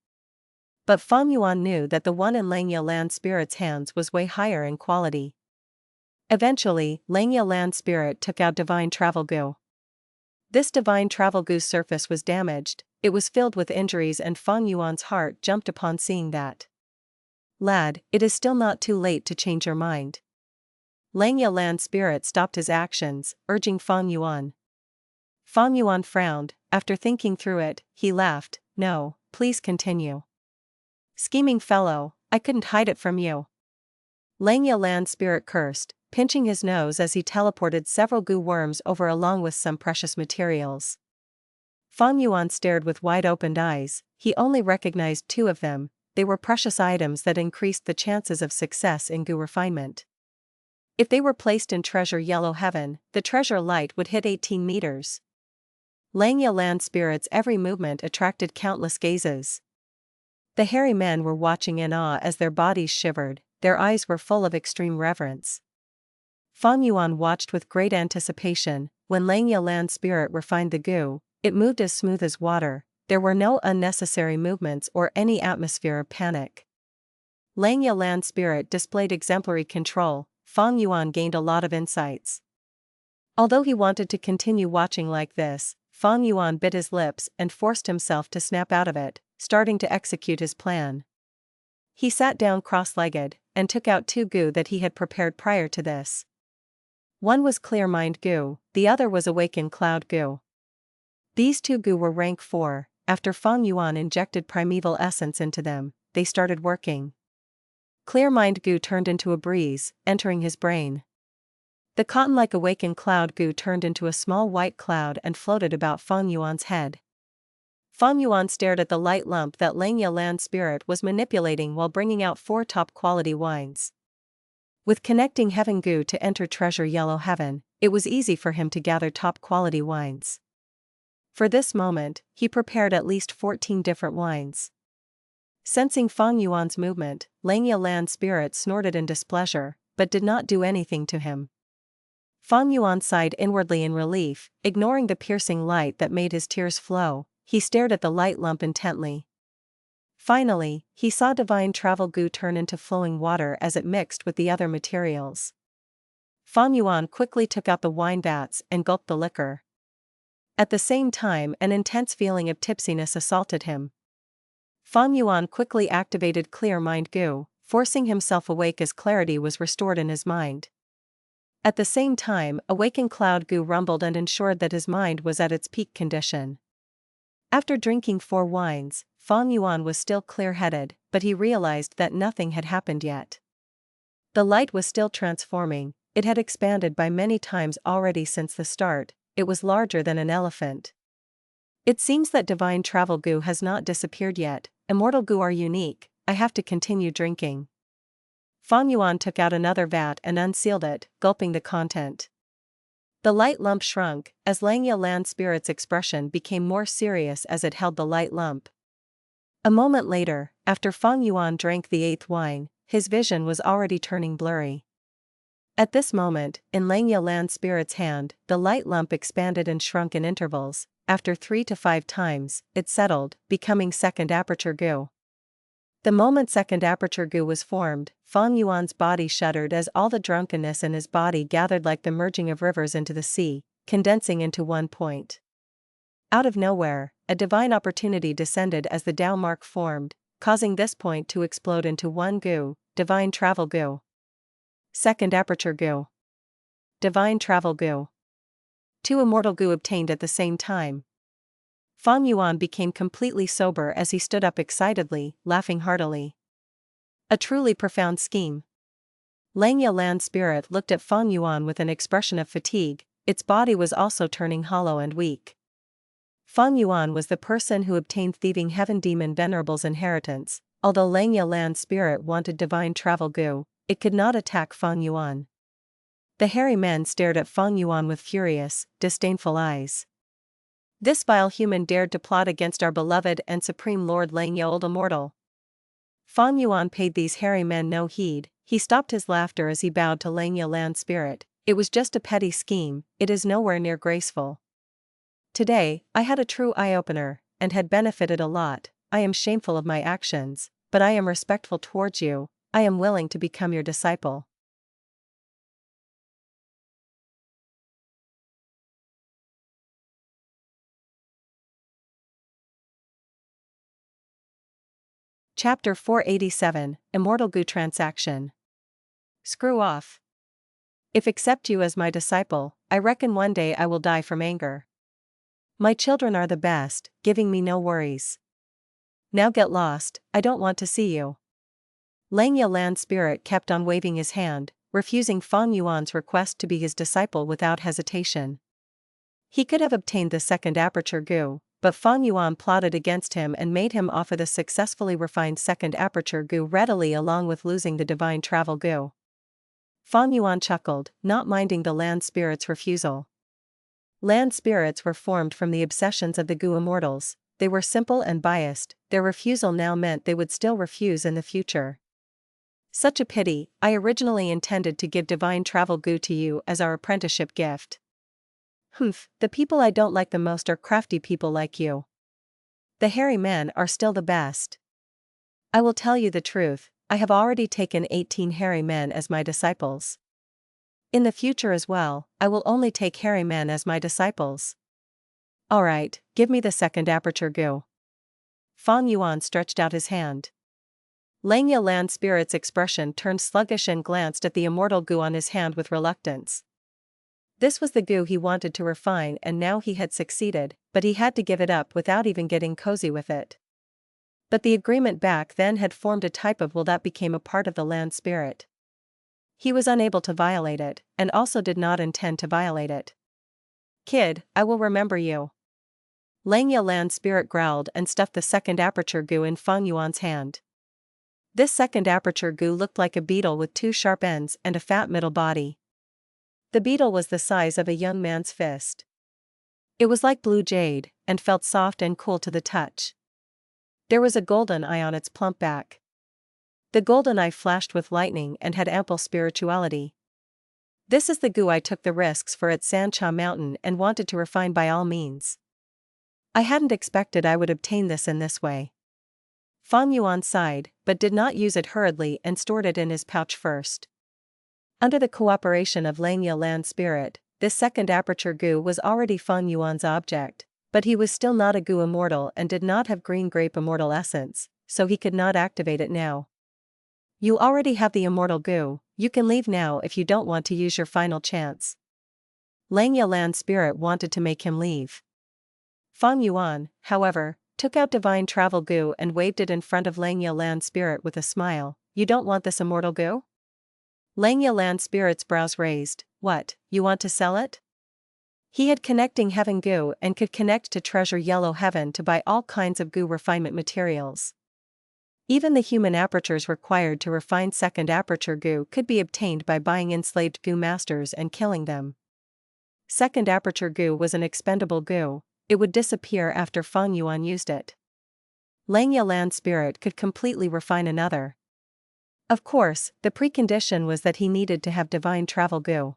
But Fang Yuan knew that the one in Langya land spirit's hands was way higher in quality. Eventually, Langya land spirit took out Divine Travel Gu. This Divine Travel Gu's surface was damaged, it was filled with injuries, and Fang Yuan's heart jumped upon seeing that. Lad, it is still not too late to change your mind. Langya land spirit stopped his actions, urging Fang Yuan. Fang Yuan frowned. After thinking through it, he laughed. No, please continue. Scheming fellow, I couldn't hide it from you. Langya land spirit cursed, pinching his nose as he teleported several Gu worms over along with some precious materials. Fang Yuan stared with wide-opened eyes. He only recognized 2 of them. They were precious items that increased the chances of success in Gu refinement. If they were placed in Treasure Yellow Heaven, the treasure light would hit 18 meters. Langya land spirit's every movement attracted countless gazes. The hairy men were watching in awe as their bodies shivered, their eyes were full of extreme reverence. Fang Yuan watched with great anticipation. When Langya land spirit refined the Gu, it moved as smooth as water. There were no unnecessary movements or any atmosphere of panic. Langya land spirit displayed exemplary control. Fang Yuan gained a lot of insights. Although he wanted to continue watching like this, Fang Yuan bit his lips and forced himself to snap out of it, starting to execute his plan. He sat down cross-legged, and took out 2 Gu that he had prepared prior to this. One was Clear Mind Gu, the other was Awakened Cloud Gu. These 2 Gu were rank 4. After Fang Yuan injected primeval essence into them, they started working. Clear Mind Gu turned into a breeze, entering his brain. The cotton-like Awakened Cloud Gu turned into a small white cloud and floated about Fang Yuan's head. Fang Yuan stared at the light lump that Langya land spirit was manipulating while bringing out 4 top-quality wines. With connecting Heaven Gu to enter Treasure Yellow Heaven, it was easy for him to gather top-quality wines. For this moment, he prepared at least 14 different wines. Sensing Fang Yuan's movement, Langya land spirit snorted in displeasure, but did not do anything to him. Fang Yuan sighed inwardly in relief, ignoring the piercing light that made his tears flow. He stared at the light lump intently. Finally, he saw Divine Travel Gu turn into flowing water as it mixed with the other materials. Fang Yuan quickly took out the wine vats and gulped the liquor. At the same time, an intense feeling of tipsiness assaulted him. Fang Yuan quickly activated Clear Mind Gu, forcing himself awake as clarity was restored in his mind. At the same time, awakened Cloud Gu rumbled and ensured that his mind was at its peak condition. After drinking 4 wines, Fang Yuan was still clear-headed, but he realized that nothing had happened yet. The light was still transforming, it had expanded by many times already since the start, it was larger than an elephant. It seems that Divine Travel Gu has not disappeared yet, Immortal Gu are unique, I have to continue drinking. Fang Yuan took out another vat and unsealed it, gulping the content. The light lump shrunk, as Langya Land Spirit's expression became more serious as it held the light lump. A moment later, after Fang Yuan drank the 8th wine, his vision was already turning blurry. At this moment, in Langya Land Spirit's hand, the light lump expanded and shrunk in intervals. After 3 to 5 times, it settled, becoming second Aperture Gu. The moment second Aperture Gu was formed, Fang Yuan's body shuddered as all the drunkenness in his body gathered like the merging of rivers into the sea, condensing into one point. Out of nowhere, a divine opportunity descended as the Tao mark formed, causing this point to explode into 1 Gu, Divine Travel Gu. Second Aperture Gu. Divine Travel Gu. 2 Immortal Gu obtained at the same time. Fang Yuan became completely sober as he stood up excitedly, laughing heartily. A truly profound scheme. Langya Land Spirit looked at Fang Yuan with an expression of fatigue, its body was also turning hollow and weak. Fang Yuan was the person who obtained Thieving Heaven Demon Venerables inheritance. Although Langya Land Spirit wanted Divine Travel Gu, it could not attack Fang Yuan. The hairy men stared at Fang Yuan with furious, disdainful eyes. This vile human dared to plot against our beloved and supreme Lord Langya Old Immortal. Fang Yuan paid these hairy men no heed, he stopped his laughter as he bowed to Langya Land Spirit. It was just a petty scheme, it is nowhere near graceful. Today, I had a true eye-opener, and had benefited a lot. I am shameful of my actions, but I am respectful towards you, I am willing to become your disciple. Chapter 487, Immortal Gu Transaction. Screw off. If accept you as my disciple, I reckon one day I will die from anger. My children are the best, giving me no worries. Now get lost, I don't want to see you. Langya Land Spirit kept on waving his hand, refusing Fang Yuan's request to be his disciple without hesitation. He could have obtained the second Aperture Gu, but Fang Yuan plotted against him and made him offer the successfully refined second Aperture Gu readily along with losing the Divine Travel Gu. Fang Yuan chuckled, not minding the Land Spirit's refusal. Land Spirits were formed from the obsessions of the Gu Immortals, they were simple and biased, their refusal now meant they would still refuse in the future. Such a pity, I originally intended to give Divine Travel Gu to you as our apprenticeship gift. Humph, the people I don't like the most are crafty people like you. The hairy men are still the best. I will tell you the truth, I have already taken 18 hairy men as my disciples. In the future as well, I will only take hairy men as my disciples. Alright, give me the second Aperture Gu. Fang Yuan stretched out his hand. Langya Land Spirit's expression turned sluggish and glanced at the Immortal Gu on his hand with reluctance. This was the Gu he wanted to refine and now he had succeeded, but he had to give it up without even getting cozy with it. But the agreement back then had formed a type of will that became a part of the Land Spirit. He was unable to violate it, and also did not intend to violate it. Kid, I will remember you. Langya Land Spirit growled and stuffed the second Aperture Gu in Fang Yuan's hand. This second Aperture Gu looked like a beetle with 2 sharp ends and a fat middle body. The beetle was the size of a young man's fist. It was like blue jade, and felt soft and cool to the touch. There was a golden eye on its plump back. The golden eye flashed with lightning and had ample spirituality. This is the Gu I took the risks for at Sancha Mountain and wanted to refine by all means. I hadn't expected I would obtain this in this way. Fang Yuan sighed, but did not use it hurriedly and stored it in his pouch first. Under the cooperation of Langya Land Spirit, this second Aperture Gu was already Fang Yuan's object, but he was still not a Gu immortal and did not have green grape immortal essence, so he could not activate it now. You already have the Immortal Gu, you can leave now if you don't want to use your final chance. Langya Land Spirit wanted to make him leave. Fang Yuan, however, took out Divine Travel Gu and waved it in front of Langya Land Spirit with a smile. You don't want this Immortal Gu? Langya Land Spirit's brows raised. What, you want to sell it? He had connecting Heaven Gu and could connect to Treasure Yellow Heaven to buy all kinds of Gu refinement materials. Even the human apertures required to refine second Aperture Gu could be obtained by buying enslaved Gu masters and killing them. Second Aperture Gu was an expendable Gu, it would disappear after Fang Yuan used it. Langya Land Spirit could completely refine another. Of course, the precondition was that he needed to have Divine Travel Gu.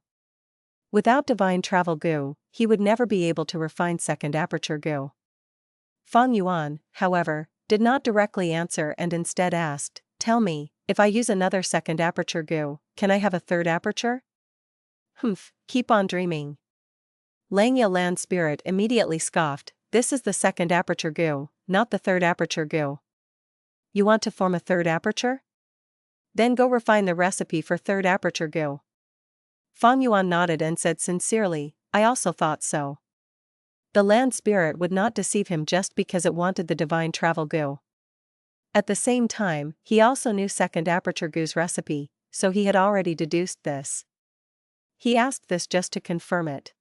Without Divine Travel Gu, he would never be able to refine second Aperture Gu. Fang Yuan, however, did not directly answer and instead asked, "Tell me, if I use another second Aperture Gu, can I have a third aperture?" Humph, keep on dreaming. Langya Land Spirit immediately scoffed, "This is the second Aperture Gu, not the third Aperture Gu. You want to form a third aperture? Then go refine the recipe for third Aperture Gu." Fang Yuan nodded and said sincerely, "I also thought so." The Land Spirit would not deceive him just because it wanted the Divine Travel Gu. At the same time, he also knew second Aperture Gu's recipe, so he had already deduced this. He asked this just to confirm it.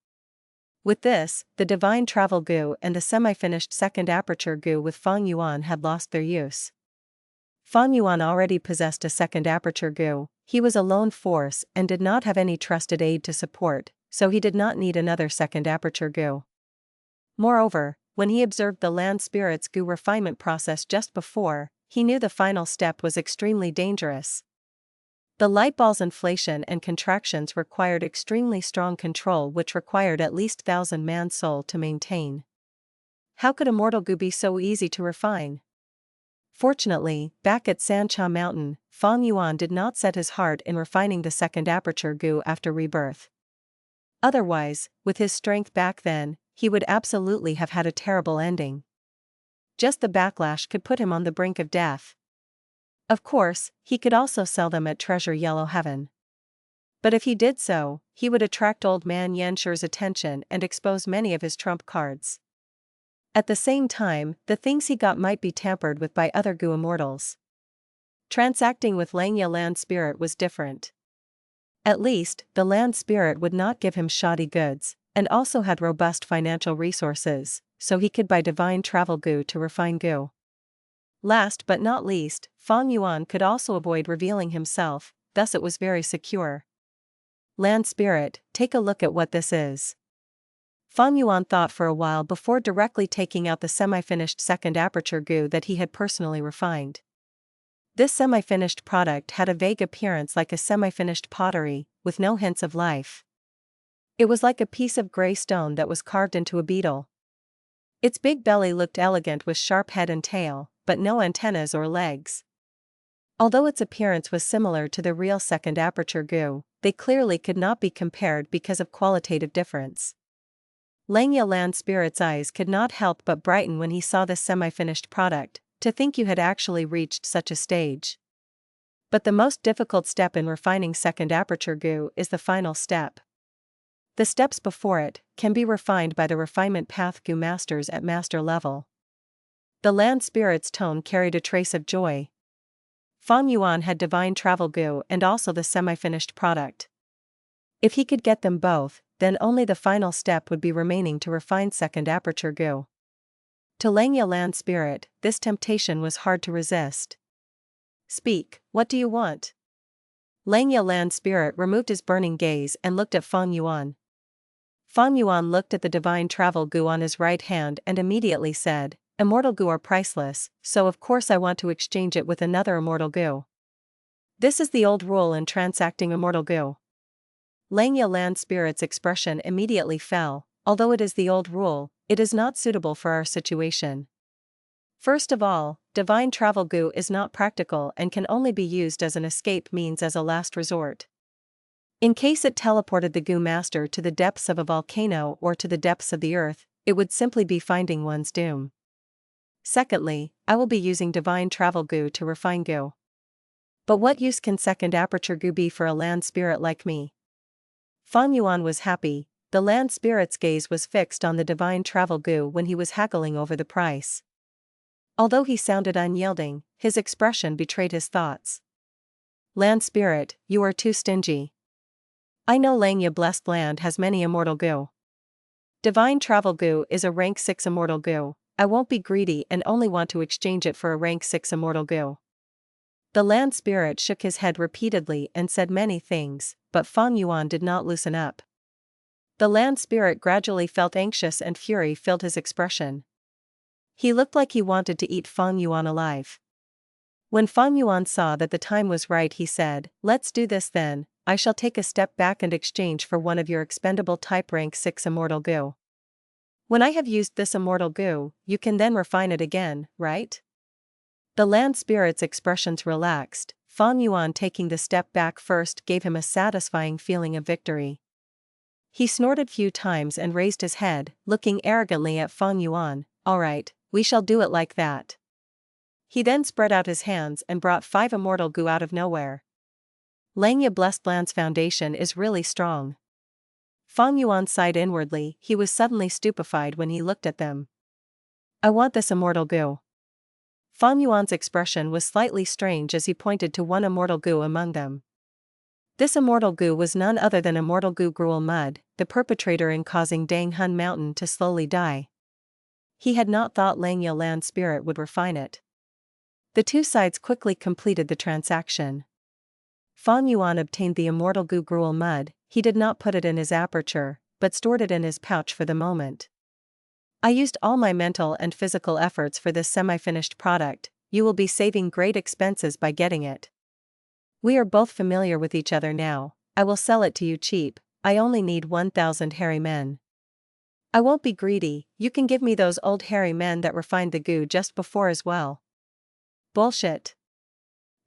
With this, the Divine Travel Gu and the semi-finished second Aperture Gu with Fang Yuan had lost their use. Fang Yuan already possessed a second Aperture Gu, he was a lone force and did not have any trusted aid to support, so he did not need another second Aperture Gu. Moreover, when he observed the Land Spirit's Gu refinement process just before, he knew the final step was extremely dangerous. The light ball's inflation and contractions required extremely strong control, which required at least 1,000-man soul to maintain. How could Immortal Gu be so easy to refine? Fortunately, back at Sancha Mountain, Fang Yuan did not set his heart in refining the second Aperture Gu after rebirth. Otherwise, with his strength back then, he would absolutely have had a terrible ending. Just the backlash could put him on the brink of death. Of course, he could also sell them at Treasure Yellow Heaven. But if he did so, he would attract Old Man Yanshi's attention and expose many of his trump cards. At the same time, the things he got might be tampered with by other Gu immortals. Transacting with Langya Land Spirit was different. At least, the Land Spirit would not give him shoddy goods, and also had robust financial resources, so he could buy Divine Travel Gu to refine Gu. Last but not least, Fang Yuan could also avoid revealing himself, thus it was very secure. Land Spirit, take a look at what this is. Fang Yuan thought for a while before directly taking out the semi-finished second Aperture Gu that he had personally refined. This semi-finished product had a vague appearance like a semi-finished pottery, with no hints of life. It was like a piece of gray stone that was carved into a beetle. Its big belly looked elegant with sharp head and tail, but no antennas or legs. Although its appearance was similar to the real second Aperture Gu, they clearly could not be compared because of qualitative difference. Langya Land Spirit's eyes could not help but brighten when he saw this semi-finished product. To think you had actually reached such a stage. But the most difficult step in refining second Aperture Gu is the final step. The steps before it can be refined by the refinement path Gu masters at master level. The Land Spirit's tone carried a trace of joy. Fang Yuan had Divine Travel Gu and also the semi-finished product. If he could get them both, then only the final step would be remaining to refine second Aperture Gu. To Langya Land Spirit, this temptation was hard to resist. "Speak, what do you want?" Langya Land Spirit removed his burning gaze and looked at Fang Yuan. Fang Yuan looked at the Divine Travel Gu on his right hand and immediately said, "Immortal Gu are priceless, so of course I want to exchange it with another Immortal Gu. This is the old rule in transacting Immortal Gu." Langya Land Spirit's expression immediately fell. Although it is the old rule, it is not suitable for our situation. First of all, Divine Travel Gu is not practical and can only be used as an escape means as a last resort. In case it teleported the Gu master to the depths of a volcano or to the depths of the earth, it would simply be finding one's doom. Secondly, I will be using Divine Travel Gu to refine Gu. But what use can second Aperture Gu be for a land spirit like me? Fang Yuan was happy. The land spirit's gaze was fixed on the Divine Travel Gu when he was haggling over the price. Although he sounded unyielding, his expression betrayed his thoughts. Land spirit, you are too stingy. I know Langya Blessed Land has many Immortal Gu. Divine Travel Gu is a rank 6 Immortal Gu. I won't be greedy and only want to exchange it for a rank 6 Immortal Gu. The land spirit shook his head repeatedly and said many things, but Fang Yuan did not loosen up. The land spirit gradually felt anxious and fury filled his expression. He looked like he wanted to eat Fang Yuan alive. When Fang Yuan saw that the time was right, he said, "Let's do this then. I shall take a step back and exchange for one of your expendable type rank 6 Immortal Gu. When I have used this Immortal Gu, you can then refine it again, right?" The land spirit's expressions relaxed. Fang Yuan taking the step back first gave him a satisfying feeling of victory. He snorted few times and raised his head, looking arrogantly at Fang Yuan. "All right, we shall do it like that." He then spread out his hands and brought 5 Immortal Gu out of nowhere. Langya Blessed Land's foundation is really strong. Fang Yuan sighed inwardly. He was suddenly stupefied when he looked at them. "I want this Immortal Gu." Fang Yuan's expression was slightly strange as he pointed to one Immortal Gu among them. This Immortal Gu was none other than Immortal Gu Gruel Mud, the perpetrator in causing Dang Hun Mountain to slowly die. He had not thought Langya Land Spirit would refine it. The two sides quickly completed the transaction. Fang Yuan obtained the Immortal Gu Gruel Mud. He did not put it in his aperture, but stored it in his pouch for the moment. "I used all my mental and physical efforts for this semi-finished product. You will be saving great expenses by getting it. We are both familiar with each other now. I will sell it to you cheap. I only need 1,000 hairy men. I won't be greedy. You can give me those old hairy men that refined the Gu just before as well." "Bullshit."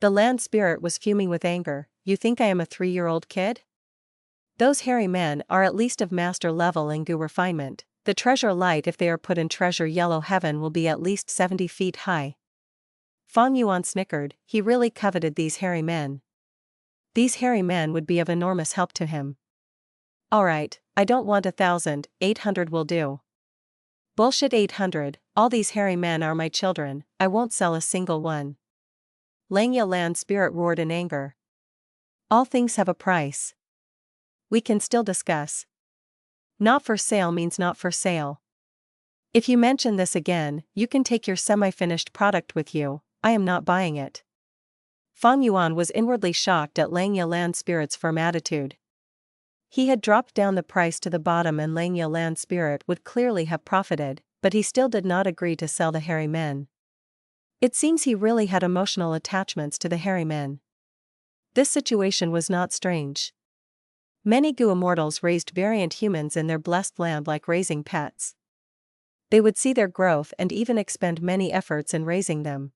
The land spirit was fuming with anger. "You think I am a 3-year-old kid? Those hairy men are at least of master level in Gu refinement. The treasure light, if they are put in treasure yellow heaven, will be at least 70 feet high." Fang Yuan snickered. He really coveted these hairy men. These hairy men would be of enormous help to him. "Alright, I don't want 1,000, 800 will do." "Bullshit, 800, all these hairy men are my children. I won't sell a single one." Langya Land Spirit roared in anger. "All things have a price. We can still discuss. Not for sale means not for sale. If you mention this again, you can take your semi-finished product with you. I am not buying it." Fang Yuan was inwardly shocked at Langya Land Spirit's firm attitude. He had dropped down the price to the bottom and Langya Land Spirit would clearly have profited, but he still did not agree to sell the hairy men. It seems he really had emotional attachments to the hairy men. This situation was not strange. Many Gu immortals raised variant humans in their blessed land like raising pets. They would see their growth and even expend many efforts in raising them.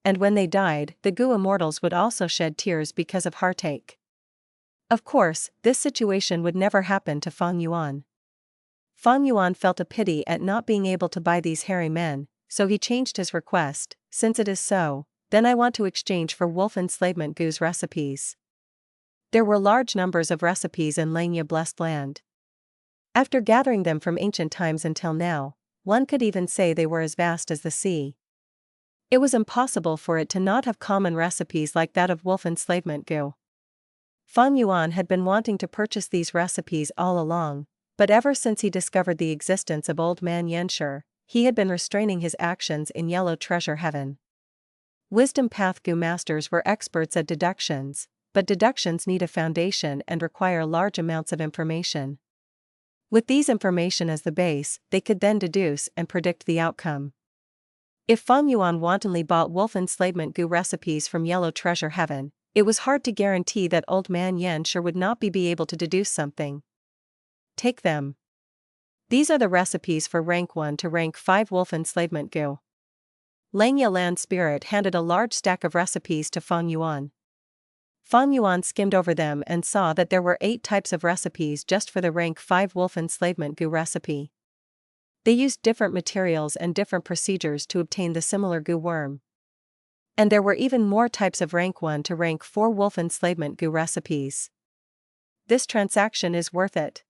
And when they died, the Gu immortals would also shed tears because of heartache. Of course, this situation would never happen to Fang Yuan. Fang Yuan felt a pity at not being able to buy these hairy men, so he changed his request. "Since it is so, then I want to exchange for wolf enslavement Gu's recipes." There were large numbers of recipes in Langya Blessed Land. After gathering them from ancient times until now, one could even say they were as vast as the sea. It was impossible for it to not have common recipes like that of wolf enslavement Gu. Fang Yuan had been wanting to purchase these recipes all along, but ever since he discovered the existence of Old Man Yanshi, he had been restraining his actions in Yellow Treasure Heaven. Wisdom Path Gu masters were experts at deductions, but deductions need a foundation and require large amounts of information. With these information as the base, they could then deduce and predict the outcome. If Fang Yuan wantonly bought wolf enslavement Gu recipes from Yellow Treasure Heaven, it was hard to guarantee that Old Man Yanshi would not be able to deduce something. "Take them. These are the recipes for rank 1 to rank 5 wolf enslavement Gu." Langya Land Spirit handed a large stack of recipes to Fang Yuan. Fang Yuan skimmed over them and saw that there were 8 types of recipes just for the rank 5 wolf enslavement Gu recipe. They used different materials and different procedures to obtain the similar Gu worm. And there were even more types of rank 1 to rank 4 wolf enslavement Gu recipes. This transaction is worth it.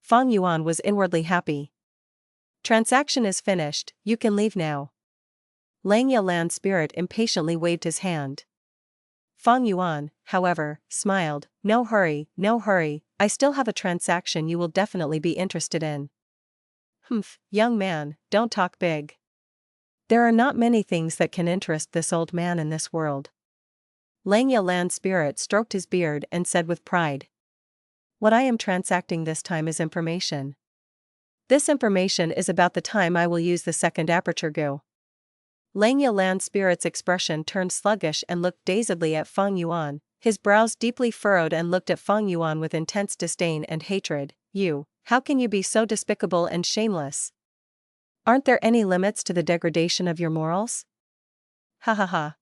Fang Yuan was inwardly happy. Transaction is finished, you can leave now. Langya Land Spirit impatiently waved his hand. Fang Yuan, however, smiled, no hurry, I still have a transaction you will definitely be interested in. Humph, young man, don't talk big. There are not many things that can interest this old man in this world. Langya Land Spirit stroked his beard and said with pride. What I am transacting this time is information. This information is about the time I will use the second Aperture Gu. Langya Land Spirit's expression turned sluggish and looked dazedly at Fang Yuan, his brows deeply furrowed, and looked at Fang Yuan with intense disdain and hatred. You, how can you be so despicable and shameless? Aren't there any limits to the degradation of your morals? Ha ha ha.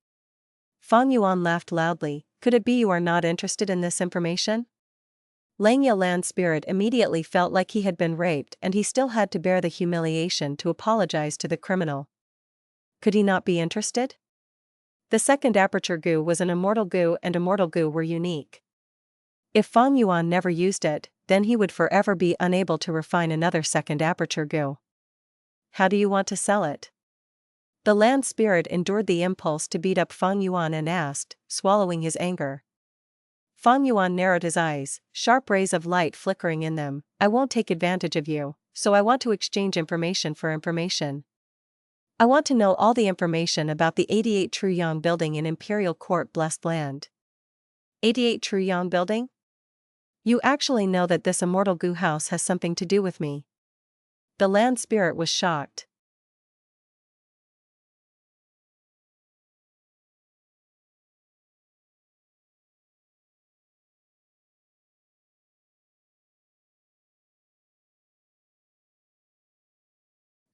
Fang Yuan laughed loudly. Could it be you are not interested in this information? Langya Land Spirit immediately felt like he had been raped, and he still had to bear the humiliation to apologize to the criminal. Could he not be interested? The second Aperture Gu was an Immortal Gu, and Immortal Gu were unique. If Fang Yuan never used it, then he would forever be unable to refine another second Aperture Gu. How do you want to sell it? The Land Spirit endured the impulse to beat up Fang Yuan and asked, swallowing his anger. Fang Yuan narrowed his eyes, sharp rays of light flickering in them. I won't take advantage of you, so I want to exchange information for information. I want to know all the information about the 88 True Yang building in Imperial Court Blessed Land. 88 True Yang building? You actually know that this Immortal Gu house has something to do with me? The Land Spirit was shocked.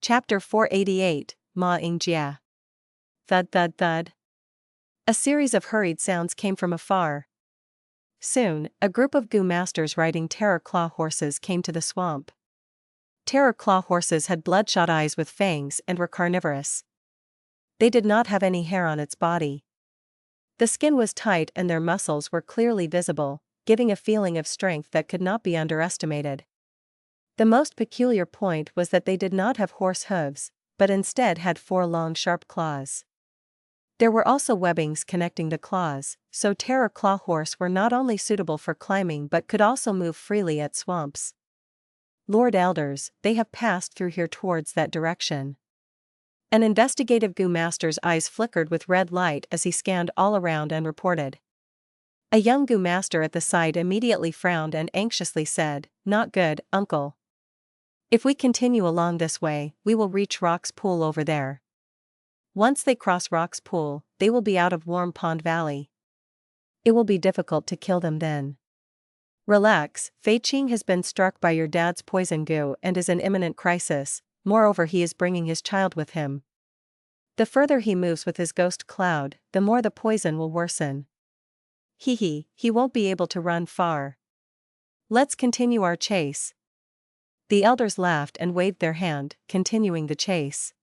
Chapter 488, Ma Ying Jie. Thud thud thud. A series of hurried sounds came from afar. Soon, a group of Gu masters riding terror claw horses came to the swamp. Terror claw horses had bloodshot eyes with fangs and were carnivorous. They did not have any hair on its body. The skin was tight and their muscles were clearly visible, giving a feeling of strength that could not be underestimated. The most peculiar point was that they did not have horse hooves, but instead had 4 long sharp claws. There were also webbings connecting the claws, so terror claw horse were not only suitable for climbing but could also move freely at swamps. Lord Elders, they have passed through here towards that direction. An investigative Gu master's eyes flickered with red light as he scanned all around and reported. A young Gu master at the side immediately frowned and anxiously said, not good, uncle. If we continue along this way, we will reach Rock's Pool over there. Once they cross Rock's Pool, they will be out of Warm Pond Valley. It will be difficult to kill them then. Relax, Fei Qing has been struck by your dad's poison Gu and is in imminent crisis, moreover he is bringing his child with him. The further he moves with his ghost cloud, the more the poison will worsen. He won't be able to run far. Let's continue our chase. The elders laughed and waved their hand, continuing the chase.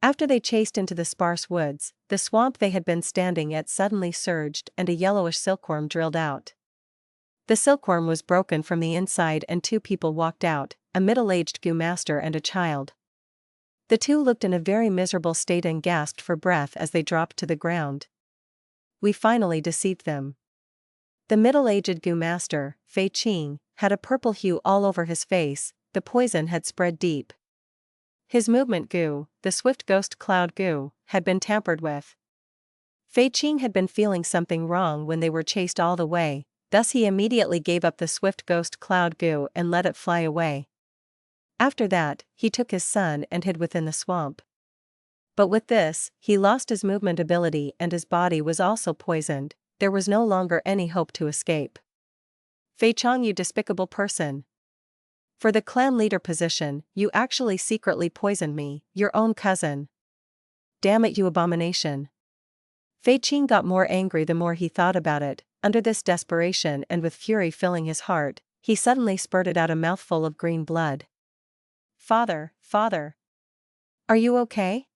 After they chased into the sparse woods, the swamp they had been standing at suddenly surged and a yellowish silkworm drilled out. The silkworm was broken from the inside and 2 people walked out, a middle-aged Gu master and a child. The 2 looked in a very miserable state and gasped for breath as they dropped to the ground. We finally deceived them. The middle-aged Gu master, Fei Qing, had a purple hue all over his face, the poison had spread deep. His movement Gu, the swift ghost cloud Gu, had been tampered with. Fei Qing had been feeling something wrong when they were chased all the way, thus he immediately gave up the swift ghost cloud Gu and let it fly away. After that, he took his son and hid within the swamp. But with this, he lost his movement ability and his body was also poisoned. There was no longer any hope to escape. Fei Chong, you despicable person. For the clan leader position, you actually secretly poisoned me, your own cousin. Damn it, you abomination. Fei Qing got more angry the more he thought about it. Under this desperation and with fury filling his heart, he suddenly spurted out a mouthful of green blood. Father, father. Are you okay?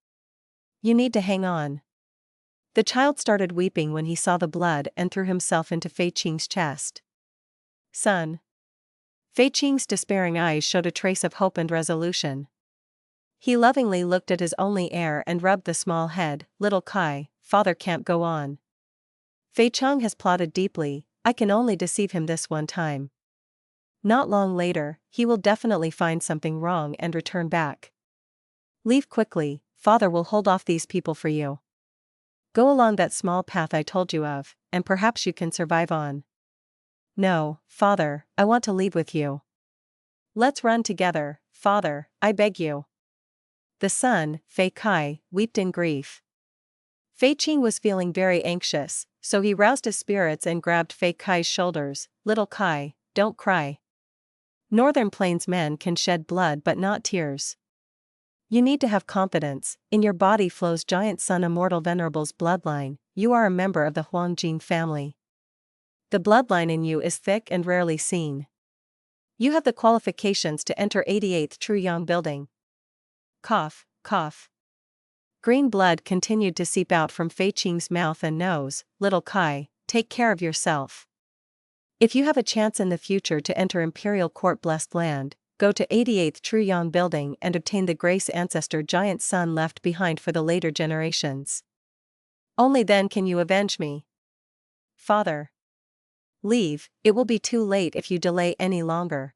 You need to hang on. The child started weeping when he saw the blood and threw himself into Fei Qing's chest. Son. Fei Qing's despairing eyes showed a trace of hope and resolution. He lovingly looked at his only heir and rubbed the small head. Little Kai, father can't go on. Fei Chang has plotted deeply, I can only deceive him this one time. Not long later, he will definitely find something wrong and return back. Leave quickly, father will hold off these people for you. Go along that small path I told you of, and perhaps you can survive on. No, father, I want to leave with you. Let's run together, father, I beg you. The son, Fei Kai, wept in grief. Fei Qing was feeling very anxious, so he roused his spirits and grabbed Fei Kai's shoulders. Little Kai, don't cry. Northern Plains men can shed blood but not tears. You need to have confidence, in your body flows giant sun immortal Venerables bloodline, you are a member of the Huang Jin family. The bloodline in you is thick and rarely seen. You have the qualifications to enter 88th True Yang building. Cough, cough. Green blood continued to seep out from Fei Qing's mouth and nose. Little Kai, take care of yourself. If you have a chance in the future to enter Imperial Court blessed land, go to 88th True Yang building and obtain the Grace Ancestor giant sun left behind for the later generations. Only then can you avenge me. Father. Leave, it will be too late if you delay any longer.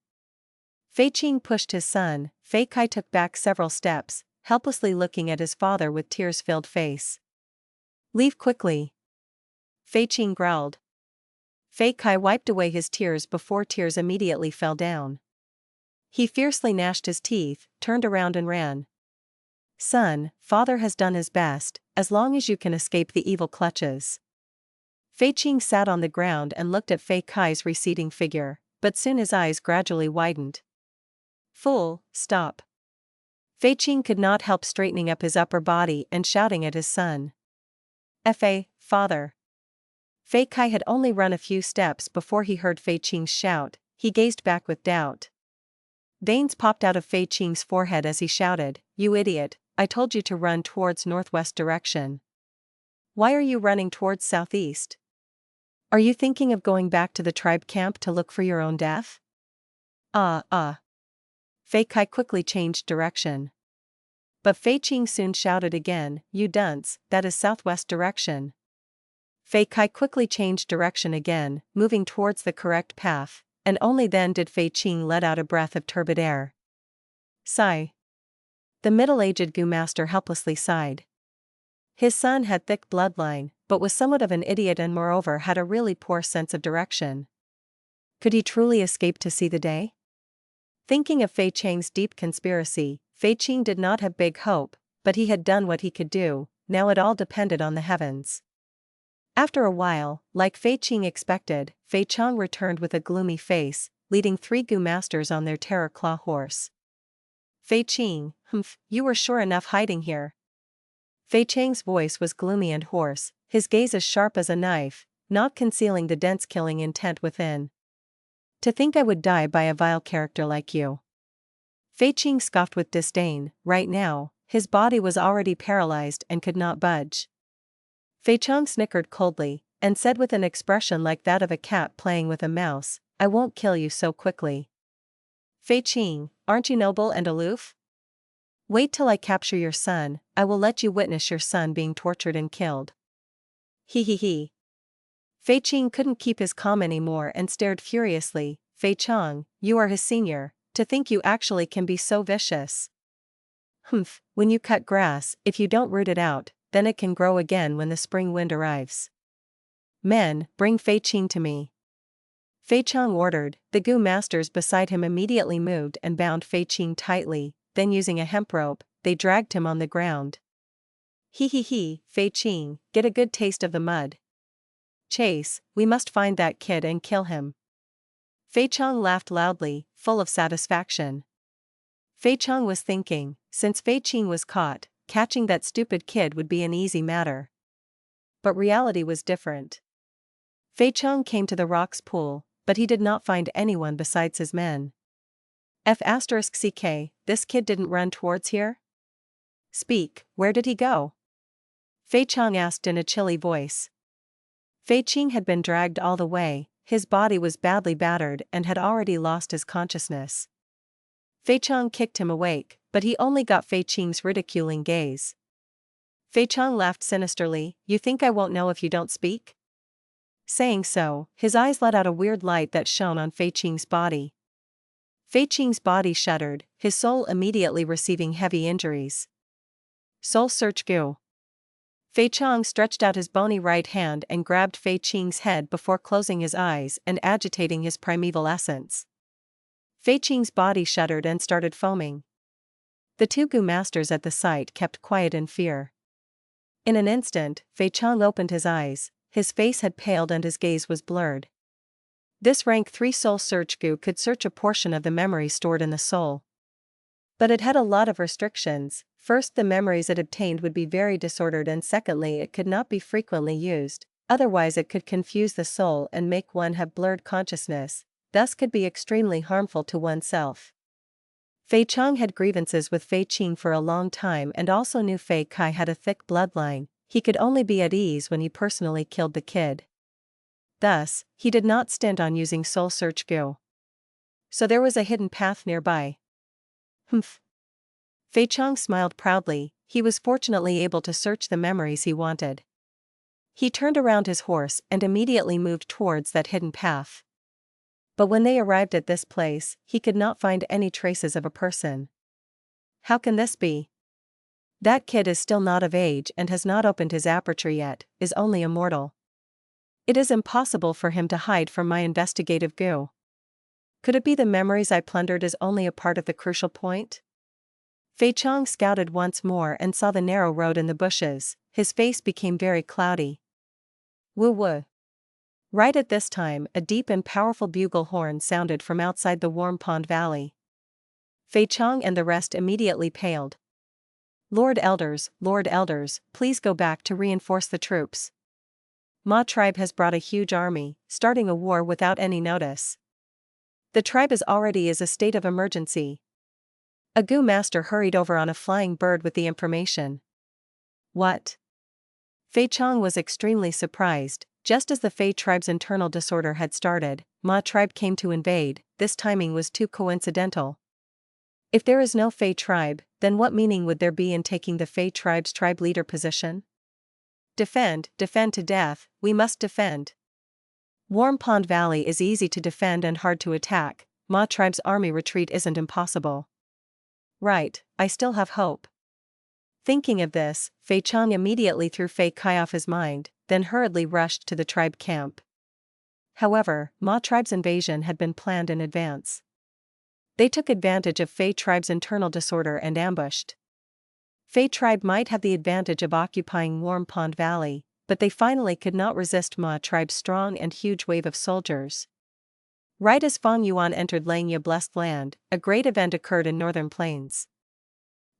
Fei Qing pushed his son. Fei Kai took back several steps, helplessly looking at his father with tears-filled face. Leave quickly. Fei Qing growled. Fei Kai wiped away his tears before tears immediately fell down. He fiercely gnashed his teeth, turned around and ran. Son, father has done his best, as long as you can escape the evil clutches. Fei Qing sat on the ground and looked at Fei Kai's receding figure, but soon his eyes gradually widened. Fool, stop. Fei Qing could not help straightening up his upper body and shouting at his son. Fa, father. Fei Kai had only run a few steps before he heard Fei Qing's shout. He gazed back with doubt. Veins popped out of Fei Qing's forehead as he shouted, You idiot, I told you to run towards northwest direction. Why are you running towards southeast? Are you thinking of going back to the tribe camp to look for your own death? Fei Kai quickly changed direction. But Fei Qing soon shouted again, You dunce, that is southwest direction. Fei Kai quickly changed direction again, moving towards the correct path, and only then did Fei Qing let out a breath of turbid air. Sigh. The middle-aged Gu master helplessly sighed. His son had thick bloodline, but was somewhat of an idiot and moreover had a really poor sense of direction. Could he truly escape to see the day? Thinking of Fei Chang's deep conspiracy, Fei Qing did not have big hope, but he had done what he could do, now it all depended on the heavens. After a while, like Fei Qing expected, Fei Chang returned with a gloomy face, leading 3 Gu masters on their terror claw horse. Fei Qing, you were sure enough hiding here. Fei Chang's voice was gloomy and hoarse, his gaze as sharp as a knife, not concealing the dense killing intent within. To think I would die by a vile character like you. Fei Qing scoffed with disdain. Right now, his body was already paralyzed and could not budge. Fei Chang snickered coldly, and said with an expression like that of a cat playing with a mouse, I won't kill you so quickly. Fei Qing, aren't you noble and aloof? Wait till I capture your son, I will let you witness your son being tortured and killed. He. Fei Qing couldn't keep his calm anymore and stared furiously. Fei Chang, you are his senior, to think you actually can be so vicious. When you cut grass, if you don't root it out, then it can grow again when the spring wind arrives. Men, bring Fei Qing to me. Fei Chang ordered. The Gu masters beside him immediately moved and bound Fei Qing tightly, then using a hemp rope, they dragged him on the ground. Fei Qing, get a good taste of the mud. Chase, we must find that kid and kill him. Fei Chang laughed loudly, full of satisfaction. Fei Chang was thinking, since Fei Qing was caught, catching that stupid kid would be an easy matter. but reality was different. Fei Chong came to the rocks pool, but he did not find anyone besides his men. F***ck, this kid didn't run towards here? Speak, where did he go? Fei Chong asked in a chilly voice. Fei Qing had been dragged all the way, his body was badly battered and had already lost his consciousness. Fei Chong kicked him awake, but he only got Fei Qing's ridiculing gaze. Fei Chong laughed sinisterly, "You think I won't know if you don't speak?" Saying so, his eyes let out a weird light that shone on Fei Qing's body. Fei Qing's body shuddered, his soul immediately receiving heavy injuries. Soul Search Gu. Fei Chong stretched out his bony right hand and grabbed Fei Qing's head before closing his eyes and agitating his primeval essence. Fei Qing's body shuddered and started foaming. The two Gu masters at the site kept quiet in fear. In an instant, Fei Chong opened his eyes, his face had paled and his gaze was blurred. This rank 3 Soul Search Gu could search a portion of the memory stored in the soul. But it had a lot of restrictions. First, the memories it obtained would be very disordered, and secondly, it could not be frequently used, otherwise it could confuse the soul and make one have blurred consciousness, thus could be extremely harmful to oneself. Fei Chong had grievances with Fei Qing for a long time and also knew Fei Kai had a thick bloodline. He could only be at ease when he personally killed the kid. Thus, he did not stint on using Soul Search Gu. So there was a hidden path nearby. Humph. Fei Chong smiled proudly, he was fortunately able to search the memories he wanted. He turned around his horse and immediately moved towards that hidden path. But when they arrived at this place, he could not find any traces of a person. How can this be? That kid is still not of age and has not opened his aperture yet, is only a mortal. It is impossible for him to hide from my investigative Gu. Could it be the memories I plundered is only a part of the crucial point? Fei Chong scouted once more and saw the narrow road in the bushes, his face became very cloudy. Woo woo. Right at this time, a deep and powerful bugle horn sounded from outside the Warm Pond Valley. Fei Chong and the rest immediately paled. Lord Elders, please go back to reinforce the troops. Ma tribe has brought a huge army, starting a war without any notice. The tribe is already a state of emergency. A Gu master hurried over on a flying bird with the information. What? Fei Chong was extremely surprised. Just as the Fei tribe's internal disorder had started, Ma tribe came to invade. This timing was too coincidental. If there is no Fei tribe, then what meaning would there be in taking the Fei tribe's tribe leader position? Defend to death, we must defend. Warm Pond Valley is easy to defend and hard to attack. Ma tribe's army retreat isn't impossible. Right, I still have hope. Thinking of this, Fei Chong immediately threw Fei Kai off his mind, then hurriedly rushed to the tribe camp. However, Ma tribe's invasion had been planned in advance. They took advantage of Fei tribe's internal disorder and ambushed. Fei tribe might have the advantage of occupying Warm Pond Valley, but they finally could not resist Ma tribe's strong and huge wave of soldiers. Right as Fang Yuan entered Langya Blessed Land, a great event occurred in Northern Plains.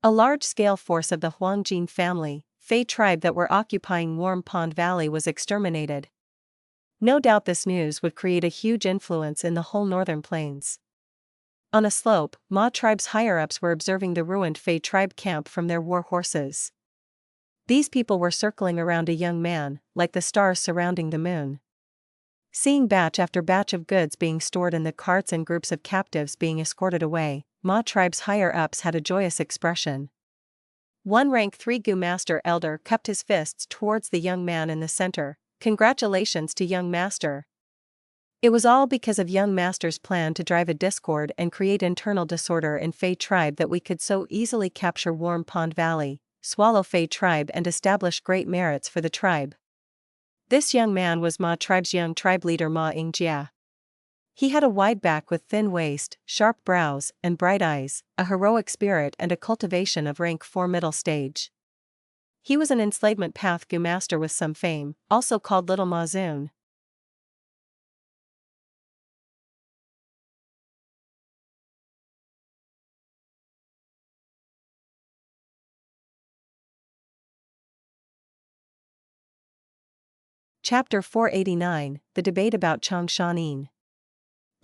A large-scale force of the Huangjin family, Fei tribe that were occupying Warm Pond Valley was exterminated. No doubt this news would create a huge influence in the whole Northern Plains. On a slope, Ma tribe's higher-ups were observing the ruined Fei tribe camp from their war horses. These people were circling around a young man, like the stars surrounding the moon. Seeing batch after batch of goods being stored in the carts and groups of captives being escorted away, Ma tribe's higher-ups had a joyous expression. One rank 3 Gu Master Elder cupped his fists towards the young man in the center. Congratulations to young master. It was all because of young master's plan to drive a discord and create internal disorder in Fei tribe that we could so easily capture Warm Pond Valley, swallow Fei tribe and establish great merits for the tribe. This young man was Ma tribe's young tribe leader Ma Ying Jie. He had a wide back with thin waist, sharp brows, and bright eyes, a heroic spirit and a cultivation of rank 4 middle stage. He was an enslavement path Gu master with some fame, also called Little Ma Zun. Chapter 489, The Debate About Chang Shan Yin.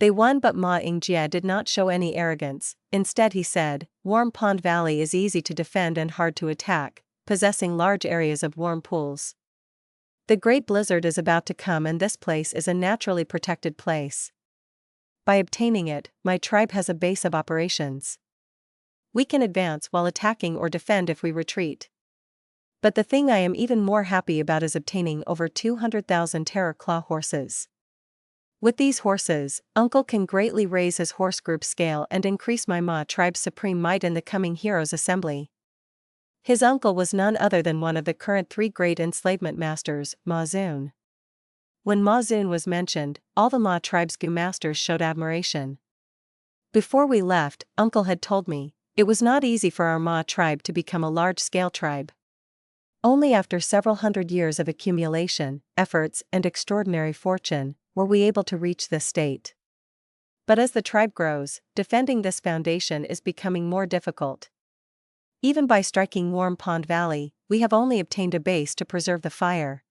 They won, but Ma Ying Jie did not show any arrogance. Instead he said, Warm Pond Valley is easy to defend and hard to attack, possessing large areas of warm pools. The Great Blizzard is about to come and this place is a naturally protected place. By obtaining it, my tribe has a base of operations. We can advance while attacking or defend if we retreat. But the thing I am even more happy about is obtaining over 200,000 terror claw horses. With these horses, Uncle can greatly raise his horse group scale and increase my Ma tribe's supreme might in the coming Heroes Assembly. His uncle was none other than one of the current 3 great enslavement masters, Ma Zun. When Ma Zun was mentioned, all the Ma tribe's Gu masters showed admiration. Before we left, Uncle had told me, it was not easy for our Ma tribe to become a large-scale tribe. Only after several hundred years of accumulation, efforts, and extraordinary fortune, were we able to reach this state. But as the tribe grows, defending this foundation is becoming more difficult. Even by striking Warm Pond Valley, we have only obtained a base to preserve the fire.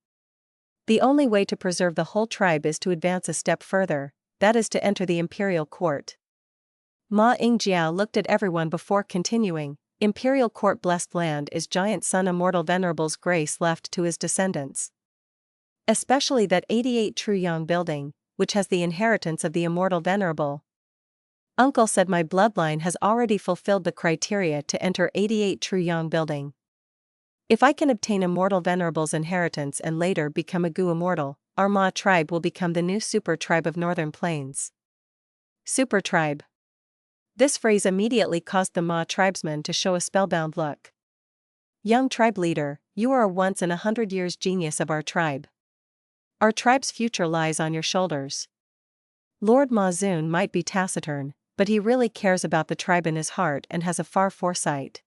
The only way to preserve the whole tribe is to advance a step further, that is to enter the imperial court. Ma Ying Jie looked at everyone before continuing. Imperial Court blessed land is giant son Immortal Venerables' grace left to his descendants. Especially that 88 true young building, which has the inheritance of the Immortal Venerable. Uncle said my bloodline has already fulfilled the criteria to enter 88 true young building. If I can obtain Immortal Venerable's inheritance and later become a Gu Immortal, our Ma tribe will become the new super tribe of Northern Plains. Super tribe. This phrase immediately caused the Ma tribesmen to show a spellbound look. Young tribe leader, you are a once-in-a-hundred-years genius of our tribe. Our tribe's future lies on your shoulders. Lord Ma Zun might be taciturn, but he really cares about the tribe in his heart and has a far foresight.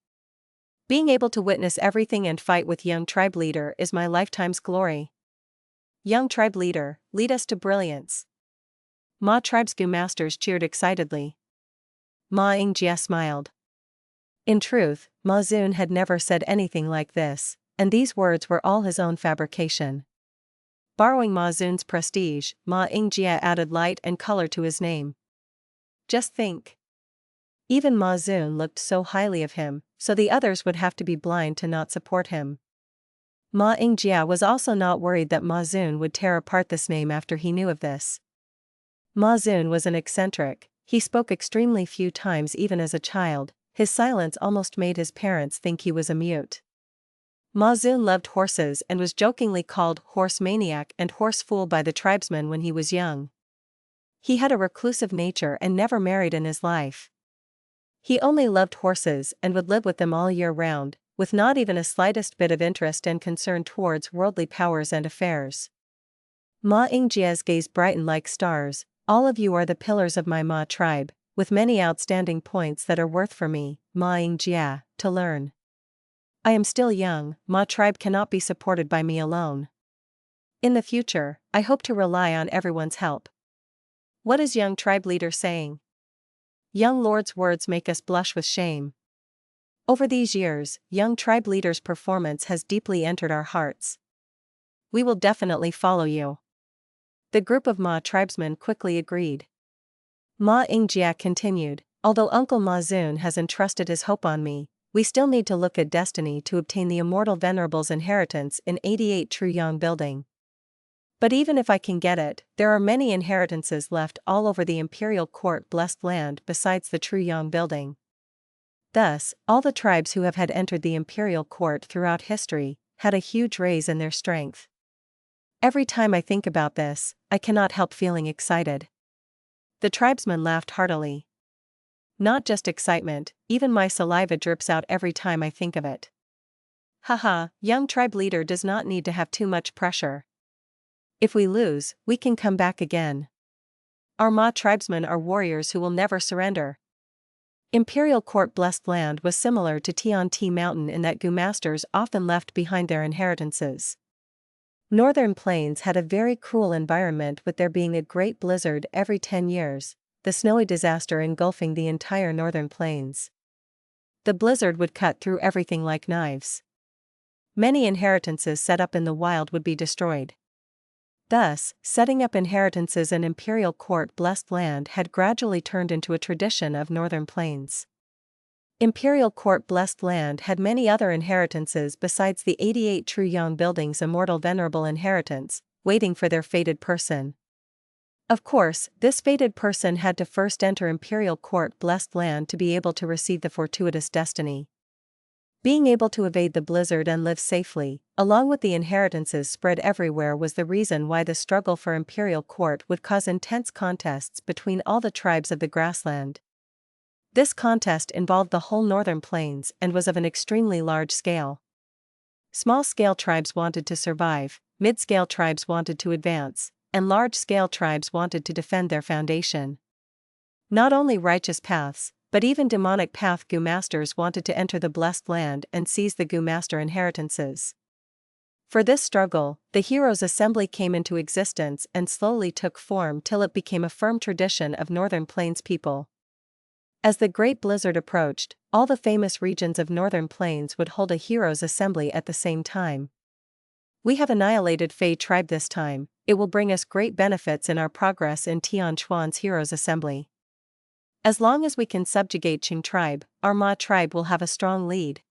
Being able to witness everything and fight with young tribe leader is my lifetime's glory. Young tribe leader, lead us to brilliance. Ma tribe's Gu masters cheered excitedly. Ma Ying Jie smiled. In truth, Ma Zun had never said anything like this, and these words were all his own fabrication. Borrowing Ma Zun's prestige, Ma Ying Jie added light and color to his name. Just think. Even Ma Zun looked so highly of him, so the others would have to be blind to not support him. Ma Ying Jie was also not worried that Ma Zun would tear apart this name after he knew of this. Ma Zun was an eccentric. He spoke extremely few times even as a child, his silence almost made his parents think he was a mute. Ma Zun loved horses and was jokingly called horse maniac and horse fool by the tribesmen when he was young. He had a reclusive nature and never married in his life. He only loved horses and would live with them all year round, with not even a slightest bit of interest and concern towards worldly powers and affairs. Ma Ying Jie's gaze brightened like stars. All of you are the pillars of my Ma tribe, with many outstanding points that are worth for me, Ma Ying Jie, to learn. I am still young, Ma tribe cannot be supported by me alone. In the future, I hope to rely on everyone's help. What is young tribe leader saying? Young lord's words make us blush with shame. Over these years, young tribe leader's performance has deeply entered our hearts. We will definitely follow you. The group of Ma tribesmen quickly agreed. Ma Ying Jie continued, although Uncle Ma Zun has entrusted his hope on me, we still need to look at destiny to obtain the Immortal Venerable's inheritance in 88 True Yang building. But even if I can get it, there are many inheritances left all over the Imperial Court blessed land besides the True Yang building. Thus, all the tribes who have had entered the Imperial Court throughout history had a huge raise in their strength. Every time I think about this, I cannot help feeling excited. The tribesmen laughed heartily. Not just excitement, even my saliva drips out every time I think of it. Haha, young tribe leader does not need to have too much pressure. If we lose, we can come back again. Our Ma tribesmen are warriors who will never surrender. Imperial Court blessed land was similar to Tian Mountain in that Gu masters often left behind their inheritances. Northern Plains had a very cruel environment with there being a great blizzard every 10 years, the snowy disaster engulfing the entire Northern Plains. The blizzard would cut through everything like knives. Many inheritances set up in the wild would be destroyed. Thus, setting up inheritances in imperial court blessed land had gradually turned into a tradition of northern plains. Imperial court blessed land had many other inheritances besides the 88 Truyang buildings Immortal Venerable inheritance, waiting for their fated person. Of course, this fated person had to first enter imperial court blessed land to be able to receive the fortuitous destiny. Being able to evade the blizzard and live safely, along with the inheritances spread everywhere, was the reason why the struggle for imperial court would cause intense contests between all the tribes of the grassland. This contest involved the whole northern plains and was of an extremely large scale. Small-scale tribes wanted to survive, mid-scale tribes wanted to advance, and large-scale tribes wanted to defend their foundation. Not only righteous paths, but even demonic path Gu masters wanted to enter the blessed land and seize the Gu master inheritances. For this struggle, the Heroes' Assembly came into existence and slowly took form till it became a firm tradition of northern plains people. As the Great Blizzard approached, all the famous regions of northern plains would hold a Heroes' Assembly at the same time. We have annihilated Fei tribe this time, it will bring us great benefits in our progress in Tian Chuan's Heroes' Assembly. As long as we can subjugate Qing tribe, our Ma tribe will have a strong lead.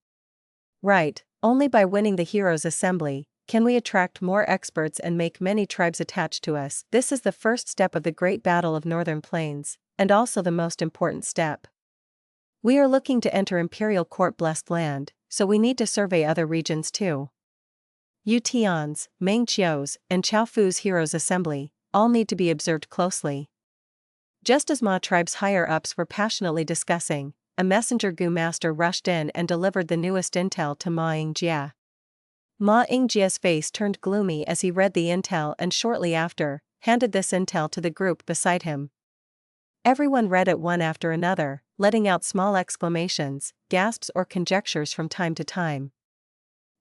Right, only by winning the Heroes' Assembly can we attract more experts and make many tribes attached to us. This is the first step of the Great Battle of Northern Plains, and also the most important step. We are looking to enter Imperial Court blessed land, so we need to survey other regions too. Yu Tian's, Meng Qiu's, and Chao Fu's Heroes' Assembly all need to be observed closely. Just as Ma tribe's higher-ups were passionately discussing, a messenger Gu master rushed in and delivered the newest intel to Ma Ying Jie. Ma Ying Jie's face turned gloomy as he read the intel and shortly after, handed this intel to the group beside him. Everyone read it one after another, letting out small exclamations, gasps or conjectures from time to time.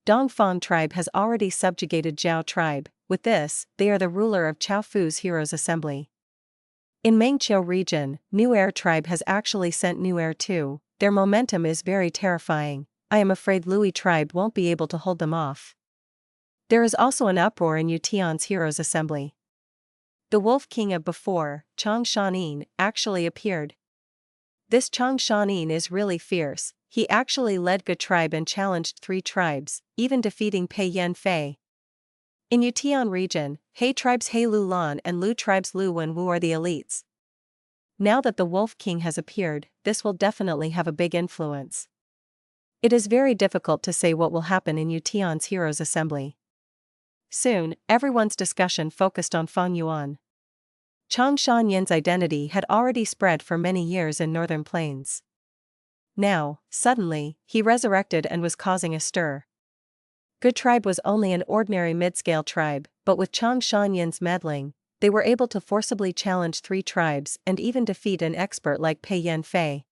Dongfang tribe has already subjugated Zhao tribe, with this, they are the ruler of Chao Fu's Heroes' Assembly. In Mengqiu region, New Air tribe has actually sent New Air too. Their momentum is very terrifying. I am afraid Lui tribe won't be able to hold them off. There is also an uproar in Yutian's Heroes' Assembly. The Wolf King of before, Chang Shan Yin, actually appeared. This Chang Shan Yin is really fierce. He actually led Ge tribe and challenged 3 tribes, even defeating Pei Yan Fei. In Yutian region, He tribe's He Lu Lan and Lu tribe's Lu Wen Wu are the elites. Now that the Wolf King has appeared, this will definitely have a big influence. It is very difficult to say what will happen in Yutian's Heroes' Assembly. Soon, everyone's discussion focused on Fang Yuan. Chang Shan Yin's identity had already spread for many years in northern plains. Now, suddenly, he resurrected and was causing a stir. Ge tribe was only an ordinary mid-scale tribe, but with Chang Shan Yin's meddling, they were able to forcibly challenge 3 tribes and even defeat an expert like Pei Yan Fei.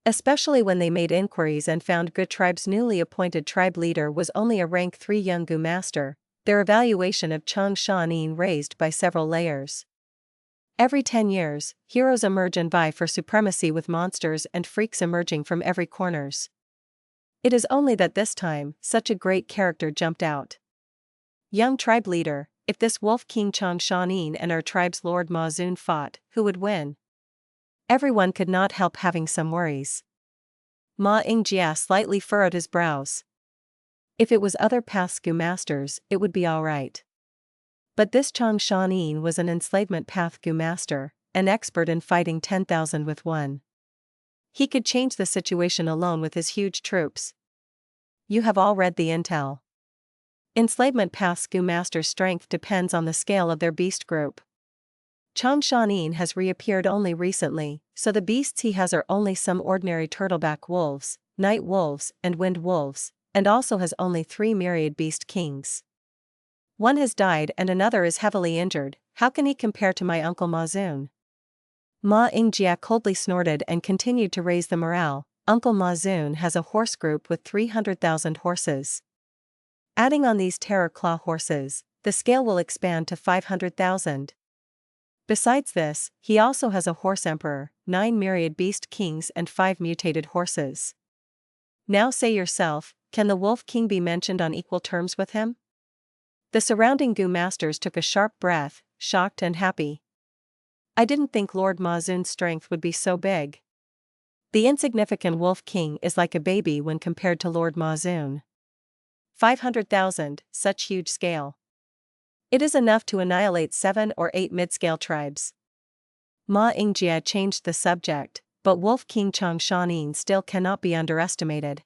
Especially when they made inquiries and found Ge tribe's newly appointed tribe leader was only a rank 3 young Gu master, their evaluation of Chang Shan Yin raised by several layers. Every 10 years, heroes emerge and vie for supremacy with monsters and freaks emerging from every corners. It is only that this time, such a great character jumped out. Young tribe leader, if this Wolf King Chang Shan Yin and our tribe's Lord Ma Zun fought, who would win? Everyone could not help having some worries. Ma Ying Jie slightly furrowed his brows. If it was other past Gu masters, it would be alright. But this Chang Shan Yin was an enslavement path Gu master, an expert in fighting 10,000 with one. He could change the situation alone with his huge troops. You have all read the intel. Enslavement path's Gu master's strength depends on the scale of their beast group. Chang Shan Yin has reappeared only recently, so the beasts he has are only some ordinary turtleback wolves, night wolves, and wind wolves, and also has only 3 myriad beast kings. One has died and another is heavily injured. How can he compare to my uncle Ma Zun? Ma Ying Jie coldly snorted and continued to raise the morale. Uncle Ma Zun has a horse group with 300,000 horses. Adding on these terror claw horses, the scale will expand to 500,000. Besides this, he also has a horse emperor, 9 myriad beast kings and 5 mutated horses. Now say yourself, can the Wolf King be mentioned on equal terms with him? The surrounding Gu masters took a sharp breath, shocked and happy. I didn't think Lord Ma Xun's strength would be so big. The insignificant Wolf King is like a baby when compared to Lord Ma Xun. 500,000, such huge scale. It is enough to annihilate 7 or 8 mid-scale tribes. Ma Ying Jie changed the subject, but Wolf King Chang Shan Yin still cannot be underestimated.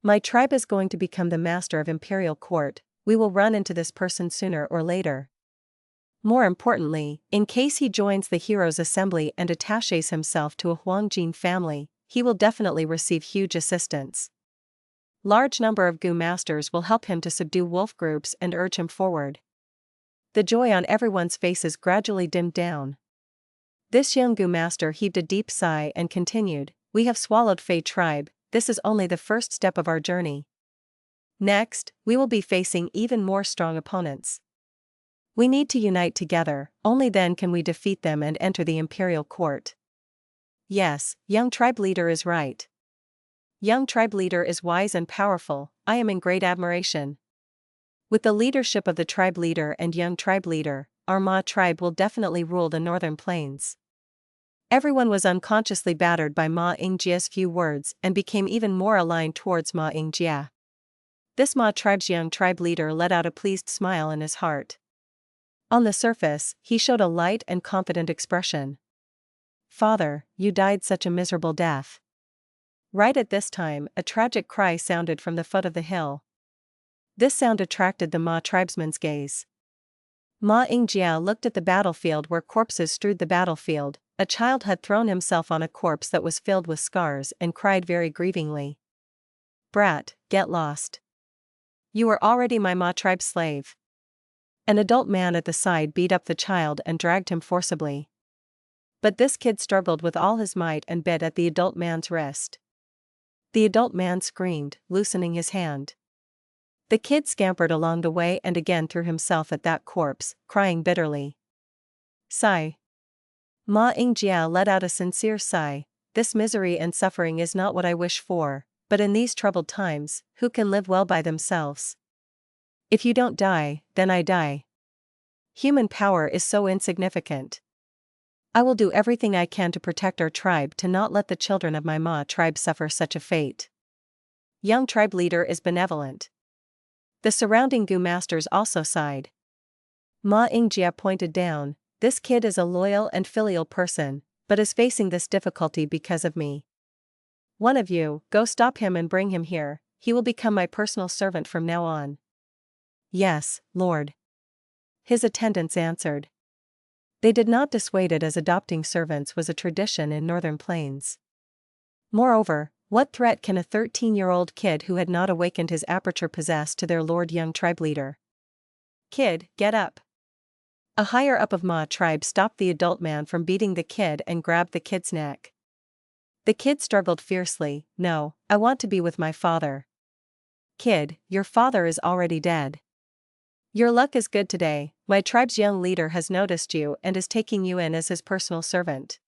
My tribe is going to become the master of imperial court. We will run into this person sooner or later. More importantly, in case he joins the Heroes' Assembly and attaches himself to a Huangjin family, he will definitely receive huge assistance. Large number of Gu masters will help him to subdue wolf groups and urge him forward. The joy on everyone's faces gradually dimmed down. This young Gu master heaved a deep sigh and continued, "We have swallowed Fei tribe, this is only the first step of our journey. Next, we will be facing even more strong opponents. We need to unite together, only then can we defeat them and enter the imperial court." Yes, young tribe leader is right. Young tribe leader is wise and powerful, I am in great admiration. With the leadership of the tribe leader and young tribe leader, our Ma tribe will definitely rule the northern plains. Everyone was unconsciously battered by Ma Ying Jie's few words and became even more aligned towards Ma Ying Jie. This Ma tribe's young tribe leader let out a pleased smile in his heart. On the surface, he showed a light and confident expression. "Father, you died such a miserable death." Right at this time, a tragic cry sounded from the foot of the hill. This sound attracted the Ma tribesman's gaze. Ma Ying Jie looked at the battlefield where corpses strewed the battlefield. A child had thrown himself on a corpse that was filled with scars and cried very grievingly. "Brat, get lost. You are already my Ma tribe's slave." An adult man at the side beat up the child and dragged him forcibly. But this kid struggled with all his might and bit at the adult man's wrist. The adult man screamed, loosening his hand. The kid scampered along the way and again threw himself at that corpse, crying bitterly. Sigh. Ma Ying Jie let out a sincere sigh. This misery and suffering is not what I wish for, but in these troubled times, who can live well by themselves? If you don't die, then I die. Human power is so insignificant. I will do everything I can to protect our tribe to not let the children of my Ma tribe suffer such a fate. Young tribe leader is benevolent. The surrounding Gu masters also sighed. Ma Ying Jie pointed down, "This kid is a loyal and filial person, but is facing this difficulty because of me. One of you, go stop him and bring him here, he will become my personal servant from now on." "Yes, Lord." His attendants answered. They did not dissuade it as adopting servants was a tradition in northern plains. Moreover, what threat can a 13-year-old kid who had not awakened his aperture possess to their lord young tribe leader? "Kid, get up." A higher up of Ma tribe stopped the adult man from beating the kid and grabbed the kid's neck. The kid struggled fiercely, "No, I want to be with my father." "Kid, your father is already dead. Your luck is good today, my tribe's young leader has noticed you and is taking you in as his personal servant."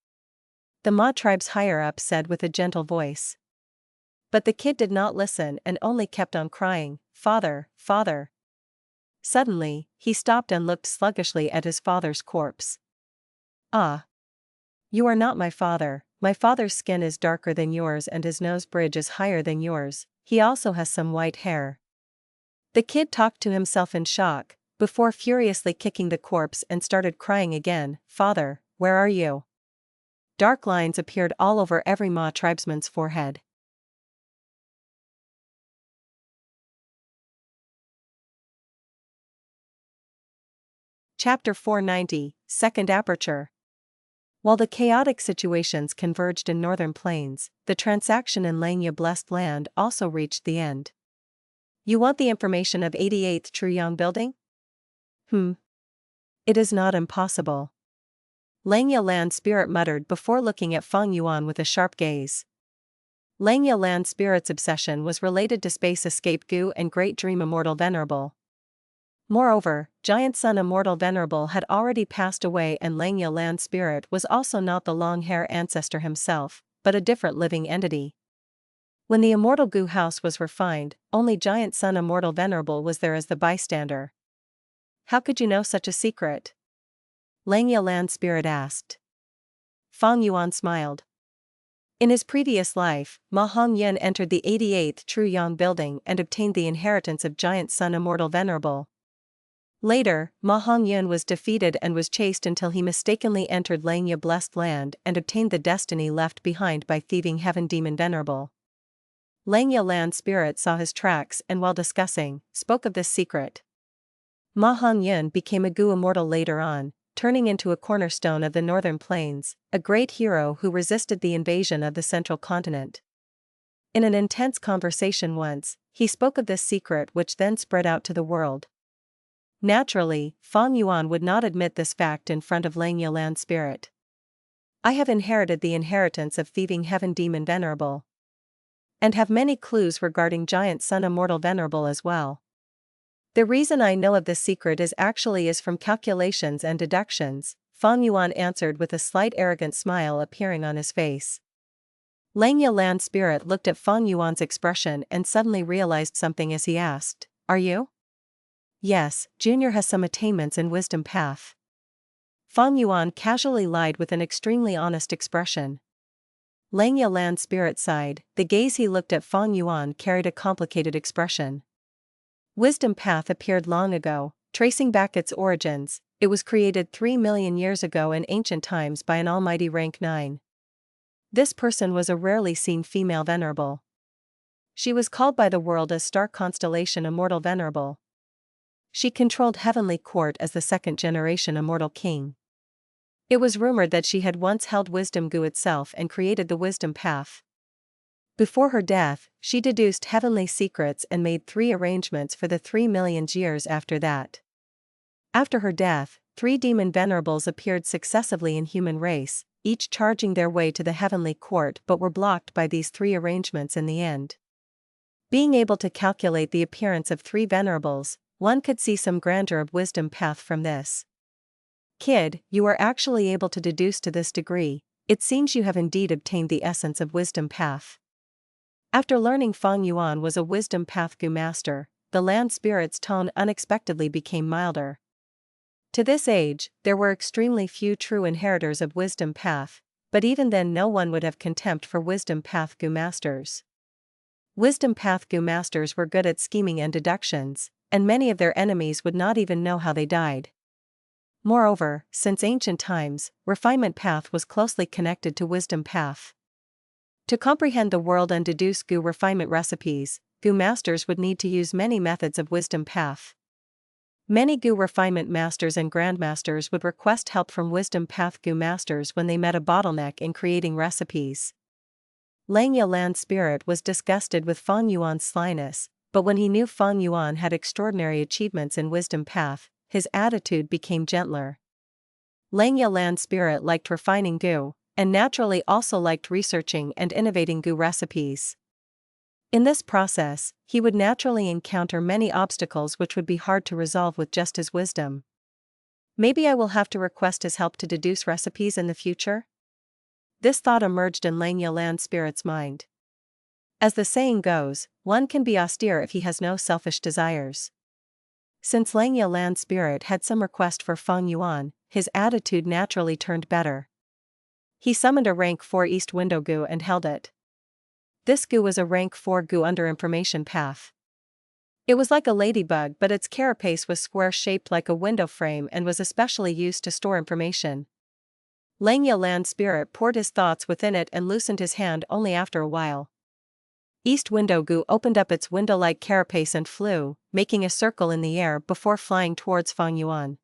The Ma tribe's higher-up said with a gentle voice. But the kid did not listen and only kept on crying, "Father, father." Suddenly, he stopped and looked sluggishly at his father's corpse. "Ah. You are not my father's skin is darker than yours and his nose bridge is higher than yours, he also has some white hair." The kid talked to himself in shock, before furiously kicking the corpse and started crying again, "Father, where are you?" Dark lines appeared all over every Ma tribesman's forehead. Chapter 490, Second Aperture. While the chaotic situations converged in northern plains, the transaction in Langya Blessed Land also reached the end. "You want the information of 88th Truyang building?" It is not impossible." Langya Land Spirit muttered before looking at Fang Yuan with a sharp gaze. Langya Land Spirit's obsession was related to Space Escape Gu and Great Dream Immortal Venerable. Moreover, Giant Sun Immortal Venerable had already passed away and Langya Land Spirit was also not the long-hair ancestor himself, but a different living entity. When the Immortal Gu house was refined, only Giant Sun Immortal Venerable was there as the bystander. how could you know such a secret? Langya Land Spirit asked. Fang Yuan smiled. In his previous life, Ma Hongyan entered the 88th True Yang building and obtained the inheritance of Giant Sun Immortal Venerable. Later, Ma Hongyan was defeated and was chased until he mistakenly entered Langya Blessed Land and obtained the destiny left behind by thieving Heaven Demon Venerable. Langya Land Spirit saw his tracks and while discussing, spoke of this secret. Ma Hongyan became a Gu immortal later on, turning into a cornerstone of the northern plains, a great hero who resisted the invasion of the central continent. In an intense conversation once, he spoke of this secret which then spread out to the world. Naturally, Fang Yuan would not admit this fact in front of Langya Land Spirit. I have inherited the inheritance of thieving Heaven Demon Venerable. And have many clues regarding Giant Sun Immortal Venerable as well. The reason I know of this secret is from calculations and deductions, Fang Yuan answered with a slight arrogant smile appearing on his face. Langya Land Spirit looked at Fang Yuan's expression and suddenly realized something as he asked, "Are you?" "Yes, Junior has some attainments in wisdom path." Fang Yuan casually lied with an extremely honest expression. Langya Land Spirit sighed, the gaze he looked at Fang Yuan carried a complicated expression. Wisdom path appeared long ago, tracing back its origins, it was created 3 million years ago in ancient times by an almighty rank 9. This person was a rarely seen female venerable. She was called by the world as Star Constellation Immortal Venerable. She controlled Heavenly Court as the second-generation Immortal King. It was rumored that she had once held Wisdom Gu itself and created the Wisdom Path. Before her death, she deduced heavenly secrets and made 3 arrangements for the 3 million years after that. After her death, 3 demon venerables appeared successively in human race, each charging their way to the Heavenly Court but were blocked by these 3 arrangements in the end. Being able to calculate the appearance of 3 venerables, one could see some grandeur of wisdom path from this. Kid, you are actually able to deduce to this degree, it seems you have indeed obtained the essence of wisdom path. After learning Fang Yuan was a wisdom path Gu master, the land spirit's tone unexpectedly became milder. To this age, there were extremely few true inheritors of wisdom path, but even then no one would have contempt for wisdom path Gu masters. Wisdom path Gu masters were good at scheming and deductions, and many of their enemies would not even know how they died. Moreover, since ancient times, refinement path was closely connected to wisdom path. To comprehend the world and deduce Gu refinement recipes, Gu masters would need to use many methods of wisdom path. Many Gu refinement masters and grandmasters would request help from wisdom path Gu masters when they met a bottleneck in creating recipes. Langya Land Spirit was disgusted with Fang Yuan's slyness, but when he knew Fang Yuan had extraordinary achievements in wisdom path, his attitude became gentler. Langya Land Spirit liked refining Gu, and naturally also liked researching and innovating Gu recipes. In this process, he would naturally encounter many obstacles which would be hard to resolve with just his wisdom. Maybe I will have to request his help to deduce recipes in the future? This thought emerged in Langya Land Spirit's mind. As the saying goes, one can be austere if he has no selfish desires. Since Langya Land Spirit had some request for Fang Yuan, his attitude naturally turned better. He summoned a rank 4 East Window Gu and held it. This Gu was a rank 4 Gu under information path. It was like a ladybug but its carapace was square-shaped like a window frame and was especially used to store information. Langya Land Spirit poured his thoughts within it and loosened his hand only after a while. East Window Gu opened up its window-like carapace and flew, making a circle in the air before flying towards Fang Yuan.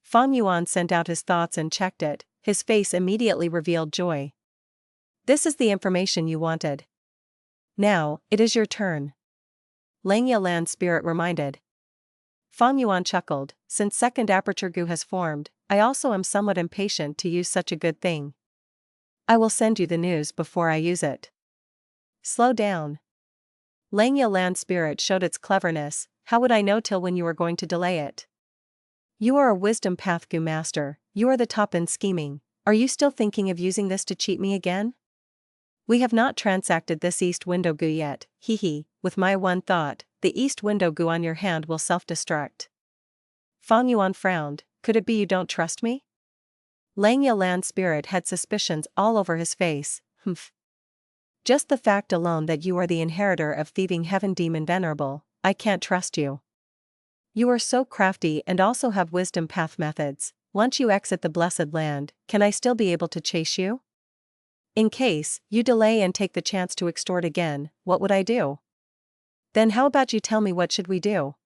Fang Yuan sent out his thoughts and checked it, his face immediately revealed joy. This is the information you wanted. Now, it is your turn. Langya Land Spirit reminded. Fang Yuan chuckled, since second Aperture Gu has formed, I also am somewhat impatient to use such a good thing. I will send you the news before I use it. Slow down. Langya Land Spirit showed its cleverness, how would I know till when you are going to delay it? You are a wisdom path Gu master, you are the top in scheming, are you still thinking of using this to cheat me again? We have not transacted this East Window Gu yet, with my one thought, the East Window Gu on your hand will self-destruct. Fang Yuan frowned. Could it be you don't trust me? Langya Land Spirit had suspicions all over his face. Humph. Just the fact alone that you are the inheritor of thieving heaven demon Venerable, I can't trust you. You are so crafty and also have wisdom path methods. Once you exit the blessed land, can I still be able to chase you? In case you delay and take the chance to extort again, what would I do? Then how about you tell me what should we do?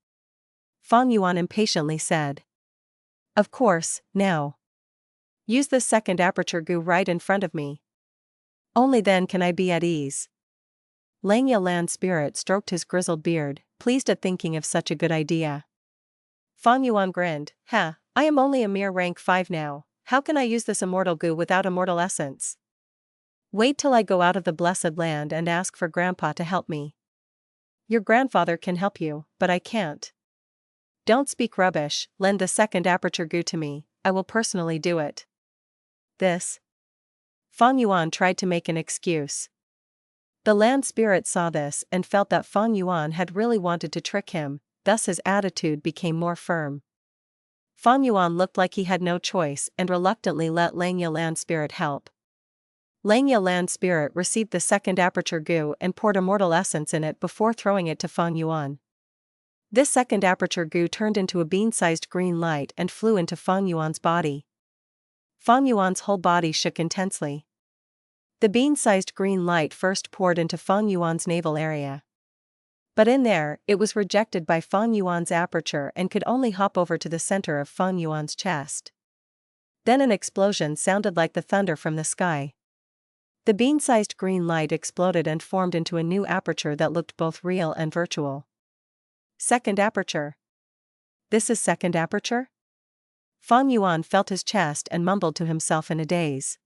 Fang Yuan impatiently said. Of course, now. Use the second Aperture Gu right in front of me. Only then can I be at ease. Langya Land Spirit stroked his grizzled beard, pleased at thinking of such a good idea. Fang Yuan grinned. I am only a mere rank 5 now, how can I use this Immortal Gu without immortal essence? Wait till I go out of the blessed land and ask for Grandpa to help me. Your grandfather can help you, but I can't. Don't speak rubbish, lend the second Aperture Gu to me, I will personally do it. This. Fang Yuan tried to make an excuse. The land spirit saw this and felt that Fang Yuan had really wanted to trick him, thus his attitude became more firm. Fang Yuan looked like he had no choice and reluctantly let Langya Land Spirit help. Langya Land Spirit received the second Aperture Gu and poured immortal essence in it before throwing it to Fang Yuan. This second Aperture Gu turned into a bean-sized green light and flew into Fang Yuan's body. Fang Yuan's whole body shook intensely. The bean-sized green light first poured into Fang Yuan's navel area. But in there, it was rejected by Fang Yuan's aperture and could only hop over to the center of Fang Yuan's chest. Then an explosion sounded like the thunder from the sky. The bean-sized green light exploded and formed into a new aperture that looked both real and virtual. Second Aperture. This is second Aperture? Fang Yuan felt his chest and mumbled to himself in a daze.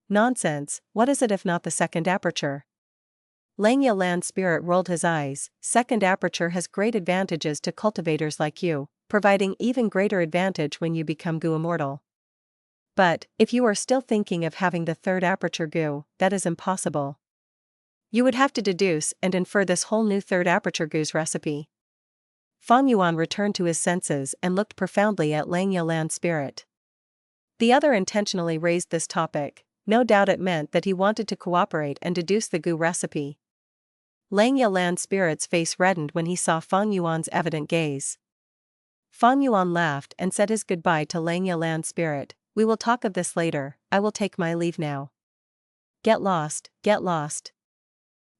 Nonsense, what is it if not the second Aperture? Langya Land Spirit rolled his eyes. Second Aperture has great advantages to cultivators like you, providing even greater advantage when you become Gu Immortal. But, if you are still thinking of having the third Aperture Gu, that is impossible. You would have to deduce and infer this whole new third Aperture Gu's recipe. Fang Yuan returned to his senses and looked profoundly at Langya Land Spirit. The other intentionally raised this topic, no doubt it meant that he wanted to cooperate and deduce the Gu recipe. Langya Land Spirit's face reddened when he saw Fang Yuan's evident gaze. Fang Yuan laughed and said his goodbye to Langya Land Spirit. We will talk of this later, I will take my leave now. Get lost, get lost.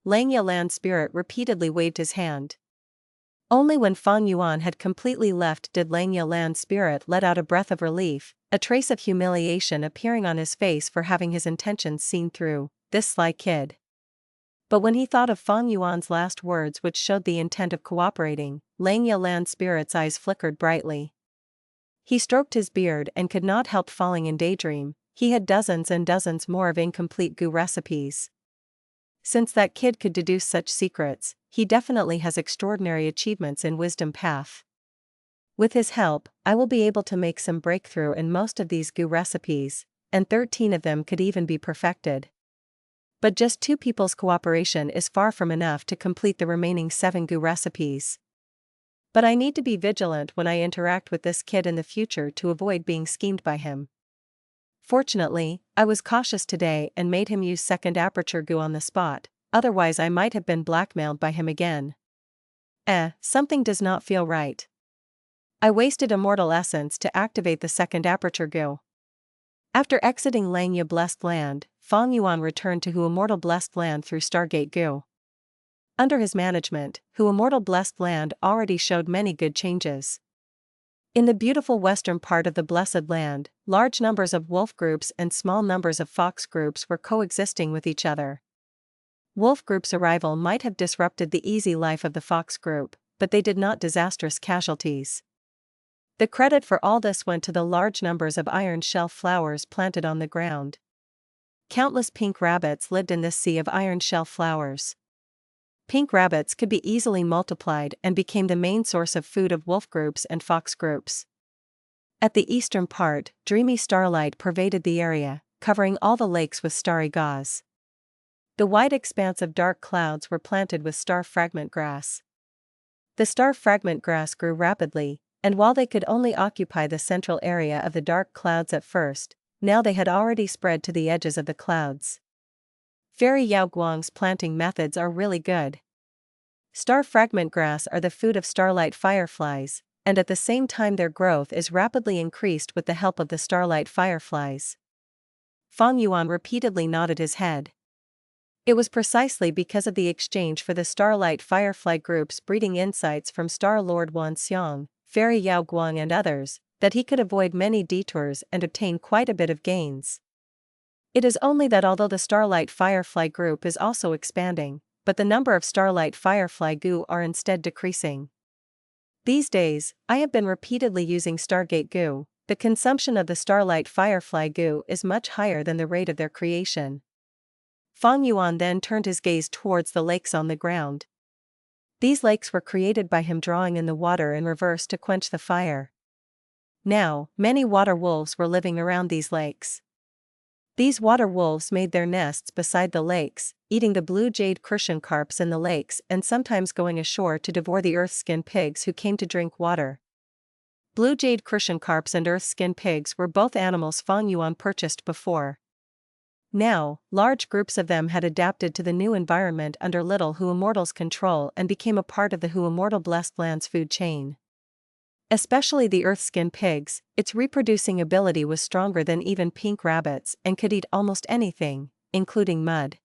Langya Land Spirit repeatedly waved his hand. Only when Fang Yuan had completely left did Langya Land Spirit let out a breath of relief, a trace of humiliation appearing on his face for having his intentions seen through, this sly kid. But when he thought of Fang Yuan's last words which showed the intent of cooperating, Langya Land Spirit's eyes flickered brightly. He stroked his beard and could not help falling in daydream. He had dozens and dozens more of incomplete Gu recipes. Since that kid could deduce such secrets, he definitely has extraordinary achievements in wisdom path. With his help, I will be able to make some breakthrough in most of these Gu recipes, and 13 of them could even be perfected. But just 2 people's cooperation is far from enough to complete the remaining 7 Gu recipes. But I need to be vigilant when I interact with this kid in the future to avoid being schemed by him. Fortunately, I was cautious today and made him use second Aperture Gu on the spot, otherwise I might have been blackmailed by him again. Something does not feel right. I wasted immortal essence to activate the second Aperture Gu. After exiting Langya Blessed Land, Fang Yuan returned to Hu Immortal Blessed Land through Stargate Gu. Under his management, Hu Immortal Blessed Land already showed many good changes. In the beautiful western part of the Blessed Land, large numbers of wolf groups and small numbers of fox groups were coexisting with each other. Wolf group's arrival might have disrupted the easy life of the fox group, but they did not disastrous casualties. The credit for all this went to the large numbers of iron shell flowers planted on the ground. Countless pink rabbits lived in this sea of iron shell flowers. Pink rabbits could be easily multiplied and became the main source of food of wolf groups and fox groups. At the eastern part, dreamy starlight pervaded the area, covering all the lakes with starry gauze. The wide expanse of dark clouds were planted with star fragment grass. The star fragment grass grew rapidly, and while they could only occupy the central area of the dark clouds at first, now they had already spread to the edges of the clouds. Fairy Yao Guang's planting methods are really good. Star fragment grass are the food of starlight fireflies, and at the same time their growth is rapidly increased with the help of the starlight fireflies. Fang Yuan repeatedly nodded his head. It was precisely because of the exchange for the starlight firefly group's breeding insights from Star Lord Wan Xiang, Fairy Yao Guang and others, that he could avoid many detours and obtain quite a bit of gains. It is only that although the starlight firefly group is also expanding, but the number of starlight firefly Gu are instead decreasing. These days, I have been repeatedly using Stargate Gu. The consumption of the starlight firefly Gu is much higher than the rate of their creation. Fang Yuan then turned his gaze towards the lakes on the ground. These lakes were created by him drawing in the water in reverse to quench the fire. Now, many water wolves were living around these lakes. These water wolves made their nests beside the lakes, eating the blue jade crucian carps in the lakes and sometimes going ashore to devour the earth-skin pigs who came to drink water. Blue jade crucian carps and earth-skin pigs were both animals Fang Yuan purchased before. Now, large groups of them had adapted to the new environment under Little Hu Immortal's control and became a part of the Hu Immortal Blessed Land's food chain. Especially the earth-skin pigs, its reproducing ability was stronger than even pink rabbits and could eat almost anything, including mud.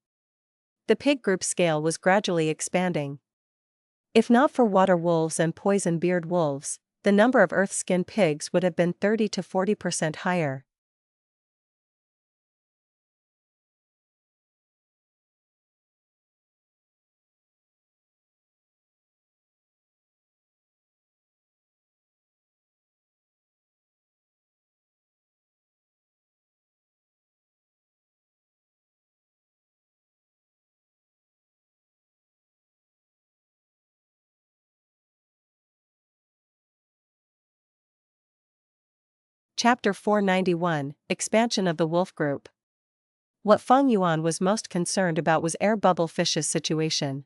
The pig group scale was gradually expanding. If not for water wolves and poison-beard wolves, the number of earth-skin pigs would have been 30 to 40% higher. Chapter 491, Expansion of the Wolf Group. What Fang Yuan was most concerned about was air bubble fishes' situation.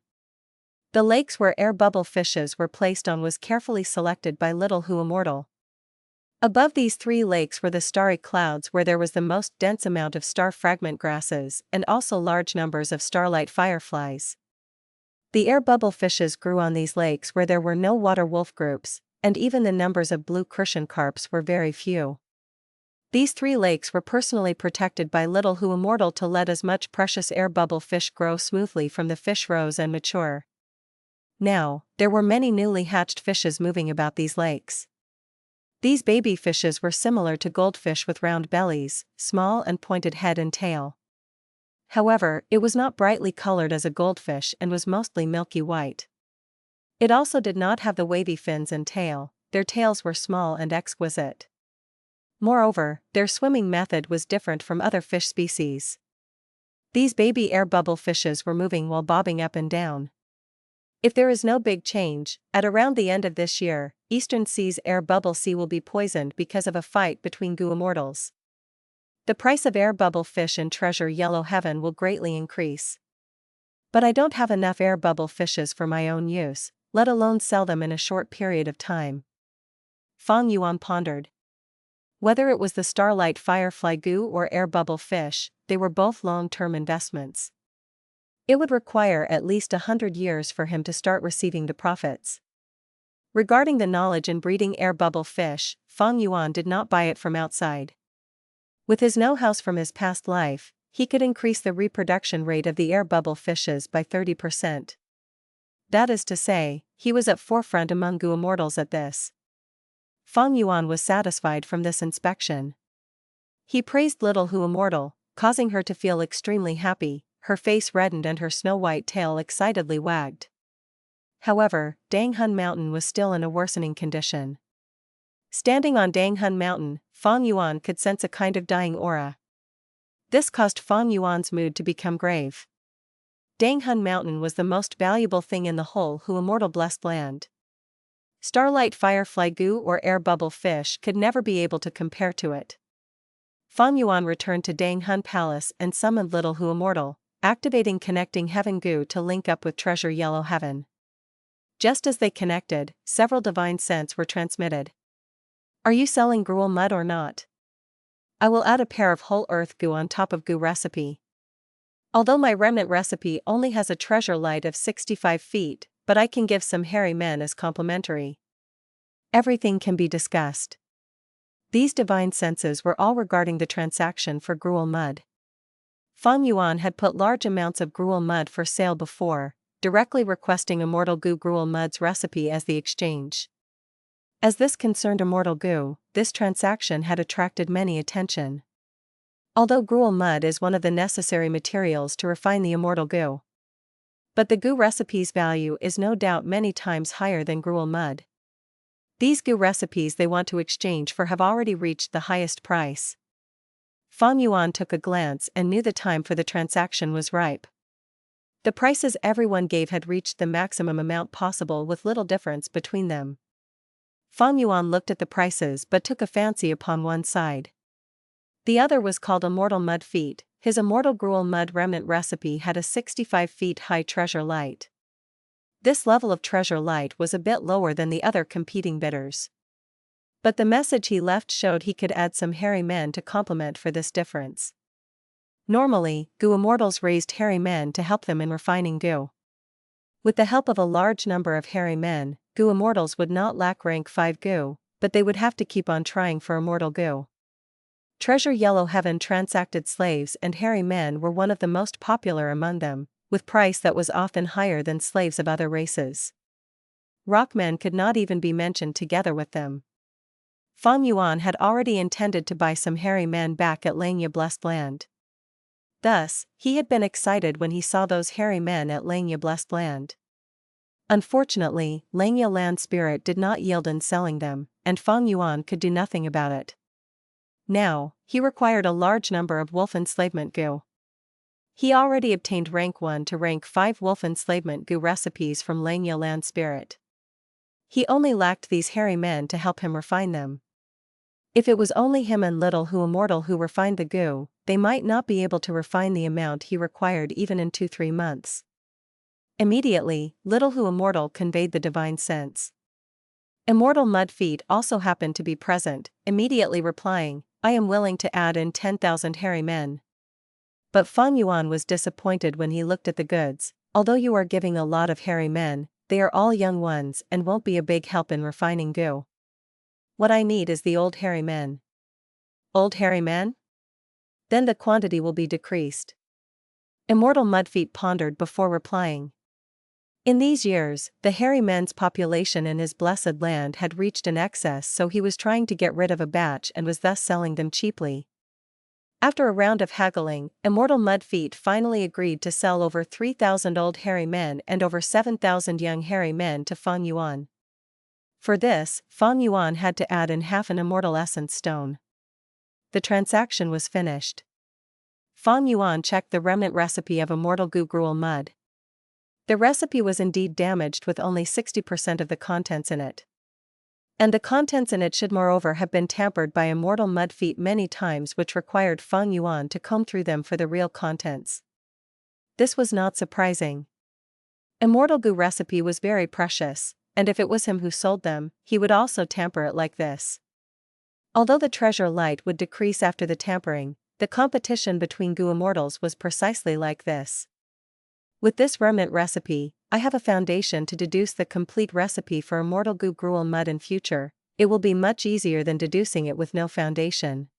The lakes where air bubble fishes were placed on was carefully selected by Little Hu Immortal. Above these 3 lakes were the starry clouds where there was the most dense amount of star fragment grasses and also large numbers of starlight fireflies. The air bubble fishes grew on these lakes where there were no water wolf groups, and even the numbers of blue crucian carps were very few. These 3 lakes were personally protected by Little Hu Immortal to let as much precious air bubble fish grow smoothly from the fish rows and mature. Now, there were many newly hatched fishes moving about these lakes. These baby fishes were similar to goldfish with round bellies, small and pointed head and tail. However, it was not brightly colored as a goldfish and was mostly milky white. It also did not have the wavy fins and tail, their tails were small and exquisite. Moreover, their swimming method was different from other fish species. These baby air bubble fishes were moving while bobbing up and down. If there is no big change, at around the end of this year, Eastern Sea's air bubble sea will be poisoned because of a fight between Gu immortals. The price of air bubble fish in Treasure Yellow Heaven will greatly increase. But I don't have enough air bubble fishes for my own use, let alone sell them in a short period of time. Fang Yuan pondered. Whether it was the starlight firefly Gu or air bubble fish, they were both long-term investments. It would require at least 100 years for him to start receiving the profits. Regarding the knowledge in breeding air bubble fish, Fang Yuan did not buy it from outside. With his know-how from his past life, he could increase the reproduction rate of the air bubble fishes by 30%. That is to say, he was at forefront among Gu immortals at this. Fang Yuan was satisfied from this inspection. He praised Little Hu Immortal, causing her to feel extremely happy. Her face reddened and her snow-white tail excitedly wagged. However, Dang Hun Mountain was still in a worsening condition. Standing on Dang Hun Mountain, Fang Yuan could sense a kind of dying aura. This caused Fang Yuan's mood to become grave. Dang Hun Mountain was the most valuable thing in the whole Hu Immortal Blessed Land. Starlight firefly Gu or air bubble fish could never be able to compare to it. Fang Yuan returned to Dang Hun Palace and summoned Little Hu Immortal, activating Connecting Heaven Gu to link up with Treasure Yellow Heaven. Just as they connected, several divine scents were transmitted. Are you selling gruel mud or not? I will add a pair of whole earth Gu on top of Gu recipe. Although my remnant recipe only has a treasure light of 65 feet, but I can give some hairy men as complimentary. Everything can be discussed. These divine senses were all regarding the transaction for gruel mud. Fang Yuan had put large amounts of gruel mud for sale before, directly requesting Immortal Gu gruel mud's recipe as the exchange. As this concerned Immortal Gu, this transaction had attracted many attention. Although gruel mud is one of the necessary materials to refine the Immortal Gu. But the Gu recipe's value is no doubt many times higher than gruel mud. These Gu recipes they want to exchange for have already reached the highest price. Fang Yuan took a glance and knew the time for the transaction was ripe. The prices everyone gave had reached the maximum amount possible with little difference between them. Fang Yuan looked at the prices but took a fancy upon one side. The other was called Immortal Mud Feet. His Immortal Gruel Mud Remnant recipe had a 65 feet high treasure light. This level of treasure light was a bit lower than the other competing bidders. But the message he left showed he could add some hairy men to complement for this difference. Normally, Gu Immortals raised hairy men to help them in refining Gu. With the help of a large number of hairy men, Gu Immortals would not lack rank 5 Gu, but they would have to keep on trying for Immortal Gu. Treasure Yellow Heaven transacted slaves and hairy men were one of the most popular among them, with price that was often higher than slaves of other races. Rockmen could not even be mentioned together with them. Fang Yuan had already intended to buy some hairy men back at Langya Blessed Land. Thus, he had been excited when he saw those hairy men at Langya Blessed Land. Unfortunately, Langya Land Spirit did not yield in selling them, and Fang Yuan could do nothing about it. Now, he required a large number of wolf enslavement Gu. He already obtained rank 1 to rank 5 wolf enslavement Gu recipes from Langya Land Spirit. He only lacked these hairy men to help him refine them. If it was only him and Little Hu Immortal who refined the Gu, they might not be able to refine the amount he required even in 2-3 months. Immediately, Little Hu Immortal conveyed the divine sense. Immortal Mud Feet also happened to be present, immediately replying, I am willing to add in 10,000 hairy men. But Fang Yuan was disappointed when he looked at the goods. Although you are giving a lot of hairy men, they are all young ones and won't be a big help in refining Gu. What I need is the old hairy men. Old hairy men? Then the quantity will be decreased. Immortal Mudfeet pondered before replying. In these years, the hairy men's population in his blessed land had reached an excess, so he was trying to get rid of a batch and was thus selling them cheaply. After a round of haggling, Immortal Mudfeet finally agreed to sell over 3,000 old hairy men and over 7,000 young hairy men to Fang Yuan. For this, Fang Yuan had to add in half an Immortal Essence Stone. The transaction was finished. Fang Yuan checked the remnant recipe of Immortal Gu Gruel Mud. The recipe was indeed damaged with only 60% of the contents in it. And the contents in it should moreover have been tampered by Immortal Mudfeet many times, which required Fang Yuan to comb through them for the real contents. This was not surprising. Immortal Gu recipe was very precious, and if it was him who sold them, he would also tamper it like this. Although the treasure light would decrease after the tampering, the competition between Gu Immortals was precisely like this. With this remnant recipe, I have a foundation to deduce the complete recipe for Immortal Gu Gruel Mud in future. It will be much easier than deducing it with no foundation.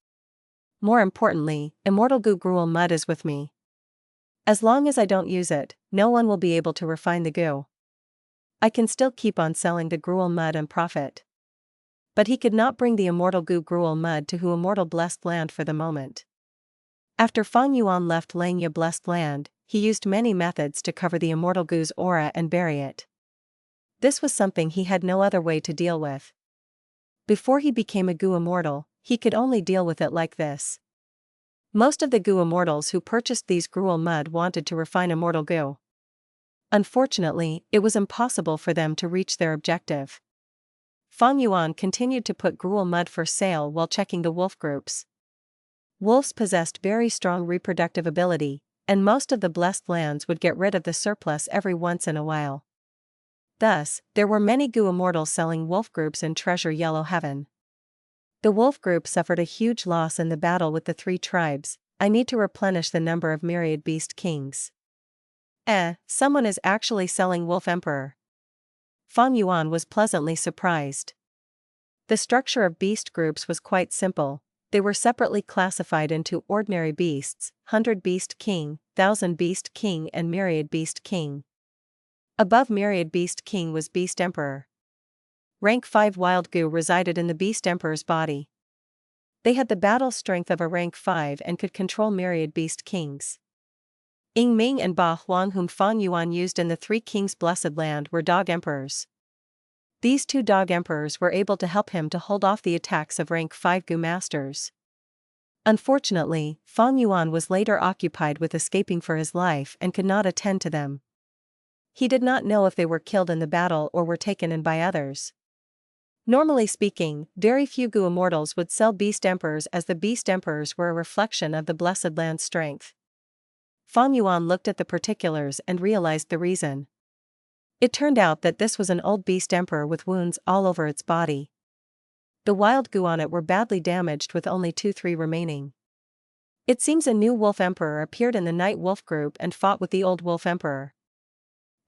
More importantly, Immortal Gu Gruel Mud is with me. As long as I don't use it, no one will be able to refine the Gu. I can still keep on selling the Gruel Mud and profit. But he could not bring the Immortal Gu Gruel Mud to Hu Immortal Blessed Land for the moment. After Fang Yuan left Langya Blessed Land, he used many methods to cover the Immortal Gu's aura and bury it. This was something he had no other way to deal with. Before he became a Gu Immortal, he could only deal with it like this. Most of the Gu Immortals who purchased these Gruel Mud wanted to refine Immortal Gu. Unfortunately, it was impossible for them to reach their objective. Fang Yuan continued to put Gruel Mud for sale while checking the wolf groups. Wolves possessed very strong reproductive ability, and most of the blessed lands would get rid of the surplus every once in a while. Thus, there were many Gu Immortals selling wolf groups in Treasure Yellow Heaven. The wolf group suffered a huge loss in the battle with the three tribes. I need to replenish the number of myriad beast kings. Someone is actually selling Wolf Emperor. Fang Yuan was pleasantly surprised. The structure of beast groups was quite simple. They were separately classified into ordinary beasts, 100 beast king, 1000 beast king and myriad beast king. Above myriad beast king was beast emperor. Rank 5 wild gu resided in the beast emperor's body. They had the battle strength of a rank 5 and could control myriad beast kings. Ying Ming and Ba Huang, whom Fang Yuan used in the Three Kings' Blessed Land, were dog emperors. These two dog emperors were able to help him to hold off the attacks of rank 5 gu masters. Unfortunately, Fang Yuan was later occupied with escaping for his life and could not attend to them. He did not know if they were killed in the battle or were taken in by others. Normally speaking, very few Gu immortals would sell beast emperors, as the beast emperors were a reflection of the Blessed Land's strength. Fang Yuan looked at the particulars and realized the reason. It turned out that this was an old beast emperor with wounds all over its body. The wild gu on it were badly damaged, with only 2-3 remaining. It seems a new wolf emperor appeared in the night wolf group and fought with the old wolf emperor.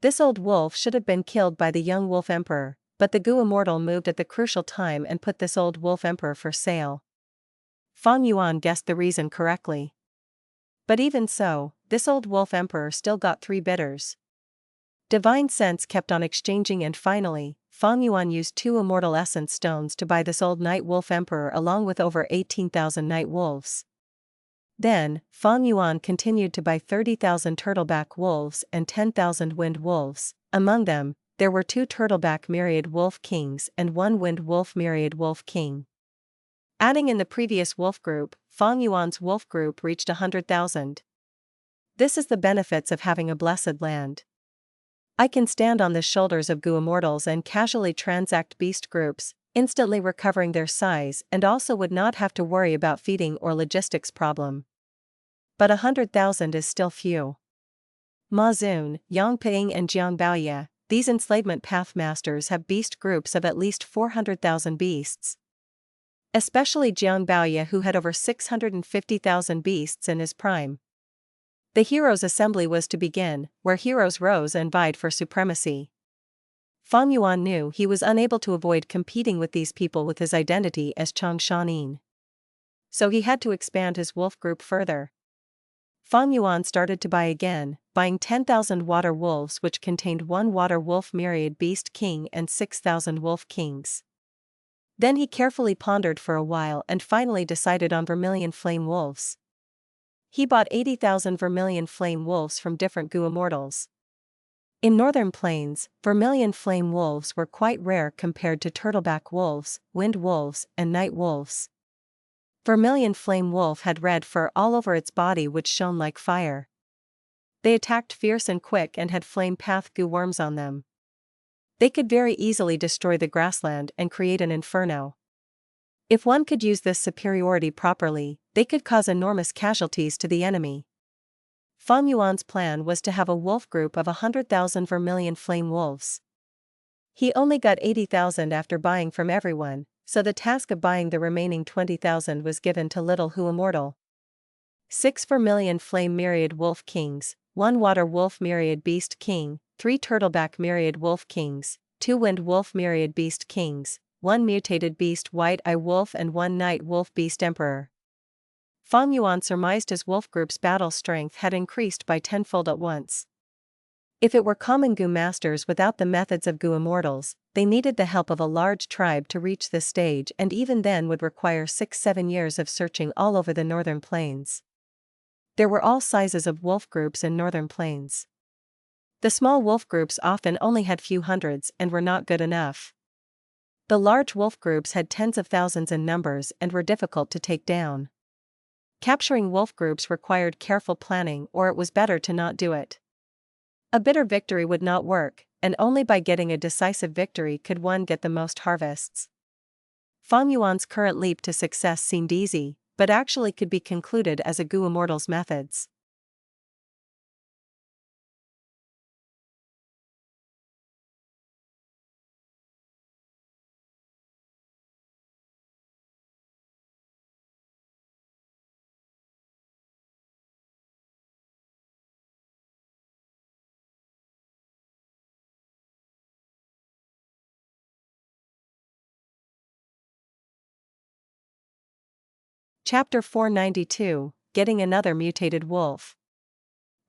This old wolf should have been killed by the young wolf emperor, but the Gu immortal moved at the crucial time and put this old wolf emperor for sale. Fang Yuan guessed the reason correctly. But even so, this old wolf emperor still got 3 bidders. Divine Sense kept on exchanging, and finally, Fang Yuan used 2 immortal essence stones to buy this old night wolf emperor along with over 18,000 night wolves. Then, Fang Yuan continued to buy 30,000 turtleback wolves and 10,000 wind wolves. Among them, there were 2 turtleback myriad wolf kings and 1 wind wolf myriad wolf king. Adding in the previous wolf group, Fang Yuan's wolf group reached 100,000. This is the benefits of having a blessed land. I can stand on the shoulders of Gu immortals and casually transact beast groups, instantly recovering their size, and also would not have to worry about feeding or logistics problem. But 100,000 is still few. Ma Zun, Yang Ping and Jiang Baoye, these enslavement path masters have beast groups of at least 400,000 beasts. Especially Jiang Baoye, who had over 650,000 beasts in his prime. The heroes' assembly was to begin, where heroes rose and vied for supremacy. Fang Yuan knew he was unable to avoid competing with these people with his identity as Chang Shan Yin. So he had to expand his wolf group further. Fang Yuan started to buy again, buying 10,000 water wolves, which contained 1 water wolf myriad beast king and 6,000 wolf kings. Then he carefully pondered for a while and finally decided on vermilion flame wolves. He bought 80,000 vermilion flame wolves from different Gu immortals. In northern plains, vermilion flame wolves were quite rare compared to turtleback wolves, wind wolves, and night wolves. Vermilion flame wolf had red fur all over its body which shone like fire. They attacked fierce and quick and had flame path Gu worms on them. They could very easily destroy the grassland and create an inferno. If one could use this superiority properly, they could cause enormous casualties to the enemy. Fang Yuan's plan was to have a wolf group of 100,000 vermilion flame wolves. He only got 80,000 after buying from everyone, so the task of buying the remaining 20,000 was given to Little Hu Immortal. 6 vermilion flame myriad wolf kings, 1 water wolf myriad beast king, 3 turtleback myriad wolf kings, 2 wind wolf myriad beast kings, 1 mutated beast white eye wolf and 1 night wolf beast emperor. Fang Yuan surmised his wolf group's battle strength had increased by tenfold at once. If it were common Gu masters without the methods of Gu immortals, they needed the help of a large tribe to reach this stage, and even then would require 6-7 years of searching all over the northern plains. There were all sizes of wolf groups in northern plains. The small wolf groups often only had few hundreds and were not good enough. The large wolf groups had tens of thousands in numbers and were difficult to take down. Capturing wolf groups required careful planning, or it was better to not do it. A bitter victory would not work, and only by getting a decisive victory could one get the most harvests. Fang Yuan's current leap to success seemed easy, but actually could be concluded as a Gu immortal's methods. Chapter 492, Getting Another Mutated Wolf.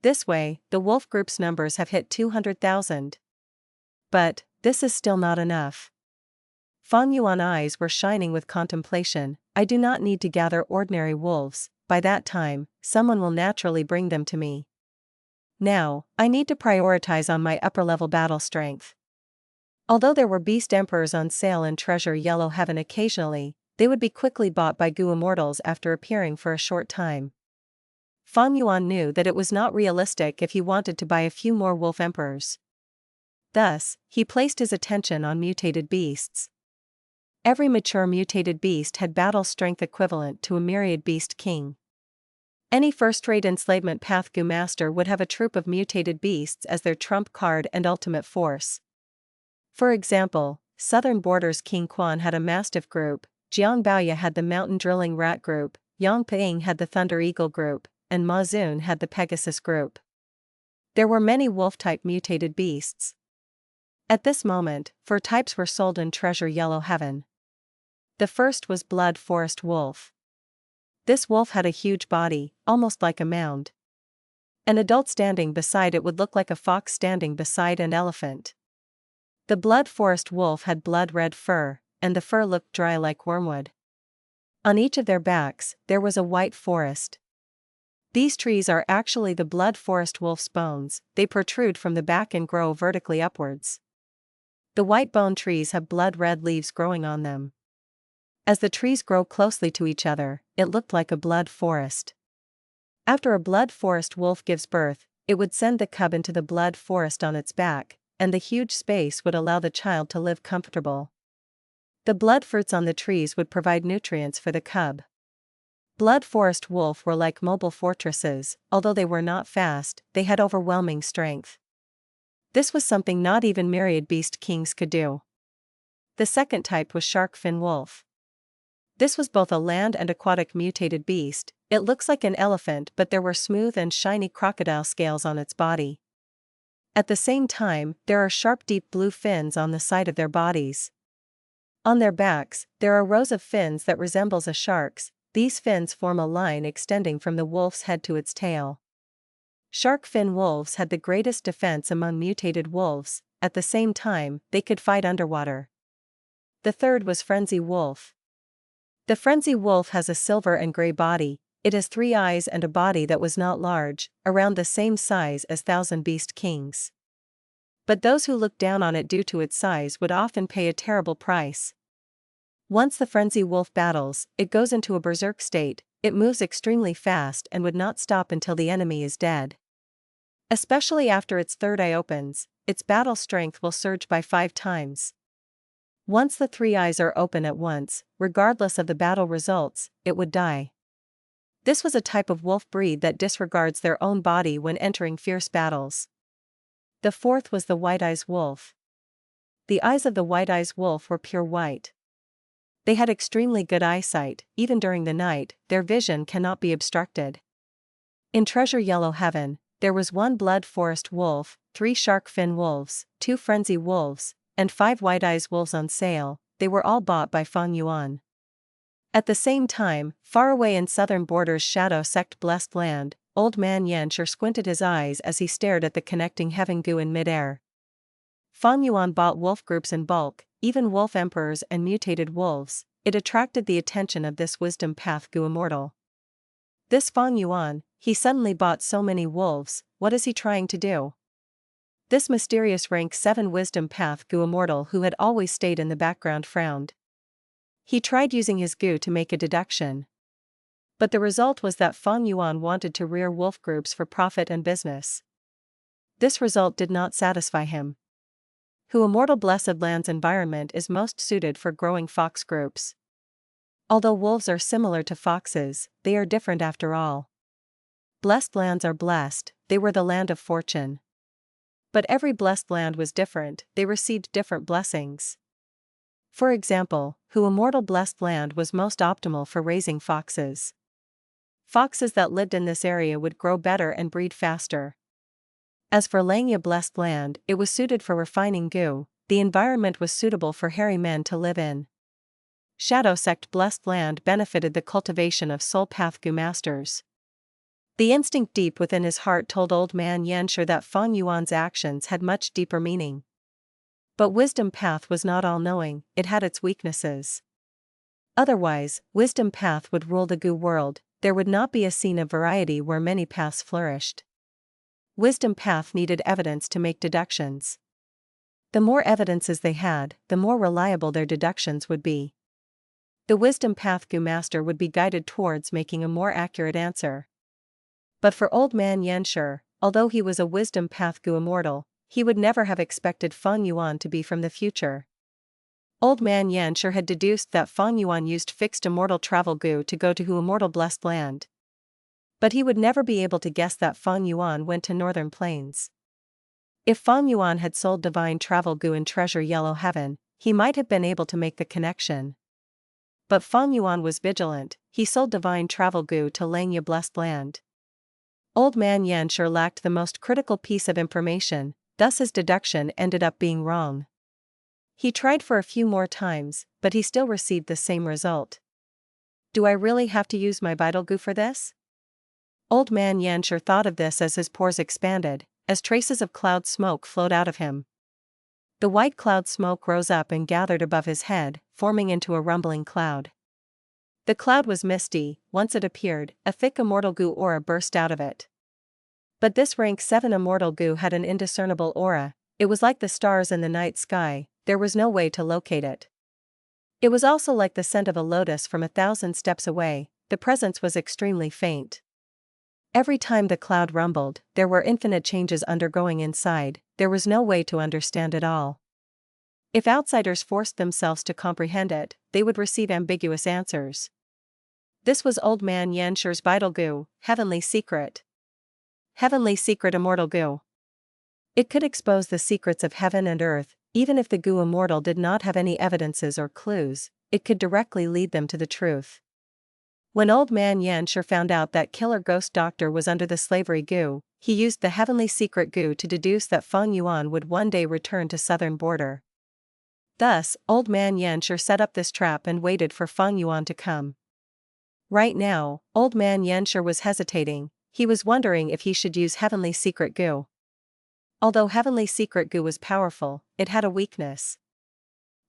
This way, the wolf group's numbers have hit 200,000. But this is still not enough. Fang Yuan's eyes were shining with contemplation. I do not need to gather ordinary wolves, by that time, someone will naturally bring them to me. Now, I need to prioritize on my upper-level battle strength. Although there were beast emperors on sale in Treasure Yellow Heaven occasionally, they would be quickly bought by Gu immortals after appearing for a short time. Fang Yuan knew that it was not realistic if he wanted to buy a few more wolf emperors. Thus, he placed his attention on mutated beasts. Every mature mutated beast had battle strength equivalent to a myriad beast king. Any first-rate enslavement path Gu master would have a troop of mutated beasts as their trump card and ultimate force. For example, Southern Border's King Quan had a mastiff group, Jiang Baoya had the mountain drilling rat group, Yang Ping had the thunder eagle group, and Ma Zun had the Pegasus group. There were many wolf-type mutated beasts. At this moment, 4 types were sold in Treasure Yellow Heaven. The first was Blood Forest Wolf. This wolf had a huge body, almost like a mound. An adult standing beside it would look like a fox standing beside an elephant. The Blood Forest Wolf had blood-red fur, and the fur looked dry like wormwood. On each of their backs, there was a white forest. These trees are actually the Blood Forest Wolf's bones, they protrude from the back and grow vertically upwards. The white bone trees have blood-red leaves growing on them. As the trees grow closely to each other, it looked like a blood forest. After a blood forest wolf gives birth, it would send the cub into the blood forest on its back, and the huge space would allow the child to live comfortable. The blood fruits on the trees would provide nutrients for the cub. Blood forest wolf were like mobile fortresses, although they were not fast, they had overwhelming strength. This was something not even myriad beast kings could do. The second type was shark fin wolf. This was both a land and aquatic mutated beast. It looks like an elephant, but there were smooth and shiny crocodile scales on its body. At the same time, there are sharp deep blue fins on the side of their bodies. On their backs, there are rows of fins that resembles a shark's. These fins form a line extending from the wolf's head to its tail. Shark fin wolves had the greatest defense among mutated wolves. At the same time, they could fight underwater. The third was frenzy wolf. The frenzy wolf has a silver and gray body. It has 3 eyes and a body that was not large, around the same size as Thousand Beast Kings. But those who looked down on it due to its size would often pay a terrible price. Once the frenzy wolf battles, it goes into a berserk state, it moves extremely fast and would not stop until the enemy is dead. Especially after its third eye opens, its battle strength will surge by 5 times. Once the 3 eyes are open at once, regardless of the battle results, it would die. This was a type of wolf breed that disregards their own body when entering fierce battles. The fourth was the white eyes wolf. The eyes of the white eyes wolf were pure white. They had extremely good eyesight, even during the night, their vision cannot be obstructed. In Treasure Yellow Heaven, there was 1 blood forest wolf, 3 shark fin wolves, 2 frenzy wolves, and 5 white eyes wolves on sale. They were all bought by Fang Yuan. At the same time, far away in Southern Border's shadow sect blessed land, Old Man Yan sure squinted his eyes as he stared at the connecting heaven Gu in midair. Fang Yuan bought wolf groups in bulk, even wolf emperors and mutated wolves. It attracted the attention of this wisdom path Gu immortal. This Fang Yuan, he suddenly bought so many wolves, what is he trying to do? This mysterious rank 7 wisdom path Gu immortal who had always stayed in the background frowned. He tried using his Gu to make a deduction. But the result was that Fang Yuan wanted to rear wolf groups for profit and business. This result did not satisfy him. Hu Immortal Blessed Land's environment is most suited for growing fox groups. Although wolves are similar to foxes, they are different after all. Blessed lands are blessed, they were the land of fortune. But every blessed land was different, they received different blessings. For example, Hu Immortal Blessed Land was most optimal for raising foxes. Foxes that lived in this area would grow better and breed faster. As for Langya Blessed Land, it was suited for refining Gu, the environment was suitable for hairy men to live in. Shadow Sect Blessed Land benefited the cultivation of Soul Path Gu masters. The instinct deep within his heart told Old Man Yanshi that Fang Yuan's actions had much deeper meaning. But Wisdom Path was not all-knowing, it had its weaknesses. Otherwise, Wisdom Path would rule the Gu world, there would not be a scene of variety where many paths flourished. Wisdom Path needed evidence to make deductions. The more evidences they had, the more reliable their deductions would be. The Wisdom Path Gu master would be guided towards making a more accurate answer. But for Old Man Yanshi, although he was a Wisdom Path Gu immortal, he would never have expected Fang Yuan to be from the future. Old Man Yanshi had deduced that Fang Yuan used fixed immortal travel Gu to go to Hu Immortal Blessed Land. But he would never be able to guess that Fang Yuan went to Northern Plains. If Fang Yuan had sold Divine Travel Gu in Treasure Yellow Heaven, he might have been able to make the connection. But Fang Yuan was vigilant, he sold Divine Travel Gu to Langya Blessed Land. Old Man Yanshi lacked the most critical piece of information, thus his deduction ended up being wrong. He tried for a few more times, but he still received the same result. Do I really have to use my vital Gu for this? Old Man Yanshi thought of this as his pores expanded, as traces of cloud smoke flowed out of him. The white cloud smoke rose up and gathered above his head, forming into a rumbling cloud. The cloud was misty. Once it appeared, a thick Immortal Gu aura burst out of it. But this rank 7 Immortal Gu had an indiscernible aura, it was like the stars in the night sky, there was no way to locate it. It was also like the scent of a lotus from 1,000 steps away, the presence was extremely faint. Every time the cloud rumbled, there were infinite changes undergoing inside, there was no way to understand it all. If outsiders forced themselves to comprehend it, they would receive ambiguous answers. This was Old Man Yanshi's vital Gu, Heavenly Secret. Heavenly Secret Immortal Gu. It could expose the secrets of heaven and earth, even if the Gu immortal did not have any evidences or clues, it could directly lead them to the truth. When Old Man Yanshi found out that Killer Ghost Doctor was under the slavery Gu, he used the Heavenly Secret Gu to deduce that Fang Yuan would one day return to southern border. Thus, Old Man Yanshi set up this trap and waited for Fang Yuan to come. Right now, Old Man Yanshi was hesitating, he was wondering if he should use Heavenly Secret Gu. Although Heavenly Secret Gu was powerful, it had a weakness.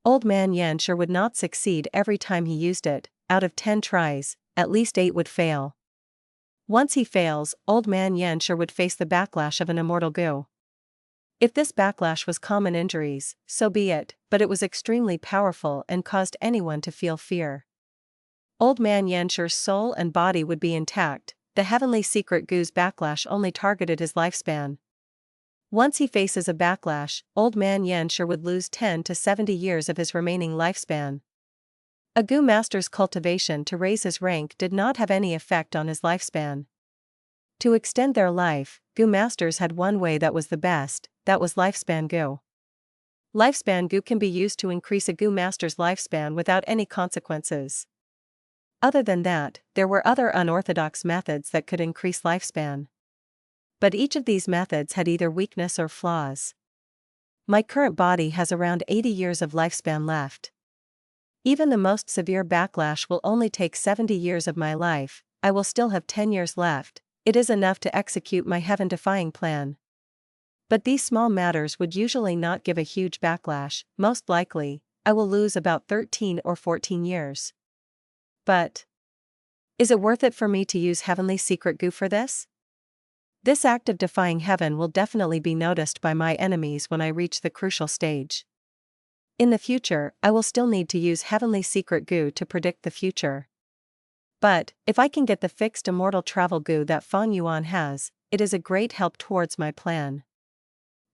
Old Man Yanshi would not succeed every time he used it, out of 10 tries, at least 8 would fail. Once he fails, Old Man Yanshi would face the backlash of an Immortal Gu. If this backlash was common injuries, so be it, but it was extremely powerful and caused anyone to feel fear. Old Man Yanshi's soul and body would be intact, the Heavenly Secret Gu's backlash only targeted his lifespan. Once he faces a backlash, Old Man Yanshi would lose 10 to 70 years of his remaining lifespan. A Gu master's cultivation to raise his rank did not have any effect on his lifespan. To extend their life, Gu masters had one way that was the best, that was Lifespan Gu. Lifespan Gu can be used to increase a Gu master's lifespan without any consequences. Other than that, there were other unorthodox methods that could increase lifespan. But each of these methods had either weakness or flaws. My current body has around 80 years of lifespan left. Even the most severe backlash will only take 70 years of my life, I will still have 10 years left, it is enough to execute my heaven-defying plan. But these small matters would usually not give a huge backlash, most likely, I will lose about 13 or 14 years. But is it worth it for me to use Heavenly Secret Gu for this? This act of defying heaven will definitely be noticed by my enemies when I reach the crucial stage. In the future, I will still need to use Heavenly Secret Gu to predict the future. But, if I can get the fixed immortal travel Gu that Fang Yuan has, it is a great help towards my plan.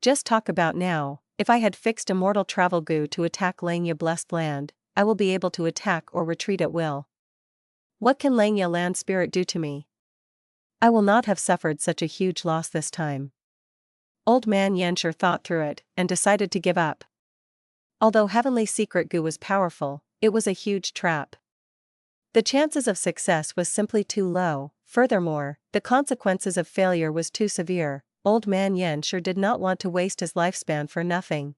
Just talk about now, if I had fixed immortal travel Gu to attack Langya Blessed Land, I will be able to attack or retreat at will. What can Langya Land Spirit do to me? I will not have suffered such a huge loss this time. Old Man Yanshi thought through it, and decided to give up. Although Heavenly Secret Gu was powerful, it was a huge trap. The chances of success was simply too low, furthermore, the consequences of failure was too severe, Old Man Yanshi did not want to waste his lifespan for nothing.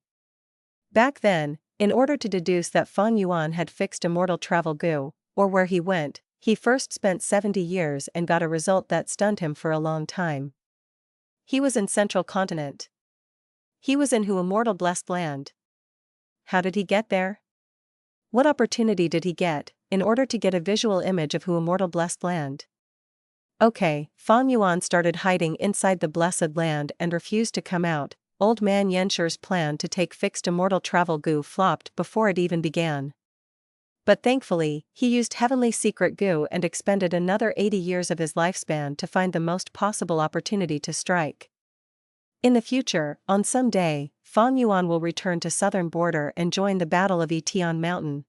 Back then, in order to deduce that Fang Yuan had fixed Immortal Gu, or where he went, he first spent 70 years and got a result that stunned him for a long time. He was in Central Continent. He was in Hu Immortal Blessed Land. How did he get there? What opportunity did he get, in order to get a visual image of Hu Immortal Blessed Land? Okay, Fang Yuan started hiding inside the Blessed Land and refused to come out. Old Man Yenshi's plan to take fixed Immortal Gu flopped before it even began. But thankfully, he used Heavenly Secret Gu and expended another 80 years of his lifespan to find the most possible opportunity to strike. In the future, on some day, Fang Yuan will return to southern border and join the Battle of Yitian Mountain.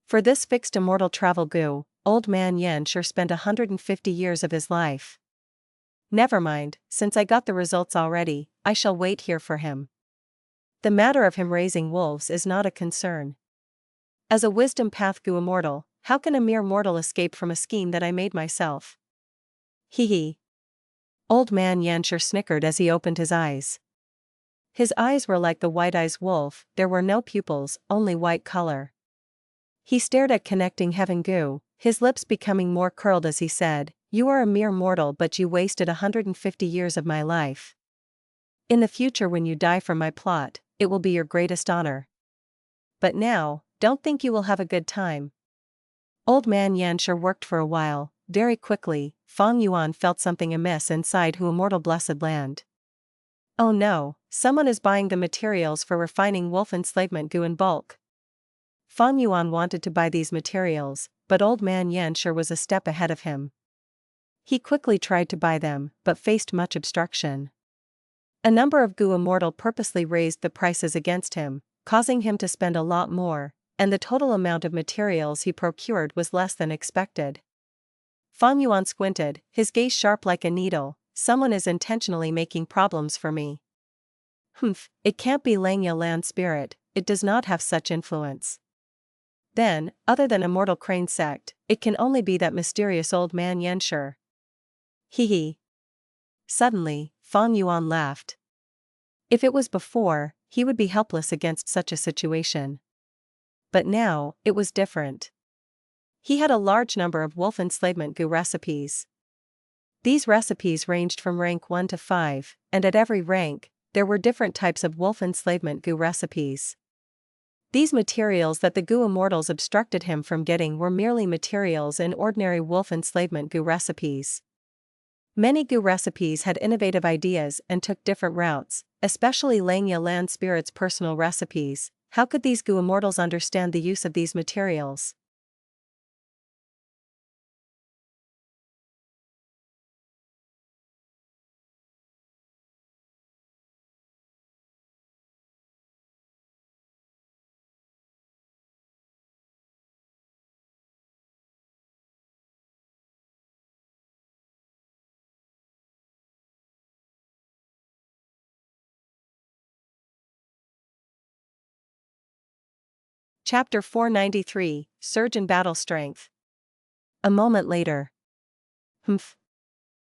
For this fixed Immortal Gu, Old Man Yan sure spent 150 years of his life. Never mind, since I got the results already, I shall wait here for him. The matter of him raising wolves is not a concern. As a wisdom path Gu immortal, how can a mere mortal escape from a scheme that I made myself? Hee hee. Old Man Yanshur snickered as he opened his eyes. His eyes were like the white-eyes wolf, there were no pupils, only white color. He stared at connecting heaven Gu, his lips becoming more curled as he said, "You are a mere mortal but you wasted 150 years of my life. In the future when you die from my plot, it will be your greatest honor. But now, don't think you will have a good time." Old Man Yanshur worked for a while. Very quickly, Fang Yuan felt something amiss inside Hu Immortal Blessed Land. Oh no, someone is buying the materials for refining wolf enslavement Gu in bulk. Fang Yuan wanted to buy these materials, but Old Man Yanshur was a step ahead of him. He quickly tried to buy them, but faced much obstruction. A number of Gu Immortal purposely raised the prices against him, causing him to spend a lot more, and the total amount of materials he procured was less than expected. Fang Yuan squinted, his gaze sharp like a needle. Someone is intentionally making problems for me. Humph, it can't be Langya Land Spirit, it does not have such influence. Then, other than Immortal Crane Sect, it can only be that mysterious Old Man Yanshur. Hee hee. Suddenly, Fang Yuan laughed. If it was before, he would be helpless against such a situation. But now, it was different. He had a large number of wolf enslavement Gu recipes. These recipes ranged from rank 1 to 5, and at every rank, there were different types of wolf enslavement Gu recipes. These materials that the Gu Immortals obstructed him from getting were merely materials in ordinary wolf enslavement Gu recipes. Many Gu recipes had innovative ideas and took different routes, especially Langya Land Spirit's personal recipes. How could these Gu Immortals understand the use of these materials? Chapter 493, Surge in Battle Strength. A moment later. Humph.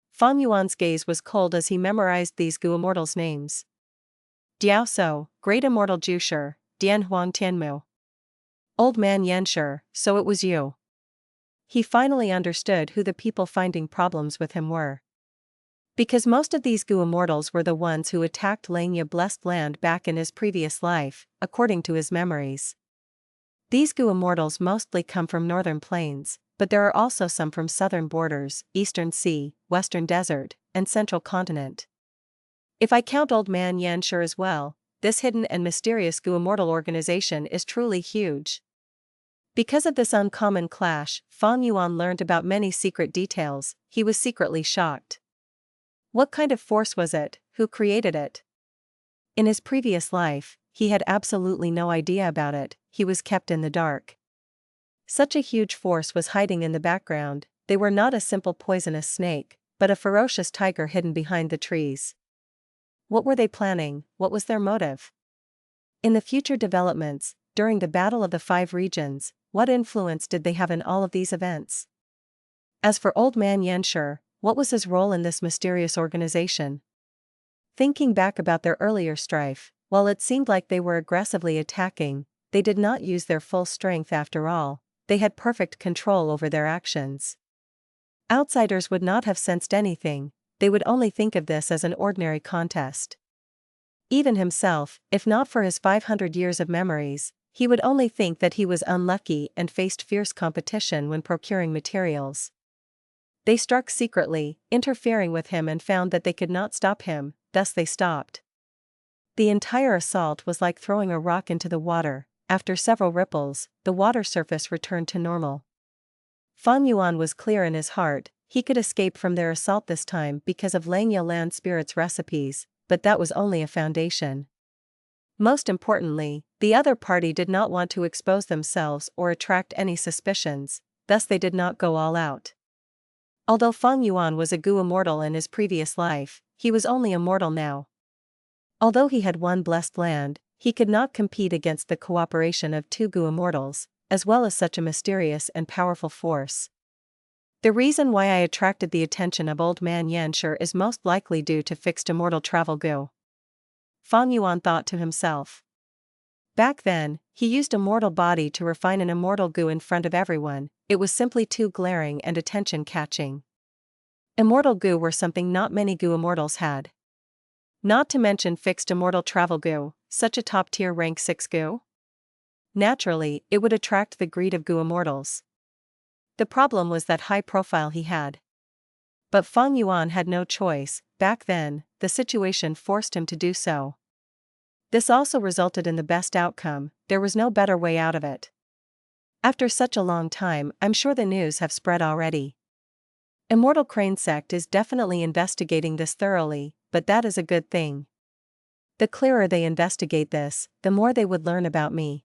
Fang Yuan's gaze was cold as he memorized these Gu Immortals' names. Diao So, Great Immortal Jushur, Dian Huang Tianmu. Old Man Yanshur, so it was you. He finally understood who the people finding problems with him were. Because most of these Gu Immortals were the ones who attacked Langya Blessed Land back in his previous life, according to his memories. These Gu Immortals mostly come from northern plains, but there are also some from southern borders, eastern sea, western desert, and central continent. If I count Old Man Yanshur as well, this hidden and mysterious Gu Immortal organization is truly huge. Because of this uncommon clash, Fang Yuan learned about many secret details. He was secretly shocked. What kind of force was it? Who created it? In his previous life, he had absolutely no idea about it. He was kept in the dark. Such a huge force was hiding in the background. They were not a simple poisonous snake, but a ferocious tiger hidden behind the trees. What were they planning? What was their motive? In the future developments, during the Battle of the Five Regions, what influence did they have in all of these events? As for Old Man Yanshur, what was his role in this mysterious organization? Thinking back about their earlier strife, while it seemed like they were aggressively attacking, they did not use their full strength after all, they had perfect control over their actions. Outsiders would not have sensed anything, they would only think of this as an ordinary contest. Even himself, if not for his 500 years of memories, he would only think that he was unlucky and faced fierce competition when procuring materials. They struck secretly, interfering with him, and found that they could not stop him, thus they stopped. The entire assault was like throwing a rock into the water. After several ripples, the water surface returned to normal. Fang Yuan was clear in his heart, he could escape from their assault this time because of Langya Land Spirit's recipes, but that was only a foundation. Most importantly, the other party did not want to expose themselves or attract any suspicions, thus they did not go all out. Although Fang Yuan was a Gu immortal in his previous life, he was only immortal now. Although he had one blessed land, he could not compete against the cooperation of two Gu immortals, as well as such a mysterious and powerful force. The reason why I attracted the attention of old man Yanshi is most likely due to fixed immortal travel Gu. Fang Yuan thought to himself. Back then, he used a mortal body to refine an immortal Gu in front of everyone, it was simply too glaring and attention-catching. Immortal Gu were something not many Gu immortals had. Not to mention fixed immortal travel Gu, such a top-tier rank 6 Gu. Naturally, it would attract the greed of Gu immortals. The problem was that high profile he had. But Fang Yuan had no choice, back then, the situation forced him to do so. This also resulted in the best outcome, there was no better way out of it. After such a long time, I'm sure the news have spread already. Immortal Crane Sect is definitely investigating this thoroughly, but that is a good thing. The clearer they investigate this, the more they would learn about me.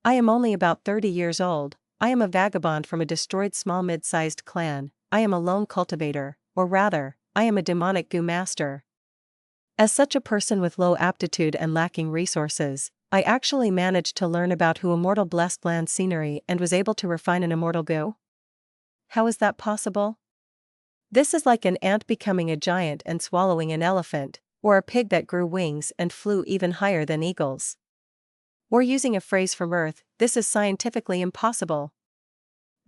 I am only about 30 years old, I am a vagabond from a destroyed small mid-sized clan, I am a lone cultivator, or rather, I am a demonic Gu master. As such a person with low aptitude and lacking resources, I actually managed to learn about who immortal blessed land scenery and was able to refine an immortal Gu? How is that possible? This is like an ant becoming a giant and swallowing an elephant, or a pig that grew wings and flew even higher than eagles. Or using a phrase from Earth, this is scientifically impossible.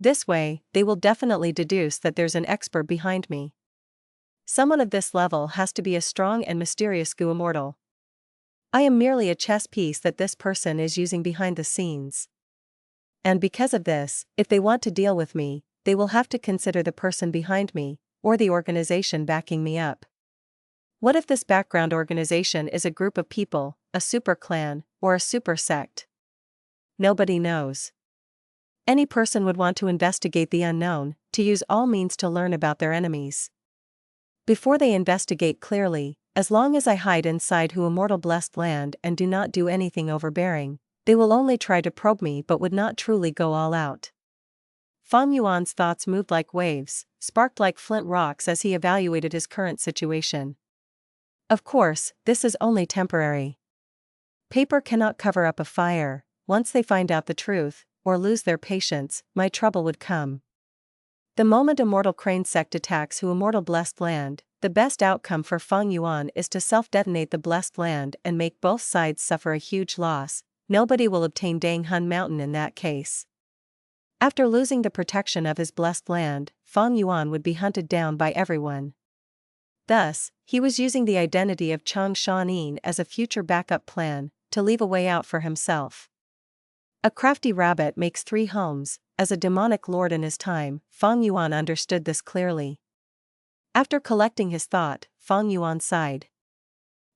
This way, they will definitely deduce that there's an expert behind me. Someone of this level has to be a strong and mysterious Gu immortal. I am merely a chess piece that this person is using behind the scenes. And because of this, if they want to deal with me, they will have to consider the person behind me, or the organization backing me up. What if this background organization is a group of people, a super clan, or a super sect? Nobody knows. Any person would want to investigate the unknown, to use all means to learn about their enemies. Before they investigate clearly, as long as I hide inside who immortal blessed land and do not do anything overbearing, they will only try to probe me but would not truly go all out. Fang Yuan's thoughts moved like waves, sparked like flint rocks as he evaluated his current situation. Of course, this is only temporary. Paper cannot cover up a fire, once they find out the truth, or lose their patience, my trouble would come. The moment Immortal Crane Sect attacks who immortal blessed land, the best outcome for Fang Yuan is to self-detonate the blessed land and make both sides suffer a huge loss. Nobody will obtain Dang Hun Mountain in that case. After losing the protection of his blessed land, Fang Yuan would be hunted down by everyone. Thus, he was using the identity of Chang Shan Yin as a future backup plan, to leave a way out for himself. A crafty rabbit makes 3 homes, as a demonic lord in his time, Fang Yuan understood this clearly. After collecting his thought, Fang Yuan sighed.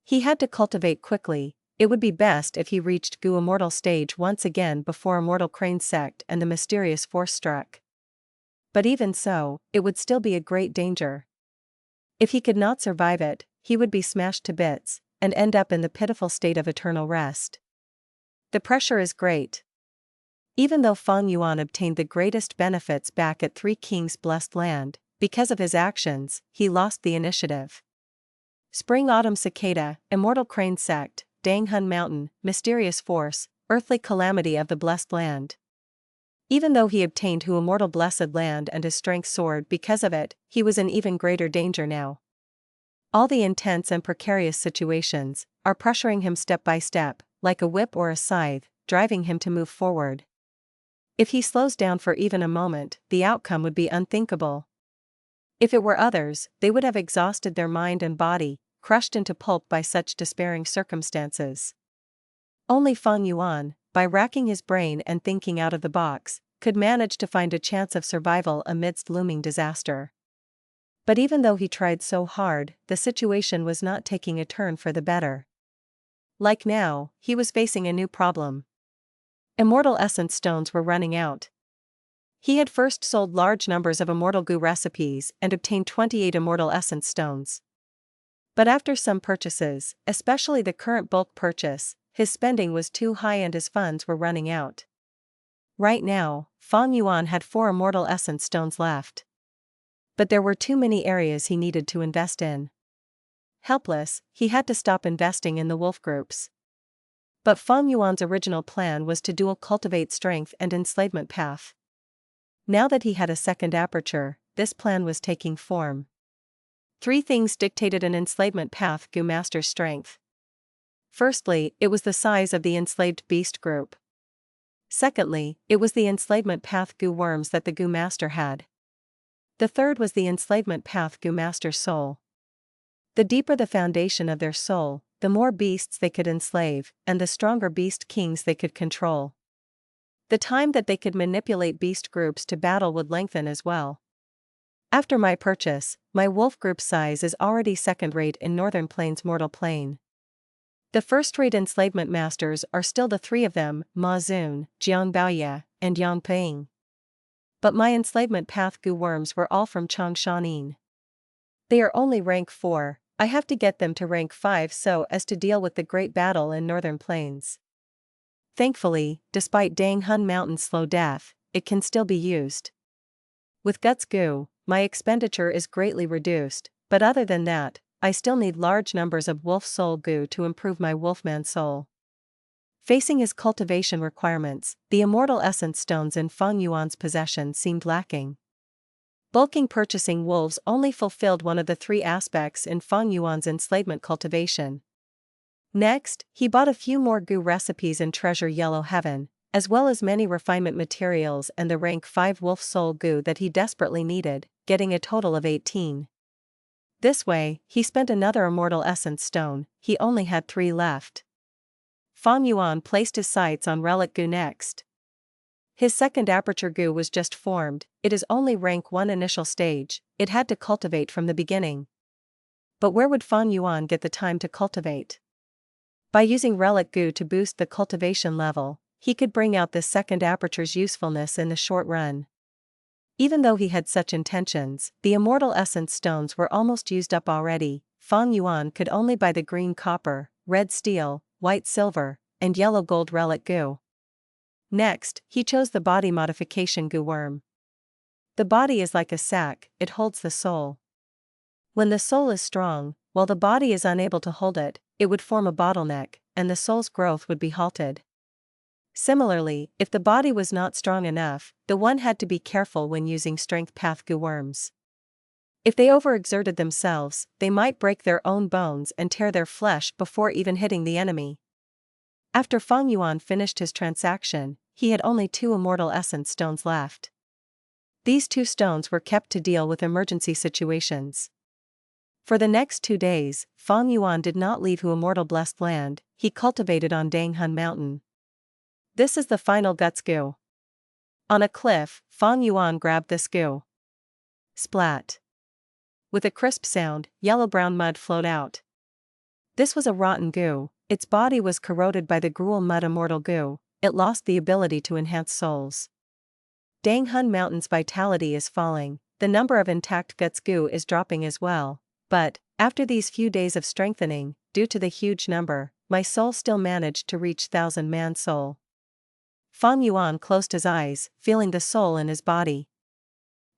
He had to cultivate quickly, it would be best if he reached Gu Immortal stage once again before Immortal Crane Sect and the mysterious force struck. But even so, it would still be a great danger. If he could not survive it, he would be smashed to bits, and end up in the pitiful state of eternal rest. The pressure is great. Even though Fang Yuan obtained the greatest benefits back at Three Kings Blessed Land, because of his actions, he lost the initiative. Spring-Autumn Cicada, Immortal Crane Sect, Dang Hun Mountain, Mysterious Force, Earthly Calamity of the Blessed Land. Even though he obtained who immortal blessed land and his strength soared because of it, he was in even greater danger now. All the intense and precarious situations are pressuring him step by step, like a whip or a scythe, driving him to move forward. If he slows down for even a moment, the outcome would be unthinkable. If it were others, they would have exhausted their mind and body, crushed into pulp by such despairing circumstances. Only Fang Yuan, by racking his brain and thinking out of the box, could manage to find a chance of survival amidst looming disaster. But even though he tried so hard, the situation was not taking a turn for the better. Like now, he was facing a new problem. Immortal Essence stones were running out. He had first sold large numbers of Immortal Gu recipes and obtained 28 Immortal Essence stones. But after some purchases, especially the current bulk purchase, his spending was too high and his funds were running out. Right now, Fang Yuan had 4 Immortal Essence stones left. But there were too many areas he needed to invest in. Helpless, he had to stop investing in the wolf groups. But Fang Yuan's original plan was to dual cultivate strength and enslavement path. Now that he had a second aperture, this plan was taking form. 3 things dictated an enslavement path Gu master's strength. Firstly, it was the size of the enslaved beast group. Secondly, it was the enslavement path Gu worms that the Gu master had. The third was the enslavement path Gu master's soul. The deeper the foundation of their soul, the more beasts they could enslave, and the stronger beast kings they could control. The time that they could manipulate beast groups to battle would lengthen as well. After my purchase, my wolf group size is already second-rate in Northern Plains Mortal Plane. The first-rate enslavement masters are still the 3 of them, Ma Zun, Jiang Baoye, and Yang Ping. But my enslavement path Gu worms were all from Chang Shan Yin. They are only rank 4, I have to get them to rank 5 so as to deal with the great battle in Northern Plains. Thankfully, despite Dang Hun Mountain's slow death, it can still be used. With Guts Gu, my expenditure is greatly reduced, but other than that, I still need large numbers of Wolf Soul Gu to improve my Wolfman soul. Facing his cultivation requirements, the Immortal Essence stones in Fang Yuan's possession seemed lacking. Bulking purchasing wolves only fulfilled one of the 3 aspects in Fang Yuan's enslavement cultivation. Next, he bought a few more Gu recipes in Treasure Yellow Heaven, as well as many refinement materials and the rank 5 Wolf Soul Gu that he desperately needed, getting a total of 18. This way, he spent another Immortal Essence stone, he only had 3 left. Fang Yuan placed his sights on Relic Gu next. His second Aperture Gu was just formed, it is only rank 1 initial stage, it had to cultivate from the beginning. But where would Fang Yuan get the time to cultivate? By using Relic Gu to boost the cultivation level, he could bring out this second Aperture's usefulness in the short run. Even though he had such intentions, the Immortal Essence stones were almost used up already. Fang Yuan could only buy the green copper, red steel, white silver, and yellow gold Relic Gu. Next, he chose the body modification Gu worm. The body is like a sack, it holds the soul. When the soul is strong, while the body is unable to hold it, it would form a bottleneck, and the soul's growth would be halted. Similarly, if the body was not strong enough, the one had to be careful when using strength path Gu worms. If they overexerted themselves, they might break their own bones and tear their flesh before even hitting the enemy. After Fang Yuan finished his transaction, he had only 2 Immortal Essence stones left. These 2 stones were kept to deal with emergency situations. For the next 2 days, Fang Yuan did not leave Hu Immortal Blessed Land, he cultivated on Dang Hun Mountain. This is the final Guts Gu. On a cliff, Fang Yuan grabbed this Gu. Splat. With a crisp sound, yellow-brown mud flowed out. This was a rotten Gu, its body was corroded by the gruel mud Immortal Gu, it lost the ability to enhance souls. Dang Hun Mountain's vitality is falling, the number of intact Guts Gu is dropping as well, but, after these few days of strengthening, due to the huge number, my soul still managed to reach 1,000-man soul. Fang Yuan closed his eyes, feeling the soul in his body.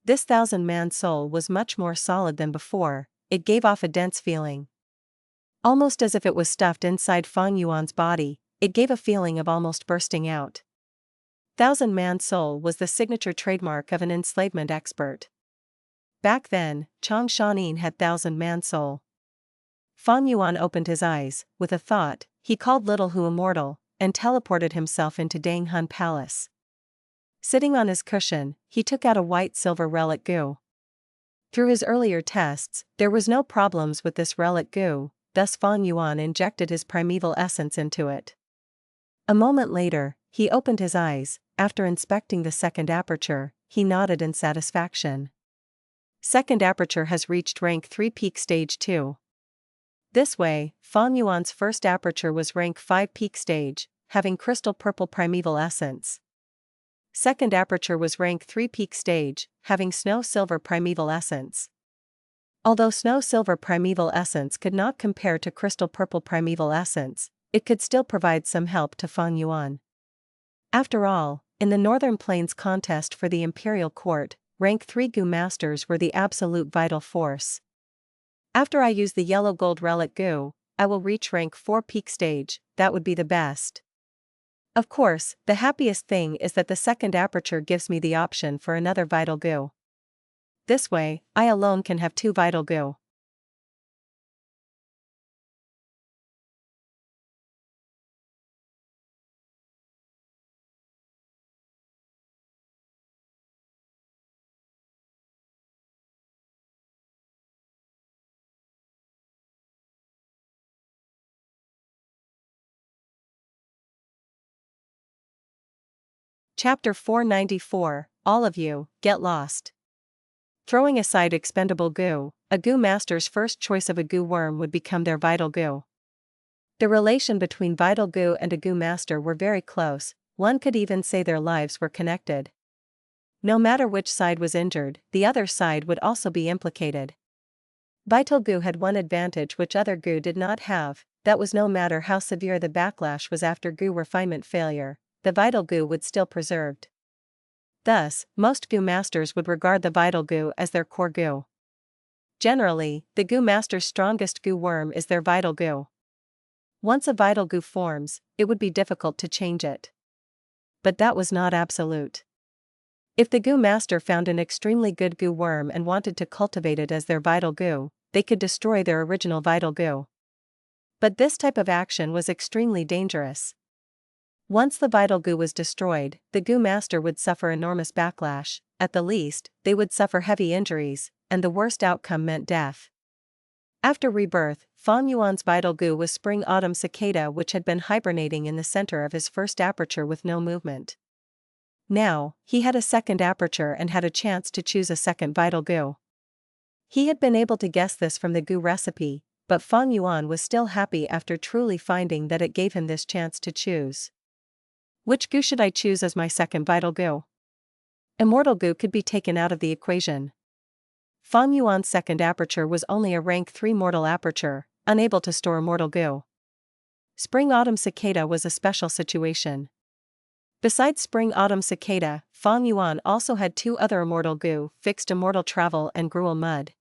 This 1,000-man soul was much more solid than before, it gave off a dense feeling. Almost as if it was stuffed inside Fang Yuan's body, it gave a feeling of almost bursting out. 1,000-man soul was the signature trademark of an enslavement expert. Back then, Chang Shan Yin had 1,000-man soul. Fang Yuan opened his eyes, with a thought, he called Little Hu immortal, and teleported himself into Danghan Palace. Sitting on his cushion, he took out a white-silver relic Gu. Through his earlier tests, there was no problems with this relic Gu, thus Fang Yuan injected his primeval essence into it. A moment later, he opened his eyes. After inspecting the second aperture, he nodded in satisfaction. Second aperture has reached rank 3 peak stage 2. This way, Fang Yuan's first aperture was rank 5 peak stage, having crystal purple primeval essence. Second aperture was rank 3 peak stage, having snow silver primeval essence. Although snow silver primeval essence could not compare to crystal purple primeval essence, it could still provide some help to Fang Yuan. After all, in the Northern Plains contest for the Imperial Court, rank 3 Gu Masters were the absolute vital force. After I use the yellow gold relic Gu, I will reach rank 4 peak stage. That would be the best. Of course, the happiest thing is that the second aperture gives me the option for another vital Gu. This way, I alone can have 2 vital Gu. Chapter 494, All of you, get lost. Throwing aside expendable Gu, a Gu Master's first choice of a Gu worm would become their vital Gu. The relation between vital Gu and a Gu Master were very close, one could even say their lives were connected. No matter which side was injured, the other side would also be implicated. Vital Gu had one advantage which other Gu did not have, that was no matter how severe the backlash was after Gu refinement failure, the vital Gu would still preserved. Thus, most Gu Masters would regard the vital Gu as their core Gu. Generally, the Gu Master's strongest Gu worm is their vital Gu. Once a vital Gu forms, it would be difficult to change it. But that was not absolute. If the Gu Master found an extremely good Gu worm and wanted to cultivate it as their vital Gu, they could destroy their original vital Gu. But this type of action was extremely dangerous. Once the vital Gu was destroyed, the Gu Master would suffer enormous backlash. At the least, they would suffer heavy injuries, and the worst outcome meant death. After rebirth, Fang Yuan's vital Gu was Spring-Autumn Cicada, which had been hibernating in the center of his first aperture with no movement. Now, he had a second aperture and had a chance to choose a second vital Gu. He had been able to guess this from the Gu recipe, but Fang Yuan was still happy after truly finding that it gave him this chance to choose. Which Gu should I choose as my second vital Gu? Immortal Gu could be taken out of the equation. Fang Yuan's second aperture was only a rank 3 mortal aperture, unable to store immortal Gu. Spring-Autumn Cicada was a special situation. Besides Spring-Autumn Cicada, Fang Yuan also had 2 other immortal Gu, fixed Immortal Travel and Gruel Mud.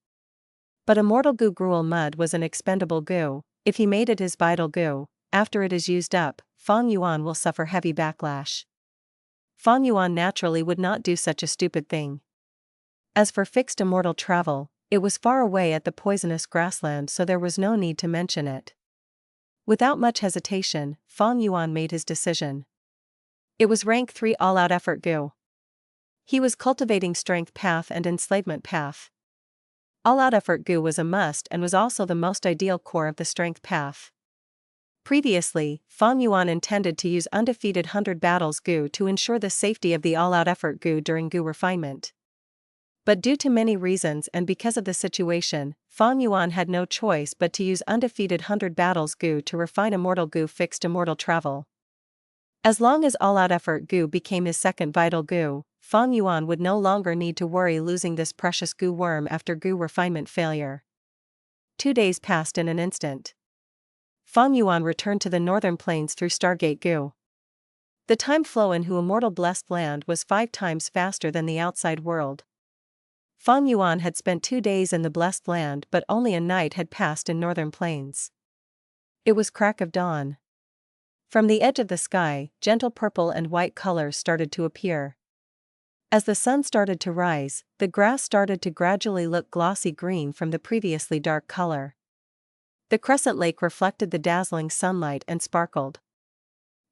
But Immortal Gu Gruel Mud was an expendable Gu. If he made it his vital Gu, after it is used up, Fang Yuan will suffer heavy backlash. Fang Yuan naturally would not do such a stupid thing. As for fixed Immortal Travel, it was far away at the poisonous grassland, so there was no need to mention it. Without much hesitation, Fang Yuan made his decision. It was rank 3 all-out effort Gu. He was cultivating Strength Path and Enslavement Path. All-out effort Gu was a must and was also the most ideal core of the Strength Path. Previously, Fang Yuan intended to use Undefeated 100 Battles Gu to ensure the safety of the all-out effort Gu during Gu refinement. But due to many reasons and because of the situation, Fang Yuan had no choice but to use Undefeated 100 Battles Gu to refine Immortal Gu fixed Immortal Travel. As long as all-out effort Gu became his second vital Gu, Fang Yuan would no longer need to worry losing this precious Gu worm after Gu refinement failure. 2 days passed in an instant. Fang Yuan returned to the Northern Plains through Stargate Gu. The time flow in Hu Immortal Blessed Land was 5 times faster than the outside world. Fang Yuan had spent 2 days in the Blessed Land, but only a night had passed in Northern Plains. It was crack of dawn. From the edge of the sky, gentle purple and white colors started to appear. As the sun started to rise, the grass started to gradually look glossy green from the previously dark color. The crescent lake reflected the dazzling sunlight and sparkled.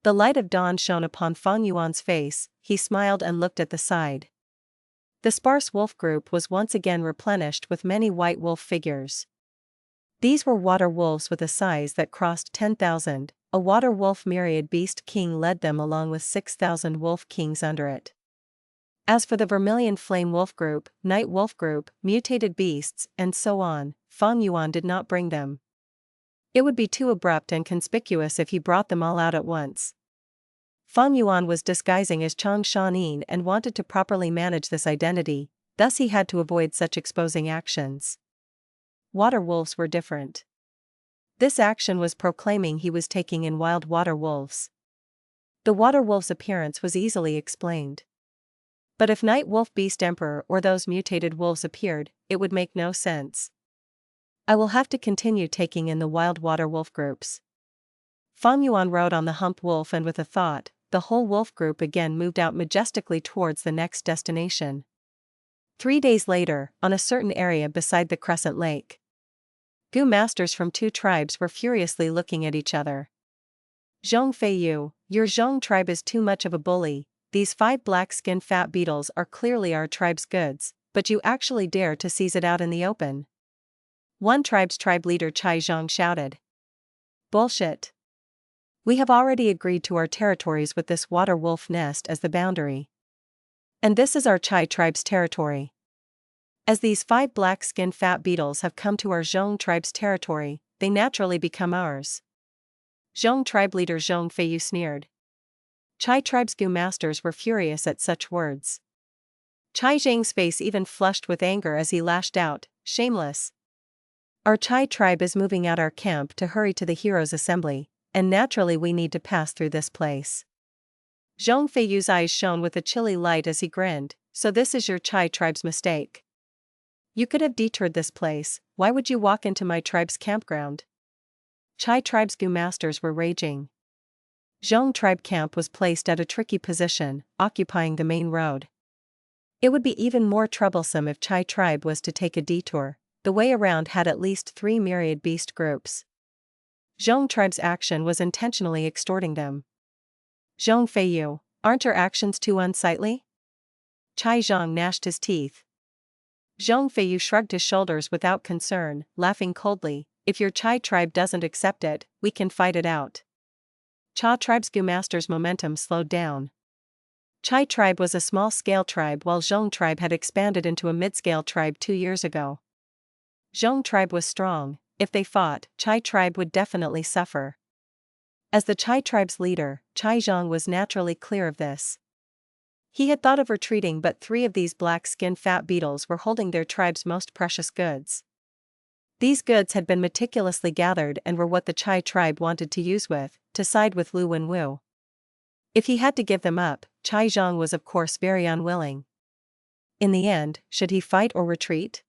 The light of dawn shone upon Fang Yuan's face. He smiled and looked at the side. The sparse wolf group was once again replenished with many white wolf figures. These were water wolves with a size that crossed 10,000. A water wolf myriad beast king led them along with 6,000 wolf kings under it. As for the vermilion flame wolf group, night wolf group, mutated beasts, and so on, Fang Yuan did not bring them. It would be too abrupt and conspicuous if he brought them all out at once. Fang Yuan was disguising as Chang Shan Yin and wanted to properly manage this identity, thus he had to avoid such exposing actions. Water wolves were different. This action was proclaiming he was taking in wild water wolves. The water wolf's appearance was easily explained. But if Night Wolf Beast Emperor or those mutated wolves appeared, it would make no sense. I will have to continue taking in the wild water wolf groups. Fang Yuan rode on the hump wolf, and with a thought, the whole wolf group again moved out majestically towards the next destination. 3 days later, on a certain area beside the Crescent Lake, Gu masters from 2 tribes were furiously looking at each other. Zhong Fei Yu, your Zhong tribe is too much of a bully. These 5 black-skinned fat beetles are clearly our tribe's goods, but you actually dare to seize it out in the open. One tribe's tribe leader Chai Zhang shouted. Bullshit. We have already agreed to our territories with this water wolf nest as the boundary. And this is our Chai tribe's territory. As these 5 black-skinned fat beetles have come to our Zhong tribe's territory, they naturally become ours. Zhong tribe leader Zhong Feiyu sneered. Chai tribe's Gu masters were furious at such words. Chai Zhang's face even flushed with anger as he lashed out, shameless. Our Chai tribe is moving out our camp to hurry to the heroes' assembly, and naturally we need to pass through this place. Zhong Feiyu's eyes shone with a chilly light as he grinned. So this is your Chai tribe's mistake. You could have detoured this place. Why would you walk into my tribe's campground? Chai tribe's Gu masters were raging. Zhong tribe camp was placed at a tricky position, occupying the main road. It would be even more troublesome if Chai tribe was to take a detour. The way around had at least 3 myriad beast groups. Zhong tribe's action was intentionally extorting them. Zhong Feiyu, aren't your actions too unsightly? Chai Zhang gnashed his teeth. Zhong Feiyu shrugged his shoulders without concern, laughing coldly. If your Chai tribe doesn't accept it, we can fight it out. Cha tribe's Gu master's momentum slowed down. Chai tribe was a small-scale tribe while Zhong tribe had expanded into a mid-scale tribe 2 years ago. Zhong tribe was strong. If they fought, Chai tribe would definitely suffer. As the Chai tribe's leader, Chai Zhang was naturally clear of this. He had thought of retreating, but 3 of these black-skinned fat beetles were holding their tribe's most precious goods. These goods had been meticulously gathered and were what the Chai tribe wanted to use to side with Lu Wenwu. If he had to give them up, Chai Zhang was of course very unwilling. In the end, should he fight or retreat?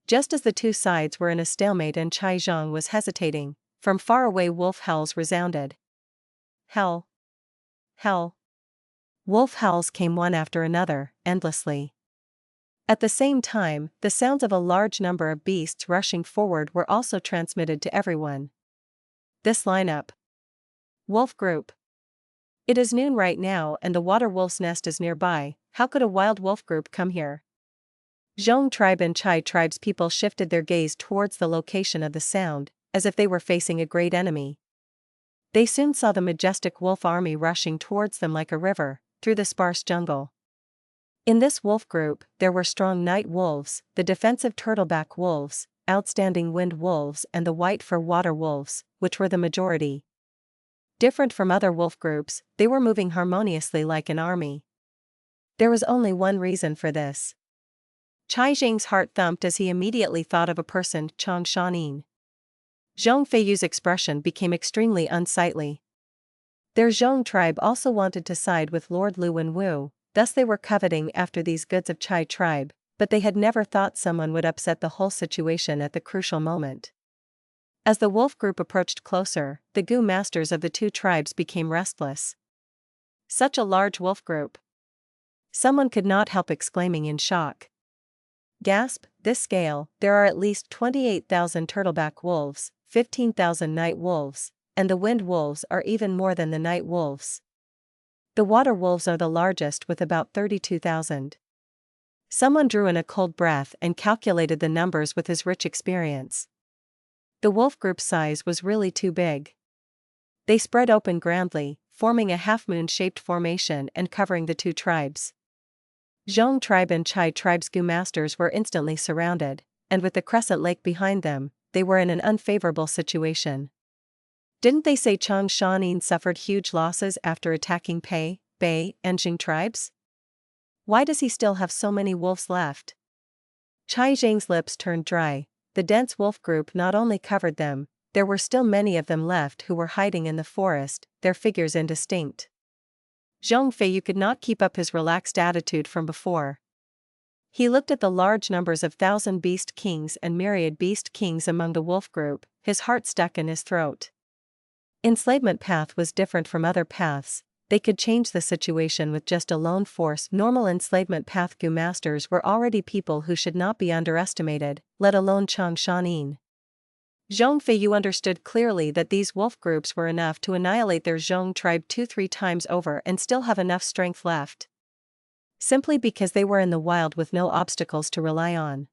Just as the 2 sides were in a stalemate and Chai Zhang was hesitating, from far away wolf howls resounded. Howl. Howl. Wolf howls came one after another, endlessly. At the same time, the sounds of a large number of beasts rushing forward were also transmitted to everyone. This lineup. Wolf group. It is noon right now and the water wolf's nest is nearby. How could a wild wolf group come here? Zhong tribe and Chai tribe's people shifted their gaze towards the location of the sound, as if they were facing a great enemy. They soon saw the majestic wolf army rushing towards them like a river, through the sparse jungle. In this wolf group, there were strong night wolves, the defensive turtleback wolves, outstanding wind wolves and the white fur water wolves, which were the majority. Different from other wolf groups, they were moving harmoniously like an army. There was only one reason for this. Chai Zhang's heart thumped as he immediately thought of a person, Chang Shan Yin. Zhong Feiyu's expression became extremely unsightly. Their Zhong tribe also wanted to side with Lord Lu Wenwu, thus they were coveting after these goods of Chai tribe, but they had never thought someone would upset the whole situation at the crucial moment. As the wolf group approached closer, the Gu masters of the 2 tribes became restless. Such a large wolf group. Someone could not help exclaiming in shock. Gasp, this scale, there are at least 28,000 turtleback wolves, 15,000 night wolves, and the wind wolves are even more than the night wolves. The water wolves are the largest with about 32,000. Someone drew in a cold breath and calculated the numbers with his rich experience. The wolf group size was really too big. They spread open grandly, forming a half-moon-shaped formation and covering the two tribes. Zhong tribe and Chai tribe's Gu masters were instantly surrounded, and with the crescent lake behind them, they were in an unfavorable situation. Didn't they say Chang Shan Yin suffered huge losses after attacking Pei, Bei, and Jing tribes? Why does he still have so many wolves left? Chai Zhang's lips turned dry. The dense wolf group not only covered them, there were still many of them left who were hiding in the forest, their figures indistinct. Zhong Feiyu could not keep up his relaxed attitude from before. He looked at the large numbers of thousand beast kings and myriad beast kings among the wolf group, his heart stuck in his throat. Enslavement path was different from other paths. They could change the situation with just a lone force. Normal enslavement path Gu masters were already people who should not be underestimated, let alone Chang Shan Yin. Zhong Feiyu understood clearly that these wolf groups were enough to annihilate their Zhong tribe 2-3 times over and still have enough strength left. Simply because they were in the wild with no obstacles to rely on.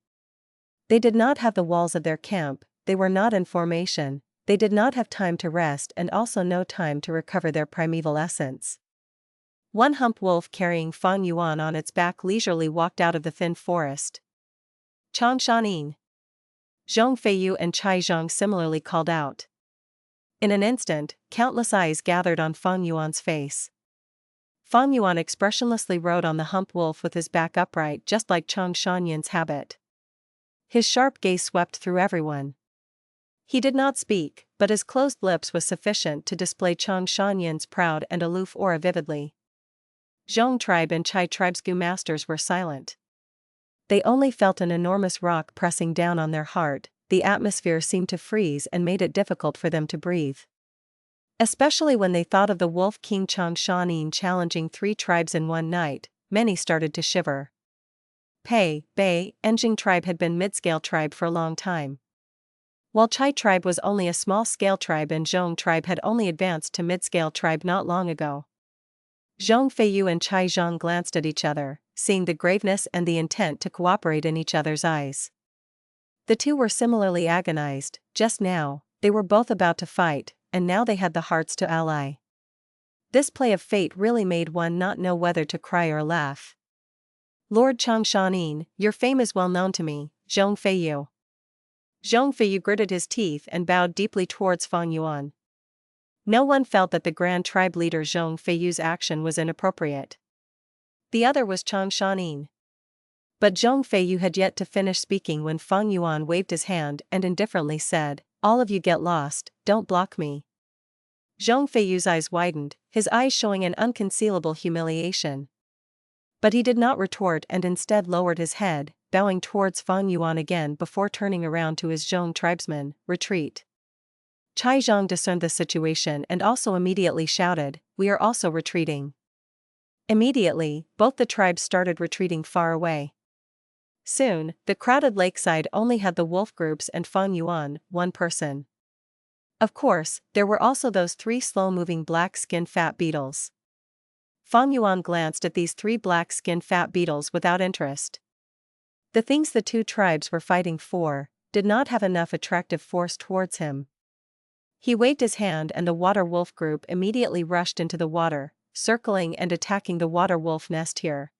They did not have the walls of their camp, they were not in formation, they did not have time to rest and also no time to recover their primeval essence. One hump wolf carrying Fang Yuan on its back leisurely walked out of the thin forest. Chang Shan Yin. Zhong Feiyu and Chai Zhang similarly called out. In an instant, countless eyes gathered on Fang Yuan's face. Fang Yuan expressionlessly rode on the hump wolf with his back upright just like Chang Shan Yin's habit. His sharp gaze swept through everyone. He did not speak, but his closed lips was sufficient to display Chang Shan Yin's proud and aloof aura vividly. Zhong tribe and Chai tribe's Gu masters were silent. They only felt an enormous rock pressing down on their heart. The atmosphere seemed to freeze and made it difficult for them to breathe. Especially when they thought of the Wolf King Chang Shan Yin challenging 3 tribes in one night, many started to shiver. Pei, Bei, and Jing tribe had been mid-scale tribe for a long time. While Chai tribe was only a small-scale tribe and Zhong tribe had only advanced to mid-scale tribe not long ago. Zhong Feiyu and Chai Zhang glanced at each other, seeing the graveness and the intent to cooperate in each other's eyes. The two were similarly agonized. Just now, they were both about to fight, and now they had the hearts to ally. This play of fate really made one not know whether to cry or laugh. Lord Chang Shan Yin, your fame is well known to me, Zhong Feiyu. Zhong Feiyu gritted his teeth and bowed deeply towards Fang Yuan. No one felt that the grand tribe leader Zhong Feiyu's action was inappropriate. The other was Chang Shan Yin. But Zhong Feiyu had yet to finish speaking when Fang Yuan waved his hand and indifferently said, "All of you get lost, don't block me." Zhong Feiyu's eyes widened, his eyes showing an unconcealable humiliation. But he did not retort and instead lowered his head, bowing towards Fang Yuan again before turning around to his Zhong tribesmen, "Retreat." Chai Zhang discerned the situation and also immediately shouted, "We are also retreating." Immediately, both the tribes started retreating far away. Soon, the crowded lakeside only had the wolf groups and Fang Yuan, one person. Of course, there were also those 3 slow-moving black-skinned fat beetles. Fang Yuan glanced at these 3 black-skinned fat beetles without interest. The things the 2 tribes were fighting for did not have enough attractive force towards him. He waved his hand and the water wolf group immediately rushed into the water, circling and attacking the water wolf nest here.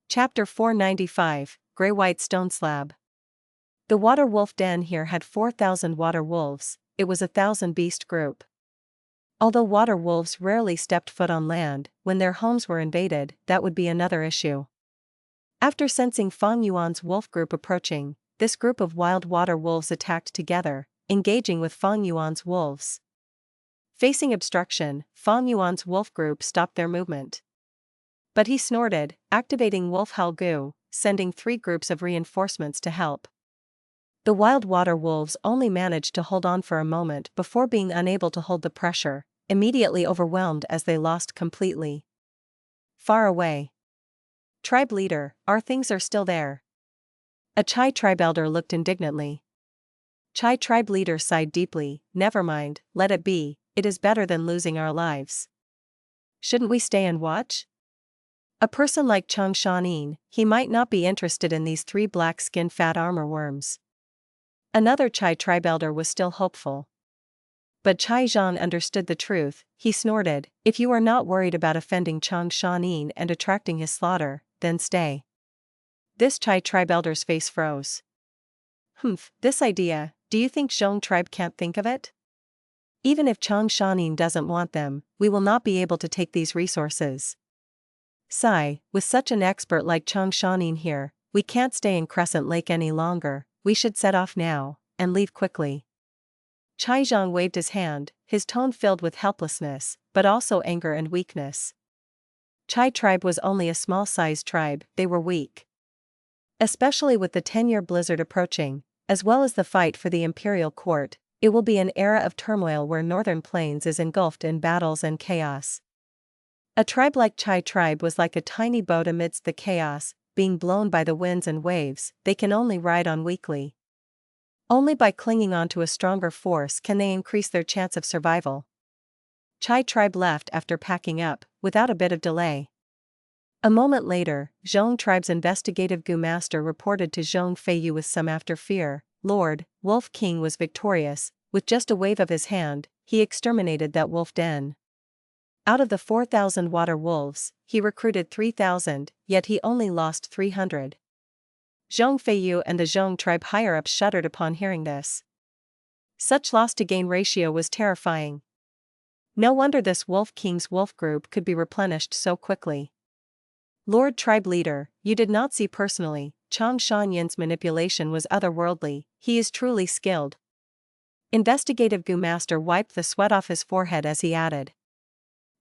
Chapter 495, Grey-White Stone Slab. The water wolf den here had 4,000 water wolves. It was a 1,000-beast group. Although water wolves rarely stepped foot on land, when their homes were invaded, that would be another issue. After sensing Fang Yuan's wolf group approaching, this group of wild water wolves attacked together, engaging with Fang Yuan's wolves. Facing obstruction, Fang Yuan's wolf group stopped their movement. But he snorted, activating Wolf Howl Gu, sending 3 groups of reinforcements to help. The wild water wolves only managed to hold on for a moment before being unable to hold the pressure, immediately overwhelmed as they lost completely. Far away. Tribe leader, our things are still there. A Chai tribe elder looked indignantly. Chai tribe leader sighed deeply, never mind, let it be, it is better than losing our lives. Shouldn't we stay and watch? A person like Chang Shan Yin, he might not be interested in these 3 black-skinned fat armor worms. Another Chai tribe elder was still hopeful. But Chai Zhan understood the truth. He snorted, if you are not worried about offending Chang Shan Yin and attracting his slaughter, then stay. This Chai tribe elder's face froze. This idea, do you think Zhong tribe can't think of it? Even if Chang Shan Yin doesn't want them, we will not be able to take these resources. Sigh, with such an expert like Chang Shan Yin here, we can't stay in Crescent Lake any longer, we should set off now, and leave quickly. Chai Zhang waved his hand, his tone filled with helplessness, but also anger and weakness. Chai tribe was only a small-sized tribe, they were weak. Especially with the 10-year blizzard approaching, as well as the fight for the imperial court, it will be an era of turmoil where Northern Plains is engulfed in battles and chaos. A tribe like Chai tribe was like a tiny boat amidst the chaos, being blown by the winds and waves, they can only ride on weakly. Only by clinging on to a stronger force can they increase their chance of survival. Chai tribe left after packing up, without a bit of delay. A moment later, Zhong tribe's investigative Gu master reported to Zhong Feiyu with some after fear, Lord, Wolf King was victorious, with just a wave of his hand, he exterminated that wolf den. Out of the 4,000 water wolves, he recruited 3,000, yet he only lost 300. Zhong Feiyu and the Zhong tribe higher-ups shuddered upon hearing this. Such loss-to-gain ratio was terrifying. No wonder this Wolf King's wolf group could be replenished so quickly. Lord Tribe Leader, you did not see personally, Chang Shan Yin's manipulation was otherworldly, he is truly skilled. Investigative Gu Master wiped the sweat off his forehead as he added.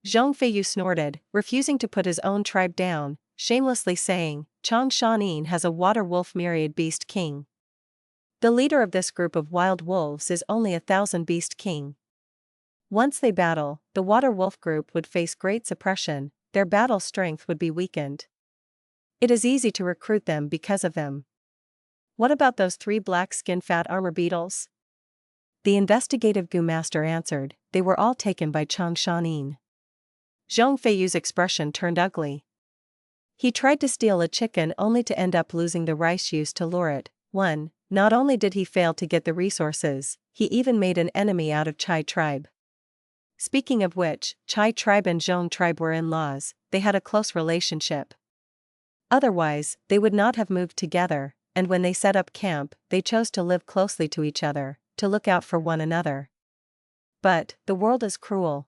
Zhong Feiyu snorted, refusing to put his own tribe down, shamelessly saying, Chang Shan Yin has a water wolf myriad beast king. The leader of this group of wild wolves is only 1,000 beast king. Once they battle, the water wolf group would face great suppression, their battle strength would be weakened. It is easy to recruit them because of them. What about those 3 black-skinned fat armor beetles? The investigative Gu Master answered, they were all taken by Chang Shan Yin. Zhong Feiyu's expression turned ugly. He tried to steal a chicken only to end up losing the rice used to lure it. Not only did he fail to get the resources, he even made an enemy out of Chai tribe. Speaking of which, Chai tribe and Zhong tribe were in-laws, they had a close relationship. Otherwise, they would not have moved together, and when they set up camp, they chose to live closely to each other, to look out for one another. But, the world is cruel.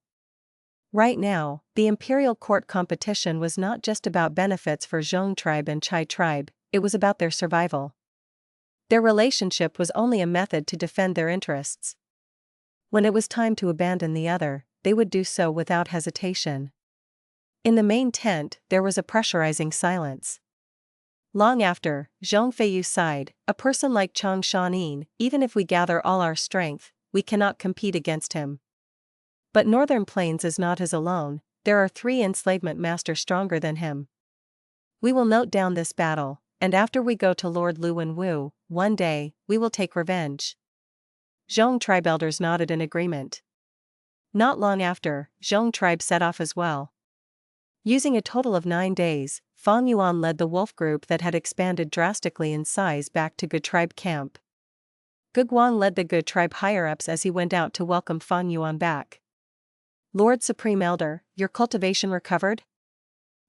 Right now, the imperial court competition was not just about benefits for Zhong tribe and Chai tribe, it was about their survival. Their relationship was only a method to defend their interests. When it was time to abandon the other, they would do so without hesitation. In the main tent, there was a pressurizing silence. Long after, Zhong Feiyu sighed, a person like Chang Shan Yin, even if we gather all our strength, we cannot compete against him. But Northern Plains is not his alone, there are 3 enslavement masters stronger than him. We will note down this battle, and after we go to Lord Lu and Wu, one day, we will take revenge. Zhong tribe elders nodded in agreement. Not long after, Zhong tribe set off as well. Using a total of 9 days, Fang Yuan led the wolf group that had expanded drastically in size back to Gu tribe camp. Gu Guang led the Gu tribe higher-ups as he went out to welcome Fang Yuan back. Lord Supreme Elder, your cultivation recovered?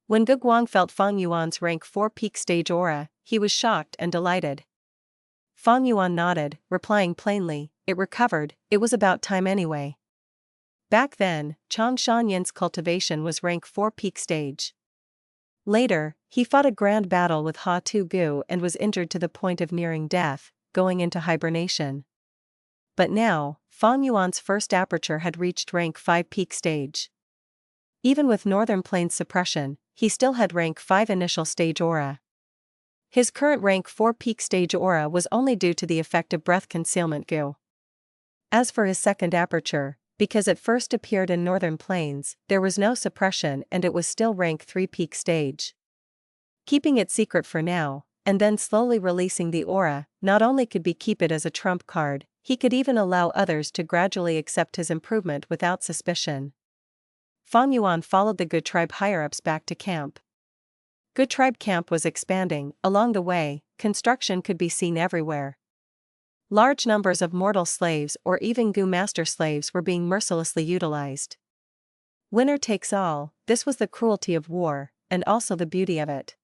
When Gu Guang felt Fang Yuan's rank 4 peak stage aura, he was shocked and delighted. Fang Yuan nodded, replying plainly, it recovered, it was about time anyway. Back then, Chang Shan Yin's cultivation was rank 4 peak stage. Later, he fought a grand battle with Ha Tu Gu and was injured to the point of nearing death, going into hibernation. But now, Fang Yuan's first Aperture had reached rank 5 peak stage. Even with Northern Plains suppression, he still had rank 5 initial stage aura. His current rank 4 peak stage aura was only due to the effect of breath concealment Gu. As for his second Aperture, because it first appeared in Northern Plains, there was no suppression and it was still rank 3 peak stage. Keeping it secret for now, and then slowly releasing the aura, not only could he keep it as a trump card, he could even allow others to gradually accept his improvement without suspicion. Fang Yuan followed the Gu tribe higher-ups back to camp. Gu tribe camp was expanding. Along the way, construction could be seen everywhere. Large numbers of mortal slaves or even Gu master slaves were being mercilessly utilized. Winner takes all, this was the cruelty of war, and also the beauty of it.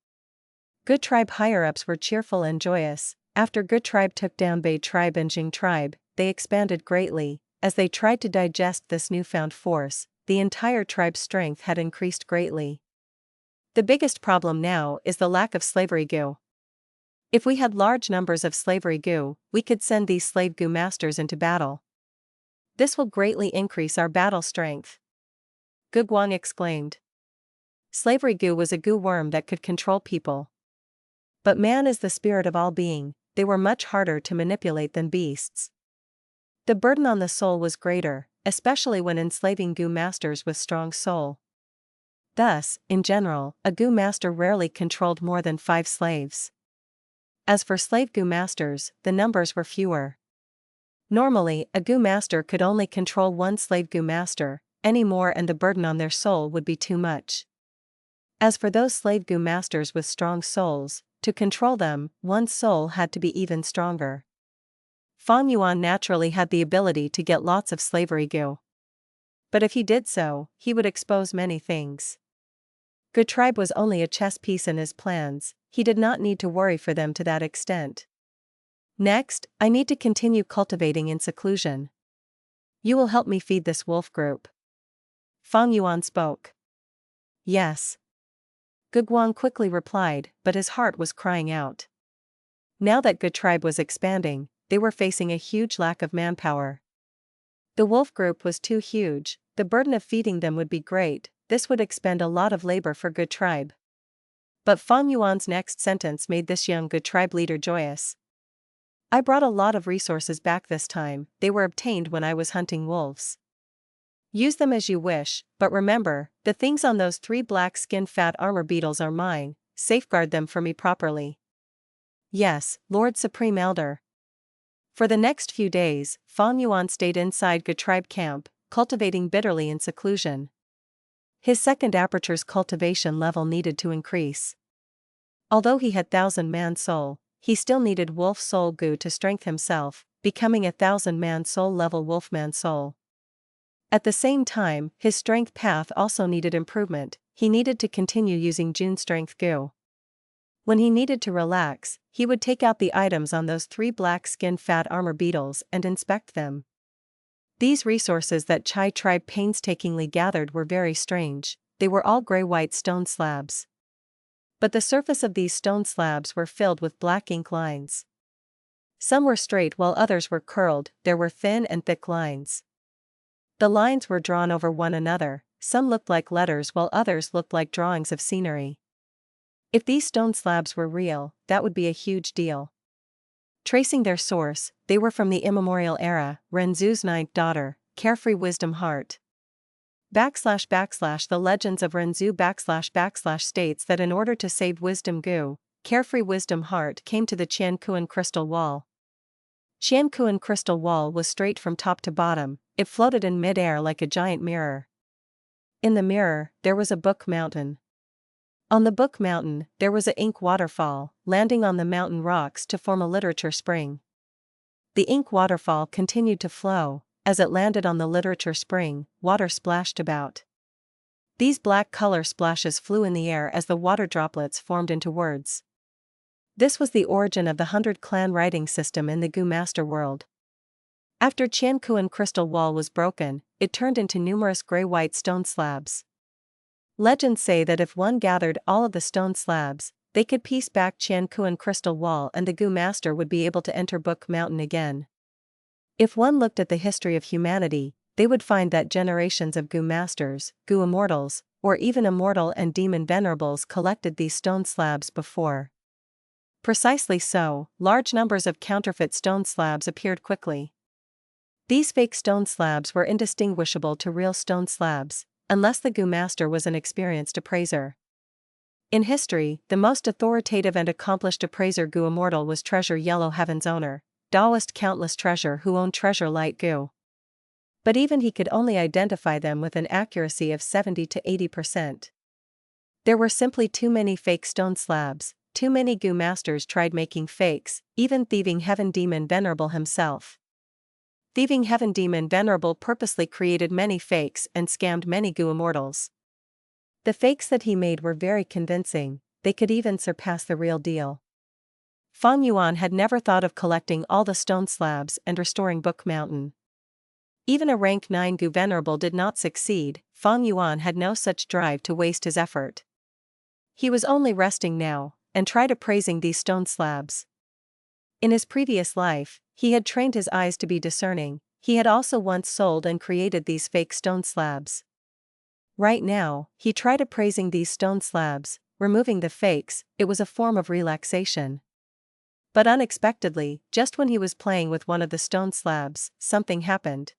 Gu tribe higher-ups were cheerful and joyous. After Gu tribe took down Bei tribe and Jing tribe, they expanded greatly. As they tried to digest this newfound force, the entire tribe's strength had increased greatly. The biggest problem now is the lack of slavery Gu. If we had large numbers of slavery Gu, we could send these slave Gu masters into battle. This will greatly increase our battle strength. Gu Guang exclaimed. Slavery Gu was a Gu worm that could control people. But man is the spirit of all being, they were much harder to manipulate than beasts. The burden on the soul was greater, especially when enslaving Gu masters with strong soul. Thus, in general, a Gu master rarely controlled more than 5 slaves. As for slave Gu masters, the numbers were fewer. Normally, a Gu master could only control 1 slave Gu master, any more and the burden on their soul would be too much. As for those slave Gu masters with strong souls, to control them, one's soul had to be even stronger. Fang Yuan naturally had the ability to get lots of slavery Gu. But if he did so, he would expose many things. Gu tribe was only a chess piece in his plans, he did not need to worry for them to that extent. Next, I need to continue cultivating in seclusion. You will help me feed this wolf group. Fang Yuan spoke. Yes. Gu Guang quickly replied, but his heart was crying out. Now that Gu tribe was expanding, they were facing a huge lack of manpower. The wolf group was too huge, the burden of feeding them would be great, this would expend a lot of labor for Gu tribe. But Fang Yuan's next sentence made this young Gu tribe leader joyous. I brought a lot of resources back this time, they were obtained when I was hunting wolves. Use them as you wish, but remember, the things on those 3 black skin fat armor beetles are mine, safeguard them for me properly. Yes, Lord Supreme Elder. For the next few days, Fang Yuan stayed inside Gu tribe camp, cultivating bitterly in seclusion. His second Aperture's cultivation level needed to increase. Although he had 1,000-man soul, he still needed wolf soul Gu to strengthen himself, becoming a 1,000-man soul level wolfman soul. At the same time, his strength path also needed improvement, he needed to continue using June strength Gu. When he needed to relax, he would take out the items on those 3 black skin fat armor beetles and inspect them. These resources that Chai tribe painstakingly gathered were very strange, they were all gray-white stone slabs. But the surface of these stone slabs were filled with black ink lines. Some were straight while others were curled, there were thin and thick lines. The lines were drawn over one another, some looked like letters while others looked like drawings of scenery. If these stone slabs were real, that would be a huge deal. Tracing their source, they were from the immemorial era, Renzu's 9th daughter, Carefree Wisdom Heart. // the legends of Renzu / states that in order to save Wisdom Gu, Carefree Wisdom Heart came to the Qian crystal wall. Qian crystal wall was straight from top to bottom, it floated in mid-air like a giant mirror. In the mirror, there was a book mountain. On the book mountain, there was an ink waterfall, landing on the mountain rocks to form a literature spring. The ink waterfall continued to flow, as it landed on the literature spring, water splashed about. These black color splashes flew in the air as the water droplets formed into words. This was the origin of the 100-clan writing system in the Gu Master world. After Qian crystal wall was broken, it turned into numerous gray-white stone slabs. Legends say that if one gathered all of the stone slabs, they could piece back Qian crystal wall and the Gu Master would be able to enter Book Mountain again. If one looked at the history of humanity, they would find that generations of Gu masters, Gu immortals, or even immortal and demon venerables collected these stone slabs before. Precisely so, large numbers of counterfeit stone slabs appeared quickly. These fake stone slabs were indistinguishable to real stone slabs, unless the Gu master was an experienced appraiser. In history, the most authoritative and accomplished appraiser Gu immortal was Treasure Yellow Heaven's owner, Taoist Countless Treasure, who owned Treasure Light Gu. But even he could only identify them with an accuracy of 70 to 80%. There were simply too many fake stone slabs. Too many Gu masters tried making fakes, even Thieving Heaven Demon Venerable himself. Thieving Heaven Demon Venerable purposely created many fakes and scammed many Gu immortals. The fakes that he made were very convincing, they could even surpass the real deal. Fang Yuan had never thought of collecting all the stone slabs and restoring Book Mountain. Even a rank 9 Gu Venerable did not succeed. Fang Yuan had no such drive to waste his effort. He was only resting now, and tried appraising these stone slabs. In his previous life, he had trained his eyes to be discerning. He had also once sold and created these fake stone slabs. Right now, he tried appraising these stone slabs, removing the fakes. It was a form of relaxation. But unexpectedly, just when he was playing with one of the stone slabs, something happened.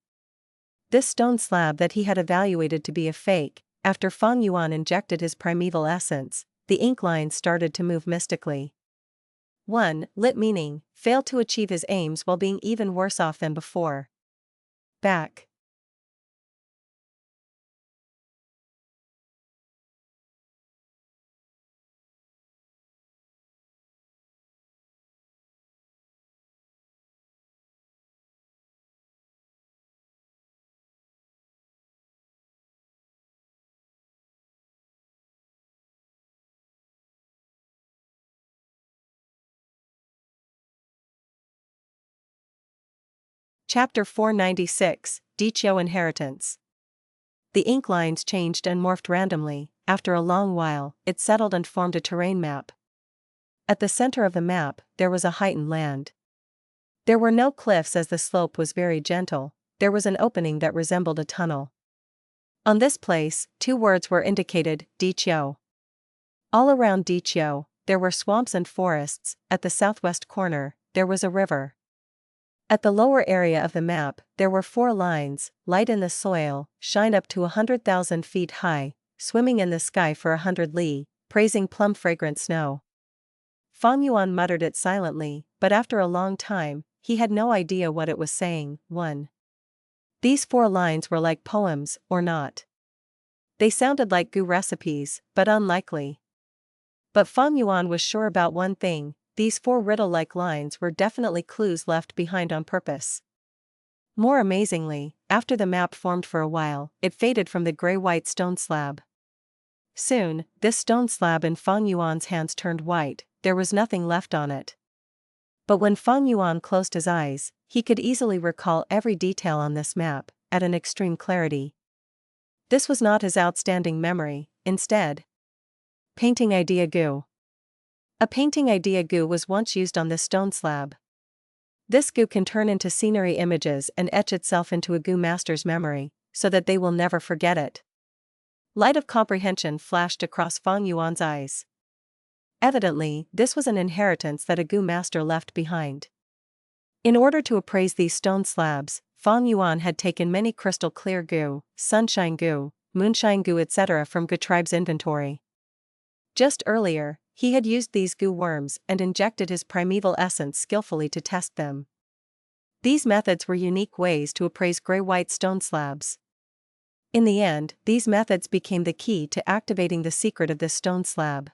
This stone slab that he had evaluated to be a fake, after Fang Yuan injected his primeval essence, the ink lines started to move mystically. 1. Lit meaning, failed to achieve his aims while being even worse off than before. Back. Chapter 496, Qiu Inheritance. The ink lines changed and morphed randomly. After a long while, it settled and formed a terrain map. At the center of the map, there was a heightened land. There were no cliffs as the slope was very gentle. There was an opening that resembled a tunnel. On this place, 2 words were indicated, Qiu. All around Qiu, there were swamps and forests. At the southwest corner, there was a river. At the lower area of the map, there were 4 lines: light in the soil, shine up to 100,000 feet high, swimming in the sky for 100 li, praising plum fragrant snow. Fang Yuan muttered it silently, but after a long time, he had no idea what it was saying. 1. These 4 lines were like poems, or not. They sounded like Gu recipes, but unlikely. But Fang Yuan was sure about one thing: these 4 riddle-like lines were definitely clues left behind on purpose. More amazingly, after the map formed for a while, it faded from the gray-white stone slab. Soon, this stone slab in Fang Yuan's hands turned white. There was nothing left on it. But when Fang Yuan closed his eyes, he could easily recall every detail on this map, at an extreme clarity. This was not his outstanding memory, instead. Painting idea Gu. A painting idea Gu was once used on this stone slab. This Gu can turn into scenery images and etch itself into a Gu master's memory, so that they will never forget it. Light of comprehension flashed across Fang Yuan's eyes. Evidently, this was an inheritance that a Gu master left behind. In order to appraise these stone slabs, Fang Yuan had taken many crystal clear Gu, sunshine Gu, moonshine Gu etc. from Gu tribe's inventory. Just earlier, he had used these Gu worms and injected his primeval essence skillfully to test them. These methods were unique ways to appraise gray-white stone slabs. In the end, these methods became the key to activating the secret of this stone slab.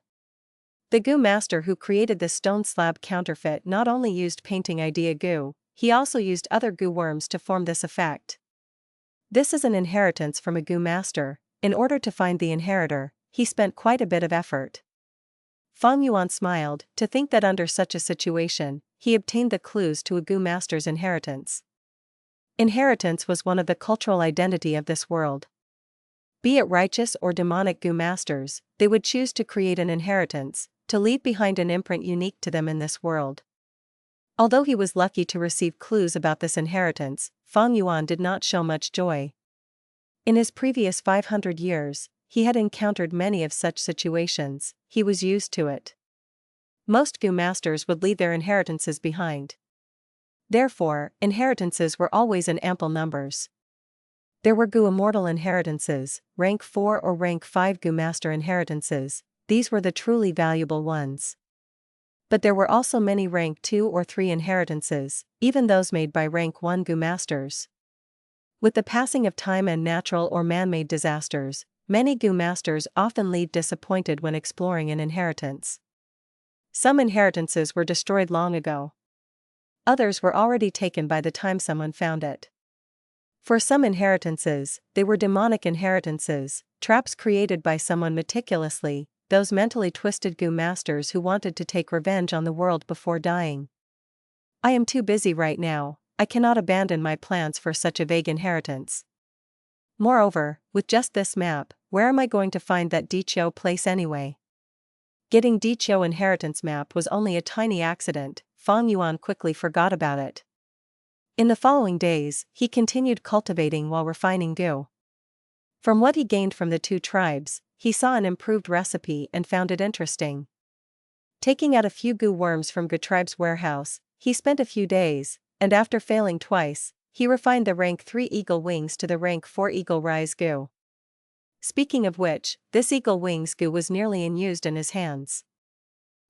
The Gu master who created this stone slab counterfeit not only used painting idea Gu, he also used other Gu worms to form this effect. This is an inheritance from a Gu master. In order to find the inheritor, he spent quite a bit of effort. Fang Yuan smiled, to think that under such a situation, he obtained the clues to a Gu master's inheritance. Inheritance was one of the cultural identity of this world. Be it righteous or demonic Gu masters, they would choose to create an inheritance, to leave behind an imprint unique to them in this world. Although he was lucky to receive clues about this inheritance, Fang Yuan did not show much joy. In his previous 500 years, he had encountered many of such situations. He was used to it. Most Gu masters would leave their inheritances behind. Therefore, inheritances were always in ample numbers. There were Gu Immortal Inheritances, rank 4 or rank 5 Gu Master Inheritances. These were the truly valuable ones. But there were also many rank 2 or 3 inheritances, even those made by rank 1 Gu Masters. With the passing of time and natural or man-made disasters, many Gu Masters often leave disappointed when exploring an inheritance. Some inheritances were destroyed long ago. Others were already taken by the time someone found it. For some inheritances, they were demonic inheritances, traps created by someone meticulously, those mentally twisted Gu masters who wanted to take revenge on the world before dying. I am too busy right now, I cannot abandon my plans for such a vague inheritance. Moreover, with just this map, where am I going to find that Bei Cao place anyway? Getting Bei Cao inheritance map was only a tiny accident. Fang Yuan quickly forgot about it. In the following days, he continued cultivating while refining Gu. From what he gained from the two tribes, he saw an improved recipe and found it interesting. Taking out a few Gu worms from Gu tribe's warehouse, he spent a few days, and after failing twice, he refined the rank 3 eagle wings to the rank 4 eagle rise Gu. Speaking of which, this eagle wings Gu was nearly unused in his hands.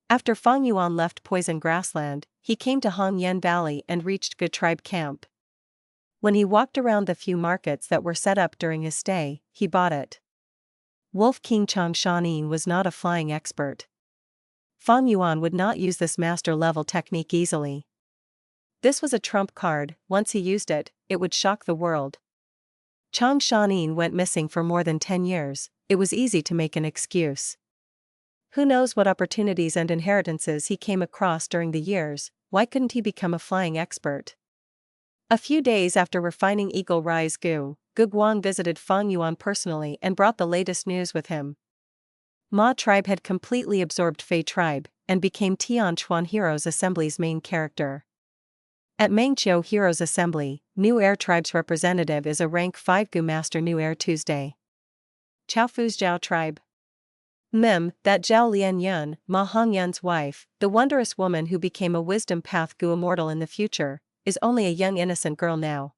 After Fang Yuan left Poison Grassland, he came to Hongyan Valley and reached Gu tribe camp. When he walked around the few markets that were set up during his stay, he bought it. Wolf King Chang Shan Yin was not a flying expert. Fang Yuan would not use this master-level technique easily. This was a trump card. Once he used it, it would shock the world. Chang Shan Yin went missing for more than 10 years, it was easy to make an excuse. Who knows what opportunities and inheritances he came across during the years, why couldn't he become a flying expert? A few days after refining Eagle Rise Gu, Gu Guang visited Fang Yuan personally and brought the latest news with him. Ma tribe had completely absorbed Fei tribe, and became Tian Chuan Heroes Assembly's main character. At Mangqiu Heroes Assembly, New Air tribe's representative is a rank 5 Gu Master New Air Tuesday. Chao Fu's Zhao tribe. That Zhao Lian Yun, Ma Hongyan's wife, the wondrous woman who became a wisdom path Gu immortal in the future, is only a young innocent girl now.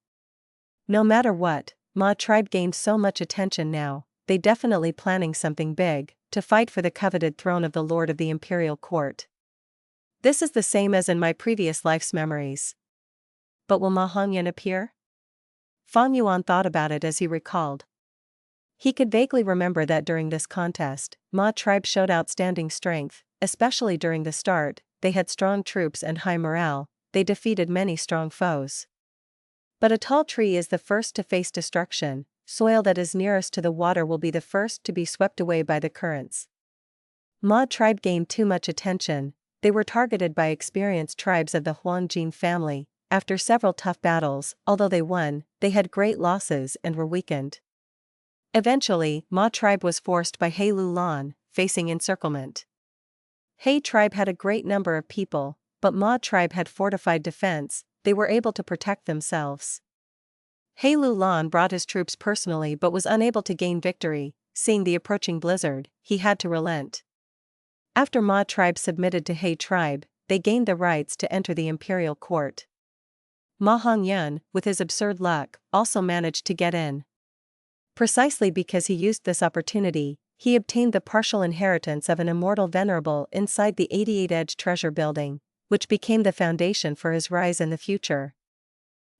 No matter what, Ma tribe gained so much attention now, they definitely planning something big, to fight for the coveted throne of the Lord of the Imperial Court. This is the same as in my previous life's memories. But will Ma Hongyan appear? Fang Yuan thought about it as he recalled. He could vaguely remember that during this contest, Ma tribe showed outstanding strength, especially during the start. They had strong troops and high morale, they defeated many strong foes. But a tall tree is the first to face destruction, soil that is nearest to the water will be the first to be swept away by the currents. Ma tribe gained too much attention, they were targeted by experienced tribes of the Huangjin family. After several tough battles, although they won, they had great losses and were weakened. Eventually, Ma tribe was forced by He Lu Lan, facing encirclement. He tribe had a great number of people, but Ma tribe had fortified defense, they were able to protect themselves. He Lu Lan brought his troops personally but was unable to gain victory. Seeing the approaching blizzard, he had to relent. After Ma tribe submitted to He tribe, they gained the rights to enter the imperial court. Ma Hongyan, with his absurd luck, also managed to get in. Precisely because he used this opportunity, he obtained the partial inheritance of an immortal venerable inside the 88-edge treasure building, which became the foundation for his rise in the future.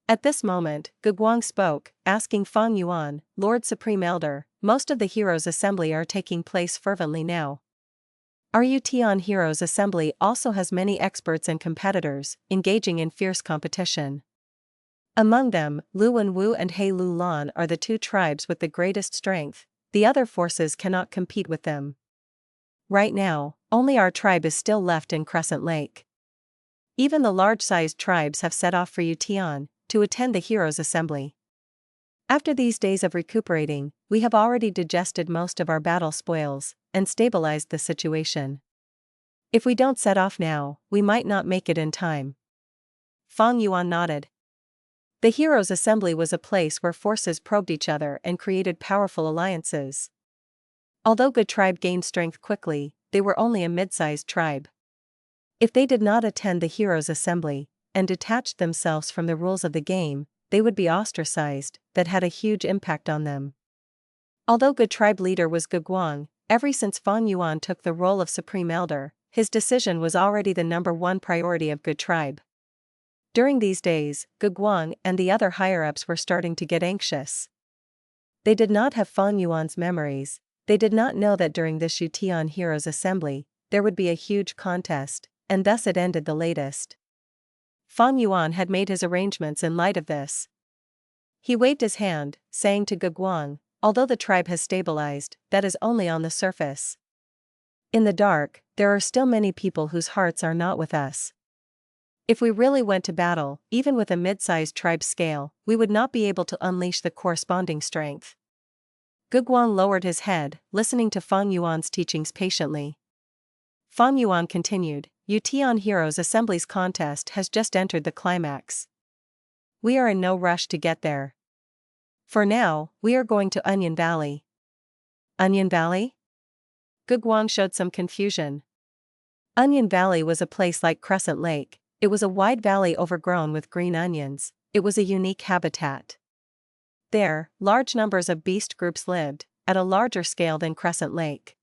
At this moment, Gu Guang spoke, asking Fang Yuan, Lord Supreme Elder, most of the Heroes' Assembly are taking place fervently now. Our Tian Heroes' Assembly also has many experts and competitors, engaging in fierce competition. Among them, Luan Wu and He Lu Lan are the two tribes with the greatest strength, the other forces cannot compete with them. Right now, only our tribe is still left in Crescent Lake. Even the large-sized tribes have set off for Yutian, to attend the Heroes' Assembly. After these days of recuperating, we have already digested most of our battle spoils, and stabilized the situation. If we don't set off now, we might not make it in time. Fang Yuan nodded. The Heroes' Assembly was a place where forces probed each other and created powerful alliances. Although Gu tribe gained strength quickly, they were only a mid-sized tribe. If they did not attend the Heroes' Assembly, and detached themselves from the rules of the game, they would be ostracized. That had a huge impact on them. Although Gu tribe leader was Gu Guang, ever since Fang Yuan took the role of Supreme Elder, his decision was already the #1 priority of Gu tribe. During these days, Gu Guang and the other higher-ups were starting to get anxious. They did not have Fang Yuan's memories. They did not know that during this Yutian Heroes Assembly, there would be a huge contest, and thus it ended the latest. Fang Yuan had made his arrangements in light of this. He waved his hand, saying to Gu Guang, although the tribe has stabilized, that is only on the surface. In the dark, there are still many people whose hearts are not with us. If we really went to battle, even with a mid-sized tribe scale, we would not be able to unleash the corresponding strength. Gu Guang lowered his head, listening to Fang Yuan's teachings patiently. Fang Yuan continued, Yutian Heroes Assembly's contest has just entered the climax. We are in no rush to get there. For now, we are going to Onion Valley. Onion Valley? Gu Guang showed some confusion. Onion Valley was a place like Crescent Lake. It was a wide valley overgrown with green onions. It was a unique habitat. There, large numbers of beast groups lived, at a larger scale than Crescent Lake.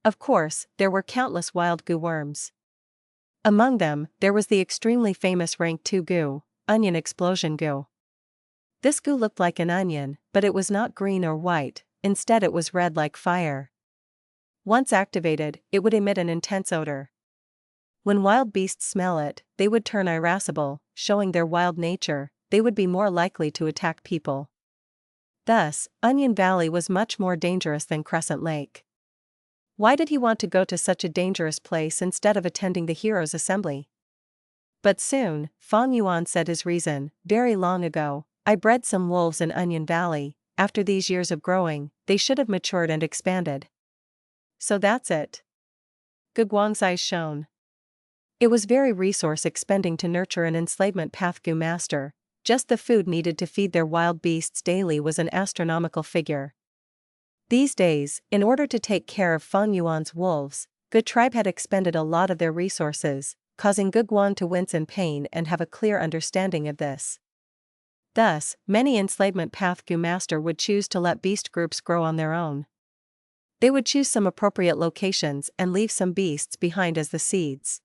Of course, there were countless wild Gu worms. Among them, there was the extremely famous rank 2 Gu, Onion Explosion Gu. This Gu looked like an onion, but it was not green or white, instead it was red like fire. Once activated, it would emit an intense odor. When wild beasts smell it, they would turn irascible, showing their wild nature. They would be more likely to attack people. Thus, Onion Valley was much more dangerous than Crescent Lake. Why did he want to go to such a dangerous place instead of attending the Heroes' Assembly? But soon, Fang Yuan said his reason. Very long ago, I bred some wolves in Onion Valley. After these years of growing, they should have matured and expanded. So that's it. Gu Guang's eyes shone. It was very resource-expending to nurture an enslavement path Gu master. Just the food needed to feed their wild beasts daily was an astronomical figure. These days, in order to take care of Fang Yuan's wolves, Gu tribe had expended a lot of their resources, causing Gu Guang to wince in pain and have a clear understanding of this. Thus, many enslavement path Gu master would choose to let beast groups grow on their own. They would choose some appropriate locations and leave some beasts behind as the seeds.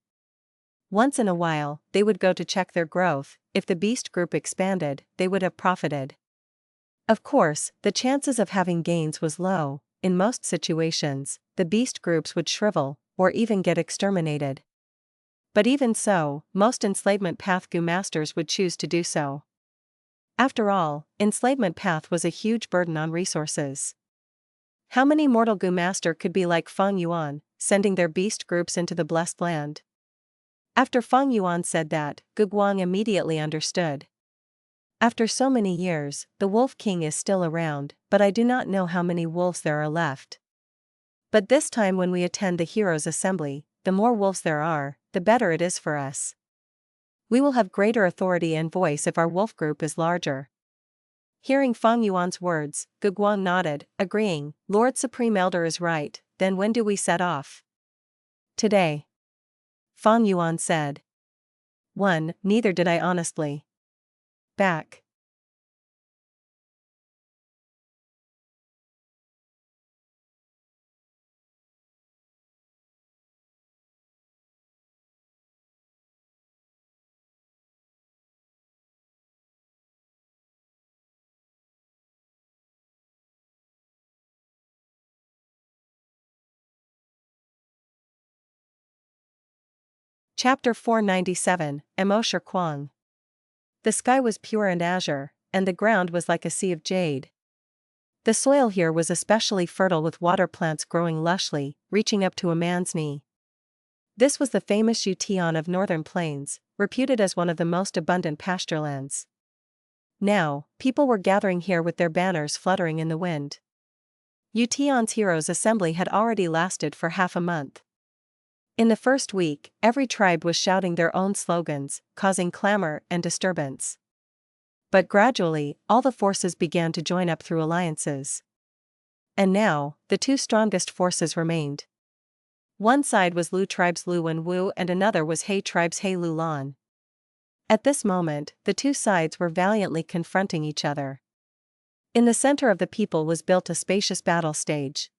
Once in a while, they would go to check their growth. If the beast group expanded, they would have profited. Of course, the chances of having gains was low. In most situations, the beast groups would shrivel, or even get exterminated. But even so, most enslavement path Gu masters would choose to do so. After all, enslavement path was a huge burden on resources. How many mortal Gu master could be like Fang Yuan, sending their beast groups into the blessed land? After Fang Yuan said that, Gu Guang immediately understood. After so many years, the Wolf King is still around, but I do not know how many wolves there are left. But this time when we attend the Heroes' Assembly, the more wolves there are, the better it is for us. We will have greater authority and voice if our wolf group is larger. Hearing Fang Yuan's words, Gu Guang nodded, agreeing. Lord Supreme Elder is right. Then when do we set off? Today. Fang Yuan said. 1. Neither did I honestly. Back. Chapter 497, Immortal Gu. The sky was pure and azure, and the ground was like a sea of jade. The soil here was especially fertile with water plants growing lushly, reaching up to a man's knee. This was the famous Yutian of northern plains, reputed as one of the most abundant pasturelands. Now, people were gathering here with their banners fluttering in the wind. Yutian's Heroes' Assembly had already lasted for half a month. In the first week, every tribe was shouting their own slogans, causing clamor and disturbance. But gradually, all the forces began to join up through alliances. And now, the two strongest forces remained. One side was Lu tribe's Lu and Wu and another was He tribe's He Lu Lan. At this moment, the two sides were valiantly confronting each other. In the center of the people was built a spacious battle stage.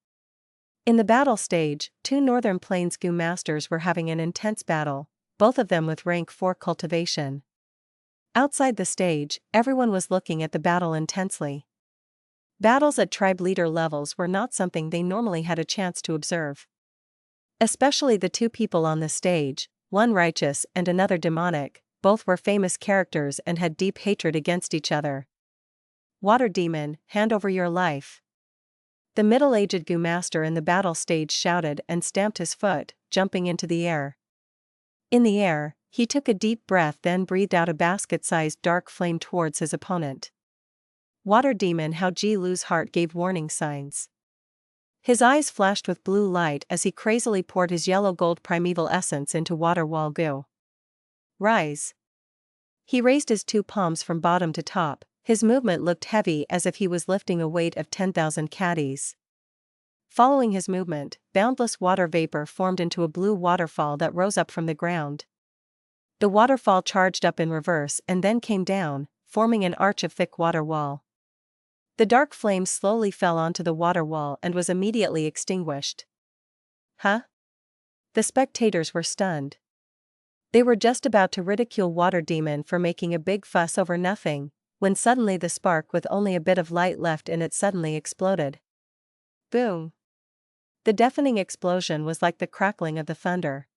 In the battle stage, two Northern Plains Gu masters were having an intense battle, both of them with rank 4 cultivation. Outside the stage, everyone was looking at the battle intensely. Battles at tribe leader levels were not something they normally had a chance to observe. Especially the two people on the stage, one righteous and another demonic, both were famous characters and had deep hatred against each other. Water Demon, hand over your life. The middle-aged Gu master in the battle stage shouted and stamped his foot, jumping into the air. In the air, he took a deep breath, then breathed out a basket-sized dark flame towards his opponent. Water Demon Hao Ji Lu's heart gave warning signs. His eyes flashed with blue light as he crazily poured his yellow-gold primeval essence into Water Wall Gu. Rise. He raised his two palms from bottom to top. His movement looked heavy as if he was lifting a weight of 10,000 caddies. Following his movement, boundless water vapor formed into a blue waterfall that rose up from the ground. The waterfall charged up in reverse and then came down, forming an arch of thick water wall. The dark flame slowly fell onto the water wall and was immediately extinguished. Huh? The spectators were stunned. They were just about to ridicule Water Demon for making a big fuss over nothing, when suddenly the spark with only a bit of light left in it suddenly exploded. Boom! The deafening explosion was like the crackling of the thunder.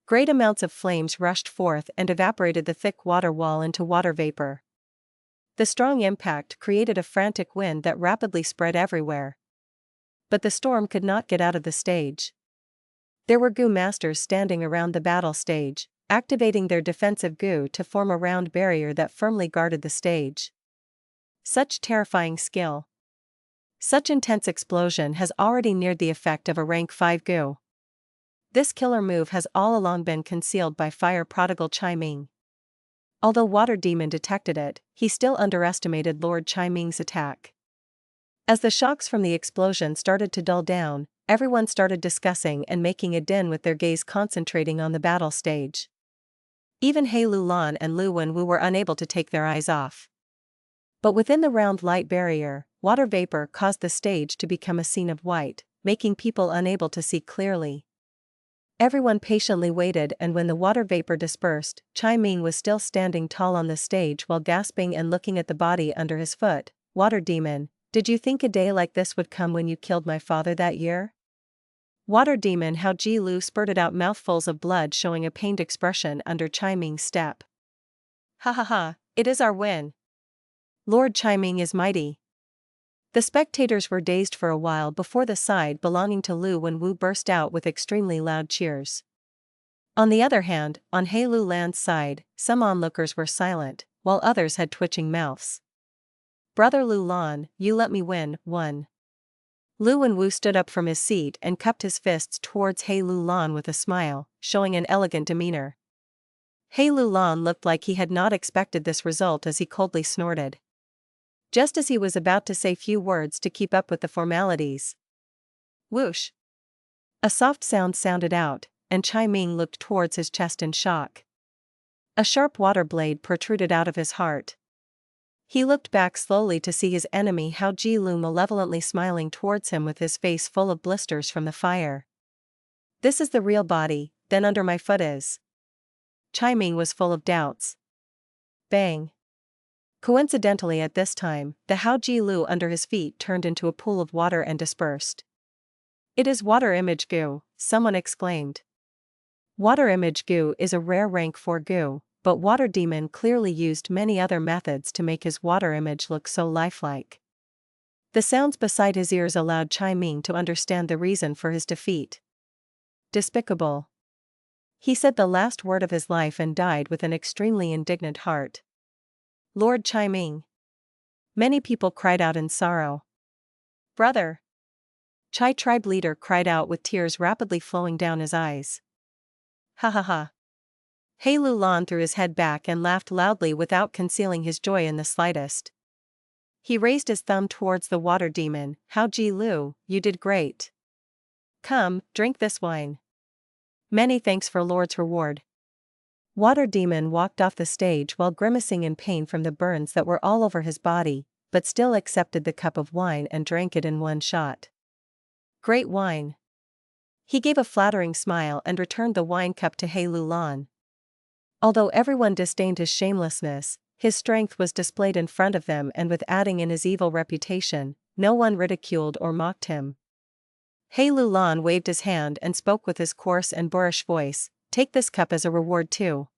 Great amounts of flames rushed forth and evaporated the thick water wall into water vapor. The strong impact created a frantic wind that rapidly spread everywhere. But the storm could not get out of the stage. There were Gu masters standing around the battle stage, activating their defensive Gu to form a round barrier that firmly guarded the stage. Such terrifying skill. Such intense explosion has already neared the effect of a rank 5 Gu. This killer move has all along been concealed by fire prodigal Chai Ming. Although Water Demon detected it, he still underestimated Lord Chai Ming's attack. As the shocks from the explosion started to dull down, everyone started discussing and making a din with their gaze concentrating on the battle stage. Even He Lu Lan and Lu Wenwu were unable to take their eyes off. But within the round light barrier, water vapor caused the stage to become a scene of white, making people unable to see clearly. Everyone patiently waited, and when the water vapor dispersed, Chai Ming was still standing tall on the stage while gasping and looking at the body under his foot. Water Demon, did you think a day like this would come when you killed my father that year? Water Demon Hao Ji Lu spurted out mouthfuls of blood, showing a pained expression under Chai Ming's step. Ha ha ha, it is our win. Lord Chai Ming is mighty. The spectators were dazed for a while before the side belonging to Lu Wenwu burst out with extremely loud cheers. On the other hand, on He Lu Lan's side, some onlookers were silent, while others had twitching mouths. Brother Lu Lan, you let me win. 1. Lu Wenwu stood up from his seat and cupped his fists towards He Lu Lan with a smile, showing an elegant demeanor. He Lu Lan looked like he had not expected this result as he coldly snorted. Just as he was about to say few words to keep up with the formalities. Whoosh! A soft sound sounded out, and Chai Ming looked towards his chest in shock. A sharp water blade protruded out of his heart. He looked back slowly to see his enemy Hao Ji Lu malevolently smiling towards him with his face full of blisters from the fire. This is the real body, then under my foot is. Chai Ming was full of doubts. Bang! Coincidentally at this time, the Hao Ji Lu under his feet turned into a pool of water and dispersed. It is Water Image Gu, someone exclaimed. Water Image Gu is a rare rank 4 Gu, but Water Demon clearly used many other methods to make his water image look so lifelike. The sounds beside his ears allowed Chai Ming to understand the reason for his defeat. Despicable. He said the last word of his life and died with an extremely indignant heart. Lord Chai Ming. Many people cried out in sorrow. Brother! Chai tribe leader cried out with tears rapidly flowing down his eyes. ha ha ha. He Lu Lan threw his head back and laughed loudly without concealing his joy in the slightest. He raised his thumb towards the water demon. How Ji Lu, you did great. Come, drink this wine. Many thanks for Lord's reward. Water demon walked off the stage while grimacing in pain from the burns that were all over his body, but still accepted the cup of wine and drank it in one shot. Great wine. He gave a flattering smile and returned the wine cup to He Lu Lan. Although everyone disdained his shamelessness, his strength was displayed in front of them, and with adding in his evil reputation, no one ridiculed or mocked him. He Lu Lan waved his hand and spoke with his coarse and boorish voice, take this cup as a reward too.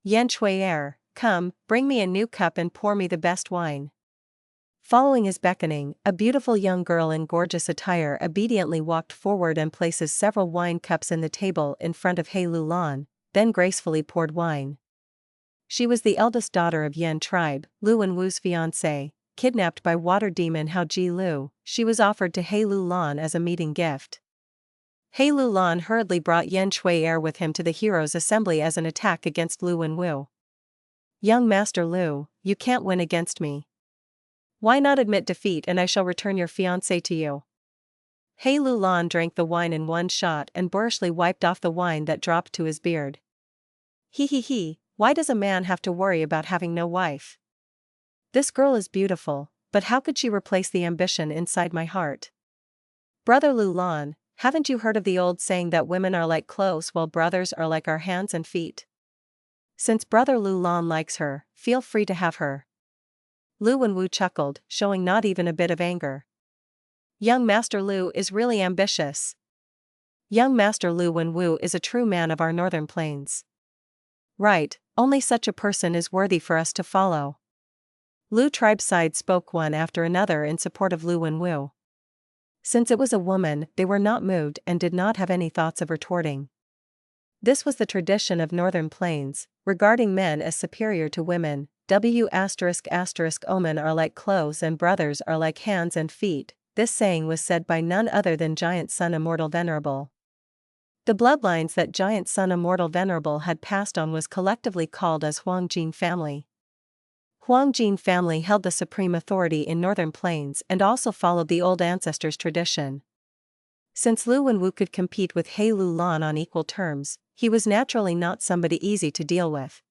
Yan Shui, come, bring me a new cup and pour me the best wine. Following his beckoning, a beautiful young girl in gorgeous attire obediently walked forward and places several wine cups in the table in front of He Lu Lan, then gracefully poured wine. She was the eldest daughter of Yan tribe, Lu Wenwu's fiancée, kidnapped by water demon Hao Ji Lu. She was offered to He Lu Lan as a meeting gift. He Lu Lan hurriedly brought Yan Shui with him to the heroes' assembly as an attack against Lu Wenwu. Young Master Lu, you can't win against me. Why not admit defeat and I shall return your fiancé to you? He Lu Lan drank the wine in one shot and boorishly wiped off the wine that dropped to his beard. He, why does a man have to worry about having no wife? This girl is beautiful, but how could she replace the ambition inside my heart? Brother Lu Lan, haven't you heard of the old saying that women are like clothes while brothers are like our hands and feet? Since Brother Lu Lan likes her, feel free to have her. Lu Wenwu chuckled, showing not even a bit of anger. Young Master Lu is really ambitious. Young Master Lu Wenwu is a true man of our northern plains. Right, only such a person is worthy for us to follow. Lu tribe side spoke one after another in support of Lu Wenwu. Since it was a woman, they were not moved and did not have any thoughts of retorting. This was the tradition of northern plains, regarding men as superior to women. Omen are like clothes and brothers are like hands and feet. This saying was said by none other than Giant Son Immortal Venerable. The bloodlines that Giant Son Immortal Venerable had passed on was collectively called as Huangjin family. Huangjin family held the supreme authority in northern plains and also followed the old ancestors' tradition. Since Lu Wenwu could compete with He Lu Lan on equal terms, he was naturally not somebody easy to deal with.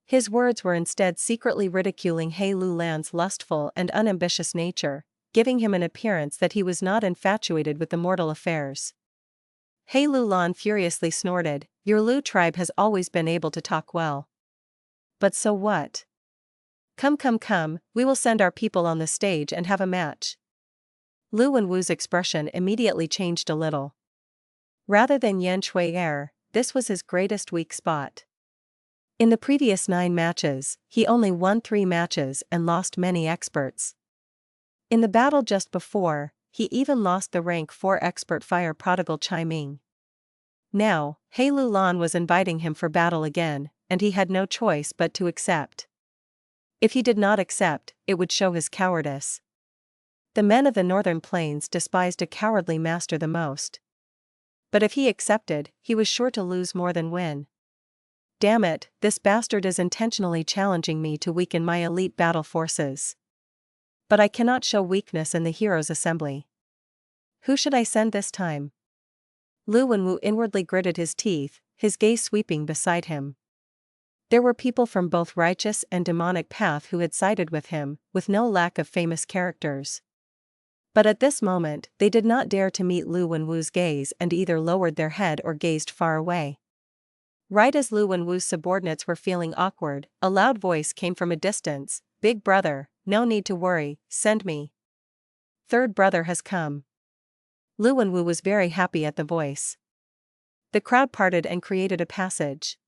His words were instead secretly ridiculing He Lu Lan's lustful and unambitious nature, giving him an appearance that he was not infatuated with the mortal affairs. He Lu Lan furiously snorted, your Lu tribe has always been able to talk well. But so what? Come, we will send our people on the stage and have a match. Lu Wenwu's expression immediately changed a little. Rather than Yan Shui, this was his greatest weak spot. In the previous 9 matches, he only won 3 matches and lost many experts. In the battle just before, he even lost the rank 4 expert fire prodigal Chai Ming. Now, He Lu Lan was inviting him for battle again, and he had no choice but to accept. If he did not accept, it would show his cowardice. The men of the northern plains despised a cowardly master the most. But if he accepted, he was sure to lose more than win. Damn it, this bastard is intentionally challenging me to weaken my elite battle forces. But I cannot show weakness in the heroes' assembly. Who should I send this time? Lu Wenwu inwardly gritted his teeth, his gaze sweeping beside him. There were people from both righteous and demonic path who had sided with him, with no lack of famous characters. But at this moment, they did not dare to meet Lu Wenwu's gaze and either lowered their head or gazed far away. Right as Lu Wenwu's subordinates were feeling awkward, a loud voice came from a distance, Big brother, no need to worry, send me. Third brother has come. Lu Wenwu was very happy at the voice. The crowd parted and created a passage.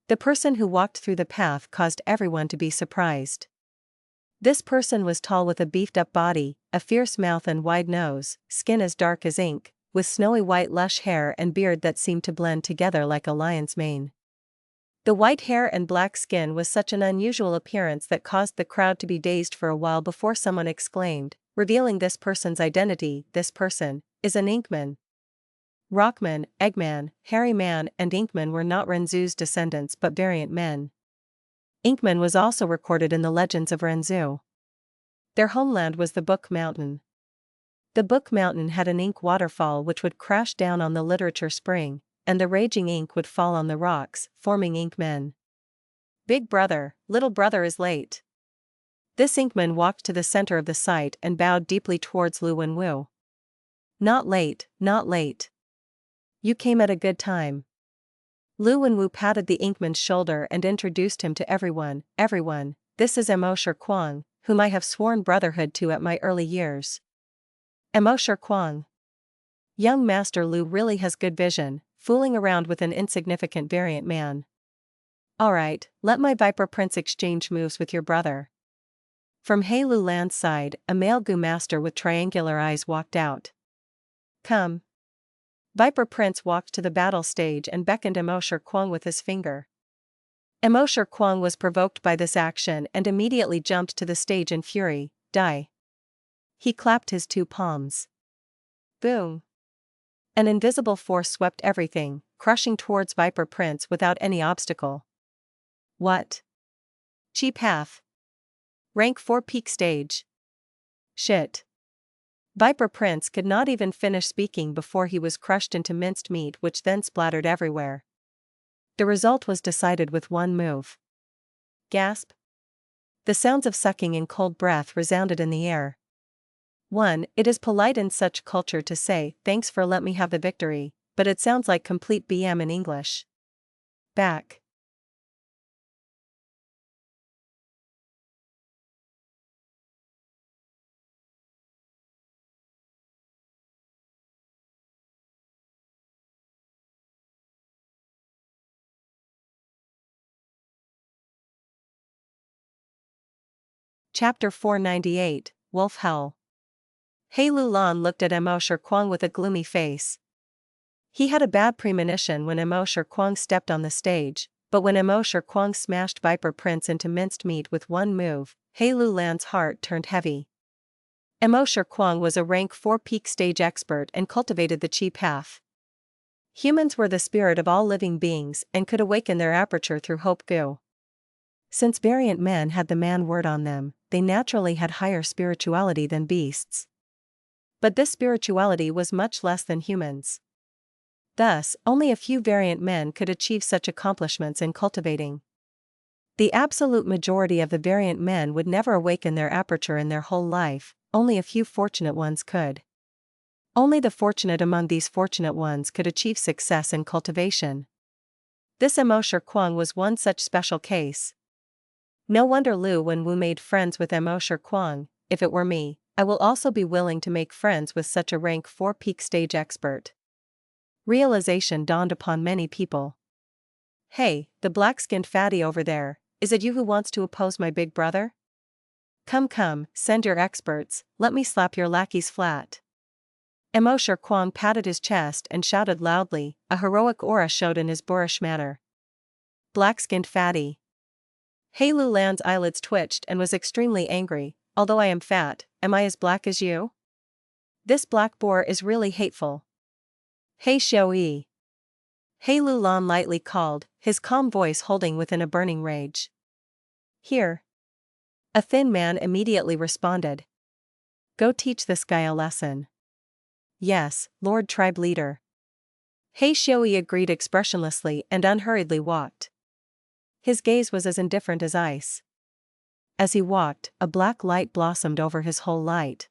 The person who walked through the path caused everyone to be surprised. This person was tall with a beefed-up body, a fierce mouth and wide nose, skin as dark as ink, with snowy white lush hair and beard that seemed to blend together like a lion's mane. The white hair and black skin was such an unusual appearance that caused the crowd to be dazed for a while before someone exclaimed, revealing this person's identity, this person is an Inkman. Rockman, Eggman, Hairy Man and Inkman were not Renzu's descendants but variant men. Inkman was also recorded in the legends of Renzu. Their homeland was the Book Mountain. The Book Mountain had an ink waterfall which would crash down on the literature spring, and the raging ink would fall on the rocks, forming Inkmen. Big brother, little brother is late. This Inkman walked to the center of the site and bowed deeply towards Lu Wenwu. Not late, not late. You came at a good time. Lu Wenwu patted the Inkman's shoulder and introduced him to everyone. Everyone, this is Qiu Kuang, whom I have sworn brotherhood to at my early years. Qiu Kuang. Young Master Lu really has good vision, fooling around with an insignificant variant man. Alright, let my Viper Prince exchange moves with your brother. From He Lu Lan's side, a male Gu master with triangular eyes walked out. Come. Viper Prince walked to the battle stage and beckoned Qiu Kuang with his finger. Qiu Kuang was provoked by this action and immediately jumped to the stage in fury. Die. He clapped his two palms. Boom. An invisible force swept everything, crushing towards Viper Prince without any obstacle. What? Cheap path. Rank 4 peak stage. Shit. Viper Prince could not even finish speaking before he was crushed into minced meat which then splattered everywhere. The result was decided with one move. Gasp. The sounds of sucking and cold breath resounded in the air. 1. It is polite in such culture to say, thanks for let me have the victory, but it sounds like complete BM in English. Back. Chapter 498, Wolf Howl. He Lu Lan looked at Qiu Kuang with a gloomy face. He had a bad premonition when Qiu Kuang stepped on the stage, but when Qiu Kuang smashed Viper Prince into minced meat with one move, He Lu Lan's heart turned heavy. Qiu Kuang was a rank 4 peak stage expert and cultivated the Qi path. Humans were the spirit of all living beings and could awaken their aperture through Hope Gu. Since variant men had the man word on them, they naturally had higher spirituality than beasts. But this spirituality was much less than humans. Thus, only a few variant men could achieve such accomplishments in cultivating. The absolute majority of the variant men would never awaken their aperture in their whole life, only a few fortunate ones could. Only the fortunate among these fortunate ones could achieve success in cultivation. This Qiu Kuang was one such special case. No wonder Lu Wenwu made friends with Qiu Kuang. If it were me, I will also be willing to make friends with such a rank 4 peak stage expert. Realization dawned upon many people. Hey, the black-skinned fatty over there, is it you who wants to oppose my big brother? Come come, send your experts, let me slap your lackeys flat. Qiu Kuang patted his chest and shouted loudly, a heroic aura showed in his boorish manner. Black-skinned fatty. He Lu Lan's eyelids twitched and was extremely angry. Although I am fat, am I as black as you? This black boar is really hateful. Hey Xiao. He Lu Lan lightly called, his calm voice holding within a burning rage. Here. A thin man immediately responded. Go teach this guy a lesson. Yes, Lord Tribe Leader. He Xiao agreed expressionlessly and unhurriedly walked. His gaze was as indifferent as ice. As he walked, a black light blossomed over his whole light.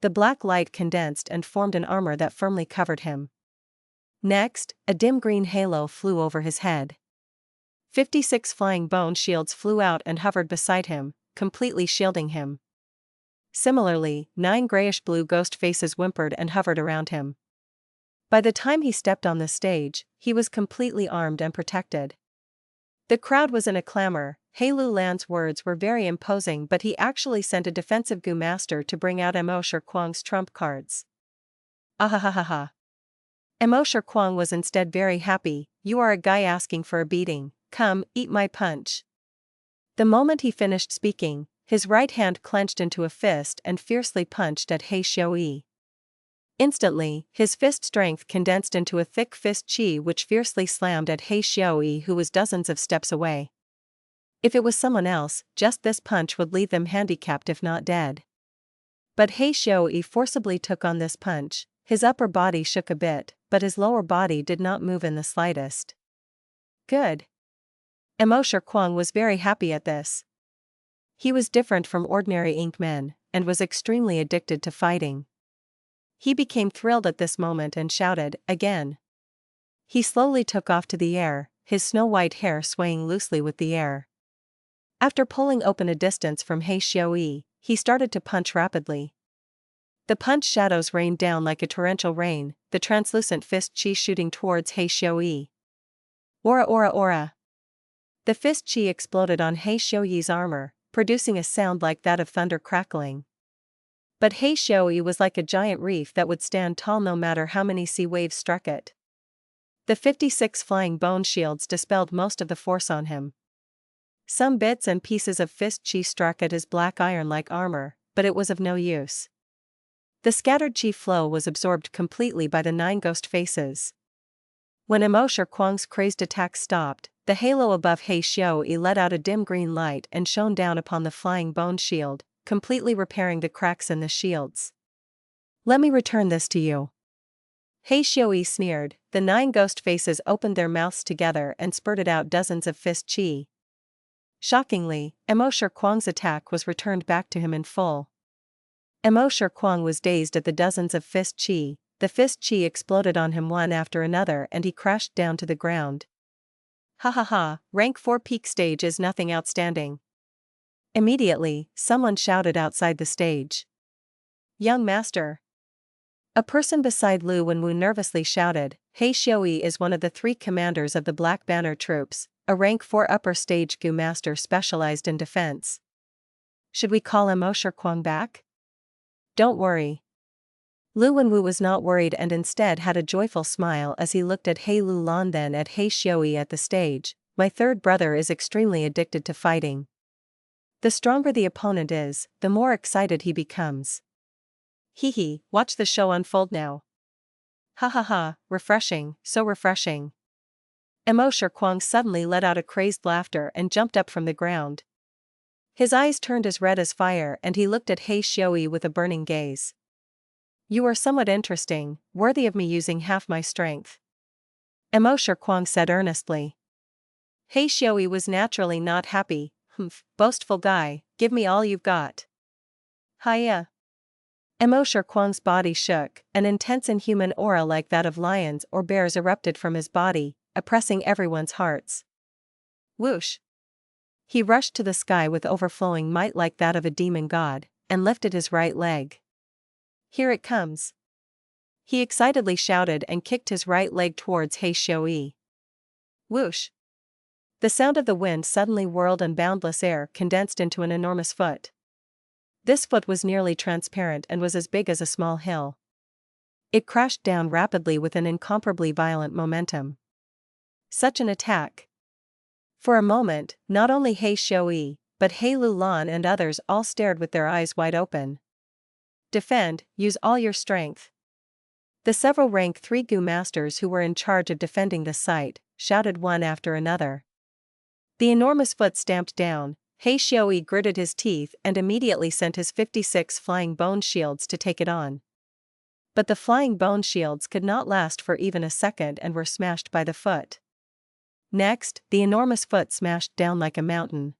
The black light condensed and formed an armor that firmly covered him. Next, a dim green halo flew over his head. 56 flying bone shields flew out and hovered beside him, completely shielding him. Similarly, 9 grayish-blue ghost faces whimpered and hovered around him. By the time he stepped on the stage, he was completely armed and protected. The crowd was in a clamor. He Lu Lan's words were very imposing, but he actually sent a defensive Gu master to bring out Qiu Kuang's trump cards. Ahahaha. Qiu Kuang was instead very happy. You are a guy asking for a beating, come, eat my punch. The moment he finished speaking, his right hand clenched into a fist and fiercely punched at He Xiao. Instantly, his fist strength condensed into a thick fist chi which fiercely slammed at He Xiaoyi, who was dozens of steps away. If it was someone else, just this punch would leave them handicapped if not dead. But He Xiaoyi forcibly took on this punch. His upper body shook a bit, but his lower body did not move in the slightest. Good. Immortal Gu was very happy at this. He was different from ordinary ink men, and was extremely addicted to fighting. He became thrilled at this moment and shouted, again. He slowly took off to the air, his snow-white hair swaying loosely with the air. After pulling open a distance from He Xiaoyi, he started to punch rapidly. The punch shadows rained down like a torrential rain, the translucent fist chi shooting towards He Xiaoyi. Ora ora ora. The fist chi exploded on He Xiaoyi's armor, producing a sound like that of thunder crackling. But He Xiaoyi was like a giant reef that would stand tall no matter how many sea waves struck it. The 56 flying bone shields dispelled most of the force on him. Some bits and pieces of fist chi struck at his black iron-like armor, but it was of no use. The scattered chi flow was absorbed completely by the 9 ghost faces. When Immortal Gu's crazed attack stopped, the halo above He Xiaoyi let out a dim green light and shone down upon the flying bone shield, completely repairing the cracks in the shields. Let me return this to you. He Xiaoyi sneered. The 9 ghost faces opened their mouths together and spurted out dozens of fist chi. Shockingly, Immortal Gu's attack was returned back to him in full. Immortal Gu was dazed at the dozens of fist chi. The fist chi exploded on him one after another and he crashed down to the ground. Ha ha ha, rank 4 peak stage is nothing outstanding. Immediately, someone shouted outside the stage. Young master. A person beside Lu Wenwu nervously shouted, He Xiaoyi is one of the 3 commanders of the Black Banner troops, a rank 4 upper stage Gu master specialized in defense. Should we call Immortal Gu back? Don't worry. Lu Wenwu was not worried and instead had a joyful smile as he looked at He Lulan then at He Xiaoyi at the stage. My third brother is extremely addicted to fighting. The stronger the opponent is, the more excited he becomes. Hee, watch the show unfold now. Ha ha ha, refreshing, so refreshing. Immortal Gu suddenly let out a crazed laughter and jumped up from the ground. His eyes turned as red as fire and he looked at He Xiaoyi with a burning gaze. You are somewhat interesting, worthy of me using half my strength. Immortal Gu said earnestly. He Xiaoyi was naturally not happy. Boastful guy, give me all you've got. Hiya. Immortal Gu's body shook, an intense inhuman aura like that of lions or bears erupted from his body, oppressing everyone's hearts. Whoosh. He rushed to the sky with overflowing might like that of a demon god, and lifted his right leg. Here it comes. He excitedly shouted and kicked his right leg towards He Xiaoyi. Whoosh. The sound of the wind suddenly whirled and boundless air condensed into an enormous foot. This foot was nearly transparent and was as big as a small hill. It crashed down rapidly with an incomparably violent momentum. Such an attack. For a moment, not only He Xiaoyi, but He Lulan and others all stared with their eyes wide open. Defend, use all your strength. The several rank 3 Gu masters who were in charge of defending the site, shouted one after another. The enormous foot stamped down, He Xiaoyi gritted his teeth and immediately sent his 56 flying bone shields to take it on. But the flying bone shields could not last for even a second and were smashed by the foot. Next, the enormous foot smashed down like a mountain.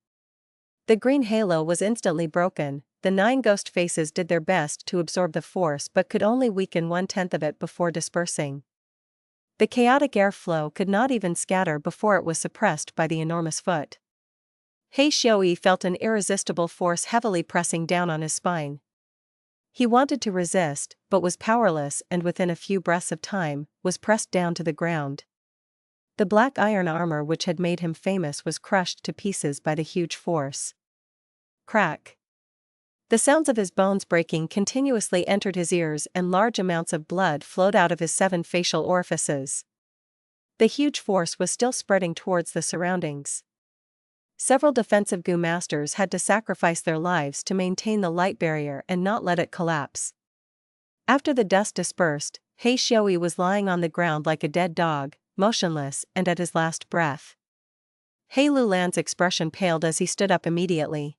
The green halo was instantly broken. The 9 ghost faces did their best to absorb the force but could only weaken 1/10 of it before dispersing. The chaotic airflow could not even scatter before it was suppressed by the enormous foot. He Xiaoyi felt an irresistible force heavily pressing down on his spine. He wanted to resist, but was powerless and within a few breaths of time, was pressed down to the ground. The black iron armor which had made him famous was crushed to pieces by the huge force. Crack. The sounds of his bones breaking continuously entered his ears and large amounts of blood flowed out of his 7 facial orifices. The huge force was still spreading towards the surroundings. Several defensive Gu masters had to sacrifice their lives to maintain the light barrier and not let it collapse. After the dust dispersed, He Xiaoyi was lying on the ground like a dead dog, motionless and at his last breath. He Lulan's expression paled as he stood up immediately.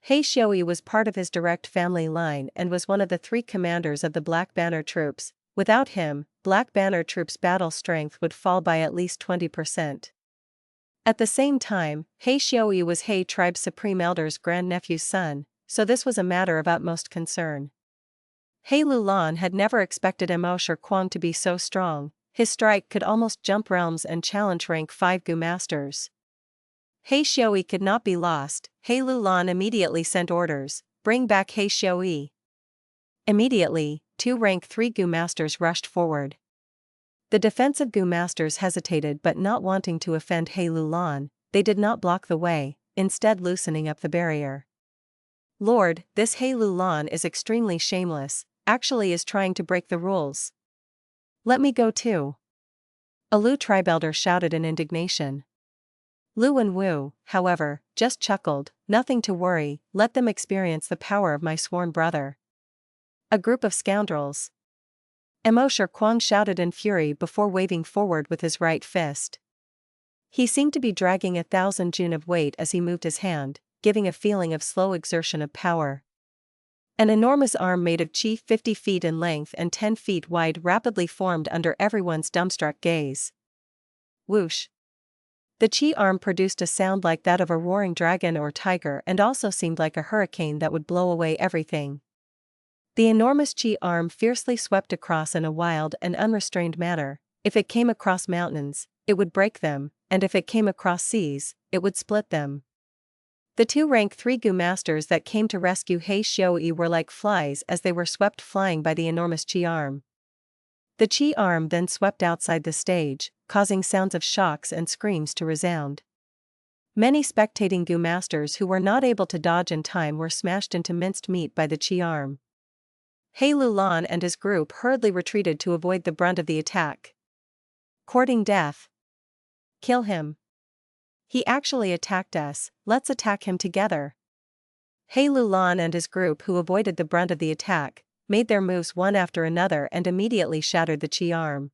He Xiaoyi was part of his direct family line and was one of the 3 commanders of the Black Banner troops. Without him, Black Banner troops' battle strength would fall by at least 20%. At the same time, He Xiaoyi was He tribe's supreme elder's grandnephew's son, so this was a matter of utmost concern. He Lulan had never expected Immortal Gu to be so strong. His strike could almost jump realms and challenge rank 5 Gu masters. He Xiaoyi could not be lost. He Lulan immediately sent orders, bring back He Xiaoyi. Immediately, 2 rank 3 Gu masters rushed forward. The defensive Gu masters hesitated, but not wanting to offend He Lulan, they did not block the way, instead loosening up the barrier. Lord, this He Lulan is extremely shameless, actually is trying to break the rules. Let me go too. A Lu tribe elder shouted in indignation. Lu and Wu, however, just chuckled, nothing to worry, let them experience the power of my sworn brother. A group of scoundrels. Immortal Gu shouted in fury before waving forward with his right fist. He seemed to be dragging 1,000 jun of weight as he moved his hand, giving a feeling of slow exertion of power. An enormous arm made of qi 50 feet in length and 10 feet wide rapidly formed under everyone's dumbstruck gaze. Whoosh! The qi arm produced a sound like that of a roaring dragon or tiger and also seemed like a hurricane that would blow away everything. The enormous qi arm fiercely swept across in a wild and unrestrained manner. If it came across mountains, it would break them, and if it came across seas, it would split them. The 2 rank 3 Gu masters that came to rescue He Xiaoyi were like flies as they were swept flying by the enormous qi arm. The qi arm then swept outside the stage, causing sounds of shocks and screams to resound. Many spectating Gu masters who were not able to dodge in time were smashed into minced meat by the qi arm. He Lulan and his group hurriedly retreated to avoid the brunt of the attack. Courting death. Kill him. He actually attacked us, let's attack him together. He Lulan and his group, who avoided the brunt of the attack, made their moves one after another and immediately shattered the qi arm.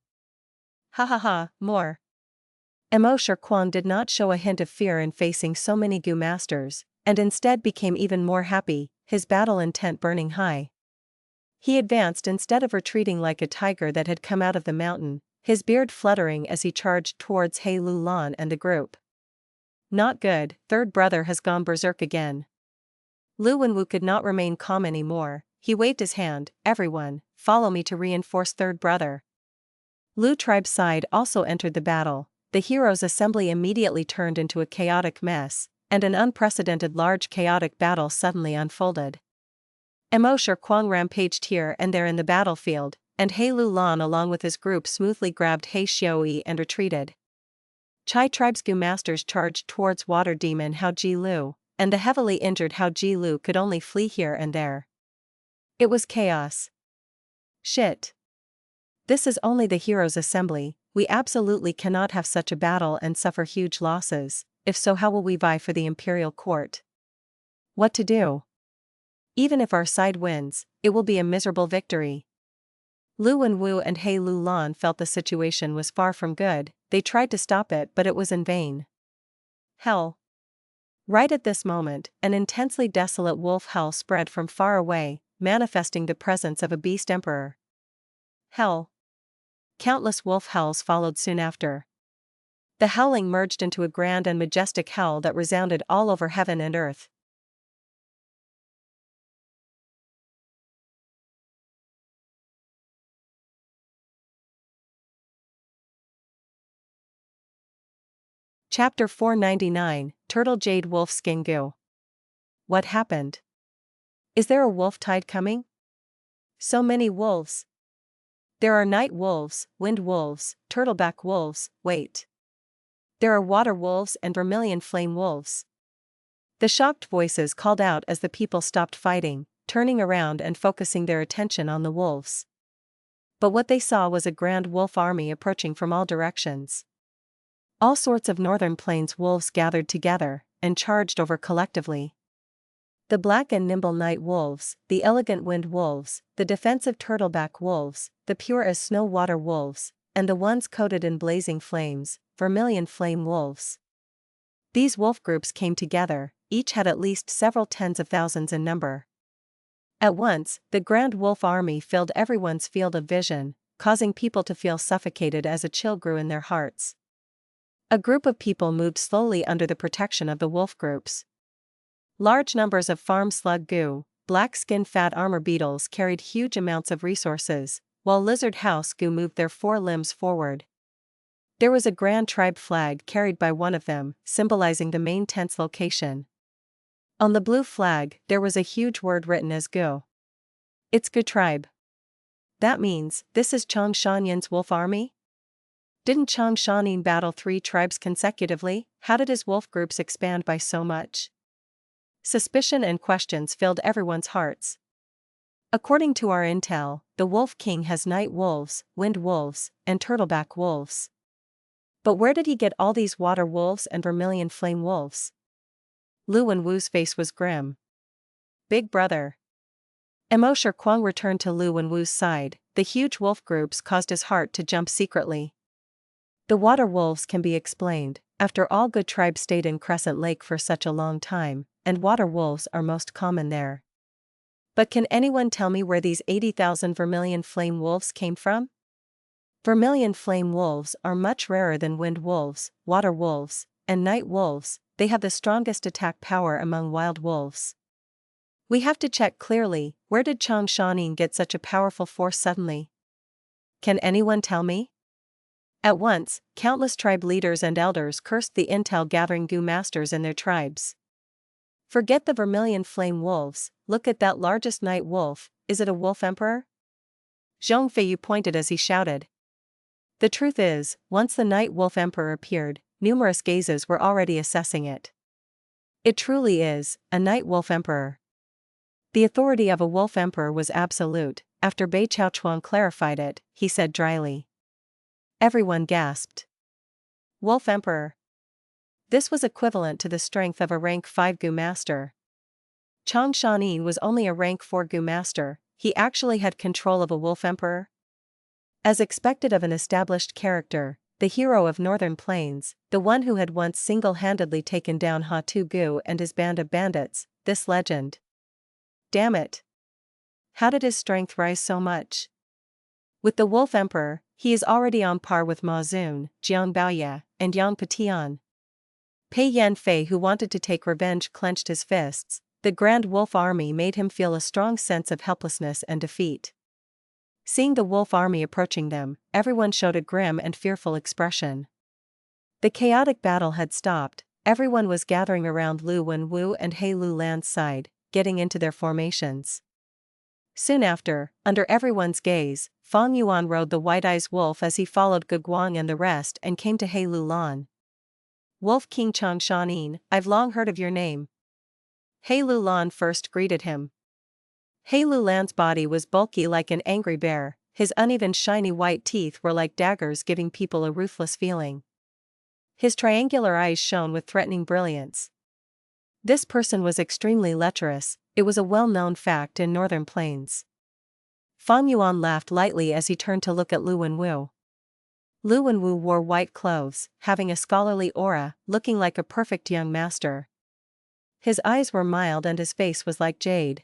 Ha ha ha, more. Immortal Gu did not show a hint of fear in facing so many Gu masters, and instead became even more happy, his battle intent burning high. He advanced instead of retreating like a tiger that had come out of the mountain, his beard fluttering as he charged towards He Lulan and the group. Not good, third brother has gone berserk again. Lu Wenwu could not remain calm anymore. He waved his hand, everyone, follow me to reinforce third brother. Lu tribe's side also entered the battle. The heroes' assembly immediately turned into a chaotic mess, and an unprecedented large chaotic battle suddenly unfolded. Immortal Gu rampaged here and there in the battlefield, and He Lulan along with his group smoothly grabbed He Xiaoyi and retreated. Chai tribe's Gu masters charged towards water demon Hao Ji Lu, and the heavily injured Hao Ji Lu could only flee here and there. It was chaos. Shit. This is only the heroes' assembly, we absolutely cannot have such a battle and suffer huge losses, if so how will we vie for the imperial court? What to do? Even if our side wins, it will be a miserable victory. Lu Wenwu and He Lulan felt the situation was far from good. They tried to stop it, but it was in vain. Hell. Right at this moment, an intensely desolate wolf howl spread from far away, manifesting the presence of a beast emperor. Hell. Countless wolf howls followed soon after. The howling merged into a grand and majestic howl that resounded all over heaven and earth. Chapter 499, Turtle Jade Wolf Skin Gu. What happened? Is there a wolf tide coming? So many wolves. There are night wolves, wind wolves, turtleback wolves, wait. There are water wolves and vermilion flame wolves. The shocked voices called out as the people stopped fighting, turning around and focusing their attention on the wolves. But what they saw was a grand wolf army approaching from all directions. All sorts of northern plains wolves gathered together and charged over collectively. The black and nimble night wolves, the elegant wind wolves, the defensive turtleback wolves, the pure as snow water wolves, and the ones coated in blazing flames, vermilion flame wolves. These wolf groups came together, each had at least several tens of thousands in number. At once, the grand wolf army filled everyone's field of vision, causing people to feel suffocated as a chill grew in their hearts. A group of people moved slowly under the protection of the wolf groups. Large numbers of farm slug gu, black-skinned fat armor beetles carried huge amounts of resources, while lizard house gu moved their four limbs forward. There was a grand tribe flag carried by one of them, symbolizing the main tent's location. On the blue flag, there was a huge word written as Gu. It's Gu tribe. That means, this is Chang Shan Yin's wolf army? Didn't Chang Shan Yin battle 3 tribes consecutively? How did his wolf groups expand by so much? Suspicion and questions filled everyone's hearts. According to our intel, the Wolf King has night wolves, wind wolves, and turtleback wolves. But where did he get all these water wolves and vermilion flame wolves? Lu Wenwu's face was grim. Big brother. Shi Kuang returned to Lu Wenwu's side. The huge wolf groups caused his heart to jump secretly. The water wolves can be explained. After all, good tribes stayed in Crescent Lake for such a long time, and water wolves are most common there. But can anyone tell me where these 80,000 vermilion flame wolves came from? Vermilion flame wolves are much rarer than wind wolves, water wolves, and night wolves. They have the strongest attack power among wild wolves. We have to check clearly, where did Chang Shan Yin get such a powerful force suddenly? Can anyone tell me? At once, countless tribe leaders and elders cursed the intel gathering Gu masters in their tribes. Forget the vermilion flame wolves, look at that largest night wolf, is it a wolf emperor? Zhong Feiyu pointed as he shouted. The truth is, once the night wolf emperor appeared, numerous gazes were already assessing it. It truly is, a night wolf emperor. The authority of a wolf emperor was absolute. After Bei Cao Chuan clarified it, he said dryly. Everyone gasped. Wolf emperor. This was equivalent to the strength of a rank 5 Gu master. Chang Shan Yin was only a rank 4 Gu master, he actually had control of a wolf emperor? As expected of an established character, the hero of Northern Plains, the one who had once single-handedly taken down Hatu Gu and his band of bandits, this legend. Damn it! How did his strength rise so much? With the Wolf Emperor, he is already on par with Ma Zun, Jiang Baoye, and Yang Patian. Pei Yan Fei, who wanted to take revenge, clenched his fists. The Grand Wolf Army made him feel a strong sense of helplessness and defeat. Seeing the wolf army approaching them, everyone showed a grim and fearful expression. The chaotic battle had stopped, everyone was gathering around Lu Wenwu and He Lu Lan's side, getting into their formations. Soon after, under everyone's gaze, Fang Yuan rode the white-eyes wolf as he followed Gu Guang and the rest and came to He Lu Lan. Wolf King Chang Shan Yin, I've long heard of your name. He Lu Lan first greeted him. He Lu Lan's body was bulky like an angry bear, his uneven shiny white teeth were like daggers giving people a ruthless feeling. His triangular eyes shone with threatening brilliance. This person was extremely lecherous, it was a well-known fact in Northern Plains. Fang Yuan laughed lightly as he turned to look at Lu Wenwu. Lu Wenwu wore white clothes, having a scholarly aura, looking like a perfect young master. His eyes were mild and his face was like jade.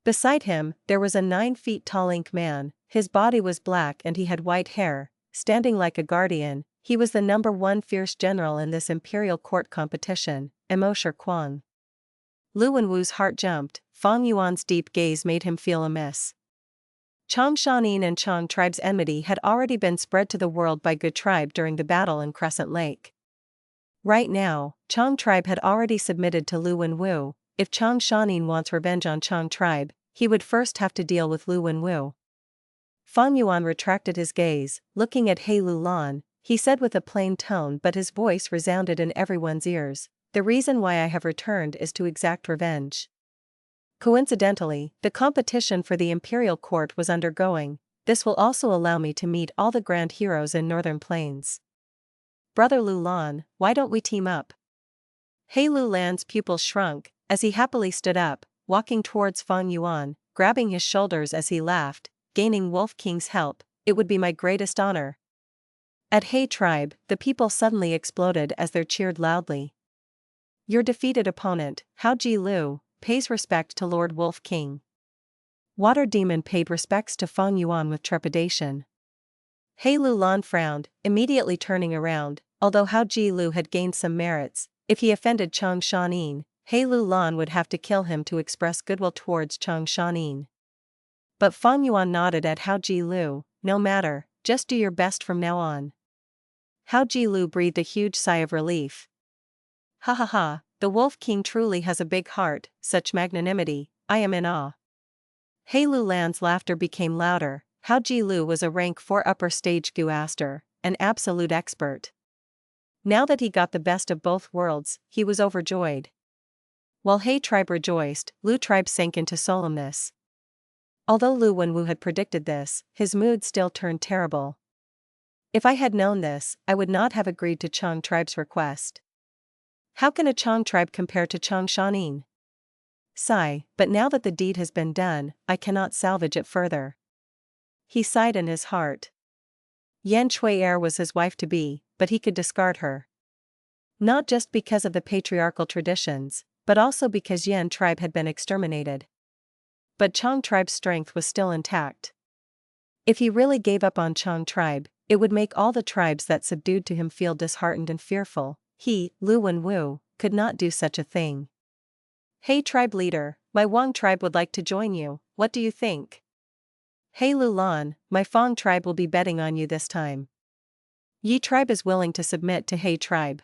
Beside him, there was a 9 feet tall ink man, his body was black and he had white hair, standing like a guardian. He was the #1 fierce general in this imperial court competition, Shi Kuang. Lu Wenwu's heart jumped, Fang Yuan's deep gaze made him feel amiss. Chang Shan Yin and Chang tribe's enmity had already been spread to the world by Gu tribe during the battle in Crescent Lake. Right now, Chang tribe had already submitted to Lu Wenwu. If Chang Shan Yin wants revenge on Chang tribe, he would first have to deal with Lu Wenwu. Fang Yuan retracted his gaze, looking at He Lu Lan, he said with a plain tone but his voice resounded in everyone's ears, the reason why I have returned is to exact revenge. Coincidentally, the competition for the imperial court was undergoing, this will also allow me to meet all the grand heroes in Northern Plains. Brother Lu Lan, why don't we team up? He Lu Lan's pupils shrunk, as he happily stood up, walking towards Fang Yuan, grabbing his shoulders as he laughed, gaining Wolf King's help, it would be my greatest honor. At He tribe, the people suddenly exploded as they cheered loudly. Your defeated opponent, Hao Ji Lu, pays respect to Lord Wolf King. Water Demon paid respects to Fang Yuan with trepidation. He Lu Lan frowned, immediately turning around. Although Hao Ji Lu had gained some merits, if he offended Chang Shan Yin, He Lu Lan would have to kill him to express goodwill towards Chang Shan Yin. But Fang Yuan nodded at Hao Ji Lu, no matter, just do your best from now on. Hao Ji Lu breathed a huge sigh of relief. Ha ha ha, the Wolf King truly has a big heart, such magnanimity, I am in awe. He Lu Lan's laughter became louder. Hao Ji Lu was a rank 4 upper stage Guaster, an absolute expert. Now that he got the best of both worlds, he was overjoyed. While He tribe rejoiced, Lu tribe sank into solemnness. Although Lu Wenwu had predicted this, his mood still turned terrible. If I had known this, I would not have agreed to Chang tribe's request. How can a Chang tribe compare to Chang Shan Yin? Sigh, but now that the deed has been done, I cannot salvage it further. He sighed in his heart. Yan Shui was his wife-to-be, but he could discard her. Not just because of the patriarchal traditions, but also because Yan tribe had been exterminated. But Chang tribe's strength was still intact. If he really gave up on Chang tribe, it would make all the tribes that subdued to him feel disheartened and fearful. He, Lu Wenwu, could not do such a thing. Hey tribe leader, my Wang tribe would like to join you, what do you think? Hey Lu Lan, my Fang tribe will be betting on you this time. Yi tribe is willing to submit to He tribe.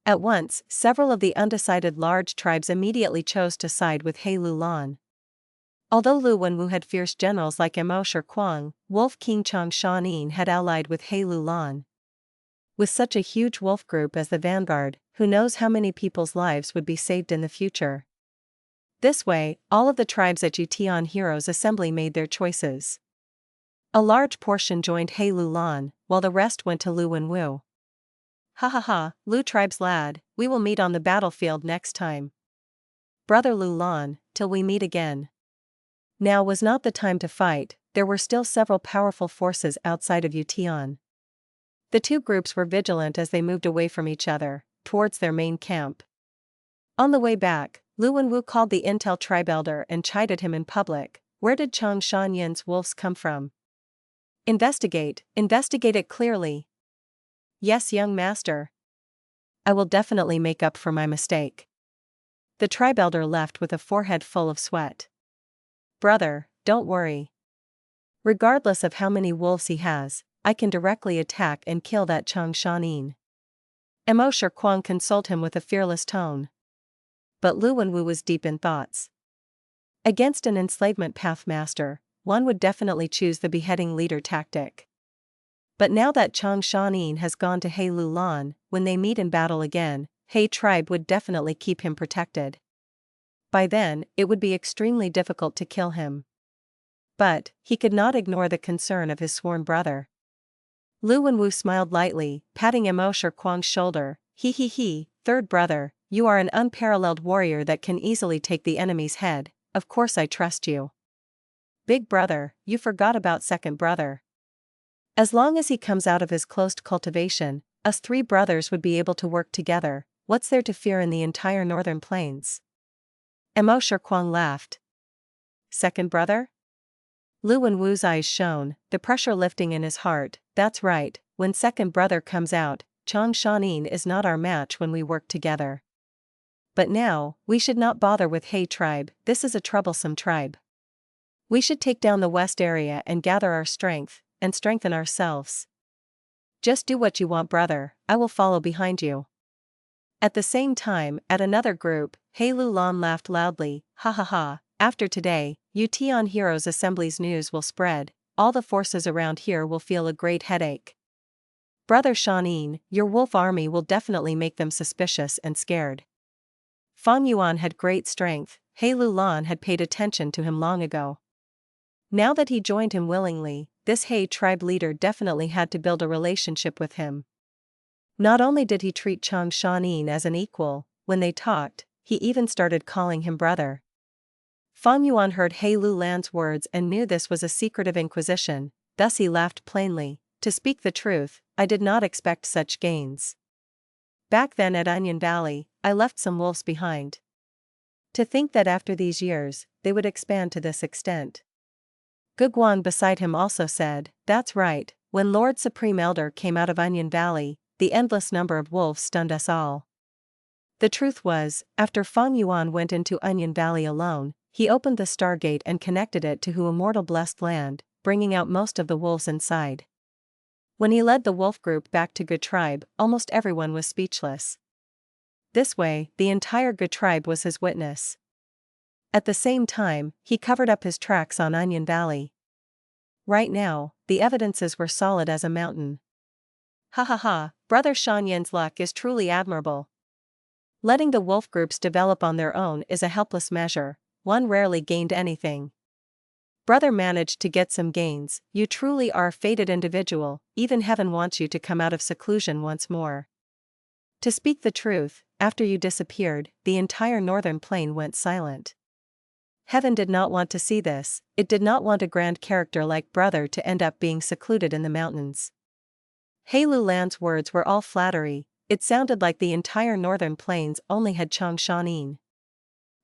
At once, several of the undecided large tribes immediately chose to side with He Lu Lan. Although Lu Wenwu had fierce generals like Shi Kuang, Wolf King Chang Shan Yin had allied with He Lu Lan. With such a huge wolf group as the vanguard, who knows how many people's lives would be saved in the future. This way, all of the tribes at Yutian Heroes Assembly made their choices. A large portion joined He Lu Lan, while the rest went to Lu Wenwu. Ha ha ha, Lu tribe's lad, we will meet on the battlefield next time. Brother Lu Lan, till we meet again. Now was not the time to fight, there were still several powerful forces outside of Yutian. The two groups were vigilant as they moved away from each other, towards their main camp. On the way back, Lu Wenwu called the Intel tribe elder and chided him in public. Where did Chang Shan Yin's wolves come from? Investigate it clearly. Yes, young master. I will definitely make up for my mistake. The tribe elder left with a forehead full of sweat. Brother, don't worry. Regardless of how many wolves he has, I can directly attack and kill that Chang Shan Yin. Shi Kuang consoled him with a fearless tone. But Lu Wenwu was deep in thoughts. Against an enslavement pathmaster, one would definitely choose the beheading leader tactic. But now that Chang Shan Yin has gone to He Lu Lan, when they meet in battle again, He tribe would definitely keep him protected. By then, it would be extremely difficult to kill him. But, he could not ignore the concern of his sworn brother. Lu Wenwu smiled lightly, patting Shi Kuang's shoulder. He, third brother, you are an unparalleled warrior that can easily take the enemy's head, of course I trust you. Big brother, you forgot about second brother. As long as he comes out of his closed cultivation, us three brothers would be able to work together. What's there to fear in the entire northern plains? Shi Kuang laughed. Second brother? Lu Wenwu's eyes shone, the pressure lifting in his heart. That's right, when second brother comes out, Chang Shan Yin is not our match when we work together. But now, we should not bother with He tribe, this is a troublesome tribe. We should take down the west area and gather our strength, and strengthen ourselves. Just do what you want, brother, I will follow behind you. At the same time, at another group, He Lu Lan laughed loudly. Ha ha ha, after today, Yutian Heroes Assembly's news will spread, all the forces around here will feel a great headache. Brother Shan Yin, your wolf army will definitely make them suspicious and scared. Fang Yuan had great strength, He Lu Lan had paid attention to him long ago. Now that he joined him willingly, this He tribe leader definitely had to build a relationship with him. Not only did he treat Chang Shan Yin as an equal, when they talked, he even started calling him brother. Fang Yuan heard He Lu Lan's words and knew this was a secretive inquisition, thus he laughed plainly. To speak the truth, I did not expect such gains. Back then at Onion Valley, I left some wolves behind. To think that after these years, they would expand to this extent. Gu Guan beside him also said, "That's right, when Lord Supreme Elder came out of Onion Valley, the endless number of wolves stunned us all." The truth was, after Fang Yuan went into Onion Valley alone, he opened the Stargate and connected it to Hu Immortal Blessed Land, bringing out most of the wolves inside. When he led the wolf group back to Gu tribe, almost everyone was speechless. This way, the entire Gu tribe was his witness. At the same time, he covered up his tracks on Onion Valley. Right now, the evidences were solid as a mountain. Ha ha ha, Brother Shan Yin's luck is truly admirable. Letting the wolf groups develop on their own is a helpless measure, one rarely gained anything. Brother managed to get some gains. You truly are a fated individual, even heaven wants you to come out of seclusion once more. To speak the truth, after you disappeared, the entire northern plain went silent. Heaven did not want to see this, it did not want a grand character like Brother to end up being secluded in the mountains. He Lu Lan's words were all flattery, it sounded like the entire northern plains only had Chang Shan Yin.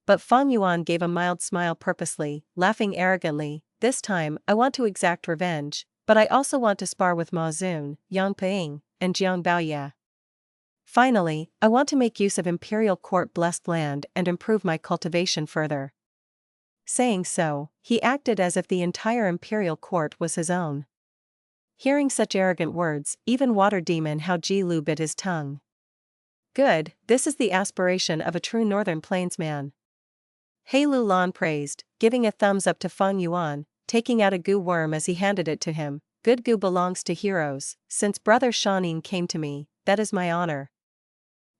But Fang Yuan gave a mild smile purposely, laughing arrogantly. This time, I want to exact revenge, but I also want to spar with Ma Zun, Yang Ping, and Jiang Baoye. Finally, I want to make use of Imperial Court Blessed Land and improve my cultivation further. Saying so, he acted as if the entire Imperial Court was his own. Hearing such arrogant words, even Water Demon Hao Ji Lu bit his tongue. Good, this is the aspiration of a true Northern Plainsman. He Lu Lan praised, giving a thumbs up to Fang Yuan, taking out a Gu worm as he handed it to him. Good Gu belongs to heroes, since Brother Shan Yin came to me, that is my honor.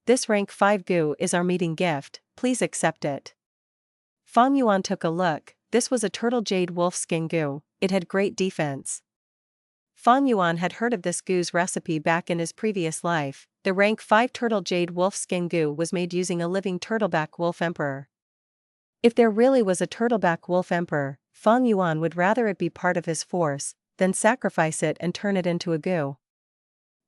This rank 5 Gu is our meeting gift, please accept it. Fang Yuan took a look, this was a turtle jade wolf skin Gu, it had great defense. Fang Yuan had heard of this Gu's recipe back in his previous life. The rank 5 turtle jade wolf skin Gu was made using a living turtleback wolf emperor. If there really was a turtleback wolf emperor, Fang Yuan would rather it be part of his force than sacrifice it and turn it into a Gu.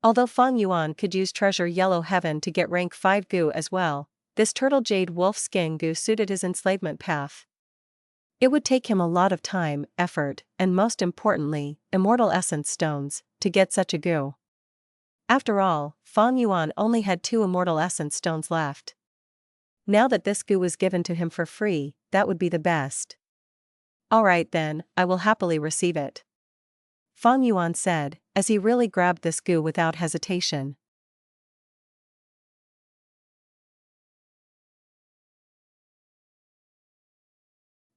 Although Fang Yuan could use treasure yellow heaven to get rank 5 Gu as well, this turtle jade wolf skin Gu suited his enslavement path. It would take him a lot of time, effort, and most importantly, immortal essence stones, to get such a Gu. After all, Fang Yuan only had 2 immortal essence stones left. Now that this Gu was given to him for free, that would be the best. Alright then, I will happily receive it. Fang Yuan said, as he really grabbed this Gu without hesitation.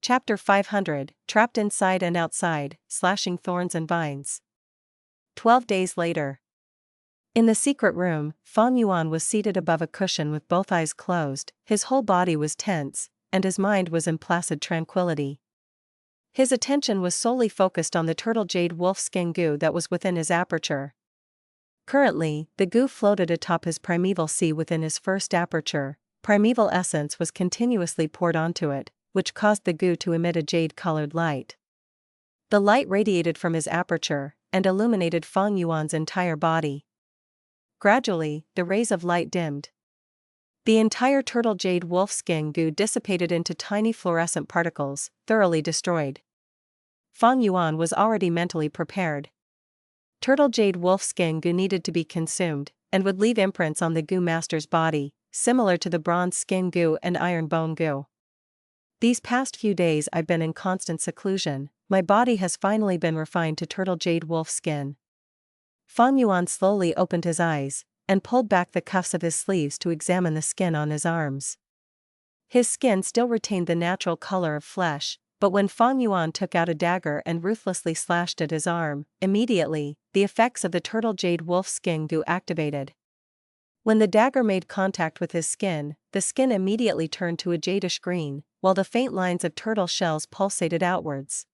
Chapter 500, Trapped Inside and Outside, Slashing Thorns and Vines. 12 days later. In the secret room, Fang Yuan was seated above a cushion with both eyes closed, his whole body was tense, and his mind was in placid tranquility. His attention was solely focused on the turtle jade wolf skin Gu that was within his aperture. Currently, the Gu floated atop his primeval sea within his first aperture. Primeval essence was continuously poured onto it, which caused the Gu to emit a jade-colored light. The light radiated from his aperture and illuminated Fang Yuan's entire body. Gradually, the rays of light dimmed. The entire turtle jade wolf skin Gu dissipated into tiny fluorescent particles, thoroughly destroyed. Fang Yuan was already mentally prepared. Turtle jade wolf skin Gu needed to be consumed, and would leave imprints on the Gu master's body, similar to the bronze skin Gu and iron bone Gu. These past few days I've been in constant seclusion, my body has finally been refined to turtle jade wolf skin. Fang Yuan slowly opened his eyes, and pulled back the cuffs of his sleeves to examine the skin on his arms. His skin still retained the natural color of flesh, but when Fang Yuan took out a dagger and ruthlessly slashed at his arm, immediately, the effects of the turtle jade wolf skin Gu activated. When the dagger made contact with his skin, the skin immediately turned to a jadish green, while the faint lines of turtle shells pulsated outwards.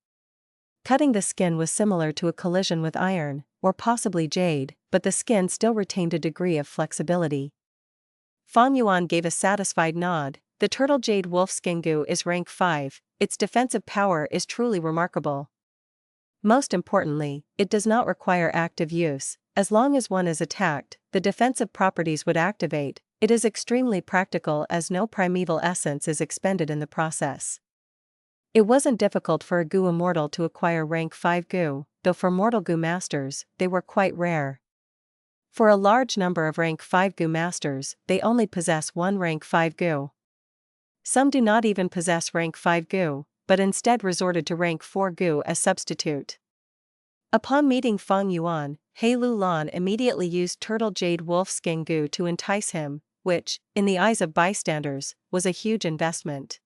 Cutting the skin was similar to a collision with iron, or possibly jade, but the skin still retained a degree of flexibility. Fang Yuan gave a satisfied nod, the Turtle Jade Wolf Skin Gu is rank 5, its defensive power is truly remarkable. Most importantly, it does not require active use. As long as one is attacked, the defensive properties would activate. It is extremely practical as no primeval essence is expended in the process. It wasn't difficult for a Gu Immortal to acquire rank 5 Gu, though for mortal Gu masters, they were quite rare. For a large number of rank 5 Gu masters, they only possess one rank 5 Gu. Some do not even possess rank 5 Gu, but instead resorted to rank 4 Gu as substitute. Upon meeting Fang Yuan, He Lu Lan immediately used Turtle Jade Wolf Skin Gu to entice him, which, in the eyes of bystanders, was a huge investment.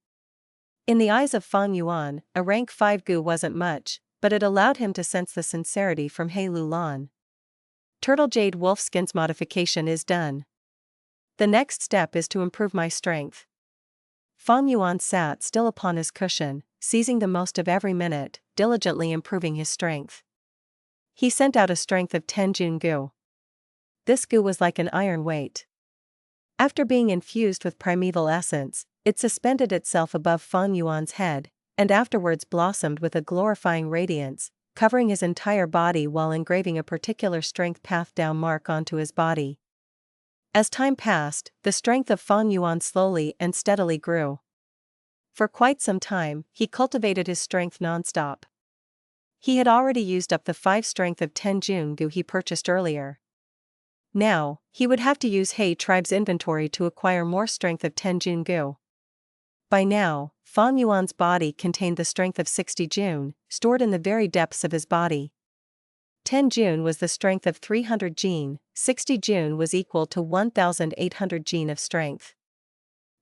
In the eyes of Fang Yuan, a rank 5 Gu wasn't much, but it allowed him to sense the sincerity from He Lu Lan. Turtle Jade Wolf Skin's modification is done. The next step is to improve my strength. Fang Yuan sat still upon his cushion, seizing the most of every minute, diligently improving his strength. He sent out a strength of 10 Jun Gu. This Gu was like an iron weight. After being infused with primeval essence, it suspended itself above Fang Yuan's head, and afterwards blossomed with a glorifying radiance, covering his entire body while engraving a particular strength path down mark onto his body. As time passed, the strength of Fang Yuan slowly and steadily grew. For quite some time, he cultivated his strength non-stop. He had already used up the 5 strength of 10 Jun Gu he purchased earlier. Now, he would have to use He tribe's inventory to acquire more strength of 10 Jun Gu. By now, Fang Yuan's body contained the strength of 60 Jun, stored in the very depths of his body. 10 Jun was the strength of 300 Jin, 60 Jun was equal to 1,800 Jin of strength.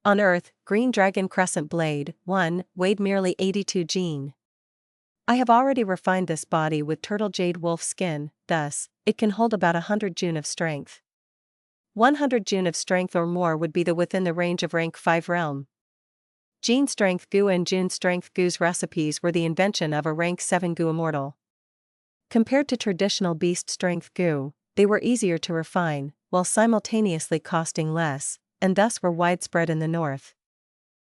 On Earth, Green Dragon Crescent Blade 1 weighed merely 82 Jin. I have already refined this body with Turtle Jade Wolf Skin, thus, it can hold about 100 Jun of strength. 100 Jun of strength or more would be within the range of rank 5 realm. Jin Strength Gu and Jun Strength Gu's recipes were the invention of a rank 7 Gu Immortal. Compared to traditional Beast Strength Gu, they were easier to refine, while simultaneously costing less, and thus were widespread in the north.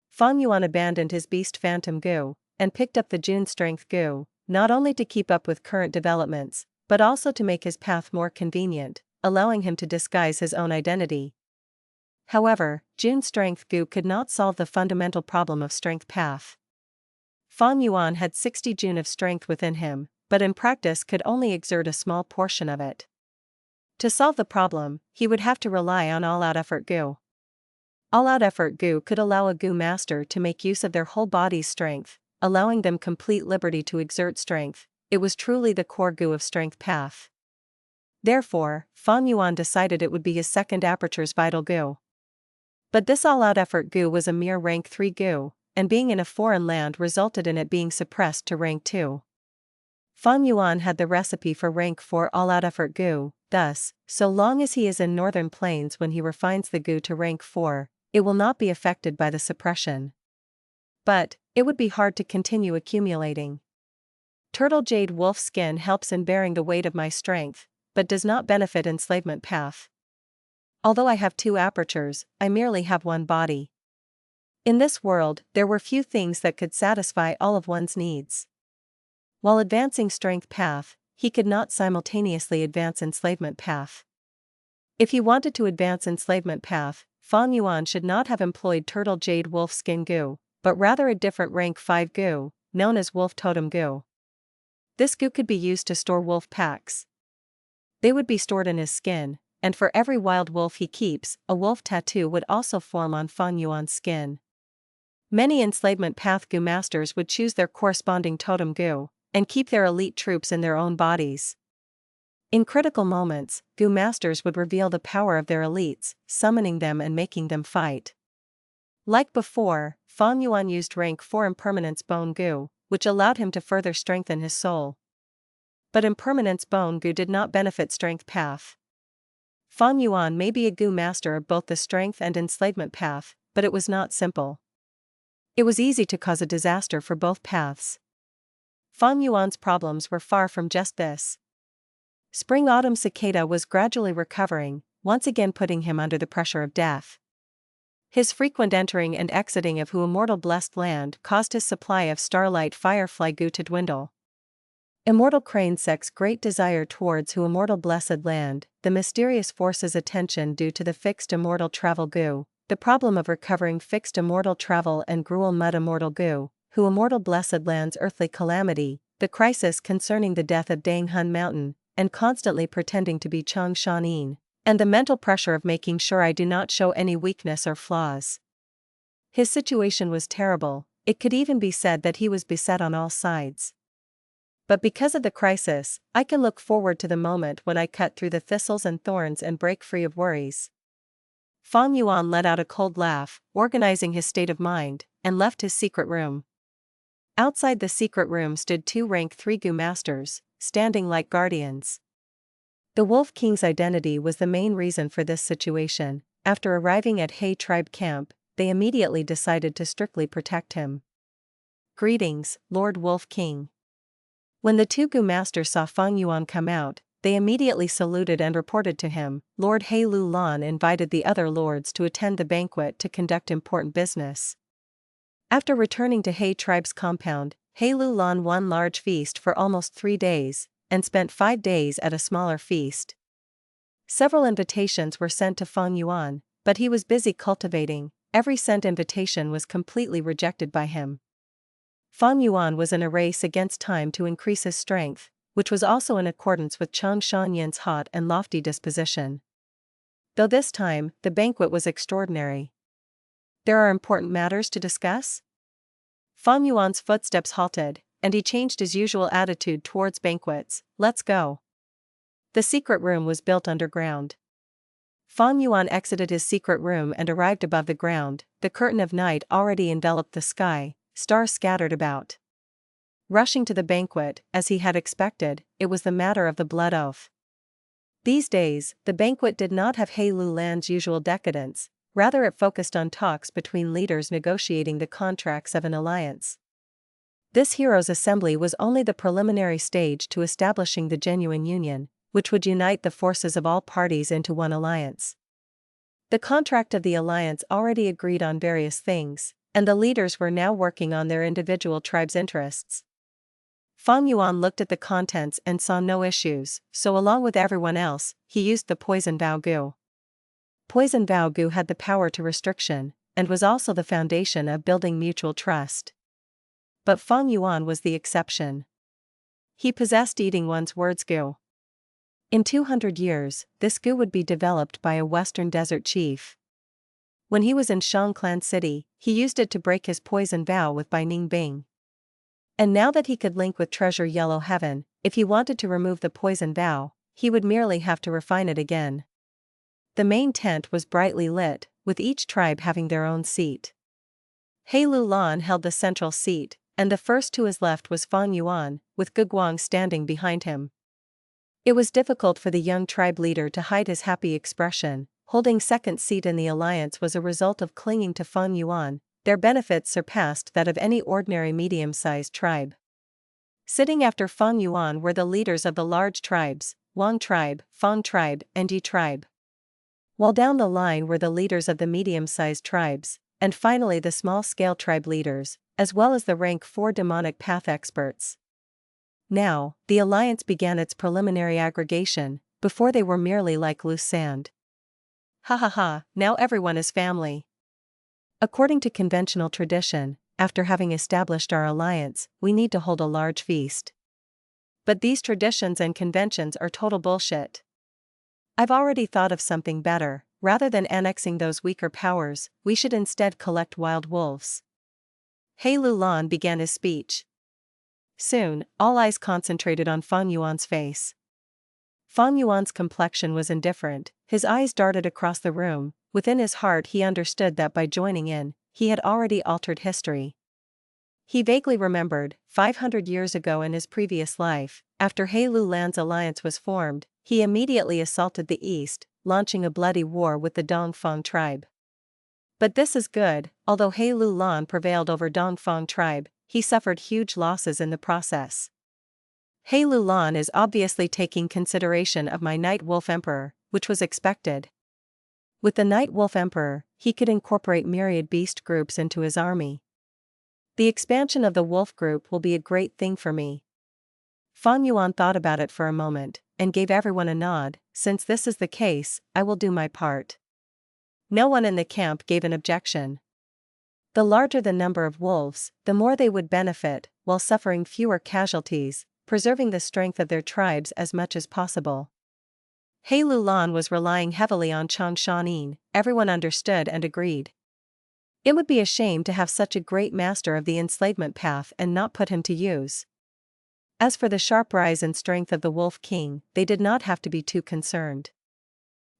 Fang Yuan abandoned his Beast Phantom Gu, and picked up the Jun Strength Gu, not only to keep up with current developments, but also to make his path more convenient, allowing him to disguise his own identity. However, Jun Strength Gu could not solve the fundamental problem of strength path. Fang Yuan had 60 Jun of strength within him, but in practice could only exert a small portion of it. To solve the problem, he would have to rely on All-Out Effort Gu. All-Out Effort Gu could allow a Gu master to make use of their whole body's strength, allowing them complete liberty to exert strength. It was truly the core Gu of strength path. Therefore, Fang Yuan decided it would be his second Aperture's vital Gu. But this All-Out Effort Gu was a mere rank 3 Gu, and being in a foreign land resulted in it being suppressed to rank 2. Fang Yuan had the recipe for rank 4 All-Out Effort Gu, thus, so long as he is in northern plains when he refines the Gu to rank 4, it will not be affected by the suppression. But, it would be hard to continue accumulating. Turtle Jade Wolf Skin helps in bearing the weight of my strength, but does not benefit Enslavement path. Although I have 2 apertures, I merely have one body. In this world, there were few things that could satisfy all of one's needs. While advancing strength path, he could not simultaneously advance Enslavement path. If he wanted to advance Enslavement path, Fang Yuan should not have employed Turtle Jade Wolf Skin Gu, but rather a different rank 5 Gu, known as Wolf Totem Gu. This Gu could be used to store wolf packs. They would be stored in his skin, and for every wild wolf he keeps, a wolf tattoo would also form on Fang Yuan's skin. Many Enslavement path Gu masters would choose their corresponding totem Gu, and keep their elite troops in their own bodies. In critical moments, Gu masters would reveal the power of their elites, summoning them and making them fight. Like before, Fang Yuan used rank 4 Impermanence Bone Gu, which allowed him to further strengthen his soul. But Impermanence Bone Gu did not benefit strength path. Fang Yuan may be a Gu master of both the strength and enslavement path, but it was not simple. It was easy to cause a disaster for both paths. Fang Yuan's problems were far from just this. Spring-autumn cicada was gradually recovering, once again putting him under the pressure of death. His frequent entering and exiting of Hu Immortal Blessed Land caused his supply of Starlight Firefly Gu to dwindle. Immortal Cranesek's great desire towards Hu Immortal Blessed Land, the mysterious force's attention due to the fixed Immortal Travel Gu, the problem of recovering fixed Immortal Travel and Gruel Mud Immortal Gu, Hu Immortal Blessed Land's earthly calamity, the crisis concerning the death of Dang Hun Mountain, and constantly pretending to be Chang Shan Yin, and the mental pressure of making sure I do not show any weakness or flaws. His situation was terrible, it could even be said that he was beset on all sides. But because of the crisis, I can look forward to the moment when I cut through the thistles and thorns and break free of worries. Fang Yuan let out a cold laugh, organizing his state of mind, and left his secret room. Outside the secret room stood 2 rank 3 Gu masters, standing like guardians. The Wolf King's identity was the main reason for this situation. After arriving at He tribe camp, they immediately decided to strictly protect him. Greetings, Lord Wolf King. When the 2 Gu masters saw Fang Yuan come out, they immediately saluted and reported to him. Lord He Lu Lan invited the other lords to attend the banquet to conduct important business. After returning to He tribe's compound, He Lu Lan won large feast for almost 3 days, and spent 5 days at a smaller feast. Several invitations were sent to Fang Yuan, but he was busy cultivating. Every sent invitation was completely rejected by him. Fang Yuan was in a race against time to increase his strength, which was also in accordance with Chang Shan Yin's hot and lofty disposition. Though this time, the banquet was extraordinary. There are important matters to discuss? Fang Yuan's footsteps halted, and he changed his usual attitude towards banquets. Let's go. The secret room was built underground. Fang Yuan exited his secret room and arrived above the ground. The curtain of night already enveloped the sky, stars scattered about. Rushing to the banquet, as he had expected, it was the matter of the blood oath. These days, the banquet did not have He Lu Lan's usual decadence, rather it focused on talks between leaders negotiating the contracts of an alliance. This heroes' assembly was only the preliminary stage to establishing the genuine union, which would unite the forces of all parties into one alliance. The contract of the alliance already agreed on various things, and the leaders were now working on their individual tribes' interests. Fang Yuan looked at the contents and saw no issues, so along with everyone else, he used the Poison Vow Gu. Poison Vow Gu had the power to restriction, and was also the foundation of building mutual trust. But Fang Yuan was the exception. He possessed eating one's words Gu. In 200 years, this Gu would be developed by a Western desert chief. When he was in Shangclan City, he used it to break his poison vow with Bai Ningbing. And now that he could link with Treasure Yellow Heaven, if he wanted to remove the poison vow, he would merely have to refine it again. The main tent was brightly lit, with each tribe having their own seat. He Lu Lan held the central seat, and the first to his left was Fang Yuan, with Gu Guang standing behind him. It was difficult for the young tribe leader to hide his happy expression. Holding second seat in the alliance was a result of clinging to Fang Yuan. Their benefits surpassed that of any ordinary medium-sized tribe. Sitting after Fang Yuan were the leaders of the large tribes, Wang tribe, Fang tribe, and Yi tribe. While down the line were the leaders of the medium-sized tribes, and finally the small-scale tribe leaders, as well as the rank 4 demonic path experts. Now, the alliance began its preliminary aggregation, before they were merely like loose sand. Ha ha ha, now everyone is family. According to conventional tradition, after having established our alliance, we need to hold a large feast. But these traditions and conventions are total bullshit. I've already thought of something better. Rather than annexing those weaker powers, we should instead collect wild wolves. He Lu Lan began his speech. Soon, all eyes concentrated on Fang Yuan's face. Fang Yuan's complexion was indifferent, his eyes darted across the room. Within his heart he understood that by joining in, he had already altered history. He vaguely remembered, 500 years ago in his previous life, after He Lu Lan's alliance was formed, he immediately assaulted the east, launching a bloody war with the Dongfang tribe. But this is good, although He Lu Lan prevailed over Dongfang tribe, he suffered huge losses in the process. He Lu Lan is obviously taking consideration of my Night Wolf Emperor, which was expected. With the Night Wolf Emperor, he could incorporate myriad beast groups into his army. The expansion of the wolf group will be a great thing for me. Fang Yuan thought about it for a moment, and gave everyone a nod. Since this is the case, I will do my part. No one in the camp gave an objection. The larger the number of wolves, the more they would benefit, while suffering fewer casualties, preserving the strength of their tribes as much as possible. He Lulan was relying heavily on Chang Shan Yin, everyone understood and agreed. It would be a shame to have such a great master of the enslavement path and not put him to use. As for the sharp rise in strength of the Wolf King, they did not have to be too concerned.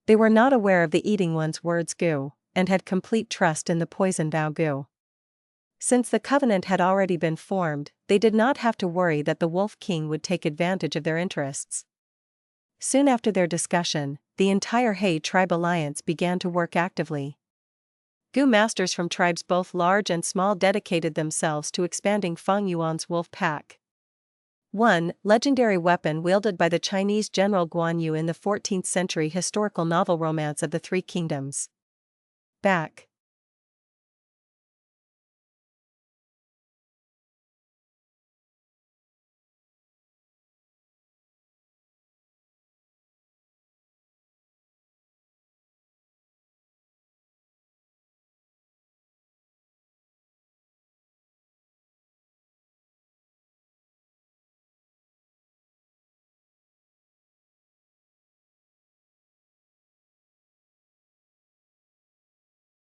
They were not aware of the Eating One's words Gu, and had complete trust in the poison vow Gu. Since the covenant had already been formed, they did not have to worry that the Wolf King would take advantage of their interests. Soon after their discussion, the entire He tribe alliance began to work actively. Gu masters from tribes both large and small dedicated themselves to expanding Fang Yuan's wolf pack. 1. Legendary weapon wielded by the Chinese general Guan Yu in the 14th century historical novel Romance of the Three Kingdoms. Back.